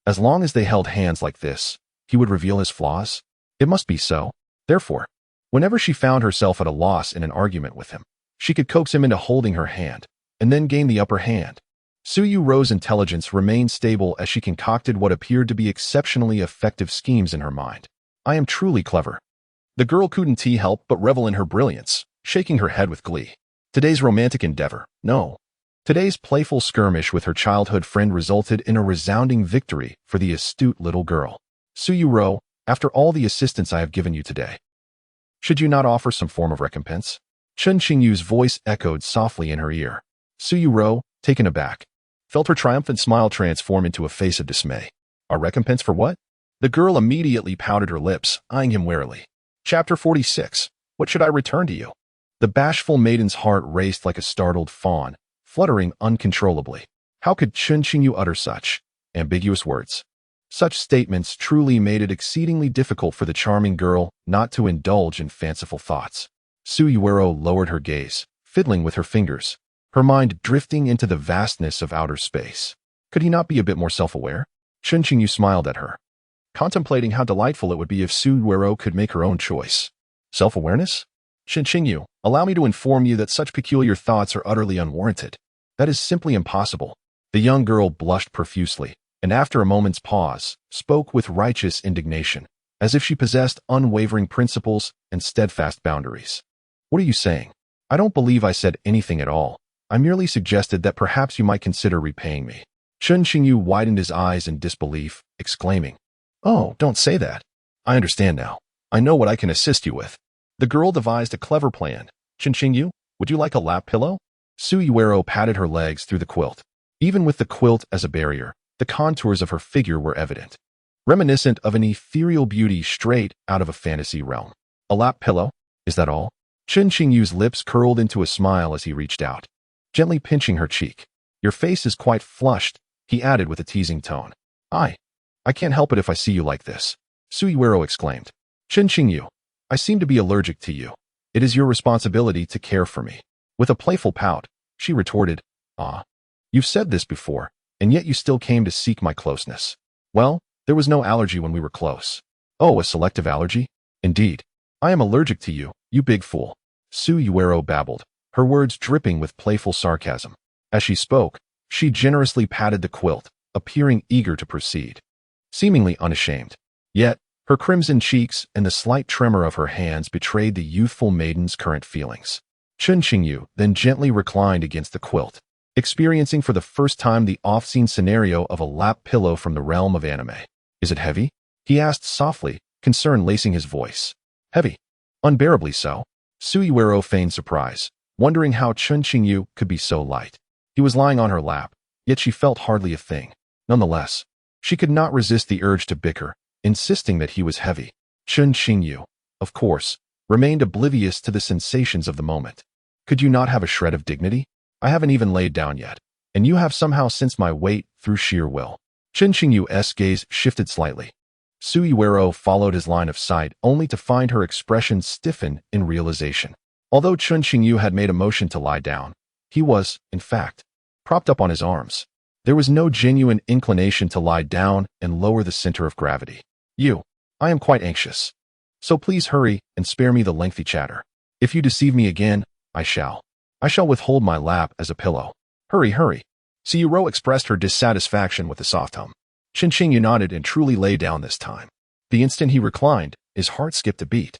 As long as they held hands like this, he would reveal his flaws? It must be so. Therefore, whenever she found herself at a loss in an argument with him, she could coax him into holding her hand, and then gain the upper hand. Yuerou's intelligence remained stable as she concocted what appeared to be exceptionally effective schemes in her mind. I am truly clever. The girl couldn't help but revel in her brilliance, shaking her head with glee. Today's romantic endeavor, no. Today's playful skirmish with her childhood friend resulted in a resounding victory for the astute little girl. Yuerou, after all the assistance I have given you today, should you not offer some form of recompense? Chen Qingyu's voice echoed softly in her ear. Yuerou, taken aback, felt her triumphant smile transform into a face of dismay. A recompense for what? The girl immediately pouted her lips, eyeing him warily. Chapter 46. What should I return to you? The bashful maiden's heart raced like a startled fawn, fluttering uncontrollably. How could Chen Qingyu utter such ambiguous words? Such statements truly made it exceedingly difficult for the charming girl not to indulge in fanciful thoughts. Yuerou lowered her gaze, fiddling with her fingers, her mind drifting into the vastness of outer space. Could he not be a bit more self-aware? Chen Qingyu smiled at her, contemplating how delightful it would be if Yuerou could make her own choice. Self-awareness? Chen Qingyu, allow me to inform you that such peculiar thoughts are utterly unwarranted. That is simply impossible. The young girl blushed profusely, and after a moment's pause, spoke with righteous indignation, as if she possessed unwavering principles and steadfast boundaries. What are you saying? I don't believe I said anything at all. I merely suggested that perhaps you might consider repaying me. Chen Qingyu widened his eyes in disbelief, exclaiming, "Oh, don't say that. I understand now. I know what I can assist you with." The girl devised a clever plan. Chen Qingyu, would you like a lap pillow? Yuerou patted her legs through the quilt. Even with the quilt as a barrier, the contours of her figure were evident, reminiscent of an ethereal beauty straight out of a fantasy realm. A lap pillow? Is that all? Chen Qingyu's lips curled into a smile as he reached out, gently pinching her cheek. Your face is quite flushed, he added with a teasing tone. I can't help it if I see you like this, Yuerou exclaimed. Chen Qingyu, I seem to be allergic to you. It is your responsibility to care for me. With a playful pout, she retorted, Ah, you've said this before, and yet you still came to seek my closeness. Well, there was no allergy when we were close. Oh, a selective allergy? Indeed. I am allergic to you, you big fool. Yuerou babbled, her words dripping with playful sarcasm. As she spoke, she generously patted the quilt, appearing eager to proceed, seemingly unashamed. Yet, her crimson cheeks and the slight tremor of her hands betrayed the youthful maiden's current feelings. Chen Qingyu then gently reclined against the quilt, experiencing for the first time the oft-seen scenario of a lap pillow from the realm of anime. Is it heavy? He asked softly, concern lacing his voice. Heavy. Unbearably so. Yuerou feigned surprise, wondering how Chen Qingyu could be so light. He was lying on her lap, yet she felt hardly a thing. Nonetheless, she could not resist the urge to bicker, insisting that he was heavy. Chen Qingyu, of course, remained oblivious to the sensations of the moment. Could you not have a shred of dignity? I haven't even laid down yet, and you have somehow sensed my weight through sheer will. Chen Qingyu's gaze shifted slightly. Yuerou followed his line of sight only to find her expression stiffen in realization. Although Chen Qingyu had made a motion to lie down, he was, in fact, propped up on his arms. There was no genuine inclination to lie down and lower the center of gravity. I am quite anxious. So please hurry and spare me the lengthy chatter. If you deceive me again, I shall withhold my lap as a pillow. Hurry, hurry. Yuerou expressed her dissatisfaction with a soft hum. Chen Qingyu nodded and truly lay down this time. The instant he reclined, his heart skipped a beat.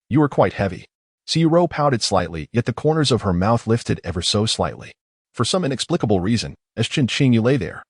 You are quite heavy. Yuerou pouted slightly, yet the corners of her mouth lifted ever so slightly. For some inexplicable reason, as Chen Qingyu lay there,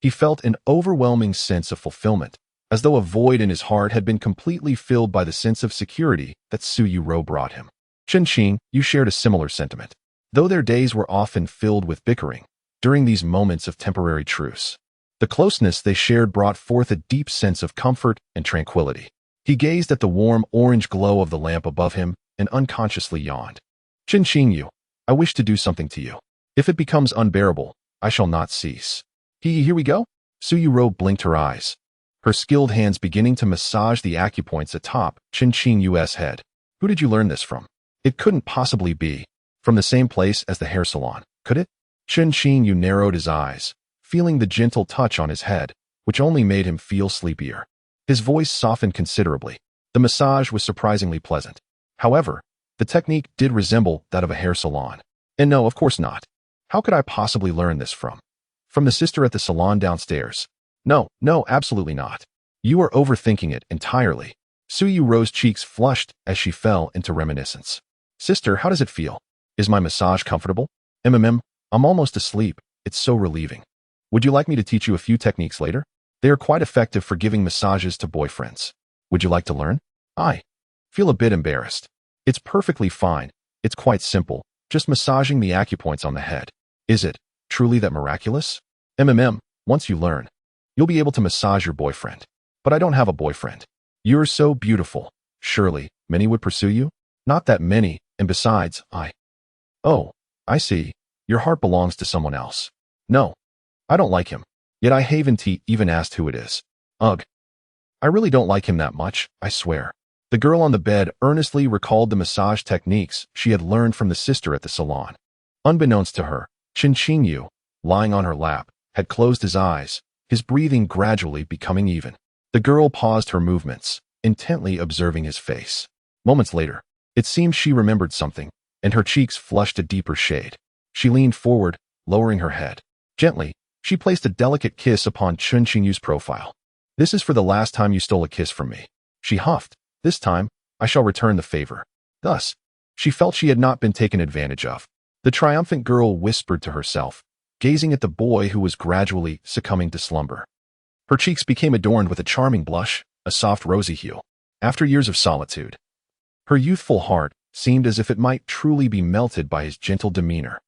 he felt an overwhelming sense of fulfillment, as though a void in his heart had been completely filled by the sense of security that Yuerou brought him. Chen Qingyu shared a similar sentiment. Though their days were often filled with bickering, during these moments of temporary truce, the closeness they shared brought forth a deep sense of comfort and tranquility. He gazed at the warm orange glow of the lamp above him and unconsciously yawned. Chen Qingyu, I wish to do something to you. If it becomes unbearable, I shall not cease. Here we go? Yuerou blinked her eyes, her skilled hands beginning to massage the acupoints atop Chen Qingyu's head. Who did you learn this from? It couldn't possibly be from the same place as the hair salon, could it? Chen Qingyu narrowed his eyes, feeling the gentle touch on his head, which only made him feel sleepier. His voice softened considerably. The massage was surprisingly pleasant. However, the technique did resemble that of a hair salon. And no, of course not. How could I possibly learn this from? From the sister at the salon downstairs? No, absolutely not. You are overthinking it entirely. Yuerou's cheeks flushed as she fell into reminiscence. Sister, how does it feel? Is my massage comfortable? I'm almost asleep. It's so relieving. Would you like me to teach you a few techniques later? They are quite effective for giving massages to boyfriends. Would you like to learn? I feel a bit embarrassed. It's perfectly fine. It's quite simple. Just massaging the acupoints on the head. Is it truly that miraculous? Once you learn, you'll be able to massage your boyfriend. But I don't have a boyfriend. You're so beautiful. Surely, many would pursue you? Not that many, and besides, Oh, I see. Your heart belongs to someone else. No, I don't like him. Yet I haven't even asked who it is. Ugh. I really don't like him that much, I swear. The girl on the bed earnestly recalled the massage techniques she had learned from the sister at the salon. Unbeknownst to her, Chen Qingyu, lying on her lap, had closed his eyes, his breathing gradually becoming even. The girl paused her movements, intently observing his face. Moments later, it seemed she remembered something, and her cheeks flushed a deeper shade. She leaned forward, lowering her head. Gently, she placed a delicate kiss upon Chen Qingyu's profile. This is for the last time you stole a kiss from me. She huffed. This time, I shall return the favor. Thus, she felt she had not been taken advantage of. The triumphant girl whispered to herself, gazing at the boy who was gradually succumbing to slumber. Her cheeks became adorned with a charming blush, a soft rosy hue. After years of solitude, her youthful heart seemed as if it might truly be melted by his gentle demeanor.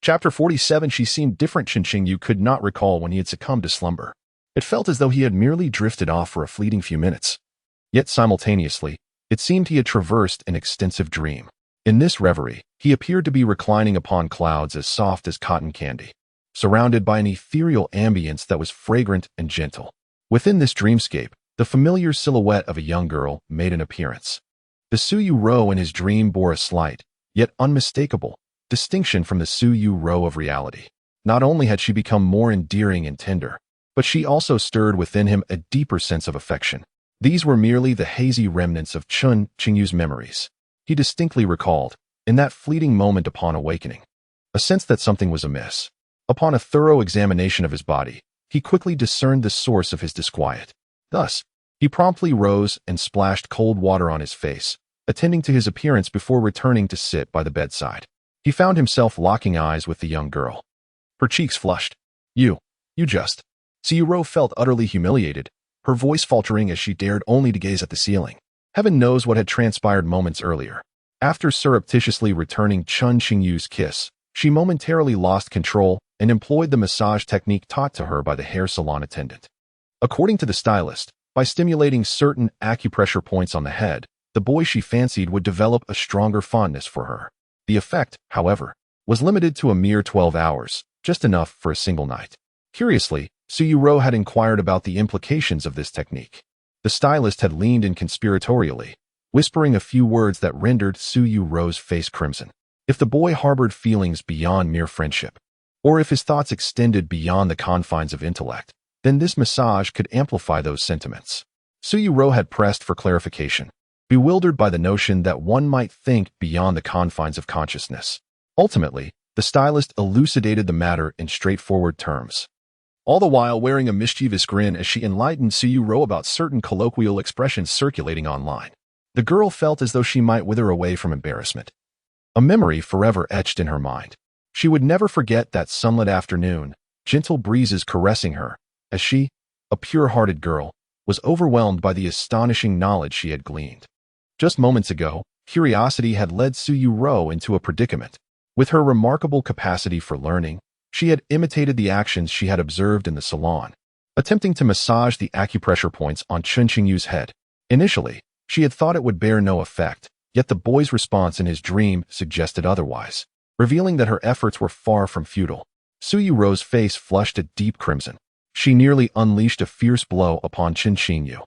Chapter 47. She seemed different. Chen Qingyu could not recall when he had succumbed to slumber. It felt as though he had merely drifted off for a fleeting few minutes. Yet simultaneously, it seemed he had traversed an extensive dream. In this reverie, he appeared to be reclining upon clouds as soft as cotton candy, surrounded by an ethereal ambience that was fragrant and gentle. Within this dreamscape, the familiar silhouette of a young girl made an appearance. The Yuerou in his dream bore a slight, yet unmistakable, distinction from the Yuerou of reality. Not only had she become more endearing and tender, but she also stirred within him a deeper sense of affection. These were merely the hazy remnants of Chen Qingyu's memories. He distinctly recalled, in that fleeting moment upon awakening, a sense that something was amiss. Upon a thorough examination of his body, he quickly discerned the source of his disquiet. Thus, he promptly rose and splashed cold water on his face, attending to his appearance before returning to sit by the bedside. He found himself locking eyes with the young girl. Her cheeks flushed. You just. Yuerou felt utterly humiliated, her voice faltering as she dared only to gaze at the ceiling. Heaven knows what had transpired moments earlier. After surreptitiously returning Chen Qingyu's kiss, she momentarily lost control and employed the massage technique taught to her by the hair salon attendant. According to the stylist, by stimulating certain acupressure points on the head, the boy she fancied would develop a stronger fondness for her. The effect, however, was limited to a mere 12 hours, just enough for a single night. Curiously, Yuerou had inquired about the implications of this technique. The stylist had leaned in conspiratorially, whispering a few words that rendered Yuerou's face crimson. If the boy harbored feelings beyond mere friendship, or if his thoughts extended beyond the confines of intellect, then this massage could amplify those sentiments. Yuerou had pressed for clarification, bewildered by the notion that one might think beyond the confines of consciousness. Ultimately, the stylist elucidated the matter in straightforward terms, all the while wearing a mischievous grin as she enlightened Yuerou about certain colloquial expressions circulating online. The girl felt as though she might wither away from embarrassment. A memory forever etched in her mind. She would never forget that sunlit afternoon, gentle breezes caressing her, as she, a pure-hearted girl, was overwhelmed by the astonishing knowledge she had gleaned. Just moments ago, curiosity had led Yuerou into a predicament. With her remarkable capacity for learning, she had imitated the actions she had observed in the salon, attempting to massage the acupressure points on Chen Qingyu's head. Initially, she had thought it would bear no effect, yet the boy's response in his dream suggested otherwise, revealing that her efforts were far from futile. Yuerou's face flushed a deep crimson. She nearly unleashed a fierce blow upon Chen Qingyu,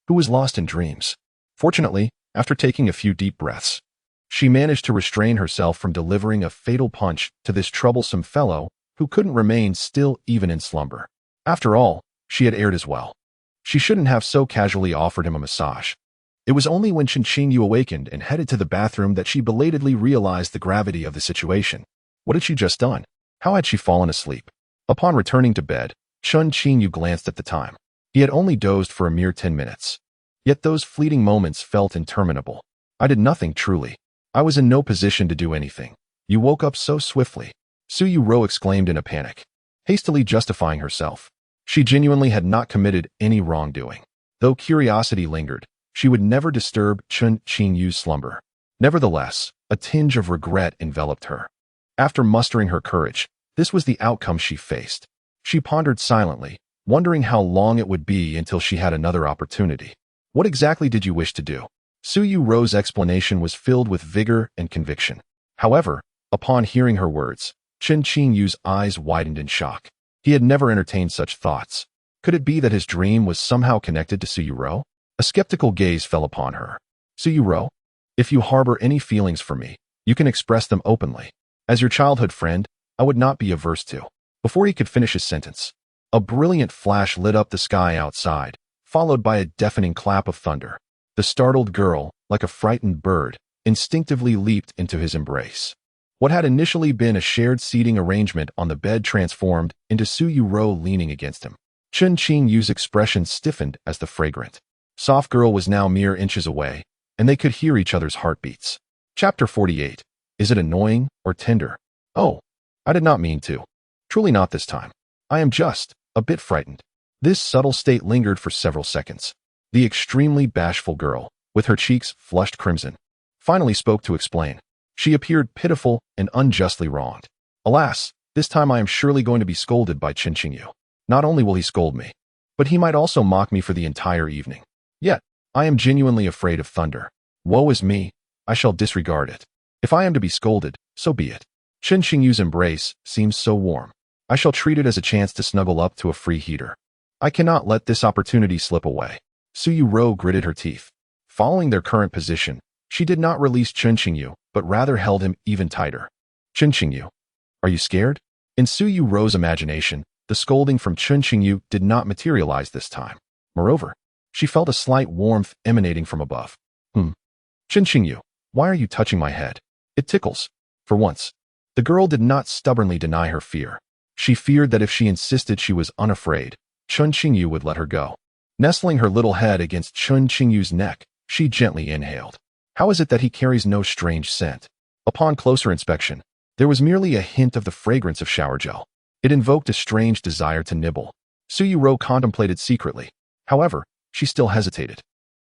who was lost in dreams. Fortunately, after taking a few deep breaths, she managed to restrain herself from delivering a fatal punch to this troublesome fellow who couldn't remain still even in slumber. After all, she had erred as well. She shouldn't have so casually offered him a massage. It was only when Chen Qingyu awakened and headed to the bathroom that she belatedly realized the gravity of the situation. What had she just done? How had she fallen asleep? Upon returning to bed, Chen Qingyu glanced at the time. He had only dozed for a mere 10 minutes. Yet those fleeting moments felt interminable. I did nothing truly. I was in no position to do anything. You woke up so swiftly. Yuerou exclaimed in a panic, hastily justifying herself. She genuinely had not committed any wrongdoing. Though curiosity lingered, she would never disturb Chen Qingyu's slumber. Nevertheless, a tinge of regret enveloped her. After mustering her courage, this was the outcome she faced. She pondered silently, wondering how long it would be until she had another opportunity. What exactly did you wish to do? Yuerou's explanation was filled with vigor and conviction. However, upon hearing her words, Chen Qingyu's eyes widened in shock. He had never entertained such thoughts. Could it be that his dream was somehow connected to Yuerou? A skeptical gaze fell upon her. Yuerou, if you harbor any feelings for me, you can express them openly. As your childhood friend, I would not be averse to. Before he could finish his sentence, a brilliant flash lit up the sky outside, followed by a deafening clap of thunder. The startled girl, like a frightened bird, instinctively leaped into his embrace. What had initially been a shared seating arrangement on the bed transformed into Yuerou leaning against him. Chen Qingyu's expression stiffened as the fragrant, soft girl was now mere inches away, and they could hear each other's heartbeats. Chapter 48. Is it annoying or tender? Oh, I did not mean to. Truly not this time. I am just a bit frightened. This subtle state lingered for several seconds. The extremely bashful girl, with her cheeks flushed crimson, finally spoke to explain. She appeared pitiful and unjustly wronged. Alas, this time I am surely going to be scolded by Chen Qingyu. Not only will he scold me, but he might also mock me for the entire evening. Yet, I am genuinely afraid of thunder. Woe is me, I shall disregard it. If I am to be scolded, so be it. Chen Qingyu's embrace seems so warm. I shall treat it as a chance to snuggle up to a free heater. I cannot let this opportunity slip away. Yuerou gritted her teeth. Following their current position, she did not release Chen Qingyu, but rather held him even tighter. Chen Qingyu, are you scared? In Yuerou's imagination, the scolding from Chen Qingyu did not materialize this time. Moreover, she felt a slight warmth emanating from above. Chen Qingyu, why are you touching my head? It tickles. For once, the girl did not stubbornly deny her fear. She feared that if she insisted she was unafraid, Chen Qingyu would let her go. Nestling her little head against Chen Qingyu's neck, she gently inhaled. How is it that he carries no strange scent? Upon closer inspection, there was merely a hint of the fragrance of shower gel. It invoked a strange desire to nibble. Yuerou contemplated secretly. However, she still hesitated,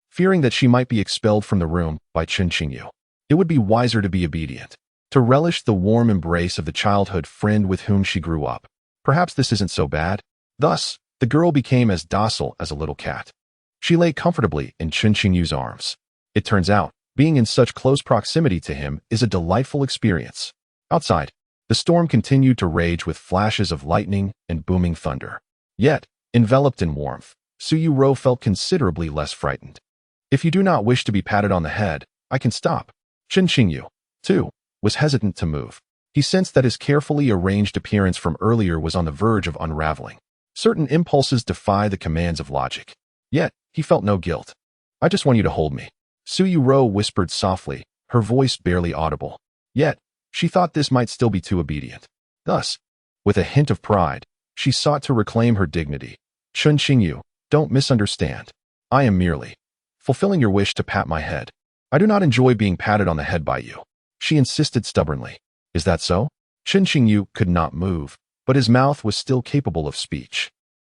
fearing that she might be expelled from the room by Chen Qingyu. It would be wiser to be obedient, to relish the warm embrace of the childhood friend with whom she grew up. Perhaps this isn't so bad. Thus, the girl became as docile as a little cat. She lay comfortably in Chen Qingyu's arms. It turns out, being in such close proximity to him is a delightful experience. Outside, the storm continued to rage with flashes of lightning and booming thunder. Yet, enveloped in warmth, Yuerou felt considerably less frightened. If you do not wish to be patted on the head, I can stop. Chen Qingyu, too, was hesitant to move. He sensed that his carefully arranged appearance from earlier was on the verge of unraveling. Certain impulses defy the commands of logic. Yet, he felt no guilt. I just want you to hold me. Yuerou whispered softly, her voice barely audible. Yet, she thought this might still be too obedient. Thus, with a hint of pride, she sought to reclaim her dignity. Chen Qingyu, don't misunderstand. I am merely fulfilling your wish to pat my head. I do not enjoy being patted on the head by you. She insisted stubbornly. Is that so? Chen Qingyu could not move, but his mouth was still capable of speech.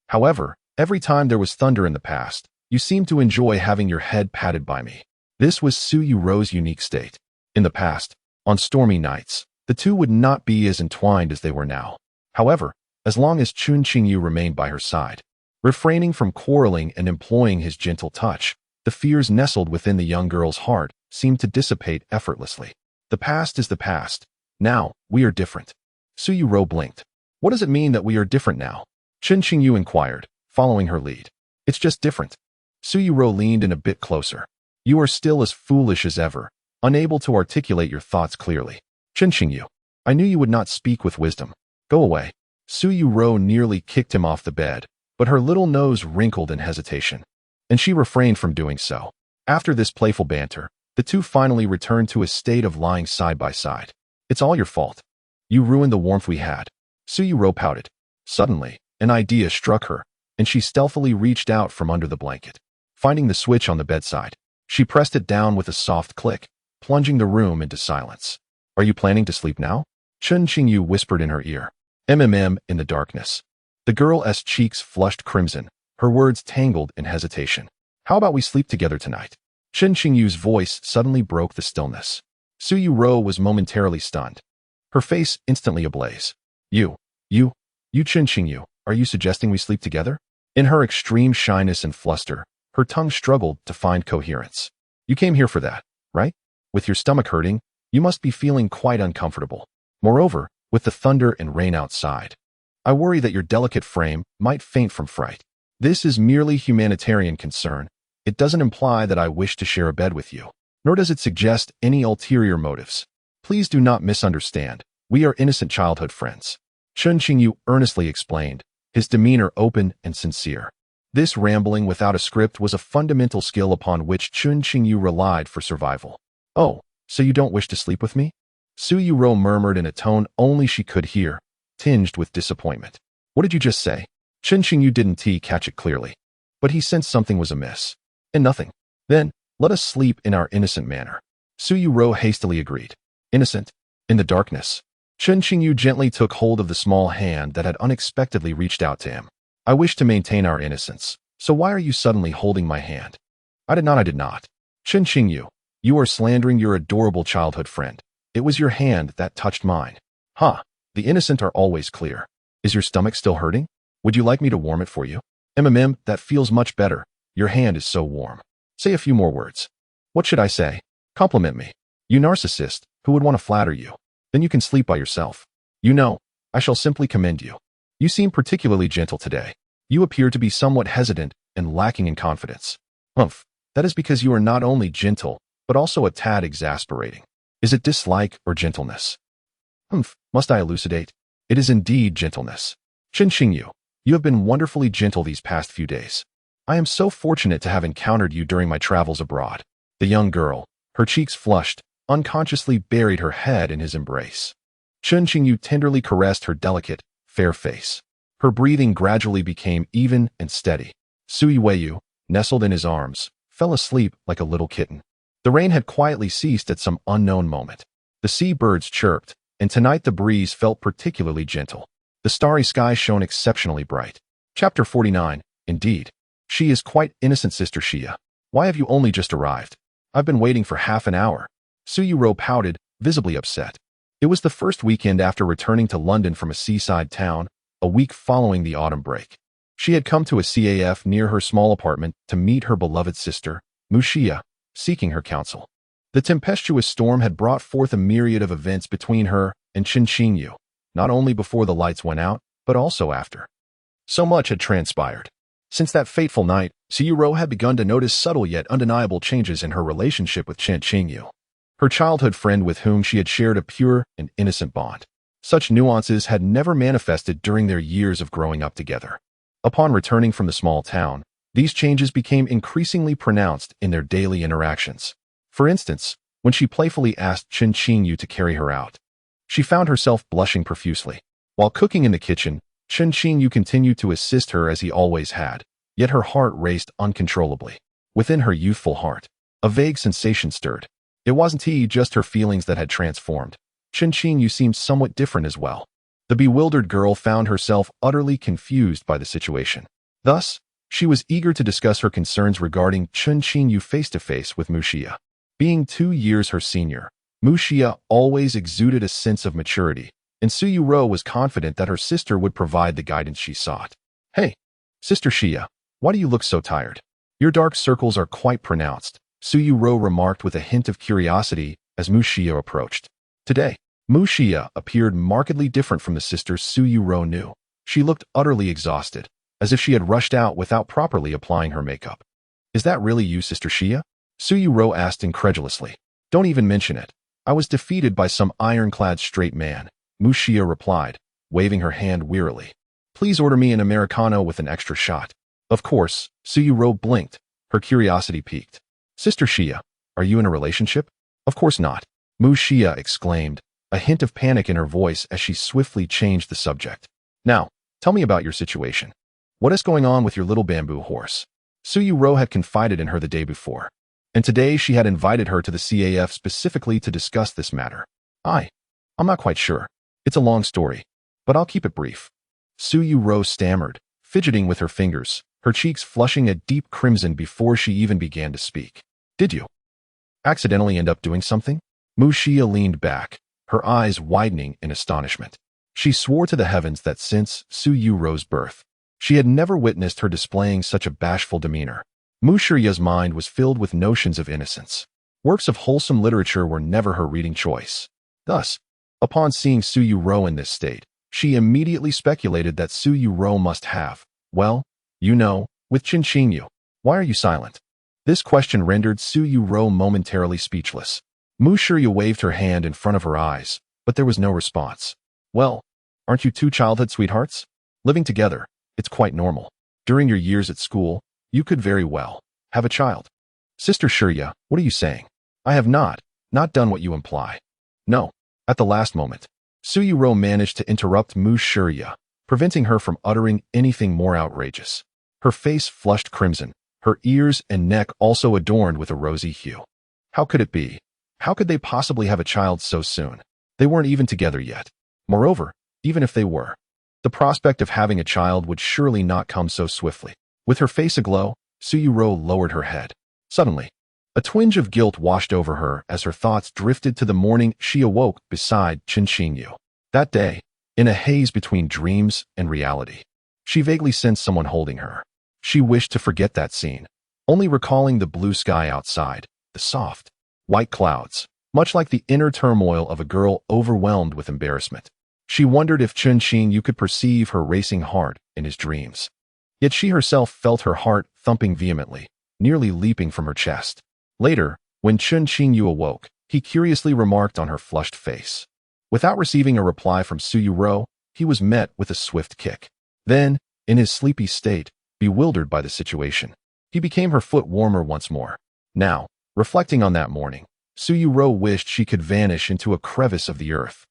However, every time there was thunder in the past, you seemed to enjoy having your head patted by me. This was Yuerou's unique state. In the past, on stormy nights, the two would not be as entwined as they were now. However, as long as Chen Qingyu remained by her side, refraining from quarreling and employing his gentle touch, the fears nestled within the young girl's heart seemed to dissipate effortlessly. The past is the past. Now, we are different. Yuerou blinked. What does it mean that we are different now? Chen Qingyu inquired, following her lead. It's just different. Yuerou leaned in a bit closer. You are still as foolish as ever, unable to articulate your thoughts clearly. Chen Qingyu, I knew you would not speak with wisdom. Go away. Yuerou nearly kicked him off the bed, but her little nose wrinkled in hesitation, and she refrained from doing so. After this playful banter, the two finally returned to a state of lying side by side. It's all your fault. You ruined the warmth we had. Yuerou pouted. Suddenly, an idea struck her, and she stealthily reached out from under the blanket. Finding the switch on the bedside, she pressed it down with a soft click, plunging the room into silence. Are you planning to sleep now? Chen Qingyu whispered in her ear. In the darkness. The girl's cheeks flushed crimson, her words tangled in hesitation. How about we sleep together tonight? Chen Qingyu's voice suddenly broke the stillness. Yuerou was momentarily stunned, her face instantly ablaze. You Chen Qingyu, are you suggesting we sleep together? In her extreme shyness and fluster, her tongue struggled to find coherence. You came here for that, right? With your stomach hurting, you must be feeling quite uncomfortable. Moreover, with the thunder and rain outside, I worry that your delicate frame might faint from fright. This is merely humanitarian concern. It doesn't imply that I wish to share a bed with you, nor does it suggest any ulterior motives. Please do not misunderstand. We are innocent childhood friends. Chen Qingyu earnestly explained, his demeanor open and sincere. This rambling without a script was a fundamental skill upon which Chen Qingyu relied for survival. Oh, so you don't wish to sleep with me? Yuerou murmured in a tone only she could hear, tinged with disappointment. What did you just say? Chen Qingyu didn't catch it clearly, but he sensed something was amiss. And nothing. Then, let us sleep in our innocent manner. Yuerou hastily agreed. Innocent? In the darkness. Chen Qingyu gently took hold of the small hand that had unexpectedly reached out to him. I wish to maintain our innocence, so why are you suddenly holding my hand? I did not. Chen Qingyu, you are slandering your adorable childhood friend. It was your hand that touched mine. The innocent are always clear. Is your stomach still hurting? Would you like me to warm it for you? That feels much better. Your hand is so warm. Say a few more words. What should I say? Compliment me. You narcissist, who would want to flatter you? Then you can sleep by yourself. I shall simply commend you. You seem particularly gentle today. You appear to be somewhat hesitant and lacking in confidence. That is because you are not only gentle, but also a tad exasperating. Is it dislike or gentleness? Must I elucidate? It is indeed gentleness. Chen Qingyu, you have been wonderfully gentle these past few days. I am so fortunate to have encountered you during my travels abroad. The young girl, her cheeks flushed, unconsciously buried her head in his embrace. Chen Qingyu tenderly caressed her delicate, fair face. Her breathing gradually became even and steady. Yuerou, nestled in his arms, fell asleep like a little kitten. The rain had quietly ceased at some unknown moment. The sea birds chirped, and tonight the breeze felt particularly gentle. The starry sky shone exceptionally bright. Chapter 49. Indeed. She is quite innocent, Sister Xia. Why have you only just arrived? I've been waiting for half an hour. Yuerou pouted, visibly upset. It was the first weekend after returning to London from a seaside town, a week following the autumn break. She had come to a CAF near her small apartment to meet her beloved sister, Xia, seeking her counsel. The tempestuous storm had brought forth a myriad of events between her and Chen Qingyu, not only before the lights went out, but also after. So much had transpired. Since that fateful night, Yuerou had begun to notice subtle yet undeniable changes in her relationship with Chen Qingyu, her childhood friend with whom she had shared a pure and innocent bond. Such nuances had never manifested during their years of growing up together. Upon returning from the small town, these changes became increasingly pronounced in their daily interactions. For instance, when she playfully asked Chen Qingyu to carry her out, she found herself blushing profusely. While cooking in the kitchen, Chen Qingyu continued to assist her as he always had, yet her heart raced uncontrollably. Within her youthful heart, a vague sensation stirred. It wasn't just her feelings that had transformed. Chen Qingyu seemed somewhat different as well. The bewildered girl found herself utterly confused by the situation. Thus, she was eager to discuss her concerns regarding Chen Qingyu face-to-face with Xia. Being 2 years her senior, Xia always exuded a sense of maturity, and Yuerou was confident that her sister would provide the guidance she sought. Hey, Sister Xia, why do you look so tired? Your dark circles are quite pronounced, Yuerou remarked with a hint of curiosity as Xia approached. Today, Xia appeared markedly different from the sister Yuerou knew. She looked utterly exhausted, as if she had rushed out without properly applying her makeup. Is that really you, Sister Xia? Yuerou asked incredulously. Don't even mention it. I was defeated by some ironclad straight man, Xia replied, waving her hand wearily. Please order me an Americano with an extra shot. Of course, Yuerou blinked, her curiosity piqued. Sister Xia, are you in a relationship? Of course not. Xia exclaimed, a hint of panic in her voice as she swiftly changed the subject. Now, tell me about your situation. What is going on with your little bamboo horse? Yuerou had confided in her the day before, and today she had invited her to the CAF specifically to discuss this matter. I'm not quite sure. It's a long story, but I'll keep it brief. Yuerou stammered, fidgeting with her fingers, her cheeks flushing a deep crimson before she even began to speak. Did you accidentally end up doing something? Xia leaned back, her eyes widening in astonishment. She swore to the heavens that since Yuerou's birth, she had never witnessed her displaying such a bashful demeanor. Xia's mind was filled with notions of innocence. Works of wholesome literature were never her reading choice. Thus, upon seeing Yuerou in this state, she immediately speculated that Yuerou must have, well, with Chen Qingyu. Why are you silent? This question rendered Yuerou momentarily speechless. Xia waved her hand in front of her eyes, but there was no response. Well, aren't you two childhood sweethearts? Living together, it's quite normal. During your years at school, you could very well have a child. Sister Xia, what are you saying? I have not done what you imply. No. At the last moment, Yuerou managed to interrupt Xia, preventing her from uttering anything more outrageous. Her face flushed crimson, her ears and neck also adorned with a rosy hue. How could it be? How could they possibly have a child so soon? They weren't even together yet. Moreover, even if they were, the prospect of having a child would surely not come so swiftly. With her face aglow, Yuerou lowered her head. Suddenly, a twinge of guilt washed over her as her thoughts drifted to the morning she awoke beside Chen Qingyu. That day, in a haze between dreams and reality, she vaguely sensed someone holding her. She wished to forget that scene, only recalling the blue sky outside, the soft, white clouds, much like the inner turmoil of a girl overwhelmed with embarrassment. She wondered if Chen Qingyu could perceive her racing heart in his dreams. Yet she herself felt her heart thumping vehemently, nearly leaping from her chest. Later, when Chen Qingyu awoke, he curiously remarked on her flushed face. Without receiving a reply from Yuerou, he was met with a swift kick. Then, in his sleepy state, bewildered by the situation, he became her foot warmer once more. Now, reflecting on that morning, Yuerou wished she could vanish into a crevice of the earth.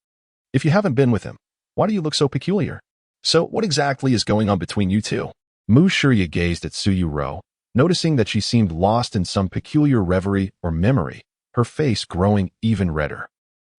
If you haven't been with him, why do you look so peculiar? So what exactly is going on between you two? Xia gazed at Yuerou, noticing that she seemed lost in some peculiar reverie or memory, her face growing even redder.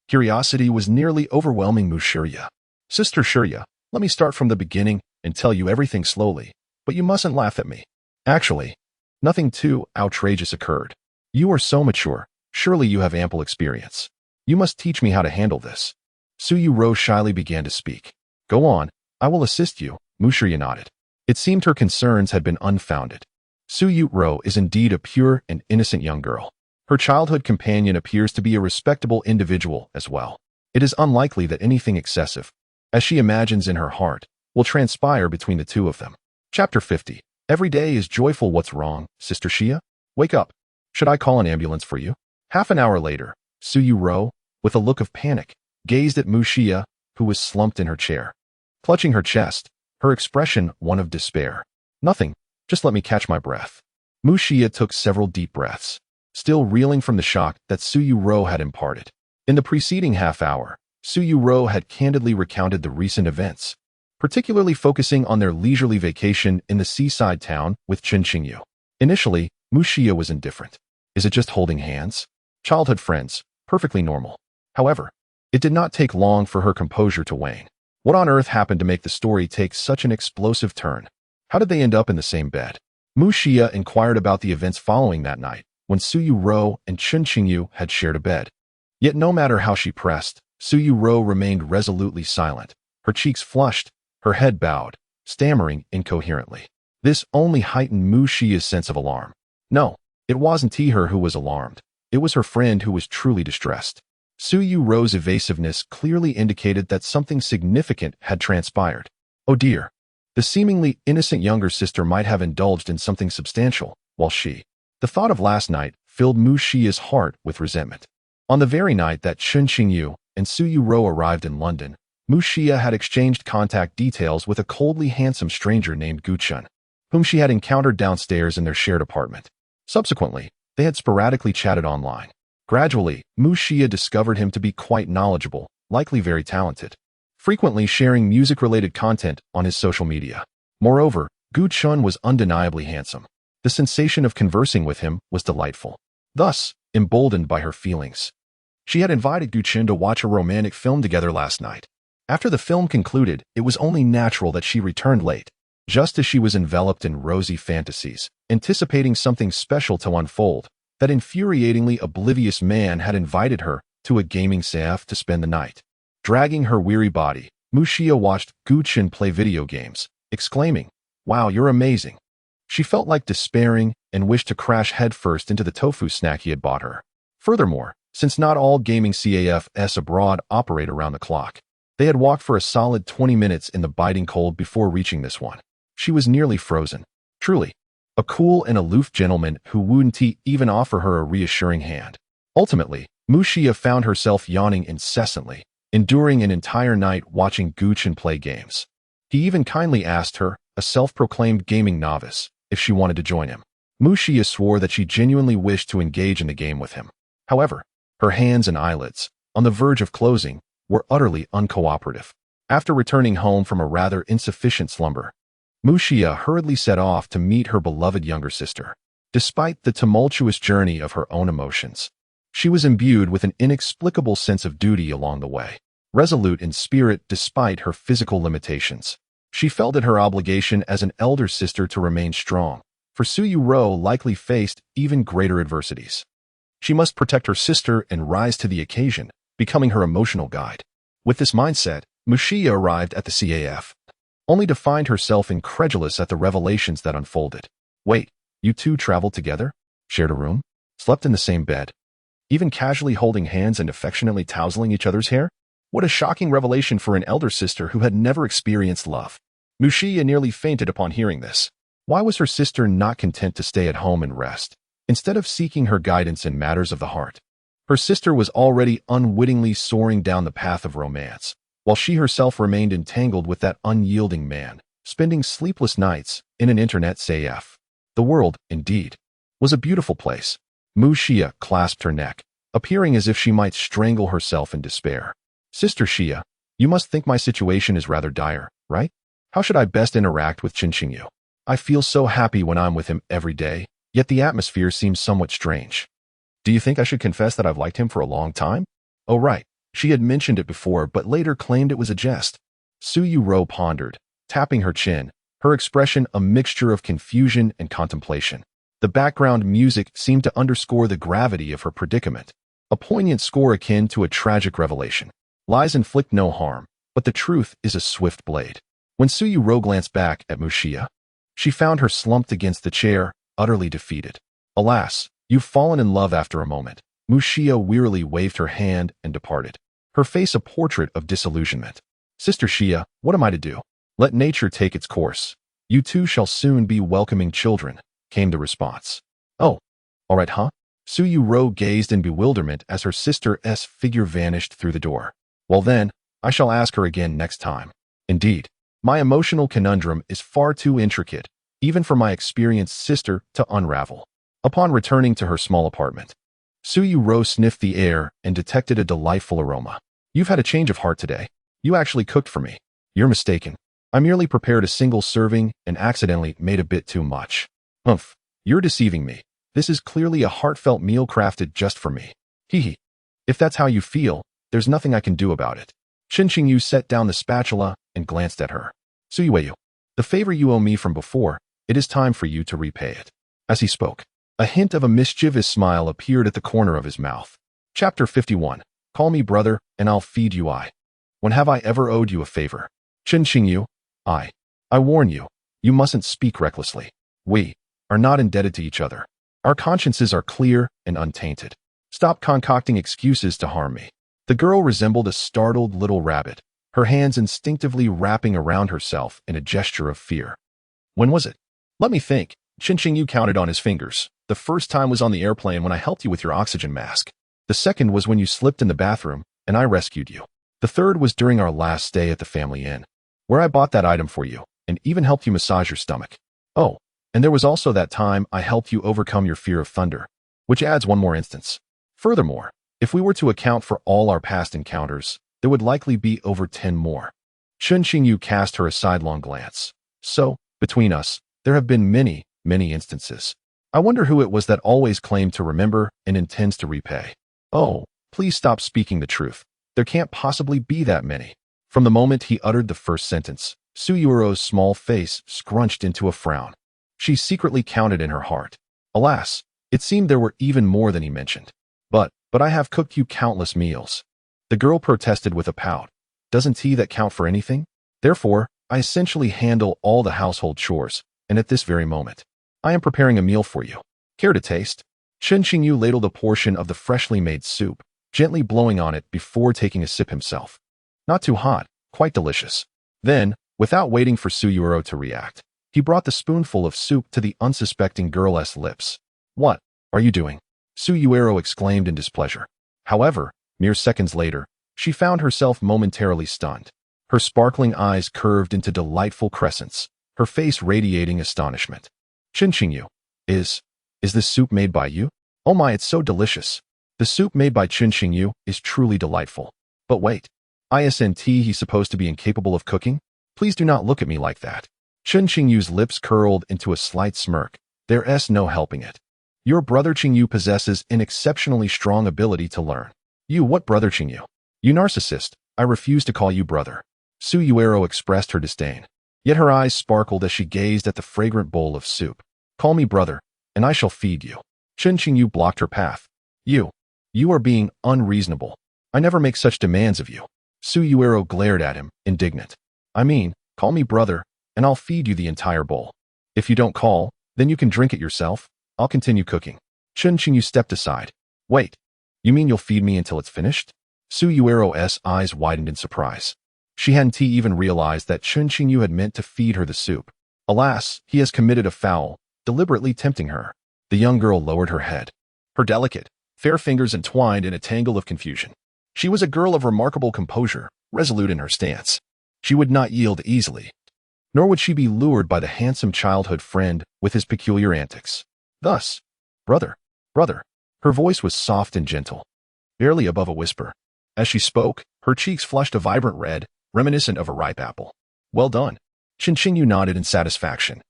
Curiosity was nearly overwhelming Xia. Sister Xia, let me start from the beginning and tell you everything slowly, but you mustn't laugh at me. Actually, nothing too outrageous occurred. You are so mature, surely you have ample experience. You must teach me how to handle this. Yuerou shyly began to speak. Go on, I will assist you, Xia nodded. It seemed her concerns had been unfounded. Yuerou is indeed a pure and innocent young girl. Her childhood companion appears to be a respectable individual as well. It is unlikely that anything excessive, as she imagines in her heart, will transpire between the two of them. Chapter 50. Every day is joyful. What's wrong, Sister Xia? Wake up. Should I call an ambulance for you? Half an hour later, Yuerou, with a look of panic, gazed at Xia, who was slumped in her chair. Clutching her chest, her expression one of despair. Nothing, just let me catch my breath. Xia took several deep breaths, still reeling from the shock that Yuerou had imparted. In the preceding half hour, Yuerou had candidly recounted the recent events, particularly focusing on their leisurely vacation in the seaside town with Chen Qingyu. Initially, Xia was indifferent. Is it just holding hands? Childhood friends, perfectly normal. However, it did not take long for her composure to wane. What on earth happened to make the story take such an explosive turn? How did they end up in the same bed? Xia inquired about the events following that night, when Yuerou and Chen Qingyu had shared a bed. Yet no matter how she pressed, Yuerou remained resolutely silent, her cheeks flushed, her head bowed, stammering incoherently. This only heightened Xia's sense of alarm. No, it wasn't her who was alarmed. It was her friend who was truly distressed. Yuerou's evasiveness clearly indicated that something significant had transpired. Oh dear. The seemingly innocent younger sister might have indulged in something substantial, while the thought of last night filled Xia's heart with resentment. On the very night that Chen Qingyu and Yuerou arrived in London, Mu Xia had exchanged contact details with a coldly handsome stranger named Gu Chen, whom she had encountered downstairs in their shared apartment. Subsequently, they had sporadically chatted online. Gradually, Mu Xia discovered him to be quite knowledgeable, likely very talented, frequently sharing music-related content on his social media. Moreover, Gu Chen was undeniably handsome. The sensation of conversing with him was delightful. Thus, emboldened by her feelings, she had invited Gu Chen to watch a romantic film together last night. After the film concluded, it was only natural that she returned late, just as she was enveloped in rosy fantasies, anticipating something special to unfold. That infuriatingly oblivious man had invited her to a gaming CF to spend the night. Dragging her weary body, Mu Xia watched Gu Chen play video games, exclaiming, "Wow, you're amazing." She felt like despairing and wished to crash headfirst into the tofu snack he had bought her. Furthermore, since not all gaming CAFs abroad operate around the clock, they had walked for a solid 20 minutes in the biting cold before reaching this one. She was nearly frozen. Truly, a cool and aloof gentleman who wouldn't even offer her a reassuring hand. Ultimately, Mu Xia found herself yawning incessantly, enduring an entire night watching Gu Chen play games. He even kindly asked her, a self-proclaimed gaming novice, if she wanted to join him. Mu Xia swore that she genuinely wished to engage in the game with him. However, her hands and eyelids, on the verge of closing, were utterly uncooperative. After returning home from a rather insufficient slumber, Mu Xia hurriedly set off to meet her beloved younger sister. Despite the tumultuous journey of her own emotions, she was imbued with an inexplicable sense of duty along the way. Resolute in spirit despite her physical limitations, she felt it her obligation as an elder sister to remain strong, for Yuerou likely faced even greater adversities. She must protect her sister and rise to the occasion, becoming her emotional guide. With this mindset, Mu Xia arrived at the CAF, only to find herself incredulous at the revelations that unfolded. Wait, you two traveled together? Shared a room? Slept in the same bed? Even casually holding hands and affectionately tousling each other's hair? What a shocking revelation for an elder sister who had never experienced love. Mu Xia nearly fainted upon hearing this. Why was her sister not content to stay at home and rest, instead of seeking her guidance in matters of the heart? Her sister was already unwittingly soaring down the path of romance, while she herself remained entangled with that unyielding man, spending sleepless nights in an internet CAF. The world, indeed, was a beautiful place. Mu Xia clasped her neck, appearing as if she might strangle herself in despair. Sister Xia, you must think my situation is rather dire, right? How should I best interact with Chen Qingyu? I feel so happy when I'm with him every day, yet the atmosphere seems somewhat strange. Do you think I should confess that I've liked him for a long time? Oh right, she had mentioned it before but later claimed it was a jest. Yuerou pondered, tapping her chin, her expression a mixture of confusion and contemplation. The background music seemed to underscore the gravity of her predicament, a poignant score akin to a tragic revelation. Lies inflict no harm, but the truth is a swift blade. When Yuerou glanced back at Mu Xia, she found her slumped against the chair, utterly defeated. Alas, you've fallen in love after a moment. Mu Xia wearily waved her hand and departed, her face a portrait of disillusionment. Sister Xia, what am I to do? Let nature take its course. You two shall soon be welcoming children, came the response. Oh, all right, huh? Yuerou gazed in bewilderment as her sister's figure vanished through the door. Well then, I shall ask her again next time. Indeed, my emotional conundrum is far too intricate, even for my experienced sister to unravel. Upon returning to her small apartment, Yuerou sniffed the air and detected a delightful aroma. You've had a change of heart today. You actually cooked for me. You're mistaken. I merely prepared a single serving and accidentally made a bit too much. Humph, you're deceiving me. This is clearly a heartfelt meal crafted just for me. Hee. If that's how you feel, there's nothing I can do about it. Chen Qingyu set down the spatula and glanced at her. Yuerou, the favor you owe me from before, it is time for you to repay it. As he spoke, a hint of a mischievous smile appeared at the corner of his mouth. Chapter 51. Call me brother, and I'll feed you I. When have I ever owed you a favor? Chen Qingyu, I warn you, you mustn't speak recklessly. We are not indebted to each other. Our consciences are clear and untainted. Stop concocting excuses to harm me. The girl resembled a startled little rabbit, her hands instinctively wrapping around herself in a gesture of fear. When was it? Let me think. Chen Qingyu counted on his fingers. The first time was on the airplane when I helped you with your oxygen mask. The second was when you slipped in the bathroom, and I rescued you. The third was during our last stay at the family inn, where I bought that item for you and even helped you massage your stomach. Oh, and there was also that time I helped you overcome your fear of thunder, which adds one more instance. Furthermore, if we were to account for all our past encounters, there would likely be over 10 more. Chen Qingyu cast her a sidelong glance. So, between us, there have been many, many instances. I wonder who it was that always claimed to remember and intends to repay. Oh, please stop speaking the truth. There can't possibly be that many. From the moment he uttered the first sentence, Yuerou's small face scrunched into a frown. She secretly counted in her heart. Alas, it seemed there were even more than he mentioned. But I have cooked you countless meals. The girl protested with a pout. Doesn't tea that count for anything? Therefore, I essentially handle all the household chores, and at this very moment, I am preparing a meal for you. Care to taste? Chen Qingyu ladled a portion of the freshly made soup, gently blowing on it before taking a sip himself. Not too hot, quite delicious. Then, without waiting for Yuerou to react, he brought the spoonful of soup to the unsuspecting girl's lips. What are you doing? Yuerou exclaimed in displeasure. However, mere seconds later, she found herself momentarily stunned. Her sparkling eyes curved into delightful crescents, her face radiating astonishment. Chen Qingyu, is this soup made by you? Oh my, it's so delicious. The soup made by Chen Qingyu is truly delightful. But wait, isn't he supposed to be incapable of cooking? Please do not look at me like that. Chen Qingyu's lips curled into a slight smirk. There's no helping it. Your brother Qingyu possesses an exceptionally strong ability to learn. You, what brother Qingyu? You narcissist, I refuse to call you brother. Yuerou expressed her disdain. Yet her eyes sparkled as she gazed at the fragrant bowl of soup. Call me brother, and I shall feed you. Chen Qingyu blocked her path. You are being unreasonable. I never make such demands of you. Yuerou glared at him, indignant. I mean, call me brother, and I'll feed you the entire bowl. If you don't call, then you can drink it yourself. I'll continue cooking. Chen Qingyu stepped aside. Wait, you mean you'll feed me until it's finished? Yuerou's eyes widened in surprise. She hadn't even realized that Chen Qingyu had meant to feed her the soup. Alas, he has committed a foul, deliberately tempting her. The young girl lowered her head. Her delicate, fair fingers entwined in a tangle of confusion. She was a girl of remarkable composure, resolute in her stance. She would not yield easily. Nor would she be lured by the handsome childhood friend with his peculiar antics. Thus, brother. Her voice was soft and gentle, barely above a whisper. As she spoke, her cheeks flushed a vibrant red, reminiscent of a ripe apple. Well done. Chen Qingyu nodded in satisfaction.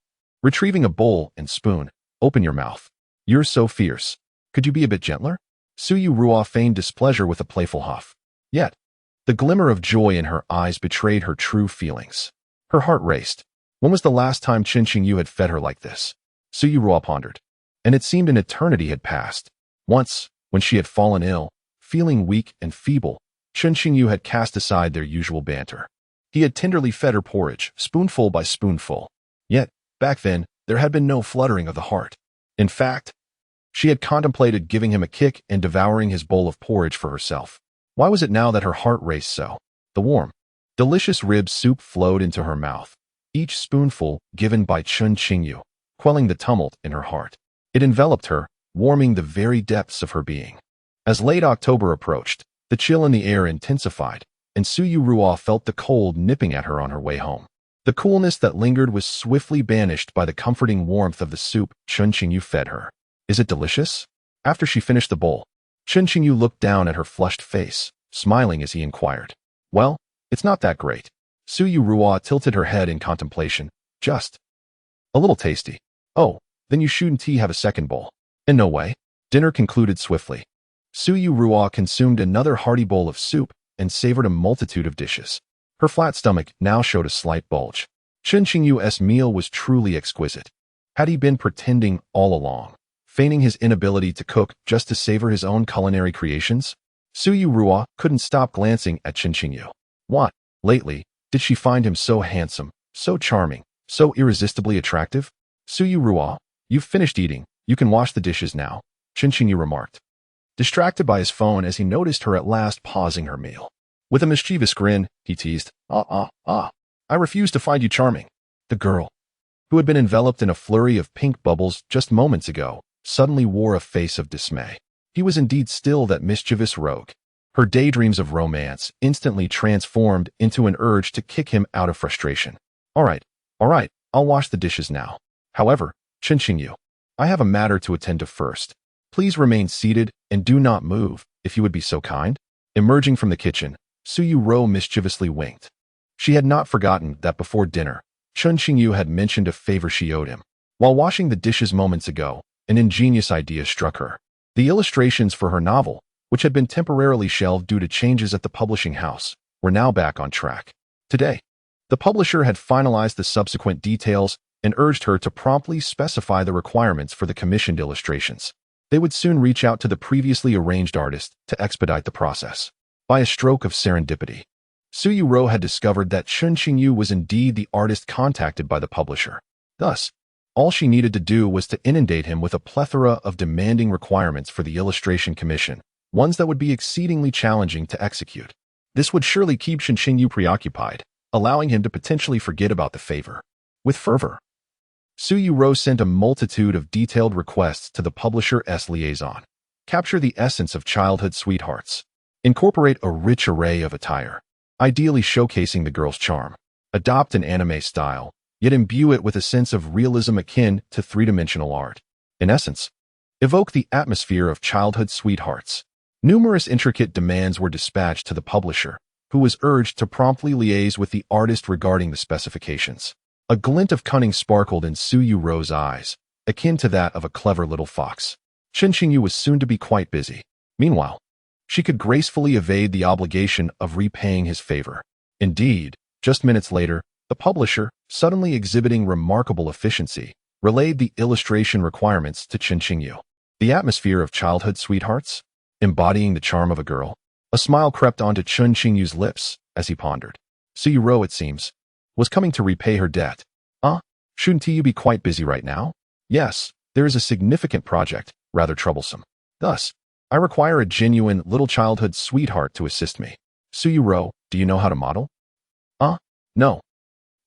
Retrieving a bowl and spoon, open your mouth. You're so fierce. Could you be a bit gentler? Yuerou feigned displeasure with a playful huff. Yet, the glimmer of joy in her eyes betrayed her true feelings. Her heart raced. When was the last time Chen Qingyu had fed her like this? Yuerou pondered. And it seemed an eternity had passed. Once, when she had fallen ill, feeling weak and feeble, Chen Qingyu had cast aside their usual banter. He had tenderly fed her porridge, spoonful by spoonful. Yet, back then, there had been no fluttering of the heart. In fact, she had contemplated giving him a kick and devouring his bowl of porridge for herself. Why was it now that her heart raced so? The warm, delicious rib soup flowed into her mouth, each spoonful given by Chen Qingyu, quelling the tumult in her heart. It enveloped her, warming the very depths of her being. As late October approached, the chill in the air intensified, and Yuerou felt the cold nipping at her on her way home. The coolness that lingered was swiftly banished by the comforting warmth of the soup Chen Qingyu fed her. Is it delicious? After she finished the bowl, Chen Qingyu looked down at her flushed face, smiling as he inquired. Well, it's not that great. Yuerou tilted her head in contemplation. Just a little tasty. Oh, then you shouldn't have a second bowl. In no way. Dinner concluded swiftly. Yuerou consumed another hearty bowl of soup and savored a multitude of dishes. Her flat stomach now showed a slight bulge. Chen Qingyu's meal was truly exquisite. Had he been pretending all along, feigning his inability to cook just to savor his own culinary creations? Yuerou couldn't stop glancing at Chen Qingyu. What, lately, did she find him so handsome, so charming, so irresistibly attractive? Yuerou, you've finished eating, you can wash the dishes now, Chen Qingyu remarked, distracted by his phone as he noticed her at last pausing her meal. With a mischievous grin, he teased, I refuse to find you charming. The girl, who had been enveloped in a flurry of pink bubbles just moments ago, suddenly wore a face of dismay. He was indeed still that mischievous rogue. Her daydreams of romance instantly transformed into an urge to kick him out of frustration. All right, I'll wash the dishes now. However, Chen Qingyu, I have a matter to attend to first. Please remain seated and do not move, if you would be so kind. Emerging from the kitchen, Yuerou mischievously winked. She had not forgotten that before dinner, Chen Qingyu had mentioned a favor she owed him. While washing the dishes moments ago, an ingenious idea struck her. The illustrations for her novel, which had been temporarily shelved due to changes at the publishing house, were now back on track. Today, the publisher had finalized the subsequent details and urged her to promptly specify the requirements for the commissioned illustrations. They would soon reach out to the previously arranged artist to expedite the process. By a stroke of serendipity, Yuerou had discovered that Chen Qingyu was indeed the artist contacted by the publisher. Thus, all she needed to do was to inundate him with a plethora of demanding requirements for the illustration commission, ones that would be exceedingly challenging to execute. This would surely keep Chen Qingyu preoccupied, allowing him to potentially forget about the favor. With fervor, Yuerou sent a multitude of detailed requests to the publisher's liaison. Capture the essence of childhood sweethearts. Incorporate a rich array of attire, ideally showcasing the girl's charm. Adopt an anime style, yet imbue it with a sense of realism akin to three-dimensional art. In essence, evoke the atmosphere of childhood sweethearts. Numerous intricate demands were dispatched to the publisher, who was urged to promptly liaise with the artist regarding the specifications. A glint of cunning sparkled in Yuerou's eyes, akin to that of a clever little fox. Chen Qingyu was soon to be quite busy. Meanwhile, she could gracefully evade the obligation of repaying his favor. Indeed, just minutes later, the publisher, suddenly exhibiting remarkable efficiency, relayed the illustration requirements to Chen Qingyu. The atmosphere of childhood sweethearts, embodying the charm of a girl. A smile crept onto Chen Qingyu's lips as he pondered. Yuerou, it seems, was coming to repay her debt. Shouldn't you be quite busy right now? Yes, there is a significant project, rather troublesome. Thus, I require a genuine little childhood sweetheart to assist me. Yuerou, do you know how to model? No.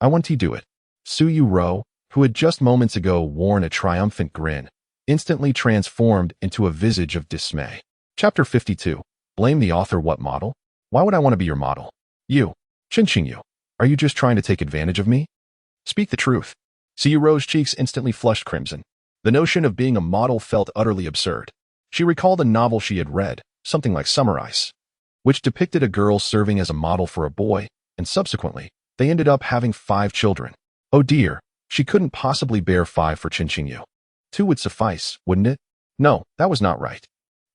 I want to do it. Yuerou, who had just moments ago worn a triumphant grin, instantly transformed into a visage of dismay. Chapter 52. Blame the author. What model? Why would I want to be your model? You, Chen Qingyu, are you just trying to take advantage of me? Speak the truth. Yuerou's cheeks instantly flushed crimson. The notion of being a model felt utterly absurd. She recalled a novel she had read, something like Summer Ice, which depicted a girl serving as a model for a boy, and subsequently, they ended up having 5 children. Oh dear, she couldn't possibly bear 5 for Chen Qingyu. 2 would suffice, wouldn't it? No, that was not right.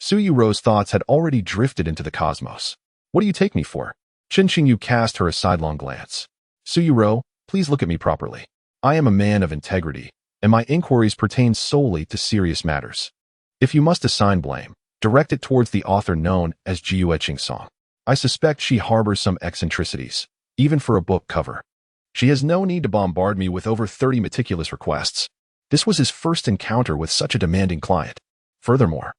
Yuerou's thoughts had already drifted into the cosmos. What do you take me for? Chen Qingyu cast her a sidelong glance. Yuerou, please look at me properly. I am a man of integrity, and my inquiries pertain solely to serious matters. If you must assign blame, direct it towards the author known as Yuerou. I suspect she harbors some eccentricities, even for a book cover. She has no need to bombard me with over 30 meticulous requests. This was his first encounter with such a demanding client. Furthermore,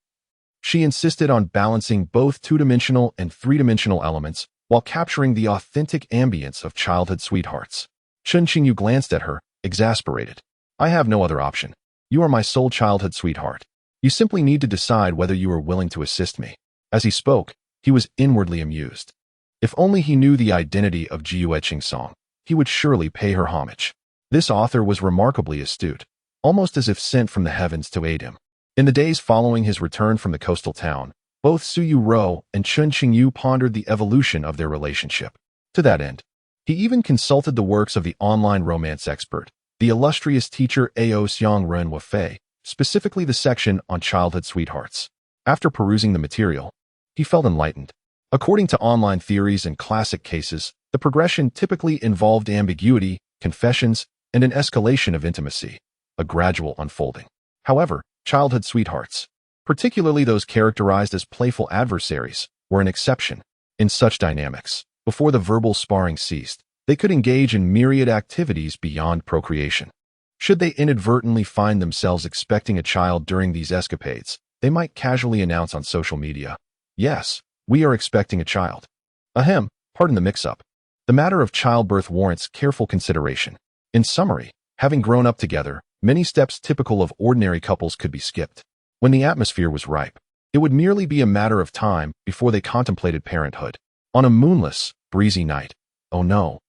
she insisted on balancing both 2-dimensional and 3-dimensional elements while capturing the authentic ambience of childhood sweethearts. Chen Qingyu glanced at her, exasperated. I have no other option. You are my sole childhood sweetheart. You simply need to decide whether you are willing to assist me. As he spoke, he was inwardly amused. If only he knew the identity of Yuerou, he would surely pay her homage. This author was remarkably astute, almost as if sent from the heavens to aid him. In the days following his return from the coastal town, both Yuerou and Chen Qingyu pondered the evolution of their relationship. To that end, he even consulted the works of the online romance expert, the illustrious teacher Ao Xiang, specifically the section on childhood sweethearts. After perusing the material, he felt enlightened. According to online theories and classic cases, the progression typically involved ambiguity, confessions, and an escalation of intimacy, a gradual unfolding. However, childhood sweethearts, particularly those characterized as playful adversaries, were an exception. In such dynamics, before the verbal sparring ceased, they could engage in myriad activities beyond procreation. Should they inadvertently find themselves expecting a child during these escapades, they might casually announce on social media, "Yes, we are expecting a child." Ahem, pardon the mix-up. The matter of childbirth warrants careful consideration. In summary, having grown up together, many steps typical of ordinary couples could be skipped. When the atmosphere was ripe, It would merely be a matter of time before they contemplated parenthood. On a moonless, breezy night. Oh no.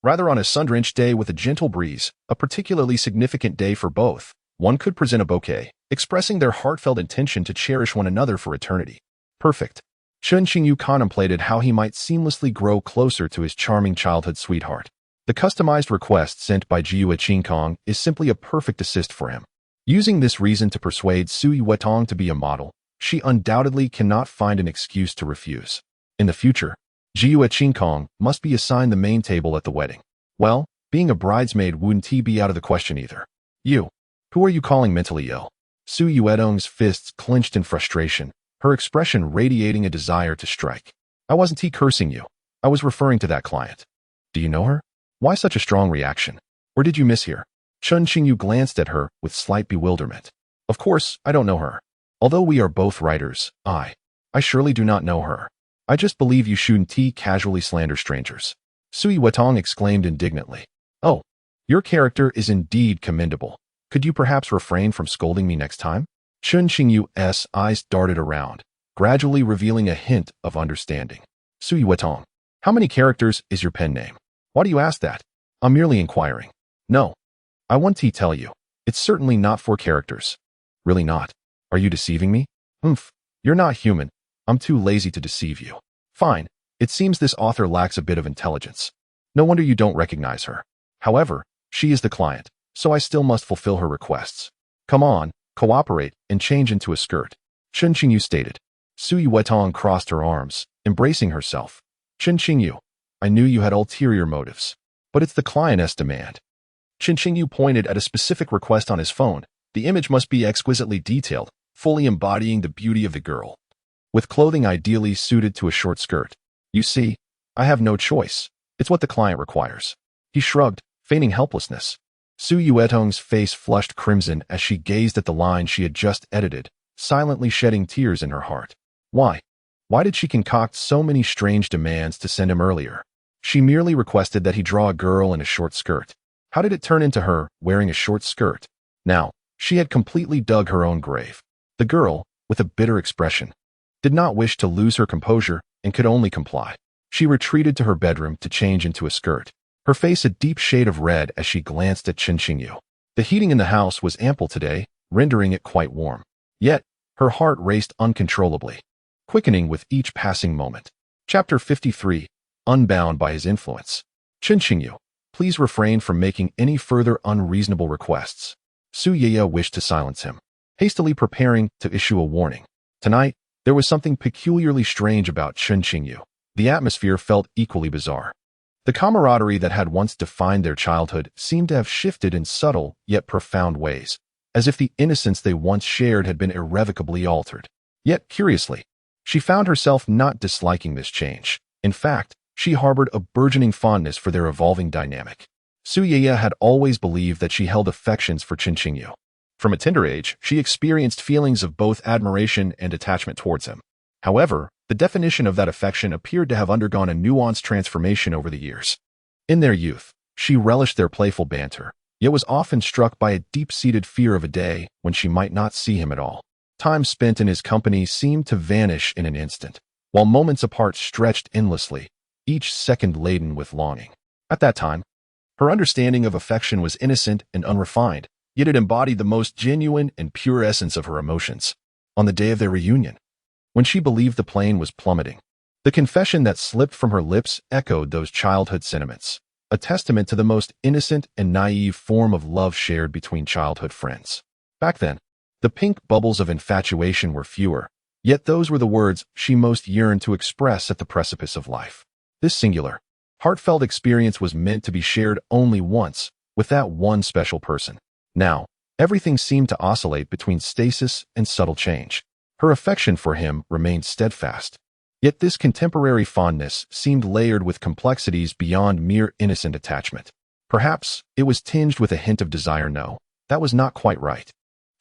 Rather on a sun-drenched day with a gentle breeze, a particularly significant day for both, one could present a bouquet, expressing their heartfelt intention to cherish one another for eternity. Perfect. Chen Qingyu contemplated how he might seamlessly grow closer to his charming childhood sweetheart. The customized request sent by Yuerou is simply a perfect assist for him. Using this reason to persuade Su Yuetong to be a model, she undoubtedly cannot find an excuse to refuse. In the future, Yuerou must be assigned the main table at the wedding. Well, being a bridesmaid wouldn't be out of the question either. You. Who are you calling mentally ill? Su Yuetong's fists clenched in frustration, her expression radiating a desire to strike. I wasn't cursing you. I was referring to that client. Do you know her? Why such a strong reaction? Or did you mishear? Chen Qingyu glanced at her with slight bewilderment. Of course, I don't know her. Although we are both writers, I surely do not know her. I just believe you shouldn't casually slander strangers. Su Yuetong exclaimed indignantly. Oh, your character is indeed commendable. Could you perhaps refrain from scolding me next time? Chen Qingyu's eyes darted around, gradually revealing a hint of understanding. Su Yuetong, how many characters is your pen name? Why do you ask that? I'm merely inquiring. No. I want to tell you, it's certainly not 4 characters. Really not. Are you deceiving me? You're not human. I'm too lazy to deceive you. Fine. It seems this author lacks a bit of intelligence. No wonder you don't recognize her. However, she is the client, so I still must fulfill her requests. Come on, cooperate, and change into a skirt. Chen Qingyu stated. Su Yuetong crossed her arms, embracing herself. Chen Qingyu, I knew you had ulterior motives. But it's the client's demand. Chen Qingyu pointed at a specific request on his phone. The image must be exquisitely detailed, fully embodying the beauty of the girl, with clothing ideally suited to a short skirt. You see, I have no choice. It's what the client requires. He shrugged, feigning helplessness. Su Yuetong's face flushed crimson as she gazed at the line she had just edited, silently shedding tears in her heart. Why? Why did she concoct so many strange demands to send him earlier? She merely requested that he draw a girl in a short skirt. How did it turn into her wearing a short skirt? Now, she had completely dug her own grave. The girl, with a bitter expression, did not wish to lose her composure and could only comply. She retreated to her bedroom to change into a skirt, her face a deep shade of red as she glanced at Chen Qingyu. The heating in the house was ample today, rendering it quite warm. Yet, her heart raced uncontrollably, quickening with each passing moment. Chapter 53, Unbound by His Influence. Chen Qingyu, please refrain from making any further unreasonable requests. Su Yuya wished to silence him, hastily preparing to issue a warning. Tonight, there was something peculiarly strange about Chen Qingyu. The atmosphere felt equally bizarre. The camaraderie that had once defined their childhood seemed to have shifted in subtle yet profound ways, as if the innocence they once shared had been irrevocably altered. Yet, curiously, she found herself not disliking this change. In fact, she harbored a burgeoning fondness for their evolving dynamic. Su Yuya had always believed that she held affections for Chen Qingyu. From a tender age, she experienced feelings of both admiration and attachment towards him. However, the definition of that affection appeared to have undergone a nuanced transformation over the years. In their youth, she relished their playful banter, yet was often struck by a deep-seated fear of a day when she might not see him at all. Time spent in his company seemed to vanish in an instant, while moments apart stretched endlessly, each second laden with longing. At that time, her understanding of affection was innocent and unrefined, yet it embodied the most genuine and pure essence of her emotions. On the day of their reunion, when she believed the plane was plummeting, the confession that slipped from her lips echoed those childhood sentiments, a testament to the most innocent and naive form of love shared between childhood friends. Back then, the pink bubbles of infatuation were fewer, yet those were the words she most yearned to express at the precipice of life. This singular, heartfelt experience was meant to be shared only once, with that one special person. Now, everything seemed to oscillate between stasis and subtle change. Her affection for him remained steadfast. Yet this contemporary fondness seemed layered with complexities beyond mere innocent attachment. Perhaps it was tinged with a hint of desire. No, that was not quite right.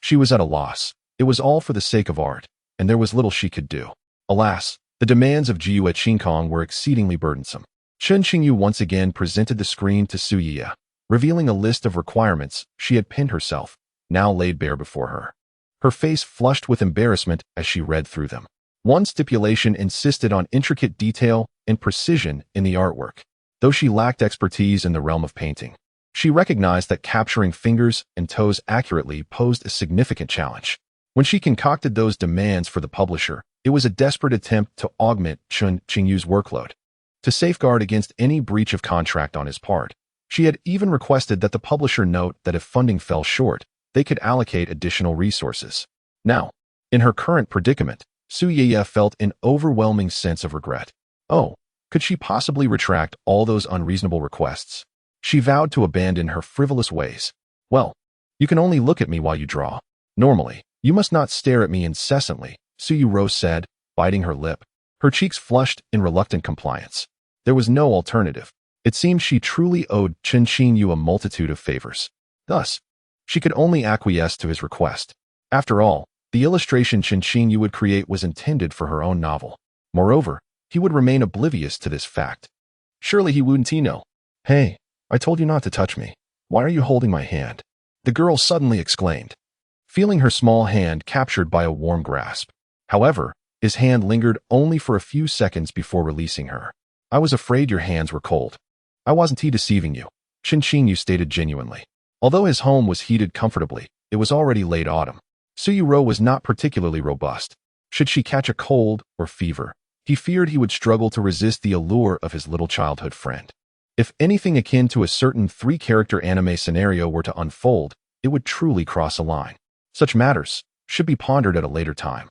She was at a loss. It was all for the sake of art, and there was little she could do. Alas, the demands of Yuerou were exceedingly burdensome. Chen Qingyu once again presented the screen to Su Yuya, revealing a list of requirements she had penned herself, now laid bare before her. Her face flushed with embarrassment as she read through them. One stipulation insisted on intricate detail and precision in the artwork. Though she lacked expertise in the realm of painting, she recognized that capturing fingers and toes accurately posed a significant challenge. When she concocted those demands for the publisher, it was a desperate attempt to augment Chen Qingyu's workload. To safeguard against any breach of contract on his part, she had even requested that the publisher note that if funding fell short, they could allocate additional resources. Now, in her current predicament, Su Yeye felt an overwhelming sense of regret. Oh, could she possibly retract all those unreasonable requests? She vowed to abandon her frivolous ways. Well, you can only look at me while you draw. Normally, you must not stare at me incessantly, Yuerou said, biting her lip. Her cheeks flushed in reluctant compliance. There was no alternative. It seemed she truly owed Chen Qingyu a multitude of favors. Thus, she could only acquiesce to his request. After all, the illustration Chen Qingyu would create was intended for her own novel. Moreover, he would remain oblivious to this fact. Surely he wouldn't know. Hey, I told you not to touch me. Why are you holding my hand? The girl suddenly exclaimed, feeling her small hand captured by a warm grasp. However, his hand lingered only for a few seconds before releasing her. I was afraid your hands were cold. I wasn't deceiving you, Chen Qingyu stated genuinely. Although his home was heated comfortably, it was already late autumn. Yuerou was not particularly robust. Should she catch a cold or fever, he feared he would struggle to resist the allure of his little childhood friend. If anything akin to a certain three-character anime scenario were to unfold, it would truly cross a line. Such matters should be pondered at a later time.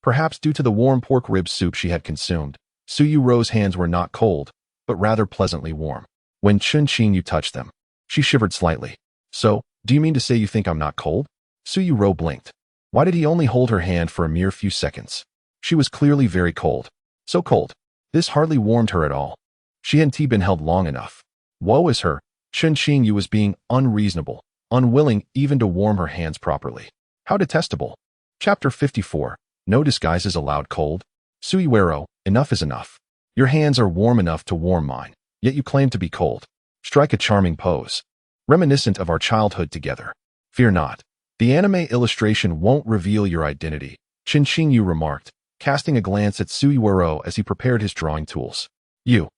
Perhaps due to the warm pork rib soup she had consumed, Yuerou's hands were not cold, but rather pleasantly warm. When Chen Qingyu touched them, she shivered slightly. So, do you mean to say you think I'm not cold? Yuerou blinked. Why did he only hold her hand for a mere few seconds? She was clearly very cold. So cold. This hardly warmed her at all. She hadn't been held long enough. Woe is her. Chen Qingyu was being unreasonable, unwilling even to warm her hands properly. How detestable. Chapter 54. No disguises allowed. Cold. Yuerou, enough is enough. Your hands are warm enough to warm mine, yet you claim to be cold. Strike a charming pose, reminiscent of our childhood together. Fear not. The anime illustration won't reveal your identity, Chen Qingyu remarked, casting a glance at Yuerou as he prepared his drawing tools. You.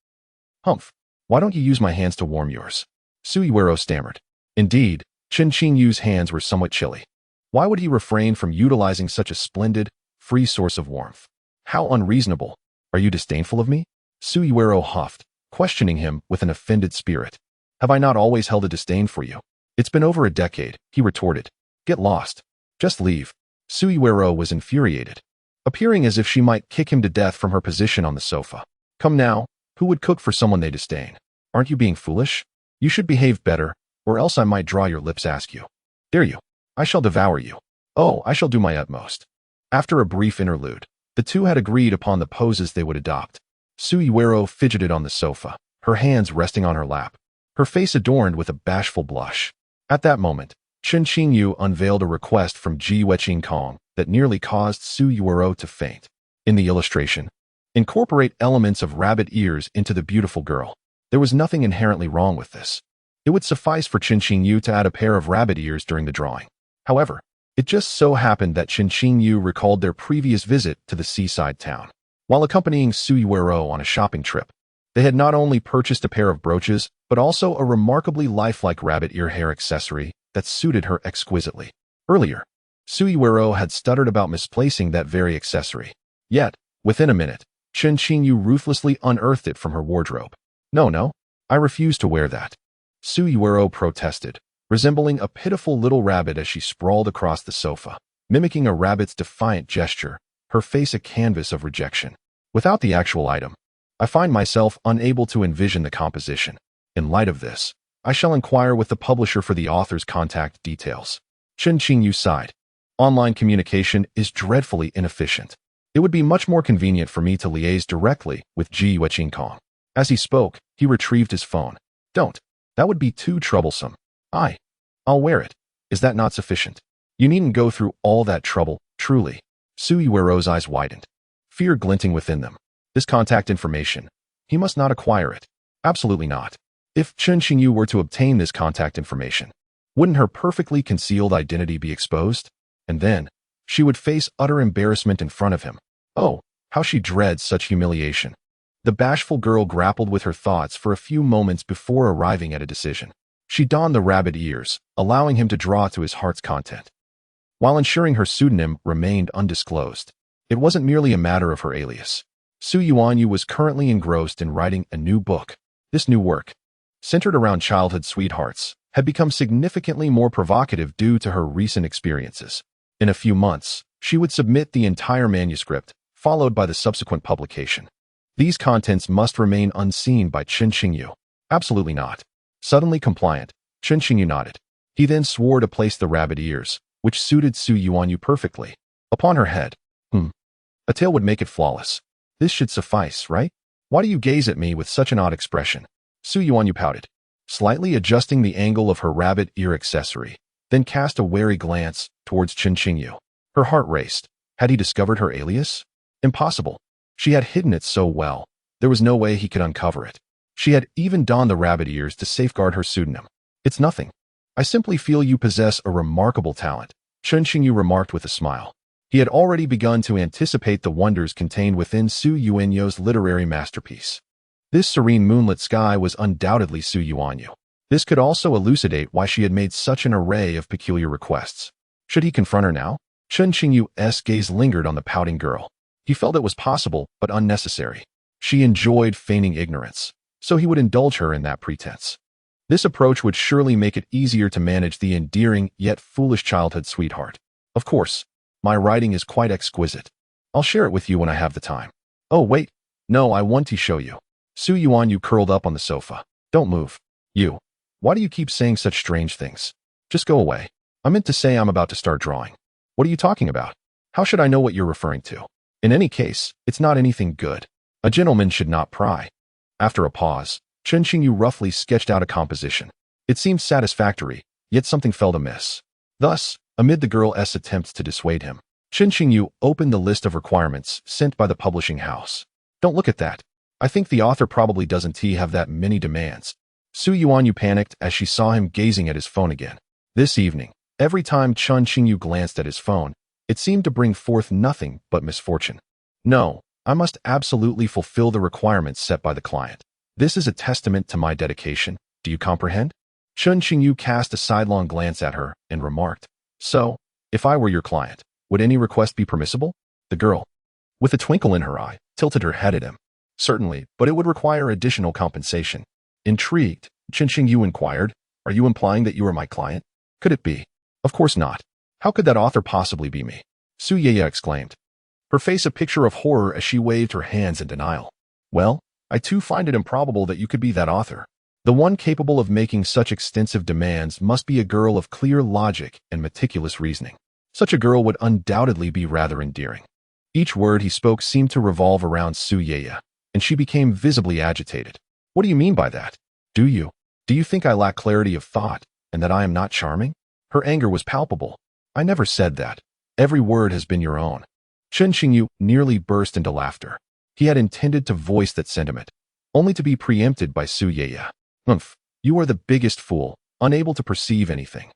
Humph. Why don't you use my hands to warm yours? Yuerou stammered. Indeed, Chen Qingyu's hands were somewhat chilly. Why would he refrain from utilizing such a splendid, free source of warmth? How unreasonable. Are you disdainful of me? Yuerou huffed, questioning him with an offended spirit. Have I not always held a disdain for you? It's been over a decade, he retorted. Get lost. Just leave. Yuerou was infuriated, appearing as if she might kick him to death from her position on the sofa. Come now, who would cook for someone they disdain? Aren't you being foolish? You should behave better, or else I might draw your lips. Ask you. Dare you? I shall devour you. Oh, I shall do my utmost. After a brief interlude, the two had agreed upon the poses they would adopt. Yuerou fidgeted on the sofa, her hands resting on her lap, her face adorned with a bashful blush. At that moment, Chen Qingyu unveiled a request from Qingmei that nearly caused Yuerou to faint. In the illustration, incorporate elements of rabbit ears into the beautiful girl. There was nothing inherently wrong with this. It would suffice for Chen Qingyu to add a pair of rabbit ears during the drawing. However, it just so happened that Chen Qingyu recalled their previous visit to the seaside town. While accompanying Yuerou on a shopping trip, they had not only purchased a pair of brooches, but also a remarkably lifelike rabbit ear hair accessory that suited her exquisitely. Earlier, Yuerou had stuttered about misplacing that very accessory. Yet, within a minute, Chen Qingyu ruthlessly unearthed it from her wardrobe. No, I refuse to wear that. Yuerou protested, resembling a pitiful little rabbit as she sprawled across the sofa, mimicking a rabbit's defiant gesture, her face a canvas of rejection. Without the actual item, I find myself unable to envision the composition. In light of this, I shall inquire with the publisher for the author's contact details. Chen Qingyu sighed. Online communication is dreadfully inefficient. It would be much more convenient for me to liaise directly with Qingmei. As he spoke, he retrieved his phone. Don't. That would be too troublesome. I'll wear it. Is that not sufficient? You needn't go through all that trouble, truly. Yuerou's eyes widened, fear glinting within them. This contact information, he must not acquire it. Absolutely not. If Chen Qingyu were to obtain this contact information, wouldn't her perfectly concealed identity be exposed? And then, She would face utter embarrassment in front of him. Oh, how she dreads such humiliation. The bashful girl grappled with her thoughts for a few moments before arriving at a decision. She donned the rabbit ears, allowing him to draw to his heart's content, while ensuring her pseudonym remained undisclosed. It wasn't merely a matter of her alias. Su Yuanyu was currently engrossed in writing a new book. This new work, centered around childhood sweethearts, had become significantly more provocative due to her recent experiences. In a few months, she would submit the entire manuscript, followed by the subsequent publication. These contents must remain unseen by Chen Qingyu. Absolutely not. Suddenly compliant, Chen Qingyu nodded. He then swore to place the rabbit ears, which suited Su Yuanyu perfectly, upon her head. A tail would make it flawless. This should suffice, right? Why do you gaze at me with such an odd expression? Su Yuanyu pouted, slightly adjusting the angle of her rabbit ear accessory, then cast a wary glance towards Chen Qingyu. Her heart raced. Had he discovered her alias? Impossible. She had hidden it so well, there was no way he could uncover it. She had even donned the rabbit ears to safeguard her pseudonym. It's nothing. I simply feel you possess a remarkable talent, Chen Qingyu remarked with a smile. He had already begun to anticipate the wonders contained within Su Yuanyu's literary masterpiece. This serene moonlit sky was undoubtedly Su Yuanyu. This could also elucidate why she had made such an array of peculiar requests. Should he confront her now? Chen Qingyu's gaze lingered on the pouting girl. He felt it was possible, but unnecessary. She enjoyed feigning ignorance, so he would indulge her in that pretense. This approach would surely make it easier to manage the endearing yet foolish childhood sweetheart. Of course, my writing is quite exquisite. I'll share it with you when I have the time. Oh, wait. No, I want to show you. Su Yuanyu curled up on the sofa. Don't move. You. Why do you keep saying such strange things? Just go away. I meant to say I'm about to start drawing. What are you talking about? How should I know what you're referring to? In any case, it's not anything good. A gentleman should not pry. After a pause, Chen Qingyu roughly sketched out a composition. It seemed satisfactory, yet something felt amiss. Thus, amid the girl's attempts to dissuade him, Chen Qingyu opened the list of requirements sent by the publishing house. Don't look at that. I think the author probably doesn't have that many demands. Su Yuanyu panicked as she saw him gazing at his phone again. This evening, every time Chen Qingyu glanced at his phone, it seemed to bring forth nothing but misfortune. No, I must absolutely fulfill the requirements set by the client. This is a testament to my dedication. Do you comprehend? Chen Qingyu cast a sidelong glance at her and remarked, So, if I were your client, would any request be permissible? The girl, with a twinkle in her eye, tilted her head at him. Certainly, but it would require additional compensation. Intrigued, Chen Qingyu inquired, Are you implying that you are my client? Could it be? Of course not. How could that author possibly be me? Su Yaya exclaimed, her face a picture of horror as she waved her hands in denial. Well, I too find it improbable that you could be that author. The one capable of making such extensive demands must be a girl of clear logic and meticulous reasoning. Such a girl would undoubtedly be rather endearing. Each word he spoke seemed to revolve around Su Yaya, and she became visibly agitated. What do you mean by that? Do you think I lack clarity of thought, and that I am not charming? Her anger was palpable. I never said that. Every word has been your own. Chen Qingyu nearly burst into laughter. He had intended to voice that sentiment, only to be preempted by Su Yaya. Humph, you are the biggest fool, unable to perceive anything.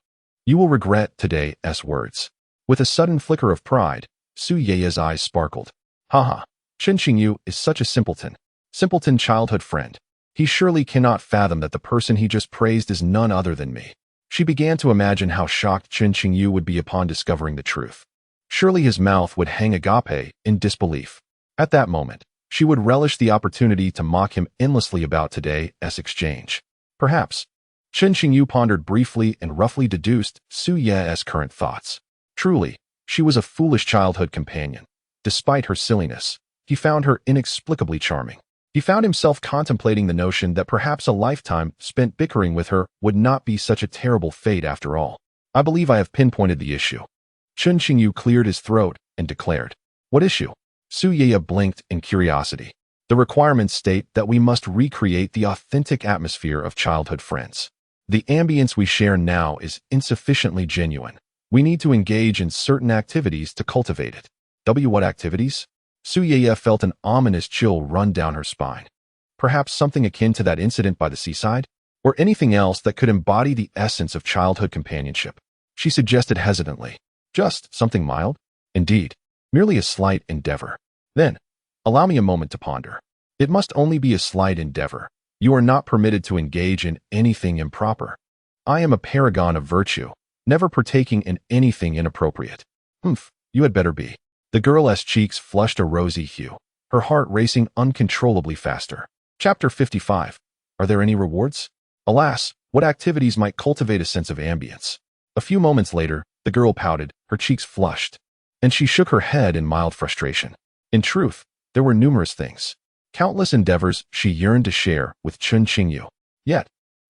You will regret today's words. With a sudden flicker of pride, Su Yaya's eyes sparkled. Haha, Chen Qingyu is such a simpleton. Simpleton childhood friend. He surely cannot fathom that the person he just praised is none other than me. She began to imagine how shocked Chen Qingyu would be upon discovering the truth. Surely his mouth would hang agape in disbelief. At that moment, she would relish the opportunity to mock him endlessly about today's exchange. Perhaps. Chen Qingyu pondered briefly and roughly deduced Su Yaya's current thoughts. Truly, she was a foolish childhood companion. Despite her silliness, he found her inexplicably charming. He found himself contemplating the notion that perhaps a lifetime spent bickering with her would not be such a terrible fate after all. I believe I have pinpointed the issue. Chen Qingyu cleared his throat and declared, What issue? Su Yaya blinked in curiosity. The requirements state that we must recreate the authentic atmosphere of childhood friends. The ambience we share now is insufficiently genuine. We need to engage in certain activities to cultivate it. What activities? Su Yaya felt an ominous chill run down her spine. Perhaps something akin to that incident by the seaside? Or anything else that could embody the essence of childhood companionship? She suggested hesitantly. Just something mild? Indeed, merely a slight endeavor. Then, allow me a moment to ponder. It must only be a slight endeavor. You are not permitted to engage in anything improper. I am a paragon of virtue, never partaking in anything inappropriate. You had better be. The girl's cheeks flushed a rosy hue, her heart racing uncontrollably faster. Chapter 55. Are there any rewards? Alas, what activities might cultivate a sense of ambience? A few moments later, the girl pouted, her cheeks flushed, and she shook her head in mild frustration. In truth, there were numerous things, countless endeavors she yearned to share with Chen Qingyu. Yet,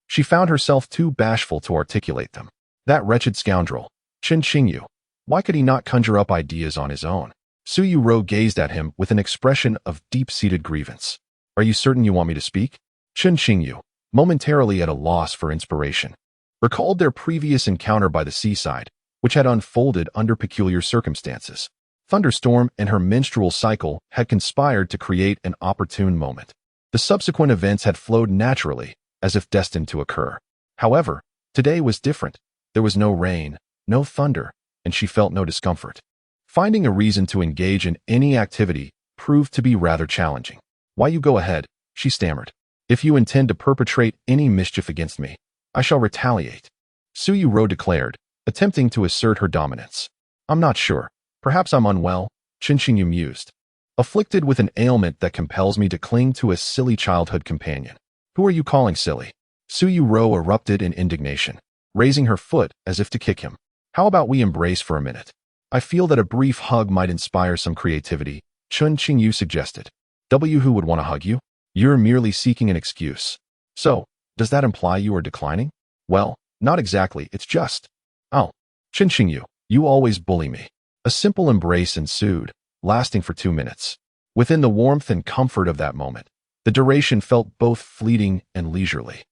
she found herself too bashful to articulate them. That wretched scoundrel, Chen Qingyu. Why could he not conjure up ideas on his own? Yuerou gazed at him with an expression of deep-seated grievance. Are you certain you want me to speak? Chen Qingyu, momentarily at a loss for inspiration, recalled their previous encounter by the seaside, which had unfolded under peculiar circumstances. Thunderstorm and her menstrual cycle had conspired to create an opportune moment. The subsequent events had flowed naturally, as if destined to occur. However, today was different. There was no rain, no thunder, and she felt no discomfort. Finding a reason to engage in any activity proved to be rather challenging. Why, you go ahead, she stammered. If you intend to perpetrate any mischief against me, I shall retaliate. Yuerou declared, attempting to assert her dominance. I'm not sure. Perhaps I'm unwell, Chen Qingyu mused. Afflicted with an ailment that compels me to cling to a silly childhood companion. Who are you calling silly? Yuerou erupted in indignation, raising her foot as if to kick him. How about we embrace for a minute? I feel that a brief hug might inspire some creativity, Chen Qingyu suggested. Who would want to hug you? You're merely seeking an excuse. So, does that imply you are declining? Well, not exactly, it's just... Oh, Chen Qingyu, you always bully me. A simple embrace ensued, lasting for 2 minutes. Within the warmth and comfort of that moment, the duration felt both fleeting and leisurely.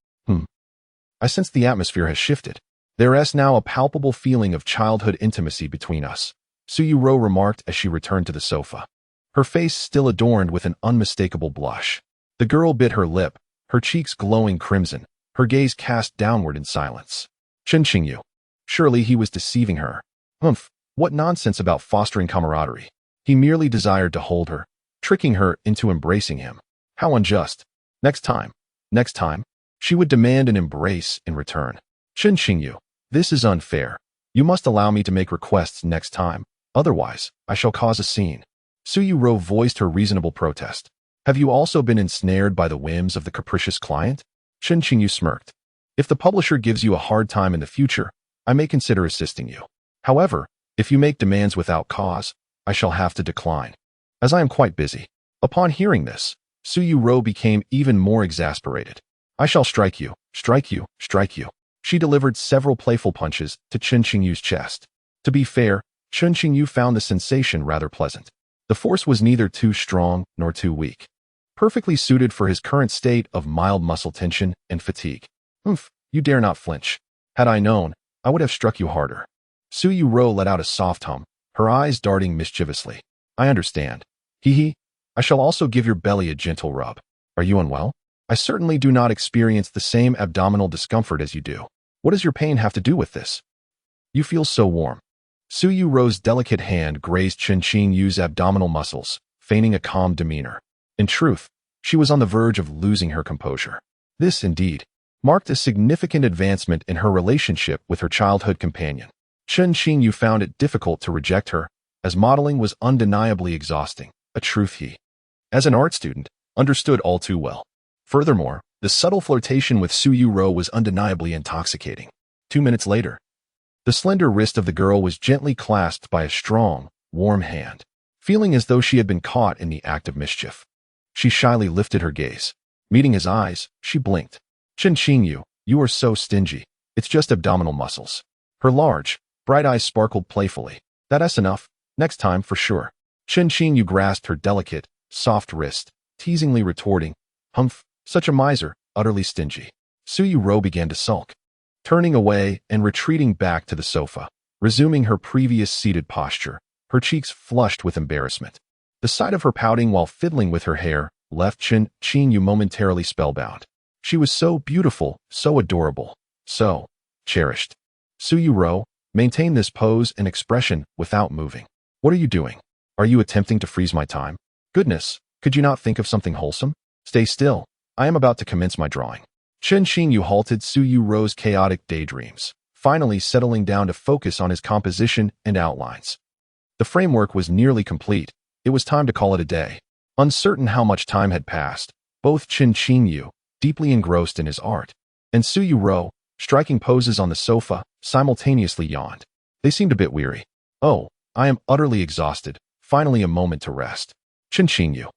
I sense the atmosphere has shifted. There is now a palpable feeling of childhood intimacy between us, Yuerou remarked as she returned to the sofa, her face still adorned with an unmistakable blush. The girl bit her lip, her cheeks glowing crimson, her gaze cast downward in silence. Chen Qingyu. Surely he was deceiving her. What nonsense about fostering camaraderie. He merely desired to hold her, tricking her into embracing him. How unjust. Next time, she would demand an embrace in return. Chen Qingyu, this is unfair. You must allow me to make requests next time, otherwise, I shall cause a scene. Yuerou voiced her reasonable protest. Have you also been ensnared by the whims of the capricious client? Chen Qingyu smirked. If the publisher gives you a hard time in the future, I may consider assisting you. However, if you make demands without cause, I shall have to decline, as I am quite busy. Upon hearing this, Yuerou became even more exasperated. I shall strike you, strike you, strike you. She delivered several playful punches to Chen Qingyu's chest. To be fair, Chen Qingyu found the sensation rather pleasant. The force was neither too strong nor too weak, perfectly suited for his current state of mild muscle tension and fatigue. You dare not flinch. Had I known, I would have struck you harder. Yuerou let out a soft hum, her eyes darting mischievously. I understand. Hee. I shall also give your belly a gentle rub. Are you unwell? I certainly do not experience the same abdominal discomfort as you do. What does your pain have to do with this? You feel so warm. Yuerou's delicate hand grazed Chen Qingyu's abdominal muscles, feigning a calm demeanor. In truth, she was on the verge of losing her composure. This, indeed, marked a significant advancement in her relationship with her childhood companion. Chen Qingyu found it difficult to reject her, as modeling was undeniably exhausting, a truth he, as an art student, understood all too well. Furthermore, the subtle flirtation with Yuerou was undeniably intoxicating. 2 minutes later, the slender wrist of the girl was gently clasped by a strong, warm hand. Feeling as though she had been caught in the act of mischief, she shyly lifted her gaze. Meeting his eyes, she blinked. Chen Qingyu, you are so stingy. It's just abdominal muscles. Her large, bright eyes sparkled playfully. That's enough. Next time, for sure. Chen Qingyu grasped her delicate, soft wrist, teasingly retorting, such a miser, utterly stingy. Yuerou began to sulk, turning away and retreating back to the sofa, resuming her previous seated posture, her cheeks flushed with embarrassment. The sight of her pouting while fiddling with her hair left Chen Qingyu momentarily spellbound. She was so beautiful, so adorable, so cherished. Yuerou maintained this pose and expression without moving. What are you doing? Are you attempting to freeze my time? Goodness, could you not think of something wholesome? Stay still. I am about to commence my drawing. Chen Qingyu halted Yuerou's chaotic daydreams, finally settling down to focus on his composition and outlines. The framework was nearly complete. It was time to call it a day. Uncertain how much time had passed, both Chen Qingyu, deeply engrossed in his art, and Yuerou, striking poses on the sofa, simultaneously yawned. They seemed a bit weary. Oh, I am utterly exhausted. Finally a moment to rest. Chen Qingyu,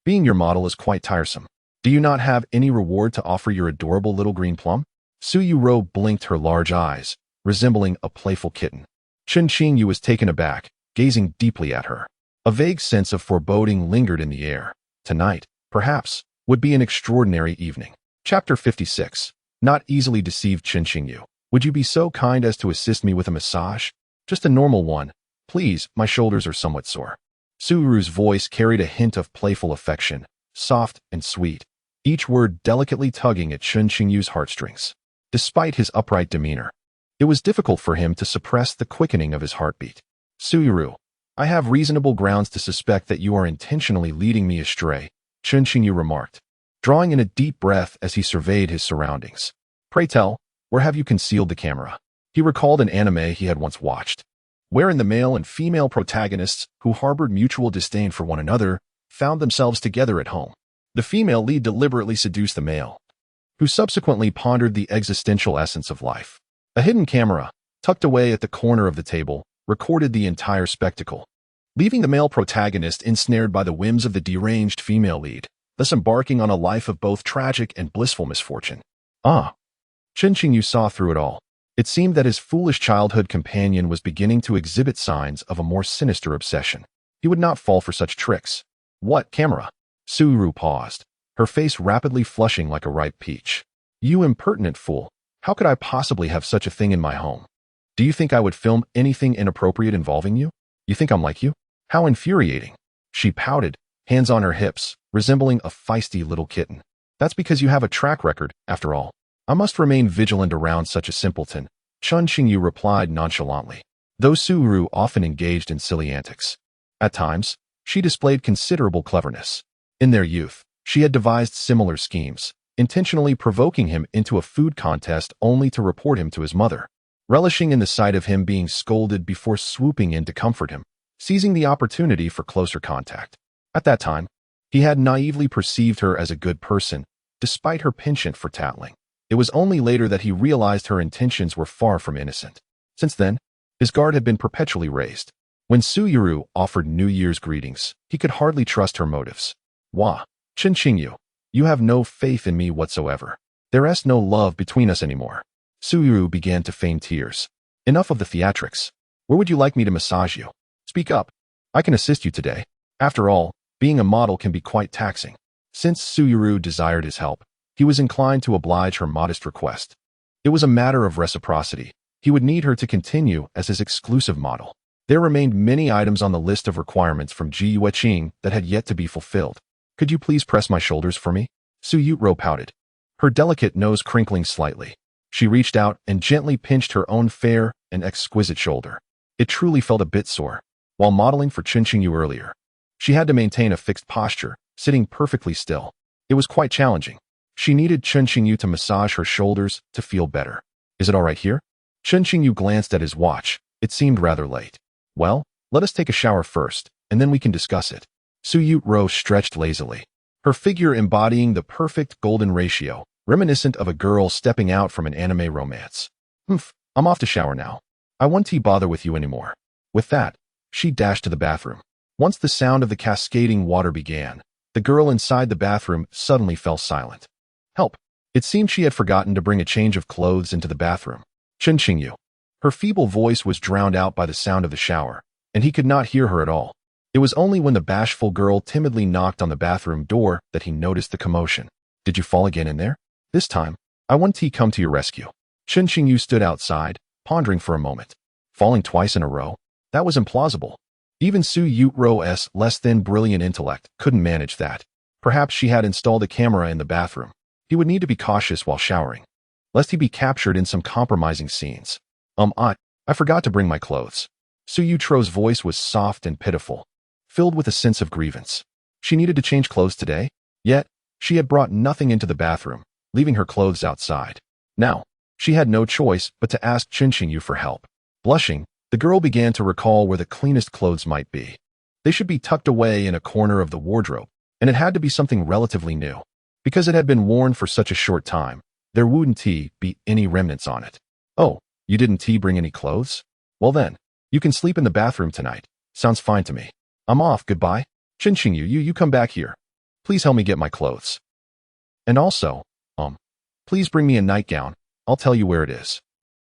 being your model is quite tiresome. Do you not have any reward to offer your adorable little green plum? Yuerou blinked her large eyes, resembling a playful kitten. Chen Qingyu was taken aback, gazing deeply at her. A vague sense of foreboding lingered in the air. Tonight, perhaps, would be an extraordinary evening. Chapter 56. Not easily deceived. Chen Qingyu, would you be so kind as to assist me with a massage? Just a normal one. Please, my shoulders are somewhat sore. Yuerou's voice carried a hint of playful affection, soft and sweet, each word delicately tugging at Chen Qingyu's heartstrings. Despite his upright demeanor, it was difficult for him to suppress the quickening of his heartbeat. Yuerou, I have reasonable grounds to suspect that you are intentionally leading me astray, Chen Qingyu remarked, drawing in a deep breath as he surveyed his surroundings. Pray tell, where have you concealed the camera? He recalled an anime he had once watched, wherein the male and female protagonists, who harbored mutual disdain for one another, found themselves together at home. The female lead deliberately seduced the male, who subsequently pondered the existential essence of life. A hidden camera, tucked away at the corner of the table, recorded the entire spectacle, leaving the male protagonist ensnared by the whims of the deranged female lead, thus embarking on a life of both tragic and blissful misfortune. Ah! Chen Qingyu saw through it all. It seemed that his foolish childhood companion was beginning to exhibit signs of a more sinister obsession. He would not fall for such tricks. What camera? Yuerou paused, her face rapidly flushing like a ripe peach. You impertinent fool. How could I possibly have such a thing in my home? Do you think I would film anything inappropriate involving you? You think I'm like you? How infuriating. She pouted, hands on her hips, resembling a feisty little kitten. That's because you have a track record, after all. I must remain vigilant around such a simpleton, Chen Qingyu replied nonchalantly. Though Yuerou often engaged in silly antics, at times, she displayed considerable cleverness. In their youth, she had devised similar schemes, intentionally provoking him into a food contest only to report him to his mother, relishing in the sight of him being scolded before swooping in to comfort him, seizing the opportunity for closer contact. At that time, he had naively perceived her as a good person, despite her penchant for tattling. It was only later that he realized her intentions were far from innocent. Since then, his guard had been perpetually raised. When Yuerou offered New Year's greetings, he could hardly trust her motives. Wah, Chen Qingyu, you have no faith in me whatsoever. There is no love between us anymore. Yuerou began to feign tears. Enough of the theatrics. Where would you like me to massage you? Speak up. I can assist you today. After all, being a model can be quite taxing. Since Yuerou desired his help, he was inclined to oblige her modest request. It was a matter of reciprocity. He would need her to continue as his exclusive model. There remained many items on the list of requirements from Ji Yueqing that had yet to be fulfilled. Could you please press my shoulders for me? Yuerou pouted, her delicate nose crinkling slightly. She reached out and gently pinched her own fair and exquisite shoulder. It truly felt a bit sore. While modeling for Chen Qingyu earlier, she had to maintain a fixed posture, sitting perfectly still. It was quite challenging. She needed Chen Qingyu to massage her shoulders to feel better. Is it all right here? Chen Qingyu glanced at his watch. It seemed rather late. Well, let us take a shower first, and then we can discuss it. Yuerou stretched lazily, her figure embodying the perfect golden ratio, reminiscent of a girl stepping out from an anime romance. I'm off to shower now. I won't bother with you anymore. With that, she dashed to the bathroom. Once the sound of the cascading water began, the girl inside the bathroom suddenly fell silent. Help! It seemed she had forgotten to bring a change of clothes into the bathroom. Chen Qingyu. Her feeble voice was drowned out by the sound of the shower, and he could not hear her at all. It was only when the bashful girl timidly knocked on the bathroom door that he noticed the commotion. Did you fall again in there? This time, I want to come to your rescue. Chen Qingyu stood outside, pondering for a moment. Falling twice in a row? That was implausible. Even Yuerou's less than brilliant intellect couldn't manage that. Perhaps she had installed a camera in the bathroom. He would need to be cautious while showering, lest he be captured in some compromising scenes. I forgot to bring my clothes. Yuerou's voice was soft and pitiful, filled with a sense of grievance. She needed to change clothes today, yet she had brought nothing into the bathroom, leaving her clothes outside. Now, she had no choice but to ask Chen Qingyu for help. Blushing, the girl began to recall where the cleanest clothes might be. They should be tucked away in a corner of the wardrobe, and it had to be something relatively new. Because it had been worn for such a short time, there wouldn't be any remnants on it. Oh, you didn't bring any clothes? Well then, you can sleep in the bathroom tonight. Sounds fine to me. I'm off, goodbye. Chen Qingyu, you come back here. Please help me get my clothes. And also, please bring me a nightgown. I'll tell you where it is.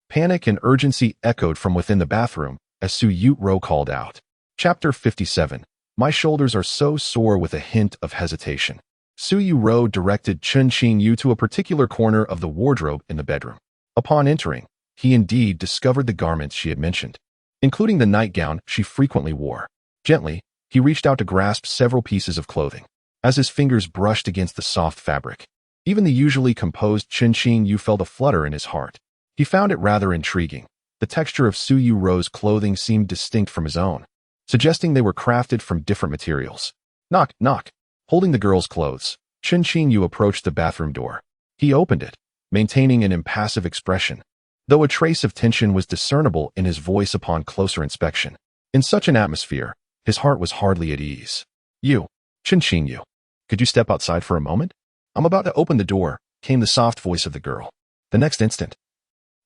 Panic and urgency echoed from within the bathroom as Yuerou called out. Chapter 57. My shoulders are so sore with a hint of hesitation. Yuerou directed Chen Qingyu to a particular corner of the wardrobe in the bedroom. Upon entering, he indeed discovered the garments she had mentioned, including the nightgown she frequently wore. Gently, he reached out to grasp several pieces of clothing, as his fingers brushed against the soft fabric. Even the usually composed Chen Qingyu felt a flutter in his heart. He found it rather intriguing. The texture of Yuerou's clothing seemed distinct from his own, suggesting they were crafted from different materials. Knock, knock. Holding the girl's clothes, Chen Qingyu approached the bathroom door. He opened it, maintaining an impassive expression, though a trace of tension was discernible in his voice upon closer inspection. In such an atmosphere, his heart was hardly at ease. Chen Qingyu, could you step outside for a moment? I'm about to open the door, came the soft voice of the girl. The next instant,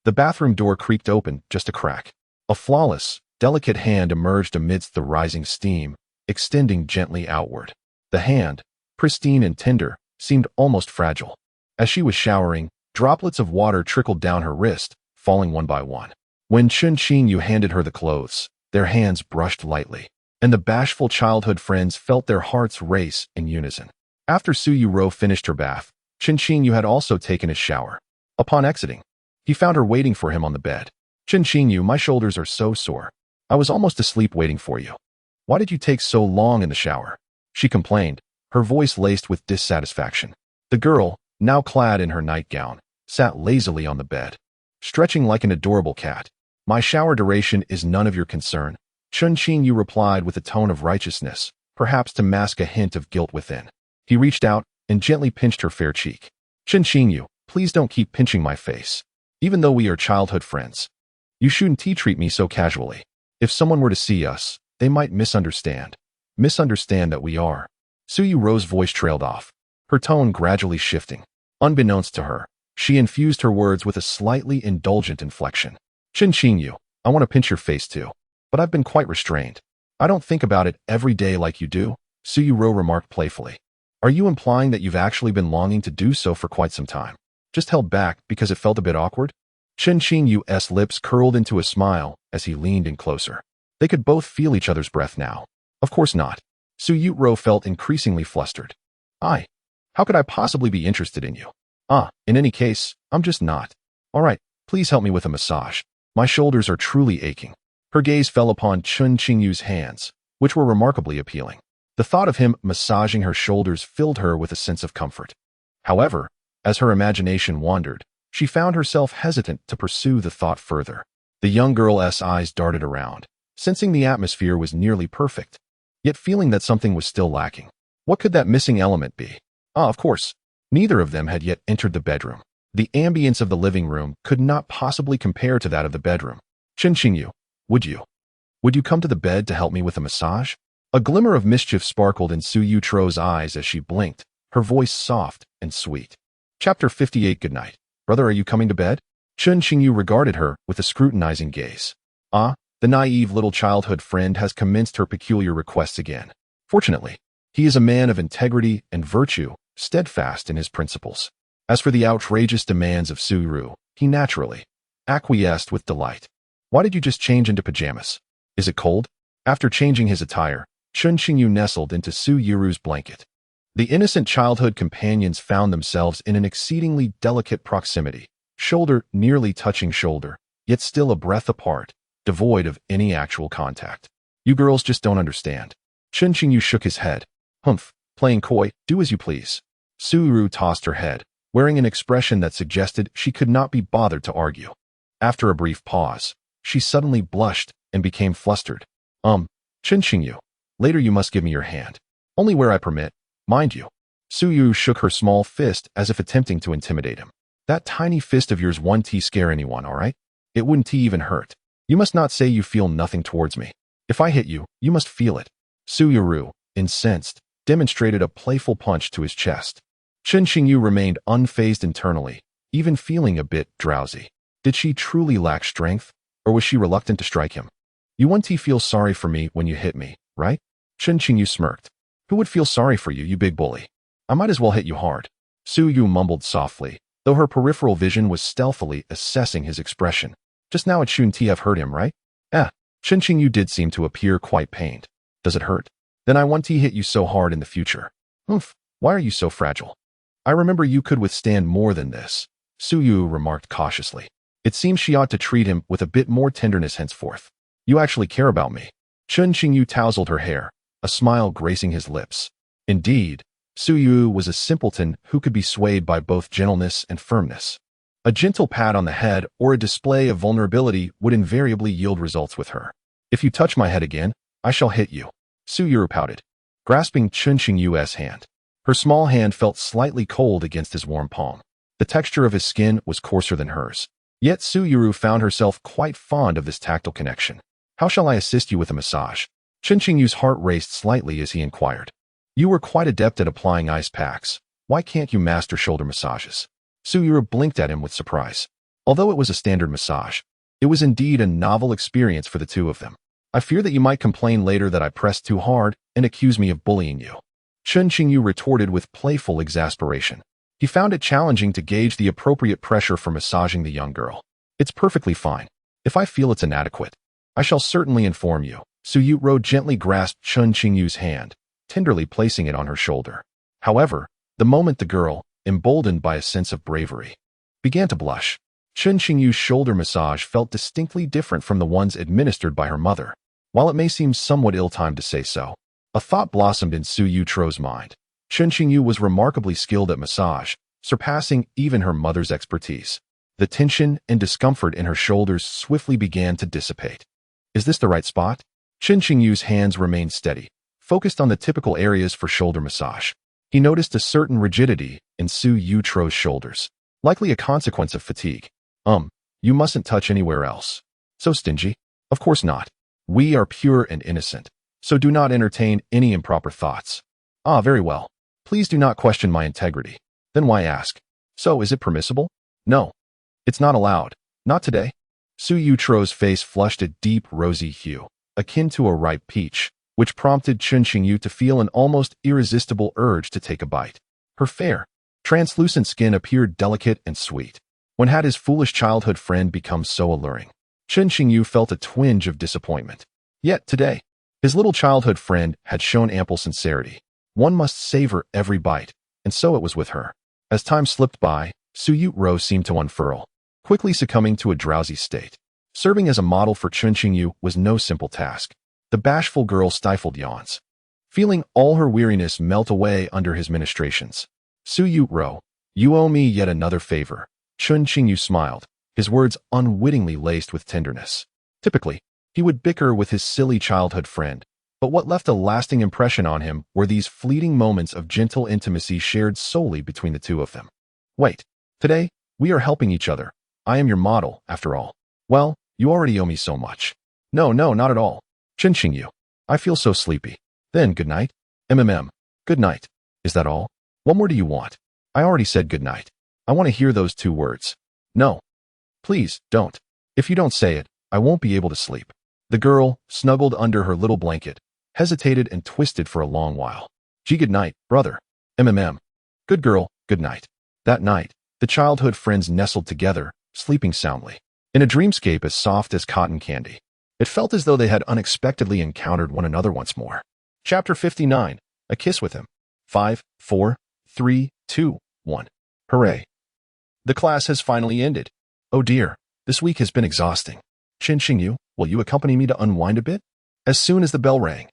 the bathroom door creaked open just a crack. A flawless, delicate hand emerged amidst the rising steam, extending gently outward. The hand, pristine and tender, seemed almost fragile. As she was showering, droplets of water trickled down her wrist, falling one by one. When Chen Qingyu handed her the clothes, their hands brushed lightly, and the bashful childhood friends felt their hearts race in unison. After Yuerou finished her bath, Chen Qingyu had also taken a shower. Upon exiting, he found her waiting for him on the bed. Chen Qingyu, my shoulders are so sore. I was almost asleep waiting for you. Why did you take so long in the shower? She complained, her voice laced with dissatisfaction. The girl, now clad in her nightgown, sat lazily on the bed, stretching like an adorable cat. My shower duration is none of your concern, Chen Qingyu replied with a tone of righteousness, perhaps to mask a hint of guilt within. He reached out and gently pinched her fair cheek. Chen Qingyu, please don't keep pinching my face. Even though we are childhood friends, you shouldn't treat me so casually. If someone were to see us, they might misunderstand that we are. Yuerou's voice trailed off, her tone gradually shifting. Unbeknownst to her, she infused her words with a slightly indulgent inflection. Chen Qingyu, I want to pinch your face too, but I've been quite restrained. I don't think about it every day like you do, Yuerou remarked playfully. Are you implying that you've actually been longing to do so for quite some time? Just held back because it felt a bit awkward? Chen Qingyu's lips curled into a smile as he leaned in closer. They could both feel each other's breath now. Of course not. Yuerou felt increasingly flustered. How could I possibly be interested in you? In any case, I'm just not. All right, please help me with a massage. My shoulders are truly aching. Her gaze fell upon Chen Qingyu's hands, which were remarkably appealing. The thought of him massaging her shoulders filled her with a sense of comfort. However, as her imagination wandered, she found herself hesitant to pursue the thought further. The young girl's eyes darted around, sensing the atmosphere was nearly perfect, yet feeling that something was still lacking. What could that missing element be? Of course, neither of them had yet entered the bedroom. The ambience of the living room could not possibly compare to that of the bedroom. Chen Qingyu, would you come to the bed to help me with a massage? A glimmer of mischief sparkled in Yuerou's eyes as she blinked, her voice soft and sweet. Chapter 58. Good night. Brother, are you coming to bed? Chen Qingyu regarded her with a scrutinizing gaze. The naive little childhood friend has commenced her peculiar requests again. Fortunately, he is a man of integrity and virtue, steadfast in his principles. As for the outrageous demands of Yuerou, he naturally acquiesced with delight. Why did you just change into pajamas? Is it cold? After changing his attire, Chen Qingyu nestled into Yuerou's blanket. The innocent childhood companions found themselves in an exceedingly delicate proximity, shoulder nearly touching shoulder, yet still a breath apart, devoid of any actual contact. You girls just don't understand. Chen Qingyu shook his head. Humph, playing coy, do as you please. Yuerou tossed her head, wearing an expression that suggested she could not be bothered to argue. After a brief pause, she suddenly blushed and became flustered. Chen Qingyu, later you must give me your hand. Only where I permit, mind you. Suyu shook her small fist as if attempting to intimidate him. That tiny fist of yours won't scare anyone, all right? It wouldn't even hurt. You must not say you feel nothing towards me. If I hit you, you must feel it. Yuerou, incensed, demonstrated a playful punch to his chest. Chen Qingyu remained unfazed internally, even feeling a bit drowsy. Did she truly lack strength, or was she reluctant to strike him? You won't feel sorry for me when you hit me, right? Chen Qingyu smirked. Who would feel sorry for you, you big bully? I might as well hit you hard. Suyu mumbled softly, though her peripheral vision was stealthily assessing his expression. Just now it shouldn't have hurt him, right? Chen Qingyu did seem to appear quite pained. Does it hurt? Then I won't hit you so hard in the future. Why are you so fragile? I remember you could withstand more than this, Suyu remarked cautiously. It seems she ought to treat him with a bit more tenderness henceforth. You actually care about me. Chen Qingyu tousled her hair, a smile gracing his lips. Indeed, Suyu was a simpleton who could be swayed by both gentleness and firmness. A gentle pat on the head or a display of vulnerability would invariably yield results with her. If you touch my head again, I shall hit you. Suyu pouted, grasping Chen Qingyu's hand. Her small hand felt slightly cold against his warm palm. The texture of his skin was coarser than hers. Yet Yuerou found herself quite fond of this tactile connection. How shall I assist you with a massage? Chen Qingyu's heart raced slightly as he inquired. You were quite adept at applying ice packs. Why can't you master shoulder massages? Yuerou blinked at him with surprise. Although it was a standard massage, it was indeed a novel experience for the two of them. I fear that you might complain later that I pressed too hard and accuse me of bullying you. Chen Qingyu retorted with playful exasperation. He found it challenging to gauge the appropriate pressure for massaging the young girl. It's perfectly fine. If I feel it's inadequate, I shall certainly inform you. Yuerou gently grasped Chen Qingyu's hand, tenderly placing it on her shoulder. However, the moment the girl, emboldened by a sense of bravery, began to blush, Chen Qingyu's shoulder massage felt distinctly different from the ones administered by her mother. While it may seem somewhat ill-timed to say so, a thought blossomed in Yuerou's mind. Chen Qingyu was remarkably skilled at massage, surpassing even her mother's expertise. The tension and discomfort in her shoulders swiftly began to dissipate. Is this the right spot? Chen Qingyu's hands remained steady, focused on the typical areas for shoulder massage. He noticed a certain rigidity in Yuerou's shoulders, likely a consequence of fatigue. You mustn't touch anywhere else. So stingy? Of course not. We are pure and innocent, so do not entertain any improper thoughts. Very well. Please do not question my integrity. Then why ask? So is it permissible? No. It's not allowed. Not today. Yuerou's face flushed a deep rosy hue, akin to a ripe peach, which prompted Chen Qingyu to feel an almost irresistible urge to take a bite. Her fair, translucent skin appeared delicate and sweet. When had his foolish childhood friend become so alluring? Chen Qingyu felt a twinge of disappointment. Yet today, his little childhood friend had shown ample sincerity. One must savor every bite, and so it was with her. As time slipped by, Yuerou seemed to unfurl, quickly succumbing to a drowsy state. Serving as a model for Chen Qingyu was no simple task. The bashful girl stifled yawns, feeling all her weariness melt away under his ministrations. Yuerou, you owe me yet another favor. Chen Qingyu smiled, his words unwittingly laced with tenderness. Typically, he would bicker with his silly childhood friend, but what left a lasting impression on him were these fleeting moments of gentle intimacy shared solely between the two of them. Wait, today, we are helping each other. I am your model, after all. Well, you already owe me so much. No, not at all. Chen Qingyu, I feel so sleepy. Then good night. Good night. Is that all? What more do you want? I already said good night. I want to hear those two words. No. Please, don't. If you don't say it, I won't be able to sleep. The girl, snuggled under her little blanket, hesitated and twisted for a long while. Gee, good night, brother. Good girl, good night. That night, the childhood friends nestled together, sleeping soundly, in a dreamscape as soft as cotton candy. It felt as though they had unexpectedly encountered one another once more. Chapter 59. A Kiss with Him. 5, 4, 3, 2, 1. Hooray. The class has finally ended. Oh dear, this week has been exhausting. Chen Qingyu, will you accompany me to unwind a bit? As soon as the bell rang,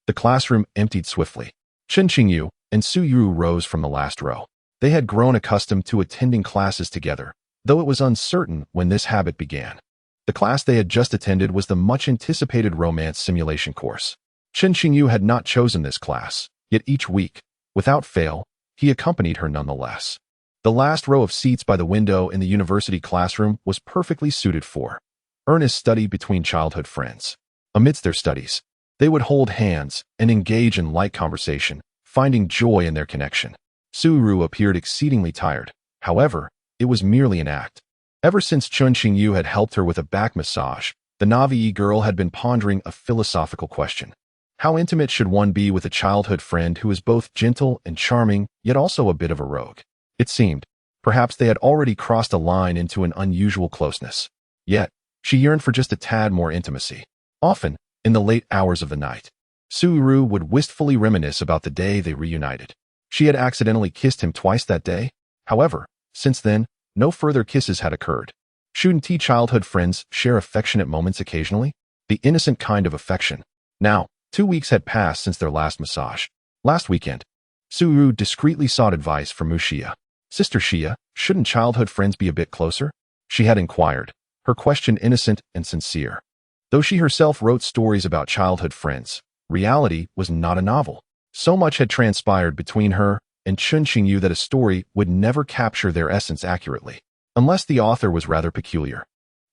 the classroom emptied swiftly. Chen Qingyu and Yuerou rose from the last row. They had grown accustomed to attending classes together, though it was uncertain when this habit began. The class they had just attended was the much-anticipated romance simulation course. Chen Qingyu had not chosen this class, yet each week, without fail, he accompanied her nonetheless. The last row of seats by the window in the university classroom was perfectly suited for earnest study between childhood friends. Amidst their studies, they would hold hands and engage in light conversation, finding joy in their connection. Yuerou appeared exceedingly tired. However, it was merely an act. Ever since Chen Qingyu had helped her with a back massage, the Navi girl had been pondering a philosophical question. How intimate should one be with a childhood friend who is both gentle and charming, yet also a bit of a rogue? It seemed, perhaps they had already crossed a line into an unusual closeness. Yet, she yearned for just a tad more intimacy. Often, in the late hours of the night, Yuerou would wistfully reminisce about the day they reunited. She had accidentally kissed him twice that day. However, since then, no further kisses had occurred. Shouldn't childhood friends share affectionate moments occasionally? The innocent kind of affection. Now, 2 weeks had passed since their last massage. Last weekend, Yuerou discreetly sought advice from Xia. Sister Xia, shouldn't childhood friends be a bit closer? She had inquired, her question innocent and sincere. Though she herself wrote stories about childhood friends, reality was not a novel. So much had transpired between her and Chen Qingyu that a story would never capture their essence accurately, unless the author was rather peculiar.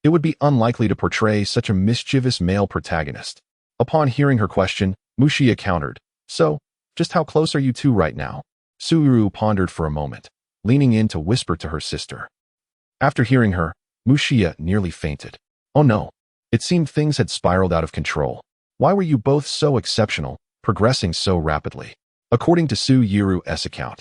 It would be unlikely to portray such a mischievous male protagonist. Upon hearing her question, Xia countered, "So, just how close are you two right now?" Yuerou pondered for a moment, leaning in to whisper to her sister. After hearing her, Xia nearly fainted. Oh no, it seemed things had spiraled out of control. Why were you both so exceptional, progressing so rapidly? According to Yuerou's account,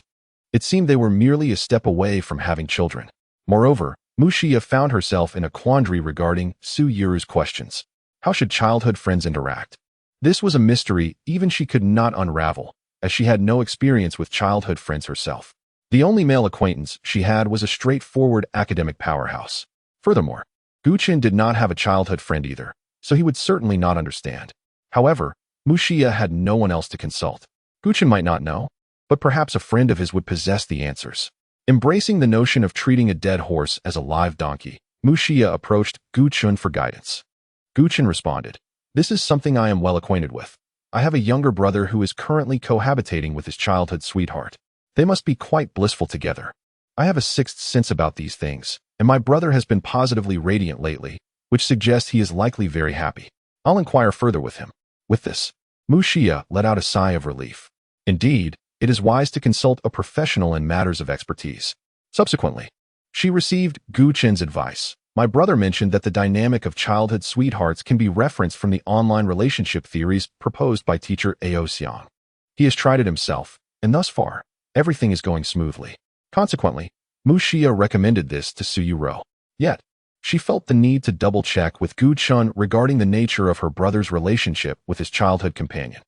it seemed they were merely a step away from having children. Moreover, Xia found herself in a quandary regarding Yuerou's questions. How should childhood friends interact? This was a mystery even she could not unravel, as she had no experience with childhood friends herself. The only male acquaintance she had was a straightforward academic powerhouse. Furthermore, Chen did not have a childhood friend either, so he would certainly not understand. However, Xia had no one else to consult. Chen might not know, but perhaps a friend of his would possess the answers. Embracing the notion of treating a dead horse as a live donkey, Xia approached Chen for guidance. Chen responded, "This is something I am well acquainted with. I have a younger brother who is currently cohabitating with his childhood sweetheart. They must be quite blissful together. I have a sixth sense about these things, and my brother has been positively radiant lately, which suggests he is likely very happy. I'll inquire further with him." With this, Xia let out a sigh of relief. Indeed, it is wise to consult a professional in matters of expertise. Subsequently, she received Chen's advice. My brother mentioned that the dynamic of childhood sweethearts can be referenced from the online relationship theories proposed by teacher Ao Xiang. He has tried it himself, and thus far, everything is going smoothly. Consequently, Xia recommended this to Yuerou. Yet, she felt the need to double-check with Chen regarding the nature of her brother's relationship with his childhood companion.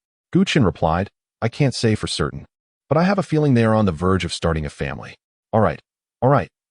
Chen replied, "I can't say for certain, but I have a feeling they are on the verge of starting a family." All right,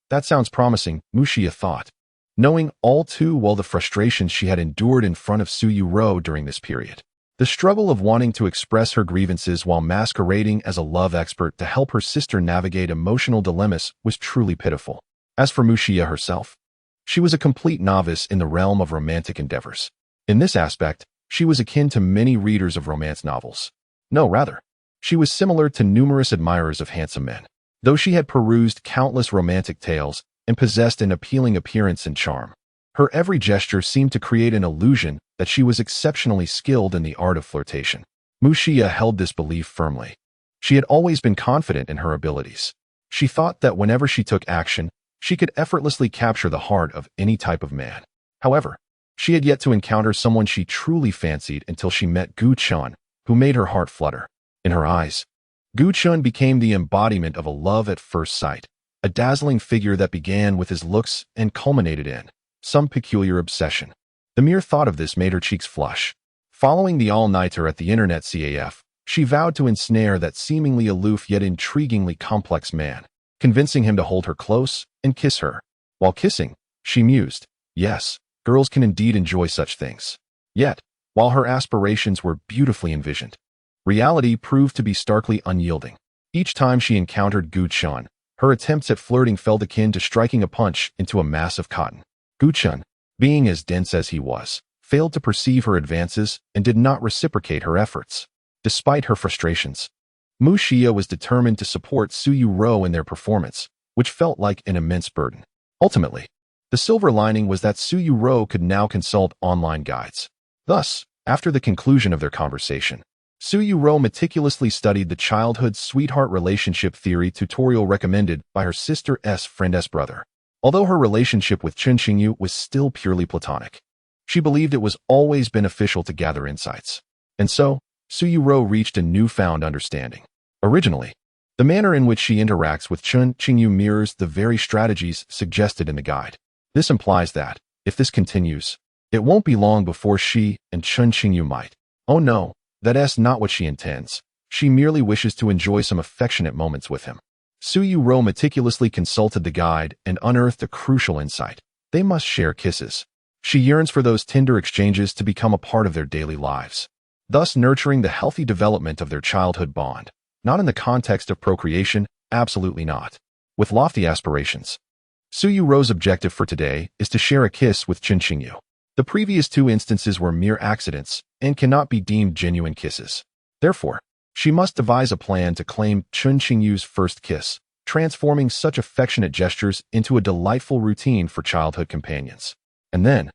that sounds promising, Xia thought, knowing all too well the frustrations she had endured in front of Yuerou during this period. The struggle of wanting to express her grievances while masquerading as a love expert to help her sister navigate emotional dilemmas was truly pitiful. As for Xia herself, she was a complete novice in the realm of romantic endeavors. In this aspect, she was akin to many readers of romance novels. No, rather, she was similar to numerous admirers of handsome men. Though she had perused countless romantic tales and possessed an appealing appearance and charm, her every gesture seemed to create an illusion that she was exceptionally skilled in the art of flirtation. Xia held this belief firmly. She had always been confident in her abilities. She thought that whenever she took action, she could effortlessly capture the heart of any type of man. However, she had yet to encounter someone she truly fancied until she met Chen, who made her heart flutter. In her eyes, Chen became the embodiment of a love at first sight, a dazzling figure that began with his looks and culminated in some peculiar obsession. The mere thought of this made her cheeks flush. Following the all-nighter at the internet CAF, she vowed to ensnare that seemingly aloof yet intriguingly complex man, convincing him to hold her close and kiss her. While kissing, she mused, yes, girls can indeed enjoy such things. Yet, while her aspirations were beautifully envisioned, reality proved to be starkly unyielding. Each time she encountered Chen, her attempts at flirting felt akin to striking a punch into a mass of cotton. Chen, being as dense as he was, failed to perceive her advances and did not reciprocate her efforts. Despite her frustrations, Mu Xia was determined to support Yuerou in their performance, which felt like an immense burden. Ultimately, the silver lining was that Yuerou could now consult online guides. Thus, after the conclusion of their conversation, Yuerou meticulously studied the childhood sweetheart relationship theory tutorial recommended by her sister's friend's brother. Although her relationship with Chen Qingyu was still purely platonic, she believed it was always beneficial to gather insights. And so, Yuerou reached a newfound understanding. Originally, the manner in which she interacts with Chen Qingyu mirrors the very strategies suggested in the guide. This implies that, if this continues, it won't be long before she and Chen Qingyu might. Oh no, that's not what she intends. She merely wishes to enjoy some affectionate moments with him. Yuerou meticulously consulted the guide and unearthed a crucial insight. They must share kisses. She yearns for those tender exchanges to become a part of their daily lives, thus nurturing the healthy development of their childhood bond. Not in the context of procreation, absolutely not. With lofty aspirations. Yuerou's objective for today is to share a kiss with Chen Qingyu. The previous two instances were mere accidents and cannot be deemed genuine kisses. Therefore, she must devise a plan to claim Chen Qingyu's first kiss, transforming such affectionate gestures into a delightful routine for childhood companions. And then,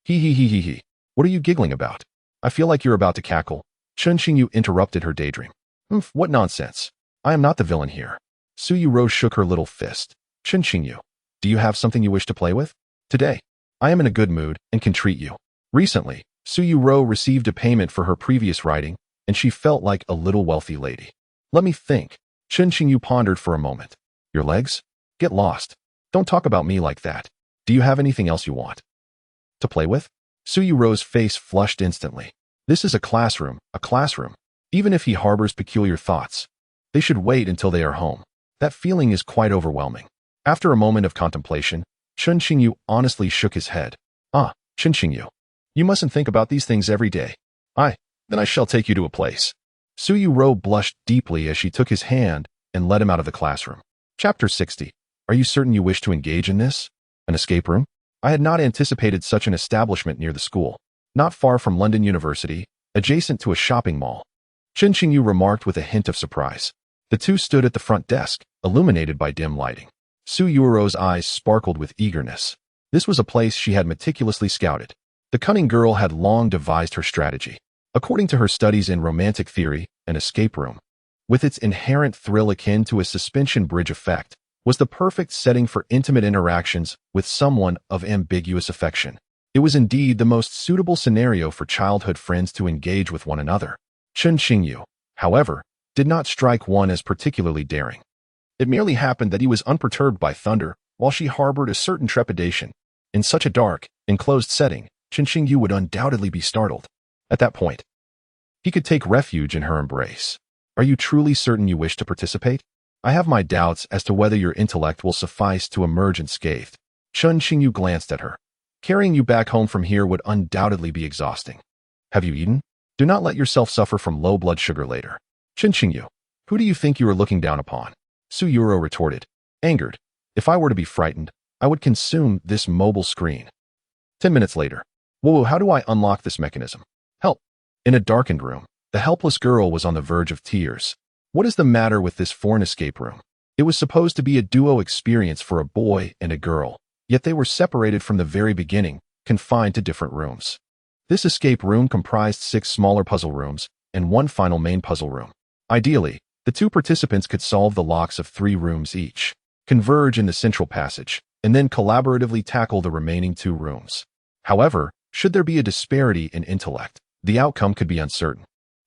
he. What are you giggling about? I feel like you're about to cackle. Chen Qingyu interrupted her daydream. What nonsense. I am not the villain here. Yuerou shook her little fist. Chen Qingyu, do you have something you wish to play with? Today, I am in a good mood and can treat you. Recently, Yuerou received a payment for her previous writing, and she felt like a little wealthy lady. Let me think. Chen Qingyu pondered for a moment. Your legs? Get lost. Don't talk about me like that. Do you have anything else you want to play with? Yuerou's face flushed instantly. This is a classroom. Even if he harbors peculiar thoughts, they should wait until they are home. That feeling is quite overwhelming. After a moment of contemplation, Chen Qingyu honestly shook his head. Chen Qingyu, you mustn't think about these things every day. Then I shall take you to a place. Yuerou blushed deeply as she took his hand and led him out of the classroom. Chapter 60. Are you certain you wish to engage in this? An escape room? I had not anticipated such an establishment near the school. Not far from London University, adjacent to a shopping mall. Chen Qingyu remarked with a hint of surprise. The two stood at the front desk, illuminated by dim lighting. Yuerou's eyes sparkled with eagerness. This was a place she had meticulously scouted. The cunning girl had long devised her strategy. According to her studies in romantic theory, an escape room, with its inherent thrill akin to a suspension bridge effect, was the perfect setting for intimate interactions with someone of ambiguous affection. It was indeed the most suitable scenario for childhood friends to engage with one another. Chen Qingyu, however, did not strike one as particularly daring. It merely happened that he was unperturbed by thunder, while she harbored a certain trepidation. In such a dark, enclosed setting, Chen Qingyu would undoubtedly be startled. At that point, he could take refuge in her embrace. Are you truly certain you wish to participate? I have my doubts as to whether your intellect will suffice to emerge unscathed. Chen Qingyu glanced at her. Carrying you back home from here would undoubtedly be exhausting. Have you eaten? Do not let yourself suffer from low blood sugar later. Chen Qingyu, who do you think you are looking down upon? Yuerou retorted, angered. If I were to be frightened, I would consume this mobile screen. 10 minutes later. Wuwuwu, how do I unlock this mechanism? Help. In a darkened room, the helpless girl was on the verge of tears. What is the matter with this foreign escape room? It was supposed to be a duo experience for a boy and a girl, yet they were separated from the very beginning, confined to different rooms. This escape room comprised 6 smaller puzzle rooms and 1 final main puzzle room. Ideally, the 2 participants could solve the locks of 3 rooms each, converge in the central passage, and then collaboratively tackle the remaining 2 rooms. However, should there be a disparity in intellect, the outcome could be uncertain.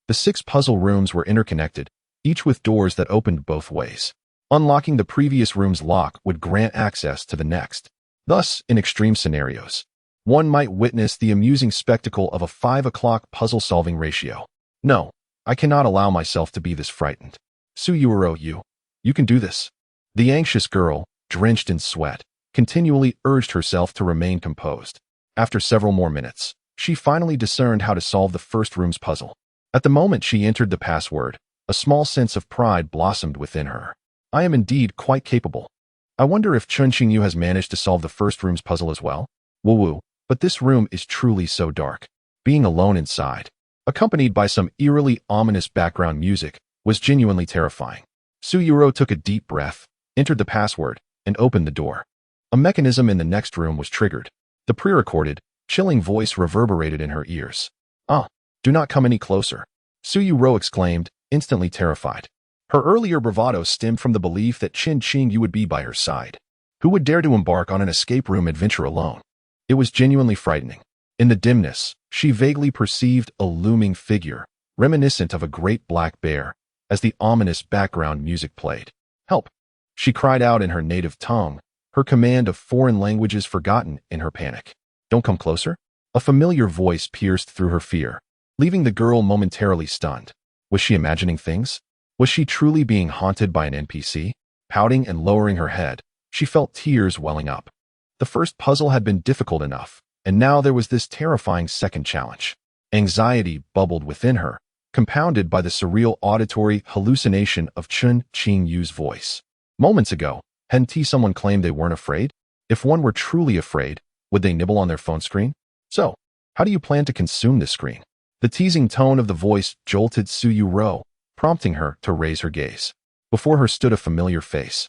The 6 puzzle rooms were interconnected, each with doors that opened both ways. Unlocking the previous room's lock would grant access to the next. Thus, in extreme scenarios, one might witness the amusing spectacle of a 5 o'clock puzzle-solving ratio. No, I cannot allow myself to be this frightened. Yuerou, you can do this. The anxious girl, drenched in sweat, continually urged herself to remain composed. After several more minutes, she finally discerned how to solve the first room's puzzle. At the moment she entered the password, a small sense of pride blossomed within her. I am indeed quite capable. I wonder if Chen Qingyu has managed to solve the first room's puzzle as well? Wuwuwu, But this room is truly so dark. Being alone inside, accompanied by some eerily ominous background music, was genuinely terrifying. Yuerou took a deep breath, entered the password, and opened the door. A mechanism in the next room was triggered. The pre-recorded, chilling voice reverberated in her ears. "Ah, do not come any closer," Yuerou exclaimed, instantly terrified. Her earlier bravado stemmed from the belief that Chen Qingyu would be by her side. Who would dare to embark on an escape room adventure alone? It was genuinely frightening. In the dimness, she vaguely perceived a looming figure, reminiscent of a great black bear, as the ominous background music played. "Help!" she cried out in her native tongue, her command of foreign languages forgotten in her panic. "Don't come closer?" A familiar voice pierced through her fear, leaving the girl momentarily stunned. Was she imagining things? Was she truly being haunted by an NPC? Pouting and lowering her head, she felt tears welling up. The first puzzle had been difficult enough, and now there was this terrifying second challenge. Anxiety bubbled within her, compounded by the surreal auditory hallucination of Chen Qingyu's voice. Moments ago, hadn't someone claimed they weren't afraid? If one were truly afraid, would they nibble on their phone screen? So, how do you plan to consume this screen? The teasing tone of the voice jolted Yuerou, prompting her to raise her gaze. Before her stood a familiar face,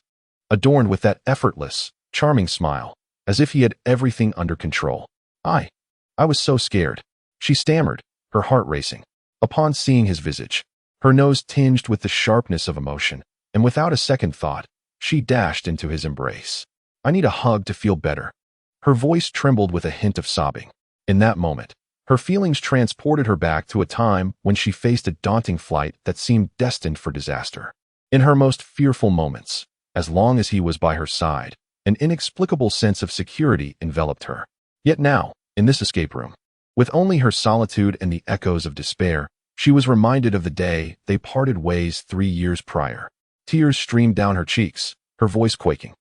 adorned with that effortless, charming smile, as if he had everything under control. I was so scared," she stammered, her heart racing. Upon seeing his visage, her nose tinged with the sharpness of emotion, and without a second thought, she dashed into his embrace. "I need a hug to feel better." Her voice trembled with a hint of sobbing. In that moment, her feelings transported her back to a time when she faced a daunting flight that seemed destined for disaster. In her most fearful moments, as long as he was by her side, an inexplicable sense of security enveloped her. Yet now, in this escape room, with only her solitude and the echoes of despair, she was reminded of the day they parted ways 3 years prior. Tears streamed down her cheeks, her voice quaking.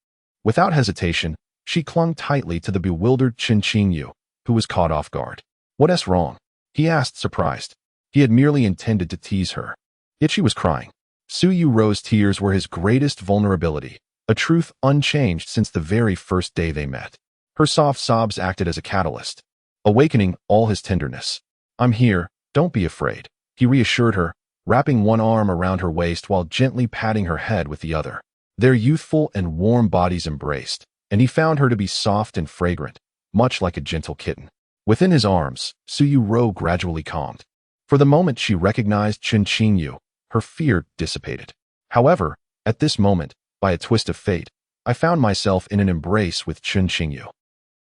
Without hesitation, she clung tightly to the bewildered Chen Qingyu, who was caught off guard. "What's wrong?" he asked, surprised. He had merely intended to tease her. Yet she was crying. Yuerou's tears were his greatest vulnerability, a truth unchanged since the very first day they met. Her soft sobs acted as a catalyst, awakening all his tenderness. "I'm here, don't be afraid," he reassured her, wrapping one arm around her waist while gently patting her head with the other. Their youthful and warm bodies embraced, and he found her to be soft and fragrant, much like a gentle kitten. Within his arms, Yuerou gradually calmed. For the moment she recognized Chen Qingyu, her fear dissipated. However, at this moment, by a twist of fate, I found myself in an embrace with Chen Qingyu.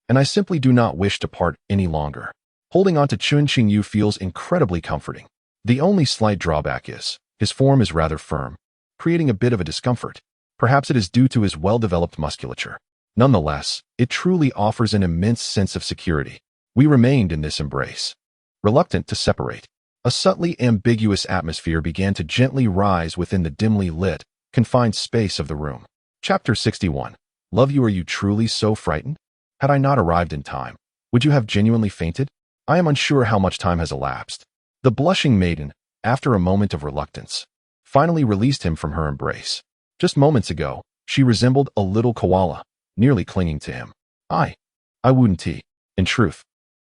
And I simply do not wish to part any longer. Holding on to Chen Qingyu feels incredibly comforting. The only slight drawback is, his form is rather firm, creating a bit of a discomfort. Perhaps it is due to his well-developed musculature. Nonetheless, it truly offers an immense sense of security. We remained in this embrace, reluctant to separate. A subtly ambiguous atmosphere began to gently rise within the dimly lit, confined space of the room. Chapter 61. Love you. Are you truly so frightened? Had I not arrived in time, would you have genuinely fainted? I am unsure how much time has elapsed. The blushing maiden, after a moment of reluctance, finally released him from her embrace. Just moments ago, she resembled a little koala, nearly clinging to him. I wouldn't. In truth,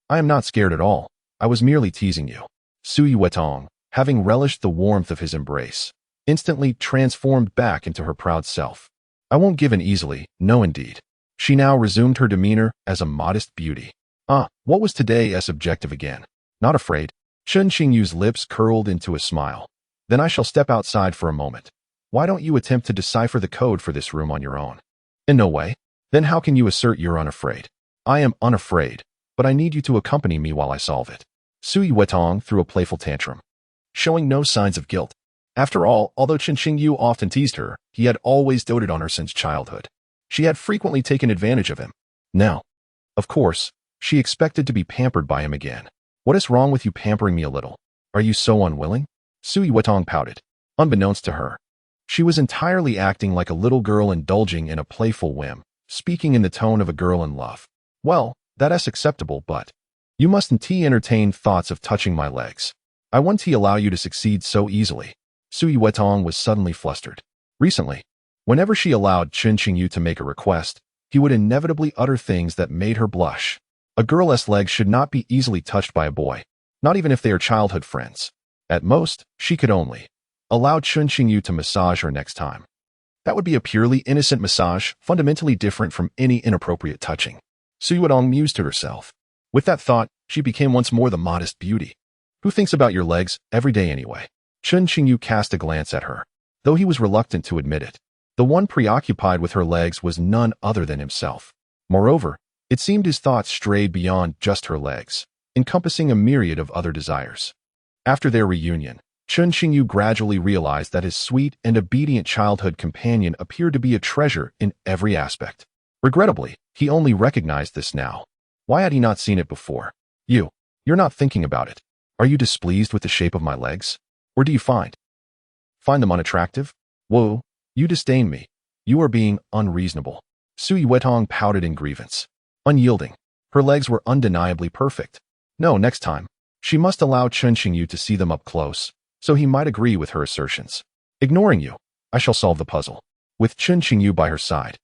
I am not scared at all. I was merely teasing you. Yuerou, having relished the warmth of his embrace, instantly transformed back into her proud self. I won't give in easily, no indeed. She now resumed her demeanor as a modest beauty. What was today's objective again? Not afraid. Chen Qingyu's lips curled into a smile. Then I shall step outside for a moment. Why don't you attempt to decipher the code for this room on your own? In no way. Then how can you assert you're unafraid? I am unafraid, but I need you to accompany me while I solve it. Yuerou threw a playful tantrum, showing no signs of guilt. After all, although Chen Qingyu often teased her, he had always doted on her since childhood. She had frequently taken advantage of him. Now, of course, she expected to be pampered by him again. What is wrong with you pampering me a little? Are you so unwilling? Yuerou pouted. Unbeknownst to her, she was entirely acting like a little girl indulging in a playful whim, speaking in the tone of a girl in love. Well, that's acceptable, but you mustn't entertain thoughts of touching my legs. I won't allow you to succeed so easily. Yuerou was suddenly flustered. Recently, whenever she allowed Chen Qingyu to make a request, he would inevitably utter things that made her blush. A girl's legs should not be easily touched by a boy, not even if they are childhood friends. At most, she could only allow Chen Qingyu to massage her next time. That would be a purely innocent massage, fundamentally different from any inappropriate touching. Su Yuerou mused to herself. With that thought, she became once more the modest beauty. Who thinks about your legs every day anyway? Chen Qingyu cast a glance at her, though he was reluctant to admit it. The one preoccupied with her legs was none other than himself. Moreover, it seemed his thoughts strayed beyond just her legs, encompassing a myriad of other desires. After their reunion, Chen Qingyu gradually realized that his sweet and obedient childhood companion appeared to be a treasure in every aspect. Regrettably, he only recognized this now. Why had he not seen it before? You're not thinking about it. Are you displeased with the shape of my legs? Or do you find them unattractive? Whoa, you disdain me. You are being unreasonable. Su Yuerou pouted in grievance. Unyielding. Her legs were undeniably perfect. No, next time, she must allow Chen Qingyu to see them up close, so he might agree with her assertions. Ignoring you, I shall solve the puzzle. With Chen Qingyu by her side,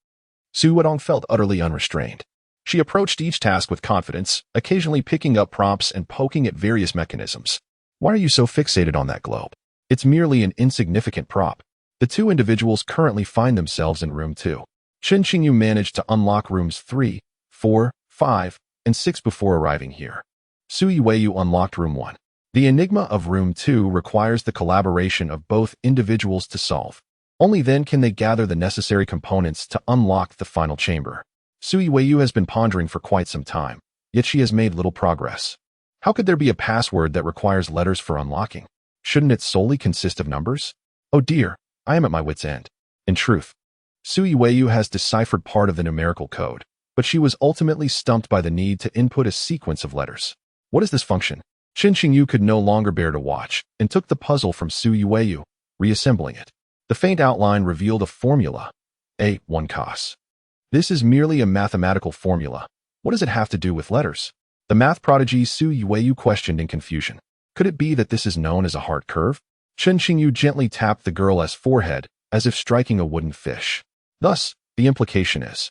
Su Yuerou felt utterly unrestrained. She approached each task with confidence, occasionally picking up props and poking at various mechanisms. Why are you so fixated on that globe? It's merely an insignificant prop. The two individuals currently find themselves in room 2. Chen Qingyu managed to unlock rooms 3, 4, 5, and 6 before arriving here. Su Yuerou unlocked room 1. The enigma of room 2 requires the collaboration of both individuals to solve. Only then can they gather the necessary components to unlock the final chamber. Su Yuerou has been pondering for quite some time, yet she has made little progress. How could there be a password that requires letters for unlocking? Shouldn't it solely consist of numbers? Oh dear, I am at my wit's end. In truth, Su Yuerou has deciphered part of the numerical code, but she was ultimately stumped by the need to input a sequence of letters. What is this function? Chen Qingyu could no longer bear to watch, and took the puzzle from Su Yuerou, reassembling it. The faint outline revealed a formula. A1 cos. This is merely a mathematical formula. What does it have to do with letters? The math prodigy Su Yuerou questioned in confusion. Could it be that this is known as a heart curve? Chen Qingyu gently tapped the girl's forehead, as if striking a wooden fish. Thus, the implication is,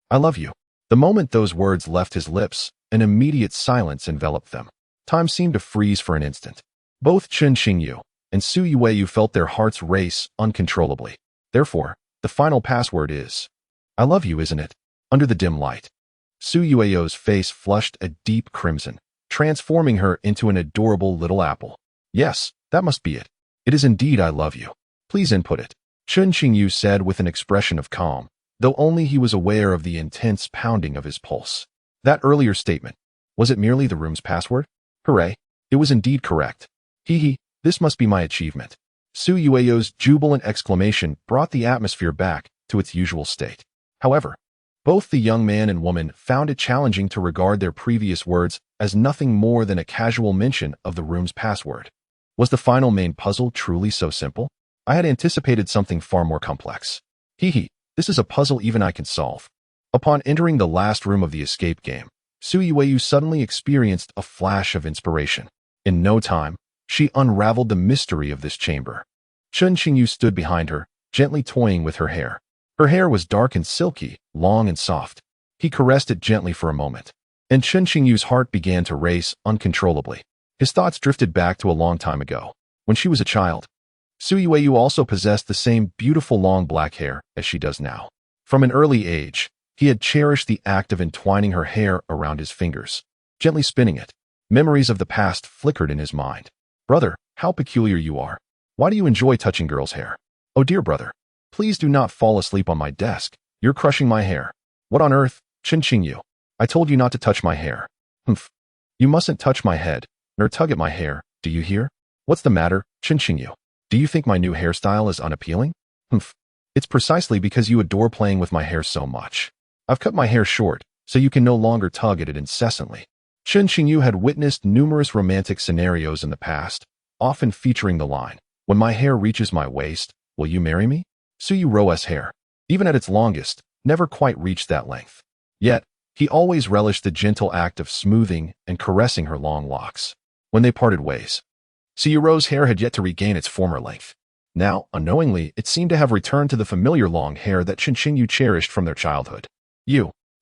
I love you. The moment those words left his lips, an immediate silence enveloped them. Time seemed to freeze for an instant. Both Chen Qingyu and Su Yuerou felt their hearts race uncontrollably. Therefore, the final password is, I love you, isn't it? Under the dim light, Su Yuerou's face flushed a deep crimson, transforming her into an adorable little apple. Yes, that must be it. It is indeed I love you. Please input it. Chen Qingyu said with an expression of calm, though only he was aware of the intense pounding of his pulse. That earlier statement, was it merely the room's password? Hooray, it was indeed correct. Hee, this must be my achievement. Su Yuerou's jubilant exclamation brought the atmosphere back to its usual state. However, both the young man and woman found it challenging to regard their previous words as nothing more than a casual mention of the room's password. Was the final main puzzle truly so simple? I had anticipated something far more complex. Hee, this is a puzzle even I can solve. Upon entering the last room of the escape game, Su Yuerou suddenly experienced a flash of inspiration. In no time, she unraveled the mystery of this chamber. Chen Qingyu stood behind her, gently toying with her hair. Her hair was dark and silky, long and soft. He caressed it gently for a moment, and Chen Qingyu's heart began to race uncontrollably. His thoughts drifted back to a long time ago, when she was a child. Su Yuerou also possessed the same beautiful long black hair as she does now. From an early age, he had cherished the act of entwining her hair around his fingers, gently spinning it. Memories of the past flickered in his mind. Brother, how peculiar you are. Why do you enjoy touching girls' hair? Oh dear brother, please do not fall asleep on my desk. You're crushing my hair. What on earth, Chen Qingyu? I told you not to touch my hair. Humph. You mustn't touch my head, nor tug at my hair, do you hear? What's the matter, Chen Qingyu? Do you think my new hairstyle is unappealing? Humph. It's precisely because you adore playing with my hair so much. I've cut my hair short, so you can no longer tug at it incessantly. Chen Qingyu had witnessed numerous romantic scenarios in the past, often featuring the line, when my hair reaches my waist, will you marry me? Su Yuerou's hair, even at its longest, never quite reached that length. Yet, he always relished the gentle act of smoothing and caressing her long locks. When they parted ways, Su Yuerou's hair had yet to regain its former length. Now, unknowingly, it seemed to have returned to the familiar long hair that Chen Qingyu cherished from their childhood.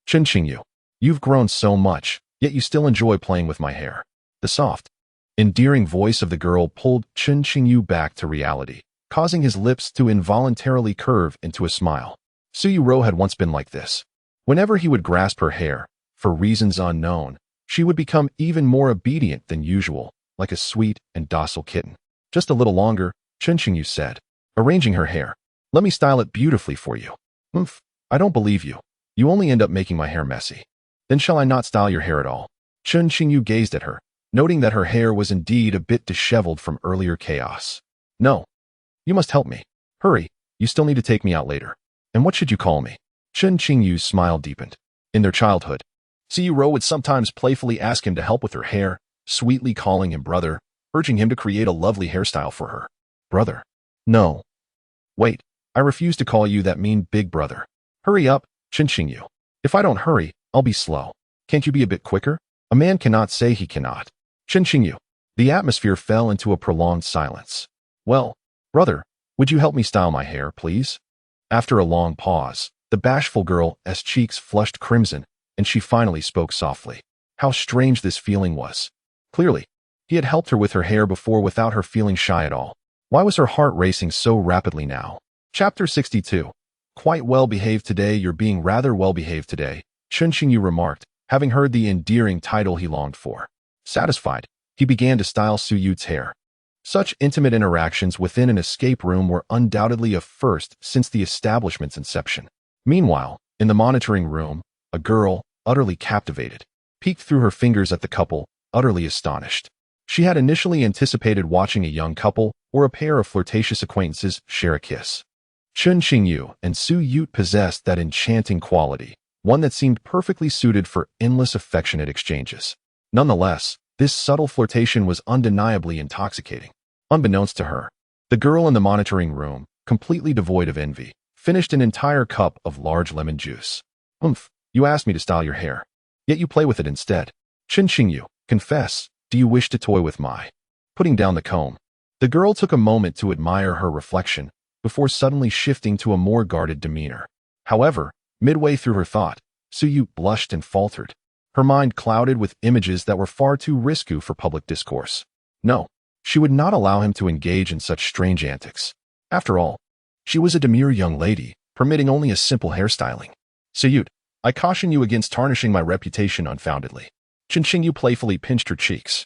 Chen Qingyu, You've grown so much, yet you still enjoy playing with my hair. The soft, endearing voice of the girl pulled Chen Qingyu back to reality, causing his lips to involuntarily curve into a smile. Yuerou had once been like this. Whenever he would grasp her hair, for reasons unknown, she would become even more obedient than usual, like a sweet and docile kitten. Just a little longer, Chen Qingyu said, arranging her hair. Let me style it beautifully for you. I don't believe you. You only end up making my hair messy. Then shall I not style your hair at all? Chen Qingyu gazed at her, noting that her hair was indeed a bit disheveled from earlier chaos. No. You must help me. Hurry, you still need to take me out later. And what should you call me? Chen Qingyu's smile deepened. In their childhood, Yuerou would sometimes playfully ask him to help with her hair, sweetly calling him brother, urging him to create a lovely hairstyle for her. Brother? No. Wait, I refuse to call you that mean big brother. Hurry up, Chen Qingyu. If I don't hurry, I'll be slow. Can't you be a bit quicker? A man cannot say he cannot. Chen Qingyu. The atmosphere fell into a prolonged silence. Well, brother, would you help me style my hair, please? After a long pause, the bashful girl's cheeks flushed crimson, and she finally spoke softly. How strange this feeling was. Clearly, he had helped her with her hair before without her feeling shy at all. Why was her heart racing so rapidly now? Chapter 62. Quite well behaved today, you're being rather well behaved today, Chen Qingyu remarked, having heard the endearing title he longed for. Satisfied, he began to style Yuerou's hair. Such intimate interactions within an escape room were undoubtedly a first since the establishment's inception. Meanwhile, in the monitoring room, a girl, utterly captivated, peeked through her fingers at the couple, utterly astonished. She had initially anticipated watching a young couple or a pair of flirtatious acquaintances share a kiss. Chen Qingyu and Yuerou possessed that enchanting quality, one that seemed perfectly suited for endless affectionate exchanges. Nonetheless, this subtle flirtation was undeniably intoxicating. Unbeknownst to her, the girl in the monitoring room, completely devoid of envy, finished an entire cup of large lemon juice. You asked me to style your hair, yet you play with it instead. Chen Qingyu, confess, do you wish to toy with my putting down the comb? The girl took a moment to admire her reflection, before suddenly shifting to a more guarded demeanor. However, midway through her thought, Yuerou blushed and faltered, her mind clouded with images that were far too risque for public discourse. No, she would not allow him to engage in such strange antics. After all, she was a demure young lady, permitting only a simple hairstyling. Yuerou, I caution you against tarnishing my reputation unfoundedly. Chen Qingyu playfully pinched her cheeks.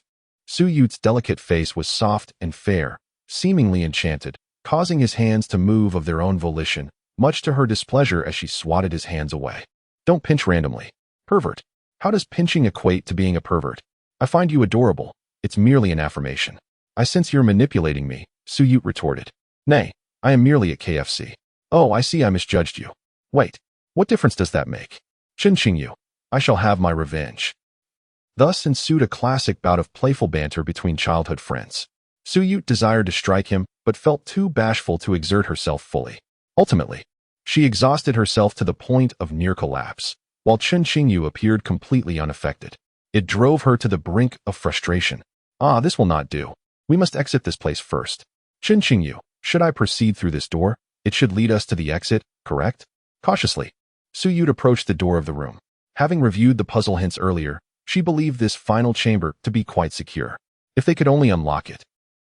Yuerou's delicate face was soft and fair, seemingly enchanted, causing his hands to move of their own volition, much to her displeasure as she swatted his hands away. Don't pinch randomly. Pervert. How does pinching equate to being a pervert? I find you adorable. It's merely an affirmation. I sense you're manipulating me, Yuerou retorted. Nay, I am merely at KFC. Oh, I see I misjudged you. Wait, what difference does that make? Chen Qingyu, I shall have my revenge. Thus ensued a classic bout of playful banter between childhood friends. Yuerou desired to strike him, but felt too bashful to exert herself fully. Ultimately, she exhausted herself to the point of near collapse, while Chen Qingyu appeared completely unaffected. It drove her to the brink of frustration. This will not do. We must exit this place first. Chen Qingyu, should I proceed through this door? It should lead us to the exit, correct? Cautiously, Yuerou approached the door of the room. Having reviewed the puzzle hints earlier, she believed this final chamber to be quite secure. If they could only unlock it,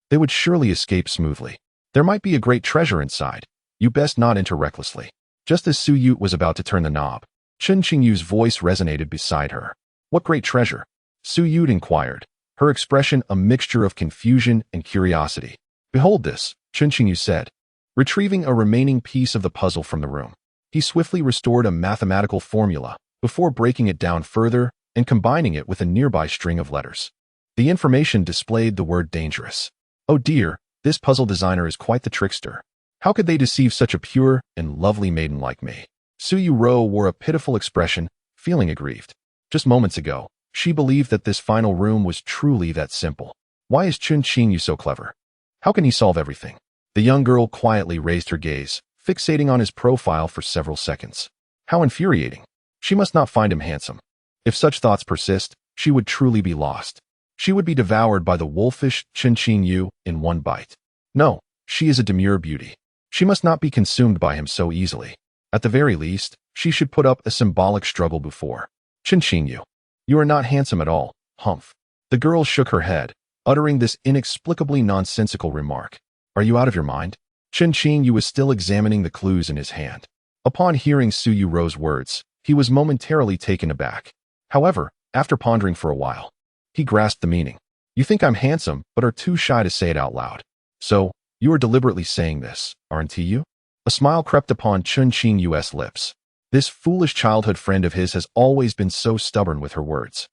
they would surely escape smoothly. There might be a great treasure inside. You best not enter recklessly. Just as Yuerou was about to turn the knob, Chen Qingyu's voice resonated beside her. What great treasure? Yuerou inquired, her expression a mixture of confusion and curiosity. Behold this, Chen Qingyu said, retrieving a remaining piece of the puzzle from the room. He swiftly restored a mathematical formula before breaking it down further and combining it with a nearby string of letters. The information displayed the word dangerous. Oh dear, this puzzle designer is quite the trickster. How could they deceive such a pure and lovely maiden like me? Yuerou wore a pitiful expression, feeling aggrieved. Just moments ago, she believed that this final room was truly that simple. Why is Chen Qingyu so clever? How can he solve everything? The young girl quietly raised her gaze, fixating on his profile for several seconds. How infuriating. She must not find him handsome. If such thoughts persist, she would truly be lost. She would be devoured by the wolfish Chen Qingyu in one bite. No, she is a demure beauty. She must not be consumed by him so easily. At the very least, she should put up a symbolic struggle before. Chen Qingyu. You are not handsome at all, humph. The girl shook her head, uttering this inexplicably nonsensical remark. Are you out of your mind? Chen Qingyu was still examining the clues in his hand. Upon hearing Su Yurou's words, he was momentarily taken aback. However, after pondering for a while, he grasped the meaning. You think I'm handsome, but are too shy to say it out loud. So, you are deliberately saying this, aren't you? A smile crept upon Chen Qingyu's lips. This foolish childhood friend of his has always been so stubborn with her words.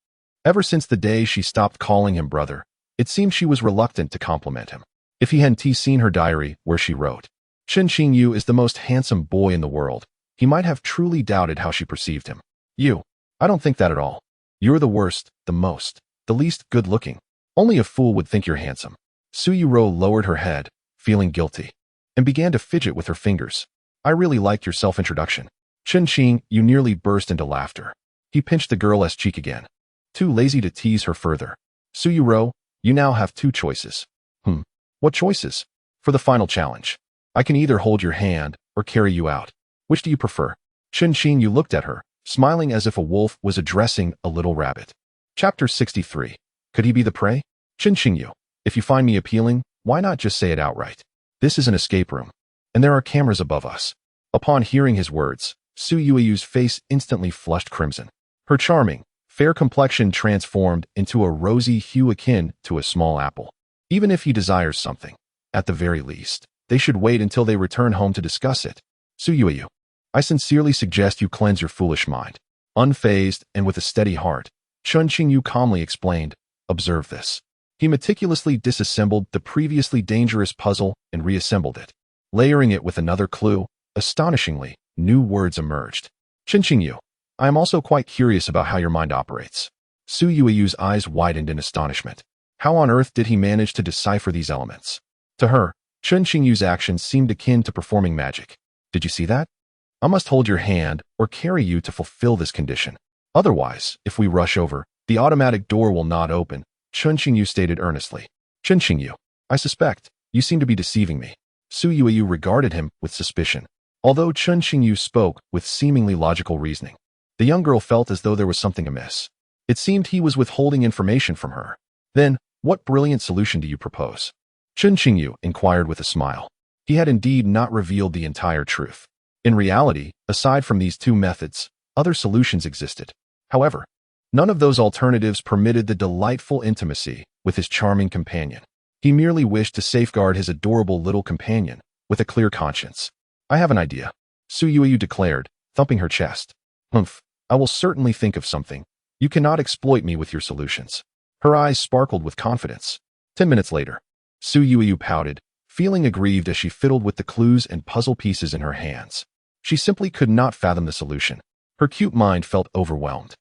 Ever since the day she stopped calling him brother, it seemed she was reluctant to compliment him. If he hadn't seen her diary where she wrote, Chen Qingyu is the most handsome boy in the world, he might have truly doubted how she perceived him. You. I don't think that at all. You're the worst, the least good-looking. Only a fool would think you're handsome. Su Yuerou lowered her head, feeling guilty, and began to fidget with her fingers. I really liked your self-introduction. Chen Qingyu nearly burst into laughter. He pinched the girl's cheek again. Too lazy to tease her further. Su Yuerou, you now have two choices. What choices? For the final challenge. I can either hold your hand or carry you out. Which do you prefer? Chen Qingyu looked at her, smiling as if a wolf was addressing a little rabbit. Chapter 63. Could he be the prey? Chen Qingyu, if you find me appealing, why not just say it outright? This is an escape room, and there are cameras above us. Upon hearing his words, Su Yueyu's face instantly flushed crimson. Her charming, fair complexion transformed into a rosy hue akin to a small apple. Even if he desires something, at the very least, they should wait until they return home to discuss it. Su Yueyu, I sincerely suggest you cleanse your foolish mind. Unfazed and with a steady heart, Chen Qingyu calmly explained, observe this. He meticulously disassembled the previously dangerous puzzle and reassembled it. Layering it with another clue, astonishingly, new words emerged. Chen Qingyu, I am also quite curious about how your mind operates. Su Yueyu's eyes widened in astonishment. How on earth did he manage to decipher these elements? To her, Chen Qingyu's actions seemed akin to performing magic. Did you see that? I must hold your hand or carry you to fulfill this condition. Otherwise, if we rush over, the automatic door will not open, Chen Qingyu stated earnestly. Chen Qingyu, I suspect, you seem to be deceiving me. Su Yueyu regarded him with suspicion. Although Chen Qingyu spoke with seemingly logical reasoning, the young girl felt as though there was something amiss. It seemed he was withholding information from her. Then, what brilliant solution do you propose? Chen Qingyu inquired with a smile. He had indeed not revealed the entire truth. In reality, aside from these two methods, other solutions existed. However, none of those alternatives permitted the delightful intimacy with his charming companion. He merely wished to safeguard his adorable little companion with a clear conscience. I have an idea, Su Yueyu declared, thumping her chest. I will certainly think of something. You cannot exploit me with your solutions. Her eyes sparkled with confidence. 10 minutes later, Su Yueyu pouted, feeling aggrieved as she fiddled with the clues and puzzle pieces in her hands. She simply could not fathom the solution. Her cute mind felt overwhelmed.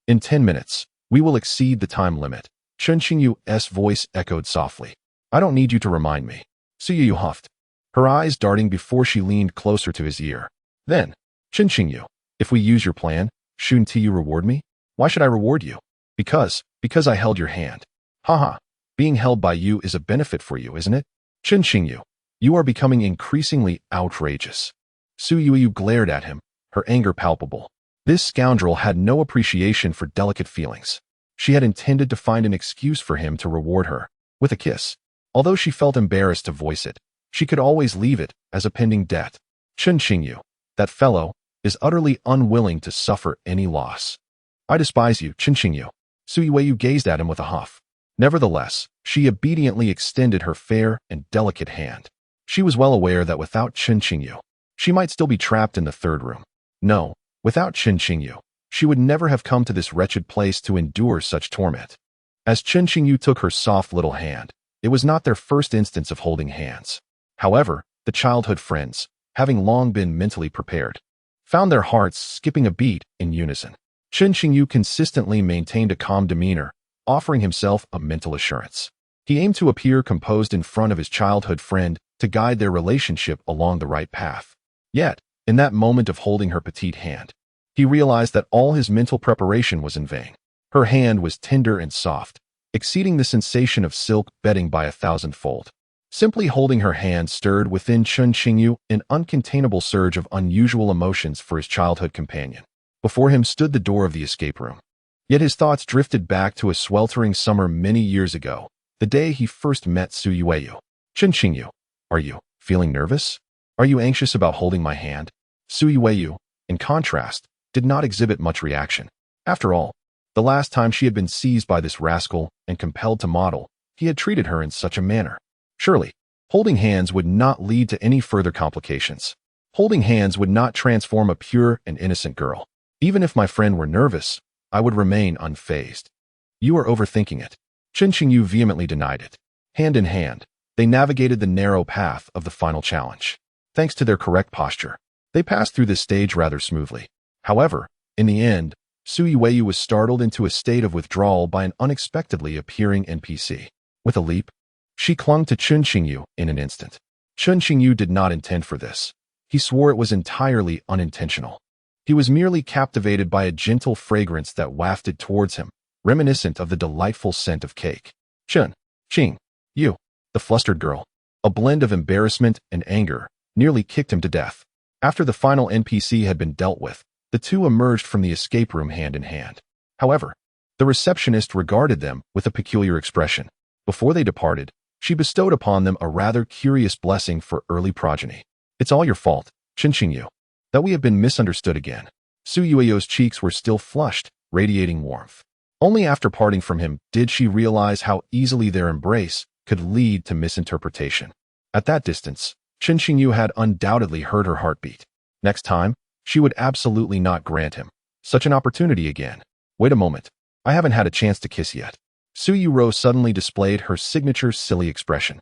In 10 minutes, we will exceed the time limit. Chen Qingyu's voice echoed softly. I don't need you to remind me. Su Yueyu huffed, her eyes darting before she leaned closer to his ear. Then, Chen Qingyu, if we use your plan, shouldn't you reward me? Why should I reward you? Because I held your hand. Haha, being held by you is a benefit for you, isn't it? Chen Qingyu, you are becoming increasingly outrageous. Su Yueyu glared at him, her anger palpable. This scoundrel had no appreciation for delicate feelings. She had intended to find an excuse for him to reward her, with a kiss. Although she felt embarrassed to voice it, she could always leave it as a pending debt. Chen Qingyu, that fellow, is utterly unwilling to suffer any loss. I despise you, Chen Qingyu. Su Yueyu gazed at him with a huff. Nevertheless, she obediently extended her fair and delicate hand. She was well aware that without Chen Qingyu, she might still be trapped in the third room. No, without Chen Qingyu, she would never have come to this wretched place to endure such torment. As Chen Qingyu took her soft little hand, it was not their first instance of holding hands. However, the childhood friends, having long been mentally prepared, found their hearts skipping a beat in unison. Chen Qingyu consistently maintained a calm demeanor, offering himself a mental assurance. He aimed to appear composed in front of his childhood friend to guide their relationship along the right path. Yet, in that moment of holding her petite hand, he realized that all his mental preparation was in vain. Her hand was tender and soft, exceeding the sensation of silk bedding by 1,000-fold. Simply holding her hand stirred within Chen Qingyu an uncontainable surge of unusual emotions for his childhood companion. Before him stood the door of the escape room. Yet his thoughts drifted back to a sweltering summer many years ago, the day he first met Yuerou. Chen Qingyu, are you feeling nervous? Are you anxious about holding my hand? Yuerou, in contrast, did not exhibit much reaction. After all, the last time she had been seized by this rascal and compelled to model, he had treated her in such a manner. Surely, holding hands would not lead to any further complications. Holding hands would not transform a pure and innocent girl. Even if my friend were nervous, I would remain unfazed. You are overthinking it. Chen Qingyu vehemently denied it. Hand in hand, they navigated the narrow path of the final challenge. Thanks to their correct posture, they passed through this stage rather smoothly. However, in the end, Yuerou was startled into a state of withdrawal by an unexpectedly appearing NPC. With a leap, she clung to Chen Qingyu in an instant. Chen Qingyu did not intend for this. He swore it was entirely unintentional. He was merely captivated by a gentle fragrance that wafted towards him, reminiscent of the delightful scent of cake. Chen Qingyu, the flustered girl, a blend of embarrassment and anger, nearly kicked him to death. After the final NPC had been dealt with, the two emerged from the escape room hand in hand. However, the receptionist regarded them with a peculiar expression. Before they departed, she bestowed upon them a rather curious blessing for early progeny. It's all your fault, Chen Qingyu, that we have been misunderstood again. Yuerou's cheeks were still flushed, radiating warmth. Only after parting from him did she realize how easily their embrace could lead to misinterpretation. At that distance, Chen Qingyu had undoubtedly heard her heartbeat. Next time, she would absolutely not grant him such an opportunity again. Wait a moment, I haven't had a chance to kiss yet. Yuerou suddenly displayed her signature silly expression.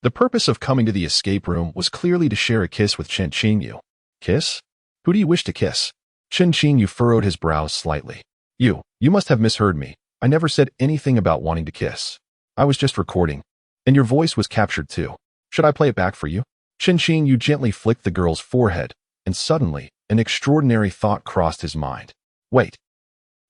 The purpose of coming to the escape room was clearly to share a kiss with Chen Qingyu. Kiss? Who do you wish to kiss? Chen Qingyu furrowed his brows slightly. You must have misheard me. I never said anything about wanting to kiss. I was just recording. And your voice was captured too. Should I play it back for you? Chen Qingyu gently flicked the girl's forehead, and suddenly, an extraordinary thought crossed his mind. Wait.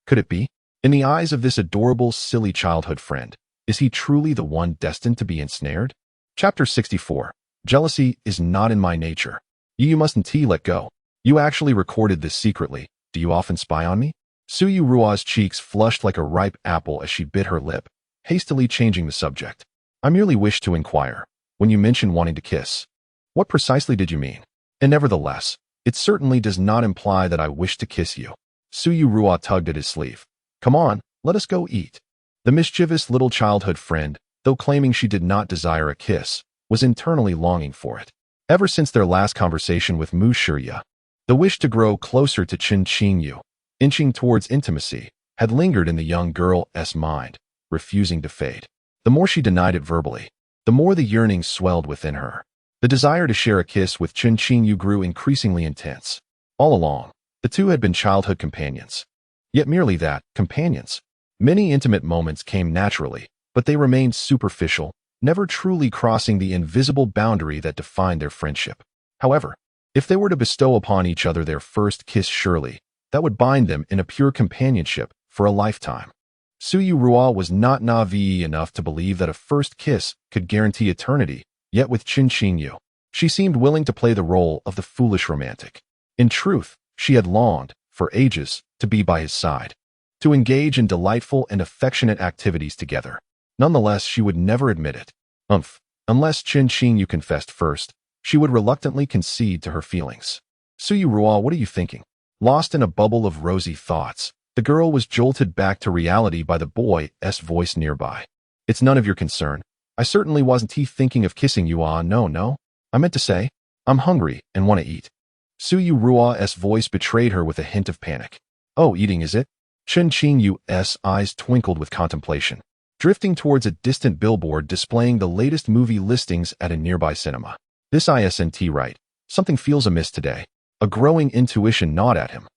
Could it be? In the eyes of this adorable, silly childhood friend, is he truly the one destined to be ensnared? Chapter 64. Jealousy is not in my nature. You mustn't let go. You actually recorded this secretly. Do you often spy on me? Yuerou's cheeks flushed like a ripe apple as she bit her lip, hastily changing the subject. I merely wished to inquire. When you mentioned wanting to kiss, what precisely did you mean? And nevertheless, it certainly does not imply that I wish to kiss you. Yuerou tugged at his sleeve. Come on, let us go eat. The mischievous little childhood friend, though claiming she did not desire a kiss, was internally longing for it. Ever since their last conversation with Mu Shiya, the wish to grow closer to Chen Qingyu, inching towards intimacy, had lingered in the young girl's mind, refusing to fade. The more she denied it verbally, the more the yearning swelled within her. The desire to share a kiss with Chen Qingyu grew increasingly intense. All along, the two had been childhood companions. Yet merely that, companions. Many intimate moments came naturally, but they remained superficial, never truly crossing the invisible boundary that defined their friendship. However, if they were to bestow upon each other their first kiss, surely that would bind them in a pure companionship for a lifetime. Yuerou was not naive enough to believe that a first kiss could guarantee eternity, yet with Chen Qingyu, she seemed willing to play the role of the foolish romantic. In truth, she had longed, for ages, to be by his side, to engage in delightful and affectionate activities together. Nonetheless, she would never admit it. Unless Chen Qingyu confessed first, she would reluctantly concede to her feelings. Yuerou, what are you thinking? Lost in a bubble of rosy thoughts, the girl was jolted back to reality by the boy's voice nearby. It's none of your concern. I certainly wasn't thinking of kissing you. No. I meant to say, I'm hungry and want to eat. Yuerou's voice betrayed her with a hint of panic. Oh, eating is it? Chen Qingyu's eyes twinkled with contemplation, drifting towards a distant billboard displaying the latest movie listings at a nearby cinema. This isn't right. Something feels amiss today. A growing intuition gnawed at him.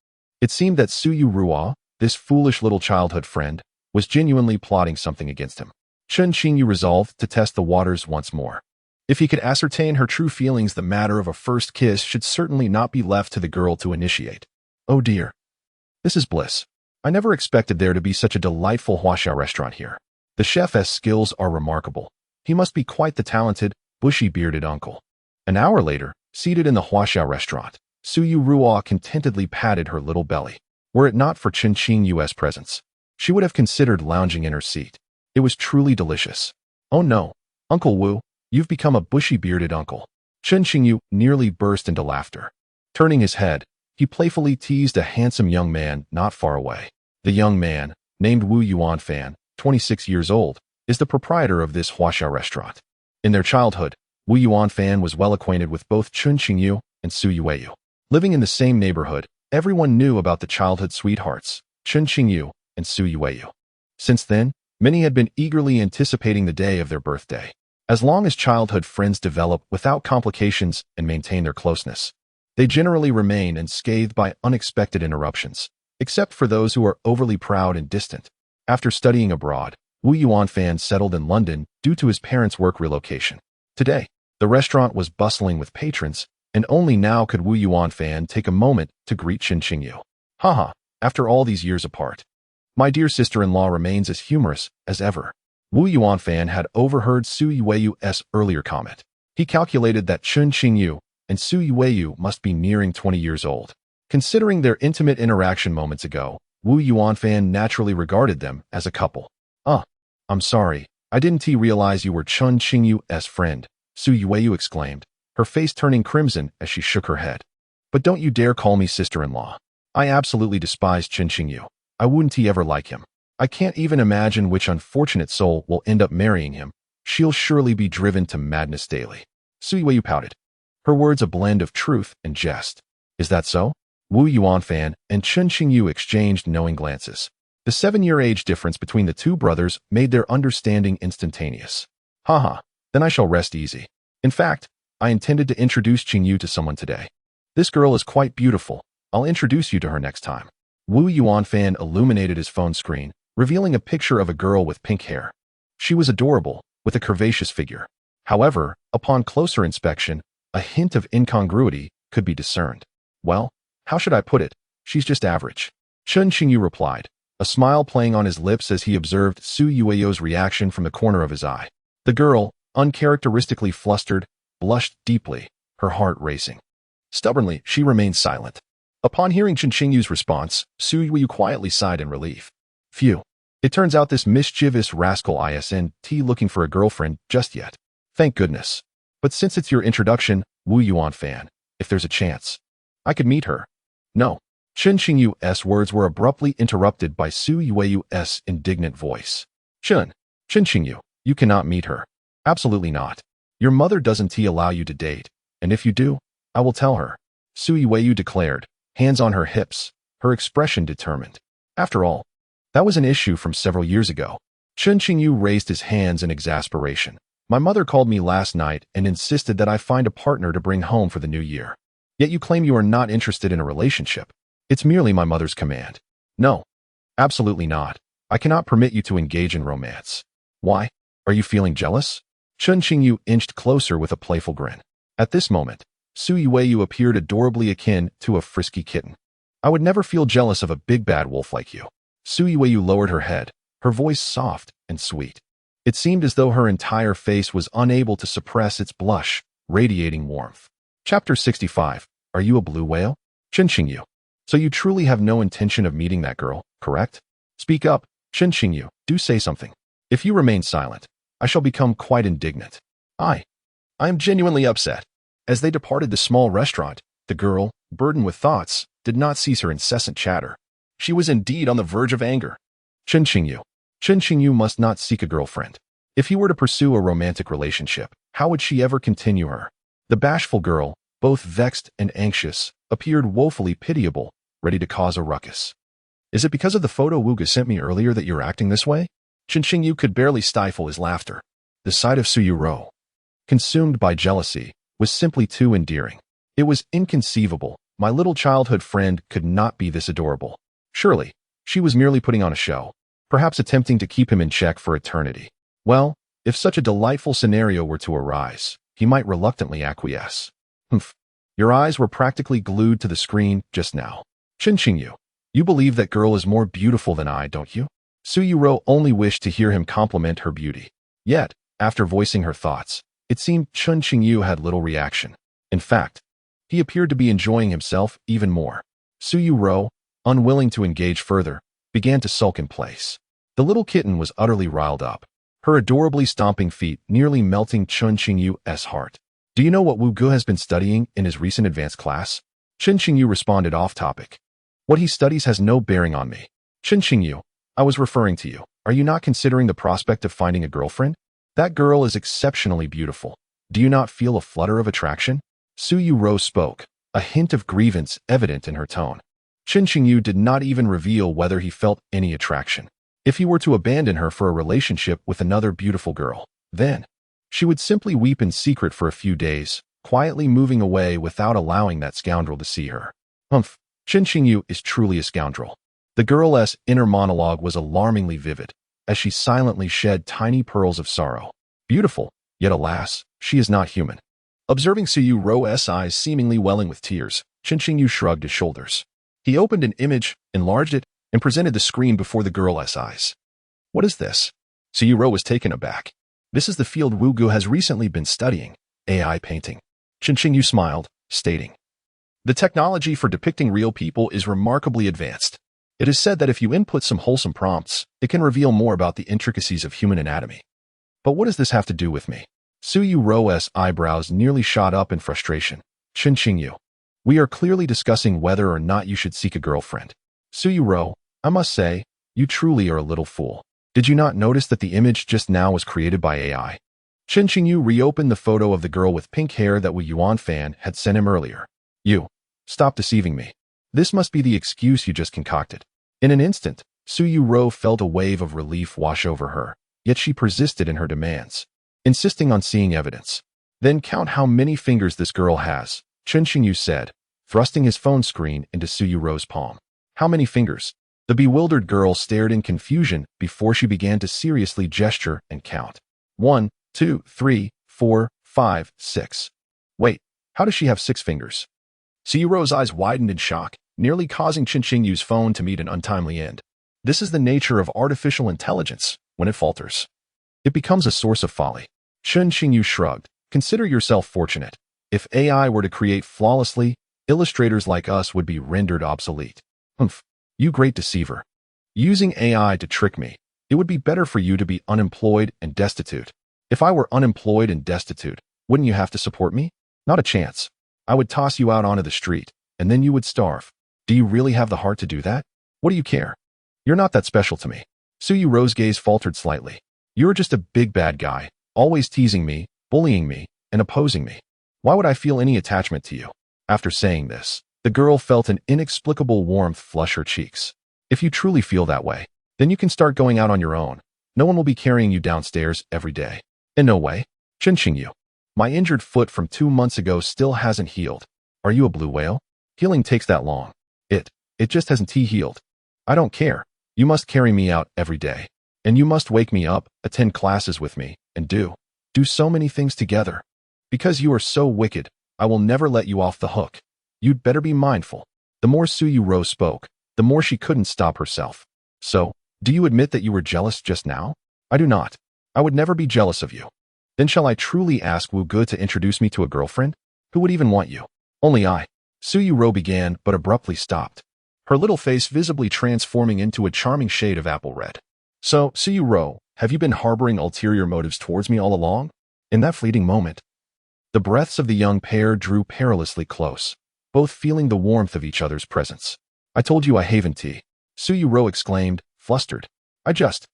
It seemed that Yuerou, this foolish little childhood friend, was genuinely plotting something against him. Chen Qingyu resolved to test the waters once more. If he could ascertain her true feelings, the matter of a first kiss should certainly not be left to the girl to initiate. Oh dear. This is bliss. I never expected there to be such a delightful Huaxia restaurant here. The chef's skills are remarkable. He must be quite the talented, bushy-bearded uncle. An hour later, seated in the Huaxia restaurant, Yuerou contentedly patted her little belly. Were it not for Chen Qingyu's presence, she would have considered lounging in her seat. It was truly delicious. Oh no, Uncle Wu, you've become a bushy-bearded uncle. Chen Qingyu nearly burst into laughter. Turning his head, he playfully teased a handsome young man not far away. The young man, named Wu Yuanfan, 26 years old, is the proprietor of this Huaxiao restaurant. In their childhood, Wu Yuanfan was well acquainted with both Chen Qingyu and Su Yuwei. Living in the same neighborhood, everyone knew about the childhood sweethearts, Chen Qingyu and Su Yuwei. Since then, many had been eagerly anticipating the day of their birthday. As long as childhood friends develop without complications and maintain their closeness, they generally remain unscathed by unexpected interruptions, except for those who are overly proud and distant. After studying abroad, Wu Yuanfan settled in London due to his parents' work relocation. Today, the restaurant was bustling with patrons, and only now could Wu Yuanfan take a moment to greet Chen Qingyu. Haha, after all these years apart, my dear sister-in-law remains as humorous as ever. Wu Yuanfan had overheard Su Yuwei's earlier comment. He calculated that Chen Qingyu and Su Yuwei must be nearing 20 years old. Considering their intimate interaction moments ago, Wu Yuanfan naturally regarded them as a couple. I'm sorry, I didn't realize you were Chen Qingyu's friend, Su Yuwei exclaimed, her face turning crimson as she shook her head. But don't you dare call me sister-in-law. I absolutely despise Chen Qingyu. I wouldn't ever like him. I can't even imagine which unfortunate soul will end up marrying him. She'll surely be driven to madness daily. Su Yuwei pouted, her words a blend of truth and jest. Is that so? Wu Yuanfan and Chen Qingyu exchanged knowing glances. The 7-year age difference between the two brothers made their understanding instantaneous. Haha, then I shall rest easy. In fact, I intended to introduce Qingyu to someone today. This girl is quite beautiful. I'll introduce you to her next time. Wu Yuanfan illuminated his phone screen, revealing a picture of a girl with pink hair. She was adorable, with a curvaceous figure. However, upon closer inspection, a hint of incongruity could be discerned. Well, how should I put it? She's just average. Chen Qingyu replied, a smile playing on his lips as he observed Su Yuwei's reaction from the corner of his eye. The girl, uncharacteristically flustered, blushed deeply, her heart racing. Stubbornly, she remained silent. Upon hearing Chen Qingyu's response, Su Yuwei quietly sighed in relief. Phew. It turns out this mischievous rascal isn't looking for a girlfriend just yet. Thank goodness. But since it's your introduction, Wu Yuanfan, if there's a chance, I could meet her. No. Chen Qingyu's words were abruptly interrupted by Su Yuwei's indignant voice. Chen Qingyu, you cannot meet her. Absolutely not. Your mother doesn't allow you to date, and if you do, I will tell her. Su Yuwei declared, hands on her hips, her expression determined. After all, that was an issue from several years ago. Chen Qingyu raised his hands in exasperation. My mother called me last night and insisted that I find a partner to bring home for the new year. Yet you claim you are not interested in a relationship. It's merely my mother's command. No, absolutely not. I cannot permit you to engage in romance. Why? Are you feeling jealous? Chen Qingyu inched closer with a playful grin. At this moment, Su Yuwei appeared adorably akin to a frisky kitten. I would never feel jealous of a big bad wolf like you. Su Yuwei lowered her head, her voice soft and sweet. It seemed as though her entire face was unable to suppress its blush, radiating warmth. Chapter 65. Are you a blue whale? Chen Qingyu. So you truly have no intention of meeting that girl, correct? Speak up, Chen Qingyu, do say something. If you remain silent, I shall become quite indignant. I am genuinely upset. As they departed the small restaurant, the girl, burdened with thoughts, did not cease her incessant chatter. She was indeed on the verge of anger. Chen Qingyu must not seek a girlfriend. If he were to pursue a romantic relationship, how would she ever continue her? The bashful girl, both vexed and anxious, appeared woefully pitiable, ready to cause a ruckus. Is it because of the photo Wuga sent me earlier that you're acting this way? Chen Qingyu could barely stifle his laughter. The sight of Yuerou, consumed by jealousy, was simply too endearing. It was inconceivable. My little childhood friend could not be this adorable. Surely, she was merely putting on a show, perhaps attempting to keep him in check for eternity. Well, if such a delightful scenario were to arise, he might reluctantly acquiesce. Humph. Your eyes were practically glued to the screen just now. Chen Qingyu, you believe that girl is more beautiful than I, don't you? Su Yuerou only wished to hear him compliment her beauty. Yet, after voicing her thoughts, it seemed Chen Qingyu had little reaction. In fact, he appeared to be enjoying himself even more. Su Yuerou, unwilling to engage further, began to sulk in place. The little kitten was utterly riled up, her adorably stomping feet nearly melting Chen Qingyu's heart. Do you know what Wuwuwu has been studying in his recent advanced class? Chen Qingyu responded off-topic. What he studies has no bearing on me. Chen Qingyu, I was referring to you. Are you not considering the prospect of finding a girlfriend? That girl is exceptionally beautiful. Do you not feel a flutter of attraction? Yuerou spoke, a hint of grievance evident in her tone. Chen Qingyu did not even reveal whether he felt any attraction. If he were to abandon her for a relationship with another beautiful girl, then she would simply weep in secret for a few days, quietly moving away without allowing that scoundrel to see her. Humph, Chen Qingyu is truly a scoundrel. The girl's inner monologue was alarmingly vivid, as she silently shed tiny pearls of sorrow. Beautiful, yet alas, she is not human. Observing Yuerou's eyes seemingly welling with tears, Chen Qingyu shrugged his shoulders. He opened an image, enlarged it, and presented the screen before the girl's eyes. What is this? Yuerou was taken aback. This is the field Wuwuwu has recently been studying, AI painting. Chen Qingyu smiled, stating, the technology for depicting real people is remarkably advanced. It is said that if you input some wholesome prompts, it can reveal more about the intricacies of human anatomy. But what does this have to do with me? Yuerou's eyebrows nearly shot up in frustration. Chen Qingyu, we are clearly discussing whether or not you should seek a girlfriend. Yuerou, I must say, you truly are a little fool. Did you not notice that the image just now was created by AI? Chen Qingyu reopened the photo of the girl with pink hair that Wu Yuan fan had sent him earlier. You, stop deceiving me. This must be the excuse you just concocted. In an instant, Yuerou felt a wave of relief wash over her, yet she persisted in her demands, insisting on seeing evidence. Then count how many fingers this girl has, Chen Qingyu said, thrusting his phone screen into Yuerou's palm. How many fingers? The bewildered girl stared in confusion before she began to seriously gesture and count. 1, 2, 3, 4, 5, 6. Wait, how does she have 6 fingers? Yuerou's eyes widened in shock, nearly causing Chen Qingyu's phone to meet an untimely end. This is the nature of artificial intelligence. When it falters, it becomes a source of folly. Chen Qingyu shrugged. Consider yourself fortunate. If AI were to create flawlessly, illustrators like us would be rendered obsolete. Humph, you great deceiver. Using AI to trick me, it would be better for you to be unemployed and destitute. If I were unemployed and destitute, wouldn't you have to support me? Not a chance. I would toss you out onto the street, and then you would starve. Do you really have the heart to do that? What do you care? You're not that special to me. Yuerou's gaze faltered slightly. You're just a big bad guy, always teasing me, bullying me, and opposing me. Why would I feel any attachment to you? After saying this, the girl felt an inexplicable warmth flush her cheeks. If you truly feel that way, then you can start going out on your own. No one will be carrying you downstairs every day. In no way. Chen Qingyu, my injured foot from 2 months ago still hasn't healed. Are you a blue whale? Healing takes that long. It just hasn't healed. I don't care. You must carry me out every day. And you must wake me up, attend classes with me, and do so many things together. Because you are so wicked, I will never let you off the hook. You'd better be mindful. The more Yuerou spoke, the more she couldn't stop herself. So, do you admit that you were jealous just now? I do not. I would never be jealous of you. Then shall I truly ask Wuwuwu to introduce me to a girlfriend? Who would even want you? Only I. Yuerou began, but abruptly stopped, her little face visibly transforming into a charming shade of apple red. So, Yuerou, have you been harboring ulterior motives towards me all along? In that fleeting moment, the breaths of the young pair drew perilously close, both feeling the warmth of each other's presence. I told you I haven't tea, Yuerou exclaimed, flustered. I just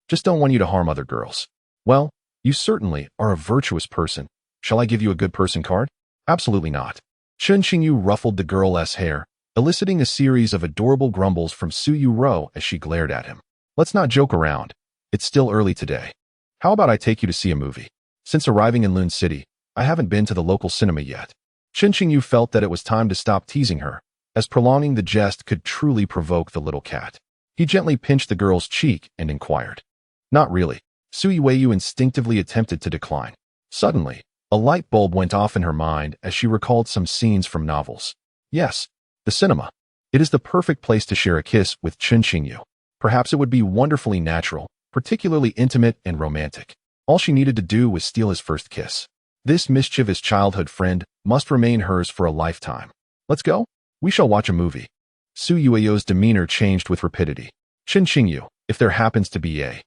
don't want you to harm other girls. Well, you certainly are a virtuous person. Shall I give you a good person card? Absolutely not. Chen Qingyu ruffled the girl's hair, eliciting a series of adorable grumbles from Yuerou as she glared at him. Let's not joke around. It's still early today. How about I take you to see a movie? Since arriving in Lun City, I haven't been to the local cinema yet. Chen Qingyu felt that it was time to stop teasing her, as prolonging the jest could truly provoke the little cat. He gently pinched the girl's cheek and inquired. Not really. Yuerou instinctively attempted to decline. Suddenly, a light bulb went off in her mind as she recalled some scenes from novels. Yes, the cinema. It is the perfect place to share a kiss with Chen Qingyu. Perhaps it would be wonderfully natural, particularly intimate and romantic. All she needed to do was steal his first kiss. This mischievous childhood friend must remain hers for a lifetime. Let's go? We shall watch a movie. Su Yuerou's demeanor changed with rapidity. Chen Qingyu, if there happens to be a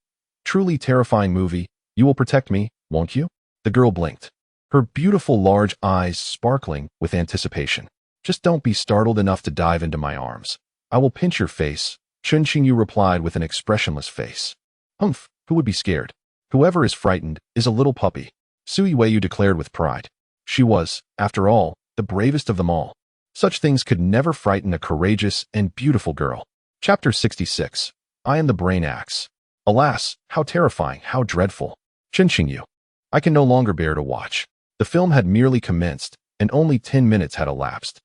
truly terrifying movie, you will protect me, won't you? The girl blinked, her beautiful large eyes sparkling with anticipation. Just don't be startled enough to dive into my arms. I will pinch your face, Chen Qingyu replied with an expressionless face. Humph, who would be scared? Whoever is frightened is a little puppy, Su Yuerou declared with pride. She was, after all, the bravest of them all. Such things could never frighten a courageous and beautiful girl. Chapter 66. I am the brain axe. Alas, how terrifying, how dreadful. Chen Qingyu. I can no longer bear to watch. The film had merely commenced, and only 10 minutes had elapsed.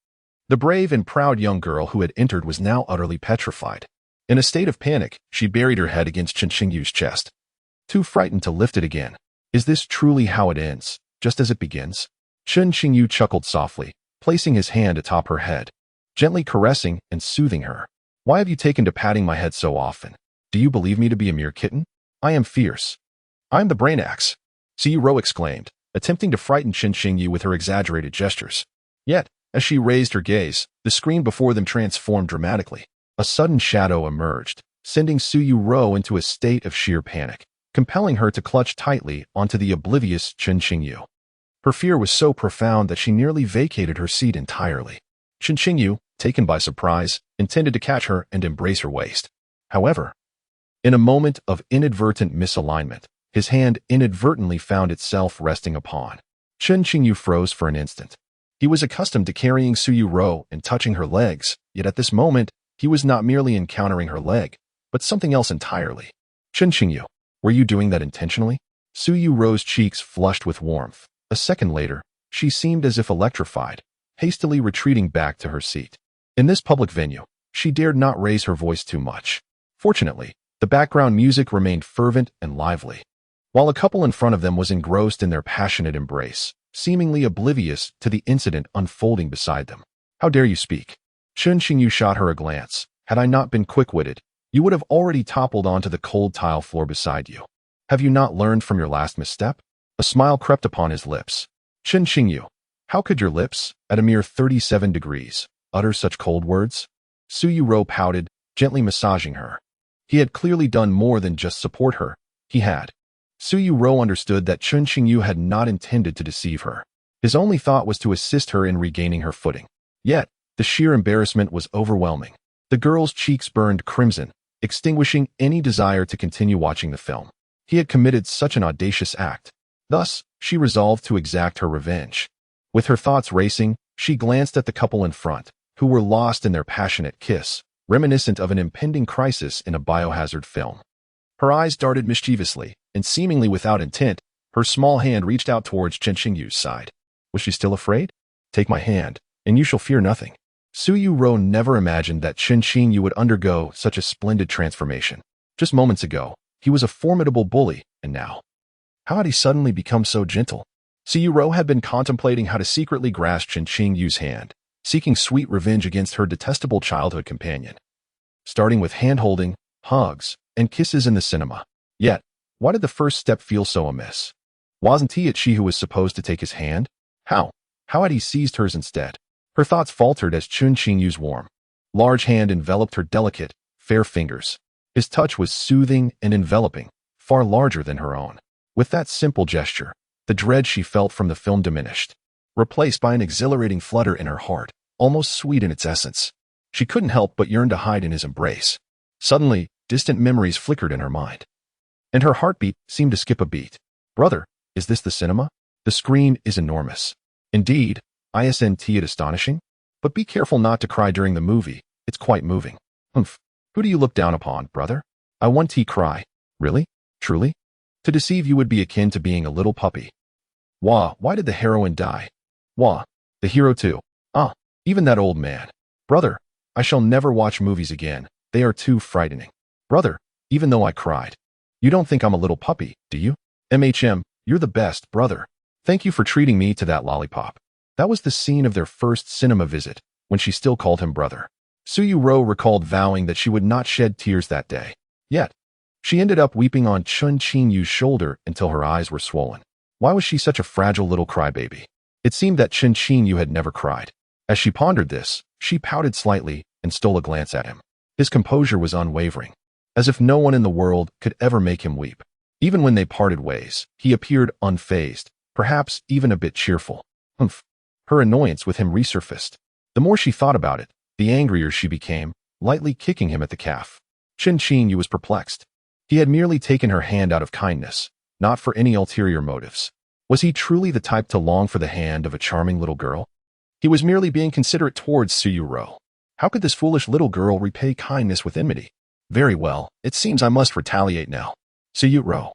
The brave and proud young girl who had entered was now utterly petrified. In a state of panic, she buried her head against Chen Qingyu's chest, too frightened to lift it again. Is this truly how it ends, just as it begins? Chen Qingyu chuckled softly, placing his hand atop her head, gently caressing and soothing her. Why have you taken to patting my head so often? Do you believe me to be a mere kitten? I am fierce. I am the brain axe, Yuerou exclaimed, attempting to frighten Chen Qingyu with her exaggerated gestures. Yet, as she raised her gaze, the screen before them transformed dramatically. A sudden shadow emerged, sending Yuerou into a state of sheer panic, compelling her to clutch tightly onto the oblivious Chen Qingyu. Her fear was so profound that she nearly vacated her seat entirely. Chen Qingyu, taken by surprise, intended to catch her and embrace her waist. However, in a moment of inadvertent misalignment, his hand inadvertently found itself resting upon. Chen Qingyu froze for an instant. He was accustomed to carrying Yuerou and touching her legs, yet at this moment, he was not merely encountering her leg, but something else entirely. Chen Qingyu, were you doing that intentionally? Yuerou's cheeks flushed with warmth. A second later, she seemed as if electrified, hastily retreating back to her seat. In this public venue, she dared not raise her voice too much. Fortunately, the background music remained fervent and lively, while a couple in front of them was engrossed in their passionate embrace, seemingly oblivious to the incident unfolding beside them. How dare you speak? Chen Qingyu shot her a glance. Had I not been quick-witted, you would have already toppled onto the cold tile floor beside you. Have you not learned from your last misstep? A smile crept upon his lips. Chen Qingyu, how could your lips, at a mere 37 degrees, utter such cold words? Yuerou pouted, gently massaging her. He had clearly done more than just support her. He had. Yuerou understood that Chen Qingyu had not intended to deceive her. His only thought was to assist her in regaining her footing. Yet, the sheer embarrassment was overwhelming. The girl's cheeks burned crimson, extinguishing any desire to continue watching the film. He had committed such an audacious act. Thus, she resolved to exact her revenge. With her thoughts racing, she glanced at the couple in front, who were lost in their passionate kiss, reminiscent of an impending crisis in a biohazard film. Her eyes darted mischievously, and seemingly without intent, her small hand reached out towards Chen Qingyu's side. Was she still afraid? Take my hand, and you shall fear nothing. Yuerou never imagined that Chen Qingyu would undergo such a splendid transformation. Just moments ago, he was a formidable bully, and now, how had he suddenly become so gentle? Yuerou had been contemplating how to secretly grasp Chen Qingyu's hand, seeking sweet revenge against her detestable childhood companion. Starting with hand-holding, hugs, and kisses in the cinema. Yet, why did the first step feel so amiss? Wasn't it she who was supposed to take his hand? How had he seized hers instead? Her thoughts faltered as Chen Qingyu's warm, large hand enveloped her delicate, fair fingers. His touch was soothing and enveloping, far larger than her own. With that simple gesture, the dread she felt from the film diminished, replaced by an exhilarating flutter in her heart, almost sweet in its essence. She couldn't help but yearn to hide in his embrace. Suddenly, distant memories flickered in her mind, and her heartbeat seemed to skip a beat. Brother, is this the cinema? The screen is enormous. Indeed, isn't it astonishing? But be careful not to cry during the movie. It's quite moving. Humph. Who do you look down upon, brother? I want to cry. Really? Truly? To deceive you would be akin to being a little puppy. Why did the heroine die? The hero too. Even that old man. Brother, I shall never watch movies again. They are too frightening. Brother, even though I cried. You don't think I'm a little puppy, do you? You're the best, brother. Thank you for treating me to that lollipop. That was the scene of their first cinema visit, when she still called him brother. Yuerou recalled vowing that she would not shed tears that day. Yet, she ended up weeping on Chen Qingyu's shoulder until her eyes were swollen. Why was she such a fragile little crybaby? It seemed that Chen Qingyu had never cried. As she pondered this, she pouted slightly, and stole a glance at him. His composure was unwavering, as if no one in the world could ever make him weep. Even when they parted ways, he appeared unfazed, perhaps even a bit cheerful. Humph. Her annoyance with him resurfaced. The more she thought about it, the angrier she became, lightly kicking him at the calf. Chen Qingyu was perplexed. He had merely taken her hand out of kindness, not for any ulterior motives. Was he truly the type to long for the hand of a charming little girl? He was merely being considerate towards Yuerou. How could this foolish little girl repay kindness with enmity? Very well, it seems I must retaliate now. Yuerou,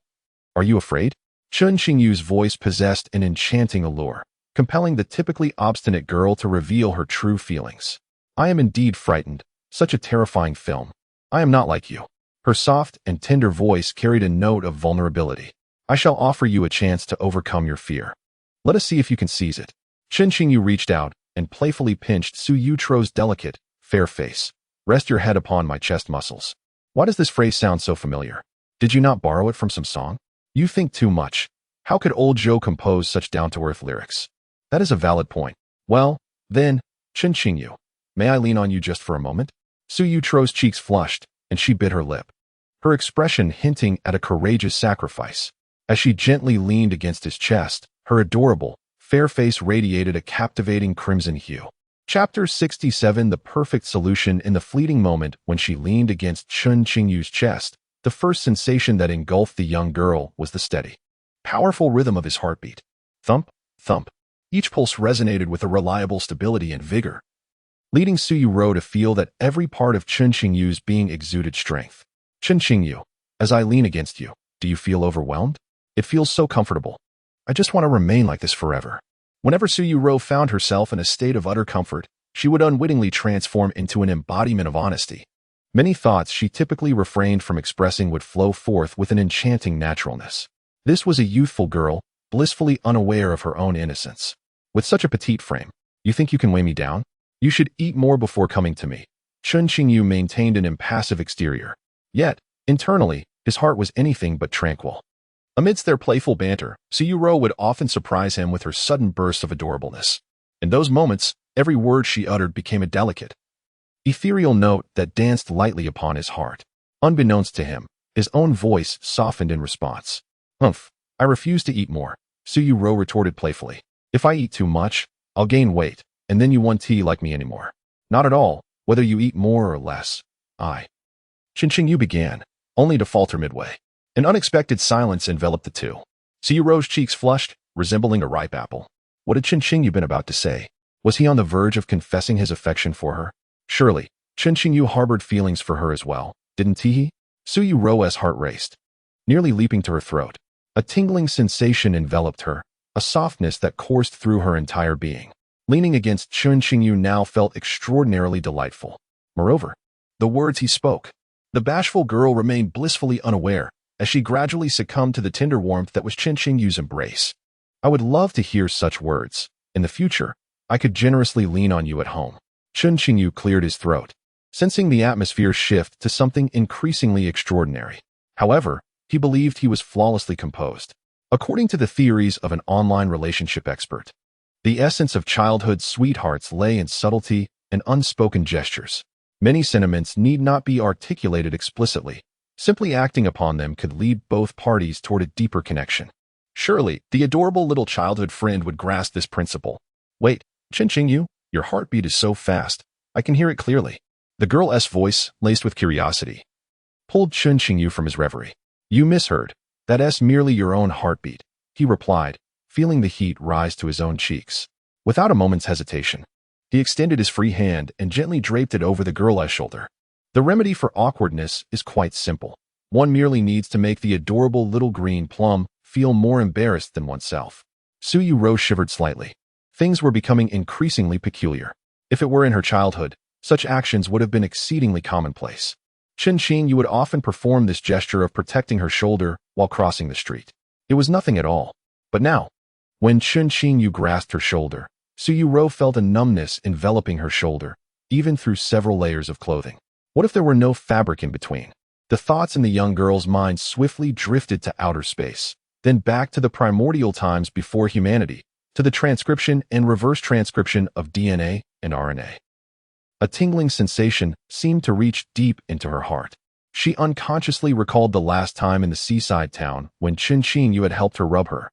are you afraid? Chen Qingyu's voice possessed an enchanting allure, compelling the typically obstinate girl to reveal her true feelings. I am indeed frightened. Such a terrifying film. I am not like you. Her soft and tender voice carried a note of vulnerability. I shall offer you a chance to overcome your fear. Let us see if you can seize it. Chen Qingyu reached out and playfully pinched Yuerou's delicate, fair face. Rest your head upon my chest muscles. Why does this phrase sound so familiar? Did you not borrow it from some song? You think too much. How could old Zhou compose such down-to-earth lyrics? That is a valid point. Well, then, Chen Qingyu, may I lean on you just for a moment? Yuerou's cheeks flushed, and she bit her lip, her expression hinting at a courageous sacrifice. As she gently leaned against his chest, her adorable, fair face radiated a captivating crimson hue. Chapter 67 The perfect solution. In the fleeting moment when she leaned against Chen Qingyu's chest, the first sensation that engulfed the young girl was the steady, powerful rhythm of his heartbeat. Thump, thump. Each pulse resonated with a reliable stability and vigor, leading Yuerou to feel that every part of Chen Qingyu's being exuded strength. Chen Qingyu, as I lean against you, do you feel overwhelmed? It feels so comfortable. I just want to remain like this forever. Whenever Yuerou found herself in a state of utter comfort, she would unwittingly transform into an embodiment of honesty. Many thoughts she typically refrained from expressing would flow forth with an enchanting naturalness. This was a youthful girl, blissfully unaware of her own innocence. With such a petite frame, you think you can weigh me down? You should eat more before coming to me. Chen Qingyu maintained an impassive exterior. Yet, internally, his heart was anything but tranquil. Amidst their playful banter, Yuerou would often surprise him with her sudden bursts of adorableness. In those moments, every word she uttered became a delicate, ethereal note that danced lightly upon his heart. Unbeknownst to him, his own voice softened in response. Humph, I refuse to eat more, Yuerou retorted playfully. If I eat too much, I'll gain weight, and then you won't like me anymore. Not at all, whether you eat more or less. Chen Qingyu began, only to falter midway. An unexpected silence enveloped the two. Yuerou's cheeks flushed, resembling a ripe apple. What had Chen Qingyu been about to say? Was he on the verge of confessing his affection for her? Surely, Chen Qingyu harbored feelings for her as well, didn't he? Yuerou's heart raced, nearly leaping to her throat. A tingling sensation enveloped her, a softness that coursed through her entire being. Leaning against Chen Qingyu now felt extraordinarily delightful. Moreover, the words he spoke. The bashful girl remained blissfully unaware, as she gradually succumbed to the tender warmth that was Chen Qingyu's embrace. I would love to hear such words. In the future, I could generously lean on you at home. Chen Qingyu cleared his throat, sensing the atmosphere shift to something increasingly extraordinary. However, he believed he was flawlessly composed. According to the theories of an online relationship expert, the essence of childhood sweethearts lay in subtlety and unspoken gestures. Many sentiments need not be articulated explicitly. Simply acting upon them could lead both parties toward a deeper connection. Surely, the adorable little childhood friend would grasp this principle. Wait, Chen Qingyu, your heartbeat is so fast. I can hear it clearly. The girl's voice, laced with curiosity, pulled Chen Qingyu from his reverie. You misheard. That's merely your own heartbeat, he replied, feeling the heat rise to his own cheeks. Without a moment's hesitation, he extended his free hand and gently draped it over the girl's shoulder. The remedy for awkwardness is quite simple. One merely needs to make the adorable little green plum feel more embarrassed than oneself. Yuerou shivered slightly. Things were becoming increasingly peculiar. If it were in her childhood, such actions would have been exceedingly commonplace. Chen Qingyu would often perform this gesture of protecting her shoulder while crossing the street. It was nothing at all. But now, when Chen Qingyu grasped her shoulder, Yuerou felt a numbness enveloping her shoulder, even through several layers of clothing. What if there were no fabric in between? The thoughts in the young girl's mind swiftly drifted to outer space, then back to the primordial times before humanity, to the transcription and reverse transcription of DNA and RNA. A tingling sensation seemed to reach deep into her heart. She unconsciously recalled the last time in the seaside town when Chen Qingyu had helped her rub her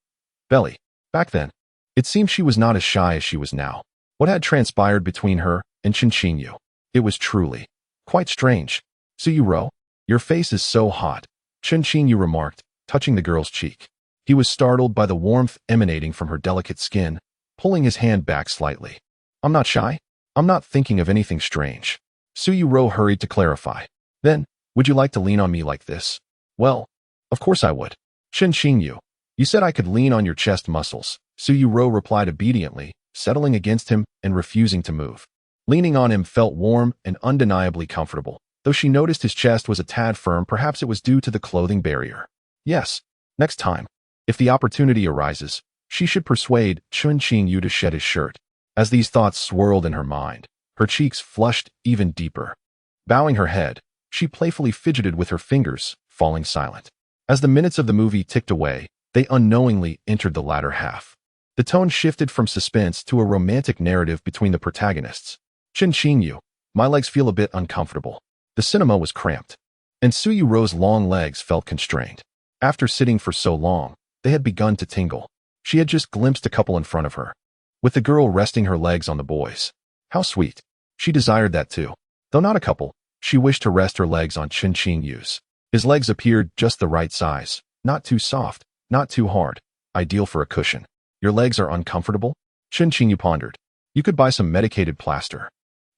belly. Back then, it seemed she was not as shy as she was now. What had transpired between her and Chen Qingyu? It was truly quite strange. Yuerou, your face is so hot, Chen Qingyu remarked, touching the girl's cheek. He was startled by the warmth emanating from her delicate skin, pulling his hand back slightly. I'm not shy. I'm not thinking of anything strange. Yuerou hurried to clarify. Then, would you like to lean on me like this? Well, of course I would. Chen Qingyu, you said I could lean on your chest muscles. Yuerou replied obediently, settling against him and refusing to move. Leaning on him felt warm and undeniably comfortable. Though she noticed his chest was a tad firm, perhaps it was due to the clothing barrier. Yes, next time, if the opportunity arises, she should persuade Chen Qingyu to shed his shirt. As these thoughts swirled in her mind, her cheeks flushed even deeper. Bowing her head, she playfully fidgeted with her fingers, falling silent. As the minutes of the movie ticked away, they unknowingly entered the latter half. The tone shifted from suspense to a romantic narrative between the protagonists. Chen Qingyu, my legs feel a bit uncomfortable. The cinema was cramped, and Yuerou's long legs felt constrained. After sitting for so long, they had begun to tingle. She had just glimpsed a couple in front of her, with the girl resting her legs on the boys. How sweet. She desired that too. Though not a couple, she wished to rest her legs on Chen Qingyu's. His legs appeared just the right size, not too soft, not too hard, ideal for a cushion. Your legs are uncomfortable? Chen Qingyu pondered. You could buy some medicated plaster.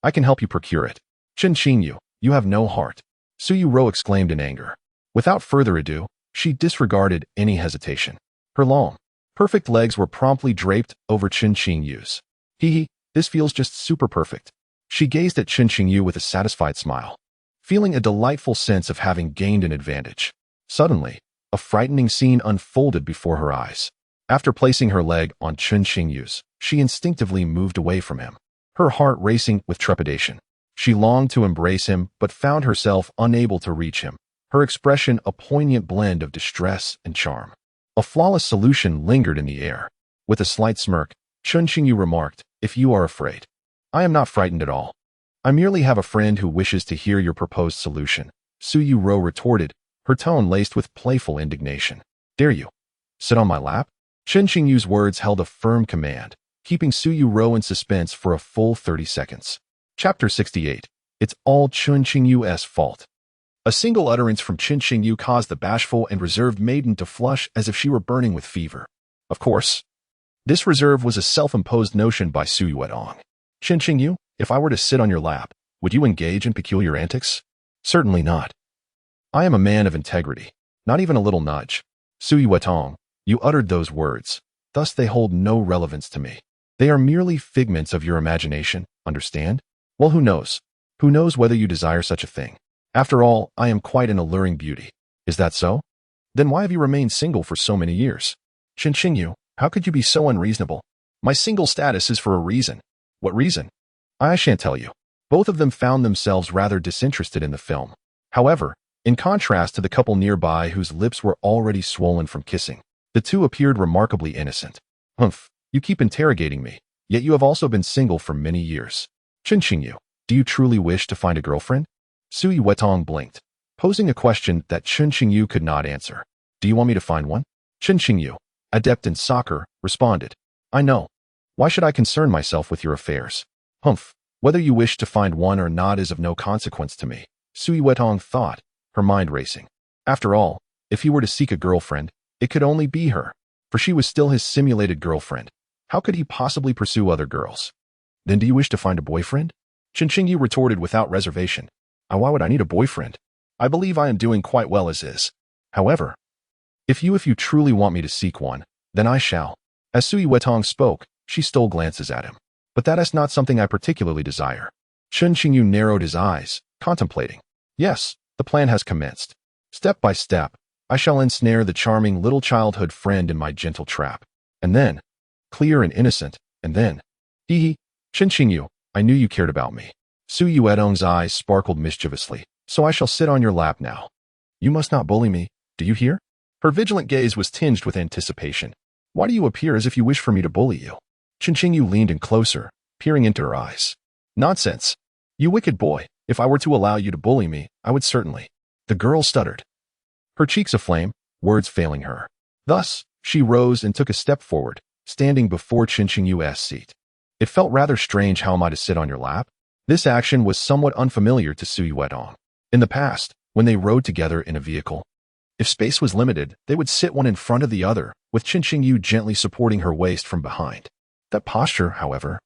I can help you procure it. Chen Qingyu, you have no heart. Yuerou exclaimed in anger. Without further ado, she disregarded any hesitation. Her long, perfect legs were promptly draped over Chen Qingyu's. Hee, this feels just super perfect. She gazed at Chen Qingyu with a satisfied smile, feeling a delightful sense of having gained an advantage. Suddenly, a frightening scene unfolded before her eyes. After placing her leg on Chen Qingyu's, she instinctively moved away from him, her heart racing with trepidation. She longed to embrace him, but found herself unable to reach him, her expression a poignant blend of distress and charm. A flawless solution lingered in the air. With a slight smirk, Chen Qingyu remarked, if you are afraid, I am not frightened at all. I merely have a friend who wishes to hear your proposed solution. Yuerou retorted, her tone laced with playful indignation. Dare you sit on my lap? Chen Qingyu's words held a firm command, keeping Yuerou in suspense for a full 30 seconds. Chapter 68. It's all Chen Qingyu's fault. A single utterance from Chen Qingyu caused the bashful and reserved maiden to flush as if she were burning with fever. Of course, this reserve was a self-imposed notion by Yuerou. Chen Qingyu, if I were to sit on your lap, would you engage in peculiar antics? Certainly not. I am a man of integrity, not even a little nudge. Yuerou, you uttered those words, thus they hold no relevance to me. They are merely figments of your imagination, understand? Well, who knows? Who knows whether you desire such a thing? After all, I am quite an alluring beauty. Is that so? Then why have you remained single for so many years? Chen Qingyu, how could you be so unreasonable? My single status is for a reason. What reason? I shan't tell you. Both of them found themselves rather disinterested in the film. However, in contrast to the couple nearby whose lips were already swollen from kissing, the two appeared remarkably innocent. Humph, you keep interrogating me, yet you have also been single for many years. Chen Qingyu, do you truly wish to find a girlfriend? Yuerou blinked, posing a question that Chen Qingyu could not answer. Do you want me to find one? Chen Qingyu, adept in soccer, responded. I know. Why should I concern myself with your affairs? Humph, whether you wish to find one or not is of no consequence to me. Yuerou thought, her mind racing. After all, if he were to seek a girlfriend, it could only be her, for she was still his simulated girlfriend. How could he possibly pursue other girls? Then do you wish to find a boyfriend? Chen Qingyu retorted without reservation. Why would I need a boyfriend? I believe I am doing quite well as is. However, if you truly want me to seek one, then I shall. As Yuerou spoke, she stole glances at him. But that is not something I particularly desire. Chen Qingyu narrowed his eyes, contemplating. Yes, the plan has commenced. Step by step, I shall ensnare the charming little childhood friend in my gentle trap. And then, clear and innocent, and then, Chen Qingyu, I knew you cared about me. Yuerou's eyes sparkled mischievously. So I shall sit on your lap now. You must not bully me, do you hear? Her vigilant gaze was tinged with anticipation. Why do you appear as if you wish for me to bully you? Chen Qingyu leaned in closer, peering into her eyes. Nonsense. You wicked boy, if I were to allow you to bully me, I would certainly. The girl stuttered, her cheeks aflame, words failing her. Thus, she rose and took a step forward, standing before Chen Qingyu's seat. It felt rather strange. How am I to sit on your lap? This action was somewhat unfamiliar to Yuerou. In the past, when they rode together in a vehicle, if space was limited, they would sit one in front of the other, with Chen Qingyu gently supporting her waist from behind. That posture, however,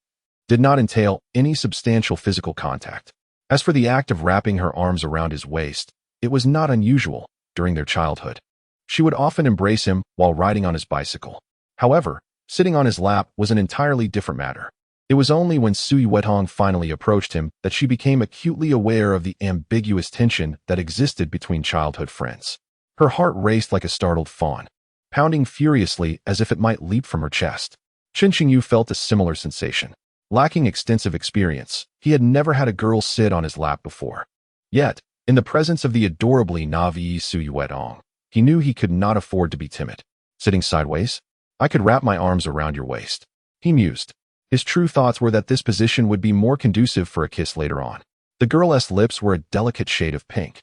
did not entail any substantial physical contact. As for the act of wrapping her arms around his waist, it was not unusual during their childhood. She would often embrace him while riding on his bicycle. However, sitting on his lap was an entirely different matter. It was only when Yuerou finally approached him that she became acutely aware of the ambiguous tension that existed between childhood friends. Her heart raced like a startled fawn, pounding furiously as if it might leap from her chest. Chen Qingyu felt a similar sensation. Lacking extensive experience, he had never had a girl sit on his lap before. Yet, in the presence of the adorably naive Yuerou, he knew he could not afford to be timid. Sitting sideways? I could wrap my arms around your waist, he mused. His true thoughts were that this position would be more conducive for a kiss later on. The girl's lips were a delicate shade of pink,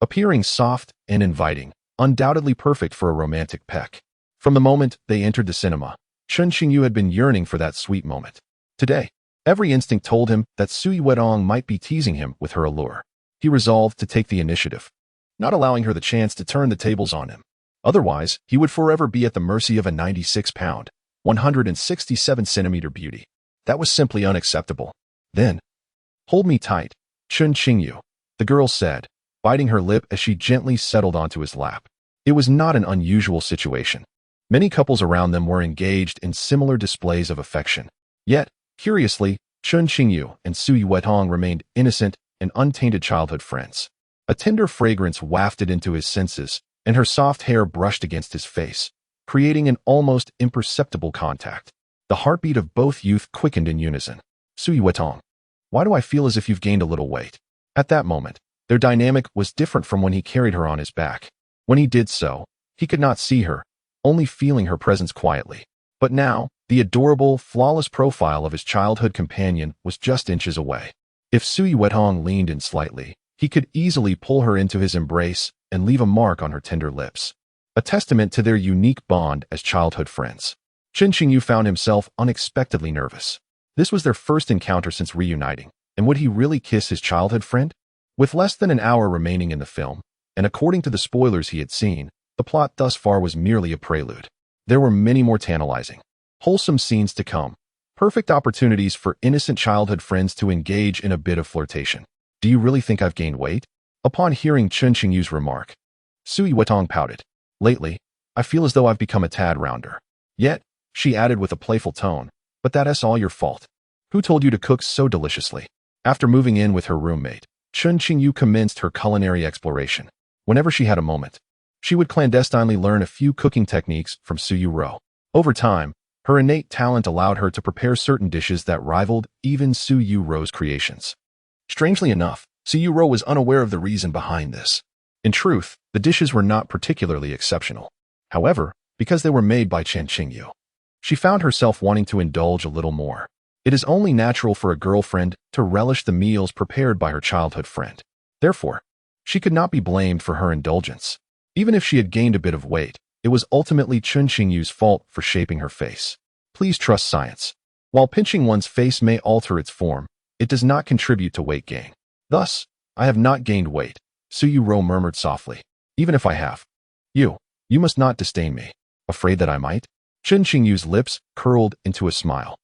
appearing soft and inviting, undoubtedly perfect for a romantic peck. From the moment they entered the cinema, Chen Qingyu had been yearning for that sweet moment. Today, every instinct told him that Yuerou might be teasing him with her allure. He resolved to take the initiative, not allowing her the chance to turn the tables on him. Otherwise, he would forever be at the mercy of a 96-pound, 167-centimeter beauty. That was simply unacceptable. Then, hold me tight, Chen Qingyu, the girl said, biting her lip as she gently settled onto his lap. It was not an unusual situation. Many couples around them were engaged in similar displays of affection. Yet, curiously, Chen Qingyu and Yuerou remained innocent and untainted childhood friends. A tender fragrance wafted into his senses, and her soft hair brushed against his face, creating an almost imperceptible contact. The heartbeat of both youth quickened in unison. Yuerou, why do I feel as if you've gained a little weight? At that moment, their dynamic was different from when he carried her on his back. When he did so, he could not see her, only feeling her presence quietly. But now, the adorable, flawless profile of his childhood companion was just inches away. If Yuerou leaned in slightly, he could easily pull her into his embrace and leave a mark on her tender lips, a testament to their unique bond as childhood friends. Chen Qingyu found himself unexpectedly nervous. This was their first encounter since reuniting, and would he really kiss his childhood friend? With less than an hour remaining in the film, and according to the spoilers he had seen, the plot thus far was merely a prelude. There were many more tantalizing, wholesome scenes to come, perfect opportunities for innocent childhood friends to engage in a bit of flirtation. Do you really think I've gained weight? Upon hearing Chen Qingyu's remark, Yuerou pouted. Lately, I feel as though I've become a tad rounder. Yet, she added with a playful tone, but that's all your fault. Who told you to cook so deliciously? After moving in with her roommate, Chen Qingyu commenced her culinary exploration. Whenever she had a moment, she would clandestinely learn a few cooking techniques from Yuerou. Over time, her innate talent allowed her to prepare certain dishes that rivaled even Yuerou's creations. Strangely enough, Yuerou was unaware of the reason behind this. In truth, the dishes were not particularly exceptional. However, because they were made by Chen Qingyu, she found herself wanting to indulge a little more. It is only natural for a girlfriend to relish the meals prepared by her childhood friend. Therefore, she could not be blamed for her indulgence. Even if she had gained a bit of weight, it was ultimately Chen Qingyu's fault for shaping her face. Please trust science. While pinching one's face may alter its form, it does not contribute to weight gain. Thus, I have not gained weight, Yuerou murmured softly. Even if I have. You must not disdain me. Afraid that I might? Chen Qingyu's lips curled into a smile.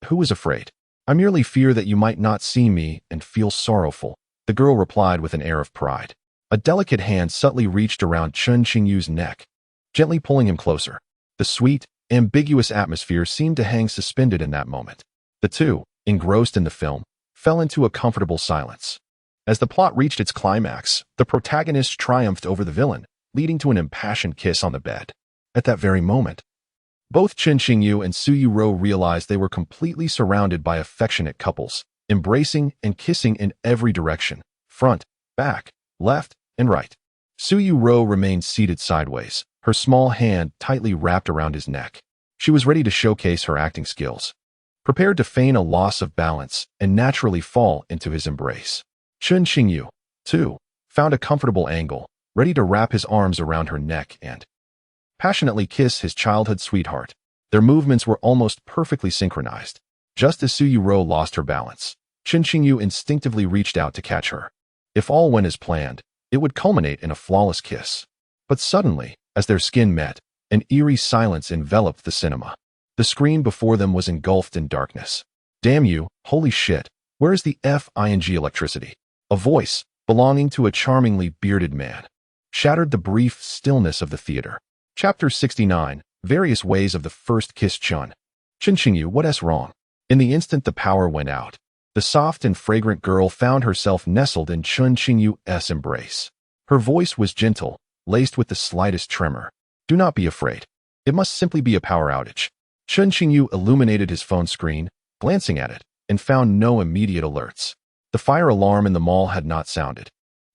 Who is afraid? I merely fear that you might not see me and feel sorrowful, the girl replied with an air of pride. A delicate hand subtly reached around Chen Qingyu's neck, gently pulling him closer. The sweet, ambiguous atmosphere seemed to hang suspended in that moment. The two, engrossed in the film, fell into a comfortable silence. As the plot reached its climax, the protagonist triumphed over the villain, leading to an impassioned kiss on the bed. At that very moment, both Chen Qingyu and Yuerou realized they were completely surrounded by affectionate couples, embracing and kissing in every direction, front, back, left, and right. Yuerou remained seated sideways, her small hand tightly wrapped around his neck. She was ready to showcase her acting skills. prepared to feign a loss of balance and naturally fall into his embrace. Chen Qingyu, too, found a comfortable angle, ready to wrap his arms around her neck and passionately kiss his childhood sweetheart. Their movements were almost perfectly synchronized. Just as Yuerou lost her balance, Chen Qingyu instinctively reached out to catch her. If all went as planned, it would culminate in a flawless kiss. But suddenly, as their skin met, an eerie silence enveloped the cinema. The screen before them was engulfed in darkness. Damn you, holy shit, where is the f***ing electricity? A voice, belonging to a charmingly bearded man, shattered the brief stillness of the theater. Chapter 69, Various Ways of the First Kiss. Chen Qingyu, what's wrong? In the instant the power went out, the soft and fragrant girl found herself nestled in Chen Qingyu's embrace. Her voice was gentle, laced with the slightest tremor. Do not be afraid. It must simply be a power outage. Chen Qingyu illuminated his phone screen, glancing at it, and found no immediate alerts. The fire alarm in the mall had not sounded,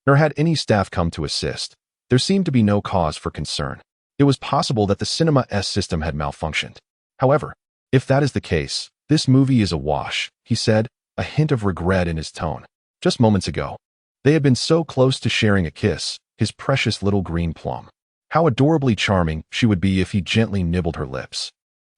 nor had any staff come to assist. There seemed to be no cause for concern. It was possible that the cinema's system had malfunctioned. However, if that is the case, this movie is a wash, he said, a hint of regret in his tone. Just moments ago, they had been so close to sharing a kiss, his precious little green plum. How adorably charming she would be if he gently nibbled her lips.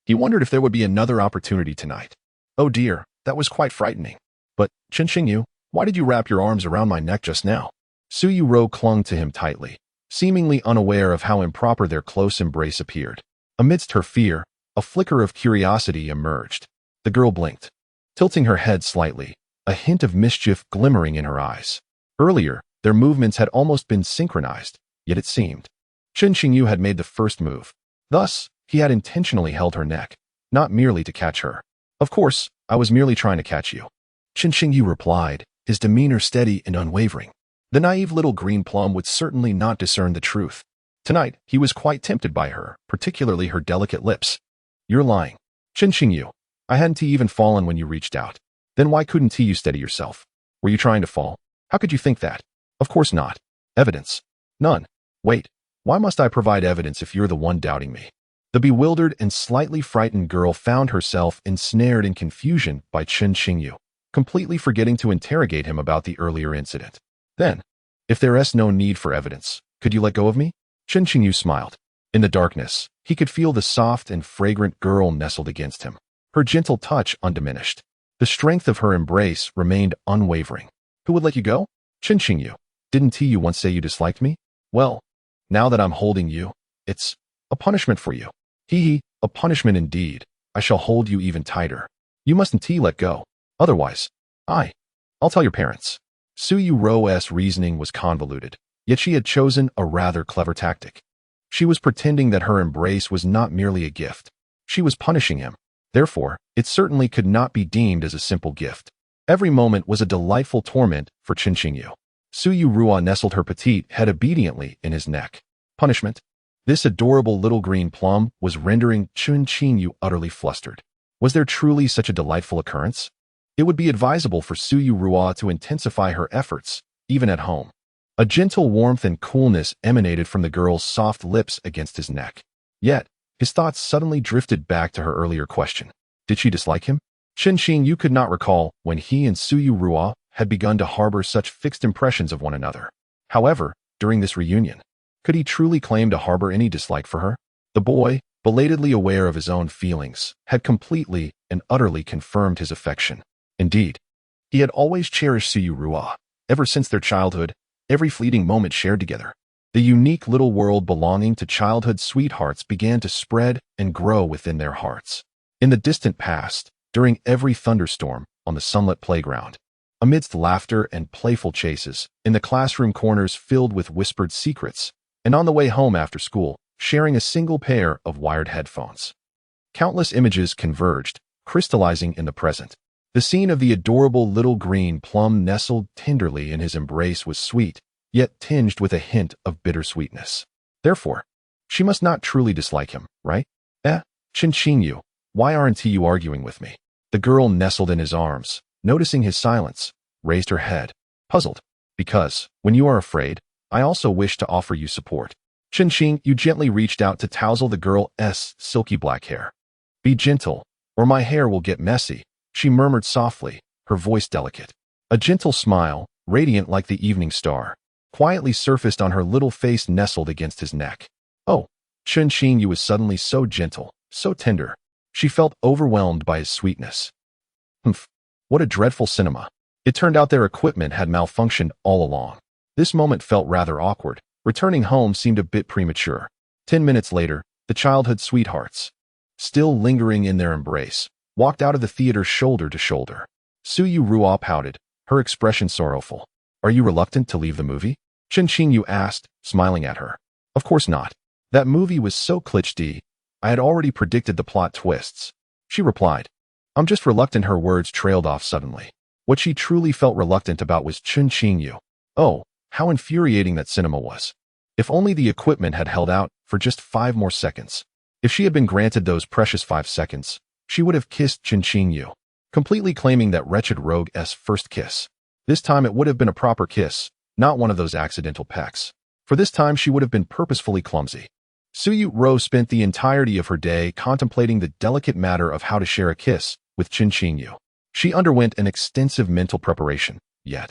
He wondered if there would be another opportunity tonight. Oh dear, that was quite frightening. But, Chen Qingyu, why did you wrap your arms around my neck just now? Yuerou clung to him tightly, seemingly unaware of how improper their close embrace appeared. Amidst her fear, a flicker of curiosity emerged. The girl blinked, tilting her head slightly, a hint of mischief glimmering in her eyes. Earlier, their movements had almost been synchronized, yet it seemed Chen Qingyu had made the first move. Thus, he had intentionally held her neck, not merely to catch her. Of course, I was merely trying to catch you, Chen Qingyu replied, his demeanor steady and unwavering. The naive little green plum would certainly not discern the truth. Tonight, he was quite tempted by her, particularly her delicate lips. You're lying, Chen Qingyu. I hadn't even fallen when you reached out. Then why couldn't you steady yourself? Were you trying to fall? How could you think that? Of course not. Evidence? None. Wait, why must I provide evidence if you're the one doubting me? The bewildered and slightly frightened girl found herself ensnared in confusion by Chen Qingyu, completely forgetting to interrogate him about the earlier incident. Then, if there's no need for evidence, could you let go of me? Chen Qingyu smiled. In the darkness, he could feel the soft and fragrant girl nestled against him, her gentle touch undiminished. The strength of her embrace remained unwavering. Who would let you go? Chen Qingyu, didn't you once say you disliked me? Well, now that I'm holding you, it's a punishment for you. A punishment indeed. I shall hold you even tighter. You mustn't let go. Otherwise, I'll tell your parents. Yuerou's reasoning was convoluted, yet she had chosen a rather clever tactic. She was pretending that her embrace was not merely a gift. She was punishing him. Therefore, it certainly could not be deemed as a simple gift. Every moment was a delightful torment for Chen Qingyu. Yuerou nestled her petite head obediently in his neck. Punishment? This adorable little green plum was rendering Chen Qingyu utterly flustered. Was there truly such a delightful occurrence? It would be advisable for Yuerou to intensify her efforts, even at home. A gentle warmth and coolness emanated from the girl's soft lips against his neck. Yet, his thoughts suddenly drifted back to her earlier question. Did she dislike him? Chen Qingyu could not recall when he and Yuerou had begun to harbor such fixed impressions of one another. However, during this reunion, could he truly claim to harbor any dislike for her? The boy, belatedly aware of his own feelings, had completely and utterly confirmed his affection. Indeed, he had always cherished Yuerou, ever since their childhood, every fleeting moment shared together. The unique little world belonging to childhood sweethearts began to spread and grow within their hearts. In the distant past, during every thunderstorm, on the sunlit playground, amidst laughter and playful chases, in the classroom corners filled with whispered secrets, and on the way home after school, sharing a single pair of wired headphones. Countless images converged, crystallizing in the present. The scene of the adorable little green plum nestled tenderly in his embrace was sweet, yet tinged with a hint of bittersweetness. Therefore, she must not truly dislike him, right? Chen Qingyu, why aren't you arguing with me? The girl nestled in his arms, noticing his silence, raised her head, puzzled. Because, when you are afraid, I also wish to offer you support. Chen Qingyu gently reached out to tousle the girl's silky black hair. Be gentle, or my hair will get messy, she murmured softly, her voice delicate. A gentle smile, radiant like the evening star, quietly surfaced on her little face nestled against his neck. Oh, Chen Qingyu was suddenly so gentle, so tender. She felt overwhelmed by his sweetness. Humph, what a dreadful cinema. It turned out their equipment had malfunctioned all along. This moment felt rather awkward. Returning home seemed a bit premature. 10 minutes later, the childhood sweethearts, still lingering in their embrace, walked out of the theater shoulder to shoulder. Yuerou pouted, her expression sorrowful. Are you reluctant to leave the movie? Chen Qingyu asked, smiling at her. Of course not. That movie was so cliché. I had already predicted the plot twists. She replied. I'm just reluctant. Her words trailed off suddenly. What she truly felt reluctant about was Chen Qingyu. Oh, how infuriating that cinema was. If only the equipment had held out for just 5 more seconds. If she had been granted those precious 5 seconds, she would have kissed Chen Qingyu, completely claiming that wretched rogue's first kiss. This time it would have been a proper kiss, not one of those accidental pecks. For this time she would have been purposefully clumsy. Yuerou spent the entirety of her day contemplating the delicate matter of how to share a kiss with Chen Qingyu. She underwent an extensive mental preparation, yet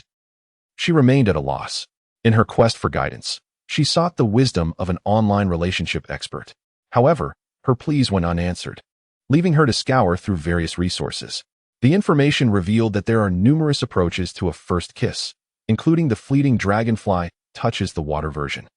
she remained at a loss. In her quest for guidance, she sought the wisdom of an online relationship expert. However, her pleas went unanswered, leaving her to scour through various resources. The information revealed that there are numerous approaches to a first kiss, including the fleeting dragonfly touches the water version,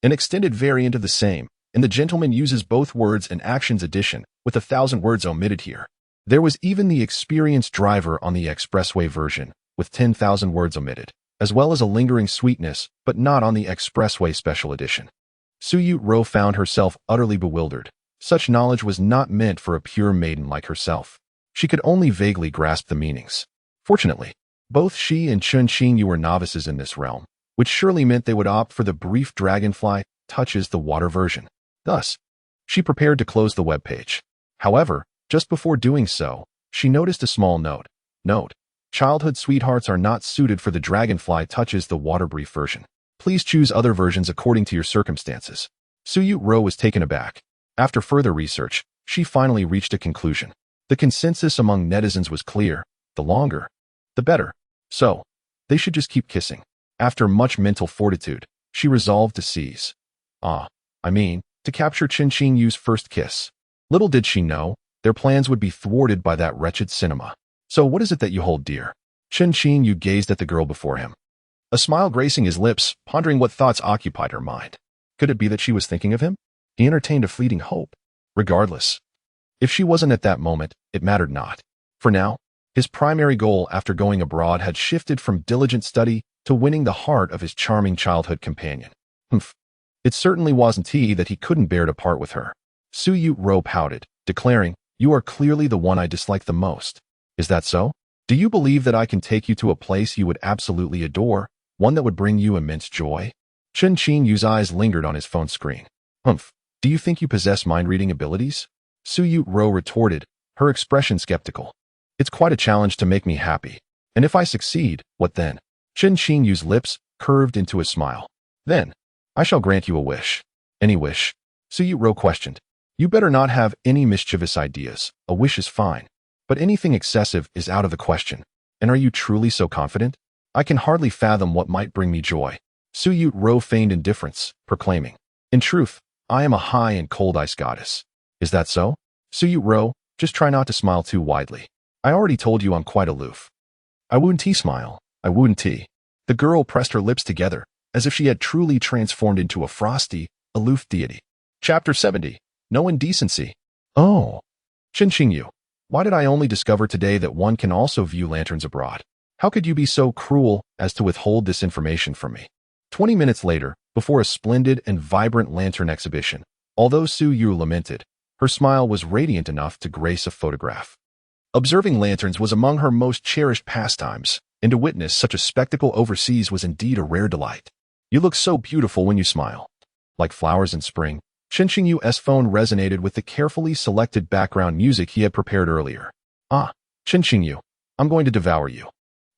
an extended variant of the same, and the gentleman uses both words and actions addition, with 1,000 words omitted here. There was even the experienced driver on the expressway version, with 10,000 words omitted, as well as a lingering sweetness, but not on the expressway special edition. Yuerou found herself utterly bewildered. Such knowledge was not meant for a pure maiden like herself. She could only vaguely grasp the meanings. Fortunately, both she and Chen Qingyu were novices in this realm, which surely meant they would opt for the brief dragonfly touches the water version. Thus, she prepared to close the web page. However, just before doing so, she noticed a small note. Note: childhood sweethearts are not suited for the dragonfly touches the water brief version. Please choose other versions according to your circumstances. Yuerou was taken aback. After further research, she finally reached a conclusion. The consensus among netizens was clear: the longer, the better. So, they should just keep kissing. After much mental fortitude, she resolved to seize. To capture Chen Qingyu's first kiss. Little did she know, their plans would be thwarted by that wretched cinema. So what is it that you hold dear? Chen Qingyu gazed at the girl before him, a smile gracing his lips, pondering what thoughts occupied her mind. Could it be that she was thinking of him? He entertained a fleeting hope. Regardless, if she wasn't at that moment, it mattered not. For now, his primary goal after going abroad had shifted from diligent study to winning the heart of his charming childhood companion. It certainly wasn't he that he couldn't bear to part with her. Yuerou pouted, declaring, "You are clearly the one I dislike the most. Is that so? Do you believe that I can take you to a place you would absolutely adore, one that would bring you immense joy?" Chen Qingyu's eyes lingered on his phone screen. Do you think you possess mind-reading abilities? Yuerou retorted, her expression skeptical. It's quite a challenge to make me happy. And if I succeed, what then? Chen Qingyu's lips curved into a smile. Then, I shall grant you a wish. Any wish? Yuerou questioned. You better not have any mischievous ideas. A wish is fine. But anything excessive is out of the question. And are you truly so confident? I can hardly fathom what might bring me joy. Yuerou feigned indifference, proclaiming, In truth, I am a high and cold ice goddess. Is that so? Yuerou, just try not to smile too widely. I already told you I'm quite aloof. I wouldn't smile. I wouldn't. The girl pressed her lips together, as if she had truly transformed into a frosty, aloof deity. Chapter 70. No Indecency. Oh. Chen Qingyu, why did I only discover today that one can also view lanterns abroad? How could you be so cruel as to withhold this information from me? 20 minutes later, before a splendid and vibrant lantern exhibition, although Yuerou lamented, her smile was radiant enough to grace a photograph. Observing lanterns was among her most cherished pastimes, and to witness such a spectacle overseas was indeed a rare delight. You look so beautiful when you smile. Like flowers in spring, Chen Qingyu's phone resonated with the carefully selected background music he had prepared earlier. Chen Qingyu, I'm going to devour you.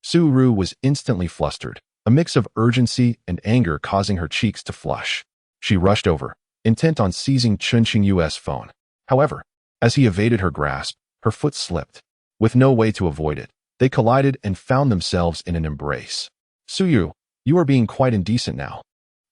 Yuerou was instantly flustered, a mix of urgency and anger causing her cheeks to flush. She rushed over, intent on seizing Chen Qingyu's phone. However, as he evaded her grasp, Her foot slipped. With no way to avoid it, they collided and found themselves in an embrace. Suyu, you are being quite indecent now.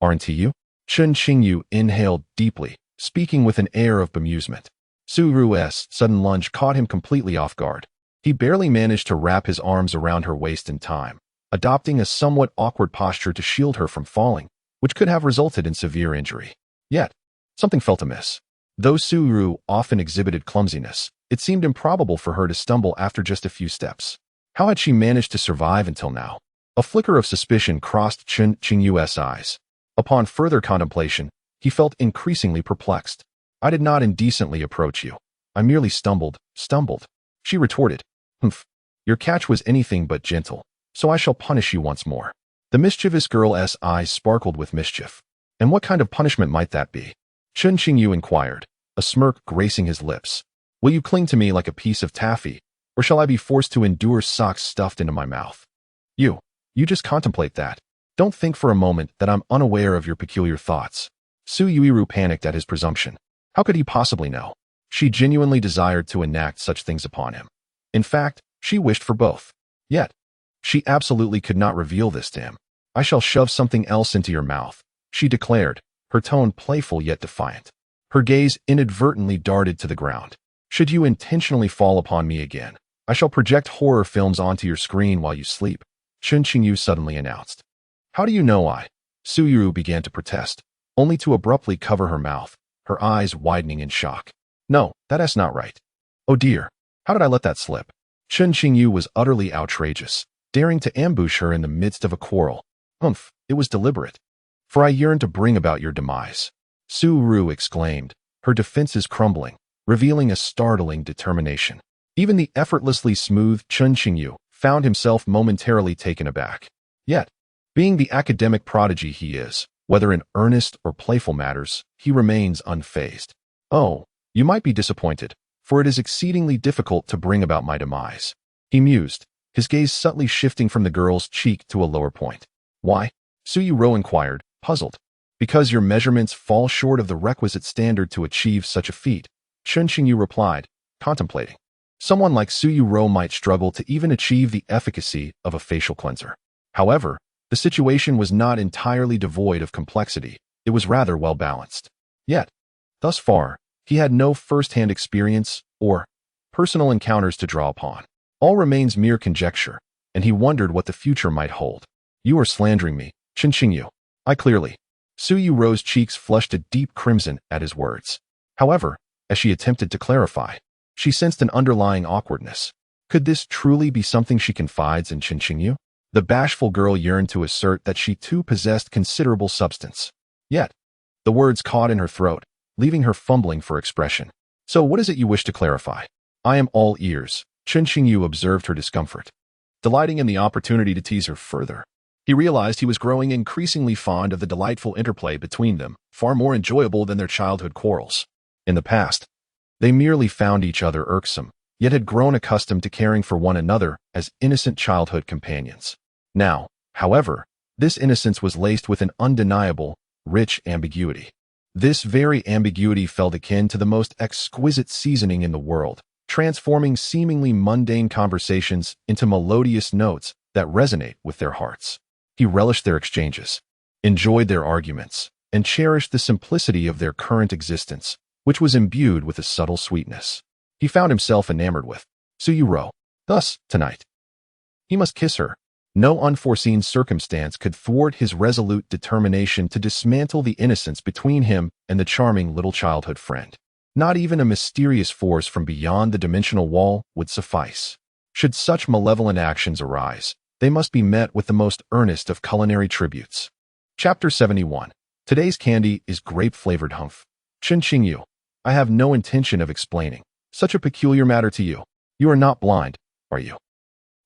Aren't you? Chen Qingyu inhaled deeply, speaking with an air of bemusement. Suyu's sudden lunge caught him completely off guard. He barely managed to wrap his arms around her waist in time, adopting a somewhat awkward posture to shield her from falling, which could have resulted in severe injury. Yet, something felt amiss. Though Suyu often exhibited clumsiness, it seemed improbable for her to stumble after just a few steps. How had she managed to survive until now? A flicker of suspicion crossed Chen Qingyu's eyes. Upon further contemplation, he felt increasingly perplexed. I did not indecently approach you. I merely stumbled. She retorted. Humph. Your catch was anything but gentle, so I shall punish you once more. The mischievous girl's eyes sparkled with mischief. And what kind of punishment might that be? Chen Qingyu inquired, a smirk gracing his lips. Will you cling to me like a piece of taffy, or shall I be forced to endure socks stuffed into my mouth? You just contemplate that. Don't think for a moment that I'm unaware of your peculiar thoughts. Yuerou panicked at his presumption. How could he possibly know? She genuinely desired to enact such things upon him. In fact, she wished for both. Yet, she absolutely could not reveal this to him. I shall shove something else into your mouth, she declared, her tone playful yet defiant. Her gaze inadvertently darted to the ground. Should you intentionally fall upon me again, I shall project horror films onto your screen while you sleep, Chen Qingyu suddenly announced. How do you know I? Yuerou began to protest, only to abruptly cover her mouth, her eyes widening in shock. No, that's not right. Oh dear, how did I let that slip? Chen Qingyu was utterly outrageous, daring to ambush her in the midst of a quarrel. Humph, it was deliberate. For I yearn to bring about your demise. Yuerou exclaimed, her defenses crumbling, revealing a startling determination. Even the effortlessly smooth Chen Qingyu found himself momentarily taken aback. Yet, being the academic prodigy he is, whether in earnest or playful matters, he remains unfazed. Oh, you might be disappointed, for it is exceedingly difficult to bring about my demise. He mused, his gaze subtly shifting from the girl's cheek to a lower point. Why? Yuerou inquired, puzzled. Because your measurements fall short of the requisite standard to achieve such a feat, Chen Qingyu replied, contemplating. Someone like Yuerou might struggle to even achieve the efficacy of a facial cleanser. However, the situation was not entirely devoid of complexity, it was rather well balanced. Yet, thus far, he had no first-hand experience or personal encounters to draw upon. All remains mere conjecture, and he wondered what the future might hold. You are slandering me, Chen Qingyu. I clearly. Yuerou's cheeks flushed a deep crimson at his words. However, as she attempted to clarify, she sensed an underlying awkwardness. Could this truly be something she confides in Chen Qingyu? The bashful girl yearned to assert that she too possessed considerable substance. Yet, the words caught in her throat, leaving her fumbling for expression. So what is it you wish to clarify? I am all ears, Chen Qingyu observed her discomfort, delighting in the opportunity to tease her further. He realized he was growing increasingly fond of the delightful interplay between them, far more enjoyable than their childhood quarrels. In the past, they merely found each other irksome, yet had grown accustomed to caring for one another as innocent childhood companions. Now, however, this innocence was laced with an undeniable, rich ambiguity. This very ambiguity felt akin to the most exquisite seasoning in the world, transforming seemingly mundane conversations into melodious notes that resonate with their hearts. He relished their exchanges, enjoyed their arguments, and cherished the simplicity of their current existence, which was imbued with a subtle sweetness. He found himself enamored with Yuerou. Thus, tonight, he must kiss her. No unforeseen circumstance could thwart his resolute determination to dismantle the innocence between him and the charming little childhood friend. Not even a mysterious force from beyond the dimensional wall would suffice. Should such malevolent actions arise, they must be met with the most earnest of culinary tributes. Chapter 71. Today's candy is grape-flavored humph. Chen Qingyu, I have no intention of explaining such a peculiar matter to you. You are not blind, are you?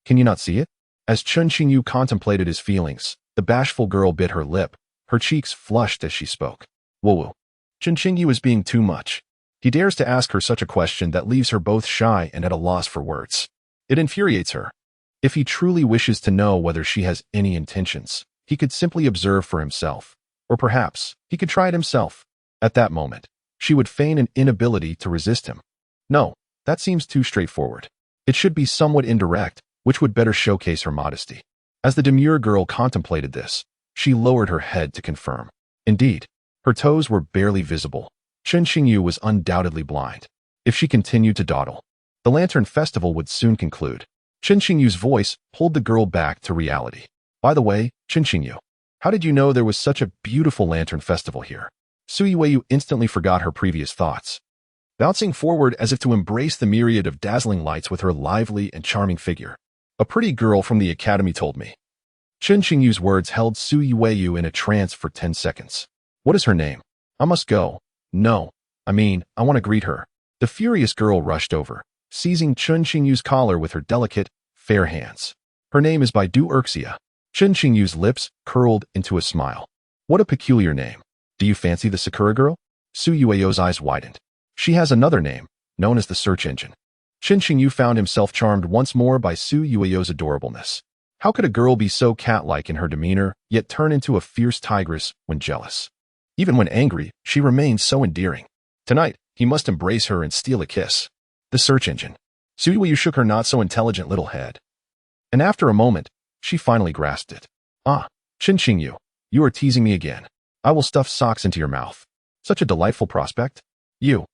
Can you not see it? As Chen Qingyu contemplated his feelings, the bashful girl bit her lip, her cheeks flushed as she spoke. Wuwuwu. Chen Qingyu is being too much. He dares to ask her such a question that leaves her both shy and at a loss for words. It infuriates her. If he truly wishes to know whether she has any intentions, he could simply observe for himself. Or perhaps, he could try it himself. At that moment, she would feign an inability to resist him. No, That seems too straightforward. It should be somewhat indirect, which would better showcase her modesty. As the demure girl contemplated this, she lowered her head to confirm. Indeed, her toes were barely visible. Chen Qingyu was undoubtedly blind. If she continued to dawdle, the Lantern Festival would soon conclude. Chen Qingyu's voice pulled the girl back to reality. By the way, Chen Qingyu, how did you know there was such a beautiful Lantern Festival here? Yuerou instantly forgot her previous thoughts, bouncing forward as if to embrace the myriad of dazzling lights with her lively and charming figure. A pretty girl from the academy told me. Chen Qingyu's words held Yuerou in a trance for 10 seconds. What is her name? I must go. No, I want to greet her. The furious girl rushed over, seizing Chen Qingyu's collar with her delicate, fair hands. Her name is Baidu Erxia. Chen Qingyu's lips curled into a smile. What a peculiar name. Do you fancy the Sakura girl? Yuerou's eyes widened. She has another name, known as the search engine. Chen Qingyu found himself charmed once more by Yuerou's adorableness. How could a girl be so cat-like in her demeanor, yet turn into a fierce tigress when jealous? Even when angry, she remained so endearing. Tonight, he must embrace her and steal a kiss. The search engine. Yuerou shook her not-so-intelligent little head. And after a moment, she finally grasped it. Ah, Chen Qingyu, you are teasing me again. I will stuff socks into your mouth. Such a delightful prospect. You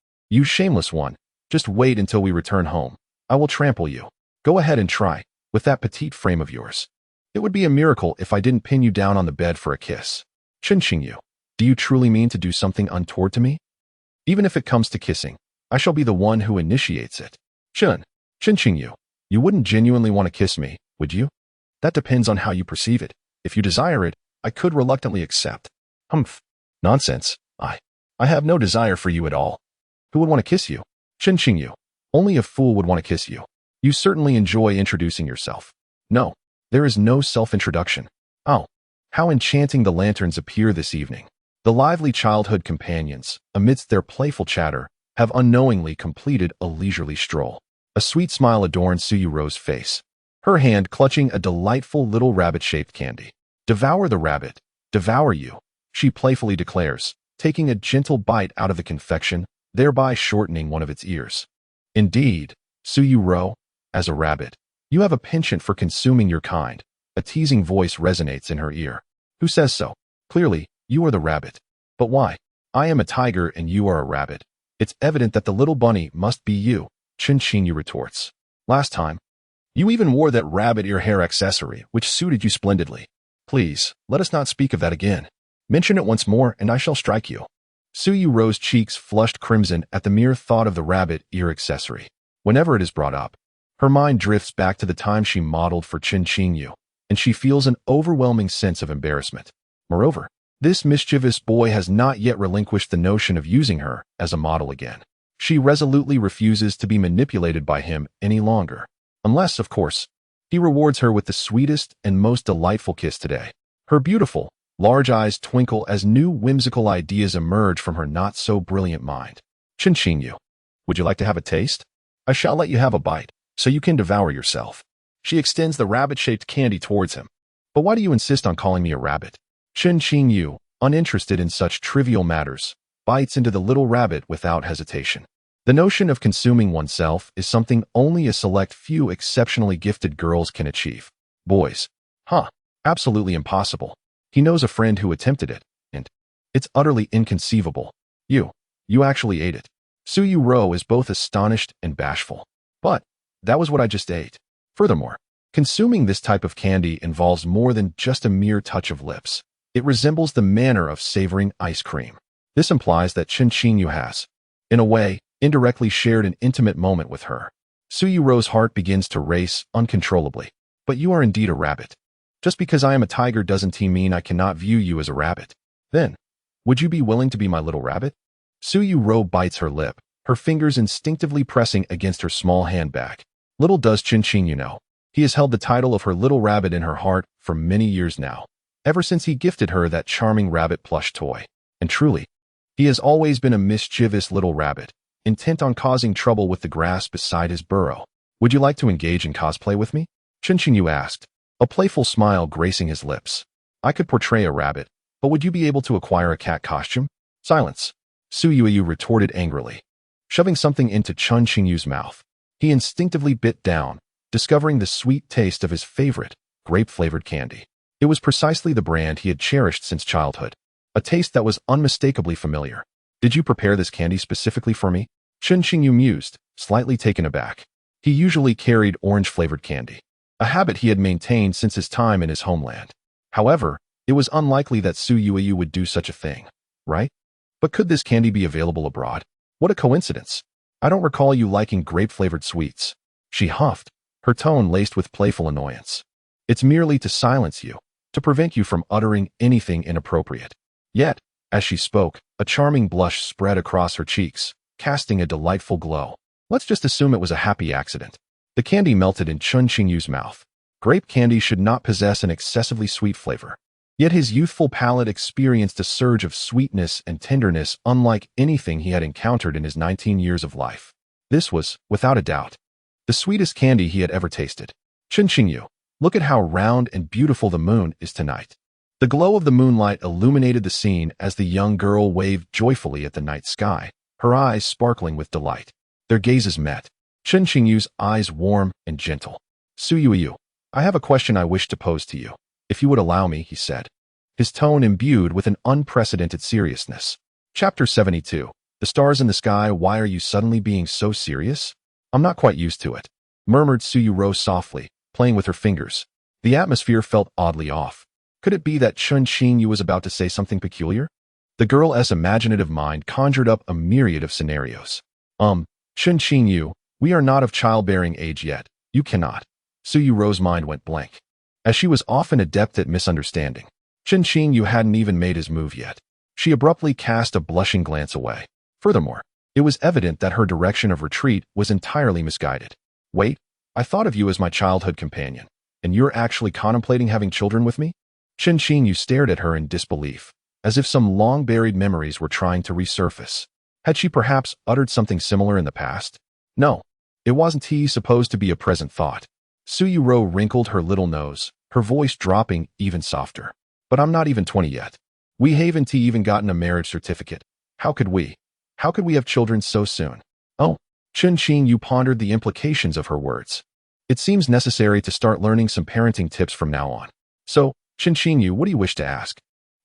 shameless one. Just wait until we return home. I will trample you. Go ahead and try, with that petite frame of yours. It would be a miracle if I didn't pin you down on the bed for a kiss. Chen Qingyu, do you truly mean to do something untoward to me? Even if it comes to kissing, I shall be the one who initiates it. Chen Qingyu, you wouldn't genuinely want to kiss me, would you? That depends on how you perceive it. If you desire it, I could reluctantly accept. Humph. Nonsense. I have no desire for you at all. Who would want to kiss you? Chen Qingyu, only a fool would want to kiss you. You certainly enjoy introducing yourself. No, there is no self-introduction. Oh, how enchanting the lanterns appear this evening. The lively childhood companions, amidst their playful chatter, have unknowingly completed a leisurely stroll. A sweet smile adorned Yuerou's face, her hand clutching a delightful little rabbit-shaped candy. Devour the rabbit, devour you, she playfully declares, taking a gentle bite out of the confection, thereby shortening one of its ears. Indeed, Yuerou, as a rabbit, you have a penchant for consuming your kind. A teasing voice resonates in her ear. Who says so? Clearly, you are the rabbit. But why? I am a tiger and you are a rabbit. It's evident that the little bunny must be you, Chen Qingyu retorts. Last time, you even wore that rabbit ear hair accessory, which suited you splendidly. Please, let us not speak of that again. Mention it once more and I shall strike you. Yuerou's cheeks flushed crimson at the mere thought of the rabbit ear accessory. Whenever it is brought up, her mind drifts back to the time she modeled for Chen Qingyu, and she feels an overwhelming sense of embarrassment. Moreover, this mischievous boy has not yet relinquished the notion of using her as a model again. She resolutely refuses to be manipulated by him any longer. Unless, of course, he rewards her with the sweetest and most delightful kiss today. Her beautiful, large eyes twinkle as new whimsical ideas emerge from her not-so-brilliant mind. Chen Qingyu, would you like to have a taste? I shall let you have a bite, so you can devour yourself. She extends the rabbit-shaped candy towards him. But why do you insist on calling me a rabbit? Chen Qingyu, uninterested in such trivial matters, bites into the little rabbit without hesitation. The notion of consuming oneself is something only a select few exceptionally gifted girls can achieve. Boys. Absolutely impossible. He knows a friend who attempted it, and it's utterly inconceivable. You actually ate it. Yuerou is both astonished and bashful. But that was what I just ate. Furthermore, consuming this type of candy involves more than just a mere touch of lips. It resembles the manner of savoring ice cream. This implies that Chen Qingyu has, in a way, indirectly shared an intimate moment with her. Yuerou's heart begins to race uncontrollably. But you are indeed a rabbit. Just because I am a tiger doesn't mean I cannot view you as a rabbit. Then, would you be willing to be my little rabbit? Yuerou bites her lip, her fingers instinctively pressing against her small handbag. Little does Chen Qingyu know, he has held the title of her little rabbit in her heart for many years now, ever since he gifted her that charming rabbit plush toy. And truly, he has always been a mischievous little rabbit, intent on causing trouble with the grass beside his burrow. Would you like to engage in cosplay with me? Chen Qingyu asked, a playful smile gracing his lips. I could portray a rabbit, but would you be able to acquire a cat costume? Silence. Yuerou retorted angrily. shoving something into Chen Qingyu's mouth. He instinctively bit down, discovering the sweet taste of his favorite, grape-flavored candy. It was precisely the brand he had cherished since childhood, a taste that was unmistakably familiar. "Did you prepare this candy specifically for me?" Chen Qingyu mused, slightly taken aback. He usually carried orange-flavored candy, a habit he had maintained since his time in his homeland. However, it was unlikely that Su Yuwuwu would do such a thing, right? But could this candy be available abroad? What a coincidence. "I don't recall you liking grape-flavored sweets," she huffed, her tone laced with playful annoyance. "It's merely to silence you, to prevent you from uttering anything inappropriate." Yet, as she spoke, a charming blush spread across her cheeks, casting a delightful glow. Let's just assume it was a happy accident. The candy melted in Chen Qingyu's mouth. Grape candy should not possess an excessively sweet flavor. Yet his youthful palate experienced a surge of sweetness and tenderness unlike anything he had encountered in his 19 years of life. This was, without a doubt, the sweetest candy he had ever tasted. "Chen Qingyu, look at how round and beautiful the moon is tonight." The glow of the moonlight illuminated the scene as the young girl waved joyfully at the night sky, her eyes sparkling with delight. Their gazes met, Chen Qingyu's eyes warm and gentle. "Su Yuwuwu, I have a question I wish to pose to you, if you would allow me," he said, his tone imbued with an unprecedented seriousness. Chapter 72. The stars in the sky. "Why are you suddenly being so serious?" "I'm not quite used to it," murmured Su Yuwuwu softly, playing with her fingers. The atmosphere felt oddly off. Could it be that Chen Qingyu was about to say something peculiar? The girl's imaginative mind conjured up a myriad of scenarios. Chen Qingyu, we are not of childbearing age yet. You cannot." Su Yurou's mind went blank. As she was often adept at misunderstanding, Chen Qingyu hadn't even made his move yet. She abruptly cast a blushing glance away. Furthermore, it was evident that her direction of retreat was entirely misguided. "Wait, I thought of you as my childhood companion, and you're actually contemplating having children with me?" Chen Qingyu stared at her in disbelief, as if some long-buried memories were trying to resurface. Had she perhaps uttered something similar in the past? No, it wasn't he supposed to be a present thought. Su Yuerou wrinkled her little nose, her voice dropping even softer. "But I'm not even 20 yet. We haven't even gotten a marriage certificate. How could we have children so soon?" "Oh," Chen Qingyu pondered the implications of her words. "It seems necessary to start learning some parenting tips from now on. So, Chen Qingyu, what do you wish to ask?"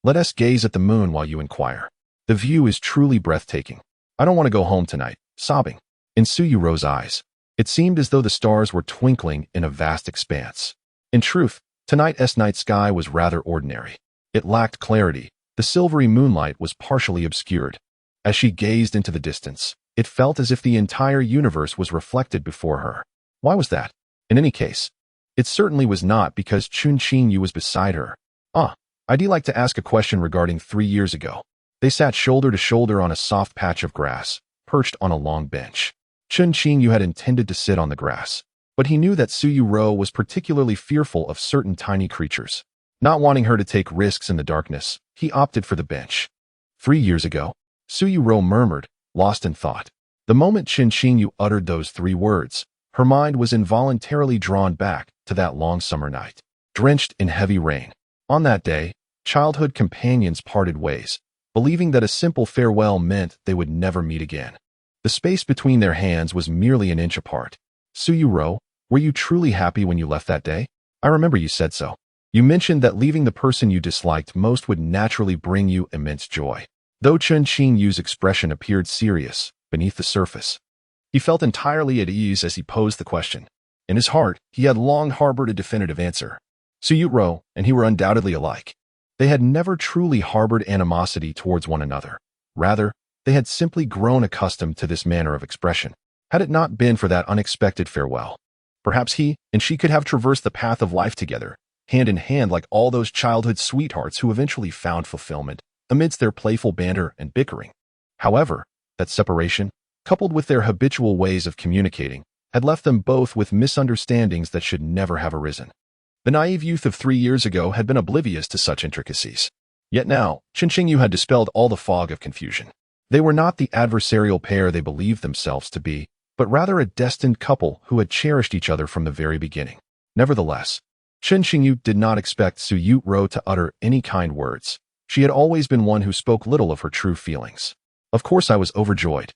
"Let us gaze at the moon while you inquire. The view is truly breathtaking. I don't want to go home tonight," sobbing. In Su Yurou's eyes, it seemed as though the stars were twinkling in a vast expanse. In truth, tonight's night sky was rather ordinary. It lacked clarity. The silvery moonlight was partially obscured. As she gazed into the distance, it felt as if the entire universe was reflected before her. Why was that? In any case, it certainly was not because Chen Qingyu was beside her. I'd like to ask a question regarding 3 years ago." They sat shoulder to shoulder on a soft patch of grass, perched on a long bench. Chen Qingyu had intended to sit on the grass, but he knew that Su Yuerou was particularly fearful of certain tiny creatures. Not wanting her to take risks in the darkness, he opted for the bench. 3 years ago, Su Yuerou murmured, lost in thought. The moment Chen Qingyu uttered those 3 words, her mind was involuntarily drawn back to that long summer night, drenched in heavy rain. On that day, childhood companions parted ways, believing that a simple farewell meant they would never meet again. The space between their hands was merely an inch apart. "Su Yuerou, were you truly happy when you left that day? I remember you said so. You mentioned that leaving the person you disliked most would naturally bring you immense joy." Though Chen Qingyu's expression appeared serious beneath the surface, he felt entirely at ease as he posed the question. In his heart, he had long harbored a definitive answer. Su Yuerou and he were undoubtedly alike. They had never truly harbored animosity towards one another. Rather, they had simply grown accustomed to this manner of expression. Had it not been for that unexpected farewell, perhaps he and she could have traversed the path of life together, hand in hand like all those childhood sweethearts who eventually found fulfillment amidst their playful banter and bickering. However, that separation, coupled with their habitual ways of communicating, had left them both with misunderstandings that should never have arisen. The naive youth of 3 years ago had been oblivious to such intricacies. Yet now, Chen Qingyu had dispelled all the fog of confusion. They were not the adversarial pair they believed themselves to be, but rather a destined couple who had cherished each other from the very beginning. Nevertheless, Chen Qingyu did not expect Su Yuerou to utter any kind words. She had always been one who spoke little of her true feelings. "Of course I was overjoyed.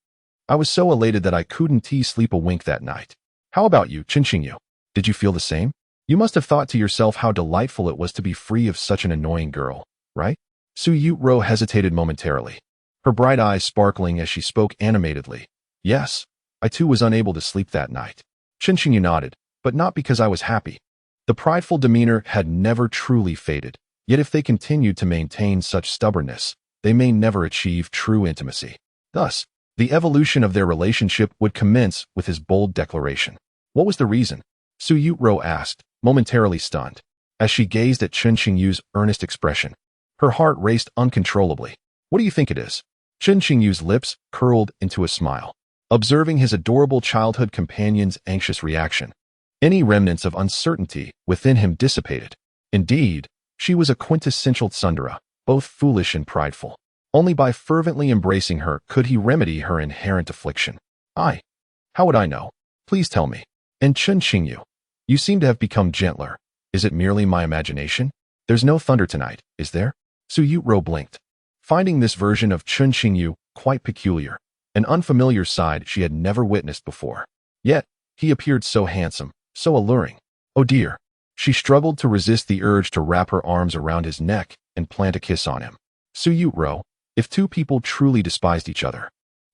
I was so elated that I couldn't sleep a wink that night. How about you, Chen Qingyu? Did you feel the same? You must have thought to yourself how delightful it was to be free of such an annoying girl, right? Yuerou hesitated momentarily, her bright eyes sparkling as she spoke animatedly. Yes, I too was unable to sleep that night. Chen Qingyu nodded, but not because I was happy. The prideful demeanor had never truly faded, yet if they continued to maintain such stubbornness, they may never achieve true intimacy. Thus, the evolution of their relationship would commence with his bold declaration. What was the reason? Yuerou asked, momentarily stunned. As she gazed at Chen Qingyu's earnest expression, her heart raced uncontrollably. What do you think it is? Chen Qingyu's lips curled into a smile, observing his adorable childhood companion's anxious reaction. Any remnants of uncertainty within him dissipated. Indeed, she was a quintessential tsundere, both foolish and prideful. Only by fervently embracing her could he remedy her inherent affliction. How would I know? Please tell me. And Chen Qingyu, you seem to have become gentler. Is it merely my imagination? There's no thunder tonight, is there? Yuerou blinked, finding this version of Chen Qingyu quite peculiar, an unfamiliar side she had never witnessed before. Yet, he appeared so handsome, so alluring. Oh dear. She struggled to resist the urge to wrap her arms around his neck and plant a kiss on him. Yuerou, if two people truly despised each other,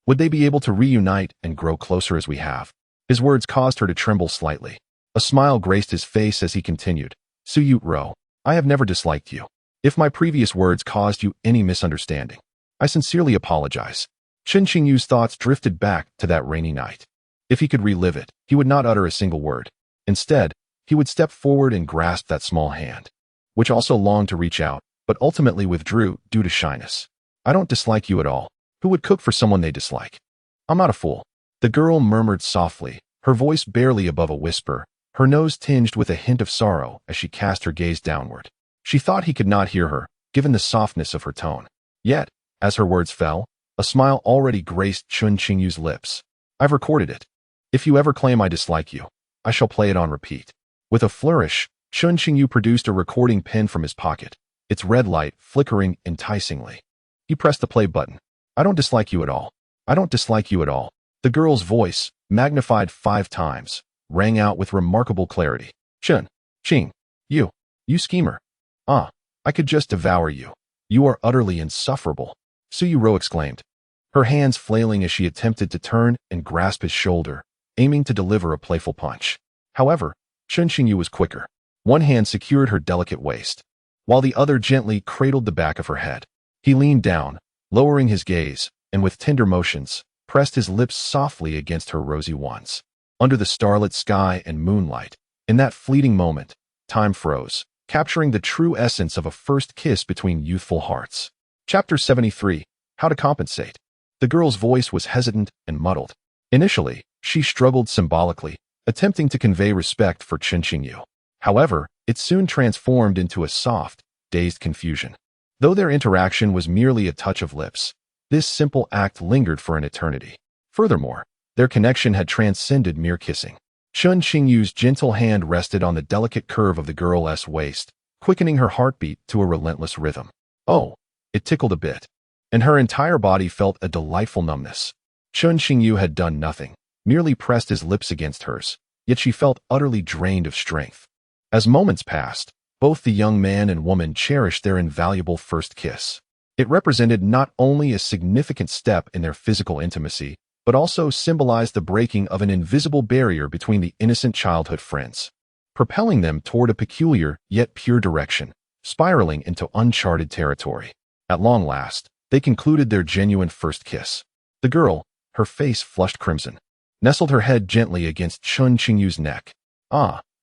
would they be able to reunite and grow closer as we have? His words caused her to tremble slightly. A smile graced his face as he continued. Yuerou, I have never disliked you. If my previous words caused you any misunderstanding, I sincerely apologize. Chen Qingyu's thoughts drifted back to that rainy night. If he could relive it, he would not utter a single word. Instead, he would step forward and grasp that small hand, which also longed to reach out, but ultimately withdrew due to shyness. I don't dislike you at all. Who would cook for someone they dislike? I'm not a fool. The girl murmured softly, her voice barely above a whisper, her nose tinged with a hint of sorrow as she cast her gaze downward. She thought he could not hear her, given the softness of her tone. Yet, as her words fell, a smile already graced Chen Qingyu's lips. I've recorded it. If you ever claim I dislike you, I shall play it on repeat. With a flourish, Chen Qingyu produced a recording pen from his pocket, its red light flickering enticingly. He pressed the play button. I don't dislike you at all. I don't dislike you at all. The girl's voice, magnified 5 times, rang out with remarkable clarity. Chen Qingyu, you schemer. I could just devour you. You are utterly insufferable. Yuerou exclaimed, her hands flailing as she attempted to turn and grasp his shoulder, aiming to deliver a playful punch. However, Chen Qingyu was quicker. One hand secured her delicate waist, while the other gently cradled the back of her head. He leaned down, lowering his gaze, and with tender motions, pressed his lips softly against her rosy ones. Under the starlit sky and moonlight, in that fleeting moment, time froze, capturing the true essence of a first kiss between youthful hearts. Chapter 73, How to Compensate. The girl's voice was hesitant and muddled. Initially, she struggled symbolically, attempting to convey respect for Chen Qingyu. However, it soon transformed into a soft, dazed confusion. Though their interaction was merely a touch of lips, this simple act lingered for an eternity. Furthermore, their connection had transcended mere kissing. Chen Qingyu's gentle hand rested on the delicate curve of the girl's waist, quickening her heartbeat to a relentless rhythm. Oh, it tickled a bit, and her entire body felt a delightful numbness. Chen Qingyu had done nothing, merely pressed his lips against hers, yet she felt utterly drained of strength. As moments passed, both the young man and woman cherished their invaluable first kiss. It represented not only a significant step in their physical intimacy, but also symbolized the breaking of an invisible barrier between the innocent childhood friends, propelling them toward a peculiar yet pure direction, spiraling into uncharted territory. At long last, they concluded their genuine first kiss. The girl, her face flushed crimson, nestled her head gently against Chen Qingyu's neck.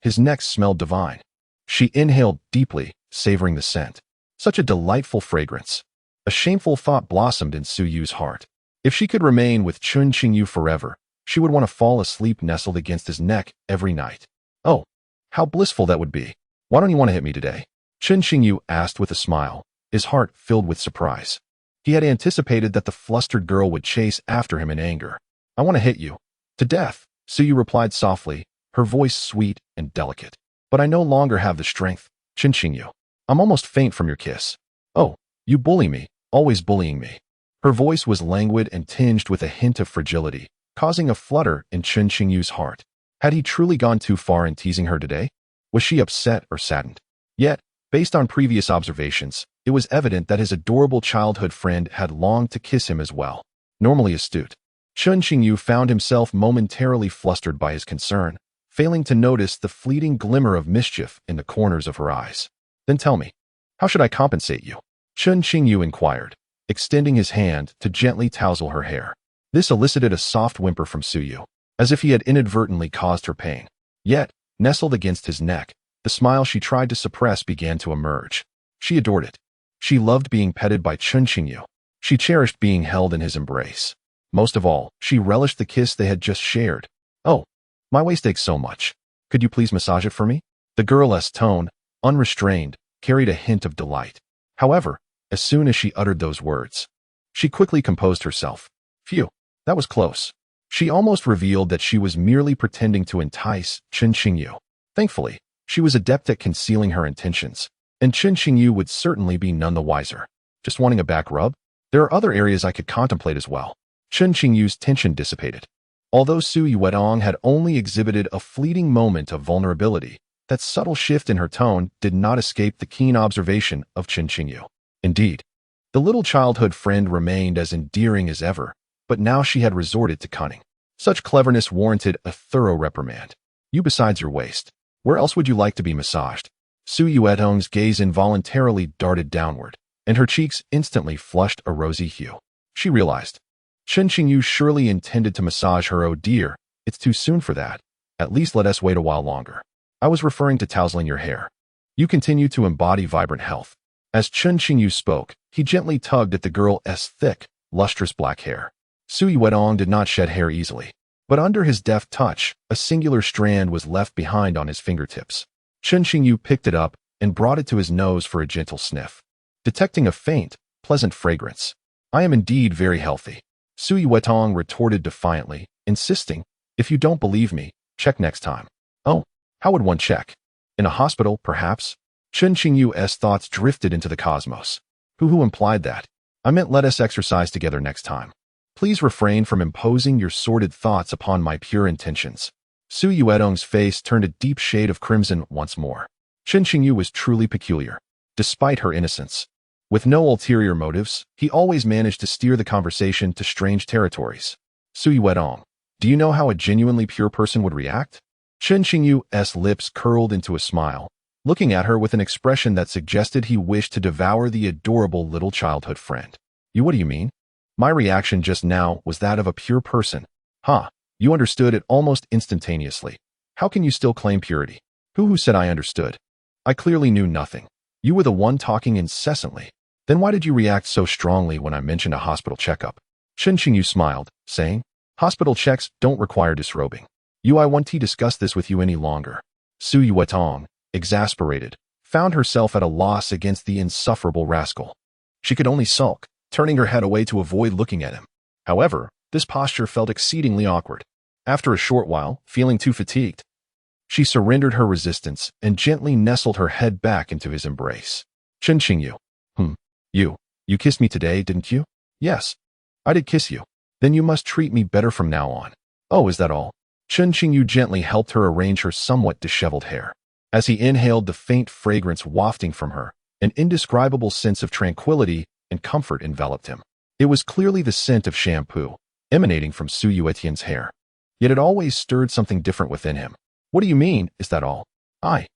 His neck smelled divine. She inhaled deeply, savoring the scent. Such a delightful fragrance. A shameful thought blossomed in Yu's heart. If she could remain with Chen Qingyu forever, she would want to fall asleep nestled against his neck every night. Oh, how blissful that would be. Why don't you want to hit me today? Chen Qingyu asked with a smile, his heart filled with surprise. He had anticipated that the flustered girl would chase after him in anger. I want to hit you. To death, Yu replied softly, her voice sweet and delicate. But I no longer have the strength, Chen Qingyu. I'm almost faint from your kiss. Oh, you bully me, always bullying me. Her voice was languid and tinged with a hint of fragility, causing a flutter in Chen Qingyu's heart. Had he truly gone too far in teasing her today? Was she upset or saddened? Yet, based on previous observations, it was evident that his adorable childhood friend had longed to kiss him as well. Normally astute, Chen Qingyu found himself momentarily flustered by his concern, failing to notice the fleeting glimmer of mischief in the corners of her eyes. Then tell me, how should I compensate you? Chen Qingyu inquired, extending his hand to gently tousle her hair. This elicited a soft whimper from Suyu, as if he had inadvertently caused her pain. Yet, nestled against his neck, the smile she tried to suppress began to emerge. She adored it. She loved being petted by Chen Qingyu. She cherished being held in his embrace. Most of all, she relished the kiss they had just shared. Oh, my waist aches so much. Could you please massage it for me? The girl's tone, unrestrained, carried a hint of delight. However, as soon as she uttered those words, she quickly composed herself. Phew, that was close. She almost revealed that she was merely pretending to entice Chen Qingyu. Thankfully, she was adept at concealing her intentions, and Chen Qingyu would certainly be none the wiser. Just wanting a back rub? There are other areas I could contemplate as well. Chen Qingyu's tension dissipated. Although Su Yuetong had only exhibited a fleeting moment of vulnerability, that subtle shift in her tone did not escape the keen observation of Chen Qingyu. Indeed, the little childhood friend remained as endearing as ever, but now she had resorted to cunning. Such cleverness warranted a thorough reprimand. You besides your waist. Where else would you like to be massaged? Su Yuetong's gaze involuntarily darted downward, and her cheeks instantly flushed a rosy hue. She realized. Chen Qingyu surely intended to massage her. Oh dear, it's too soon for that. At least let us wait a while longer. I was referring to tousling your hair. You continue to embody vibrant health. As Chen Qingyu spoke, he gently tugged at the girl's thick, lustrous black hair. Su Yuetong did not shed hair easily, but under his deft touch, a singular strand was left behind on his fingertips. Chen Qingyu picked it up and brought it to his nose for a gentle sniff, detecting a faint, pleasant fragrance. I am indeed very healthy. Su Yuetong retorted defiantly, insisting, if you don't believe me, check next time. Oh, how would one check? In a hospital, perhaps? Chen Qingyu's thoughts drifted into the cosmos. Who implied that? I meant let us exercise together next time. Please refrain from imposing your sordid thoughts upon my pure intentions. Su Yuetong's face turned a deep shade of crimson once more. Chen Qingyu was truly peculiar. Despite her innocence, with no ulterior motives, he always managed to steer the conversation to strange territories. Su Yuetong, do you know how a genuinely pure person would react? Chen Qingyu's lips curled into a smile, looking at her with an expression that suggested he wished to devour the adorable little childhood friend. What do you mean? My reaction just now was that of a pure person. Huh, you understood it almost instantaneously. How can you still claim purity? Who said I understood? I clearly knew nothing. You were the one talking incessantly. Then why did you react so strongly when I mentioned a hospital checkup? Chen Qingyu smiled, saying, hospital checks don't require disrobing. I won't discuss this with you any longer. Su Yuetong, exasperated, found herself at a loss against the insufferable rascal. She could only sulk, turning her head away to avoid looking at him. However, this posture felt exceedingly awkward. After a short while, feeling too fatigued, she surrendered her resistance and gently nestled her head back into his embrace. Chen Qingyu. You kissed me today, didn't you? Yes, I did kiss you. Then you must treat me better from now on. Oh, is that all? Chen Qingyu gently helped her arrange her somewhat disheveled hair. As he inhaled the faint fragrance wafting from her, an indescribable sense of tranquility and comfort enveloped him. It was clearly the scent of shampoo, emanating from Su Yuetian's hair. Yet it always stirred something different within him. What do you mean, is that all? I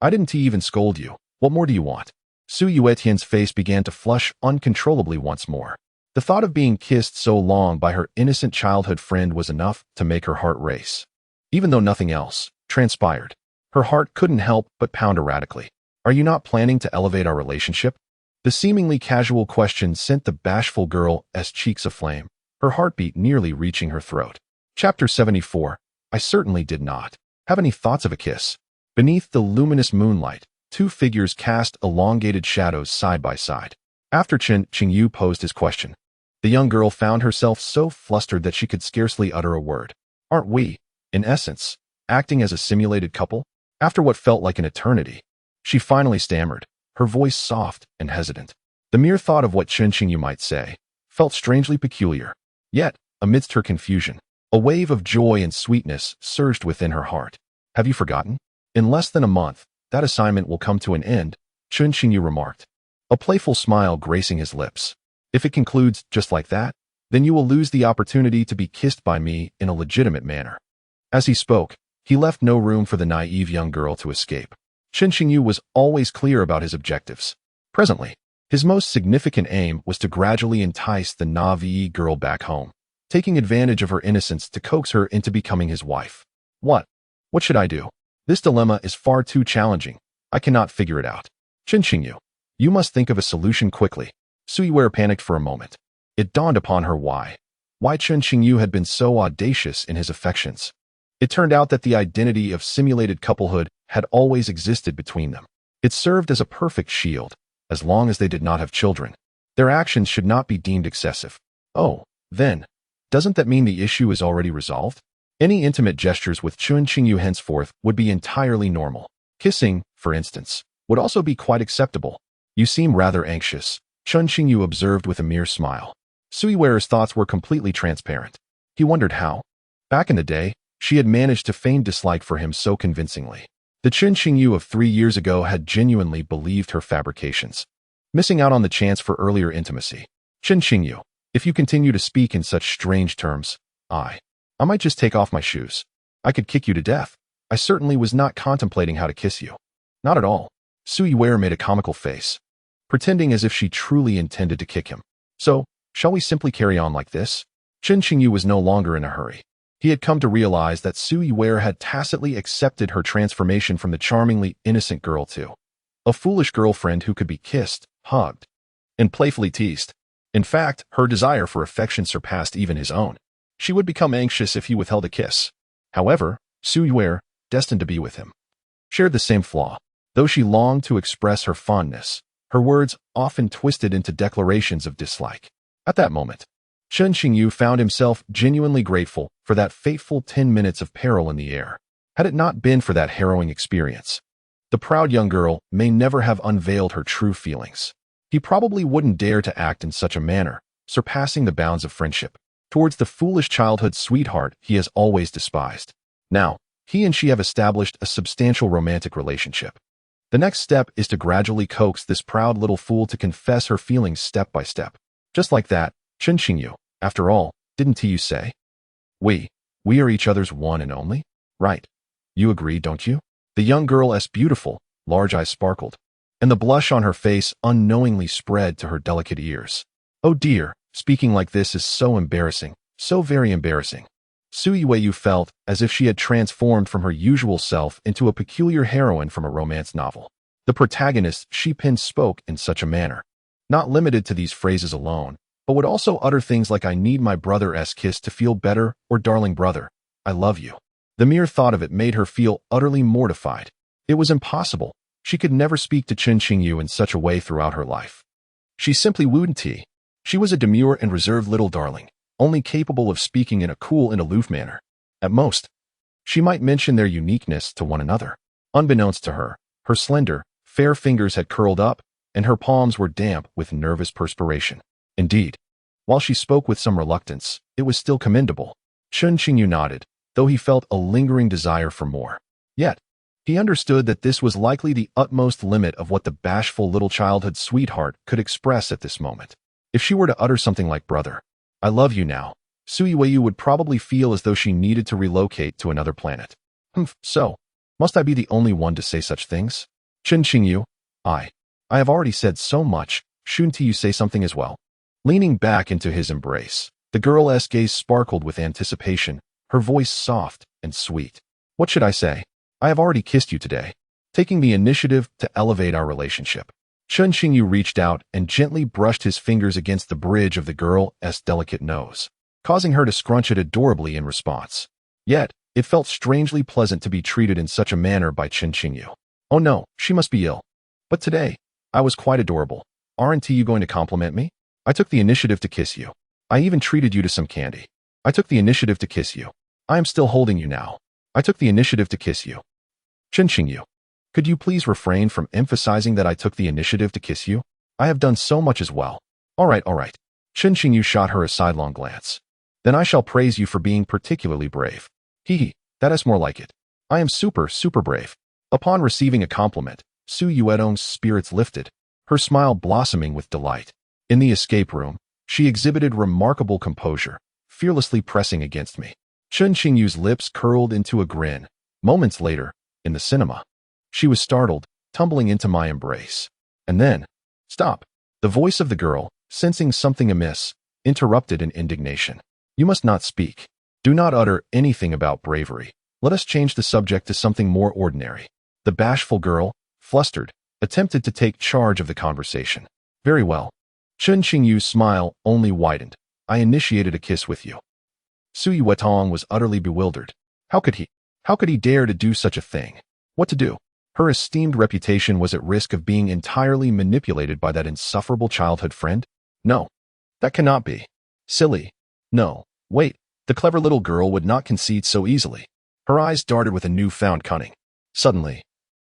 didn't even scold you. What more do you want? Su Yuetian's face began to flush uncontrollably once more. The thought of being kissed so long by her innocent childhood friend was enough to make her heart race. Even though nothing else transpired, her heart couldn't help but pound erratically. Are you not planning to elevate our relationship? The seemingly casual question sent the bashful girl's cheeks aflame, her heartbeat nearly reaching her throat. Chapter 74. I certainly did not have any thoughts of a kiss. Beneath the luminous moonlight, two figures cast elongated shadows side by side. After Chen Qingyu posed his question, the young girl found herself so flustered that she could scarcely utter a word. Aren't we, in essence, acting as a simulated couple? After what felt like an eternity, she finally stammered, her voice soft and hesitant. The mere thought of what Chen Qingyu might say felt strangely peculiar. Yet, amidst her confusion, a wave of joy and sweetness surged within her heart. Have you forgotten? In less than a month, that assignment will come to an end, Chen Qingyu remarked, a playful smile gracing his lips. If it concludes just like that, then you will lose the opportunity to be kissed by me in a legitimate manner. As he spoke, he left no room for the naive young girl to escape. Chen Qingyu was always clear about his objectives. Presently, his most significant aim was to gradually entice the naive girl back home, taking advantage of her innocence to coax her into becoming his wife. What should I do? This dilemma is far too challenging. I cannot figure it out. Chen Qingyu, you must think of a solution quickly. Yuerou panicked for a moment. It dawned upon her why Chen Qingyu had been so audacious in his affections. It turned out that the identity of simulated couplehood had always existed between them. It served as a perfect shield, as long as they did not have children. Their actions should not be deemed excessive. Oh, then, doesn't that mean the issue is already resolved? Any intimate gestures with Chen Qingyu henceforth would be entirely normal. Kissing, for instance, would also be quite acceptable. You seem rather anxious, Chen Qingyu observed with a mere smile. Yuerou's thoughts were completely transparent. He wondered how, back in the day, she had managed to feign dislike for him so convincingly. The Chen Qingyu of 3 years ago had genuinely believed her fabrications, missing out on the chance for earlier intimacy. Chen Qingyu, if you continue to speak in such strange terms, I might just take off my shoes. I could kick you to death. I certainly was not contemplating how to kiss you. Not at all. Yuerou made a comical face, pretending as if she truly intended to kick him. So, shall we simply carry on like this? Chen Qingyu was no longer in a hurry. He had come to realize that Yuerou had tacitly accepted her transformation from the charmingly innocent girl to a foolish girlfriend who could be kissed, hugged, and playfully teased. In fact, her desire for affection surpassed even his own. She would become anxious if he withheld a kiss. However, Yuerou, destined to be with him, shared the same flaw. Though she longed to express her fondness, her words often twisted into declarations of dislike. At that moment, Chen Qingyu found himself genuinely grateful for that fateful 10 minutes of peril in the air. Had it not been for that harrowing experience, the proud young girl may never have unveiled her true feelings. He probably wouldn't dare to act in such a manner, surpassing the bounds of friendship, towards the foolish childhood sweetheart he has always despised. Now, he and she have established a substantial romantic relationship. The next step is to gradually coax this proud little fool to confess her feelings step by step. Just like that, Chen Qingyu, after all, didn't you say? We are each other's one and only? Right. You agree, don't you? The young girl's beautiful, large eyes sparkled, and the blush on her face unknowingly spread to her delicate ears. Oh dear, speaking like this is so embarrassing, so very embarrassing. Yuerou felt as if she had transformed from her usual self into a peculiar heroine from a romance novel. The protagonist she penned spoke in such a manner, not limited to these phrases alone, but would also utter things like I need my brother's kiss to feel better or darling brother, I love you. The mere thought of it made her feel utterly mortified. It was impossible. She could never speak to Chen Qingyu in such a way throughout her life. She simply wouldn't. She was a demure and reserved little darling, only capable of speaking in a cool and aloof manner. At most, she might mention their uniqueness to one another. Unbeknownst to her, her slender, fair fingers had curled up, and her palms were damp with nervous perspiration. Indeed, while she spoke with some reluctance, it was still commendable. Chen Qingyu nodded, though he felt a lingering desire for more. Yet, he understood that this was likely the utmost limit of what the bashful little childhood sweetheart could express at this moment. If she were to utter something like brother, I love you now, Yuerou would probably feel as though she needed to relocate to another planet. So, must I be the only one to say such things? Chen Qingyu, I have already said so much, shouldn't you say something as well? Leaning back into his embrace, the girl's gaze sparkled with anticipation, her voice soft and sweet. What should I say? I have already kissed you today, taking the initiative to elevate our relationship. Chen Qingyu reached out and gently brushed his fingers against the bridge of the girl's delicate nose, causing her to scrunch it adorably in response. Yet, it felt strangely pleasant to be treated in such a manner by Chen Qingyu. Oh no, she must be ill. But today, I was quite adorable. Aren't you going to compliment me? I took the initiative to kiss you. I even treated you to some candy. I took the initiative to kiss you. I am still holding you now. I took the initiative to kiss you. Chen Qingyu, could you please refrain from emphasizing that I took the initiative to kiss you? I have done so much as well. All right. Chen Qingyu shot her a sidelong glance. Then I shall praise you for being particularly brave. Hee, that is more like it. I am super brave. Upon receiving a compliment, Su Yuerong's spirits lifted, her smile blossoming with delight. In the escape room, she exhibited remarkable composure, fearlessly pressing against me. Chen Qingyu's lips curled into a grin. Moments later, in the cinema, she was startled, tumbling into my embrace. And then, stop. The voice of the girl, sensing something amiss, interrupted in indignation. You must not speak. Do not utter anything about bravery. Let us change the subject to something more ordinary. The bashful girl, flustered, attempted to take charge of the conversation. Very well. Chen Qingyu's smile only widened. I initiated a kiss with you. Su Yuetong was utterly bewildered. How could he dare to do such a thing? What to do? Her esteemed reputation was at risk of being entirely manipulated by that insufferable childhood friend? No. That cannot be. Silly. No. Wait. The clever little girl would not concede so easily. Her eyes darted with a newfound cunning. Suddenly,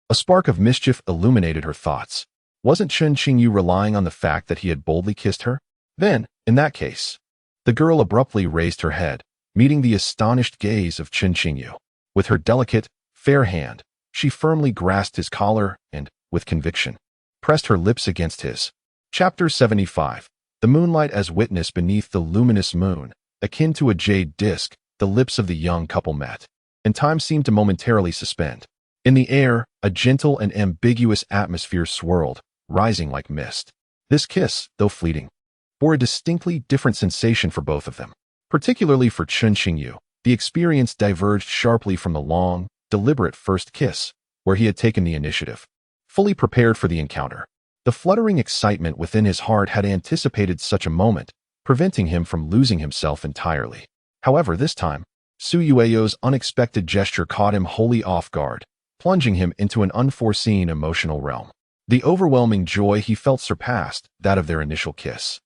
a spark of mischief illuminated her thoughts. Wasn't Chen Qingyu relying on the fact that he had boldly kissed her? Then, in that case, the girl abruptly raised her head, meeting the astonished gaze of Chen Qingyu. With her delicate, fair hand, she firmly grasped his collar and, with conviction, pressed her lips against his. Chapter 75. The moonlight as witness beneath the luminous moon, akin to a jade disk, the lips of the young couple met, and time seemed to momentarily suspend. In the air, a gentle and ambiguous atmosphere swirled, rising like mist. This kiss, though fleeting, bore a distinctly different sensation for both of them. Particularly for Chen Qingyu, the experience diverged sharply from the long, deliberate first kiss, where he had taken the initiative. Fully prepared for the encounter, the fluttering excitement within his heart had anticipated such a moment, preventing him from losing himself entirely. However, this time, Su Yueyo's unexpected gesture caught him wholly off guard, plunging him into an unforeseen emotional realm. The overwhelming joy he felt surpassed that of their initial kiss.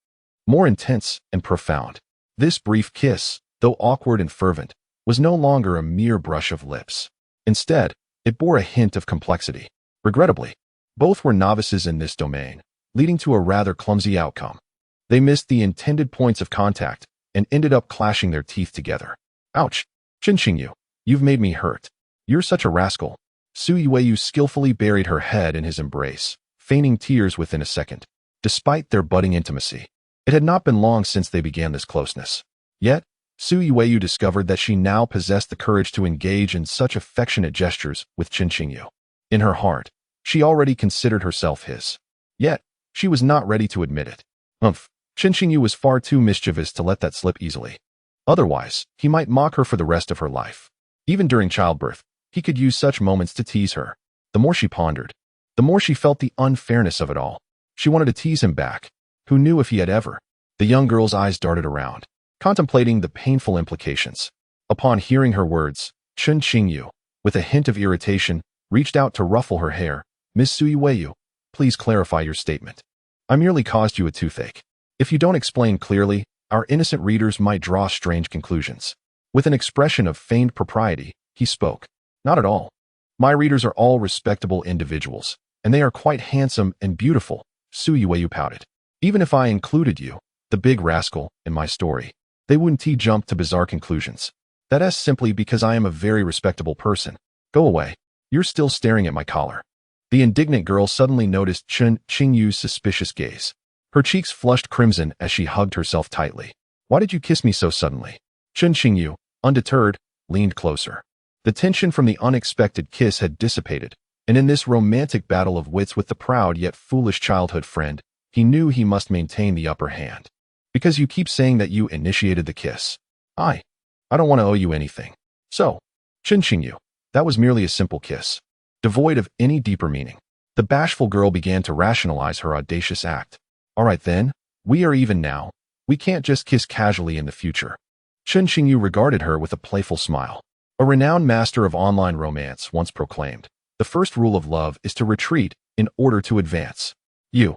More intense and profound. This brief kiss, though awkward and fervent, was no longer a mere brush of lips. Instead, it bore a hint of complexity. Regrettably, both were novices in this domain, leading to a rather clumsy outcome. They missed the intended points of contact and ended up clashing their teeth together. Ouch! Chen Qingyu, you've made me hurt. You're such a rascal. Su Yueyu skillfully buried her head in his embrace, feigning tears within a second. Despite their budding intimacy, it had not been long since they began this closeness. Yet, Su Yueyu discovered that she now possessed the courage to engage in such affectionate gestures with Chen Qingyu. In her heart, she already considered herself his. Yet, she was not ready to admit it. Chen Qingyu was far too mischievous to let that slip easily. Otherwise, he might mock her for the rest of her life. Even during childbirth, he could use such moments to tease her. The more she pondered, the more she felt the unfairness of it all. She wanted to tease him back. Who knew if he had ever? The young girl's eyes darted around, contemplating the painful implications. Upon hearing her words, Chen Qingyu, with a hint of irritation, reached out to ruffle her hair. Miss Su Yueyu, please clarify your statement. I merely caused you a toothache. If you don't explain clearly, our innocent readers might draw strange conclusions. With an expression of feigned propriety, he spoke. Not at all. My readers are all respectable individuals, and they are quite handsome and beautiful, Su Yueyu pouted. Even if I included you, the big rascal, in my story, they wouldn't jump to bizarre conclusions. That is simply because I am a very respectable person. Go away. You're still staring at my collar. The indignant girl suddenly noticed Chen Qingyu's suspicious gaze. Her cheeks flushed crimson as she hugged herself tightly. Why did you kiss me so suddenly? Chen Qingyu, undeterred, leaned closer. The tension from the unexpected kiss had dissipated, and in this romantic battle of wits with the proud yet foolish childhood friend, he knew he must maintain the upper hand. Because you keep saying that you initiated the kiss. I don't want to owe you anything. So, Chen Qingyu, that was merely a simple kiss, devoid of any deeper meaning. The bashful girl began to rationalize her audacious act. All right then, we are even now. We can't just kiss casually in the future. Chen Qingyu regarded her with a playful smile. A renowned master of online romance once proclaimed, the first rule of love is to retreat in order to advance. You.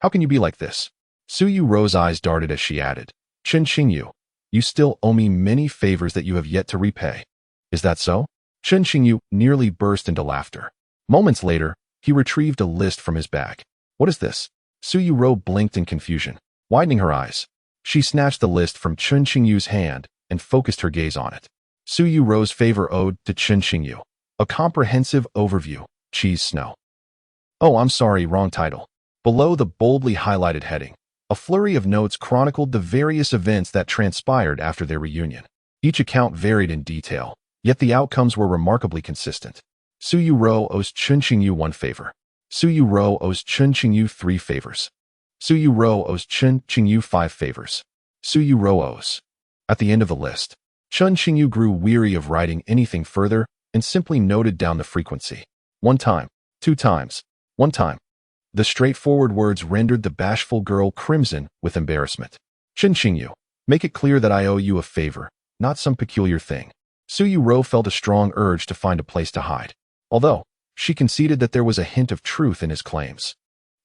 How can you be like this? Su Yuerou's eyes darted as she added, Chen Qingyu, you still owe me many favors that you have yet to repay. Is that so? Chen Qingyu nearly burst into laughter. Moments later, he retrieved a list from his bag. What is this? Su Yuerou blinked in confusion, widening her eyes. She snatched the list from Chen Qingyu's hand and focused her gaze on it. Su Yuerou's favor ode to Chen Qingyu. A comprehensive overview. Cheese snow. Oh, I'm sorry, wrong title. Below the boldly highlighted heading, a flurry of notes chronicled the various events that transpired after their reunion. Each account varied in detail, yet the outcomes were remarkably consistent. Su Yuerou owes Chen Qingyu 1 favor. Su Yuerou owes Chen Qingyu 3 favors. Su Yuerou owes Chen Qingyu 5 favors. Su Yuerou owes. At the end of the list, Chen Qingyu grew weary of writing anything further and simply noted down the frequency. 1 time, 2 times, 1 time. The straightforward words rendered the bashful girl crimson with embarrassment. Chen Qingyu, make it clear that I owe you a favor, not some peculiar thing. Su Yuerou felt a strong urge to find a place to hide, although she conceded that there was a hint of truth in his claims.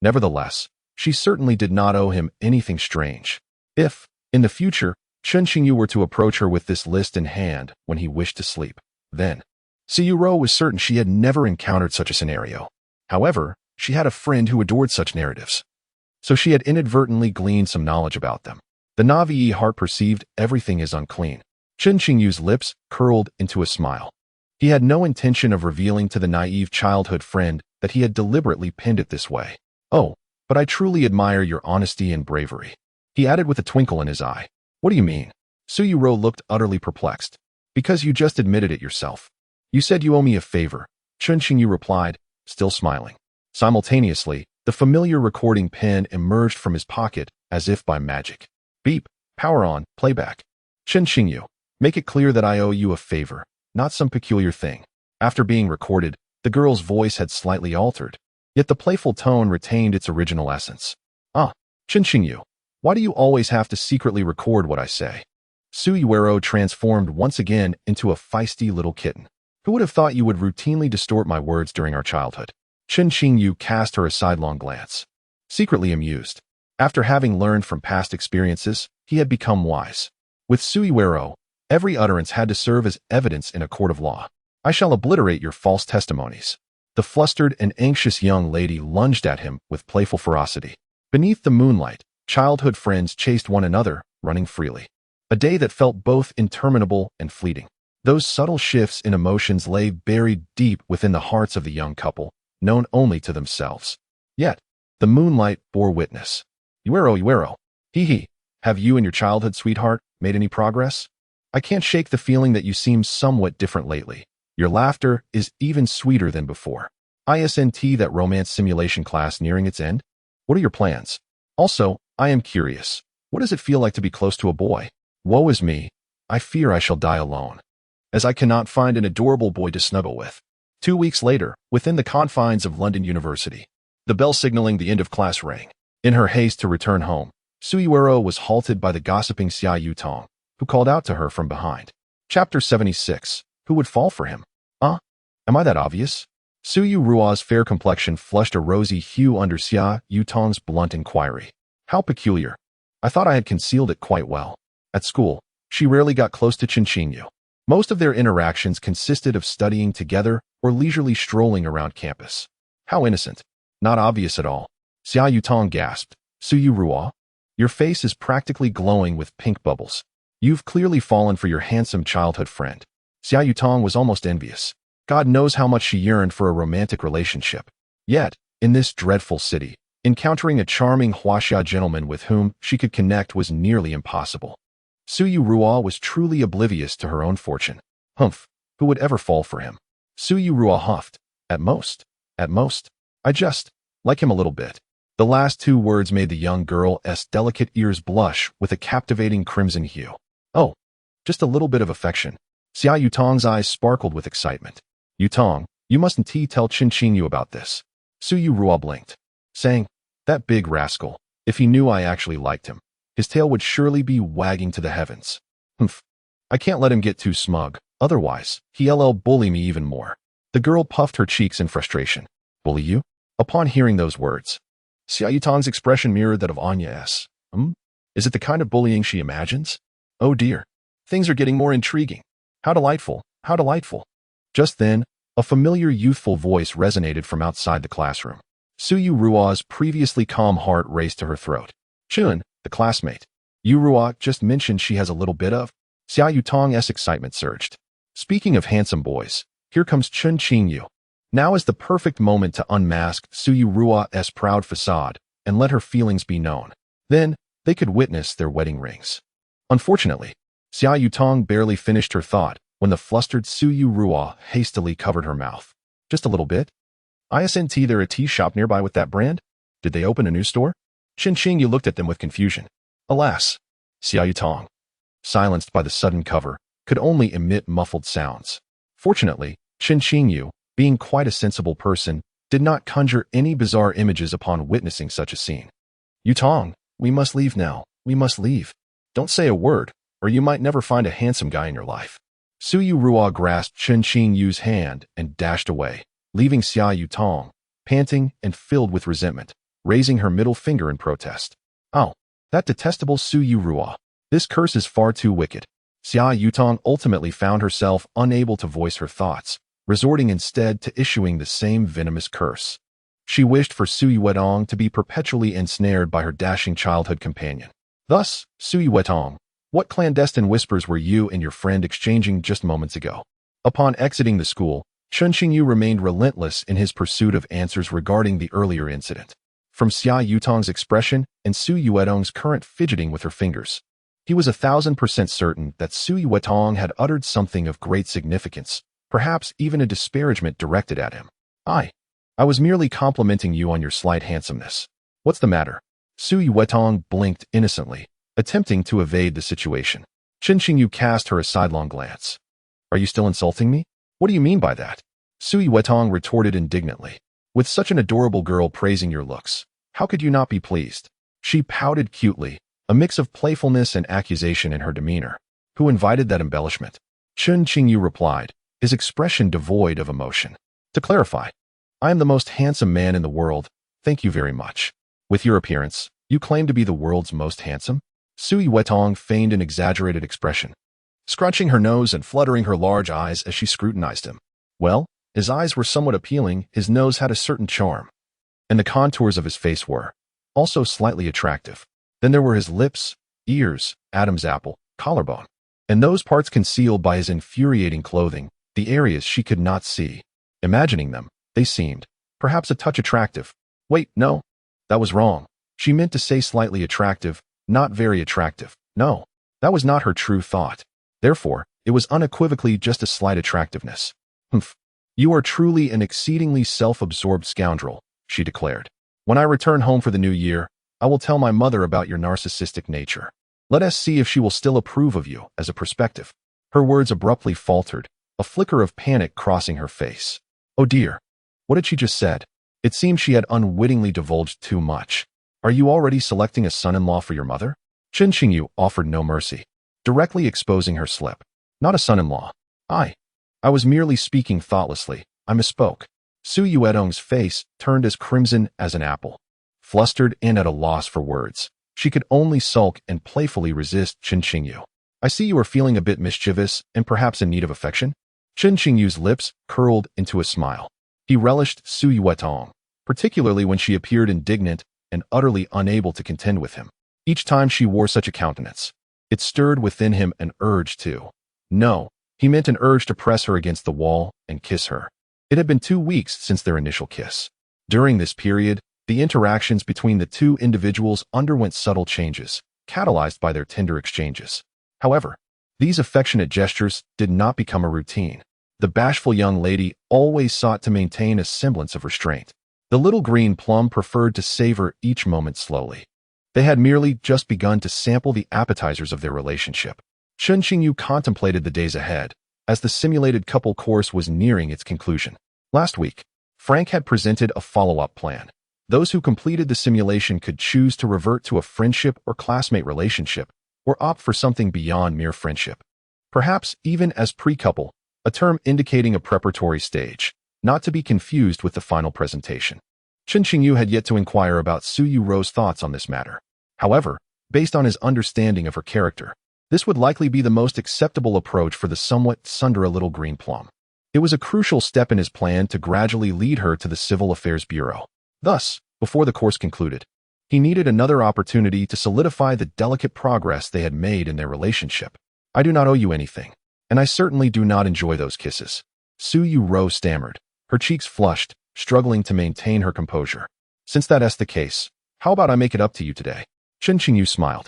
Nevertheless, she certainly did not owe him anything strange. If, in the future, Chen Qingyu were to approach her with this list in hand when he wished to sleep, then Su Yuerou was certain she had never encountered such a scenario. However, she had a friend who adored such narratives, so she had inadvertently gleaned some knowledge about them. The Navi heart perceived everything as unclean. Chen Qingyu's lips curled into a smile. He had no intention of revealing to the naive childhood friend that he had deliberately pinned it this way. Oh, but I truly admire your honesty and bravery. He added with a twinkle in his eye. What do you mean? Su Yuerou looked utterly perplexed. Because you just admitted it yourself. You said you owe me a favor, Chen Qingyu replied, still smiling. Simultaneously, the familiar recording pen emerged from his pocket as if by magic. Beep, power on, playback. Chen Qingyu, make it clear that I owe you a favor, not some peculiar thing. After being recorded, the girl's voice had slightly altered, yet the playful tone retained its original essence. Chen Qingyu, why do you always have to secretly record what I say? Su Yuerou transformed once again into a feisty little kitten. Who would have thought you would routinely distort my words during our childhood? Chen Qingyu cast her a sidelong glance. Secretly amused. After having learned from past experiences, he had become wise. With Su Yuerou, every utterance had to serve as evidence in a court of law. I shall obliterate your false testimonies. The flustered and anxious young lady lunged at him with playful ferocity. Beneath the moonlight, childhood friends chased one another, running freely. A day that felt both interminable and fleeting. Those subtle shifts in emotions lay buried deep within the hearts of the young couple, known only to themselves. Yet, the moonlight bore witness. Yuerou, hee, have you and your childhood sweetheart made any progress? I can't shake the feeling that you seem somewhat different lately. Your laughter is even sweeter than before. Isn't that romance simulation class nearing its end? What are your plans? Also, I am curious. What does it feel like to be close to a boy? Woe is me. I fear I shall die alone, as I cannot find an adorable boy to snuggle with. 2 weeks later, within the confines of London University, the bell signaling the end of class rang. In her haste to return home, Su Yuerou was halted by the gossiping Xiao, who called out to her from behind. Chapter 76. Who would fall for him? Am I that obvious? Su Yuerou's fair complexion flushed a rosy hue under Xiao's blunt inquiry. How peculiar. I thought I had concealed it quite well. At school, she rarely got close to Chen Qingyu. Most of their interactions consisted of studying together or leisurely strolling around campus. How innocent. Not obvious at all. Xiao gasped. Su Yuerou, your face is practically glowing with pink bubbles. You've clearly fallen for your handsome childhood friend. Xiao was almost envious. God knows how much she yearned for a romantic relationship. Yet, in this dreadful city, encountering a charming Huaxia gentleman with whom she could connect was nearly impossible. Su Yuerou was truly oblivious to her own fortune. Humph, who would ever fall for him? Su Yuerou huffed. At most. I just like him a little bit. The last 2 words made the young girl's delicate ears blush with a captivating crimson hue. Oh, just a little bit of affection. Xiao's eyes sparkled with excitement. Yutong, you mustn't tell Chen Qingyu about this. Su Yuerou blinked, saying, that big rascal, if he knew I actually liked him, his tail would surely be wagging to the heavens. Humph. I can't let him get too smug, otherwise, he'll bully me even more. The girl puffed her cheeks in frustration. Bully you? Upon hearing those words, Xiao's expression mirrored that of Anya's. Is it the kind of bullying she imagines? Oh dear. Things are getting more intriguing. How delightful, how delightful. Just then, a familiar youthful voice resonated from outside the classroom. Su Yuerou's previously calm heart raced to her throat. Chun, the classmate. Yuerou just mentioned she has a little bit of. Xiao Yutong's excitement surged. Speaking of handsome boys, here comes Chen Qingyu. Now is the perfect moment to unmask Yuerou's proud facade and let her feelings be known. Then, they could witness their wedding rings. Unfortunately, Xiao Yutong barely finished her thought when the flustered Yuerou hastily covered her mouth. Just a little bit? Isn't there a tea shop nearby with that brand? Did they open a new store? Chen Qingyu looked at them with confusion. Alas, Xiao Yutong, silenced by the sudden cover, could only emit muffled sounds. Fortunately, Chen Qingyu, being quite a sensible person, did not conjure any bizarre images upon witnessing such a scene. Yutong, we must leave now. We must leave. Don't say a word, or you might never find a handsome guy in your life. Yuerou grasped Chen Qingyu's hand and dashed away, leaving Xiao Yutong, panting and filled with resentment, raising her middle finger in protest. Oh, that detestable Yuerou. This curse is far too wicked. Xiao Yutong ultimately found herself unable to voice her thoughts, resorting instead to issuing the same venomous curse. She wished for Yuerou to be perpetually ensnared by her dashing childhood companion. Thus, Yuerou, what clandestine whispers were you and your friend exchanging just moments ago? Upon exiting the school, Chen Qingyu remained relentless in his pursuit of answers regarding the earlier incident. From Xiao Yutong's expression and Yuerou's current fidgeting with her fingers, he was 1000% certain that Yuerou had uttered something of great significance, perhaps even a disparagement directed at him. I was merely complimenting you on your slight handsomeness. What's the matter? Yuerou blinked innocently, attempting to evade the situation. Chen Qingyu cast her a sidelong glance. Are you still insulting me? What do you mean by that? Yuerou retorted indignantly. With such an adorable girl praising your looks, how could you not be pleased? She pouted cutely, a mix of playfulness and accusation in her demeanor. Who invited that embellishment? Chen Qingyu replied, his expression devoid of emotion. To clarify, I am the most handsome man in the world, thank you very much. With your appearance, you claim to be the world's most handsome? Yuerou feigned an exaggerated expression, scrunching her nose and fluttering her large eyes as she scrutinized him. Well, his eyes were somewhat appealing, his nose had a certain charm, and the contours of his face were also slightly attractive. Then there were his lips, ears, Adam's apple, collarbone, and those parts concealed by his infuriating clothing, the areas she could not see. Imagining them, they seemed, perhaps a touch attractive. Wait, no, that was wrong. She meant to say slightly attractive, not very attractive. No, that was not her true thought. Therefore, it was unequivocally just a slight attractiveness. Humph. You are truly an exceedingly self-absorbed scoundrel, she declared. When I return home for the new year, I will tell my mother about your narcissistic nature. Let us see if she will still approve of you as a perspective. Her words abruptly faltered, a flicker of panic crossing her face. Oh dear. What had she just said? It seemed she had unwittingly divulged too much. Are you already selecting a son-in-law for your mother? Chen Qingyu offered no mercy, directly exposing her slip. Not a son-in-law. I was merely speaking thoughtlessly. I misspoke. Yuerou's face turned as crimson as an apple. Flustered and at a loss for words, she could only sulk and playfully resist Chen Qingyu. I see you are feeling a bit mischievous and perhaps in need of affection. Chen Qingyu's lips curled into a smile. He relished Yuerou, particularly when she appeared indignant and utterly unable to contend with him. Each time she wore such a countenance, it stirred within him an urge to. No, he meant an urge to press her against the wall and kiss her. It had been 2 weeks since their initial kiss. During this period, the interactions between the two individuals underwent subtle changes, catalyzed by their tender exchanges. However, these affectionate gestures did not become a routine. The bashful young lady always sought to maintain a semblance of restraint. The little green plum preferred to savor each moment slowly. They had merely just begun to sample the appetizers of their relationship. Chen Qingyu contemplated the days ahead, as the simulated couple course was nearing its conclusion. Last week, Frank had presented a follow-up plan. Those who completed the simulation could choose to revert to a friendship or classmate relationship, or opt for something beyond mere friendship. Perhaps even as pre-couple, a term indicating a preparatory stage, not to be confused with the final presentation. Chen Qingyu had yet to inquire about Yuerou's thoughts on this matter. However, based on his understanding of her character, this would likely be the most acceptable approach for the somewhat tsundere little green plum. It was a crucial step in his plan to gradually lead her to the Civil Affairs Bureau. Thus, before the course concluded, He needed another opportunity to solidify the delicate progress they had made in their relationship. I do not owe you anything, and I certainly do not enjoy those kisses. Yuerou stammered, her cheeks flushed, struggling to maintain her composure. Since that's the case, how about I make it up to you today? Chen Qingyu smiled.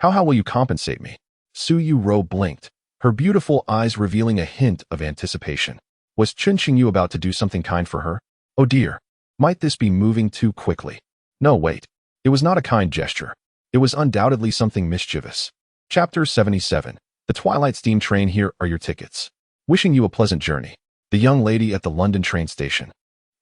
How will you compensate me? Yuerou blinked, her beautiful eyes revealing a hint of anticipation. Was Chen Qingyu about to do something kind for her? Oh dear, might this be moving too quickly? No, wait. It was not a kind gesture. It was undoubtedly something mischievous. Chapter 77. The Twilight Steam Train. Here are your tickets. Wishing you a pleasant journey. The young lady at the London train station,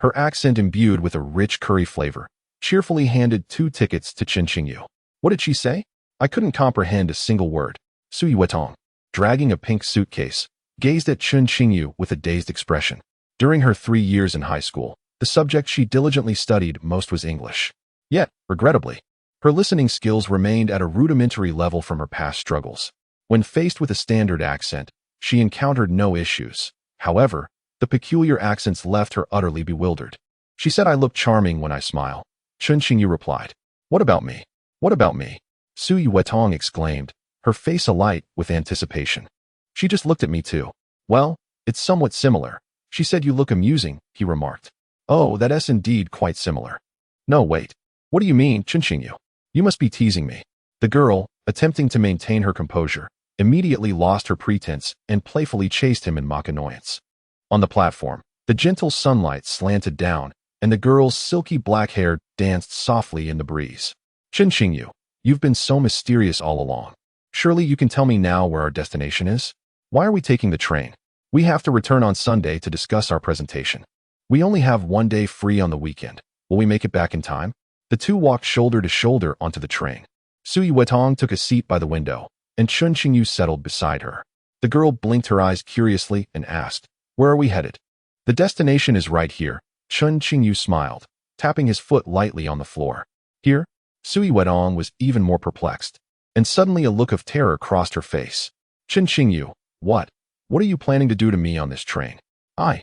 her accent imbued with a rich curry flavor, cheerfully handed 2 tickets to Chen Qingyu. What did she say? I couldn't comprehend a single word. Yuerou, dragging a pink suitcase, gazed at Chen Qingyu with a dazed expression. During her 3 years in high school, the subject she diligently studied most was English. Yet, regrettably, her listening skills remained at a rudimentary level from her past struggles. When faced with a standard accent, she encountered no issues. However, the peculiar accents left her utterly bewildered. She said I look charming when I smile. Chen Qingyu replied. What about me? What about me? Yuerou exclaimed, her face alight with anticipation. She just looked at me too. Well, it's somewhat similar. She said you look amusing, he remarked. Oh, that's indeed quite similar. No, wait. What do you mean, Chen Qingyu? You must be teasing me. The girl, attempting to maintain her composure, immediately lost her pretense and playfully chased him in mock annoyance. On the platform, the gentle sunlight slanted down, and the girl's silky black hair danced softly in the breeze. Chen Qingyu, you've been so mysterious all along. Surely you can tell me now where our destination is? Why are we taking the train? We have to return on Sunday to discuss our presentation. We only have 1 day free on the weekend. Will we make it back in time? The two walked shoulder to shoulder onto the train. Yuerou took a seat by the window, and Chen Qingyu settled beside her. The girl blinked her eyes curiously and asked, Where are we headed? The destination is right here. Chen Qingyu smiled, tapping his foot lightly on the floor. Here? Yuerou was even more perplexed, and suddenly a look of terror crossed her face. Chen Qingyu, what? What are you planning to do to me on this train? I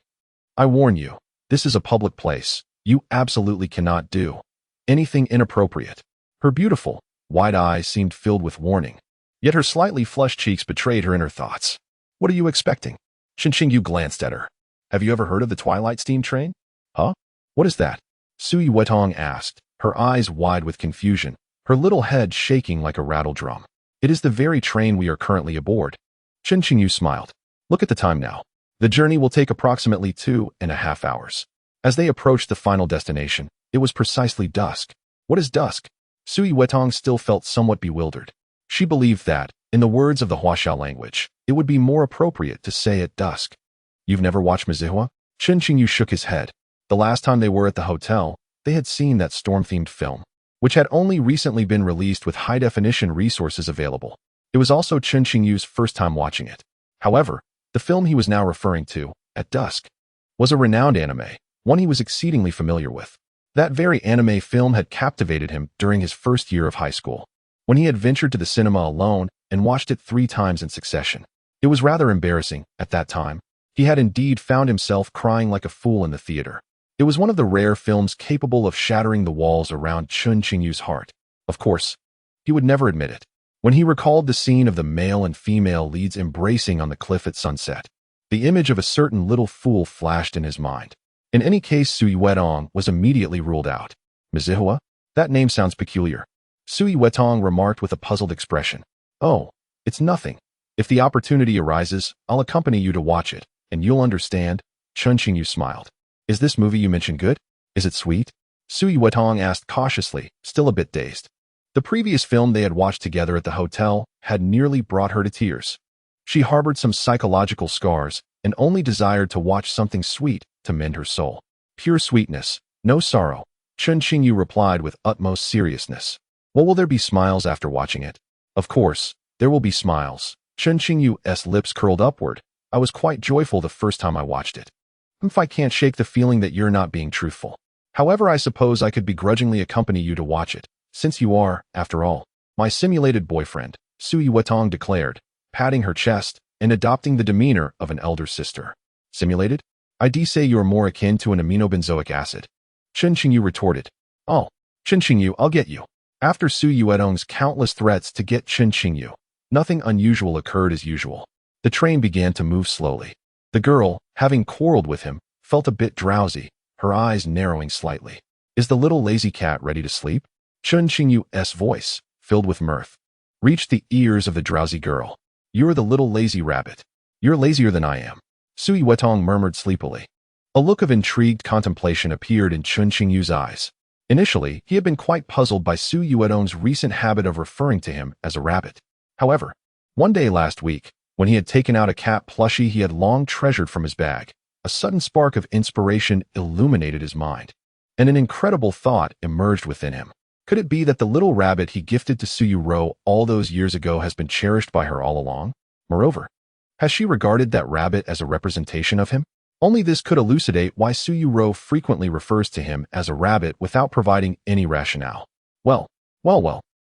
warn you, this is a public place. You absolutely cannot do anything inappropriate. Her beautiful, wide eyes seemed filled with warning, yet her slightly flushed cheeks betrayed her inner thoughts. What are you expecting? Chen Qingyu glanced at her. Have you ever heard of the Twilight Steam Train? Huh? What is that? Yuerou asked, her eyes wide with confusion, her little head shaking like a rattle drum. It is the very train we are currently aboard. Chen Qingyu smiled. Look at the time now. The journey will take approximately 2.5 hours. As they approached the final destination, it was precisely dusk. What is dusk? Yuerou still felt somewhat bewildered. She believed that, in the words of the Huaxiao language, it would be more appropriate to say at dusk. You've never watched Mizihua? Chen Qingyu shook his head. The last time they were at the hotel, they had seen that storm-themed film, which had only recently been released with high-definition resources available. It was also Chen Qingyu's first time watching it. However, the film he was now referring to, At Dusk, was a renowned anime, one he was exceedingly familiar with. That very anime film had captivated him during his first year of high school, when he had ventured to the cinema alone and watched it 3 times in succession. It was rather embarrassing, at that time. He had indeed found himself crying like a fool in the theater. It was one of the rare films capable of shattering the walls around Chen Qingyu's heart. Of course, he would never admit it. When he recalled the scene of the male and female leads embracing on the cliff at sunset, the image of a certain little fool flashed in his mind. In any case, Yuerou was immediately ruled out. Mizihua? That name sounds peculiar. Yuerou remarked with a puzzled expression. Oh, it's nothing. If the opportunity arises, I'll accompany you to watch it, and you'll understand. Chen Qingyu smiled. Is this movie you mentioned good? Is it sweet? Yuerou asked cautiously, still a bit dazed. The previous film they had watched together at the hotel had nearly brought her to tears. She harbored some psychological scars and only desired to watch something sweet to mend her soul. Pure sweetness, no sorrow, Chen Qingyu replied with utmost seriousness. Well, will there be smiles after watching it? Of course, there will be smiles. Chen Qingyu's lips curled upward. I was quite joyful the first time I watched it. If I can't shake the feeling that you're not being truthful. However, I suppose I could begrudgingly accompany you to watch it, since you are, after all, my simulated boyfriend, Yuerou declared, patting her chest and adopting the demeanor of an elder sister. Simulated? I'd say you're more akin to an aminobenzoic acid. Chen Qingyu retorted. Oh, Chen Qingyu, I'll get you. After Su Yuedong's countless threats to get Chen Qingyu, nothing unusual occurred as usual. The train began to move slowly. The girl, having quarreled with him, felt a bit drowsy, her eyes narrowing slightly. Is the little lazy cat ready to sleep? Chen Qingyu's voice, filled with mirth, reached the ears of the drowsy girl. You're the little lazy rabbit. You're lazier than I am. Su Yuetong murmured sleepily. A look of intrigued contemplation appeared in Chen Qingyu's eyes. Initially, he had been quite puzzled by Su Yuedong's recent habit of referring to him as a rabbit. However, one day last week, when he had taken out a cat plushie he had long treasured from his bag, a sudden spark of inspiration illuminated his mind, and an incredible thought emerged within him. Could it be that the little rabbit he gifted to Su Yuerou all those years ago has been cherished by her all along? Moreover, has she regarded that rabbit as a representation of him? Only this could elucidate why Su Yuerou frequently refers to him as a rabbit without providing any rationale. Well.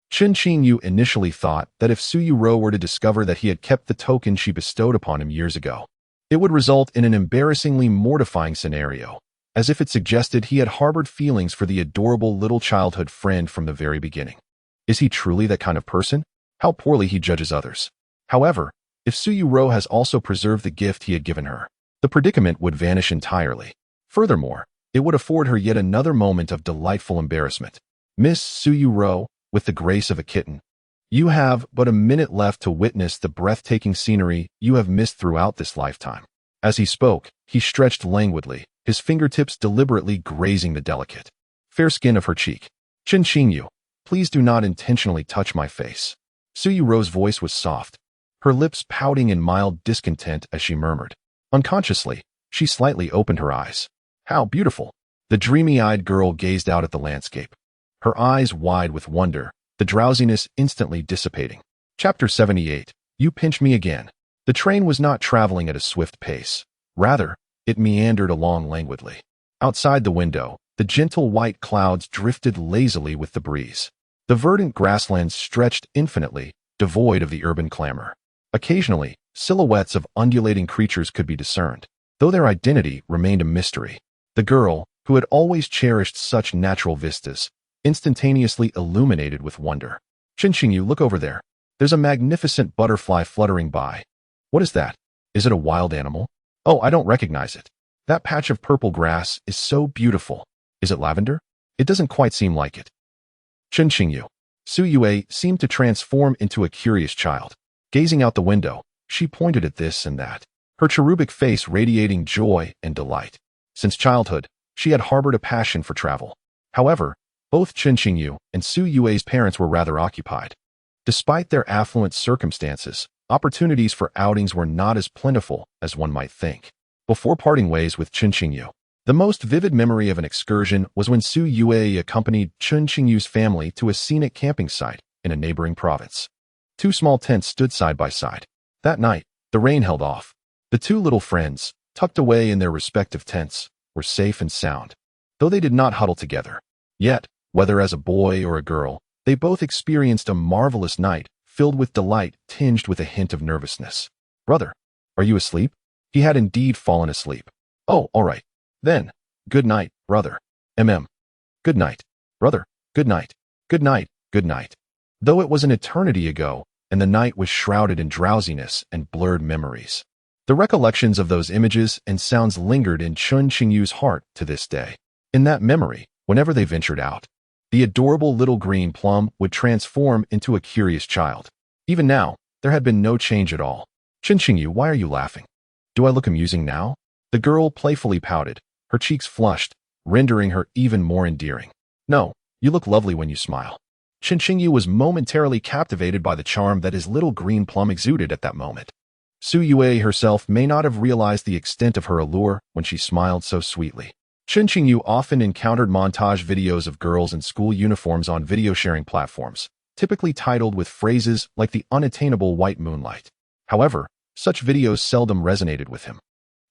Chen Qingyu initially thought that if Su Yuerou were to discover that he had kept the token she bestowed upon him years ago, it would result in an embarrassingly mortifying scenario, as if it suggested he had harbored feelings for the adorable little childhood friend from the very beginning. Is he truly that kind of person? How poorly he judges others. However, if Su Yuerou has also preserved the gift he had given her, the predicament would vanish entirely. Furthermore, it would afford her yet another moment of delightful embarrassment. Miss Su Yuerou, with the grace of a kitten, you have but a minute left to witness the breathtaking scenery you have missed throughout this lifetime. As he spoke, he stretched languidly, his fingertips deliberately grazing the delicate, fair skin of her cheek. Chen Qingyu, please do not intentionally touch my face. Su Yuerou's voice was soft, her lips pouting in mild discontent as she murmured. Unconsciously, she slightly opened her eyes. How beautiful! The dreamy-eyed girl gazed out at the landscape, her eyes wide with wonder, the drowsiness instantly dissipating. Chapter 78. You pinch me again. The train was not traveling at a swift pace. Rather, it meandered along languidly. Outside the window, the gentle white clouds drifted lazily with the breeze. The verdant grasslands stretched infinitely, devoid of the urban clamor. Occasionally, silhouettes of undulating creatures could be discerned, though their identity remained a mystery. The girl, who had always cherished such natural vistas, instantaneously illuminated with wonder. Chen Qingyu, look over there. There's a magnificent butterfly fluttering by. What is that? Is it a wild animal? Oh, I don't recognize it. That patch of purple grass is so beautiful. Is it lavender? It doesn't quite seem like it. Chen Qingyu. Su Yue seemed to transform into a curious child. Gazing out the window, she pointed at this and that, her cherubic face radiating joy and delight. Since childhood, she had harbored a passion for travel. However, both Chen Qingyu and Su Yue's parents were rather occupied. Despite their affluent circumstances, opportunities for outings were not as plentiful as one might think. Before parting ways with Chen Qingyu, the most vivid memory of an excursion was when Su Yue accompanied Chen Qingyu's family to a scenic camping site in a neighboring province. Two small tents stood side by side. That night, the rain held off. The two little friends, tucked away in their respective tents, were safe and sound, though they did not huddle together. Yet, whether as a boy or a girl, they both experienced a marvelous night filled with delight tinged with a hint of nervousness. Brother, are you asleep? He had indeed fallen asleep. Oh, all right. Then, good night, brother. Good night, brother. Good night. Good night. Good night. Though it was an eternity ago, and the night was shrouded in drowsiness and blurred memories, the recollections of those images and sounds lingered in Chen Qingyu's heart to this day. In that memory, whenever they ventured out, the adorable little green plum would transform into a curious child. Even now, there had been no change at all. Chen Qingyu, why are you laughing? Do I look amusing now? The girl playfully pouted, her cheeks flushed, rendering her even more endearing. No, you look lovely when you smile. Chen Qingyu was momentarily captivated by the charm that his little green plum exuded at that moment. Su Yue herself may not have realized the extent of her allure when she smiled so sweetly. Chen Qingyu often encountered montage videos of girls in school uniforms on video-sharing platforms, typically titled with phrases like the unattainable white moonlight. However, such videos seldom resonated with him.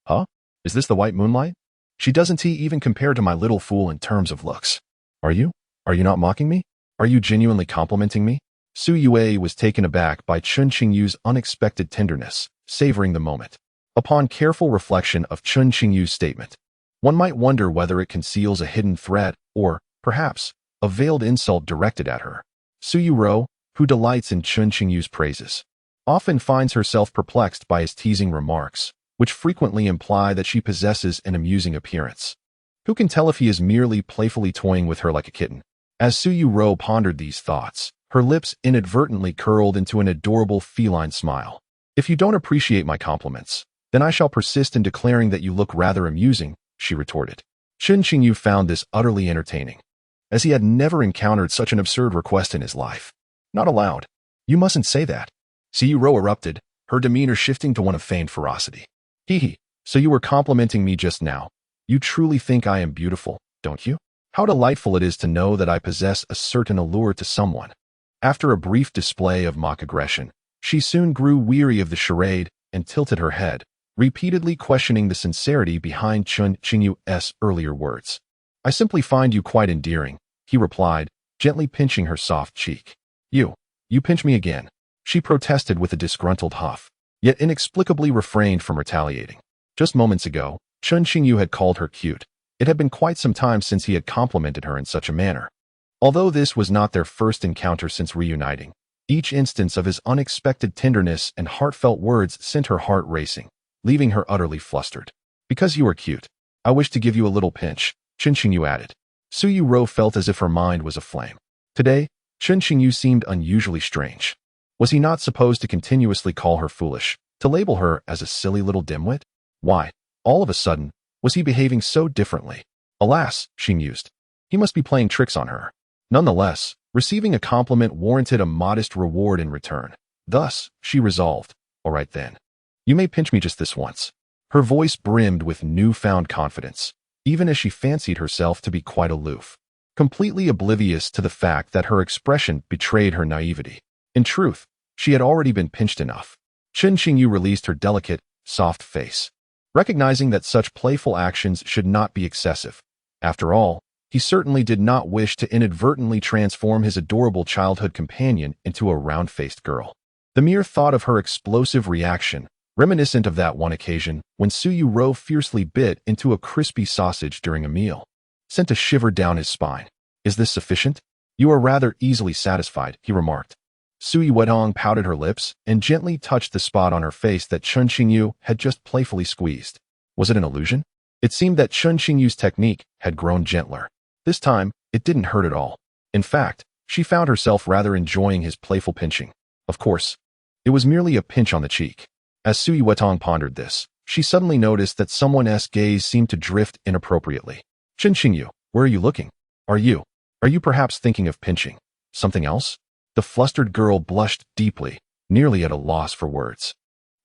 Huh? Is this the white moonlight? She doesn't even compare to my little fool in terms of looks. Are you? Are you not mocking me? Are you genuinely complimenting me? Su Yue was taken aback by Chen Qingyu's unexpected tenderness, savoring the moment. Upon careful reflection of Chen Qingyu's statement, one might wonder whether it conceals a hidden threat or, perhaps, a veiled insult directed at her. Yuerou, who delights in Chen Qingyu's praises, often finds herself perplexed by his teasing remarks, which frequently imply that she possesses an amusing appearance. Who can tell if he is merely playfully toying with her like a kitten? As Yuerou pondered these thoughts, her lips inadvertently curled into an adorable feline smile. If you don't appreciate my compliments, then I shall persist in declaring that you look rather amusing, she retorted. Chen Qingyu found this utterly entertaining, as he had never encountered such an absurd request in his life. Not allowed. You mustn't say that. Yuerou erupted, her demeanor shifting to one of feigned ferocity. Hee, so you were complimenting me just now. You truly think I am beautiful, don't you? How delightful it is to know that I possess a certain allure to someone. After a brief display of mock aggression, she soon grew weary of the charade and tilted her head, repeatedly questioning the sincerity behind Chen Qingyu's earlier words. I simply find you quite endearing, he replied, gently pinching her soft cheek. You pinch me again, she protested with a disgruntled huff, yet inexplicably refrained from retaliating. Just moments ago, Chen Qingyu had called her cute. It had been quite some time since he had complimented her in such a manner. Although this was not their first encounter since reuniting, each instance of his unexpected tenderness and heartfelt words sent her heart racing, leaving her utterly flustered. Because you are cute, I wish to give you a little pinch, Chen Qingyu added. Yuerou felt as if her mind was aflame. Today, Chen Qingyu seemed unusually strange. Was he not supposed to continuously call her foolish, to label her as a silly little dimwit? Why, all of a sudden, was he behaving so differently? Alas, she mused, he must be playing tricks on her. Nonetheless, receiving a compliment warranted a modest reward in return. Thus, she resolved, all right then. You may pinch me just this once. Her voice brimmed with newfound confidence, even as she fancied herself to be quite aloof, completely oblivious to the fact that her expression betrayed her naivety. In truth, she had already been pinched enough. Chen Qingyu released her delicate, soft face, recognizing that such playful actions should not be excessive. After all, he certainly did not wish to inadvertently transform his adorable childhood companion into a round-faced girl. The mere thought of her explosive reaction, reminiscent of that one occasion when Yuerou fiercely bit into a crispy sausage during a meal, sent a shiver down his spine. Is this sufficient? You are rather easily satisfied, he remarked. Yuerou pouted her lips and gently touched the spot on her face that Chen Qingyu had just playfully squeezed. Was it an illusion? It seemed that Chen Qingyu's technique had grown gentler. This time, it didn't hurt at all. In fact, she found herself rather enjoying his playful pinching. Of course, it was merely a pinch on the cheek. As Yuerou pondered this, she suddenly noticed that someone's gaze seemed to drift inappropriately. Chen Qingyu, where are you looking? Are you perhaps thinking of pinching something else? The flustered girl blushed deeply, nearly at a loss for words.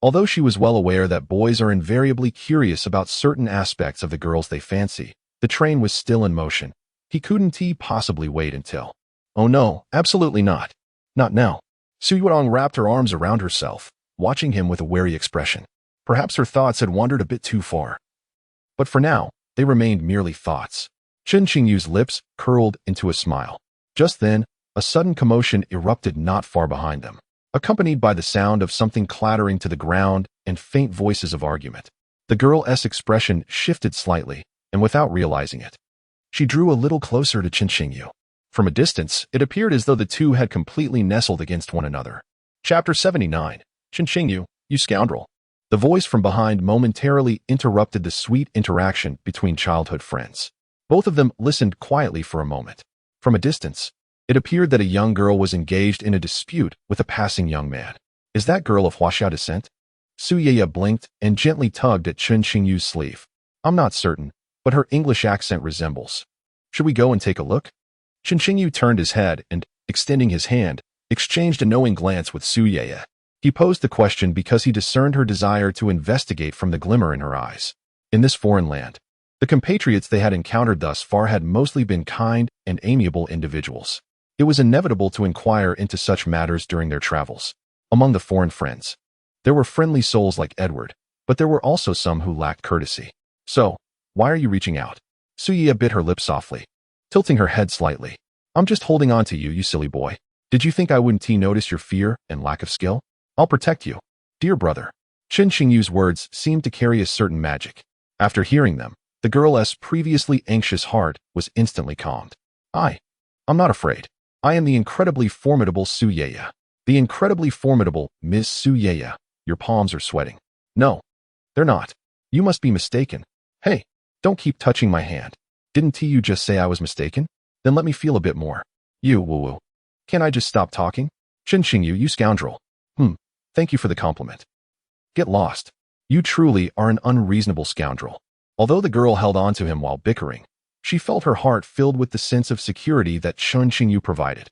Although she was well aware that boys are invariably curious about certain aspects of the girls they fancy, the train was still in motion. He couldn't possibly wait until. Oh no, absolutely not. Not now. Yuerou wrapped her arms around herself, watching him with a wary expression. Perhaps her thoughts had wandered a bit too far. But for now, they remained merely thoughts. Chen Qingyu's lips curled into a smile. Just then, a sudden commotion erupted not far behind them, accompanied by the sound of something clattering to the ground and faint voices of argument. The girl's expression shifted slightly, and without realizing it, she drew a little closer to Chen Qingyu. From a distance, it appeared as though the two had completely nestled against one another. Chapter 79. Chen Qingyu, you scoundrel. The voice from behind momentarily interrupted the sweet interaction between childhood friends. Both of them listened quietly for a moment. From a distance, it appeared that a young girl was engaged in a dispute with a passing young man. Is that girl of Huaxia descent? Yuerou blinked and gently tugged at Chen Qingyu's sleeve. I'm not certain, but her English accent resembles. Should we go and take a look? Chen Qingyu turned his head and, extending his hand, exchanged a knowing glance with Yuerou. He posed the question because he discerned her desire to investigate from the glimmer in her eyes. In this foreign land, the compatriots they had encountered thus far had mostly been kind and amiable individuals. It was inevitable to inquire into such matters during their travels. Among the foreign friends, there were friendly souls like Edward, but there were also some who lacked courtesy. So, why are you reaching out? Yuerou bit her lip softly, tilting her head slightly. I'm just holding on to you, you silly boy. Did you think I wouldn't notice your fear and lack of skill? I'll protect you, dear brother. Chen Qingyu's words seemed to carry a certain magic. After hearing them, the girl's previously anxious heart was instantly calmed. I'm not afraid. I am the incredibly formidable Su Ye. The incredibly formidable Ms. Su Ye. Your palms are sweating. No, they're not. You must be mistaken. Hey, don't keep touching my hand. Didn't you just say I was mistaken? Then let me feel a bit more. You, Wuwuwu. Can't I just stop talking? Chen Qingyu, you scoundrel. Thank you for the compliment. Get lost. You truly are an unreasonable scoundrel. Although the girl held on to him while bickering, she felt her heart filled with the sense of security that Chen Qingyu provided.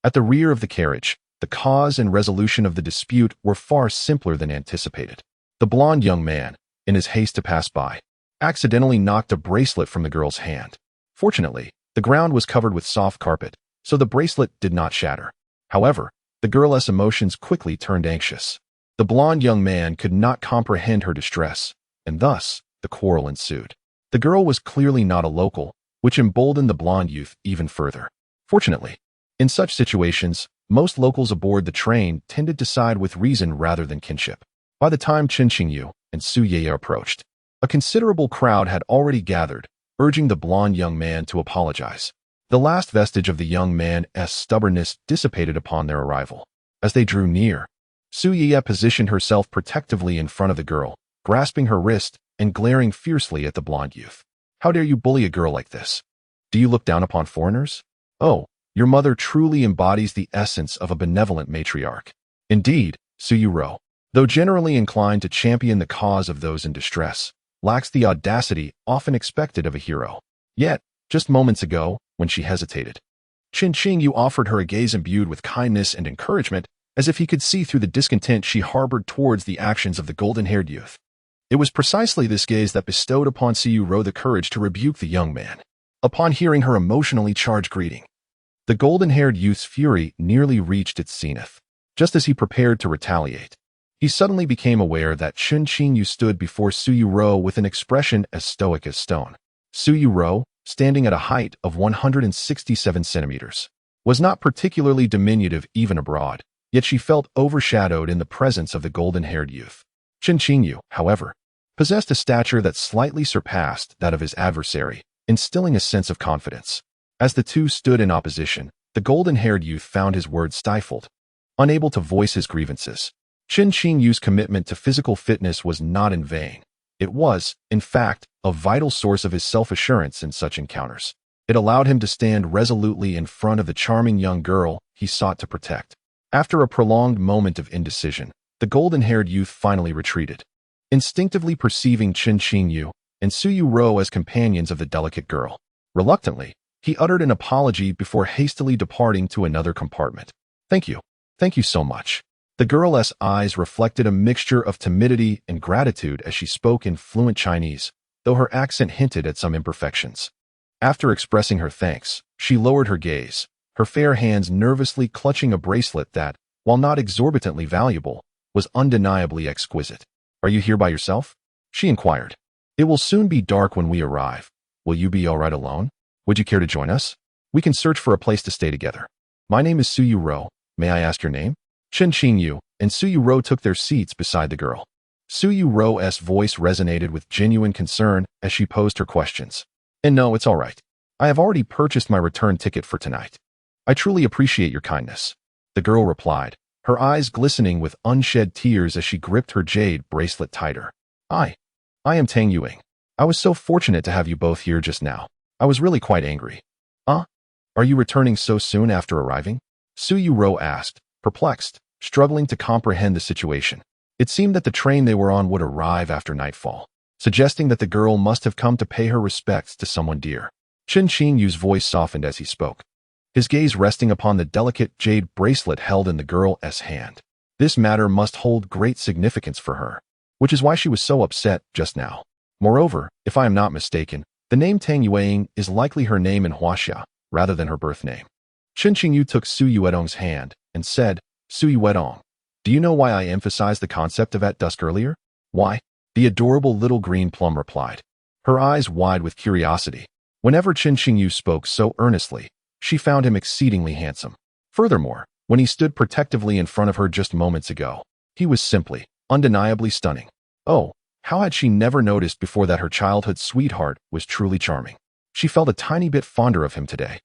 At the rear of the carriage, the cause and resolution of the dispute were far simpler than anticipated. The blond young man, in his haste to pass by, accidentally knocked a bracelet from the girl's hand. Fortunately, the ground was covered with soft carpet, so the bracelet did not shatter. However, the girl's emotions quickly turned anxious. The blond young man could not comprehend her distress, and thus, the quarrel ensued. The girl was clearly not a local, which emboldened the blond youth even further. Fortunately, in such situations, most locals aboard the train tended to side with reason rather than kinship. By the time Chen Qingyu and Su Ye approached, a considerable crowd had already gathered, urging the blond young man to apologize. The last vestige of the young man's stubbornness dissipated upon their arrival. As they drew near, Su Ye positioned herself protectively in front of the girl, grasping her wrist and glaring fiercely at the blond youth. How dare you bully a girl like this? Do you look down upon foreigners? Oh, your mother truly embodies the essence of a benevolent matriarch. Indeed, Yuerou, though generally inclined to champion the cause of those in distress, lacks the audacity often expected of a hero. Yet, just moments ago, when she hesitated, Chen Qingyu offered her a gaze imbued with kindness and encouragement, as if he could see through the discontent she harbored towards the actions of the golden-haired youth. It was precisely this gaze that bestowed upon Yuerou the courage to rebuke the young man. Upon hearing her emotionally charged greeting, the golden-haired youth's fury nearly reached its zenith. Just as he prepared to retaliate, he suddenly became aware that Chen Qingyu stood before Yuerou with an expression as stoic as stone. Yuerou, standing at a height of 167 centimeters, was not particularly diminutive even abroad, yet she felt overshadowed in the presence of the golden-haired youth. Chen Qingyu, however, possessed a stature that slightly surpassed that of his adversary, instilling a sense of confidence. As the two stood in opposition, the golden-haired youth found his words stifled. Unable to voice his grievances, Chen Qingyu's commitment to physical fitness was not in vain. It was, in fact, a vital source of his self-assurance in such encounters. It allowed him to stand resolutely in front of the charming young girl he sought to protect. After a prolonged moment of indecision, the golden-haired youth finally retreated. Instinctively perceiving Chen Qingyu and Yuerou as companions of the delicate girl, reluctantly, he uttered an apology before hastily departing to another compartment. Thank you so much. The girl's eyes reflected a mixture of timidity and gratitude as she spoke in fluent Chinese, though her accent hinted at some imperfections. After expressing her thanks, she lowered her gaze, her fair hands nervously clutching a bracelet that, while not exorbitantly valuable, was undeniably exquisite. Are you here by yourself? She inquired. It will soon be dark when we arrive. Will you be all right alone? Would you care to join us? We can search for a place to stay together. My name is Yuerou. May I ask your name? Chen Qingyu and Yuerou took their seats beside the girl. Yuerou's voice resonated with genuine concern as she posed her questions. And no, it's all right. I have already purchased my return ticket for tonight. I truly appreciate your kindness. The girl replied, her eyes glistening with unshed tears as she gripped her jade bracelet tighter. I am Tang Yuing. I was so fortunate to have you both here just now. I was really quite angry. Are you returning so soon after arriving? Yuerou asked, perplexed, struggling to comprehend the situation. It seemed that the train they were on would arrive after nightfall, suggesting that the girl must have come to pay her respects to someone dear. Chen Qingyu's voice softened as he spoke, his gaze resting upon the delicate jade bracelet held in the girl's hand. This matter must hold great significance for her, which is why she was so upset just now. Moreover, if I am not mistaken, the name Tang Yuing is likely her name in Huaxia, rather than her birth name. Chen Qingyu took Yuerong's hand and said, Yuerong, do you know why I emphasized the concept of at dusk earlier? Why? The adorable little green plum replied, her eyes wide with curiosity. Whenever Chen Qingyu spoke so earnestly, she found him exceedingly handsome. Furthermore, when he stood protectively in front of her just moments ago, he was simply, undeniably stunning. Oh, how had she never noticed before that her childhood sweetheart was truly charming? She felt a tiny bit fonder of him today.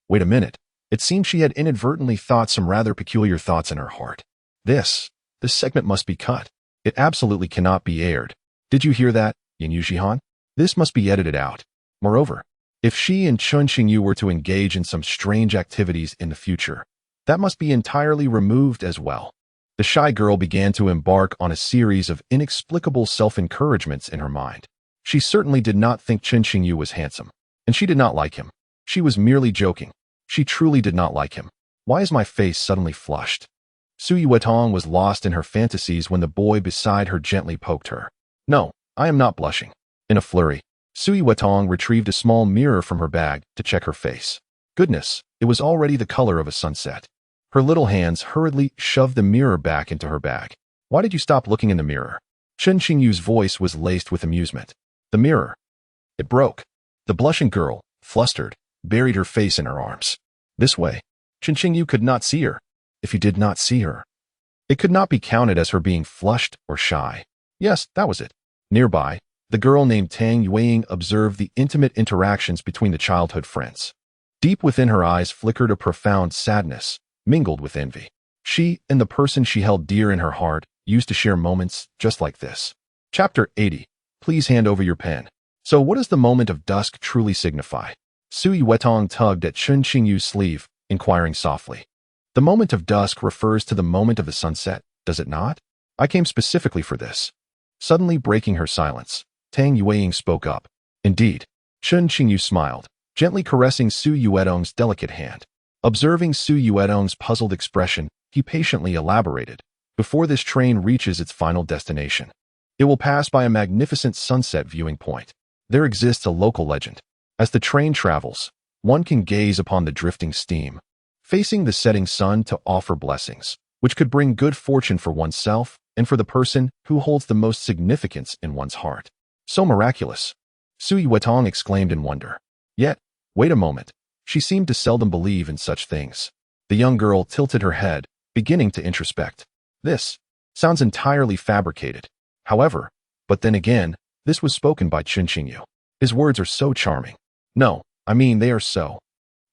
Wait a minute, It seemed she had inadvertently thought some rather peculiar thoughts in her heart. This segment must be cut. It absolutely cannot be aired. Did you hear that, Yin Yuxihan? This must be edited out. Moreover, if she and Chen Qingyu were to engage in some strange activities in the future, that must be entirely removed as well. The shy girl began to embark on a series of inexplicable self-encouragements in her mind. She certainly did not think Chen Qingyu was handsome, and she did not like him. She was merely joking. She truly did not like him. Why is my face suddenly flushed? Su Yuetong was lost in her fantasies when the boy beside her gently poked her. No, I am not blushing. In a flurry, Su Yuetong retrieved a small mirror from her bag to check her face. Goodness, it was already the color of a sunset. Her little hands hurriedly shoved the mirror back into her bag. Why did you stop looking in the mirror? Chen Qingyu's voice was laced with amusement. The mirror. It broke. The blushing girl, flustered, buried her face in her arms. This way, Chen Qingyu could not see her. If he did not see her, it could not be counted as her being flushed or shy. Yes, that was it. Nearby, the girl named Tang Yueying observed the intimate interactions between the childhood friends. Deep within her eyes flickered a profound sadness, mingled with envy. She and the person she held dear in her heart used to share moments just like this. Chapter 80. Please hand over your pen. So what does the moment of dusk truly signify? Su Yuetong tugged at Chen Qingyu's sleeve, inquiring softly. The moment of dusk refers to the moment of the sunset, does it not? I came specifically for this. Suddenly breaking her silence, Tang Yueying spoke up. Indeed. Chen Qingyu smiled, gently caressing Su Yuetong's delicate hand. Observing Su Yuetong's puzzled expression, he patiently elaborated. Before this train reaches its final destination, it will pass by a magnificent sunset viewing point. There exists a local legend. As the train travels, one can gaze upon the drifting steam, facing the setting sun to offer blessings, which could bring good fortune for oneself and for the person who holds the most significance in one's heart. So miraculous! Su Yuetong exclaimed in wonder. Yet, wait a moment. She seemed to seldom believe in such things. The young girl tilted her head, beginning to introspect. This sounds entirely fabricated. However, but then again, this was spoken by Chen Qingyu. His words are so charming. No, I mean they are so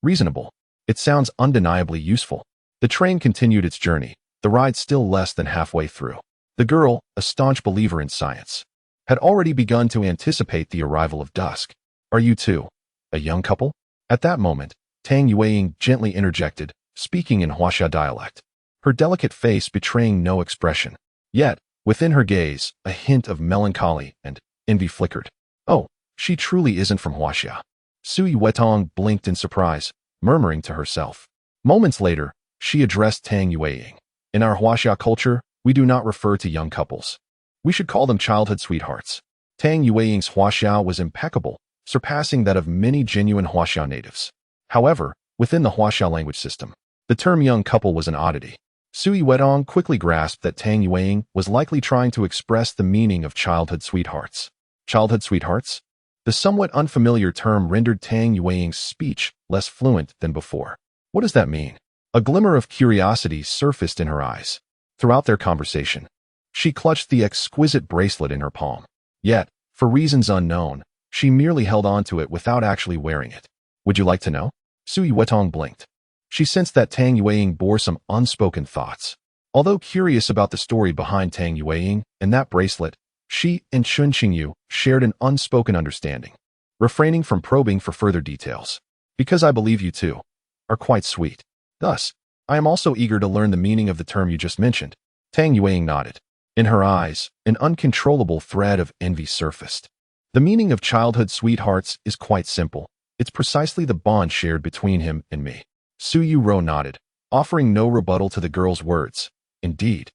reasonable. It sounds undeniably useful. The train continued its journey, the ride still less than halfway through. The girl, a staunch believer in science, had already begun to anticipate the arrival of dusk. Are you two a young couple? At that moment, Tang Yueying gently interjected, speaking in Huaxia dialect, her delicate face betraying no expression. Yet, within her gaze, a hint of melancholy and envy flickered. Oh, she truly isn't from Huaxia. Su Yuetong blinked in surprise, murmuring to herself. Moments later, she addressed Tang Yueying. In our Huaxia culture, we do not refer to young couples. We should call them childhood sweethearts. Tang Yueying's Huaxia was impeccable, surpassing that of many genuine Huaxia natives. However, within the Huaxia language system, the term young couple was an oddity. Su Yuetong quickly grasped that Tang Yueying was likely trying to express the meaning of childhood sweethearts. Childhood sweethearts? The somewhat unfamiliar term rendered Tang Yueying's speech less fluent than before. What does that mean? A glimmer of curiosity surfaced in her eyes. Throughout their conversation, she clutched the exquisite bracelet in her palm. Yet, for reasons unknown, she merely held on to it without actually wearing it. Would you like to know? Su Yuetong blinked. She sensed that Tang Yueying bore some unspoken thoughts. Although curious about the story behind Tang Yueying and that bracelet, she and Chen Qingyu shared an unspoken understanding, refraining from probing for further details. Because I believe you two are quite sweet. Thus, I am also eager to learn the meaning of the term you just mentioned. Tang Yueying nodded. In her eyes, an uncontrollable thread of envy surfaced. The meaning of childhood sweethearts is quite simple. It's precisely the bond shared between him and me. Su Yuerou nodded, offering no rebuttal to the girl's words. Indeed,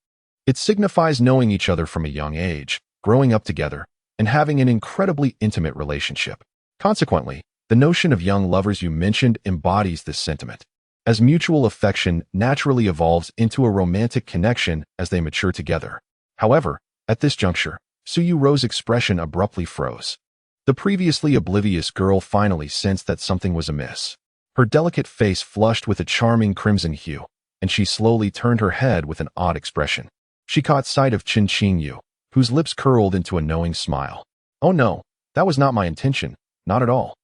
it signifies knowing each other from a young age, growing up together, and having an incredibly intimate relationship. Consequently, the notion of young lovers you mentioned embodies this sentiment, as mutual affection naturally evolves into a romantic connection as they mature together. However, at this juncture, Su Yuerou's expression abruptly froze. The previously oblivious girl finally sensed that something was amiss. Her delicate face flushed with a charming crimson hue, and she slowly turned her head with an odd expression. She caught sight of Chen Qingyu, whose lips curled into a knowing smile. Oh no, that was not my intention, not at all.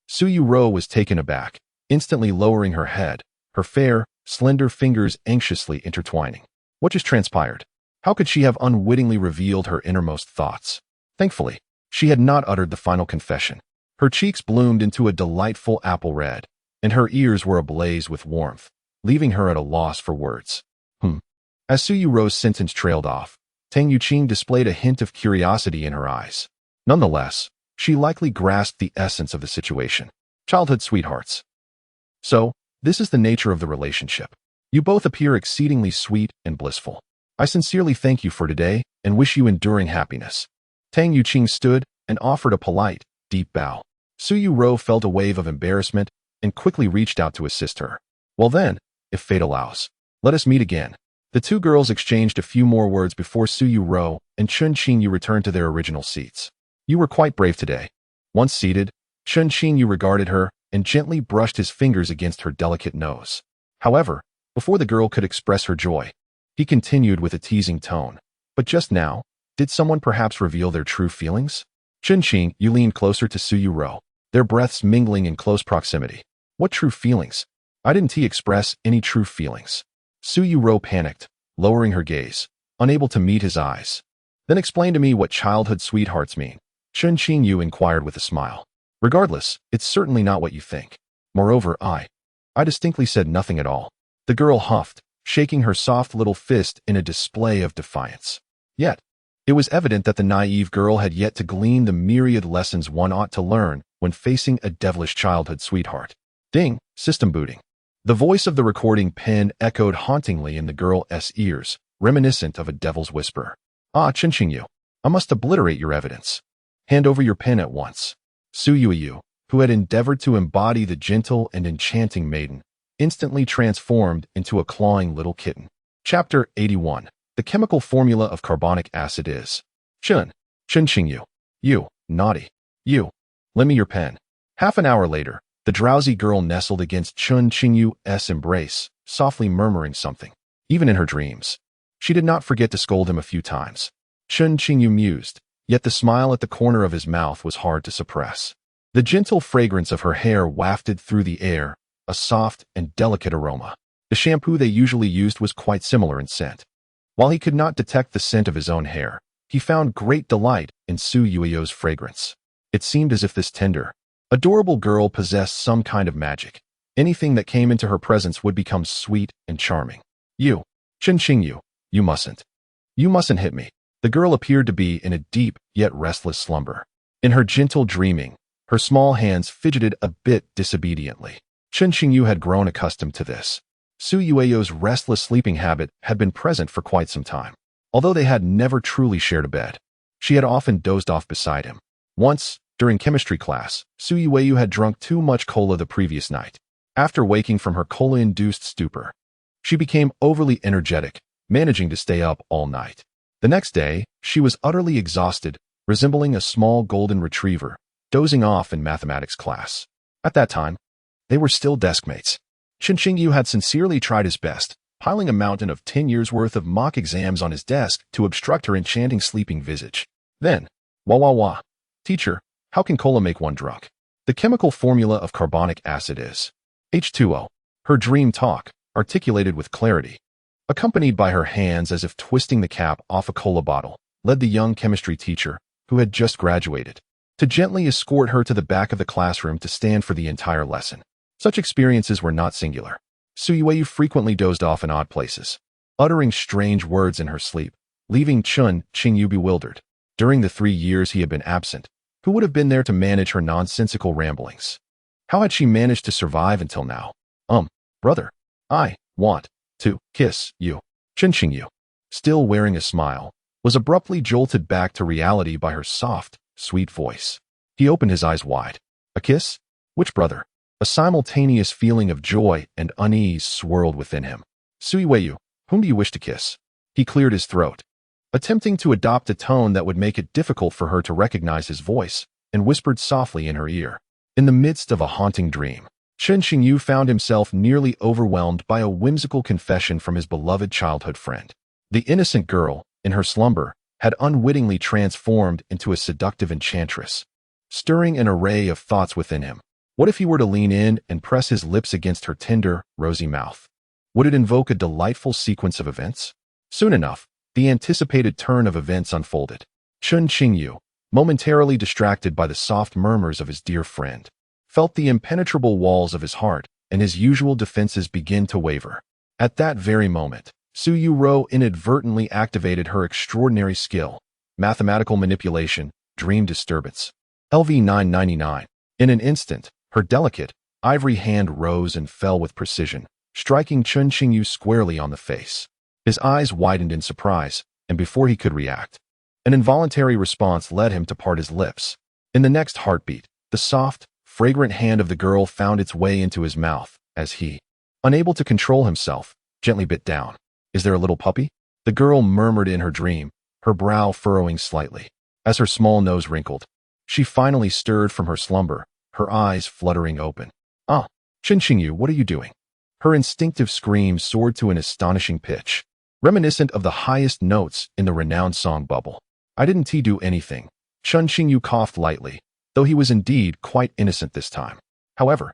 Su Yuerou was taken aback, instantly lowering her head, her fair, slender fingers anxiously intertwining. What just transpired? How could she have unwittingly revealed her innermost thoughts? Thankfully, she had not uttered the final confession. Her cheeks bloomed into a delightful apple red, and her ears were ablaze with warmth, leaving her at a loss for words. As Su Yuerou's sentence trailed off, Tang Yuqing displayed a hint of curiosity in her eyes. Nonetheless, she likely grasped the essence of the situation. Childhood sweethearts. So, this is the nature of the relationship. You both appear exceedingly sweet and blissful. I sincerely thank you for today and wish you enduring happiness. Tang Yuqing stood and offered a polite, deep bow. Su Yuerou felt a wave of embarrassment and quickly reached out to assist her. Well then, if fate allows, let us meet again. The two girls exchanged a few more words before Su Yuerou and Chen Qingyu returned to their original seats. You were quite brave today. Once seated, Chen Qingyu regarded her and gently brushed his fingers against her delicate nose. However, before the girl could express her joy, he continued with a teasing tone. But just now, did someone perhaps reveal their true feelings? Chen Qingyu leaned closer to Su Yuerou, their breaths mingling in close proximity. What true feelings? I didn't express any true feelings. Su Yuerou panicked, lowering her gaze, unable to meet his eyes. Then explain to me what childhood sweethearts mean. Chen Qingyu inquired with a smile. Regardless, it's certainly not what you think. Moreover, I distinctly said nothing at all. The girl huffed, shaking her soft little fist in a display of defiance. Yet, it was evident that the naive girl had yet to glean the myriad lessons one ought to learn when facing a devilish childhood sweetheart. Ding, system booting. The voice of the recording pen echoed hauntingly in the girl's ears, reminiscent of a devil's whisper. Ah, Chen Qingyu, I must obliterate your evidence. Hand over your pen at once. Su Yuerou, who had endeavored to embody the gentle and enchanting maiden, instantly transformed into a clawing little kitten. Chapter 81. The chemical formula of carbonic acid is. Chen Qingyu. You, naughty. You. Lend me your pen. Half an hour later, the drowsy girl nestled against Chen Qingyu's embrace, softly murmuring something. Even in her dreams, she did not forget to scold him a few times. Chen Qingyu mused, yet the smile at the corner of his mouth was hard to suppress. The gentle fragrance of her hair wafted through the air, a soft and delicate aroma. The shampoo they usually used was quite similar in scent. While he could not detect the scent of his own hair, he found great delight in Su Yuerou's fragrance. It seemed as if this tender, adorable girl possessed some kind of magic. Anything that came into her presence would become sweet and charming. You, Chen Qingyu, you mustn't hit me. The girl appeared to be in a deep yet restless slumber. In her gentle dreaming, her small hands fidgeted a bit disobediently. Chen Qingyu had grown accustomed to this. Su Yuerou's restless sleeping habit had been present for quite some time. Although they had never truly shared a bed, she had often dozed off beside him. Once, during chemistry class, Su Yuerou had drunk too much cola the previous night. After waking from her cola-induced stupor, she became overly energetic, managing to stay up all night. The next day, she was utterly exhausted, resembling a small golden retriever, dozing off in mathematics class. At that time, they were still deskmates. Chen Qingyu had sincerely tried his best, piling a mountain of 10 years' worth of mock exams on his desk to obstruct her enchanting sleeping visage. Then, wah. Teacher, how can cola make one drunk? The chemical formula of carbonic acid is H2O. Her dream talk, articulated with clarity, accompanied by her hands as if twisting the cap off a cola bottle, led the young chemistry teacher, who had just graduated, to gently escort her to the back of the classroom to stand for the entire lesson. Such experiences were not singular. Su Yuerou frequently dozed off in odd places, uttering strange words in her sleep, leaving Chen Qingyu bewildered. During the 3 years he had been absent, who would have been there to manage her nonsensical ramblings? How had she managed to survive until now? Brother, I want to kiss you. Chen Qingyu, still wearing a smile, was abruptly jolted back to reality by her soft, sweet voice. He opened his eyes wide. A kiss? Which brother? A simultaneous feeling of joy and unease swirled within him. Su Yuerou, whom do you wish to kiss? He cleared his throat, attempting to adopt a tone that would make it difficult for her to recognize his voice, and whispered softly in her ear. In the midst of a haunting dream, Chen Qingyu found himself nearly overwhelmed by a whimsical confession from his beloved childhood friend. The innocent girl, in her slumber, had unwittingly transformed into a seductive enchantress, stirring an array of thoughts within him. What if he were to lean in and press his lips against her tender, rosy mouth? Would it invoke a delightful sequence of events? Soon enough, the anticipated turn of events unfolded. Chen Qingyu, momentarily distracted by the soft murmurs of his dear friend, felt the impenetrable walls of his heart and his usual defenses begin to waver. At that very moment, Yuerou inadvertently activated her extraordinary skill, mathematical manipulation, dream disturbance. LV 999. In an instant, her delicate, ivory hand rose and fell with precision, striking Chen Qingyu squarely on the face. His eyes widened in surprise, and before he could react, an involuntary response led him to part his lips. In the next heartbeat, the soft, fragrant hand of the girl found its way into his mouth as he, unable to control himself, gently bit down. Is there a little puppy? The girl murmured in her dream, her brow furrowing slightly. As her small nose wrinkled, she finally stirred from her slumber, her eyes fluttering open. Ah, Chen Qingyu, what are you doing? Her instinctive scream soared to an astonishing pitch, reminiscent of the highest notes in the renowned song Bubble. I didn't do anything. Chen Qingyu coughed lightly, though he was indeed quite innocent this time. However,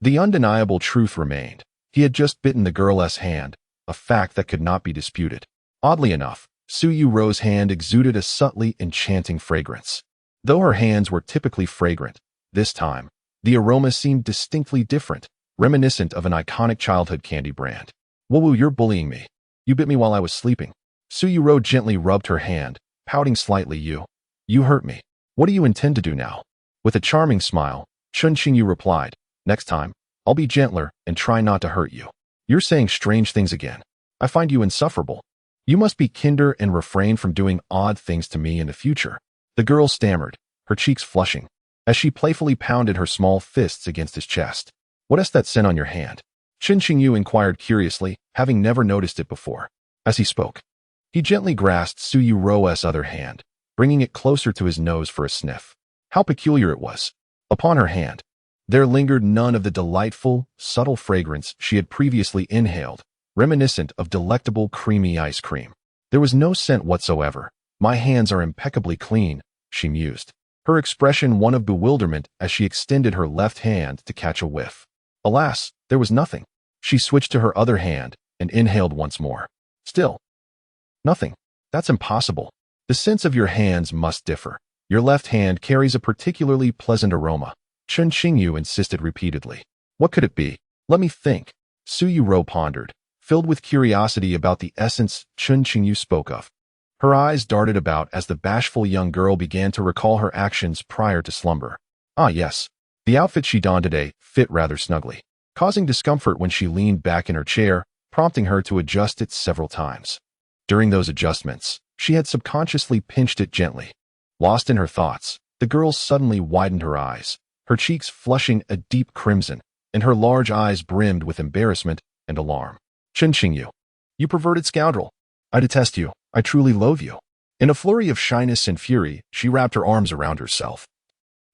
the undeniable truth remained. He had just bitten the girl's hand, a fact that could not be disputed. Oddly enough, Yuerou's hand exuded a subtly enchanting fragrance. Though her hands were typically fragrant, this time, the aroma seemed distinctly different, reminiscent of an iconic childhood candy brand. Wuwuwu, you're bullying me. You bit me while I was sleeping. Yuerou gently rubbed her hand, pouting slightly. You hurt me. What do you intend to do now? With a charming smile, Chen Qingyu replied, next time, I'll be gentler and try not to hurt you. You're saying strange things again. I find you insufferable. You must be kinder and refrain from doing odd things to me in the future. The girl stammered, her cheeks flushing, as she playfully pounded her small fists against his chest. What is that scent on your hand? Chen Qingyu inquired curiously, having never noticed it before. As he spoke, he gently grasped Yuerou's other hand, bringing it closer to his nose for a sniff. How peculiar it was. Upon her hand, there lingered none of the delightful, subtle fragrance she had previously inhaled, reminiscent of delectable creamy ice cream. There was no scent whatsoever. My hands are impeccably clean, she mused, her expression one of bewilderment as she extended her left hand to catch a whiff. Alas, there was nothing. She switched to her other hand and inhaled once more. Still, nothing. That's impossible. The scents of your hands must differ. Your left hand carries a particularly pleasant aroma, Chen Qingyu insisted repeatedly. What could it be? Let me think. Yuerou pondered, filled with curiosity about the essence Chen Qingyu spoke of. Her eyes darted about as the bashful young girl began to recall her actions prior to slumber. Ah yes, the outfit she donned today fit rather snugly, causing discomfort when she leaned back in her chair, prompting her to adjust it several times. During those adjustments, she had subconsciously pinched it gently. Lost in her thoughts, the girl suddenly widened her eyes, her cheeks flushing a deep crimson, and her large eyes brimmed with embarrassment and alarm. Chen Qingyu, you perverted scoundrel. I detest you. I truly loathe you. In a flurry of shyness and fury, she wrapped her arms around herself,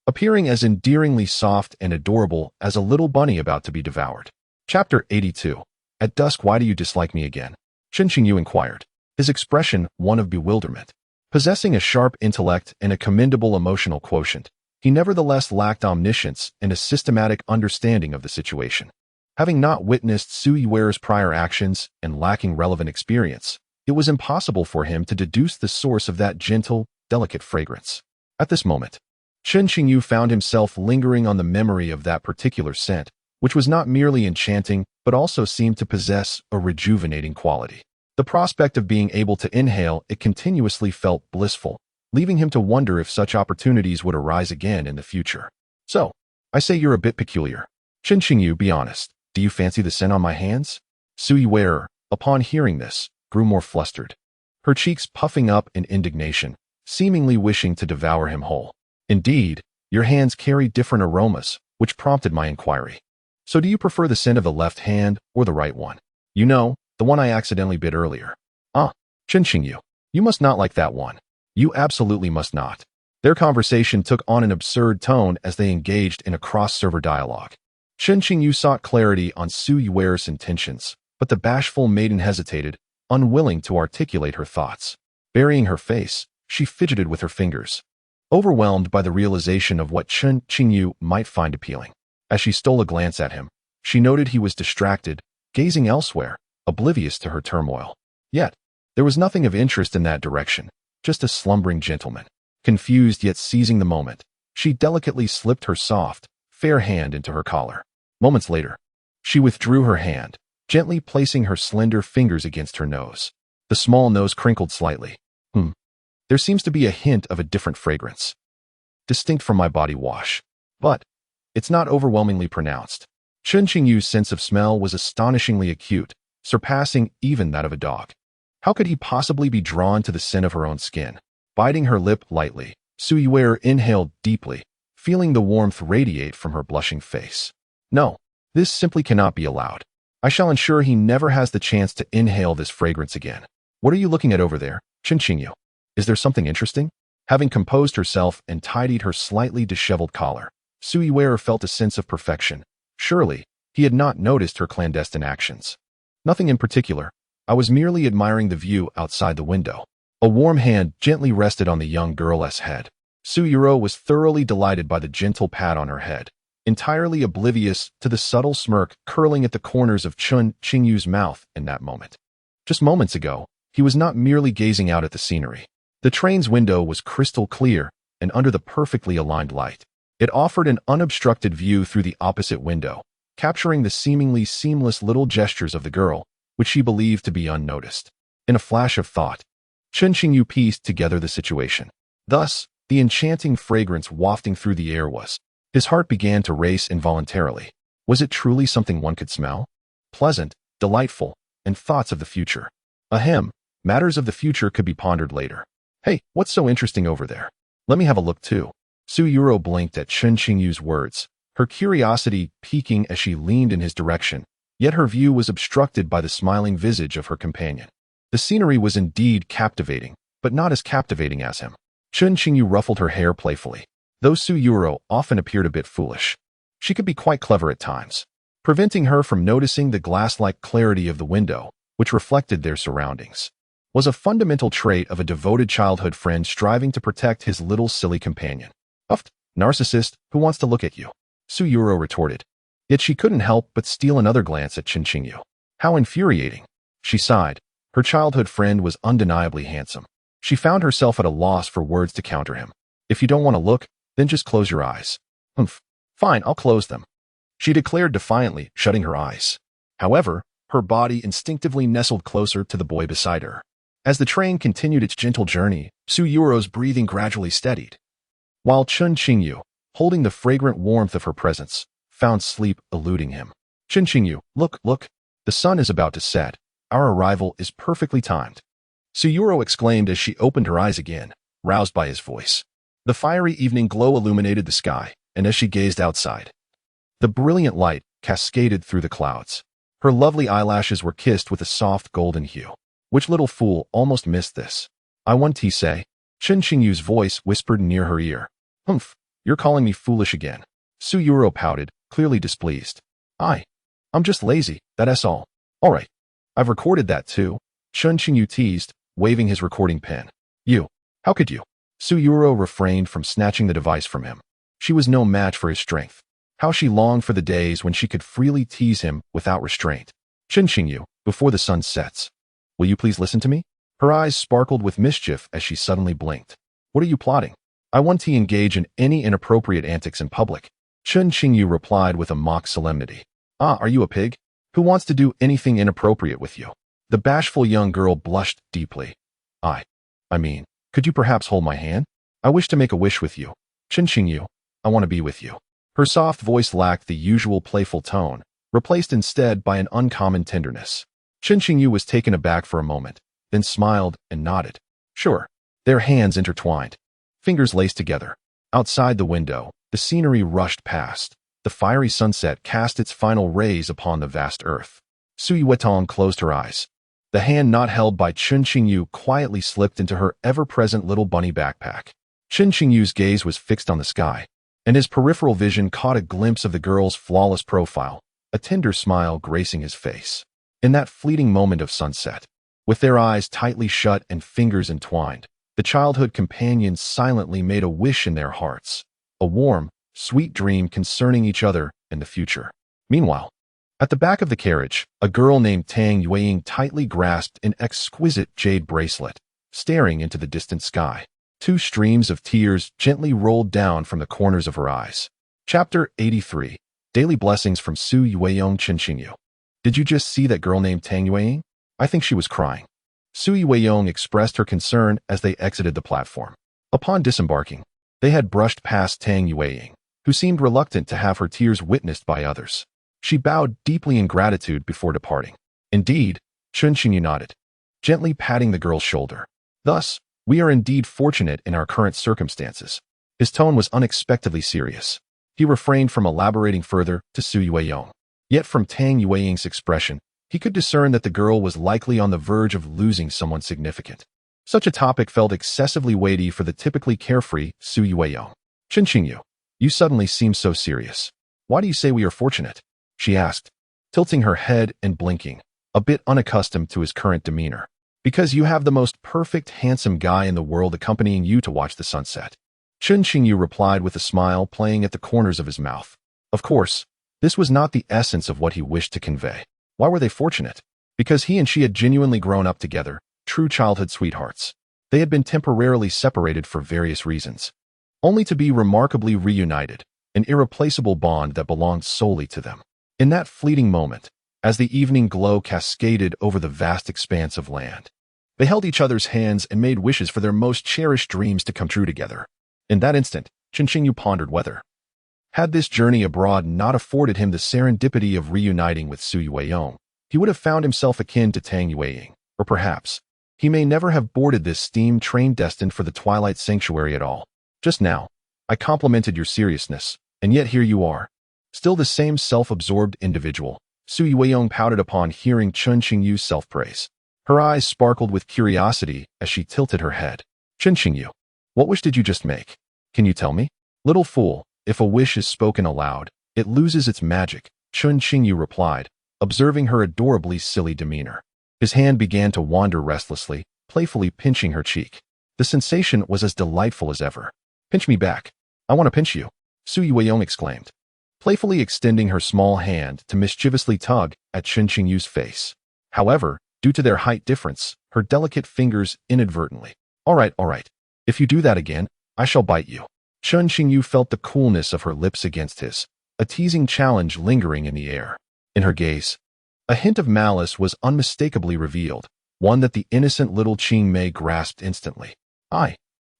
appearing as endearingly soft and adorable as a little bunny about to be devoured. Chapter 82. At dusk, why do you dislike me again? Chen Qingyu inquired, his expression one of bewilderment. Possessing a sharp intellect and a commendable emotional quotient, he nevertheless lacked omniscience and a systematic understanding of the situation. Having not witnessed Yuerou's prior actions and lacking relevant experience, it was impossible for him to deduce the source of that gentle, delicate fragrance. At this moment, Chen Qingyu found himself lingering on the memory of that particular scent, which was not merely enchanting but also seemed to possess a rejuvenating quality. The prospect of being able to inhale it continuously felt blissful, leaving him to wonder if such opportunities would arise again in the future. So, I say you're a bit peculiar. Chen Qingyu, be honest. Do you fancy the scent on my hands? Yuerou, upon hearing this, grew more flustered, her cheeks puffing up in indignation, seemingly wishing to devour him whole. Indeed, your hands carry different aromas, which prompted my inquiry. So do you prefer the scent of the left hand or the right one? You know, the one I accidentally bit earlier. Ah, Chen Qingyu, you must not like that one. You absolutely must not. Their conversation took on an absurd tone as they engaged in a cross-server dialogue. Chen Qingyu sought clarity on Yuerou's intentions, but the bashful maiden hesitated, unwilling to articulate her thoughts. Burying her face, she fidgeted with her fingers, overwhelmed by the realization of what Chen Qingyu might find appealing. As she stole a glance at him, she noted he was distracted, gazing elsewhere, oblivious to her turmoil. Yet, there was nothing of interest in that direction, just a slumbering gentleman. Confused yet seizing the moment, she delicately slipped her soft, fair hand into her collar. Moments later, she withdrew her hand, gently placing her slender fingers against her nose. The small nose crinkled slightly. There seems to be a hint of a different fragrance, distinct from my body wash. But it's not overwhelmingly pronounced. Chen Qingyu's sense of smell was astonishingly acute, surpassing even that of a dog. How could he possibly be drawn to the scent of her own skin? Biting her lip lightly, Yuerou inhaled deeply, feeling the warmth radiate from her blushing face. No, this simply cannot be allowed. I shall ensure he never has the chance to inhale this fragrance again. What are you looking at over there, Chen Qingyu? Is there something interesting? Having composed herself and tidied her slightly disheveled collar, Yuerou felt a sense of perfection. Surely, he had not noticed her clandestine actions. Nothing in particular. I was merely admiring the view outside the window. A warm hand gently rested on the young girl's head. Yuerou was thoroughly delighted by the gentle pat on her head, entirely oblivious to the subtle smirk curling at the corners of Chen Qingyu's mouth in that moment. Just moments ago, he was not merely gazing out at the scenery. The train's window was crystal clear and under the perfectly aligned light. It offered an unobstructed view through the opposite window, capturing the seemingly seamless little gestures of the girl, which she believed to be unnoticed. In a flash of thought, Chen Qingyu pieced together the situation. Thus, the enchanting fragrance wafting through the air was. His heart began to race involuntarily. Was it truly something one could smell? Pleasant, delightful, and thoughts of the future. Ahem, matters of the future could be pondered later. Hey, what's so interesting over there? Let me have a look too. Yuerou blinked at Chen Qingyu's words, her curiosity piquing as she leaned in his direction, yet her view was obstructed by the smiling visage of her companion. The scenery was indeed captivating, but not as captivating as him. Chen Qingyu ruffled her hair playfully. Though Yuerou often appeared a bit foolish, she could be quite clever at times, preventing her from noticing the glass-like clarity of the window, which reflected their surroundings. Was a fundamental trait of a devoted childhood friend striving to protect his little silly companion. Uffed, narcissist, who wants to look at you? Yuerou retorted. Yet she couldn't help but steal another glance at Chen Qingyu. How infuriating. She sighed. Her childhood friend was undeniably handsome. She found herself at a loss for words to counter him. If you don't want to look, then just close your eyes. Fine, I'll close them, she declared defiantly, shutting her eyes. However, her body instinctively nestled closer to the boy beside her. As the train continued its gentle journey, Yuerou's breathing gradually steadied, while Chen Qingyu, holding the fragrant warmth of her presence, found sleep eluding him. Chen Qingyu, look, the sun is about to set. Our arrival is perfectly timed. Yuerou exclaimed as she opened her eyes again, roused by his voice. The fiery evening glow illuminated the sky, and as she gazed outside, the brilliant light cascaded through the clouds. Her lovely eyelashes were kissed with a soft golden hue. Which little fool almost missed this? I want to say. Chen Qingyu's voice whispered near her ear. You're calling me foolish again. Yuerou pouted, clearly displeased. I'm just lazy, that's all. All right. I've recorded that too, Chen Qingyu teased, waving his recording pen. How could you? Yuerou refrained from snatching the device from him. She was no match for his strength. How she longed for the days when she could freely tease him without restraint. Chen Qingyu, before the sun sets. Will you please listen to me? Her eyes sparkled with mischief as she suddenly blinked. What are you plotting? I want to engage in any inappropriate antics in public. Chen Qingyu replied with a mock solemnity. Are you a pig? Who wants to do anything inappropriate with you? The bashful young girl blushed deeply. I mean, could you perhaps hold my hand? I wish to make a wish with you. Chen Qingyu, I want to be with you. Her soft voice lacked the usual playful tone, replaced instead by an uncommon tenderness. Chen Qingyu was taken aback for a moment, then smiled and nodded. Sure. Their hands intertwined, fingers laced together. Outside the window, the scenery rushed past. The fiery sunset cast its final rays upon the vast earth. Yuerou closed her eyes. The hand not held by Chen Qingyu quietly slipped into her ever-present little bunny backpack. Chen Qingyu's gaze was fixed on the sky, and his peripheral vision caught a glimpse of the girl's flawless profile, a tender smile gracing his face. In that fleeting moment of sunset, with their eyes tightly shut and fingers entwined, the childhood companions silently made a wish in their hearts, a warm, sweet dream concerning each other in the future. Meanwhile, at the back of the carriage, a girl named Tang Yueying tightly grasped an exquisite jade bracelet, staring into the distant sky. 2 streams of tears gently rolled down from the corners of her eyes. Chapter 83. Daily Blessings from Su Yueyong. Chen Qingyu. Did you just see that girl named Tang Yueying? I think she was crying. Su Yueyong expressed her concern as they exited the platform. Upon disembarking, they had brushed past Tang Yueying, who seemed reluctant to have her tears witnessed by others. She bowed deeply in gratitude before departing. Indeed, Chen Qingyu nodded, gently patting the girl's shoulder. Thus, we are indeed fortunate in our current circumstances. His tone was unexpectedly serious. He refrained from elaborating further to Su Yueyong. Yet from Tang Yueying's expression, he could discern that the girl was likely on the verge of losing someone significant. Such a topic felt excessively weighty for the typically carefree Su Yueyong. Chen Qingyu, you suddenly seem so serious. Why do you say we are fortunate? She asked, tilting her head and blinking, a bit unaccustomed to his current demeanor. Because you have the most perfect, handsome guy in the world accompanying you to watch the sunset. Chen Qingyu replied with a smile playing at the corners of his mouth. Of course, this was not the essence of what he wished to convey. Why were they fortunate? Because he and she had genuinely grown up together, true childhood sweethearts. They had been temporarily separated for various reasons, only to be remarkably reunited, an irreplaceable bond that belonged solely to them. In that fleeting moment, as the evening glow cascaded over the vast expanse of land, they held each other's hands and made wishes for their most cherished dreams to come true together. In that instant, Chen Qingyu pondered whether, had this journey abroad not afforded him the serendipity of reuniting with Su Yueyong, he would have found himself akin to Tang Yueying, or perhaps, he may never have boarded this steam train destined for the Twilight Sanctuary at all. Just now, I complimented your seriousness, and yet here you are. Still the same self-absorbed individual, Su Yueyong pouted upon hearing Chen Qingyu's self-praise. Her eyes sparkled with curiosity as she tilted her head. Chen Qingyu, what wish did you just make? Can you tell me? Little fool, if a wish is spoken aloud, it loses its magic, Chen Qingyu replied, observing her adorably silly demeanor. His hand began to wander restlessly, playfully pinching her cheek. The sensation was as delightful as ever. Pinch me back. I want to pinch you, Su Yueyong exclaimed, playfully extending her small hand to mischievously tug at Chen Qingyu's face. However, due to their height difference, her delicate fingers inadvertently. All right. If you do that again, I shall bite you. Chen Qingyu felt the coolness of her lips against his, a teasing challenge lingering in the air. In her gaze, a hint of malice was unmistakably revealed, one that the innocent little Qingmei grasped instantly. I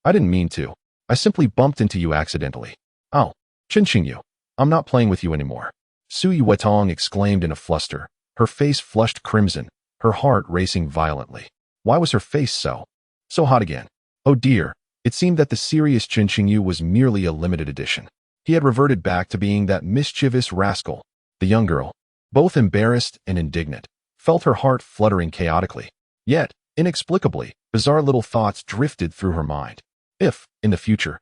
didn't mean to. I simply bumped into you accidentally. Oh, Chen Qingyu, I'm not playing with you anymore. Su Yueyong exclaimed in a fluster, her face flushed crimson, her heart racing violently. Why was her face so hot again? Oh dear, it seemed that the serious Chen Qingyu was merely a limited edition. He had reverted back to being that mischievous rascal. The young girl, both embarrassed and indignant, felt her heart fluttering chaotically. Yet, inexplicably, bizarre little thoughts drifted through her mind. If, in the future,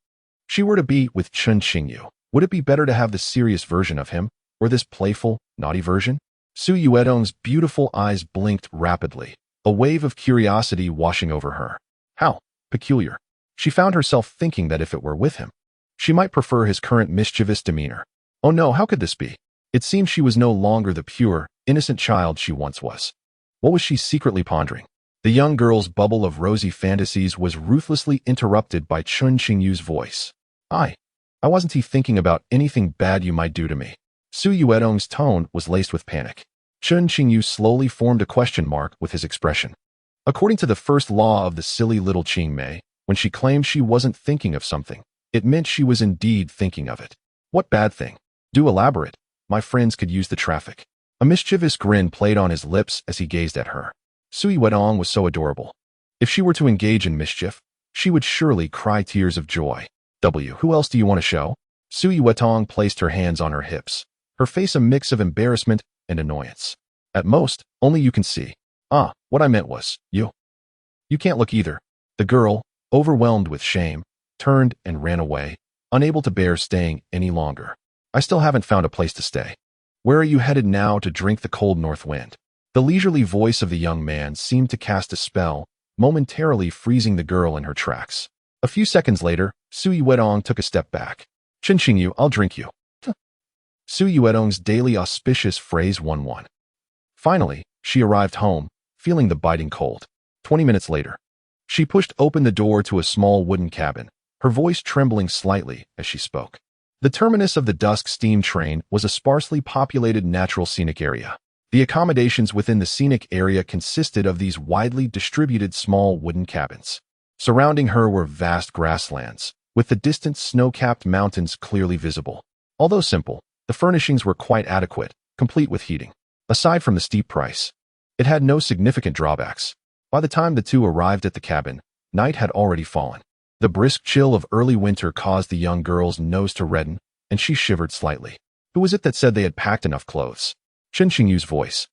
she were to be with Chen Qingyu, would it be better to have the serious version of him, or this playful, naughty version? Su Yueyong's beautiful eyes blinked rapidly, a wave of curiosity washing over her. How peculiar. She found herself thinking that if it were with him, she might prefer his current mischievous demeanor. Oh no, how could this be? It seemed she was no longer the pure, innocent child she once was. What was she secretly pondering? The young girl's bubble of rosy fantasies was ruthlessly interrupted by Chen Qingyu's voice. I wasn't thinking about anything bad you might do to me. Su Yueyong's tone was laced with panic. Chen Qingyu slowly formed a question mark with his expression. According to the first law of the silly little Qingmei, when she claimed she wasn't thinking of something, it meant she was indeed thinking of it. What bad thing? Do elaborate. My friends could use the traffic. A mischievous grin played on his lips as he gazed at her. Su Yueyong was so adorable. If she were to engage in mischief, she would surely cry tears of joy. Who else do you want to show? Su Yueyong placed her hands on her hips, her face a mix of embarrassment and annoyance. At most, only you can see. What I meant was, you. You can't look either. The girl, overwhelmed with shame, turned and ran away, unable to bear staying any longer. I still haven't found a place to stay. Where are you headed now to drink the cold north wind? The leisurely voice of the young man seemed to cast a spell, momentarily freezing the girl in her tracks. A few seconds later, Su Yueyong took a step back. Chen Qingyu, I'll drink you. Su Yuerong's daily auspicious phrase 1-1. Finally, she arrived home, feeling the biting cold. 20 minutes later, she pushed open the door to a small wooden cabin, her voice trembling slightly as she spoke. The terminus of the dusk steam train was a sparsely populated natural scenic area. The accommodations within the scenic area consisted of these widely distributed small wooden cabins. Surrounding her were vast grasslands, with the distant snow-capped mountains clearly visible. Although simple, the furnishings were quite adequate, complete with heating. Aside from the steep price, it had no significant drawbacks. By the time the two arrived at the cabin, night had already fallen. The brisk chill of early winter caused the young girl's nose to redden, and she shivered slightly. Who was it that said they had packed enough clothes? Chen Qingyu's voice,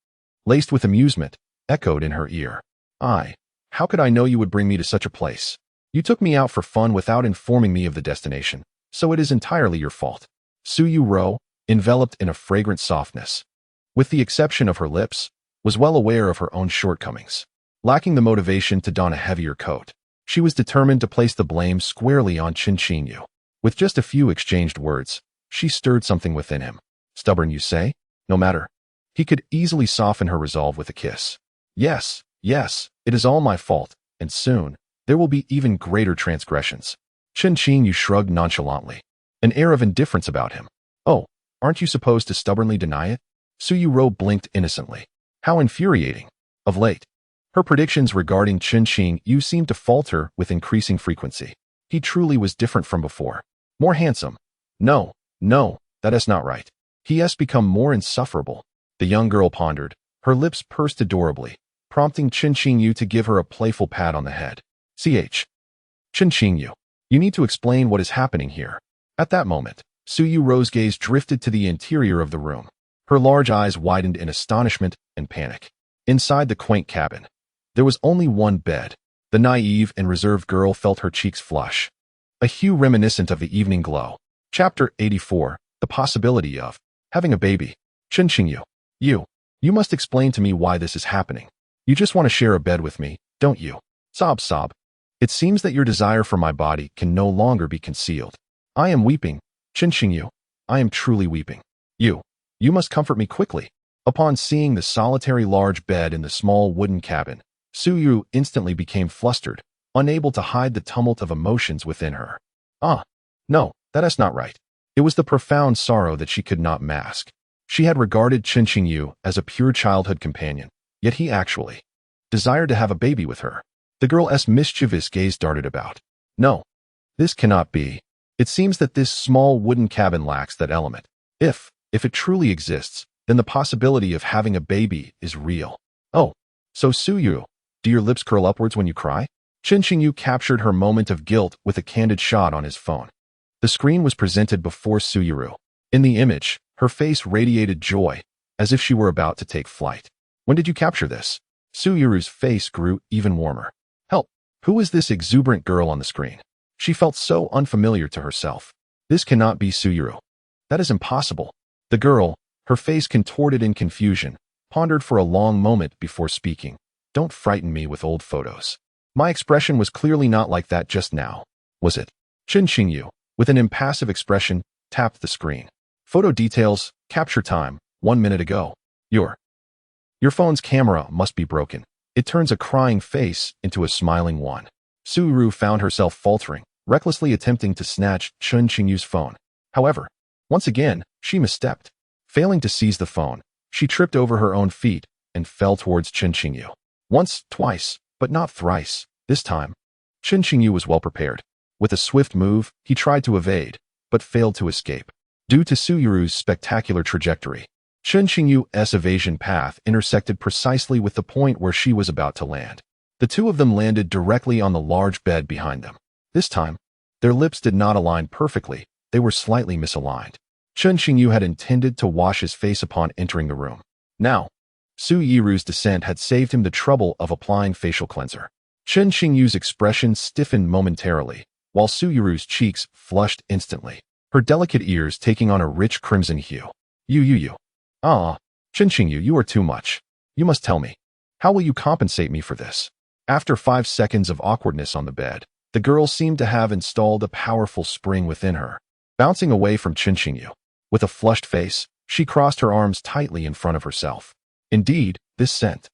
laced with amusement, echoed in her ear. How could I know you would bring me to such a place? You took me out for fun without informing me of the destination, so it is entirely your fault. Su Yuerou, enveloped in a fragrant softness, with the exception of her lips, was well aware of her own shortcomings. Lacking the motivation to don a heavier coat, she was determined to place the blame squarely on Chen Qingyu. With just a few exchanged words, she stirred something within him. Stubborn, you say? No matter. He could easily soften her resolve with a kiss. Yes, it is all my fault, and soon, there will be even greater transgressions. Chen Qingyu shrugged nonchalantly, an air of indifference about him. Oh, aren't you supposed to stubbornly deny it? Su Yuerou blinked innocently. How infuriating. Of late, her predictions regarding Chen Qingyu seemed to falter with increasing frequency. He truly was different from before. More handsome. No, that is not right. He has become more insufferable. The young girl pondered, her lips pursed adorably, prompting Chen Qingyu to give her a playful pat on the head. Chen Qingyu, you need to explain what is happening here. At that moment, Su Yuerou's gaze drifted to the interior of the room. Her large eyes widened in astonishment and panic. Inside the quaint cabin, there was only one bed. The naive and reserved girl felt her cheeks flush, a hue reminiscent of the evening glow. Chapter 84, The Possibility of Having a Baby. Chen Qingyu, you must explain to me why this is happening. You just want to share a bed with me, don't you? Sob. It seems that your desire for my body can no longer be concealed. I am weeping, Chen Qingyu. I am truly weeping. You must comfort me quickly. Upon seeing the solitary large bed in the small wooden cabin, Su Yuerou instantly became flustered, unable to hide the tumult of emotions within her. No, that is not right. It was the profound sorrow that she could not mask. She had regarded Chen Qingyu as a pure childhood companion, yet he actually desired to have a baby with her. The girl's mischievous gaze darted about. No, this cannot be. It seems that this small wooden cabin lacks that element. If it truly exists, then the possibility of having a baby is real. Oh, so Su Yuerou, do your lips curl upwards when you cry? Chen Qingyu captured her moment of guilt with a candid shot on his phone. The screen was presented before Su Yuerou. In the image, her face radiated joy, as if she were about to take flight. When did you capture this? Su Yuerou's face grew even warmer. Help! Who is this exuberant girl on the screen? She felt so unfamiliar to herself. This cannot be Su Yuerou. That is impossible. The girl, her face contorted in confusion, pondered for a long moment before speaking. Don't frighten me with old photos. My expression was clearly not like that just now, was it? Chen Qingyu, with an impassive expression, tapped the screen. Photo details, capture time, 1 minute ago. Your phone's camera must be broken. It turns a crying face into a smiling one. Su Yuerou found herself faltering, recklessly attempting to snatch Chen Qingyu's phone. However, once again, she misstepped. Failing to seize the phone, she tripped over her own feet and fell towards Chen Qingyu. Once, twice, but not thrice. This time, Chen Qingyu was well prepared. With a swift move, he tried to evade, but failed to escape. Due to Su Yuerou's spectacular trajectory, Chen Qingyu's evasion path intersected precisely with the point where she was about to land. The two of them landed directly on the large bed behind them. This time, their lips did not align perfectly, they were slightly misaligned. Chen Qingyu had intended to wash his face upon entering the room. Now, Su Yuerou's descent had saved him the trouble of applying facial cleanser. Chen Qingyu's expression stiffened momentarily, while Su Yuerou's cheeks flushed instantly, her delicate ears taking on a rich crimson hue. You. Chen Qingyu, you are too much. You must tell me. How will you compensate me for this? After 5 seconds of awkwardness on the bed, the girl seemed to have installed a powerful spring within her. Bouncing away from Chen Qingyu, With a flushed face, she crossed her arms tightly in front of herself. Indeed, this scent.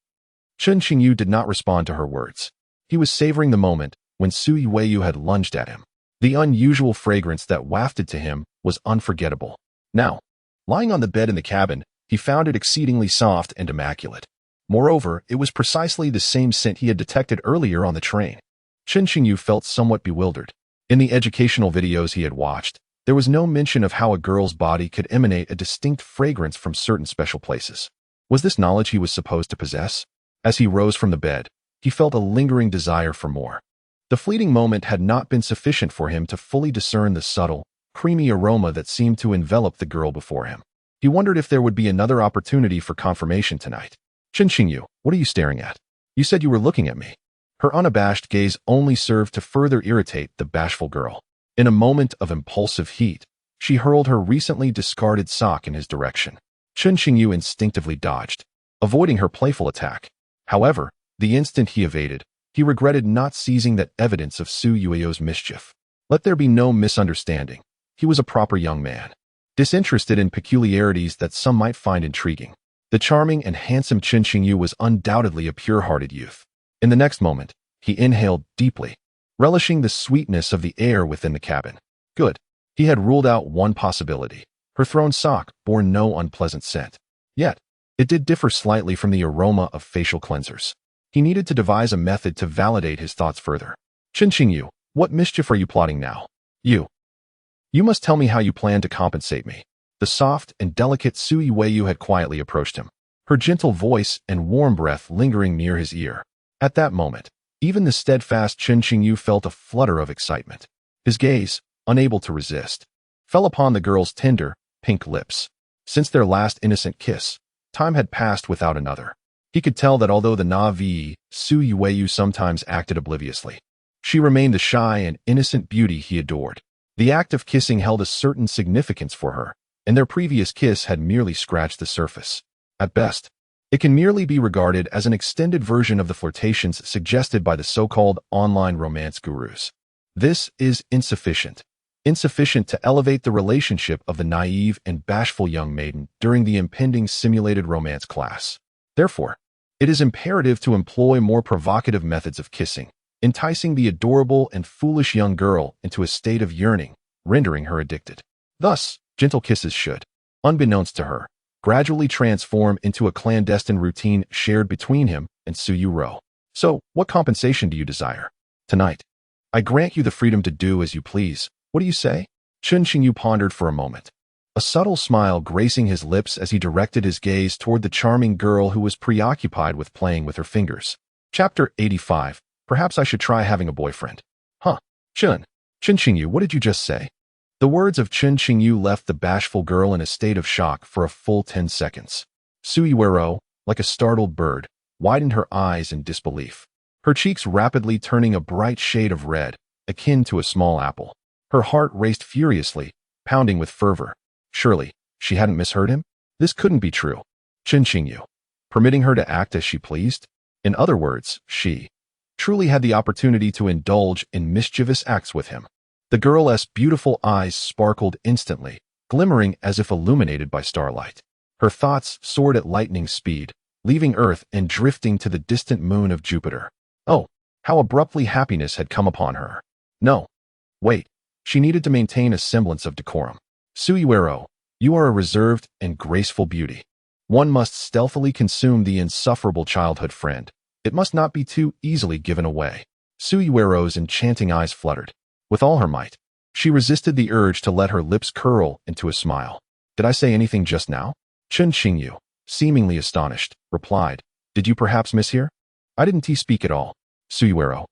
Chen Qingyu did not respond to her words. He was savoring the moment when Yuerou had lunged at him. The unusual fragrance that wafted to him was unforgettable. Now, lying on the bed in the cabin, he found it exceedingly soft and immaculate. Moreover, it was precisely the same scent he had detected earlier on the train. Chen Qingyu felt somewhat bewildered. In the educational videos he had watched, there was no mention of how a girl's body could emanate a distinct fragrance from certain special places. Was this knowledge he was supposed to possess? As he rose from the bed, he felt a lingering desire for more. The fleeting moment had not been sufficient for him to fully discern the subtle, creamy aroma that seemed to envelop the girl before him. He wondered if there would be another opportunity for confirmation tonight. Chen Qingyu, what are you staring at? You said you were looking at me. Her unabashed gaze only served to further irritate the bashful girl. In a moment of impulsive heat, she hurled her recently discarded sock in his direction. Chen Qingyu instinctively dodged, avoiding her playful attack. However, the instant he evaded, he regretted not seizing that evidence of Yuerou's mischief. Let there be no misunderstanding. He was a proper young man, disinterested in peculiarities that some might find intriguing. The charming and handsome Chen Qingyu was undoubtedly a pure-hearted youth. In the next moment, he inhaled deeply, relishing the sweetness of the air within the cabin. Good. He had ruled out one possibility. Her thrown sock bore no unpleasant scent. Yet, it did differ slightly from the aroma of facial cleansers. He needed to devise a method to validate his thoughts further. Chen Qingyu, what mischief are you plotting now? You must tell me how you plan to compensate me. The soft and delicate Yuerou had quietly approached him, her gentle voice and warm breath lingering near his ear. At that moment, even the steadfast Chen Qingyu felt a flutter of excitement. His gaze, unable to resist, fell upon the girl's tender, pink lips. Since their last innocent kiss, time had passed without another. He could tell that although the naive Yuerou sometimes acted obliviously, she remained the shy and innocent beauty he adored. The act of kissing held a certain significance for her, and their previous kiss had merely scratched the surface. At best, it can merely be regarded as an extended version of the flirtations suggested by the so-called online romance gurus. This is insufficient to elevate the relationship of the naive and bashful young maiden during the impending simulated romance class. Therefore, it is imperative to employ more provocative methods of kissing, enticing the adorable and foolish young girl into a state of yearning, rendering her addicted. Thus, gentle kisses should, unbeknownst to her, gradually transform into a clandestine routine shared between him and Yuerou. So, what compensation do you desire? Tonight, I grant you the freedom to do as you please. What do you say? Chen Qingyu pondered for a moment, a subtle smile gracing his lips as he directed his gaze toward the charming girl who was preoccupied with playing with her fingers. Chapter 85. Perhaps I should try having a boyfriend. Huh. Chen Qingyu, what did you just say? The words of Chen Qingyu left the bashful girl in a state of shock for a full 10 seconds. Yuerou, like a startled bird, widened her eyes in disbelief, her cheeks rapidly turning a bright shade of red, akin to a small apple. Her heart raced furiously, pounding with fervor. Surely, she hadn't misheard him? This couldn't be true. Chen Qingyu, permitting her to act as she pleased? In other words, she truly had the opportunity to indulge in mischievous acts with him. The girl's beautiful eyes sparkled instantly, glimmering as if illuminated by starlight. Her thoughts soared at lightning speed, leaving Earth and drifting to the distant moon of Jupiter. Oh, how abruptly happiness had come upon her. No. Wait. She needed to maintain a semblance of decorum. Yuerou, you are a reserved and graceful beauty. One must stealthily consume the insufferable childhood friend. It must not be too easily given away. Yuerou's enchanting eyes fluttered. With all her might, she resisted the urge to let her lips curl into a smile. Did I say anything just now? Chen Qingyu, seemingly astonished, replied, Did you perhaps mishear? I didn't speak at all. Yuerou,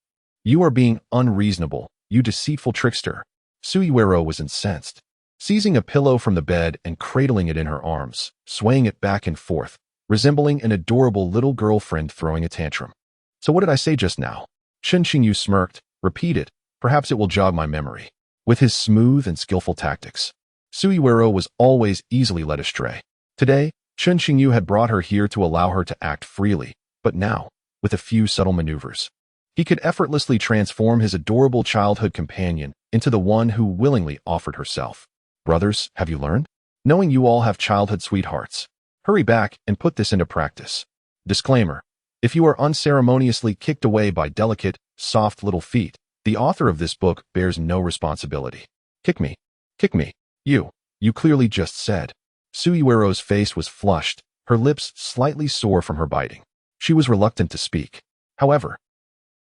you are being unreasonable, you deceitful trickster. Yuerou was incensed. Seizing a pillow from the bed and cradling it in her arms, swaying it back and forth, resembling an adorable little girlfriend throwing a tantrum. So what did I say just now? Chen Qingyu smirked, repeated, Perhaps it will jog my memory. With his smooth and skillful tactics, Yuerou was always easily led astray. Today, Chen Qingyu had brought her here to allow her to act freely, but now, with a few subtle maneuvers, he could effortlessly transform his adorable childhood companion into the one who willingly offered herself. Brothers, have you learned? knowing you all have childhood sweethearts. Hurry back and put this into practice. Disclaimer. If you are unceremoniously kicked away by delicate, soft little feet, the author of this book bears no responsibility. Kick me. Kick me. You clearly just said. Yuerou's face was flushed, her lips slightly sore from her biting. She was reluctant to speak. However,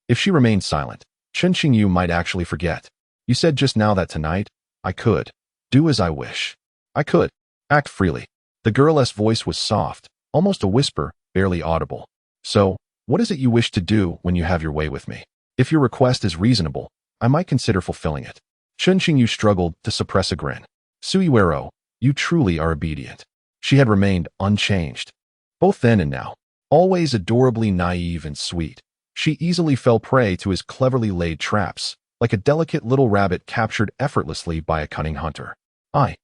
if she remained silent, Chen Qingyu might actually forget. You said just now that tonight, I could do as I wish. I could act freely. The girl's voice was soft, almost a whisper, barely audible. So, what is it you wish to do when you have your way with me? If your request is reasonable, I might consider fulfilling it. Chen Qingyu struggled to suppress a grin. Yuerou, you truly are obedient. She had remained unchanged, both then and now. Always adorably naive and sweet, she easily fell prey to his cleverly laid traps, like a delicate little rabbit captured effortlessly by a cunning hunter. I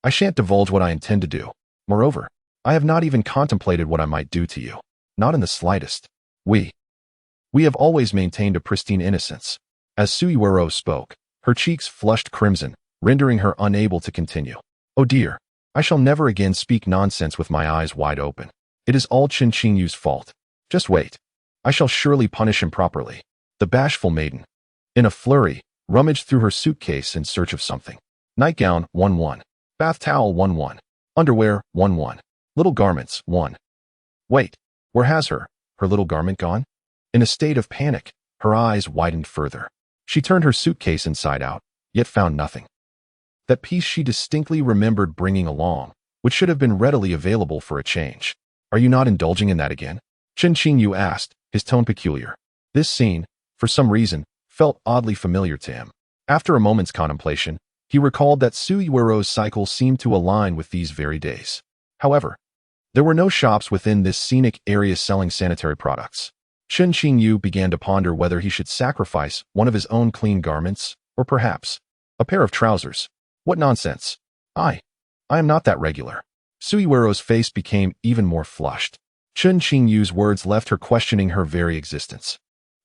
shan't divulge what I intend to do. Moreover, I have not even contemplated what I might do to you. Not in the slightest. We have always maintained a pristine innocence. As Yuerou spoke, her cheeks flushed crimson, rendering her unable to continue. Oh dear, I shall never again speak nonsense with my eyes wide open. It is all Chen Qingyu's fault. Just wait. I shall surely punish him properly. The bashful maiden, in a flurry, rummaged through her suitcase in search of something. Nightgown, 1-1. Bath towel, 1-1. Underwear, 1-1. Little garments, 1. Wait, where has her little garment gone? In a state of panic, her eyes widened further. She turned her suitcase inside out, yet found nothing. That piece she distinctly remembered bringing along, which should have been readily available for a change. Are you not indulging in that again? Chen Qingyu asked, his tone peculiar. This scene, for some reason, felt oddly familiar to him. After a moment's contemplation, he recalled that Yuerou's cycle seemed to align with these very days. However, there were no shops within this scenic area selling sanitary products. Chen Qingyu began to ponder whether he should sacrifice one of his own clean garments, or perhaps a pair of trousers. What nonsense. I am not that regular. Yuerou's face became even more flushed. Chen Qingyu's words left her questioning her very existence.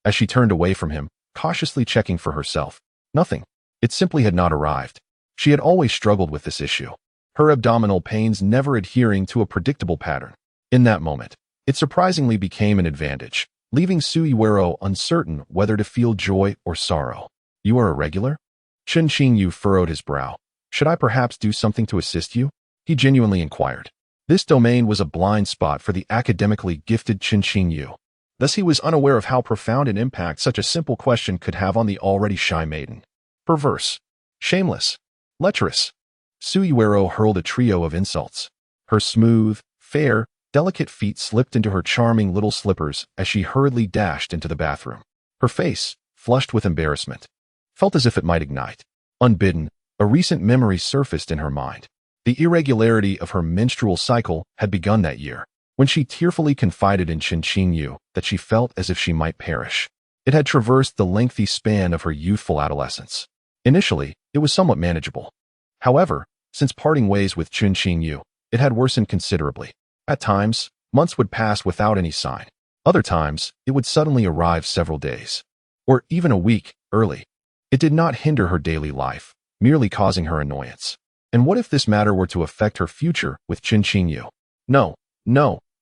As she turned away from him, cautiously checking for herself, nothing. It simply had not arrived. She had always struggled with this issue, her abdominal pains never adhering to a predictable pattern. In that moment, it surprisingly became an advantage, leaving Yuerou uncertain whether to feel joy or sorrow. You are irregular? Chen Qingyu furrowed his brow. Should I perhaps do something to assist you? He genuinely inquired. This domain was a blind spot for the academically gifted Chen Qingyu. Thus he was unaware of how profound an impact such a simple question could have on the already shy maiden. Perverse. Shameless. Lecherous. Yuerou hurled a trio of insults. Her smooth, fair, delicate feet slipped into her charming little slippers as she hurriedly dashed into the bathroom. Her face, flushed with embarrassment, felt as if it might ignite. Unbidden, a recent memory surfaced in her mind. The irregularity of her menstrual cycle had begun that year, when she tearfully confided in Chen Qingyu that she felt as if she might perish. It had traversed the lengthy span of her youthful adolescence. Initially, it was somewhat manageable. However, since parting ways with Chen Qingyu, it had worsened considerably. At times, months would pass without any sign. Other times, it would suddenly arrive several days, or even a week, early. It did not hinder her daily life, merely causing her annoyance. And what if this matter were to affect her future with Chen Qingyu? No,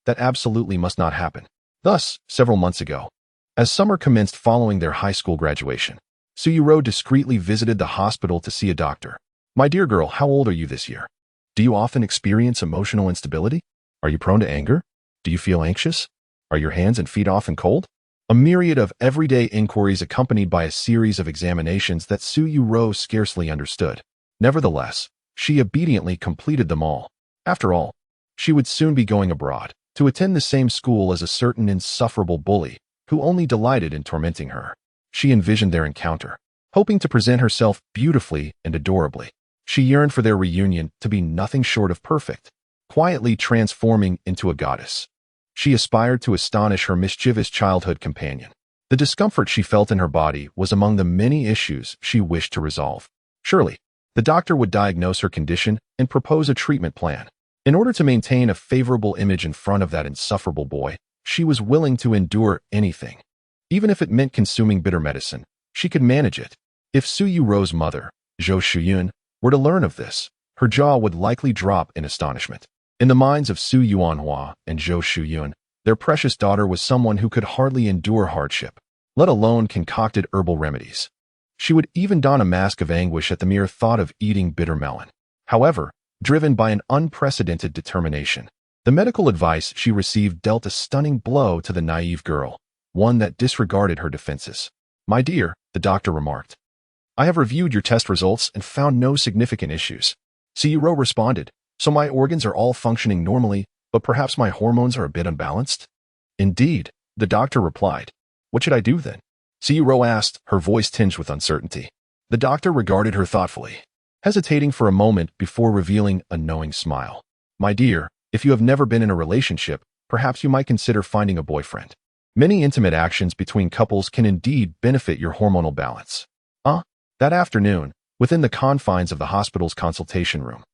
that absolutely must not happen. Thus, several months ago, as summer commenced following their high school graduation, Yuerou discreetly visited the hospital to see a doctor. My dear girl, how old are you this year? Do you often experience emotional instability? Are you prone to anger? Do you feel anxious? Are your hands and feet often cold? A myriad of everyday inquiries accompanied by a series of examinations that Yuerou scarcely understood. Nevertheless, she obediently completed them all. After all, she would soon be going abroad, to attend the same school as a certain insufferable bully, who only delighted in tormenting her. She envisioned their encounter, hoping to present herself beautifully and adorably. She yearned for their reunion to be nothing short of perfect, quietly transforming into a goddess. She aspired to astonish her mischievous childhood companion. The discomfort she felt in her body was among the many issues she wished to resolve. Surely, the doctor would diagnose her condition and propose a treatment plan. In order to maintain a favorable image in front of that insufferable boy, she was willing to endure anything. Even if it meant consuming bitter medicine, she could manage it. If Yuerou's mother, Zhou Shuyun, were to learn of this, her jaw would likely drop in astonishment. In the minds of Su Yuanhua and Zhou Shuyun, their precious daughter was someone who could hardly endure hardship, let alone concocted herbal remedies. She would even don a mask of anguish at the mere thought of eating bitter melon. However, driven by an unprecedented determination, the medical advice she received dealt a stunning blow to the naive girl, one that disregarded her defenses. "My dear," the doctor remarked, "I have reviewed your test results and found no significant issues." Yuerou responded, "So my organs are all functioning normally, but perhaps my hormones are a bit unbalanced?" "Indeed," the doctor replied. "What should I do then?" Yuerou asked, her voice tinged with uncertainty. The doctor regarded her thoughtfully, hesitating for a moment before revealing a knowing smile. "My dear, if you have never been in a relationship, perhaps you might consider finding a boyfriend. Many intimate actions between couples can indeed benefit your hormonal balance." That afternoon, within the confines of the hospital's consultation room,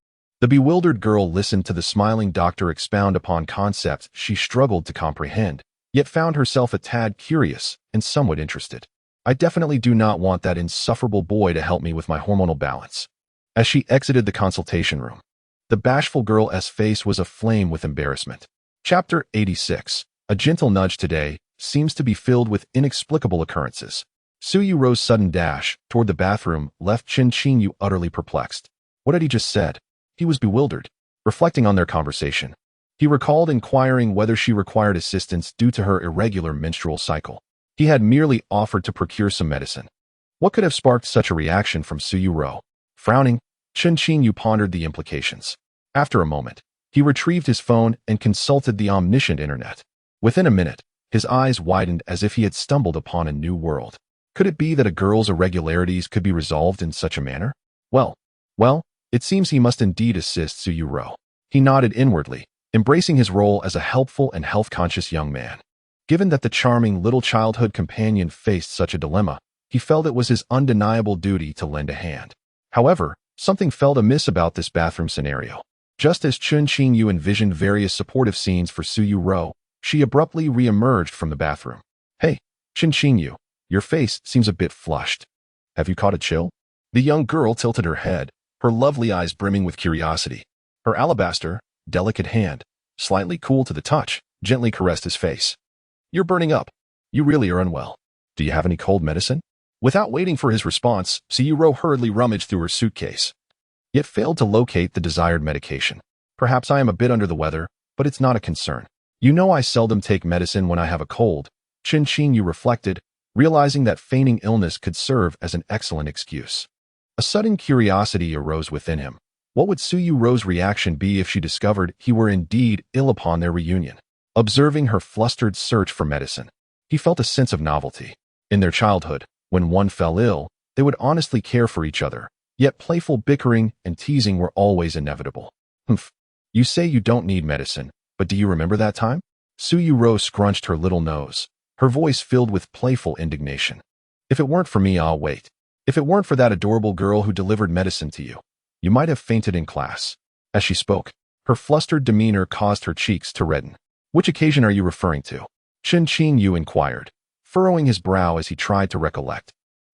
the bewildered girl listened to the smiling doctor expound upon concepts she struggled to comprehend, yet found herself a tad curious and somewhat interested. "I definitely do not want that insufferable boy to help me with my hormonal balance." As she exited the consultation room, the bashful girl's face was aflame with embarrassment. Chapter 86. A gentle nudge today seems to be filled with inexplicable occurrences. Yuerou's sudden dash toward the bathroom left Chen Qingyu utterly perplexed. What had he just said? He was bewildered. Reflecting on their conversation, he recalled inquiring whether she required assistance due to her irregular menstrual cycle. He had merely offered to procure some medicine. What could have sparked such a reaction from Yuerou? Frowning, Chen Qingyu pondered the implications. After a moment, he retrieved his phone and consulted the omniscient internet. Within a minute, his eyes widened as if he had stumbled upon a new world. Could it be that a girl's irregularities could be resolved in such a manner? Well, it seems he must indeed assist Yuerou. He nodded inwardly, embracing his role as a helpful and health-conscious young man. Given that the charming little childhood companion faced such a dilemma, he felt it was his undeniable duty to lend a hand. However, something felt amiss about this bathroom scenario. Just as Chen Qingyu envisioned various supportive scenes for Yuerou, she abruptly re-emerged from the bathroom. "Hey, Chen Qingyu, your face seems a bit flushed. Have you caught a chill?" The young girl tilted her head, her lovely eyes brimming with curiosity. Her alabaster, delicate hand, slightly cool to the touch, gently caressed his face. "You're burning up. You really are unwell. Do you have any cold medicine?" Without waiting for his response, Yuerou hurriedly rummaged through her suitcase, yet failed to locate the desired medication. "Perhaps I am a bit under the weather, but it's not a concern. You know I seldom take medicine when I have a cold," Chen Qingyu reflected, realizing that feigning illness could serve as an excellent excuse. A sudden curiosity arose within him. What would Yuerou's reaction be if she discovered he were indeed ill upon their reunion? Observing her flustered search for medicine, he felt a sense of novelty. In their childhood, when one fell ill, they would honestly care for each other, yet playful bickering and teasing were always inevitable. "Humph. You say you don't need medicine, but do you remember that time?" Yuerou scrunched her little nose, her voice filled with playful indignation. "If it weren't for me, I'll wait. If it weren't for that adorable girl who delivered medicine to you, you might have fainted in class." As she spoke, her flustered demeanor caused her cheeks to redden. "Which occasion are you referring to?" Chen Qingyu inquired, furrowing his brow as he tried to recollect.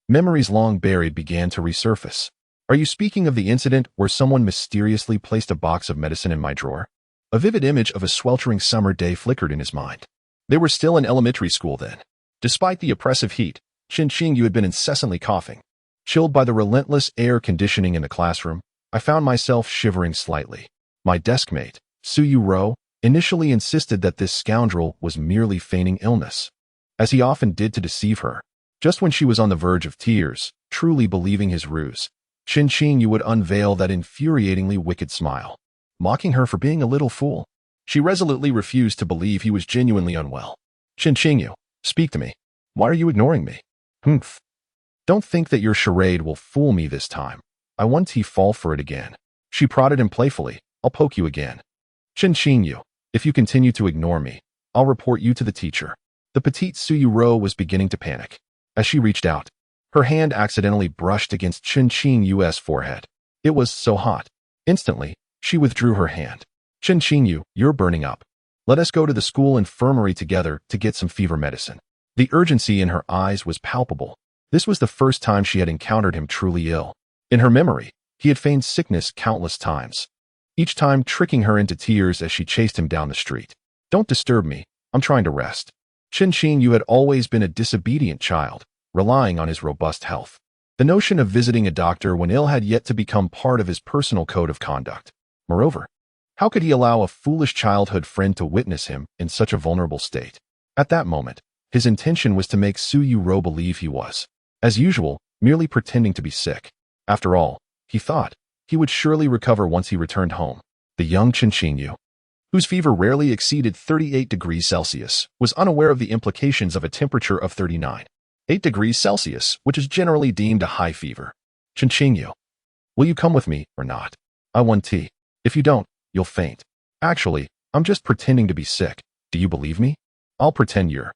Memories long buried began to resurface. "Are you speaking of the incident where someone mysteriously placed a box of medicine in my drawer?" A vivid image of a sweltering summer day flickered in his mind. They were still in elementary school then. Despite the oppressive heat, Chen Qingyu had been incessantly coughing. Chilled by the relentless air conditioning in the classroom, I found myself shivering slightly. My deskmate, Yuerou, initially insisted that this scoundrel was merely feigning illness, as he often did to deceive her. Just when she was on the verge of tears, truly believing his ruse, Chen Qingyu would unveil that infuriatingly wicked smile, mocking her for being a little fool. She resolutely refused to believe he was genuinely unwell. "Chen Qingyu, speak to me. Why are you ignoring me?" "Humph. Don't think that your charade will fool me this time. I won't fall for it again." She prodded him playfully. "I'll poke you again. Chen Qingyu, if you continue to ignore me, I'll report you to the teacher." The petite Yuerou was beginning to panic. As she reached out, her hand accidentally brushed against Chen Qingyu's forehead. It was so hot. Instantly, she withdrew her hand. "Chen Qingyu, you're burning up. Let us go to the school infirmary together to get some fever medicine." The urgency in her eyes was palpable. This was the first time she had encountered him truly ill. In her memory, He had feigned sickness countless times, each time tricking her into tears as she chased him down the street. "Don't disturb me. I'm trying to rest." Chen Qingyu had always been a disobedient child, relying on his robust health. The notion of visiting a doctor when ill had yet to become part of his personal code of conduct. Moreover, how could he allow a foolish childhood friend to witness him in such a vulnerable state? At that moment, his intention was to make Yuerou believe he was, as usual, merely pretending to be sick. After all, he thought, he would surely recover once he returned home. The young Chen Qingyu, whose fever rarely exceeded 38 degrees Celsius, was unaware of the implications of a temperature of 39.8 degrees Celsius, which is generally deemed a high fever. "Chen Qingyu, will you come with me or not? I want tea. If you don't, you'll faint." "Actually, I'm just pretending to be sick. Do you believe me?" "I'll pretend you're."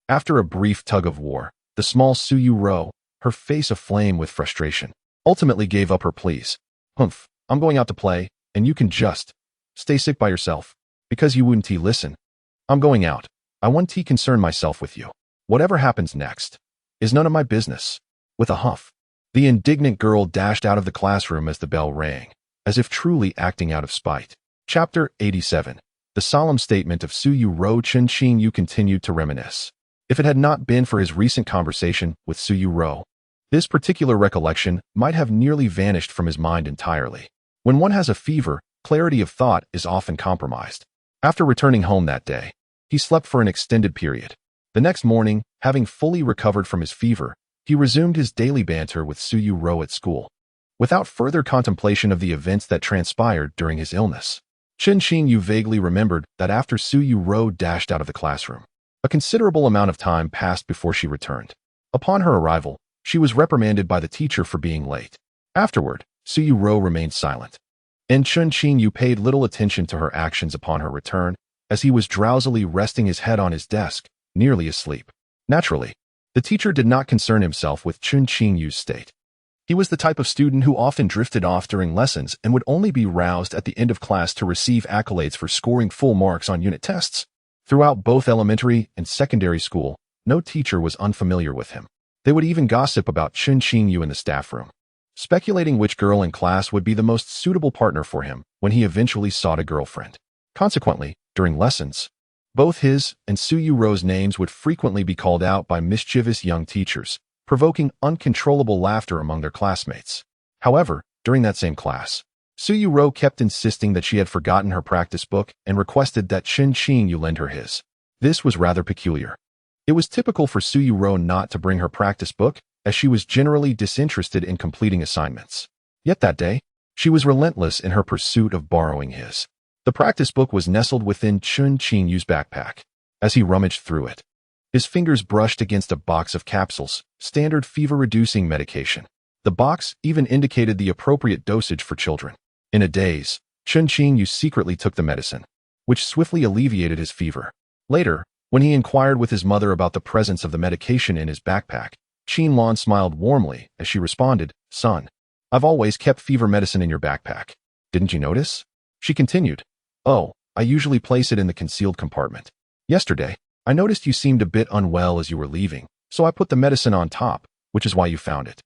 After a brief tug-of-war, the small Yuerou, her face aflame with frustration, ultimately gave up her pleas. "Humph, I'm going out to play, and you can just stay sick by yourself. Because you wouldn't listen. I'm going out. I want to concern myself with you. Whatever happens next is none of my business." With a huff, the indignant girl dashed out of the classroom as the bell rang, as if truly acting out of spite. Chapter 87. The solemn statement of Yuerou. Chen Qingyu continued to reminisce. If it had not been for his recent conversation with Yuerou, this particular recollection might have nearly vanished from his mind entirely. When one has a fever, clarity of thought is often compromised. After returning home that day, he slept for an extended period. The next morning, having fully recovered from his fever, he resumed his daily banter with Yuerou at school, without further contemplation of the events that transpired during his illness. Chen Qingyu vaguely remembered that after Yuerou dashed out of the classroom, a considerable amount of time passed before she returned. Upon her arrival, she was reprimanded by the teacher for being late. Afterward, Yuerou remained silent, and Chen Qingyu paid little attention to her actions upon her return, as he was drowsily resting his head on his desk, nearly asleep. Naturally, the teacher did not concern himself with Chen Qingyu's state. He was the type of student who often drifted off during lessons and would only be roused at the end of class to receive accolades for scoring full marks on unit tests. Throughout both elementary and secondary school, no teacher was unfamiliar with him. They would even gossip about Chen Qingyu in the staff room, speculating which girl in class would be the most suitable partner for him when he eventually sought a girlfriend. Consequently, during lessons, both his and Yuerou's names would frequently be called out by mischievous young teachers, provoking uncontrollable laughter among their classmates. However, during that same class, Yuerou kept insisting that she had forgotten her practice book and requested that Chen Qingyu lend her his. This was rather peculiar. It was typical for Yuerou not to bring her practice book, as she was generally disinterested in completing assignments. Yet that day, she was relentless in her pursuit of borrowing his. The practice book was nestled within Chen Qingyu's backpack. As he rummaged through it, his fingers brushed against a box of capsules, standard fever-reducing medication. The box even indicated the appropriate dosage for children. In a daze, Chen Qingyu secretly took the medicine, which swiftly alleviated his fever. Later, when he inquired with his mother about the presence of the medication in his backpack, Qianlong smiled warmly as she responded, "Son, I've always kept fever medicine in your backpack. Didn't you notice?" She continued, "Oh, I usually place it in the concealed compartment. Yesterday, I noticed you seemed a bit unwell as you were leaving, so I put the medicine on top, which is why you found it."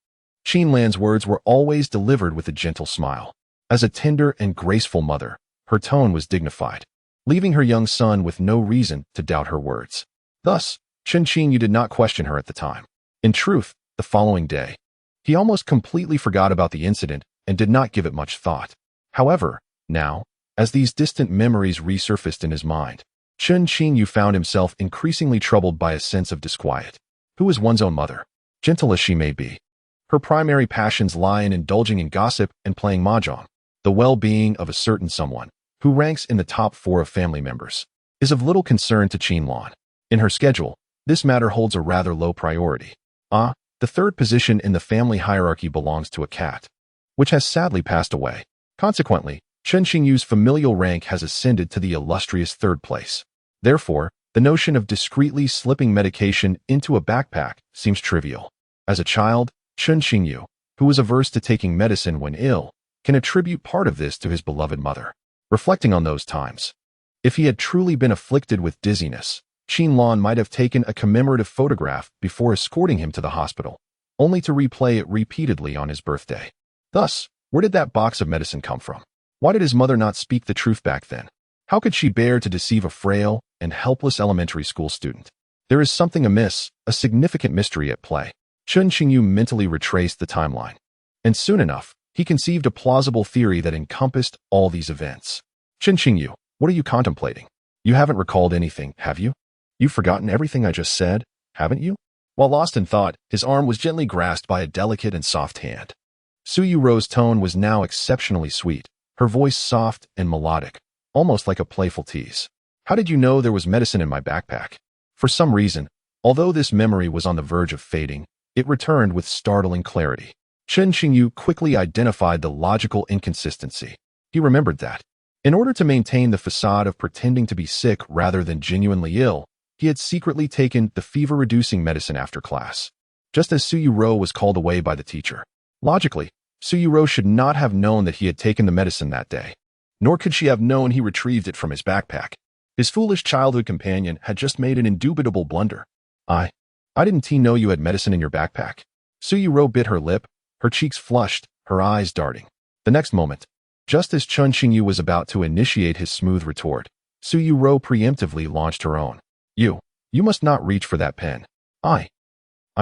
Qianlong's words were always delivered with a gentle smile. As a tender and graceful mother, her tone was dignified, leaving her young son with no reason to doubt her words. Thus, Chen Qingyu did not question her at the time. In truth, the following day, he almost completely forgot about the incident and did not give it much thought. However, now, as these distant memories resurfaced in his mind, Chen Qingyu found himself increasingly troubled by a sense of disquiet. Who is one's own mother? Gentle as she may be, her primary passions lie in indulging in gossip and playing mahjong. The well-being of a certain someone, who ranks in the top 4 of family members, is of little concern to Qianlong. In her schedule, this matter holds a rather low priority. The third position in the family hierarchy belongs to a cat, which has sadly passed away. Consequently, Chen Qingyu's familial rank has ascended to the illustrious 3rd place. Therefore, the notion of discreetly slipping medication into a backpack seems trivial. As a child, Chen Qingyu, who was averse to taking medicine when ill, can attribute part of this to his beloved mother. Reflecting on those times, if he had truly been afflicted with dizziness, Qianlong might have taken a commemorative photograph before escorting him to the hospital, only to replay it repeatedly on his birthday. Thus, Where did that box of medicine come from? Why did his mother not speak the truth back then? How could she bear to deceive a frail and helpless elementary school student? There is something amiss, a significant mystery at play. Chen Qingyu mentally retraced the timeline. And soon enough, he conceived a plausible theory that encompassed all these events. Chen Qingyu, what are you contemplating? You haven't recalled anything, have you? You've forgotten everything I just said, haven't you? While lost in thought, his arm was gently grasped by a delicate and soft hand. Yuerou's tone was now exceptionally sweet, her voice soft and melodic, almost like a playful tease. How did you know there was medicine in my backpack? For some reason, although this memory was on the verge of fading, it returned with startling clarity. Chen Qingyu quickly identified the logical inconsistency. He remembered that, in order to maintain the facade of pretending to be sick rather than genuinely ill, he had secretly taken the fever-reducing medicine after class, just as Yuerou was called away by the teacher. Logically, Yuerou should not have known that he had taken the medicine that day, nor could she have known he retrieved it from his backpack. His foolish childhood companion had just made an indubitable blunder. I didn't know you had medicine in your backpack. Yuerou bit her lip, her cheeks flushed, her eyes darting. The next moment, just as Chen Qingyu was about to initiate his smooth retort, Yuerou preemptively launched her own. You must not reach for that pen. I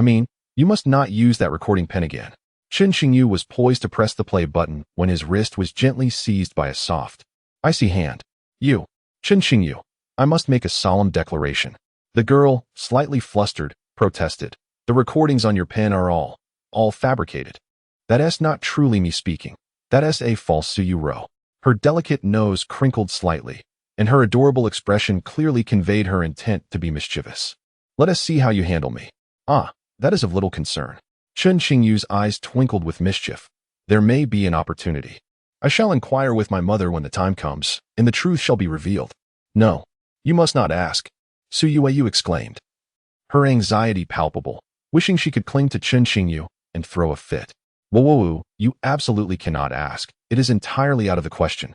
mean, you must not use that recording pen again. Chen Qingyu was poised to press the play button when his wrist was gently seized by a soft, icy hand. Chen Qingyu, I must make a solemn declaration. The girl, slightly flustered, protested. The recordings on your pen are all fabricated. That's not truly me speaking. That's a false Yuerou. Her delicate nose crinkled slightly, and her adorable expression clearly conveyed her intent to be mischievous. Let us see how you handle me. That is of little concern. Chen Qingyu's eyes twinkled with mischief. There may be an opportunity. I shall inquire with my mother when the time comes, and the truth shall be revealed. No, you must not ask, Yuerou exclaimed, her anxiety palpable, wishing she could cling to Chen Qingyu and throw a fit. Wuwuwu, you absolutely cannot ask. It is entirely out of the question.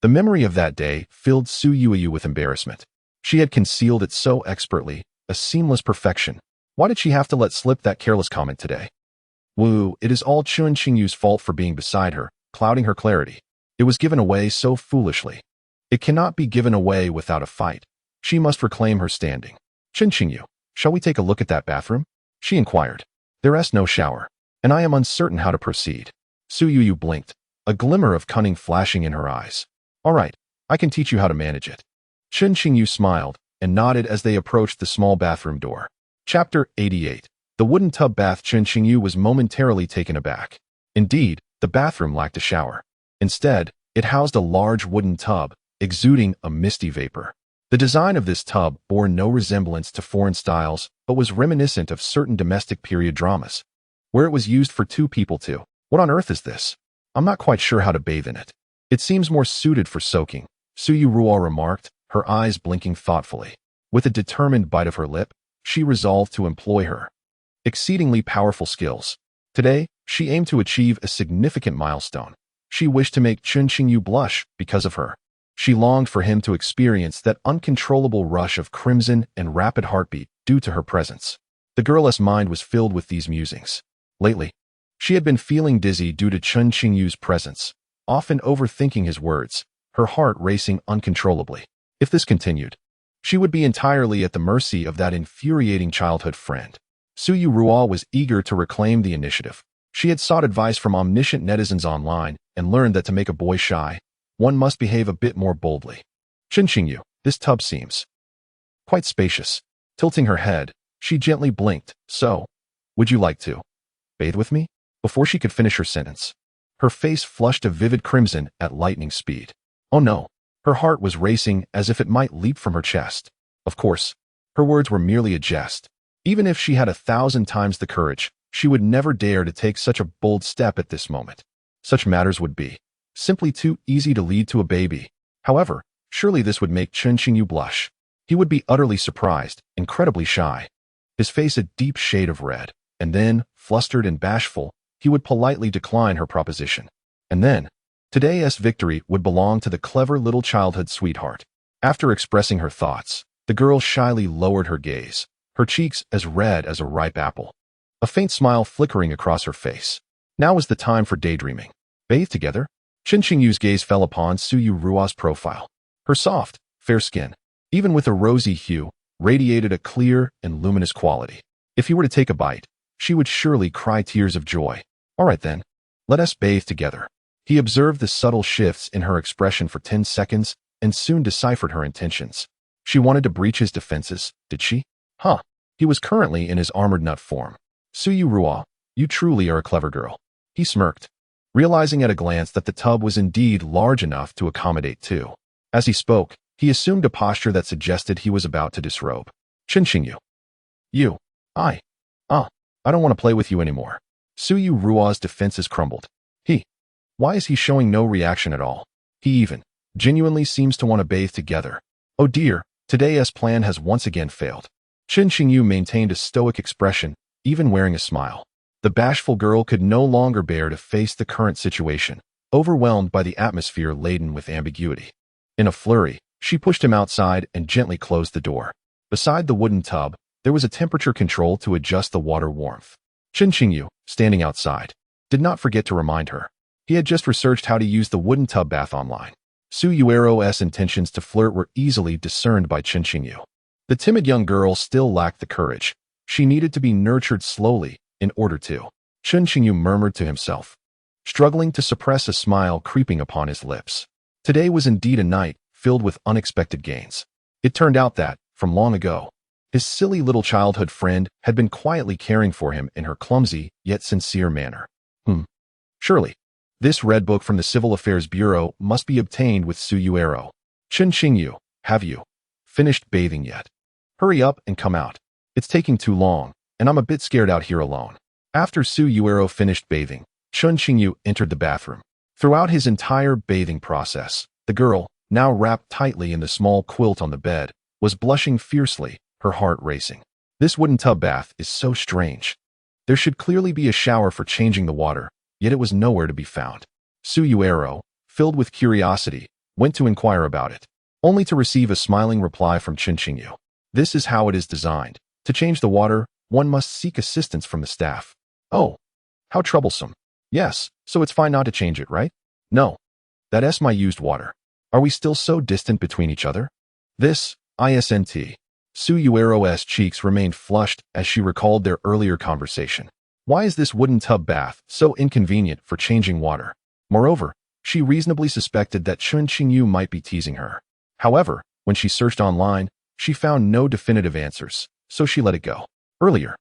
The memory of that day filled Yuerou with embarrassment. She had concealed it so expertly, a seamless perfection. Why did she have to let slip that careless comment today? It is all Chen Qingyu's fault for being beside her, clouding her clarity. It was given away so foolishly. It cannot be given away without a fight. She must reclaim her standing. Chen Qingyu, shall we take a look at that bathroom? She inquired. There is no shower, and I am uncertain how to proceed. Yuerou blinked, a glimmer of cunning flashing in her eyes. All right, I can teach you how to manage it. Chen Qingyu smiled and nodded as they approached the small bathroom door. Chapter 88. The wooden tub bath. Chen Qingyu was momentarily taken aback. Indeed, the bathroom lacked a shower. Instead, it housed a large wooden tub, exuding a misty vapor. The design of this tub bore no resemblance to foreign styles, but was reminiscent of certain domestic period dramas, where it was used for two people to. What on earth is this? I'm not quite sure how to bathe in it. It seems more suited for soaking, Yuerou remarked, her eyes blinking thoughtfully. With a determined bite of her lip, she resolved to employ her exceedingly powerful skills. Today, she aimed to achieve a significant milestone. She wished to make Chen Qingyu blush because of her. She longed for him to experience that uncontrollable rush of crimson and rapid heartbeat due to her presence. The girl's mind was filled with these musings. Lately, she had been feeling dizzy due to Chen Qingyu's presence, often overthinking his words, her heart racing uncontrollably. If this continued, she would be entirely at the mercy of that infuriating childhood friend. Yuerou was eager to reclaim the initiative. She had sought advice from omniscient netizens online and learned that to make a boy shy, one must behave a bit more boldly. Chen Qingyu, this tub seems quite spacious. Tilting her head, she gently blinked. So, would you like to bathe with me? Before she could finish her sentence, her face flushed a vivid crimson at lightning speed. Oh no, her heart was racing as if it might leap from her chest. Of course, her words were merely a jest. Even if she had 1,000 times the courage, she would never dare to take such a bold step at this moment. Such matters would be simply too easy to lead to a baby. However, surely this would make Chen Qingyu blush. He would be utterly surprised, incredibly shy, his face a deep shade of red, and then, flustered and bashful, he would politely decline her proposition. And then, today's victory would belong to the clever little childhood sweetheart. After expressing her thoughts, the girl shyly lowered her gaze, her cheeks as red as a ripe apple, a faint smile flickering across her face. Now was the time for daydreaming. Bathe together? Chen Qingyu's gaze fell upon Su Yuerou's profile. Her soft, fair skin, even with a rosy hue, radiated a clear and luminous quality. If he were to take a bite, she would surely cry tears of joy. All right then, let us bathe together. He observed the subtle shifts in her expression for 10 seconds and soon deciphered her intentions. She wanted to breach his defenses, did she? Huh. He was currently in his armored nut form. Su Yuerou, you truly are a clever girl. He smirked, realizing at a glance that the tub was indeed large enough to accommodate two. As he spoke, he assumed a posture that suggested he was about to disrobe. Chen Qingyu. You. I don't want to play with you anymore. Su Yuerou's defenses crumbled. Why is he showing no reaction at all? He even genuinely seems to want to bathe together. Oh dear, today's plan has once again failed. Chen Qingyu maintained a stoic expression, even wearing a smile. The bashful girl could no longer bear to face the current situation, overwhelmed by the atmosphere laden with ambiguity. In a flurry, she pushed him outside and gently closed the door. Beside the wooden tub, there was a temperature control to adjust the water warmth. Chen Qingyu, standing outside, did not forget to remind her. He had just researched how to use the wooden tub bath online. Su Yuerou's intentions to flirt were easily discerned by Chen Qingyu. The timid young girl still lacked the courage. She needed to be nurtured slowly in order to. Chen Qingyu murmured to himself, struggling to suppress a smile creeping upon his lips. Today was indeed a night filled with unexpected gains. It turned out that, from long ago, his silly little childhood friend had been quietly caring for him in her clumsy yet sincere manner. Surely, this red book from the Civil Affairs Bureau must be obtained with Su Yuerou. Chen Qingyu, have you finished bathing yet? Hurry up and come out. It's taking too long, and I'm a bit scared out here alone. After Su Yuerou finished bathing, Chen Qingyu entered the bathroom. Throughout his entire bathing process, the girl, now wrapped tightly in the small quilt on the bed, was blushing fiercely, her heart racing. This wooden tub bath is so strange. There should clearly be a shower for changing the water, yet it was nowhere to be found. Su Yuerou, filled with curiosity, went to inquire about it, only to receive a smiling reply from Chen Qingyu. This is how it is designed. To change the water, one must seek assistance from the staff. Oh, how troublesome. Yes, so it's fine not to change it, right? No. That's my used water. Are we still so distant between each other? This, isn't. Su Yuerou's cheeks remained flushed as she recalled their earlier conversation. Why is this wooden tub bath so inconvenient for changing water? Moreover, she reasonably suspected that Chen Qingyu might be teasing her. However, when she searched online, she found no definitive answers, so she let it go. Earlier,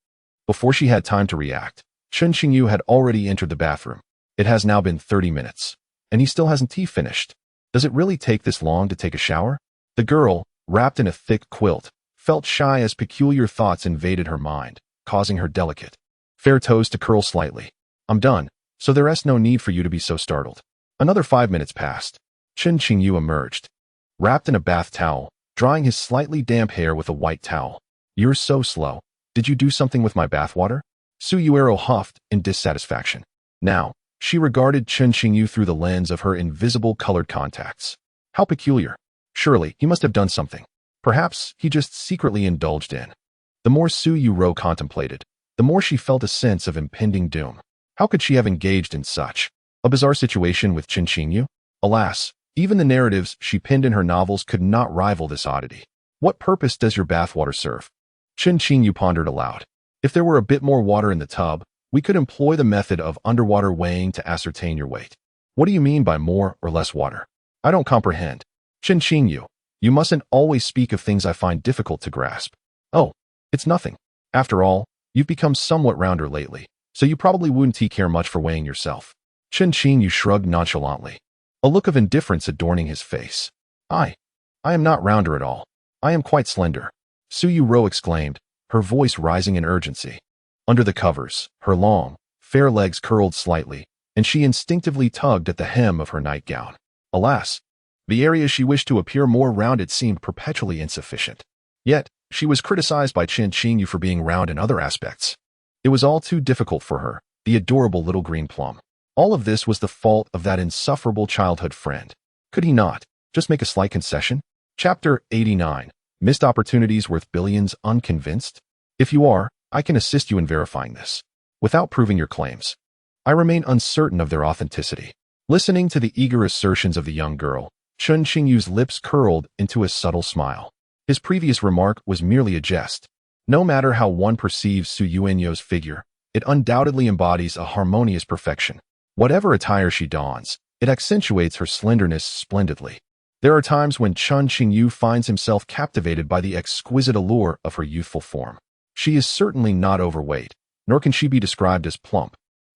before she had time to react, Chen Qingyu had already entered the bathroom. It has now been 30 minutes, and he still hasn't finished. Does it really take this long to take a shower? The girl, wrapped in a thick quilt, felt shy as peculiar thoughts invaded her mind, causing her delicate, fair toes to curl slightly. I'm done, so there's no need for you to be so startled. Another 5 minutes passed. Chen Qingyu emerged, wrapped in a bath towel, drying his slightly damp hair with a white towel. You're so slow. Did you do something with my bathwater? Su Yuerou huffed in dissatisfaction. Now, she regarded Chen Qingyu through the lens of her invisible colored contacts. How peculiar. Surely, he must have done something. Perhaps he just secretly indulged in. The more Su Yuerou contemplated, the more she felt a sense of impending doom. How could she have engaged in such a bizarre situation with Chen Qingyu? Alas, even the narratives she penned in her novels could not rival this oddity. What purpose does your bathwater serve? Chen Qingyu pondered aloud. If there were a bit more water in the tub, we could employ the method of underwater weighing to ascertain your weight. What do you mean by more or less water? I don't comprehend. Chen Qingyu, you mustn't always speak of things I find difficult to grasp. Oh, it's nothing. After all, you've become somewhat rounder lately, so you probably wouldn't care much for weighing yourself. Chen Qingyu shrugged nonchalantly, a look of indifference adorning his face. I am not rounder at all. I am quite slender. Su Yuerou exclaimed, her voice rising in urgency. Under the covers, her long, fair legs curled slightly, and she instinctively tugged at the hem of her nightgown. Alas, the area she wished to appear more rounded seemed perpetually insufficient. Yet, she was criticized by Chen Qingyu for being round in other aspects. It was all too difficult for her, the adorable little green plum. All of this was the fault of that insufferable childhood friend. Could he not just make a slight concession? Chapter 89. Missed opportunities worth billions. Unconvinced? If you are, I can assist you in verifying this. Without proving your claims, I remain uncertain of their authenticity. Listening to the eager assertions of the young girl, Chen Qingyu's lips curled into a subtle smile. His previous remark was merely a jest. No matter how one perceives Su Yuanyo's figure, it undoubtedly embodies a harmonious perfection. Whatever attire she dons, it accentuates her slenderness splendidly. There are times when Chen Qingyu finds himself captivated by the exquisite allure of her youthful form. She is certainly not overweight, nor can she be described as plump.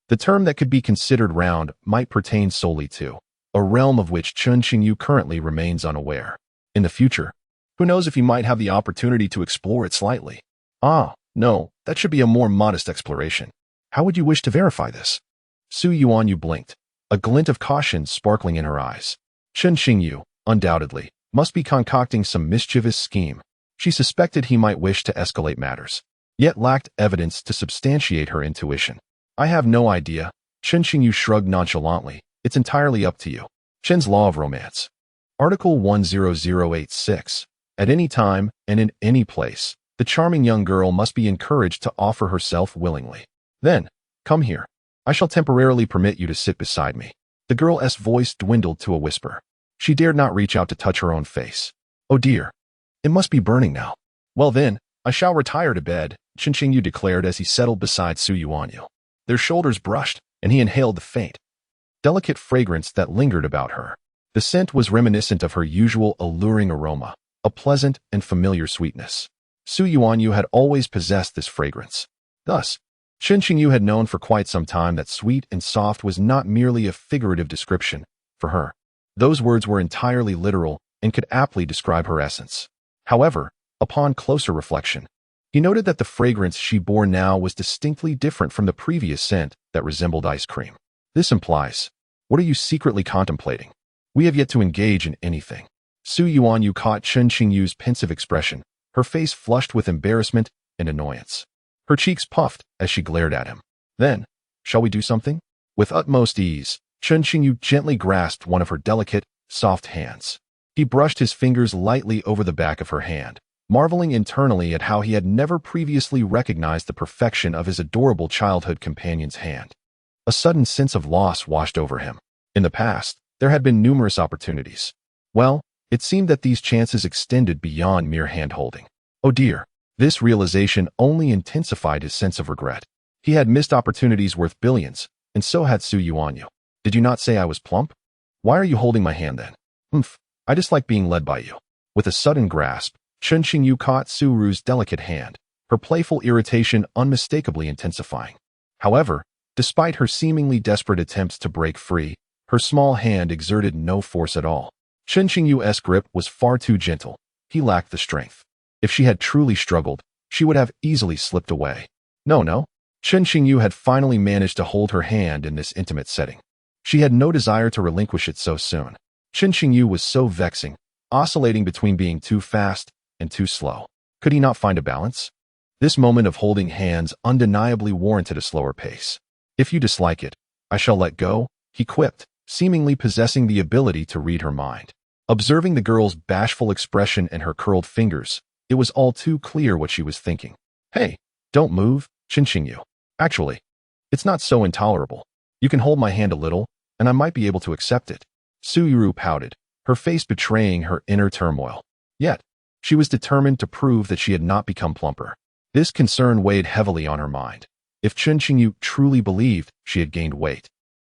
The term that could be considered round might pertain solely to a realm of which Chen Qingyu currently remains unaware. In the future, who knows if he might have the opportunity to explore it slightly. Ah, no, that should be a more modest exploration. How would you wish to verify this? Su Yuanyu blinked, a glint of caution sparkling in her eyes. Chen Qingyu, undoubtedly, must be concocting some mischievous scheme. She suspected he might wish to escalate matters, yet lacked evidence to substantiate her intuition. I have no idea. Chen Qingyu shrugged nonchalantly. It's entirely up to you. Chen's Law of Romance. Article 10086. At any time and in any place, the charming young girl must be encouraged to offer herself willingly. Then, come here. I shall temporarily permit you to sit beside me. The girl's voice dwindled to a whisper. She dared not reach out to touch her own face. Oh dear. It must be burning now. Well then, I shall retire to bed, Chen Qingyu declared as he settled beside Su Yuanyu. Their shoulders brushed, and he inhaled the faint, delicate fragrance that lingered about her. The scent was reminiscent of her usual alluring aroma, a pleasant and familiar sweetness. Su Yuanyu had always possessed this fragrance. Thus, Chen Qingyu had known for quite some time that sweet and soft was not merely a figurative description for her. Those words were entirely literal and could aptly describe her essence. However, upon closer reflection, he noted that the fragrance she bore now was distinctly different from the previous scent that resembled ice cream. This implies, what are you secretly contemplating? We have yet to engage in anything. Su Yuanyu caught Chen Qingyu's pensive expression, her face flushed with embarrassment and annoyance. Her cheeks puffed as she glared at him. Then, shall we do something? With utmost ease, Chen Qingyu gently grasped one of her delicate, soft hands. He brushed his fingers lightly over the back of her hand, marveling internally at how he had never previously recognized the perfection of his adorable childhood companion's hand. A sudden sense of loss washed over him. In the past, there had been numerous opportunities. Well, it seemed that these chances extended beyond mere hand-holding. Oh dear, this realization only intensified his sense of regret. He had missed opportunities worth billions, and so had Su Yuanyu. Did you not say I was plump? Why are you holding my hand then? I dislike being led by you. With a sudden grasp, Chen Qingyu caught Su Ru's delicate hand, her playful irritation unmistakably intensifying. However, despite her seemingly desperate attempts to break free, her small hand exerted no force at all. Chen Qingyu's grip was far too gentle. He lacked the strength. If she had truly struggled, she would have easily slipped away. No. Chen Qingyu had finally managed to hold her hand in this intimate setting. She had no desire to relinquish it so soon. Chen Qingyu was so vexing, oscillating between being too fast and too slow. Could he not find a balance? This moment of holding hands undeniably warranted a slower pace. If you dislike it, I shall let go, he quipped, seemingly possessing the ability to read her mind. Observing the girl's bashful expression and her curled fingers, it was all too clear what she was thinking. Hey, don't move, Chen Qingyu. Actually, it's not so intolerable. You can hold my hand a little, and I might be able to accept it. Su Yuerou pouted, her face betraying her inner turmoil. Yet, she was determined to prove that she had not become plumper. This concern weighed heavily on her mind. If Chen Qingyu truly believed she had gained weight,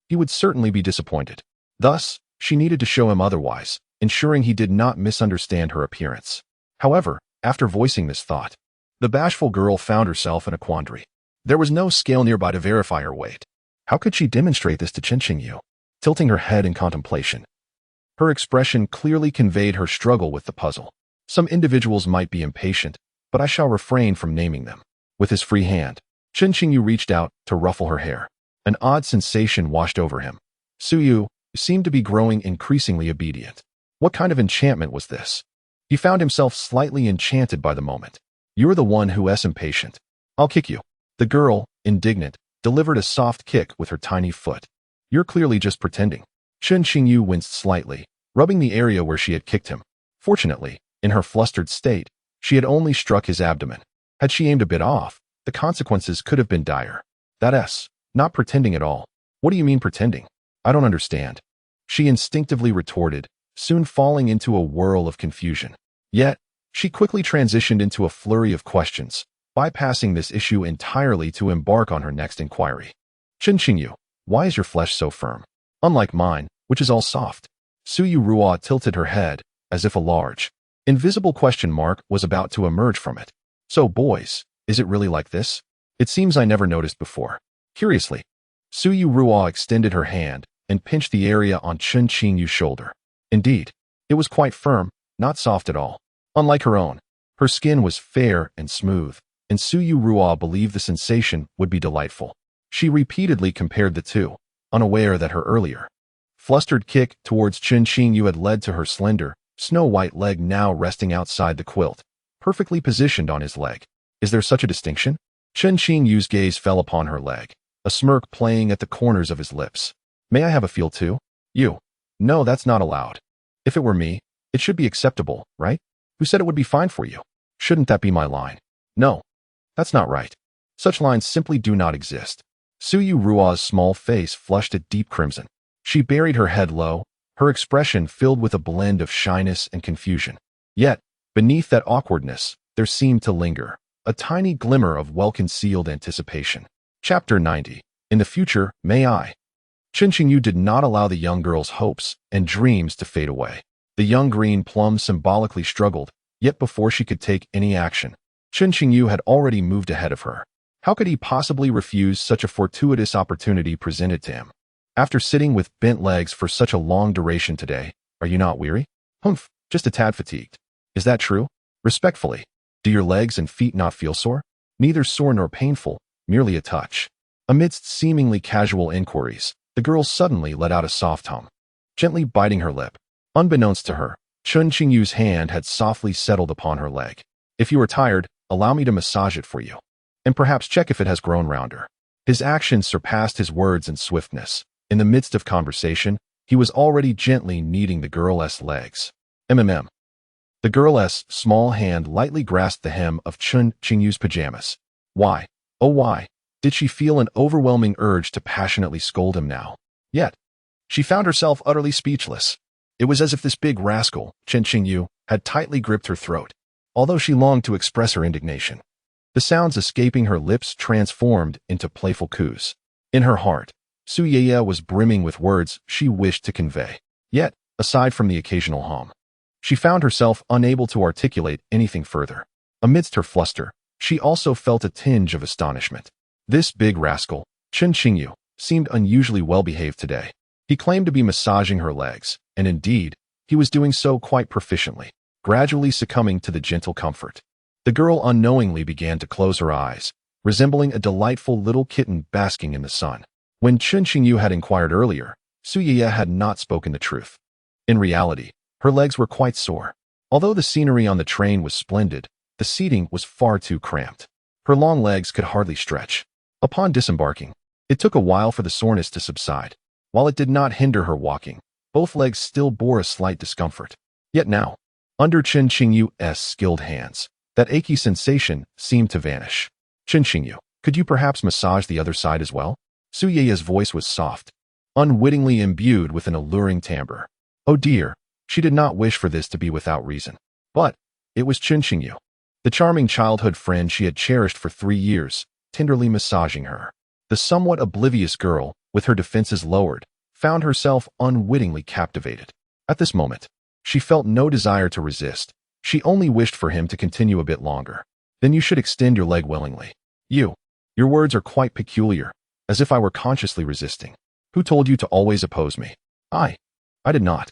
he would certainly be disappointed. Thus, she needed to show him otherwise, ensuring he did not misunderstand her appearance. However, after voicing this thought, the bashful girl found herself in a quandary. There was no scale nearby to verify her weight. How could she demonstrate this to Chen Qingyu? Tilting her head in contemplation, her expression clearly conveyed her struggle with the puzzle. Some individuals might be impatient, but I shall refrain from naming them. With his free hand, Chen Qingyu reached out to ruffle her hair. An odd sensation washed over him. Su Yu seemed to be growing increasingly obedient. What kind of enchantment was this? He found himself slightly enchanted by the moment. You're the one who is impatient. I'll kick you. The girl, indignant, delivered a soft kick with her tiny foot. You're clearly just pretending. Chen Qingyu winced slightly, rubbing the area where she had kicked him. Fortunately, in her flustered state, she had only struck his abdomen. Had she aimed a bit off, the consequences could have been dire. That's not pretending at all. What do you mean pretending? I don't understand. she instinctively retorted, soon falling into a whirl of confusion. Yet, she quickly transitioned into a flurry of questions, bypassing this issue entirely to embark on her next inquiry. Chen Qingyu, why is your flesh so firm? Unlike mine, which is all soft. Yuerou tilted her head, as if a large, invisible question mark was about to emerge from it. So boys, is it really like this? It seems I never noticed before. Curiously, Yuerou extended her hand and pinched the area on Chen Qingyu's shoulder. Indeed, it was quite firm, not soft at all. Unlike her own, her skin was fair and smooth, and Yuerou believed the sensation would be delightful. She repeatedly compared the two, unaware that her earlier flustered kick towards Chen Qingyu had led to her slender, snow-white leg now resting outside the quilt, perfectly positioned on his leg. Is there such a distinction? Chen Qingyu's gaze fell upon her leg, a smirk playing at the corners of his lips. May I have a feel too? You. No, that's not allowed. If it were me, it should be acceptable, right? Who said it would be fine for you? Shouldn't that be my line? No. That's not right. Such lines simply do not exist. Yuerou's small face flushed a deep crimson. She buried her head low, her expression filled with a blend of shyness and confusion. Yet, beneath that awkwardness, there seemed to linger a tiny glimmer of well-concealed anticipation. Chapter 90. In the future, may I? Chen Qingyu did not allow the young girl's hopes and dreams to fade away. The young green plum symbolically struggled, yet before she could take any action, Chen Qingyu had already moved ahead of her. How could he possibly refuse such a fortuitous opportunity presented to him? After sitting with bent legs for such a long duration today, are you not weary? Humph, just a tad fatigued. Is that true? Respectfully, do your legs and feet not feel sore? Neither sore nor painful, merely a touch. Amidst seemingly casual inquiries, the girl suddenly let out a soft hum, gently biting her lip. Unbeknownst to her, Chen Qingyu's hand had softly settled upon her leg. If you are tired, allow me to massage it for you, and perhaps check if it has grown rounder. His actions surpassed his words in swiftness. In the midst of conversation, he was already gently kneading the girl's legs. The girl's small hand lightly grasped the hem of Chen Qingyu's pajamas. Why, oh why, did she feel an overwhelming urge to passionately scold him now? Yet, she found herself utterly speechless. It was as if this big rascal, Chen Qingyu, had tightly gripped her throat, although she longed to express her indignation. The sounds escaping her lips transformed into playful coos. In her heart, Yuerou was brimming with words she wished to convey. Yet, aside from the occasional hum, she found herself unable to articulate anything further. Amidst her fluster, she also felt a tinge of astonishment. This big rascal, Chen Qingyu, seemed unusually well-behaved today. He claimed to be massaging her legs, and indeed, he was doing so quite proficiently, gradually succumbing to the gentle comfort. The girl unknowingly began to close her eyes, resembling a delightful little kitten basking in the sun. When Chen Qingyu had inquired earlier, Yuerou had not spoken the truth. In reality, her legs were quite sore. Although the scenery on the train was splendid, the seating was far too cramped. Her long legs could hardly stretch. Upon disembarking, it took a while for the soreness to subside. While it did not hinder her walking, both legs still bore a slight discomfort. Yet now, under Chen Qingyu's skilled hands, that achy sensation seemed to vanish. Chen Qingyu, could you perhaps massage the other side as well? Yuerou's voice was soft, unwittingly imbued with an alluring timbre. Oh dear, she did not wish for this to be without reason. But it was Chen Qingyu, the charming childhood friend she had cherished for 3 years, tenderly massaging her. The somewhat oblivious girl, with her defenses lowered, found herself unwittingly captivated. At this moment, she felt no desire to resist. She only wished for him to continue a bit longer. Then you should extend your leg willingly. Your words are quite peculiar, as if I were consciously resisting. Who told you to always oppose me? I did not.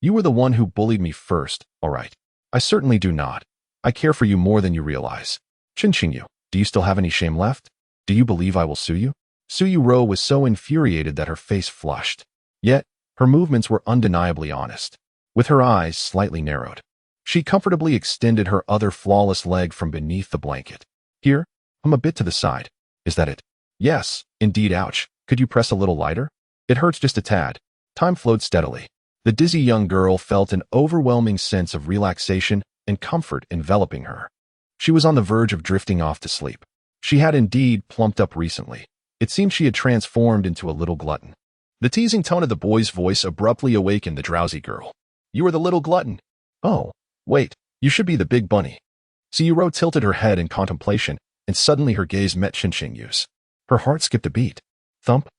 You were the one who bullied me first, all right. I certainly do not. I care for you more than you realize. Chen Qingyu, do you still have any shame left? Do you believe I will sue you? Yuerou was so infuriated that her face flushed. Yet, her movements were undeniably honest. With her eyes slightly narrowed, she comfortably extended her other flawless leg from beneath the blanket. Here, I'm a bit to the side. Is that it? Yes, indeed, ouch. Could you press a little lighter? It hurts just a tad. Time flowed steadily. The dizzy young girl felt an overwhelming sense of relaxation and comfort enveloping her. She was on the verge of drifting off to sleep. She had indeed plumped up recently. It seemed she had transformed into a little glutton. The teasing tone of the boy's voice abruptly awakened the drowsy girl. You are the little glutton. Oh, wait, you should be the big bunny. Yuerou tilted her head in contemplation, and suddenly her gaze met Chen Qingyu's. Her heart skipped a beat. Thump.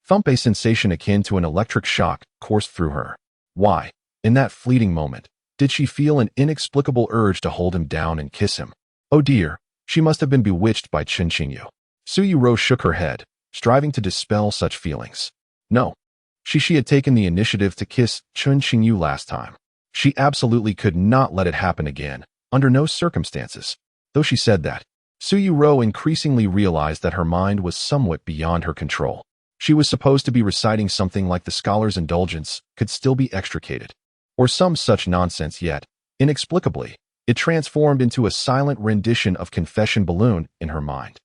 Thump, a sensation akin to an electric shock coursed through her. Why, in that fleeting moment, did she feel an inexplicable urge to hold him down and kiss him? Oh dear, she must have been bewitched by Chen Qingyu. Yuerou shook her head, striving to dispel such feelings. No. She had taken the initiative to kiss Chen Qingyu last time. She absolutely could not let it happen again, under no circumstances. Though she said that, Yuerou increasingly realized that her mind was somewhat beyond her control. She was supposed to be reciting something like the scholar's indulgence could still be extricated, or some such nonsense, yet, inexplicably, it transformed into a silent rendition of Confession Balloon in her mind.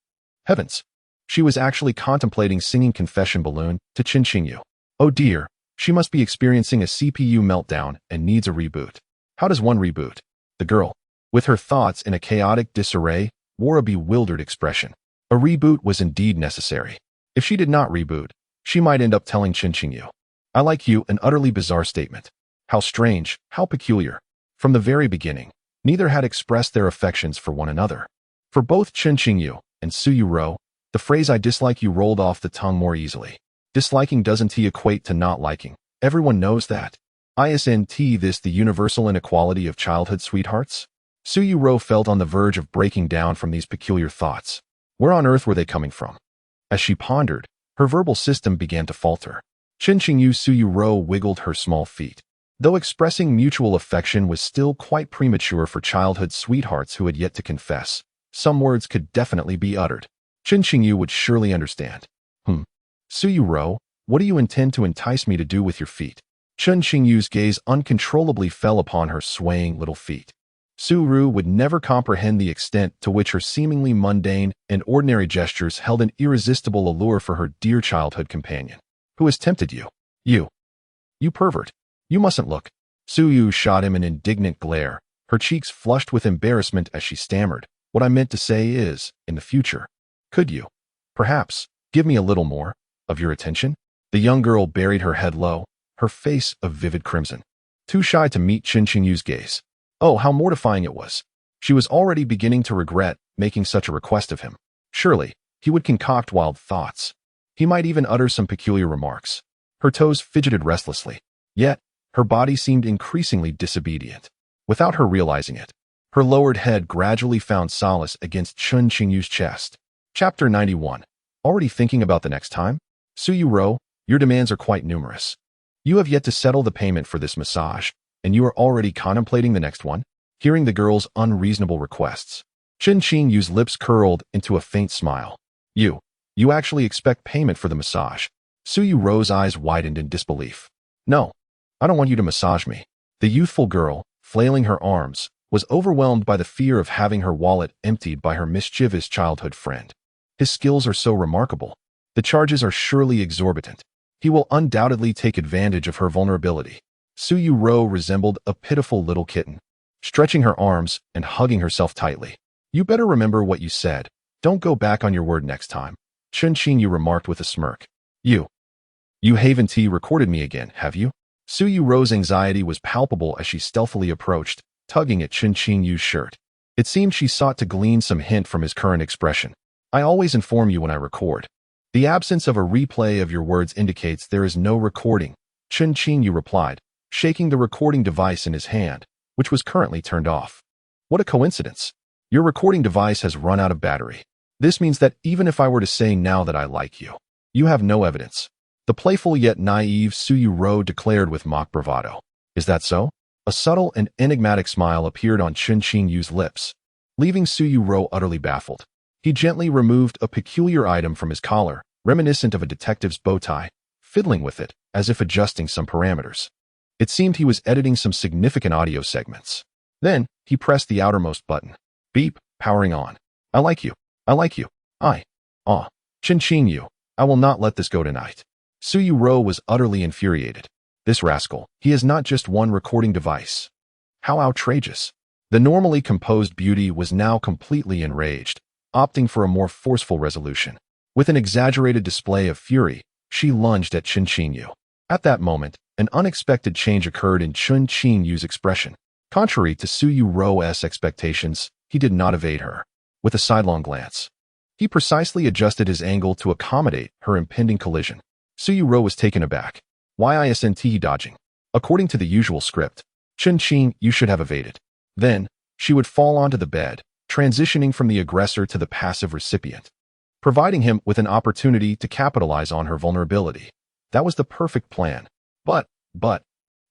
Heavens! She was actually contemplating singing Confession Balloon to Chen Qingyu. Oh dear, she must be experiencing a CPU meltdown and needs a reboot. How does one reboot? The girl, with her thoughts in a chaotic disarray, wore a bewildered expression. A reboot was indeed necessary. If she did not reboot, she might end up telling Chen Qingyu, I like you, an utterly bizarre statement. How strange, how peculiar. From the very beginning, neither had expressed their affections for one another. For both Chen Qingyu and Yuerou, the phrase I dislike you rolled off the tongue more easily. Disliking doesn't equate to not liking. Everyone knows that. Isn't this the universal inequality of childhood sweethearts? Yuerou felt on the verge of breaking down from these peculiar thoughts. Where on earth were they coming from? As she pondered, her verbal system began to falter. Chen Qingyu Yuerou wiggled her small feet. Though expressing mutual affection was still quite premature for childhood sweethearts who had yet to confess, some words could definitely be uttered. Chen Qingyu would surely understand. Yuerou, what do you intend to entice me to do with your feet? Chen Qingyu's gaze uncontrollably fell upon her swaying little feet. Yuerou would never comprehend the extent to which her seemingly mundane and ordinary gestures held an irresistible allure for her dear childhood companion. Who has tempted you? You pervert. You mustn't look. Yuerou shot him an indignant glare, her cheeks flushed with embarrassment as she stammered. What I meant to say is, in the future, could you, perhaps, give me a little more of your attention? The young girl buried her head low, her face a vivid crimson. Too shy to meet Chen Qingyu's gaze. Oh, how mortifying it was. She was already beginning to regret making such a request of him. Surely, he would concoct wild thoughts. He might even utter some peculiar remarks. Her toes fidgeted restlessly. Yet, her body seemed increasingly disobedient. Without her realizing it, her lowered head gradually found solace against Chen Qingyu's chest. Chapter 91. Already thinking about the next time? Yuerou, your demands are quite numerous. You have yet to settle the payment for this massage, and you are already contemplating the next one? Hearing the girl's unreasonable requests, Chen Qingyu's lips curled into a faint smile. You actually expect payment for the massage? Yuerou's eyes widened in disbelief. No, I don't want you to massage me. The youthful girl, flailing her arms, was overwhelmed by the fear of having her wallet emptied by her mischievous childhood friend. His skills are so remarkable. The charges are surely exorbitant. He will undoubtedly take advantage of her vulnerability. Yuerou resembled a pitiful little kitten, stretching her arms and hugging herself tightly. You better remember what you said. Don't go back on your word next time, Chen Qingyu remarked with a smirk. You haven't recorded me again, have you? Yuerou's anxiety was palpable as she stealthily approached, tugging at Chen Qingyu's shirt. It seemed she sought to glean some hint from his current expression. I always inform you when I record. The absence of a replay of your words indicates there is no recording, Chen Qingyu replied, shaking the recording device in his hand, which was currently turned off. What a coincidence. Your recording device has run out of battery. This means that even if I were to say now that I like you, you have no evidence. The playful yet naive Yuerou declared with mock bravado. Is that so? A subtle and enigmatic smile appeared on Chen Qingyu's lips, leaving Yuerou utterly baffled. He gently removed a peculiar item from his collar, reminiscent of a detective's bow tie, fiddling with it as if adjusting some parameters. It seemed he was editing some significant audio segments. Then, he pressed the outermost button. Beep, powering on. I like you. Chen Qingyu, I will not let this go tonight. Yuerou was utterly infuriated. This rascal, he has not just one recording device. How outrageous. The normally composed beauty was now completely enraged, opting for a more forceful resolution. With an exaggerated display of fury, She lunged at Chen Qingyu. At that moment, an unexpected change occurred in Chen Qingyu's expression. Contrary to Yuerou's expectations, he did not evade her. With a sidelong glance, he precisely adjusted his angle to accommodate her impending collision. Yuerou was taken aback. Why isn't he dodging? According to the usual script, Chen Qingyu should have evaded. Then, she would fall onto the bed, transitioning from the aggressor to the passive recipient, providing him with an opportunity to capitalize on her vulnerability. That was the perfect plan. But,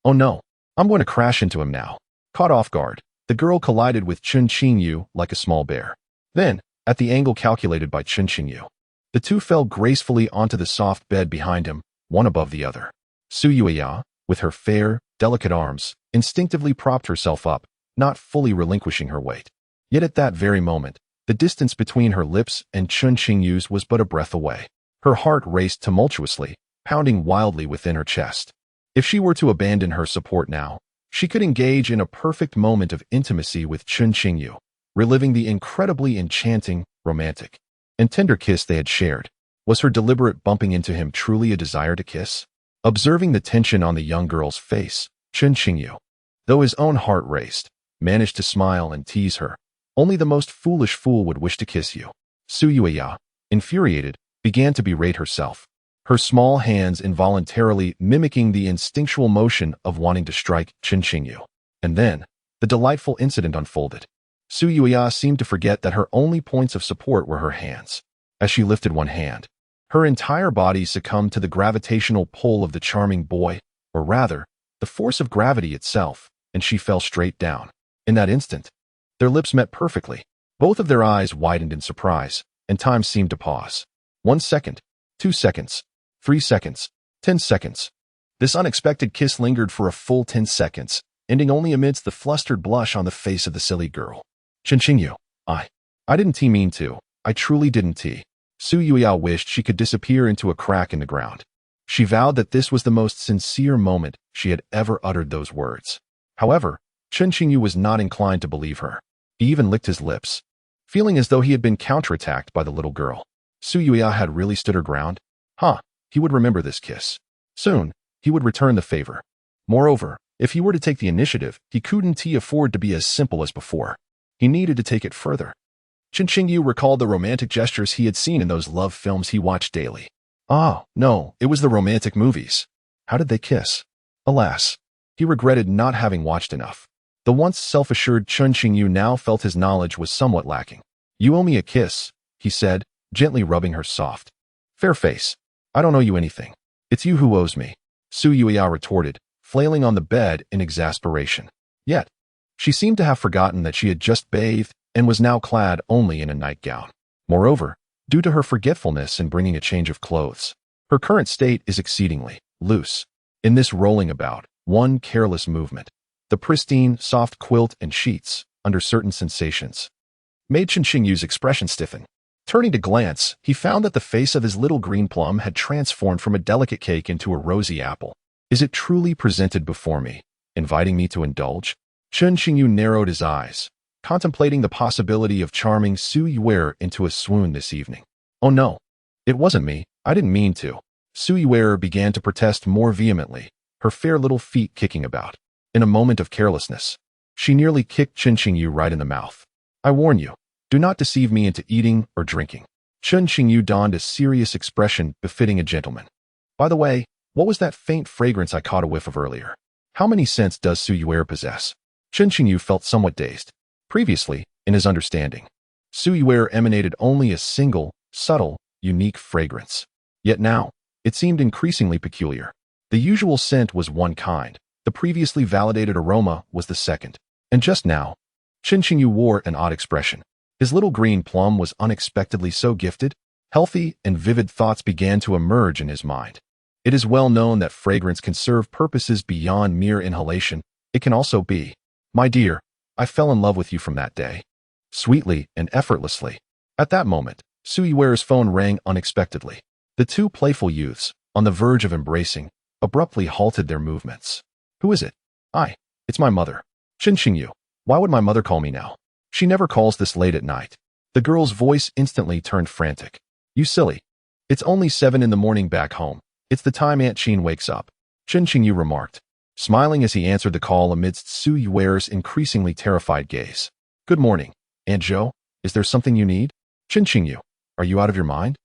oh no, I'm going to crash into him now. Caught off guard, the girl collided with Chen Qingyu like a small bear. Then, at the angle calculated by Chen Qingyu, the two fell gracefully onto the soft bed behind him, one above the other. Yuerou, with her fair, delicate arms, instinctively propped herself up, not fully relinquishing her weight. Yet at that very moment, the distance between her lips and Chen Qingyu's was but a breath away. Her heart raced tumultuously, pounding wildly within her chest. If she were to abandon her support now, she could engage in a perfect moment of intimacy with Chen Qingyu, reliving the incredibly enchanting, romantic, and tender kiss they had shared. Was her deliberate bumping into him truly a desire to kiss? Observing the tension on the young girl's face, Chen Qingyu, though his own heart raced, managed to smile and tease her. Only the most foolish fool would wish to kiss you. Yuerou, infuriated, began to berate herself, her small hands involuntarily mimicking the instinctual motion of wanting to strike Chen Qingyu. And then, the delightful incident unfolded. Yuerou seemed to forget that her only points of support were her hands. As she lifted one hand, her entire body succumbed to the gravitational pull of the charming boy, or rather, the force of gravity itself, and she fell straight down. In that instant, their lips met perfectly. Both of their eyes widened in surprise, and time seemed to pause. 1 second, 2 seconds, 3 seconds, 10 seconds. This unexpected kiss lingered for a full 10 seconds, ending only amidst the flustered blush on the face of the silly girl. Chen Qingyu, I didn't mean to. I truly didn't. Yuerou wished she could disappear into a crack in the ground. She vowed that this was the most sincere moment she had ever uttered those words. However, Chen Qingyu was not inclined to believe her. He even licked his lips, feeling as though he had been counterattacked by the little girl. Yuerou had really stood her ground? He would remember this kiss. Soon, he would return the favor. Moreover, if he were to take the initiative, he couldn't afford to be as simple as before. He needed to take it further. Chen Qingyu recalled the romantic gestures he had seen in those love films he watched daily. No, it was the romantic movies. How did they kiss? Alas, he regretted not having watched enough. The once self-assured Chen Qingyu now felt his knowledge was somewhat lacking. You owe me a kiss, he said, gently rubbing her soft, fair face. I don't owe you anything. It's you who owes me, Yuerou retorted, flailing on the bed in exasperation. Yet, she seemed to have forgotten that she had just bathed and was now clad only in a nightgown. Moreover, due to her forgetfulness in bringing a change of clothes, her current state is exceedingly loose. In this rolling about, one careless movement, the pristine, soft quilt and sheets, under certain sensations, made Chen Qingyu's expression stiffen. Turning to glance, he found that the face of his little green plum had transformed from a delicate cake into a rosy apple. Is it truly presented before me, inviting me to indulge? Chen Qingyu narrowed his eyes, contemplating the possibility of charming Yuerou into a swoon this evening. Oh no, it wasn't me. I didn't mean to. Yuerou began to protest more vehemently, her fair little feet kicking about. In a moment of carelessness, she nearly kicked Chen Qingyu right in the mouth. I warn you, do not deceive me into eating or drinking. Chen Qingyu donned a serious expression befitting a gentleman. By the way, what was that faint fragrance I caught a whiff of earlier? How many scents does Yuerou possess? Chen Qingyu felt somewhat dazed. Previously, in his understanding, Yuerou emanated only a single, subtle, unique fragrance. Yet now, it seemed increasingly peculiar. The usual scent was one kind. The previously validated aroma was the second. And just now, Chen Qingyu wore an odd expression. His little green plum was unexpectedly so gifted. Healthy and vivid thoughts began to emerge in his mind. It is well known that fragrance can serve purposes beyond mere inhalation. It can also be, my dear, I fell in love with you from that day. Sweetly and effortlessly. At that moment, Yuerou's phone rang unexpectedly. The two playful youths, on the verge of embracing, abruptly halted their movements. Who is it? It's my mother. Chen Qingyu. Why would my mother call me now? She never calls this late at night. The girl's voice instantly turned frantic. You silly. It's only 7 in the morning back home. It's the time Aunt Qin wakes up, Chen Qingyu remarked, smiling as he answered the call amidst Su Yuer's increasingly terrified gaze. Good morning, Aunt Zhou. Is there something you need? Chen Qingyu, are you out of your mind?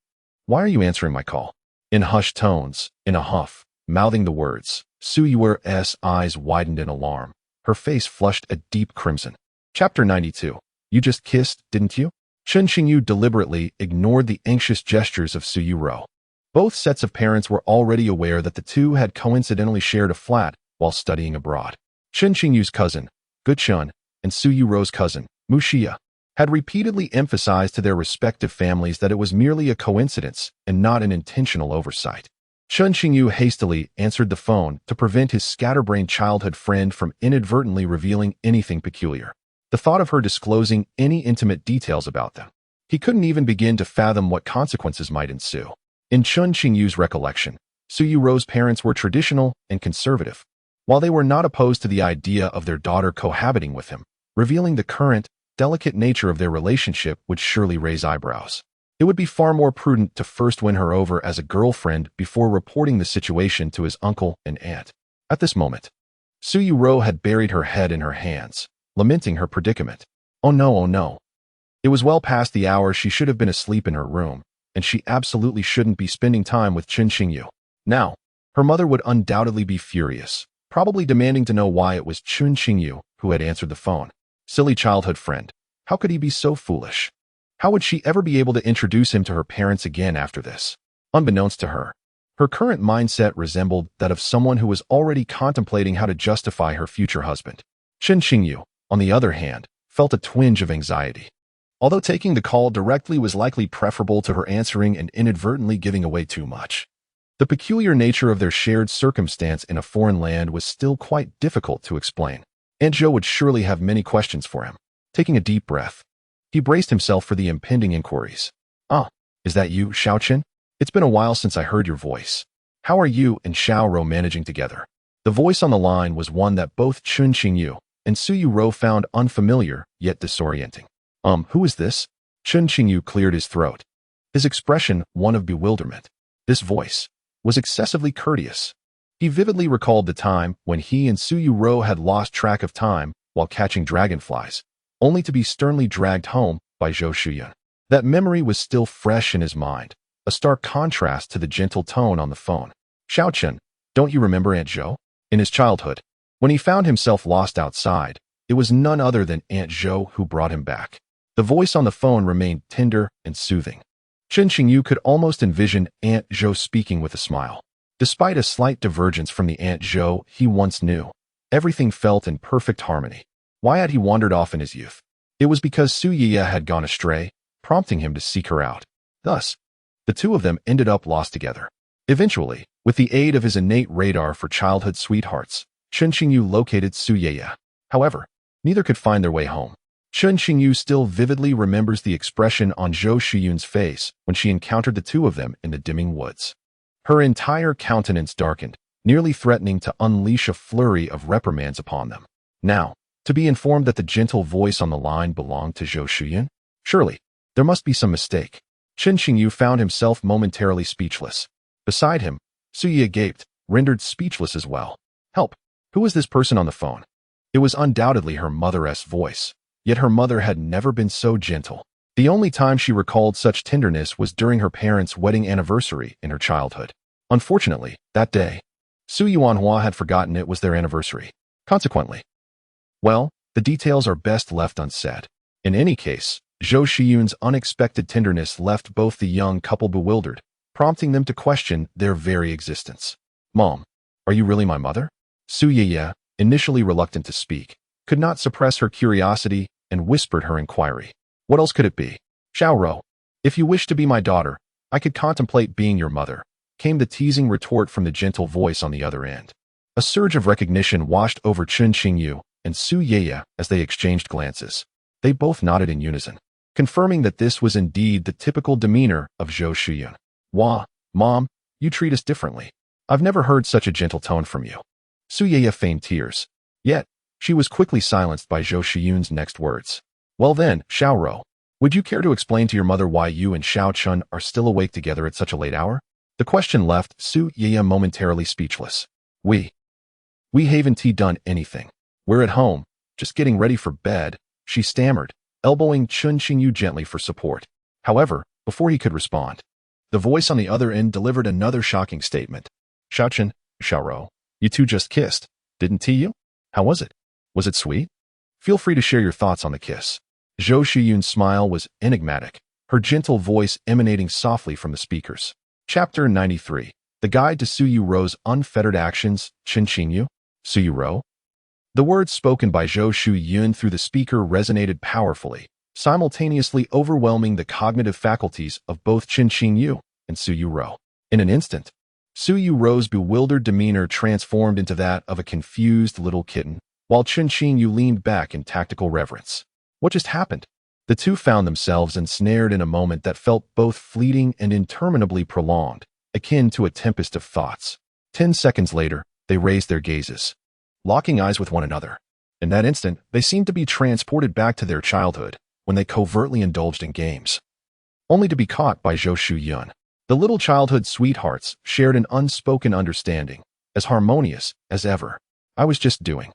Why are you answering my call? In hushed tones, in a huff, mouthing the words, Su Yuer's eyes widened in alarm. Her face flushed a deep crimson. Chapter 92. You just kissed, didn't you? Chen Qingyu deliberately ignored the anxious gestures of Su Yuerou. Both sets of parents were already aware that the two had coincidentally shared a flat while studying abroad. Chen Qingyu's cousin, Gu Chun, and Su Yuerou's cousin, Mu Xia, had repeatedly emphasized to their respective families that it was merely a coincidence and not an intentional oversight. Chen Qingyu hastily answered the phone to prevent his scatterbrained childhood friend from inadvertently revealing anything peculiar. The thought of her disclosing any intimate details about them, he couldn't even begin to fathom what consequences might ensue. In Chen Qingyu's recollection, Su Yuerou's parents were traditional and conservative. While they were not opposed to the idea of their daughter cohabiting with him, revealing the current, delicate nature of their relationship would surely raise eyebrows. It would be far more prudent to first win her over as a girlfriend before reporting the situation to his uncle and aunt. At this moment, Su Yuerou had buried her head in her hands, lamenting her predicament. Oh no, oh no. It was well past the hour she should have been asleep in her room, and she absolutely shouldn't be spending time with Chen Qingyu. Now, her mother would undoubtedly be furious, probably demanding to know why it was Chen Qingyu who had answered the phone. Silly childhood friend. How could he be so foolish? How would she ever be able to introduce him to her parents again after this? Unbeknownst to her, her current mindset resembled that of someone who was already contemplating how to justify her future husband. Chen Qingyu, on the other hand, felt a twinge of anxiety. Although taking the call directly was likely preferable to her answering and inadvertently giving away too much, the peculiar nature of their shared circumstance in a foreign land was still quite difficult to explain. Aunt Zhou would surely have many questions for him. Taking a deep breath, he braced himself for the impending inquiries. Ah, is that you, Xiaoqing? It's been a while since I heard your voice. How are you and Xiao managing together? The voice on the line was one that both Chen Qingyu and Su Yuerou found unfamiliar yet disorienting. Who is this? Chen Qingyu cleared his throat, his expression one of bewilderment. This voice was excessively courteous. He vividly recalled the time when he and Su Yuerou had lost track of time while catching dragonflies, only to be sternly dragged home by Zhou Shuyun. That memory was still fresh in his mind, a stark contrast to the gentle tone on the phone. Xiaoqing, don't you remember Aunt Zhou? In his childhood, when he found himself lost outside, it was none other than Aunt Zhou who brought him back. The voice on the phone remained tender and soothing. Chen Qingyu could almost envision Aunt Zhou speaking with a smile. Despite a slight divergence from the Aunt Zhou he once knew, everything felt in perfect harmony. Why had he wandered off in his youth? It was because Su Yiya had gone astray, prompting him to seek her out. Thus, the two of them ended up lost together. Eventually, with the aid of his innate radar for childhood sweethearts, Chen Qingyu located Su Yiya. However, neither could find their way home. Chen Qingyu still vividly remembers the expression on Zhou Shuyun's face when she encountered the two of them in the dimming woods. Her entire countenance darkened, nearly threatening to unleash a flurry of reprimands upon them. Now, to be informed that the gentle voice on the line belonged to Zhou Shuyun? Surely, there must be some mistake. Chen Qingyu found himself momentarily speechless. Beside him, Su Yiya gaped, rendered speechless as well. Help! Who was this person on the phone? It was undoubtedly her mother's voice. Yet her mother had never been so gentle. The only time she recalled such tenderness was during her parents' wedding anniversary in her childhood. Unfortunately, that day, Su Yuanhua had forgotten it was their anniversary. Consequently, well, the details are best left unsaid. In any case, Zhou Shuyun's unexpected tenderness left both the young couple bewildered, prompting them to question their very existence. Mom, are you really my mother? Su Yiya, initially reluctant to speak, could not suppress her curiosity and whispered her inquiry. What else could it be? Xiao, if you wish to be my daughter, I could contemplate being your mother, came the teasing retort from the gentle voice on the other end. A surge of recognition washed over Chen Qingyu and Su Yiya as they exchanged glances. They both nodded in unison, confirming that this was indeed the typical demeanor of Zhou Shuyun. Wah, Mom, you treat us differently. I've never heard such a gentle tone from you. Su Yiya feigned tears. Yet, she was quickly silenced by Zhou Shuyun's next words. Well then, Xiao, would you care to explain to your mother why you and Xiaoqing are still awake together at such a late hour? The question left Su Yaya momentarily speechless. We haven't done anything. We're at home, just getting ready for bed, she stammered, elbowing Chen Qingyu gently for support. However, before he could respond, the voice on the other end delivered another shocking statement. Xiaoqingmei, Xiao, you two just kissed, didn't you? How was it? Was it sweet? Feel free to share your thoughts on the kiss. Zhou Shiyun's smile was enigmatic, her gentle voice emanating softly from the speakers. Chapter 93. The Guide to Su Yuerou's Unfettered Actions, Chen Qingyu, Su Yuerou. The words spoken by Zhou Shiyun through the speaker resonated powerfully, simultaneously overwhelming the cognitive faculties of both Chen Qingyu and Su Yuerou. In an instant, Su Yuerou's bewildered demeanor transformed into that of a confused little kitten, while Chen Qingyu leaned back in tactical reverence. What just happened? The two found themselves ensnared in a moment that felt both fleeting and interminably prolonged, akin to a tempest of thoughts. 10 seconds later, they raised their gazes, locking eyes with one another. In that instant, they seemed to be transported back to their childhood, when they covertly indulged in games. Only to be caught by Zhou Shiyun. The little childhood sweethearts shared an unspoken understanding, as harmonious as ever. I was just doing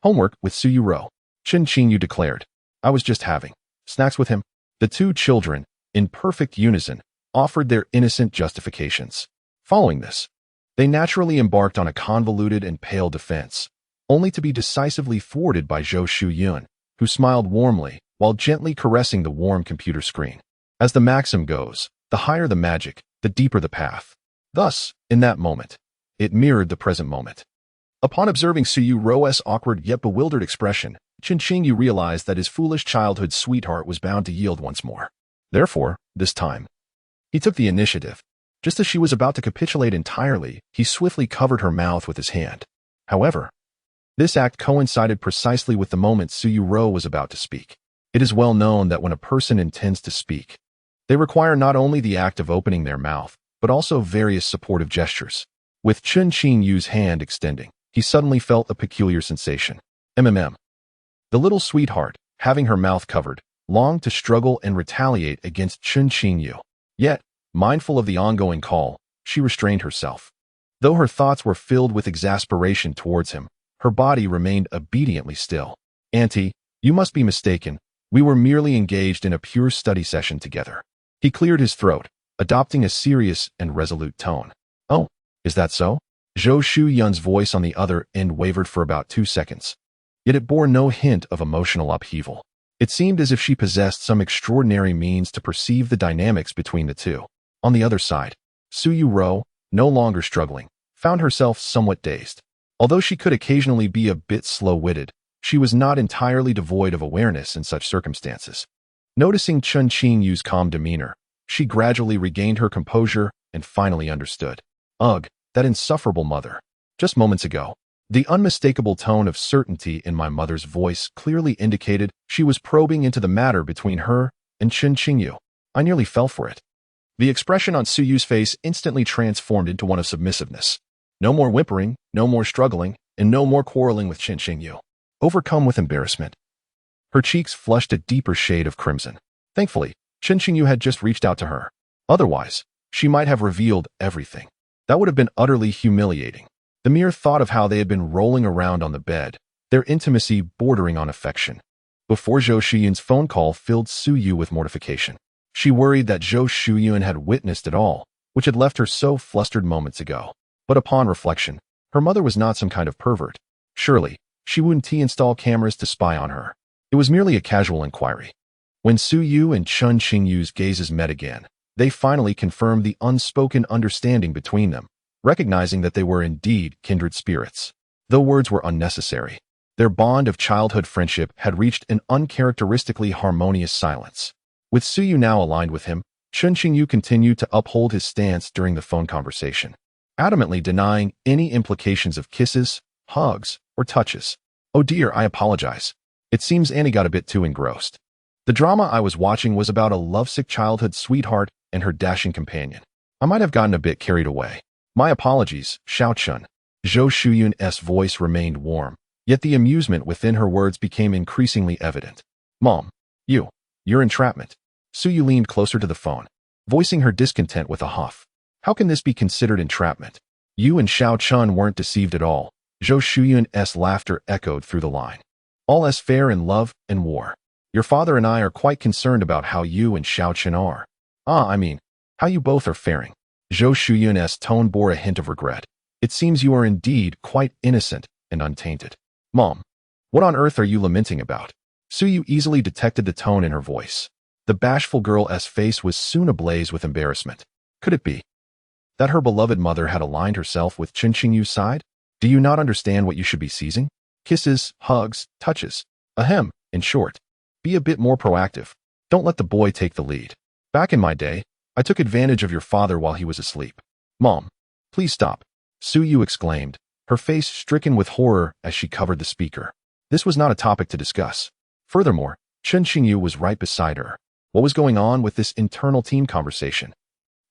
homework with Su Yuerou, Chen Qingyu declared. I was just having snacks with him. The two children, in perfect unison, offered their innocent justifications. Following this, they naturally embarked on a convoluted and pale defense, only to be decisively thwarted by Zhou Shiyun, who smiled warmly while gently caressing the warm computer screen. As the maxim goes, the higher the magic, the deeper the path. Thus, in that moment, it mirrored the present moment. Upon observing Su Yuerou's awkward yet bewildered expression, Chen Qingyu realized that his foolish childhood sweetheart was bound to yield once more. Therefore, this time, he took the initiative. Just as she was about to capitulate entirely, he swiftly covered her mouth with his hand. However, this act coincided precisely with the moment Su Yuerou was about to speak. It is well known that when a person intends to speak, they require not only the act of opening their mouth, but also various supportive gestures. With Chen Qingyu's hand extending, he suddenly felt a peculiar sensation. The little sweetheart, having her mouth covered, longed to struggle and retaliate against Chen Qingyu. Yet, mindful of the ongoing call, she restrained herself. Though her thoughts were filled with exasperation towards him, her body remained obediently still. Auntie, you must be mistaken. We were merely engaged in a pure study session together. He cleared his throat, adopting a serious and resolute tone. Oh, is that so? Zhou Shiyun's voice on the other end wavered for about 2 seconds. Yet it bore no hint of emotional upheaval. It seemed as if she possessed some extraordinary means to perceive the dynamics between the two. On the other side, Su Yuerou, no longer struggling, found herself somewhat dazed. Although she could occasionally be a bit slow-witted, she was not entirely devoid of awareness in such circumstances. Noticing Chen Qingyu's calm demeanor, she gradually regained her composure and finally understood. Ugh, that insufferable mother. Just moments ago, the unmistakable tone of certainty in my mother's voice clearly indicated she was probing into the matter between her and Chen Qingyu. I nearly fell for it. The expression on Su Yu's face instantly transformed into one of submissiveness. No more whimpering, no more struggling, and no more quarreling with Chen Qingyu. Overcome with embarrassment, her cheeks flushed a deeper shade of crimson. Thankfully, Chen Qingyu had just reached out to her. Otherwise, she might have revealed everything. That would have been utterly humiliating. The mere thought of how they had been rolling around on the bed, their intimacy bordering on affection. Before Zhou Shiyun's phone call filled Su Yu with mortification. She worried that Zhou Shiyun had witnessed it all, which had left her so flustered moments ago. But upon reflection, her mother was not some kind of pervert. Surely, she wouldn't install cameras to spy on her. It was merely a casual inquiry. When Su Yu and Chen Qingyu's gazes met again, they finally confirmed the unspoken understanding between them, recognizing that they were indeed kindred spirits. Though words were unnecessary, their bond of childhood friendship had reached an uncharacteristically harmonious silence. With Su Yu now aligned with him, Chen Qingyu continued to uphold his stance during the phone conversation, adamantly denying any implications of kisses, hugs, or touches. Oh dear, I apologize. It seems Annie got a bit too engrossed. The drama I was watching was about a lovesick childhood sweetheart and her dashing companion. I might have gotten a bit carried away. My apologies, Xiaoqingmei. Zhou Shiyun's voice remained warm, yet the amusement within her words became increasingly evident. Mom, your entrapment. Su Yu leaned closer to the phone, voicing her discontent with a huff. How can this be considered entrapment? You and Xiao Chun weren't deceived at all. Zhou Shuyun's laughter echoed through the line. All is fair in love and war. Your father and I are quite concerned about how you and Xiao Chen are. I mean, how you both are faring. Zhou Shuyun's tone bore a hint of regret. It seems you are indeed quite innocent and untainted. Mom, what on earth are you lamenting about? Suyu easily detected the tone in her voice. The bashful girl's face was soon ablaze with embarrassment. Could it be that her beloved mother had aligned herself with Chen Qingyu's side? Do you not understand what you should be seizing? Kisses, hugs, touches. Ahem, in short. Be a bit more proactive. Don't let the boy take the lead. Back in my day, I took advantage of your father while he was asleep. Mom, please stop. Suyu exclaimed, her face stricken with horror as she covered the speaker. This was not a topic to discuss. Furthermore, Chen Qingyu was right beside her. What was going on with this internal team conversation?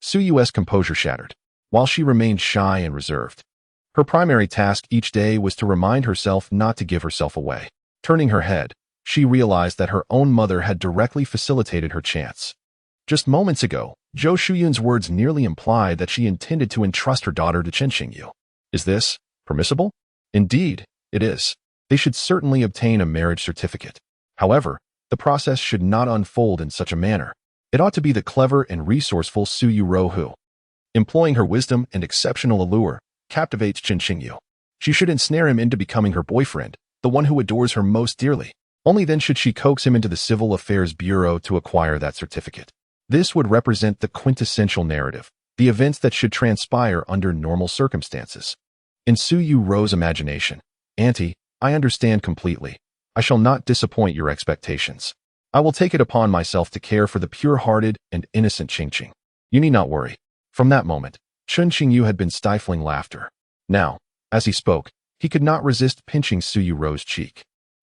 Suyu's composure shattered, while she remained shy and reserved. Her primary task each day was to remind herself not to give herself away. Turning her head, she realized that her own mother had directly facilitated her chance. Just moments ago, Zhou Shuyun's words nearly implied that she intended to entrust her daughter to Chen Qingyu. Is this permissible? Indeed, it is. They should certainly obtain a marriage certificate. However, the process should not unfold in such a manner. It ought to be the clever and resourceful Yuerou who, employing her wisdom and exceptional allure, captivates Chen Qingyu. She should ensnare him into becoming her boyfriend, the one who adores her most dearly. Only then should she coax him into the Civil Affairs Bureau to acquire that certificate. This would represent the quintessential narrative, the events that should transpire under normal circumstances. In Yuerou's imagination, Auntie, I understand completely. I shall not disappoint your expectations. I will take it upon myself to care for the pure-hearted and innocent Qingqing. You need not worry. From that moment, Chen Qingyu had been stifling laughter. Now, as he spoke, he could not resist pinching Yuerou's cheek.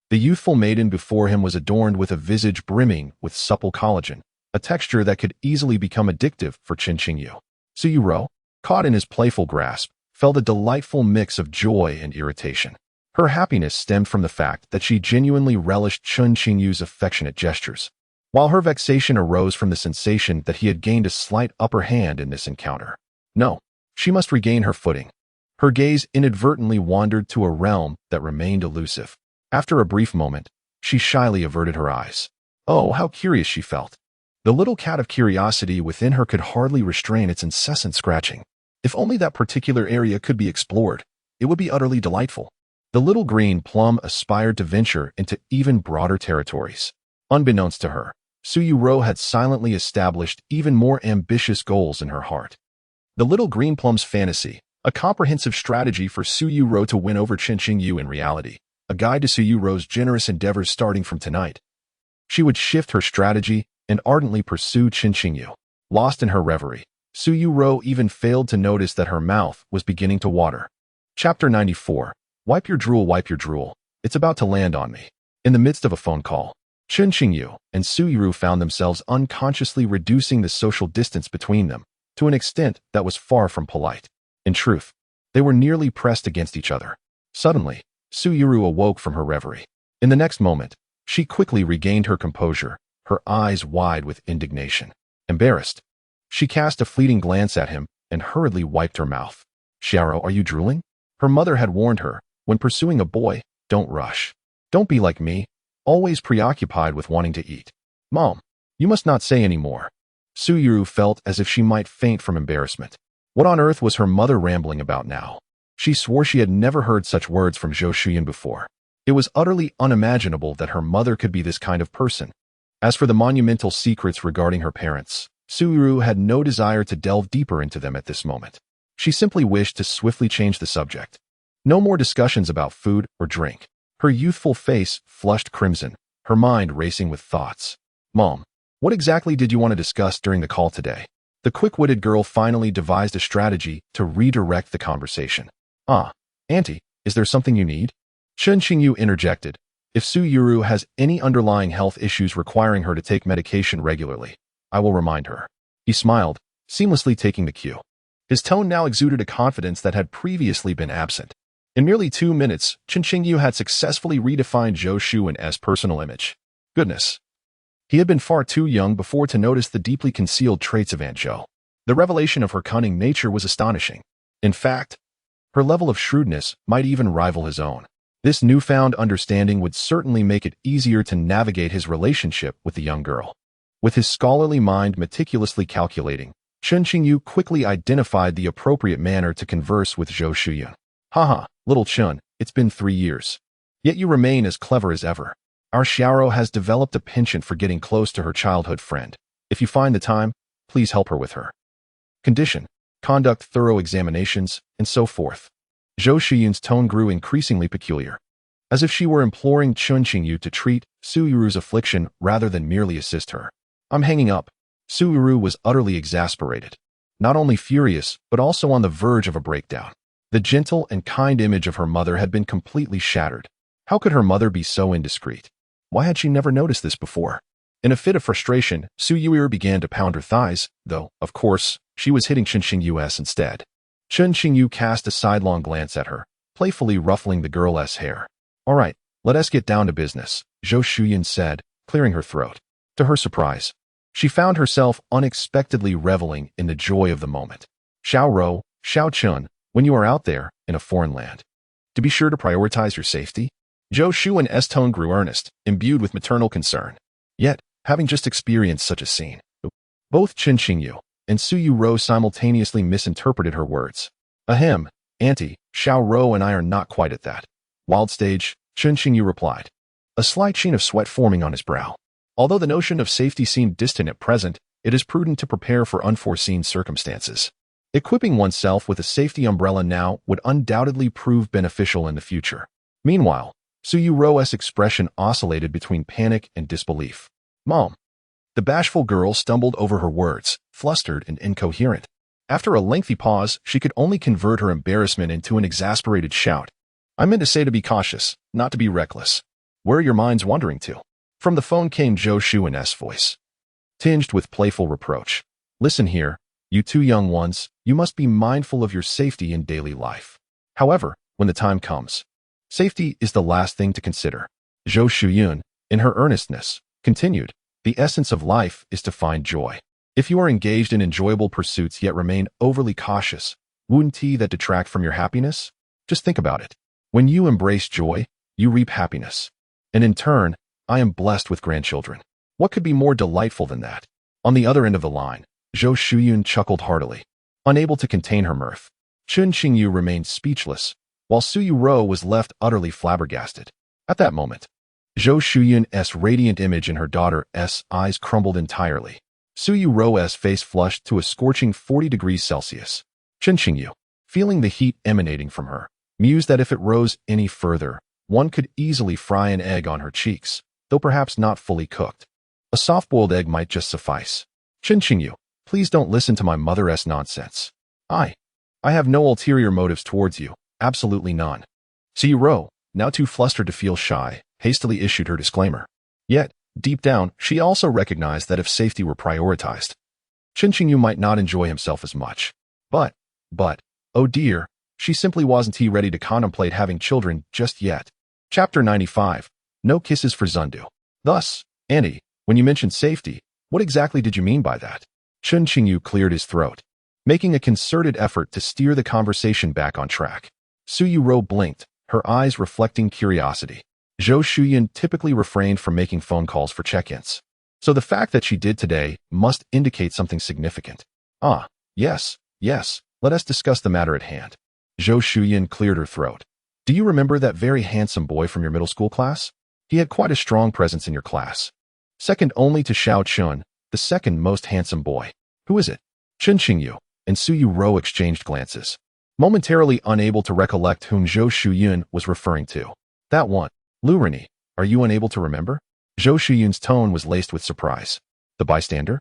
The youthful maiden before him was adorned with a visage brimming with supple collagen, a texture that could easily become addictive for Chen Qingyu. Yuerou, caught in his playful grasp, felt a delightful mix of joy and irritation. Her happiness stemmed from the fact that she genuinely relished Chen Qingyu's affectionate gestures, while her vexation arose from the sensation that he had gained a slight upper hand in this encounter. No, she must regain her footing. Her gaze inadvertently wandered to a realm that remained elusive. After a brief moment, she shyly averted her eyes. Oh, how curious she felt. The little cat of curiosity within her could hardly restrain its incessant scratching. If only that particular area could be explored, it would be utterly delightful. The little green plum aspired to venture into even broader territories. Unbeknownst to her, Yuerou had silently established even more ambitious goals in her heart. The little green plum's fantasy, a comprehensive strategy for Yuerou to win over Chen Qingyu in reality, a guide to Yuerou's generous endeavors starting from tonight. She would shift her strategy and ardently pursue Chen Qingyu. Lost in her reverie, Yuerou even failed to notice that her mouth was beginning to water. Chapter 94. Wipe your drool, it's about to land on me. In the midst of a phone call, Chen Qingyu and Yuerou found themselves unconsciously reducing the social distance between them to an extent that was far from polite. In truth, they were nearly pressed against each other. Suddenly, Yuerou awoke from her reverie. In the next moment, she quickly regained her composure, her eyes wide with indignation. Embarrassed, she cast a fleeting glance at him and hurriedly wiped her mouth. Xiao, are you drooling? Her mother had warned her, when pursuing a boy, don't rush. Don't be like me, always preoccupied with wanting to eat. Mom, you must not say any more. Yuerou felt as if she might faint from embarrassment. What on earth was her mother rambling about now? She swore she had never heard such words from Zhou Shuyun before. It was utterly unimaginable that her mother could be this kind of person. As for the monumental secrets regarding her parents, Yuerou had no desire to delve deeper into them at this moment. She simply wished to swiftly change the subject. No more discussions about food or drink. Her youthful face flushed crimson, her mind racing with thoughts. Mom, what exactly did you want to discuss during the call today? The quick-witted girl finally devised a strategy to redirect the conversation. Auntie, is there something you need? Chen Qingyu interjected. If Yuerou has any underlying health issues requiring her to take medication regularly, I will remind her. He smiled, seamlessly taking the cue. His tone now exuded a confidence that had previously been absent. In merely 2 minutes, Chen Qingyu had successfully redefined Zhou Shuyun's personal image. Goodness. He had been far too young before to notice the deeply concealed traits of Aunt Zhou. The revelation of her cunning nature was astonishing. In fact, her level of shrewdness might even rival his own. This newfound understanding would certainly make it easier to navigate his relationship with the young girl. With his scholarly mind meticulously calculating, Chen Qingyu quickly identified the appropriate manner to converse with Zhou Shuyun. Haha, little Chen, it's been 3 years. Yet you remain as clever as ever. Our Xiao has developed a penchant for getting close to her childhood friend. If you find the time, please help her with her condition, conduct thorough examinations, and so forth. Zhou Shuyun's tone grew increasingly peculiar, as if she were imploring Chen Qingyu to treat Yuerou's affliction rather than merely assist her. I'm hanging up. Yuerou was utterly exasperated, not only furious, but also on the verge of a breakdown. The gentle and kind image of her mother had been completely shattered. How could her mother be so indiscreet? Why had she never noticed this before? In a fit of frustration, Yuerou began to pound her thighs, though, of course, she was hitting Chen Qingyu's instead. Chen Qingyu cast a sidelong glance at her, playfully ruffling the girl's hair. All right, let us get down to business, Zhou Shuyun said, clearing her throat. To her surprise, she found herself unexpectedly reveling in the joy of the moment. Xiao Chen, when you are out there, in a foreign land, to be sure to prioritize your safety. Zhou Shuyun's tone grew earnest, imbued with maternal concern. Yet, having just experienced such a scene, both Chen Qingyu and Yuerou simultaneously misinterpreted her words. Ahem, Auntie, Xiao and I are not quite at that wild stage, Chen Qingyu replied, a slight sheen of sweat forming on his brow. Although the notion of safety seemed distant at present, it is prudent to prepare for unforeseen circumstances. Equipping oneself with a safety umbrella now would undoubtedly prove beneficial in the future. Meanwhile, Yuerou's expression oscillated between panic and disbelief. Mom. The bashful girl stumbled over her words, flustered and incoherent. After a lengthy pause, she could only convert her embarrassment into an exasperated shout. I meant to say to be cautious, not to be reckless. Where are your minds wandering to? From the phone came Zhou Shuyun's voice, tinged with playful reproach. Listen here, you two young ones, you must be mindful of your safety in daily life. However, when the time comes, safety is the last thing to consider. Zhou Shuyun, in her earnestness, continued, the essence of life is to find joy. If you are engaged in enjoyable pursuits yet remain overly cautious, wouldn't that detract from your happiness? Just think about it. When you embrace joy, you reap happiness. And in turn, I am blessed with grandchildren. What could be more delightful than that? On the other end of the line, Zhou Shuyun chuckled heartily. Unable to contain her mirth, Chen Qingyu remained speechless, while Yuerou was left utterly flabbergasted. At that moment, Zhou Shuyun's radiant image in her daughter's eyes crumbled entirely. Yuerou's face flushed to a scorching 40 degrees Celsius. Chen Qingyu, feeling the heat emanating from her, mused that if it rose any further, one could easily fry an egg on her cheeks, though perhaps not fully cooked. A soft-boiled egg might just suffice. Chen Qingyu, please don't listen to my mother's nonsense. I have no ulterior motives towards you, absolutely none. Yuerou, now too flustered to feel shy, hastily issued her disclaimer. Yet, deep down, she also recognized that if safety were prioritized, Chen Qingyu might not enjoy himself as much. But, oh dear, she simply wasn't ready to contemplate having children just yet. Chapter 95. No Kisses for Zundu. Thus, Auntie, when you mentioned safety, what exactly did you mean by that? Chen Qingyu cleared his throat, making a concerted effort to steer the conversation back on track. Yuerou blinked, her eyes reflecting curiosity. Zhou Shuyun typically refrained from making phone calls for check-ins, so the fact that she did today must indicate something significant. Yes, let us discuss the matter at hand. Zhou Shuyun cleared her throat. Do you remember that very handsome boy from your middle school class? He had quite a strong presence in your class. Second only to Xiao Chun, the second most handsome boy. Who is it? Chen Qingyu and Yuerou exchanged glances, momentarily unable to recollect whom Zhou Shuyun was referring to. That one. Lu Rini, are you unable to remember? Zhou Shuyun's tone was laced with surprise. The bystander?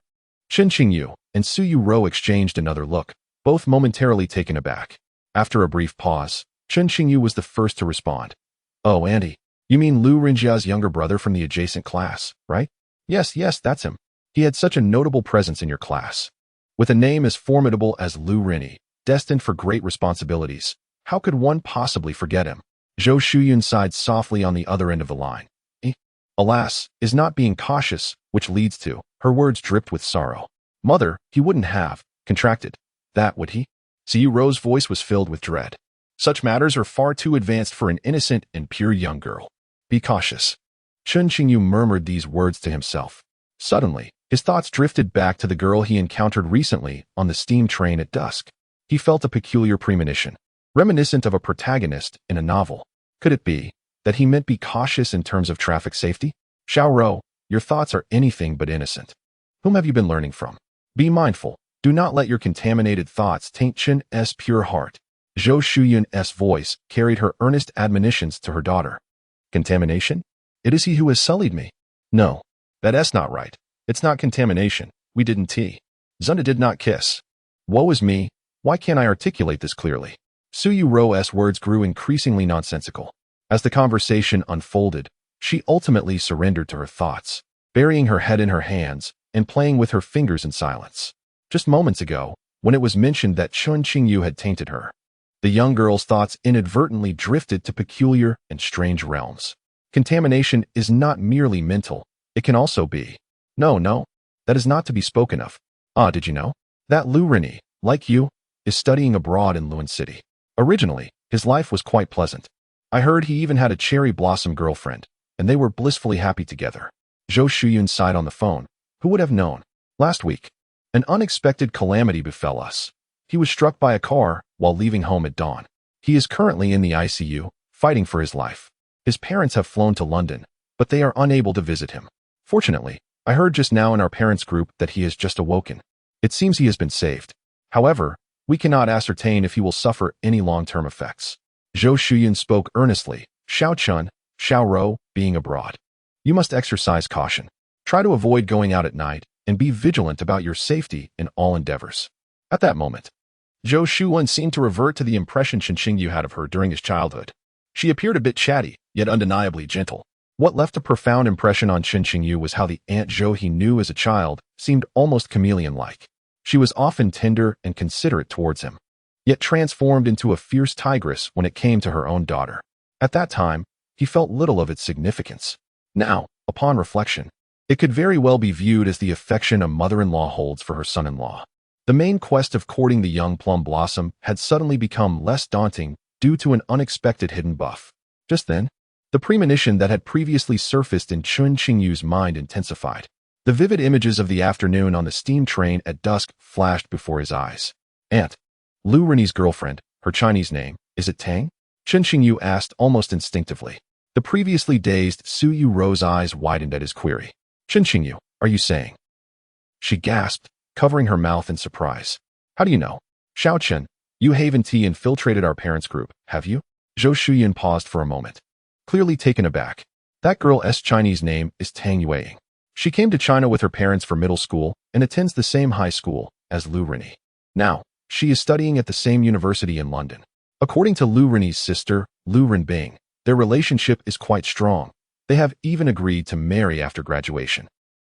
Chen Qingyu and Yuerou exchanged another look, both momentarily taken aback. After a brief pause, Chen Qingyu was the first to respond. Oh, Auntie, you mean Lu Rinjia's younger brother from the adjacent class, right? Yes, that's him. He had such a notable presence in your class. With a name as formidable as Lu Rini, destined for great responsibilities, how could one possibly forget him? Zhou Shuyun sighed softly on the other end of the line. Alas, is not being cautious, which leads to, her words dripped with sorrow. Mother, he wouldn't have, contracted. That would he? Yuerou's voice was filled with dread. Such matters are far too advanced for an innocent and pure young girl. Be cautious. Chen Qingyu murmured these words to himself. Suddenly, his thoughts drifted back to the girl he encountered recently on the steam train at dusk. He felt a peculiar premonition, reminiscent of a protagonist in a novel. Could it be that he meant be cautious in terms of traffic safety? Xiao, your thoughts are anything but innocent. Whom have you been learning from? Be mindful. Do not let your contaminated thoughts taint Chen's pure heart. Zhou Shuyun's voice carried her earnest admonitions to her daughter. Contamination? It is he who has sullied me. No, that's not right. It's not contamination. We didn't tea. Zunda did not kiss. Woe is me. Why can't I articulate this clearly? Yuerou's words grew increasingly nonsensical. As the conversation unfolded, she ultimately surrendered to her thoughts, burying her head in her hands and playing with her fingers in silence. Just moments ago, when it was mentioned that Chen Qingyu had tainted her, the young girl's thoughts inadvertently drifted to peculiar and strange realms. Contamination is not merely mental, it can also be. No, that is not to be spoken of. Did you know? That Lu Rini, like you, is studying abroad in Luan City. Originally, his life was quite pleasant. I heard he even had a cherry blossom girlfriend, and they were blissfully happy together. Zhou Shuyun sighed on the phone. Who would have known? Last week, an unexpected calamity befell us. He was struck by a car while leaving home at dawn. He is currently in the ICU, fighting for his life. His parents have flown to London, but they are unable to visit him. Fortunately, I heard just now in our parents' group that he has just awoken. It seems he has been saved. However, we cannot ascertain if he will suffer any long-term effects. Zhou Shuyun spoke earnestly, Xiao being abroad. You must exercise caution. Try to avoid going out at night and be vigilant about your safety in all endeavors. At that moment, Zhou Shuyun seemed to revert to the impression Chen Qingyu had of her during his childhood. She appeared a bit chatty, yet undeniably gentle. What left a profound impression on Chen Qingyu was how the Aunt Zhou he knew as a child seemed almost chameleon-like. She was often tender and considerate towards him, yet transformed into a fierce tigress when it came to her own daughter. At that time, he felt little of its significance. Now, upon reflection, it could very well be viewed as the affection a mother-in-law holds for her son-in-law. The main quest of courting the young plum blossom had suddenly become less daunting due to an unexpected hidden buff. Just then, the premonition that had previously surfaced in Chen Qingyu's mind intensified. The vivid images of the afternoon on the steam train at dusk flashed before his eyes. Aunt, Lu Rini's girlfriend, her Chinese name, is it Tang? Chen Qingyu asked almost instinctively. The previously dazed Yuerou's eyes widened at his query. Chen Qingyu, are you saying? She gasped, covering her mouth in surprise. How do you know? Xiao Chen, you haven't infiltrated our parents' group, have you? Zhou Shuyun paused for a moment, clearly taken aback. That girl's Chinese name is Tang Yueying. She came to China with her parents for middle school and attends the same high school as Lu Rini. Now, she is studying at the same university in London. According to Lu Rini's sister, Lu Renbing, their relationship is quite strong. They have even agreed to marry after graduation.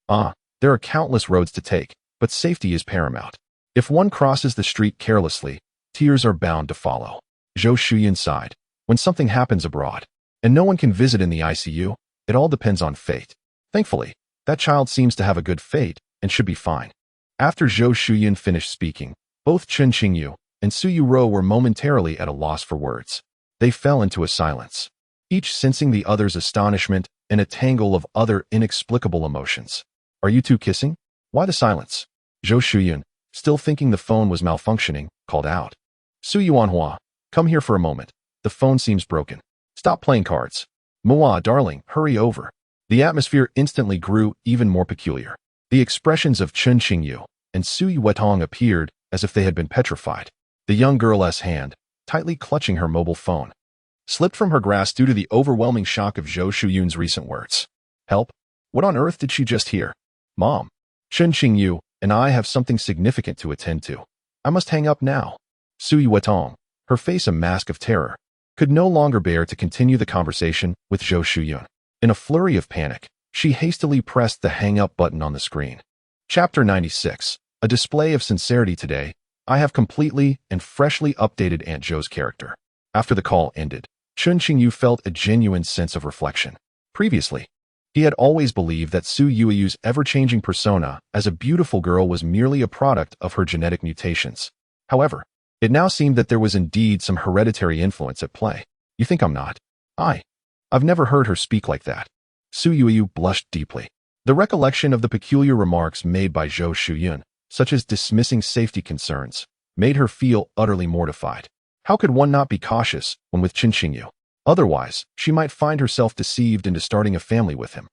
There are countless roads to take, but safety is paramount. If one crosses the street carelessly, tears are bound to follow. Zhou Shuyun sighed. When something happens abroad, and no one can visit in the ICU, it all depends on fate. Thankfully, that child seems to have a good fate and should be fine. After Zhou Shuyun finished speaking, both Chen Qingyu and Yuerou were momentarily at a loss for words. They fell into a silence, each sensing the other's astonishment and a tangle of other inexplicable emotions. Are you two kissing? Why the silence? Zhou Shuyun, still thinking the phone was malfunctioning, called out. Su Yuanhua, come here for a moment. The phone seems broken. Stop playing cards. Mua, darling, hurry over. The atmosphere instantly grew even more peculiar. The expressions of Chen Qingyu and Su Yuetong appeared as if they had been petrified. The young girl's hand, tightly clutching her mobile phone, slipped from her grasp due to the overwhelming shock of Zhou Shuyun's recent words. Help? What on earth did she just hear? Mom, Chen Qingyu and I have something significant to attend to. I must hang up now. Su Yuetong, her face a mask of terror, could no longer bear to continue the conversation with Zhou Shuyun. In a flurry of panic, she hastily pressed the hang-up button on the screen. Chapter 96. A display of sincerity today. I have completely and freshly updated Aunt Zhou's character. After the call ended, Chen Qingyu felt a genuine sense of reflection. Previously, He had always believed that Su Yueyu's ever-changing persona as a beautiful girl was merely a product of her genetic mutations. However, it now seemed that there was indeed some hereditary influence at play. You think I'm not? I've never heard her speak like that. Su Yueyu blushed deeply. The recollection of the peculiar remarks made by Zhou Shuyun, such as dismissing safety concerns, made her feel utterly mortified. How could one not be cautious when with Chen Qingyu? Otherwise, she might find herself deceived into starting a family with him.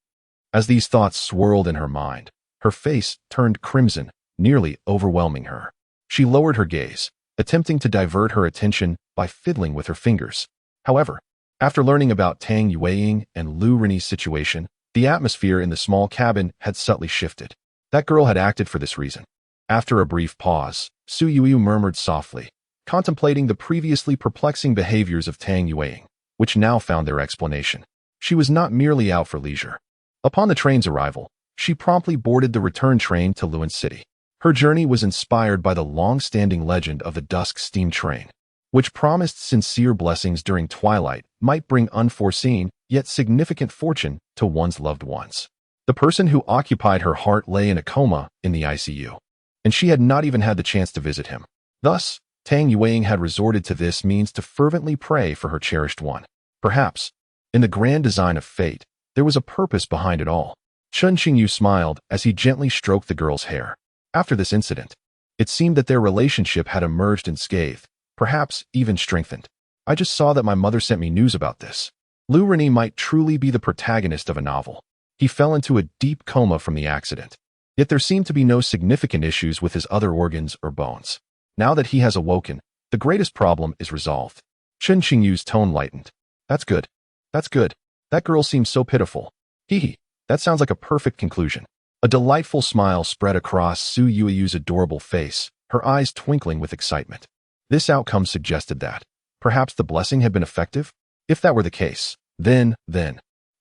As these thoughts swirled in her mind, her face turned crimson, nearly overwhelming her. She lowered her gaze, attempting to divert her attention by fiddling with her fingers. However, after learning about Tang Yueying and Lu Renyi's situation, the atmosphere in the small cabin had subtly shifted. That girl had acted for this reason. After a brief pause, Su Yueyu murmured softly, contemplating the previously perplexing behaviors of Tang Yueying, which now found their explanation. She was not merely out for leisure. Upon the train's arrival, she promptly boarded the return train to Luan City. Her journey was inspired by the long-standing legend of the Dusk Steam Train, which promised sincere blessings during twilight might bring unforeseen, yet significant fortune to one's loved ones. The person who occupied her heart lay in a coma in the ICU, and she had not even had the chance to visit him. Thus, Tang Yueying had resorted to this means to fervently pray for her cherished one. Perhaps, in the grand design of fate, there was a purpose behind it all. Chen Qingyu smiled as he gently stroked the girl's hair. After this incident, it seemed that their relationship had emerged unscathed, perhaps even strengthened. I just saw that my mother sent me news about this. Lu Renyi might truly be the protagonist of a novel. He fell into a deep coma from the accident. Yet there seemed to be no significant issues with his other organs or bones. Now that he has awoken, the greatest problem is resolved. Chen Qingyu's tone lightened. That's good. That's good. That girl seems so pitiful. Hee. That sounds like a perfect conclusion. A delightful smile spread across Su Yueyu's adorable face, her eyes twinkling with excitement. This outcome suggested that perhaps the blessing had been effective? If that were the case, then,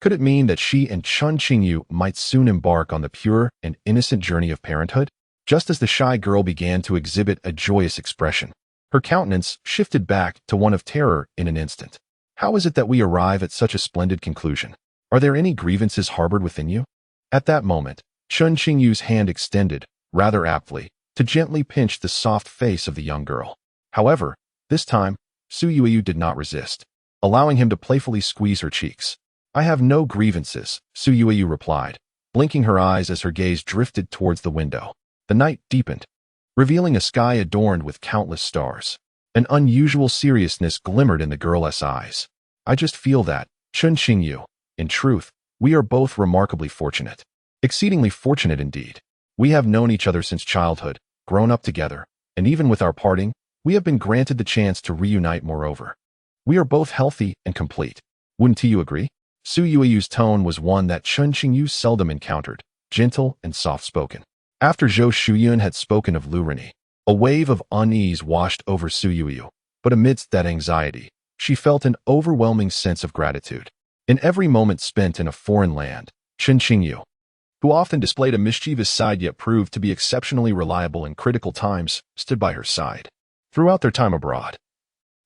could it mean that she and Chen Qingyu might soon embark on the pure and innocent journey of parenthood? Just as the shy girl began to exhibit a joyous expression, her countenance shifted back to one of terror in an instant. How is it that we arrive at such a splendid conclusion? Are there any grievances harbored within you? At that moment, Chen Qingyu's hand extended, rather aptly, to gently pinch the soft face of the young girl. However, this time, Su Yueyu did not resist, allowing him to playfully squeeze her cheeks. I have no grievances, Su Yueyu replied, blinking her eyes as her gaze drifted towards the window. The night deepened, revealing a sky adorned with countless stars. An unusual seriousness glimmered in the girl's eyes. I just feel that, Chen Qingyu, in truth, we are both remarkably fortunate. Exceedingly fortunate indeed. We have known each other since childhood, grown up together, and even with our parting, we have been granted the chance to reunite moreover. We are both healthy and complete. Wouldn't you agree? Su Yueyu's tone was one that Chen Qingyu seldom encountered, gentle and soft-spoken. After Zhou Shuyun had spoken of Lu Renyi, a wave of unease washed over Su Yueyu, but amidst that anxiety, she felt an overwhelming sense of gratitude. In every moment spent in a foreign land, Chen Qingyu, who often displayed a mischievous side yet proved to be exceptionally reliable in critical times, stood by her side. Throughout their time abroad,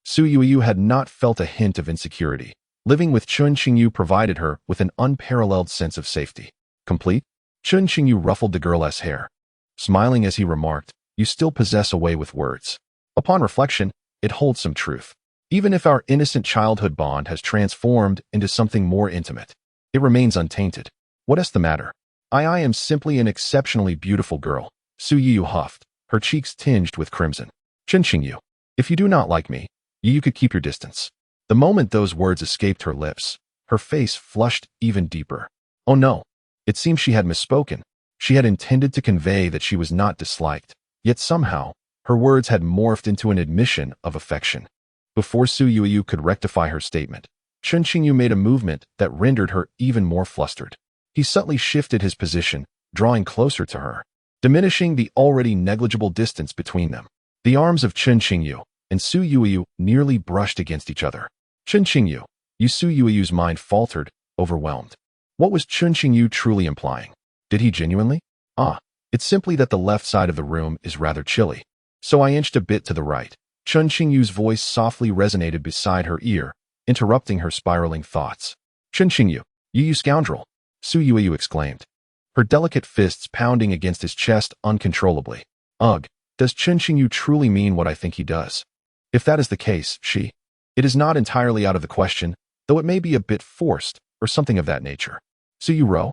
Su Yueyu had not felt a hint of insecurity. Living with Chen Qingyu provided her with an unparalleled sense of safety. Complete? Chen Qingyu ruffled the girl's hair, smiling as he remarked, "You still possess a way with words. Upon reflection, it holds some truth. Even if our innocent childhood bond has transformed into something more intimate, it remains untainted. What is the matter? I am simply an exceptionally beautiful girl." Su Yueyu huffed, her cheeks tinged with crimson. "Chen Qingyu, if you do not like me, you could keep your distance." The moment those words escaped her lips, her face flushed even deeper. Oh no, it seemed she had misspoken. She had intended to convey that she was not disliked, yet somehow, her words had morphed into an admission of affection. Before Su Yueyu could rectify her statement, Chen Qingyu made a movement that rendered her even more flustered. He subtly shifted his position, drawing closer to her, diminishing the already negligible distance between them. The arms of Chen Qingyu and Su Yueyu nearly brushed against each other. Chen Qingyu, Su Yueyu's mind faltered, overwhelmed. What was Chen Qingyu truly implying? Did he genuinely? It's simply that the left side of the room is rather chilly. So I inched a bit to the right. Chen Qingyu's voice softly resonated beside her ear, interrupting her spiraling thoughts. Chen Qingyu, you scoundrel. Yuerou exclaimed, her delicate fists pounding against his chest uncontrollably. Ugh, does Chen Qingyu truly mean what I think he does? If that is the case, it is not entirely out of the question, though it may be a bit forced, or something of that nature. Yuerou,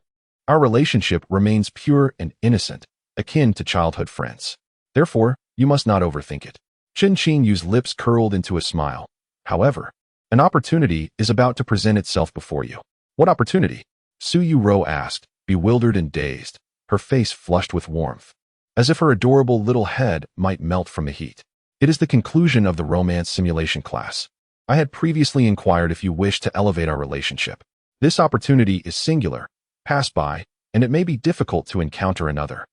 our relationship remains pure and innocent, akin to childhood friends. Therefore, you must not overthink it. Chen Qingyu's lips curled into a smile. However, an opportunity is about to present itself before you. What opportunity? Yuerou asked, bewildered and dazed, her face flushed with warmth, as if her adorable little head might melt from the heat. It is the conclusion of the romance simulation class. I had previously inquired if you wish to elevate our relationship. This opportunity is singular, pass by, and it may be difficult to encounter another.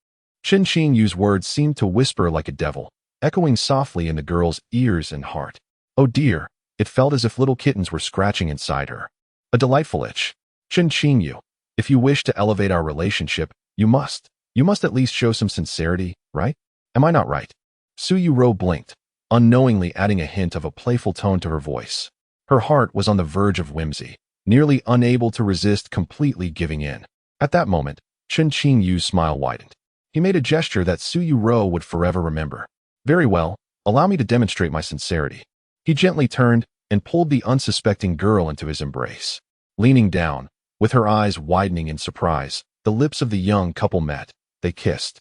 Chen Qingyu's words seemed to whisper like a devil, echoing softly in the girl's ears and heart. Oh dear, it felt as if little kittens were scratching inside her. A delightful itch. Chen Qingyu, if you wish to elevate our relationship, you must at least show some sincerity, right? Am I not right? Yuerou blinked, unknowingly adding a hint of a playful tone to her voice. Her heart was on the verge of whimsy, nearly unable to resist completely giving in. At that moment, Chen Qingyu's smile widened. He made a gesture that Yuerou would forever remember. Very well, allow me to demonstrate my sincerity. He gently turned and pulled the unsuspecting girl into his embrace. Leaning down, with her eyes widening in surprise, the lips of the young couple met. They kissed.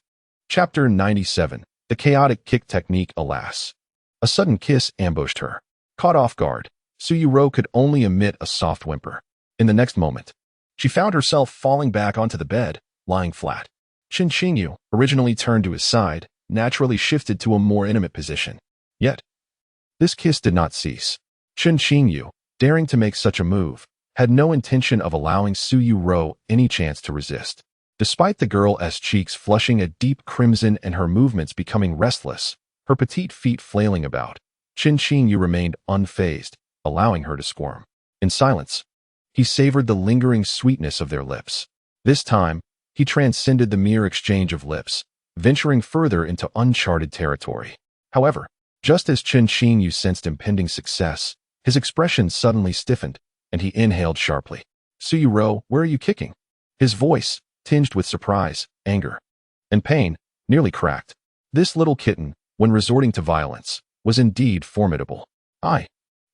Chapter 97. The Chaotic Kick Technique. Alas, a sudden kiss ambushed her. Caught off guard, Yuerou could only emit a soft whimper. In the next moment, she found herself falling back onto the bed, lying flat. Chen Qingyu, originally turned to his side, naturally shifted to a more intimate position. Yet, this kiss did not cease. Chen Qingyu, daring to make such a move, had no intention of allowing Yuerou any chance to resist. Despite the girl's cheeks flushing a deep crimson and her movements becoming restless, her petite feet flailing about, Chen Qingyu remained unfazed, allowing her to squirm. In silence, he savored the lingering sweetness of their lips. This time, he transcended the mere exchange of lips, venturing further into uncharted territory. However, just as Chen Qingyu sensed impending success, his expression suddenly stiffened, and he inhaled sharply. Yuerou, where are you kicking? His voice, tinged with surprise, anger, and pain, nearly cracked. This little kitten, when resorting to violence, was indeed formidable. I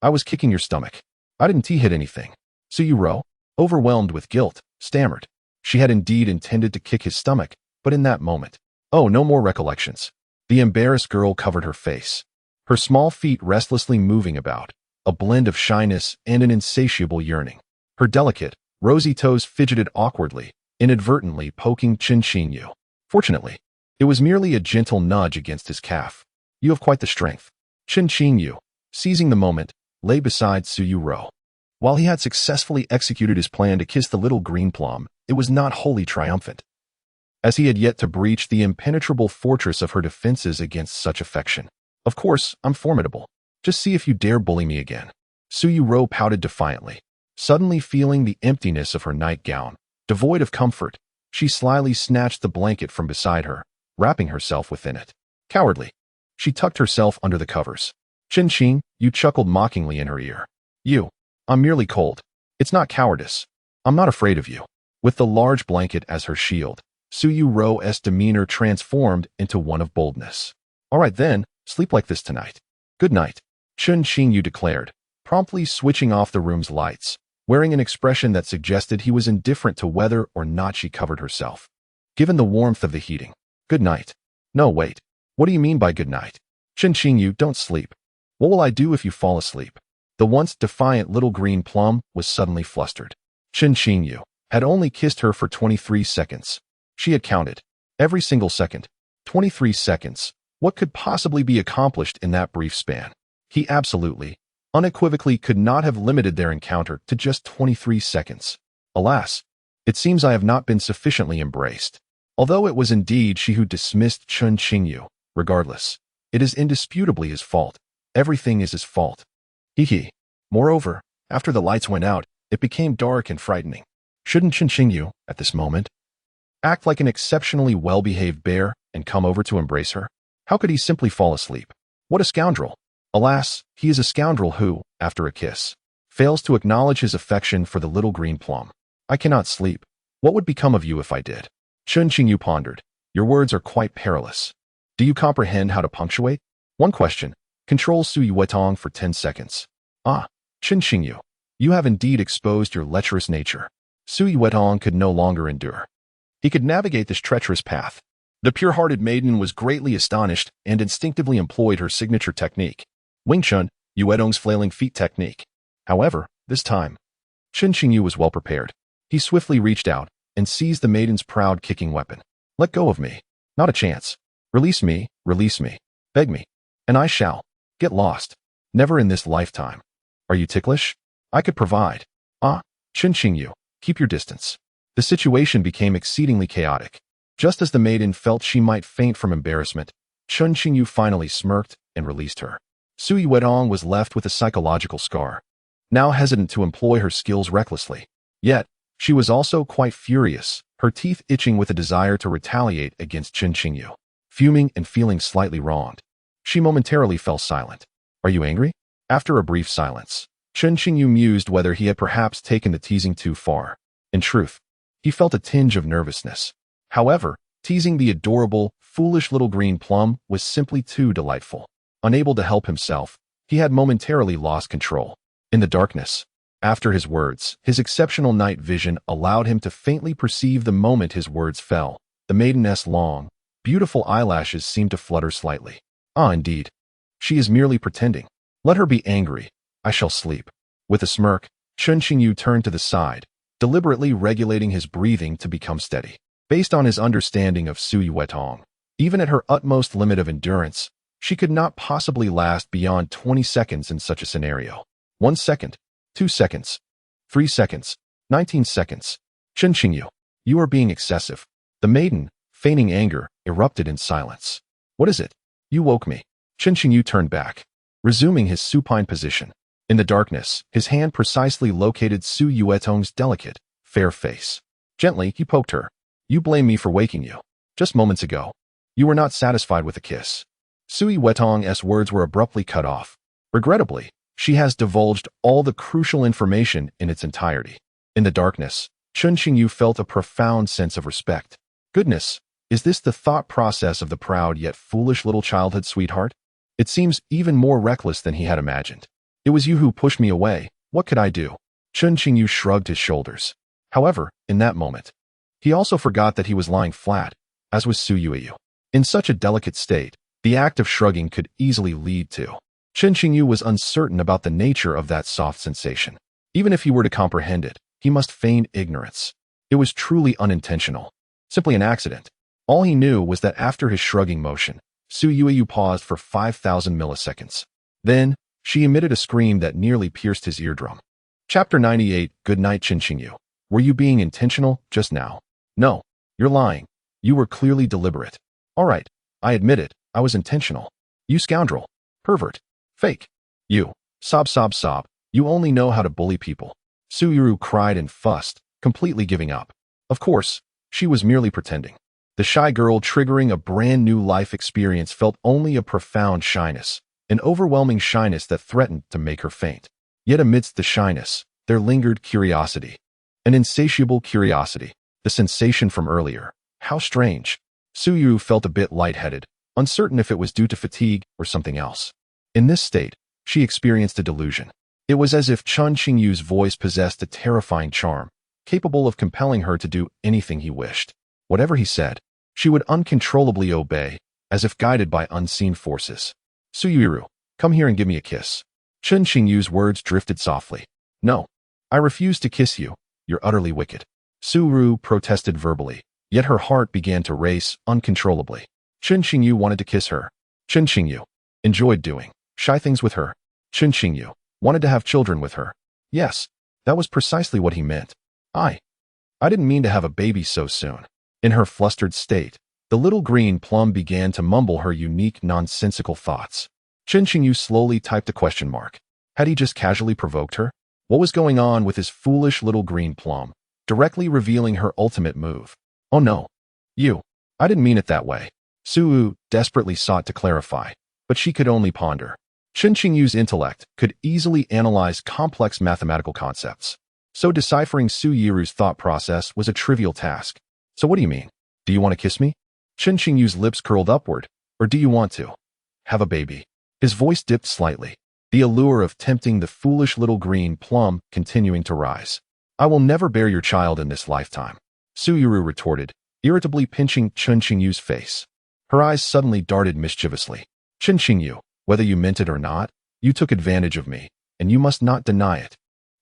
was kicking your stomach. I didn't hit anything. Yuerou, overwhelmed with guilt, stammered. She had indeed intended to kick his stomach, but in that moment, oh, no more recollections. The embarrassed girl covered her face, her small feet restlessly moving about, a blend of shyness and an insatiable yearning. Her delicate, rosy toes fidgeted awkwardly, inadvertently poking Chen Qingyu. Fortunately, it was merely a gentle nudge against his calf. You have quite the strength. Chen Qingyu, seizing the moment, lay beside Yuerou. While he had successfully executed his plan to kiss the little green plum, it was not wholly triumphant, as he had yet to breach the impenetrable fortress of her defenses against such affection. Of course, I'm formidable. Just see if you dare bully me again. Yuerou pouted defiantly. Suddenly feeling the emptiness of her nightgown, devoid of comfort, she slyly snatched the blanket from beside her, wrapping herself within it. Cowardly, she tucked herself under the covers. Chen Qing, you chuckled mockingly in her ear. I'm merely cold. It's not cowardice. I'm not afraid of you. With the large blanket as her shield, Yuerou's demeanor transformed into one of boldness. All right then, sleep like this tonight. Good night, Chen Qingyu declared, promptly switching off the room's lights, wearing an expression that suggested he was indifferent to whether or not she covered herself, given the warmth of the heating. Good night. No, wait. What do you mean by good night? Chen Qingyu, don't sleep. What will I do if you fall asleep? The once defiant little green plum was suddenly flustered. Chen Qingyu had only kissed her for 23 seconds. She had counted every single second. 23 seconds. What could possibly be accomplished in that brief span? He absolutely, unequivocally could not have limited their encounter to just 23 seconds. Alas, it seems I have not been sufficiently embraced. Although it was indeed she who dismissed Chen Qingyu, regardless, it is indisputably his fault. Everything is his fault. Hee. Moreover, after the lights went out, it became dark and frightening. Shouldn't Chen Qingyu, at this moment, act like an exceptionally well-behaved bear and come over to embrace her? How could he simply fall asleep? What a scoundrel! Alas, he is a scoundrel who, after a kiss, fails to acknowledge his affection for the little green plum. I cannot sleep. What would become of you if I did? Chen Qingyu pondered. Your words are quite perilous. Do you comprehend how to punctuate? One question. Control Su Yuetong for 10 seconds. Ah, Chen Qingyu, you have indeed exposed your lecherous nature. Su Yuetong could no longer endure. He could navigate this treacherous path. The pure-hearted maiden was greatly astonished and instinctively employed her signature technique, Wing Chun, Yuetong's flailing feet technique. However, this time, Chen Qingyu was well prepared. He swiftly reached out and seized the maiden's proud kicking weapon. Let go of me. Not a chance. Release me, beg me, and I shall. Get lost. Never in this lifetime. Are you ticklish? I could provide. Ah, Chen Qingyu, keep your distance. The situation became exceedingly chaotic. Just as the maiden felt she might faint from embarrassment, Chen Qingyu finally smirked and released her. Su Yuetong was left with a psychological scar, now hesitant to employ her skills recklessly. Yet, she was also quite furious, her teeth itching with a desire to retaliate against Chen Qingyu. Fuming and feeling slightly wronged, she momentarily fell silent. Are you angry? After a brief silence, Chen Qingyu mused whether he had perhaps taken the teasing too far. In truth, he felt a tinge of nervousness. However, teasing the adorable, foolish little green plum was simply too delightful. Unable to help himself, he had momentarily lost control. In the darkness, after his words, his exceptional night vision allowed him to faintly perceive the moment his words fell. The maiden's long, beautiful eyelashes seemed to flutter slightly. Ah, indeed. She is merely pretending. Let her be angry. I shall sleep. With a smirk, Chen Qingyu turned to the side, deliberately regulating his breathing to become steady. Based on his understanding of Su Yuetong, even at her utmost limit of endurance, she could not possibly last beyond 20 seconds in such a scenario. 1 second, 2 seconds, 3 seconds, 19 seconds. Chen Qingyu, you are being excessive. The maiden, feigning anger, erupted in silence. What is it? You woke me. Chen Qingyu turned back, resuming his supine position. In the darkness, his hand precisely located Su Yuetong's delicate, fair face. Gently, he poked her. You blame me for waking you. Just moments ago, you were not satisfied with a kiss. Su Yuetong's words were abruptly cut off. Regrettably, she has divulged all the crucial information in its entirety. In the darkness, Chen Qingyu felt a profound sense of respect. Goodness, is this the thought process of the proud yet foolish little childhood sweetheart? It seems even more reckless than he had imagined. It was you who pushed me away. What could I do? Chen Qingyu shrugged his shoulders. However, in that moment, he also forgot that he was lying flat, as was Su Yueyu. In such a delicate state, the act of shrugging could easily lead to. Chen Qingyu was uncertain about the nature of that soft sensation. Even if he were to comprehend it, he must feign ignorance. It was truly unintentional. Simply an accident. All he knew was that after his shrugging motion, Su Yueyu paused for 5,000 milliseconds. Then, she emitted a scream that nearly pierced his eardrum. Chapter 98. Good night, Chen Qingyu. Were you being intentional just now? No, you're lying. You were clearly deliberate. All right, I admit it, I was intentional. You scoundrel. Pervert. Fake. You. Sob, sob, sob. You only know how to bully people. Su Yuerou cried and fussed, completely giving up. Of course, she was merely pretending. The shy girl triggering a brand new life experience felt only a profound shyness, an overwhelming shyness that threatened to make her faint. Yet amidst the shyness, there lingered curiosity. An insatiable curiosity. The sensation from earlier. How strange. Su Yuerou felt a bit lightheaded, uncertain if it was due to fatigue or something else. In this state, she experienced a delusion. It was as if Chen Qingyu's voice possessed a terrifying charm, capable of compelling her to do anything he wished. Whatever he said, she would uncontrollably obey, as if guided by unseen forces. Su Yuerou, come here and give me a kiss. Chen Qingyu's words drifted softly. No, I refuse to kiss you. You're utterly wicked. Su Yuerou protested verbally, yet her heart began to race uncontrollably. Chen Qingyu wanted to kiss her. Chen Qingyu enjoyed doing shy things with her. Chen Qingyu wanted to have children with her. Yes, that was precisely what he meant. I didn't mean to have a baby so soon. In her flustered state, the little green plum began to mumble her unique nonsensical thoughts. Chen Qingyu slowly typed a question mark. Had he just casually provoked her? What was going on with his foolish little green plum, directly revealing her ultimate move? Oh no. I didn't mean it that way. Su Yuerou desperately sought to clarify, but she could only ponder. Chen Qingyu's intellect could easily analyze complex mathematical concepts. So deciphering Su Yiru's thought process was a trivial task. So what do you mean? Do you want to kiss me? Chen Qingyu's lips curled upward. Or do you want to have a baby? His voice dipped slightly, the allure of tempting the foolish little green plum continuing to rise. I will never bear your child in this lifetime, Su Yiru retorted, irritably pinching Chen Qingyu's face. Her eyes suddenly darted mischievously. Chen Qingyu, whether you meant it or not, you took advantage of me, and you must not deny it.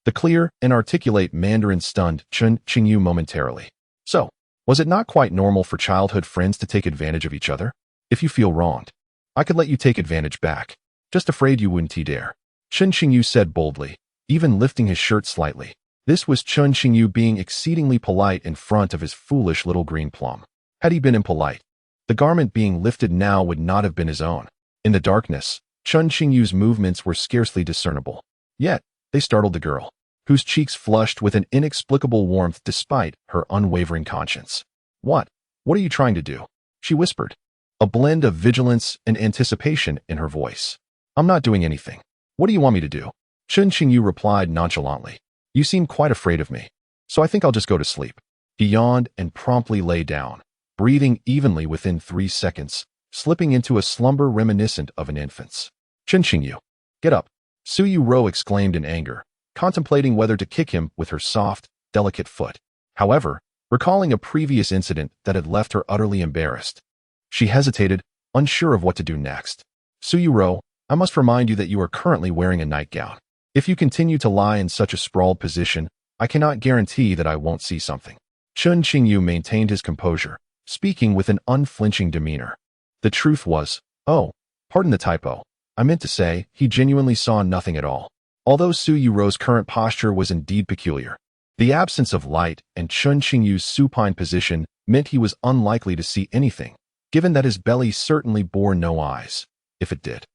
The clear and articulate Mandarin stunned Chen Qingyu momentarily. So, was it not quite normal for childhood friends to take advantage of each other? If you feel wronged, I could let you take advantage back. Just afraid you wouldn't dare. Chen Qingyu said boldly, even lifting his shirt slightly. This was Chen Qingyu being exceedingly polite in front of his foolish little green plum. Had he been impolite, the garment being lifted now would not have been his own. In the darkness, Chen Qingyu's movements were scarcely discernible. Yet, they startled the girl, whose cheeks flushed with an inexplicable warmth despite her unwavering conscience. What are you trying to do? She whispered, a blend of vigilance and anticipation in her voice. I'm not doing anything. What do you want me to do? Chen Qingyu replied nonchalantly. You seem quite afraid of me, so I think I'll just go to sleep. He yawned and promptly lay down, breathing evenly within 3 seconds, slipping into a slumber reminiscent of an infant's. Chen Qingyu, get up, Su Yuerou exclaimed in anger, contemplating whether to kick him with her soft, delicate foot. However, recalling a previous incident that had left her utterly embarrassed, she hesitated, unsure of what to do next. Su Yuerou, I must remind you that you are currently wearing a nightgown. If you continue to lie in such a sprawled position, I cannot guarantee that I won't see something. Chen Qingyu maintained his composure, speaking with an unflinching demeanor. The truth was, pardon the typo. I meant to say, he genuinely saw nothing at all. Although Su Yuerou's current posture was indeed peculiar, the absence of light and Chen Qingyu's supine position meant he was unlikely to see anything, given that his belly certainly bore no eyes. If it did,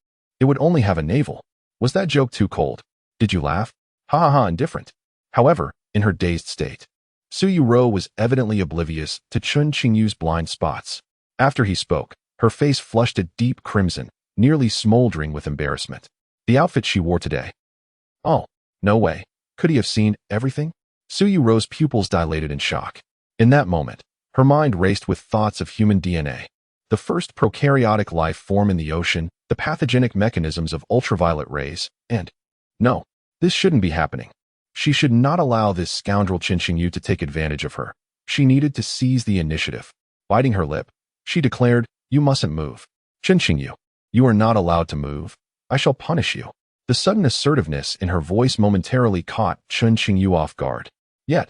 it would only have a navel. Was that joke too cold? Did you laugh? Ha ha ha, indifferent. However, in her dazed state, Su Yuerou was evidently oblivious to Chen Qingyu's blind spots. After he spoke, her face flushed a deep crimson, nearly smoldering with embarrassment. The outfit she wore today. Oh, no way. Could he have seen everything? Su Yuerou's pupils dilated in shock. In that moment, her mind raced with thoughts of human DNA. The first prokaryotic life form in the ocean, the pathogenic mechanisms of ultraviolet rays, and no, this shouldn't be happening. She should not allow this scoundrel Chen Qingyu to take advantage of her. She needed to seize the initiative. Biting her lip, she declared, you mustn't move. Chen Qingyu, you are not allowed to move. I shall punish you. The sudden assertiveness in her voice momentarily caught Chen Qingyu off guard. Yet,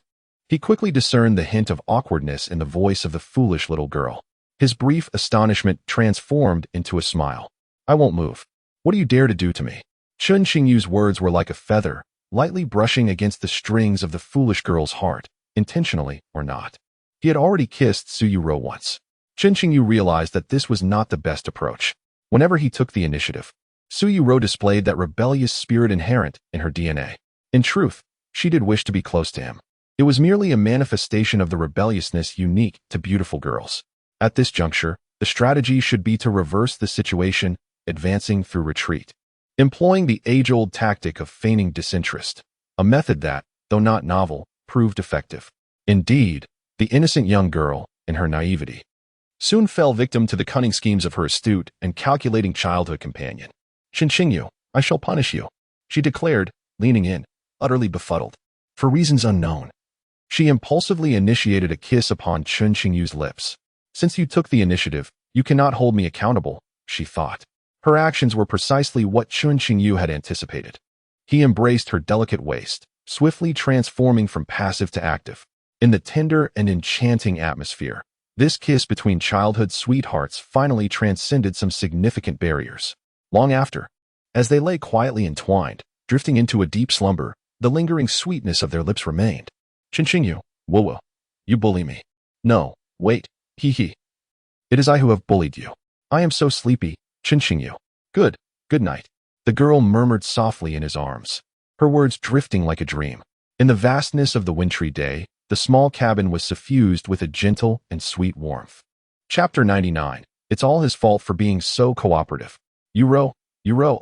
he quickly discerned the hint of awkwardness in the voice of the foolish little girl. His brief astonishment transformed into a smile. I won't move. What do you dare to do to me? Chen Qingyu's words were like a feather, lightly brushing against the strings of the foolish girl's heart, intentionally or not. He had already kissed Su Yuerou once. Chen Qingyu realized that this was not the best approach. Whenever he took the initiative, Su Yuerou displayed that rebellious spirit inherent in her DNA. In truth, she did wish to be close to him. It was merely a manifestation of the rebelliousness unique to beautiful girls. At this juncture, the strategy should be to reverse the situation, advancing through retreat, employing the age-old tactic of feigning disinterest, a method that, though not novel, proved effective. Indeed, the innocent young girl, in her naivety, soon fell victim to the cunning schemes of her astute and calculating childhood companion. Chen Qingyu, I shall punish you, she declared, leaning in, utterly befuddled. For reasons unknown, she impulsively initiated a kiss upon Chen Qingyu's lips. Since you took the initiative, you cannot hold me accountable, she thought. Her actions were precisely what Chen Qingyu had anticipated. He embraced her delicate waist, swiftly transforming from passive to active. In the tender and enchanting atmosphere, this kiss between childhood sweethearts finally transcended some significant barriers. Long after, as they lay quietly entwined, drifting into a deep slumber, the lingering sweetness of their lips remained. Chen Qingyu, Wuwuwu, you bully me. No, wait, he. It is I who have bullied you. I am so sleepy, Chen Qingyu. Good night. The girl murmured softly in his arms, her words drifting like a dream. In the vastness of the wintry day, the small cabin was suffused with a gentle and sweet warmth. Chapter 99. It's all his fault for being so cooperative. Yuerou,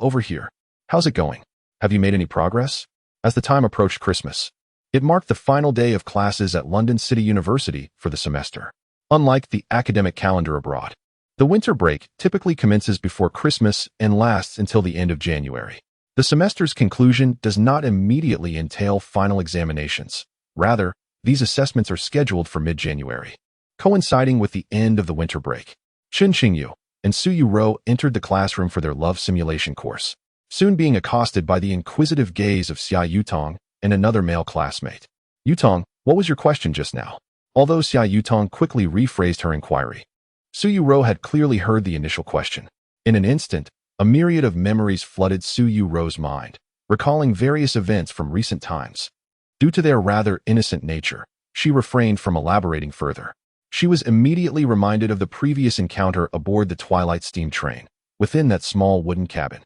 over here. How's it going? Have you made any progress? As the time approached Christmas, It marked the final day of classes at London City University for the semester. Unlike the academic calendar abroad, the winter break typically commences before Christmas and lasts until the end of January. The semester's conclusion does not immediately entail final examinations. Rather, these assessments are scheduled for mid-January, coinciding with the end of the winter break. Chen Qingyu and Yuerou entered the classroom for their love simulation course, soon being accosted by the inquisitive gaze of Xiaoqingmei and another male classmate. "Yutong, what was your question just now?" Although Xiaoqingmei quickly rephrased her inquiry, Yuerou had clearly heard the initial question. In an instant, a myriad of memories flooded Yuerou's mind, recalling various events from recent times. Due to their rather innocent nature, she refrained from elaborating further. She was immediately reminded of the previous encounter aboard the Twilight steam train, within that small wooden cabin,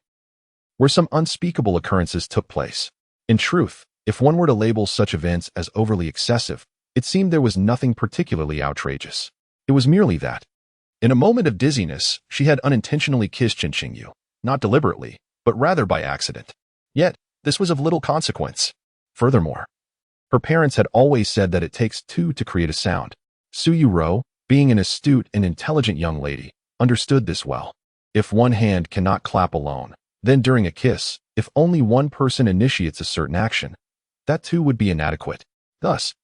where some unspeakable occurrences took place. In truth, if one were to label such events as overly excessive, it seemed there was nothing particularly outrageous. It was merely that, in a moment of dizziness, she had unintentionally kissed Chen Qingyu, not deliberately, but rather by accident. Yet, this was of little consequence. Furthermore, her parents had always said that it takes two to create a sound. Yuerou, being an astute and intelligent young lady, understood this well. If one hand cannot clap alone, then during a kiss, if only one person initiates a certain action, that too would be inadequate. Thus,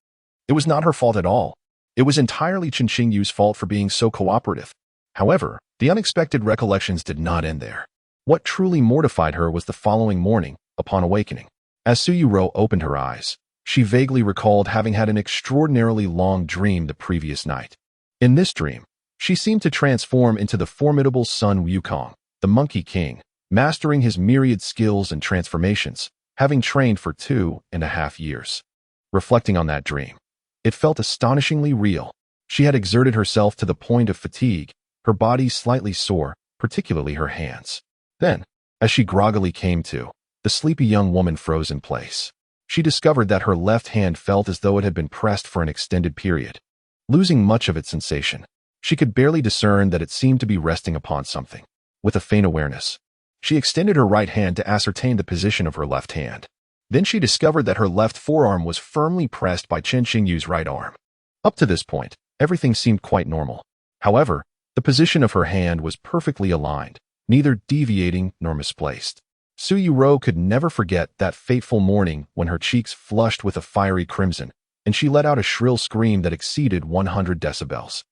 it was not her fault at all. It was entirely Chen Qingyu's fault for being so cooperative. However, the unexpected recollections did not end there. What truly mortified her was the following morning, upon awakening. As Yuerou opened her eyes, she vaguely recalled having had an extraordinarily long dream the previous night. In this dream, she seemed to transform into the formidable Sun Wukong, the Monkey King, mastering his myriad skills and transformations, having trained for 2.5 years. Reflecting on that dream, it felt astonishingly real. She had exerted herself to the point of fatigue, her body slightly sore, particularly her hands. Then, as she groggily came to, the sleepy young woman froze in place. She discovered that her left hand felt as though it had been pressed for an extended period. Losing much of its sensation, she could barely discern that it seemed to be resting upon something. With a faint awareness, she extended her right hand to ascertain the position of her left hand. Then she discovered that her left forearm was firmly pressed by Chen Qingyu's right arm. Up to this point, everything seemed quite normal. However, the position of her hand was perfectly aligned, neither deviating nor misplaced. Yuerou could never forget that fateful morning when her cheeks flushed with a fiery crimson, and she let out a shrill scream that exceeded 100 decibels.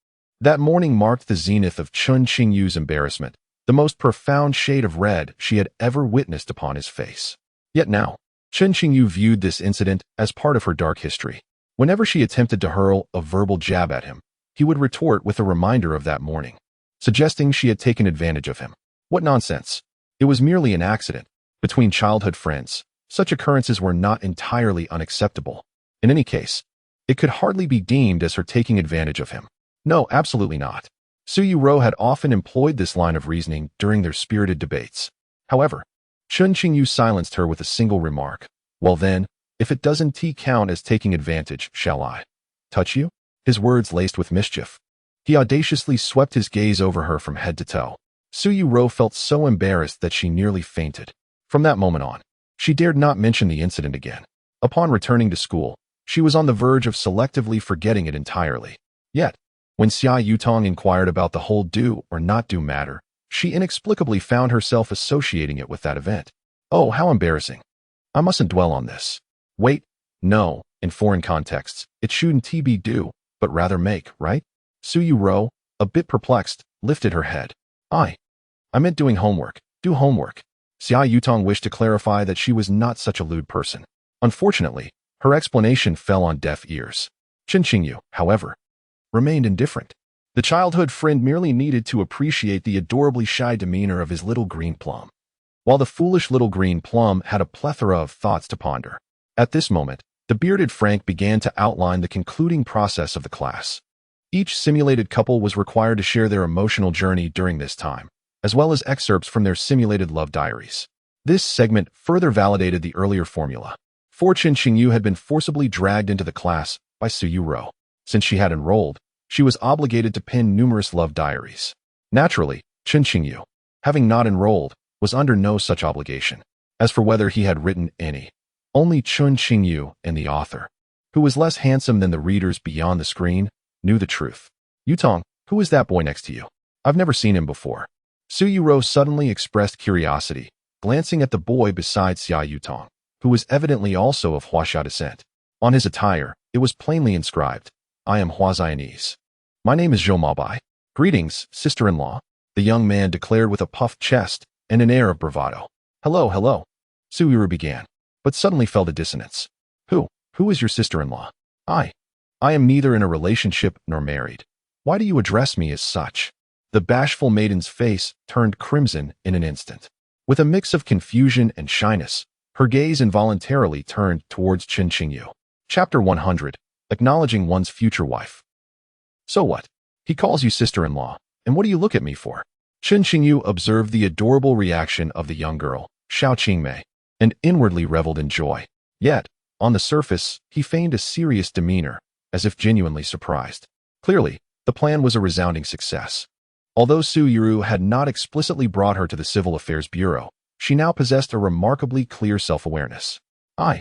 That morning marked the zenith of Chen Qingyu's embarrassment, the most profound shade of red she had ever witnessed upon his face. Yet now, Chen Qingyu viewed this incident as part of her dark history. Whenever she attempted to hurl a verbal jab at him, he would retort with a reminder of that morning, suggesting she had taken advantage of him. What nonsense! It was merely an accident. Between childhood friends, such occurrences were not entirely unacceptable. In any case, it could hardly be deemed as her taking advantage of him. No, absolutely not. Yuerou had often employed this line of reasoning during their spirited debates. However, Chen Qingyu silenced her with a single remark. "Well then, if it doesn't count as taking advantage, shall I touch you?" His words laced with mischief. He audaciously swept his gaze over her from head to toe. Yuerou felt so embarrassed that she nearly fainted. From that moment on, she dared not mention the incident again. Upon returning to school, she was on the verge of selectively forgetting it entirely. Yet, when Xiaoqingmei inquired about the whole do or not do matter, she inexplicably found herself associating it with that event. Oh, how embarrassing. I mustn't dwell on this. Wait, no, in foreign contexts, it shouldn't be do, but rather make, right? Yuerou, a bit perplexed, lifted her head. I meant doing homework. Do homework. Xiaoqingmei wished to clarify that she was not such a lewd person. Unfortunately, her explanation fell on deaf ears. Chen Qingyu, however, remained indifferent. The childhood friend merely needed to appreciate the adorably shy demeanor of his little green plum, while the foolish little green plum had a plethora of thoughts to ponder. At this moment, the bearded Frank began to outline the concluding process of the class. Each simulated couple was required to share their emotional journey during this time, as well as excerpts from their simulated love diaries. This segment further validated the earlier formula. For Chen Qingyu had been forcibly dragged into the class by Yuerou. Since she had enrolled, she was obligated to pen numerous love diaries. Naturally, Chen Qingyu, having not enrolled, was under no such obligation. As for whether he had written any, only Chen Qingyu and the author who was less handsome than the readers beyond the screen, knew the truth. Yutong, who is that boy next to you? I've never seen him before. Yuerou suddenly expressed curiosity, glancing at the boy beside Xia Yutong, who was evidently also of Huaxia descent. On his attire, it was plainly inscribed, I am Huaxianese. My name is Zhou Mabai. Greetings, sister-in-law, the young man declared with a puffed chest and an air of bravado. Hello, hello. Yuerou began, but suddenly fell to dissonance. Who is your sister-in-law? I am neither in a relationship nor married. Why do you address me as such? The bashful maiden's face turned crimson in an instant. With a mix of confusion and shyness, her gaze involuntarily turned towards Chen Qingyu. Chapter 100. Acknowledging one's future wife. So what? He calls you sister-in-law, and what do you look at me for? Chen Qingyu observed the adorable reaction of the young girl, Xiaoqingmei, and inwardly reveled in joy. Yet, on the surface, he feigned a serious demeanor, as if genuinely surprised. Clearly, the plan was a resounding success. Although Yuerou had not explicitly brought her to the Civil Affairs Bureau, she now possessed a remarkably clear self-awareness. I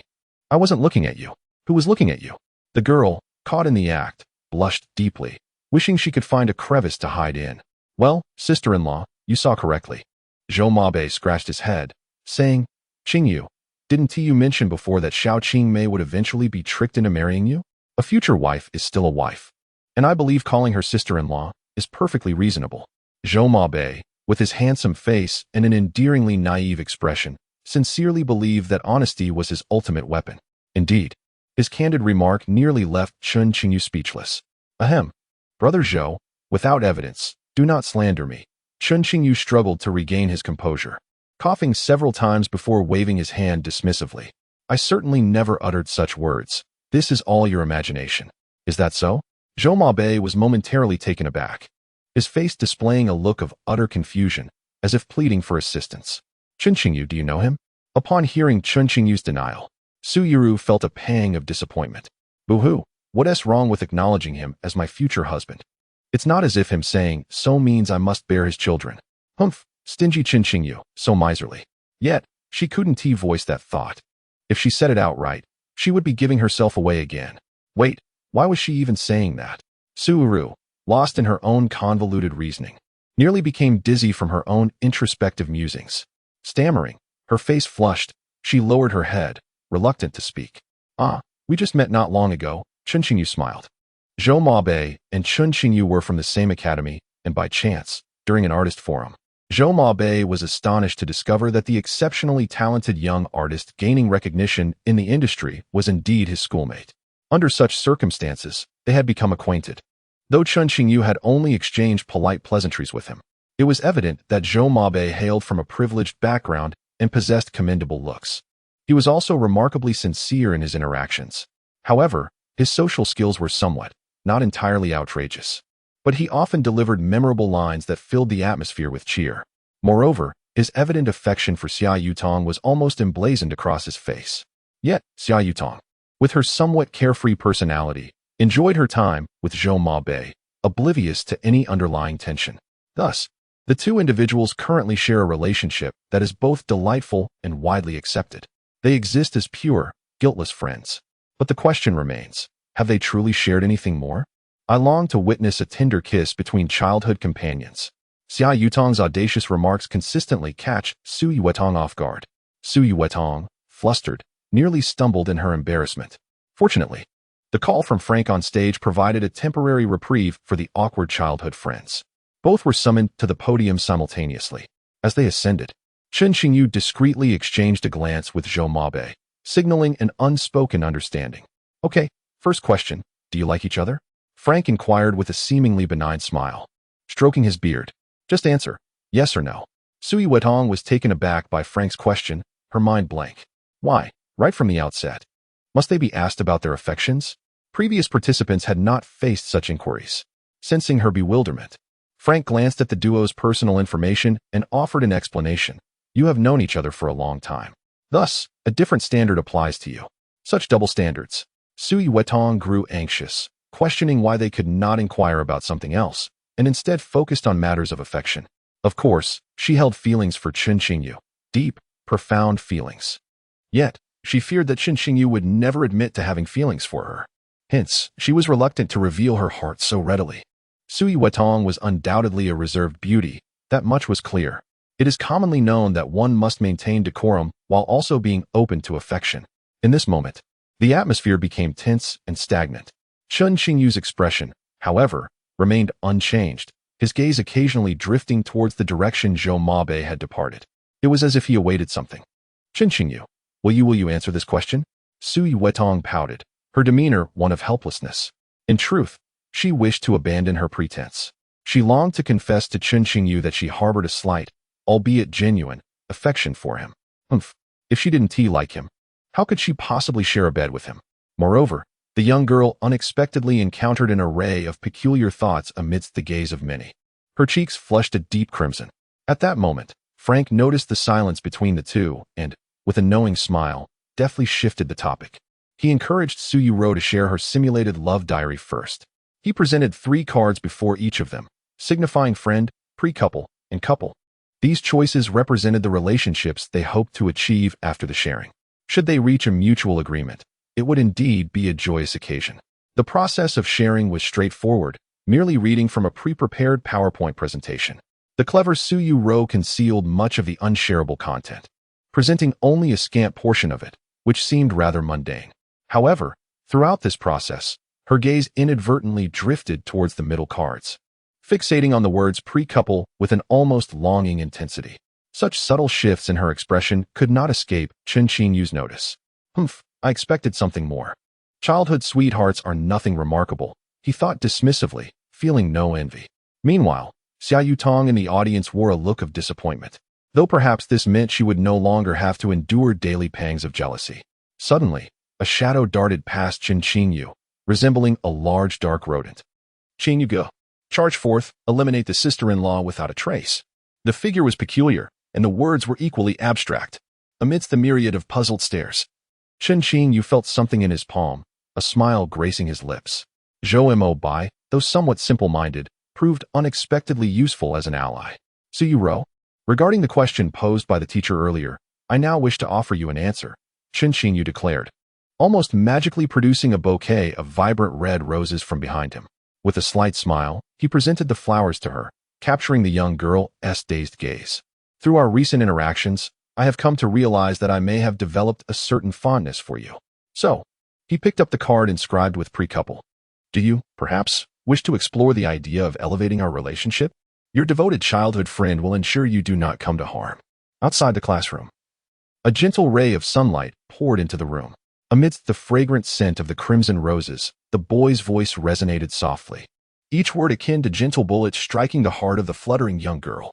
wasn't looking at you. Who was looking at you? The girl, caught in the act, blushed deeply, wishing she could find a crevice to hide in. Well, sister-in-law, you saw correctly. Zhou Mabai scratched his head, saying, Qingyu, didn't you mention before that Xiaoqingmei would eventually be tricked into marrying you? A future wife is still a wife. And I believe calling her sister-in-law is perfectly reasonable. Zhou Mabai, with his handsome face and an endearingly naive expression, sincerely believed that honesty was his ultimate weapon. Indeed, his candid remark nearly left Chen Qingyu speechless. Ahem. Brother Zhou, without evidence, do not slander me. Chen Qingyu struggled to regain his composure, coughing several times before waving his hand dismissively. I certainly never uttered such words. This is all your imagination. Is that so? Zhou Mabai was momentarily taken aback, his face displaying a look of utter confusion, as if pleading for assistance. Chen Qingyu, do you know him? Upon hearing Chen Qingyu's denial, Yuerou felt a pang of disappointment. Boo-hoo, what's wrong with acknowledging him as my future husband? It's not as if him saying so means I must bear his children. Humph, stingy Chen Qingyu, so miserly. Yet, she couldn't voice that thought. If she said it outright, she would be giving herself away again. Wait, why was she even saying that? Yuerou, lost in her own convoluted reasoning, nearly became dizzy from her own introspective musings. Stammering, her face flushed, she lowered her head, reluctant to speak. We just met not long ago, Chen Qingyu smiled. Zhou Mabai and Chen Qingyu were from the same academy, and by chance, during an artist forum. Zhou Mabai was astonished to discover that the exceptionally talented young artist gaining recognition in the industry was indeed his schoolmate. Under such circumstances, they had become acquainted. Though Chen Qingyu had only exchanged polite pleasantries with him, it was evident that Zhou Mabai hailed from a privileged background and possessed commendable looks. He was also remarkably sincere in his interactions. However, his social skills were somewhat, not entirely outrageous. But he often delivered memorable lines that filled the atmosphere with cheer. Moreover, his evident affection for Xia Yutong was almost emblazoned across his face. Yet, Xia Yutong, with her somewhat carefree personality, enjoyed her time with Zhou Mabai, oblivious to any underlying tension. Thus, the two individuals currently share a relationship that is both delightful and widely accepted. They exist as pure, guiltless friends. But the question remains, have they truly shared anything more? I long to witness a tender kiss between childhood companions. Xia Yutong's audacious remarks consistently catch Yuerou off guard. Yuerou, flustered, nearly stumbled in her embarrassment. Fortunately, the call from Frank on stage provided a temporary reprieve for the awkward childhood friends. Both were summoned to the podium simultaneously. As they ascended, Chen Qingyu discreetly exchanged a glance with Zhou Mabai, signaling an unspoken understanding. Okay, first question, do you like each other? Frank inquired with a seemingly benign smile, stroking his beard. Just answer, yes or no. Yuerou was taken aback by Frank's question, her mind blank. Why, right from the outset? Must they be asked about their affections? Previous participants had not faced such inquiries. Sensing her bewilderment, Frank glanced at the duo's personal information and offered an explanation. You have known each other for a long time. Thus, a different standard applies to you. Such double standards. Yuerou grew anxious, questioning why they could not inquire about something else, and instead focused on matters of affection. Of course, she held feelings for Chen Qingyu, deep, profound feelings. Yet, She feared that Chen Qingyu would never admit to having feelings for her. Hence, she was reluctant to reveal her heart so readily. Sui Wetong was undoubtedly a reserved beauty, that much was clear. It is commonly known that one must maintain decorum while also being open to affection. In this moment, the atmosphere became tense and stagnant. Chen Qingyu's expression, however, remained unchanged, his gaze occasionally drifting towards the direction Zhou Mabe had departed. It was as if he awaited something. Chen Qingyu, will you answer this question? Sui Wetong pouted, her demeanor one of helplessness. In truth, she wished to abandon her pretense. She longed to confess to Chen Qingyu that she harbored a slight, albeit genuine, affection for him. If she didn't like him, how could she possibly share a bed with him? Moreover, the young girl unexpectedly encountered an array of peculiar thoughts amidst the gaze of many. Her cheeks flushed a deep crimson. At that moment, Frank noticed the silence between the two and, with a knowing smile, deftly shifted the topic. He encouraged Yuerou to share her simulated love diary first. He presented 3 cards before each of them, signifying friend, pre-couple, and couple. These choices represented the relationships they hoped to achieve after the sharing. Should they reach a mutual agreement, it would indeed be a joyous occasion. The process of sharing was straightforward, merely reading from a pre-prepared PowerPoint presentation. The clever Yuerou concealed much of the unshareable content, presenting only a scant portion of it, which seemed rather mundane. However, throughout this process, her gaze inadvertently drifted towards the middle cards, fixating on the words pre-couple with an almost longing intensity. Such subtle shifts in her expression could not escape Chen Qingyu's notice. I expected something more. Childhood sweethearts are nothing remarkable, he thought dismissively, feeling no envy. Meanwhile, Xiao Yutong in the audience wore a look of disappointment, though perhaps this meant she would no longer have to endure daily pangs of jealousy. Suddenly, a shadow darted past Chen Qingyu, resembling a large dark rodent. Qingyu, go. Charge forth, eliminate the sister-in-law without a trace. The figure was peculiar, and the words were equally abstract. Amidst the myriad of puzzled stares, Chen Qingyu felt something in his palm, a smile gracing his lips. Zhou Mabe, though somewhat simple-minded, proved unexpectedly useful as an ally. Yuerou, regarding the question posed by the teacher earlier, I now wish to offer you an answer, Chen Qingyu declared, almost magically producing a bouquet of vibrant red roses from behind him. With a slight smile, he presented the flowers to her, capturing the young girl's dazed gaze. Through our recent interactions, I have come to realize that I may have developed a certain fondness for you. So, he picked up the card inscribed with pre-couple. Do you, perhaps, wish to explore the idea of elevating our relationship? Your devoted childhood friend will ensure you do not come to harm. Outside the classroom, a gentle ray of sunlight poured into the room. Amidst the fragrant scent of the crimson roses, the boy's voice resonated softly, each word akin to gentle bullets striking the heart of the fluttering young girl.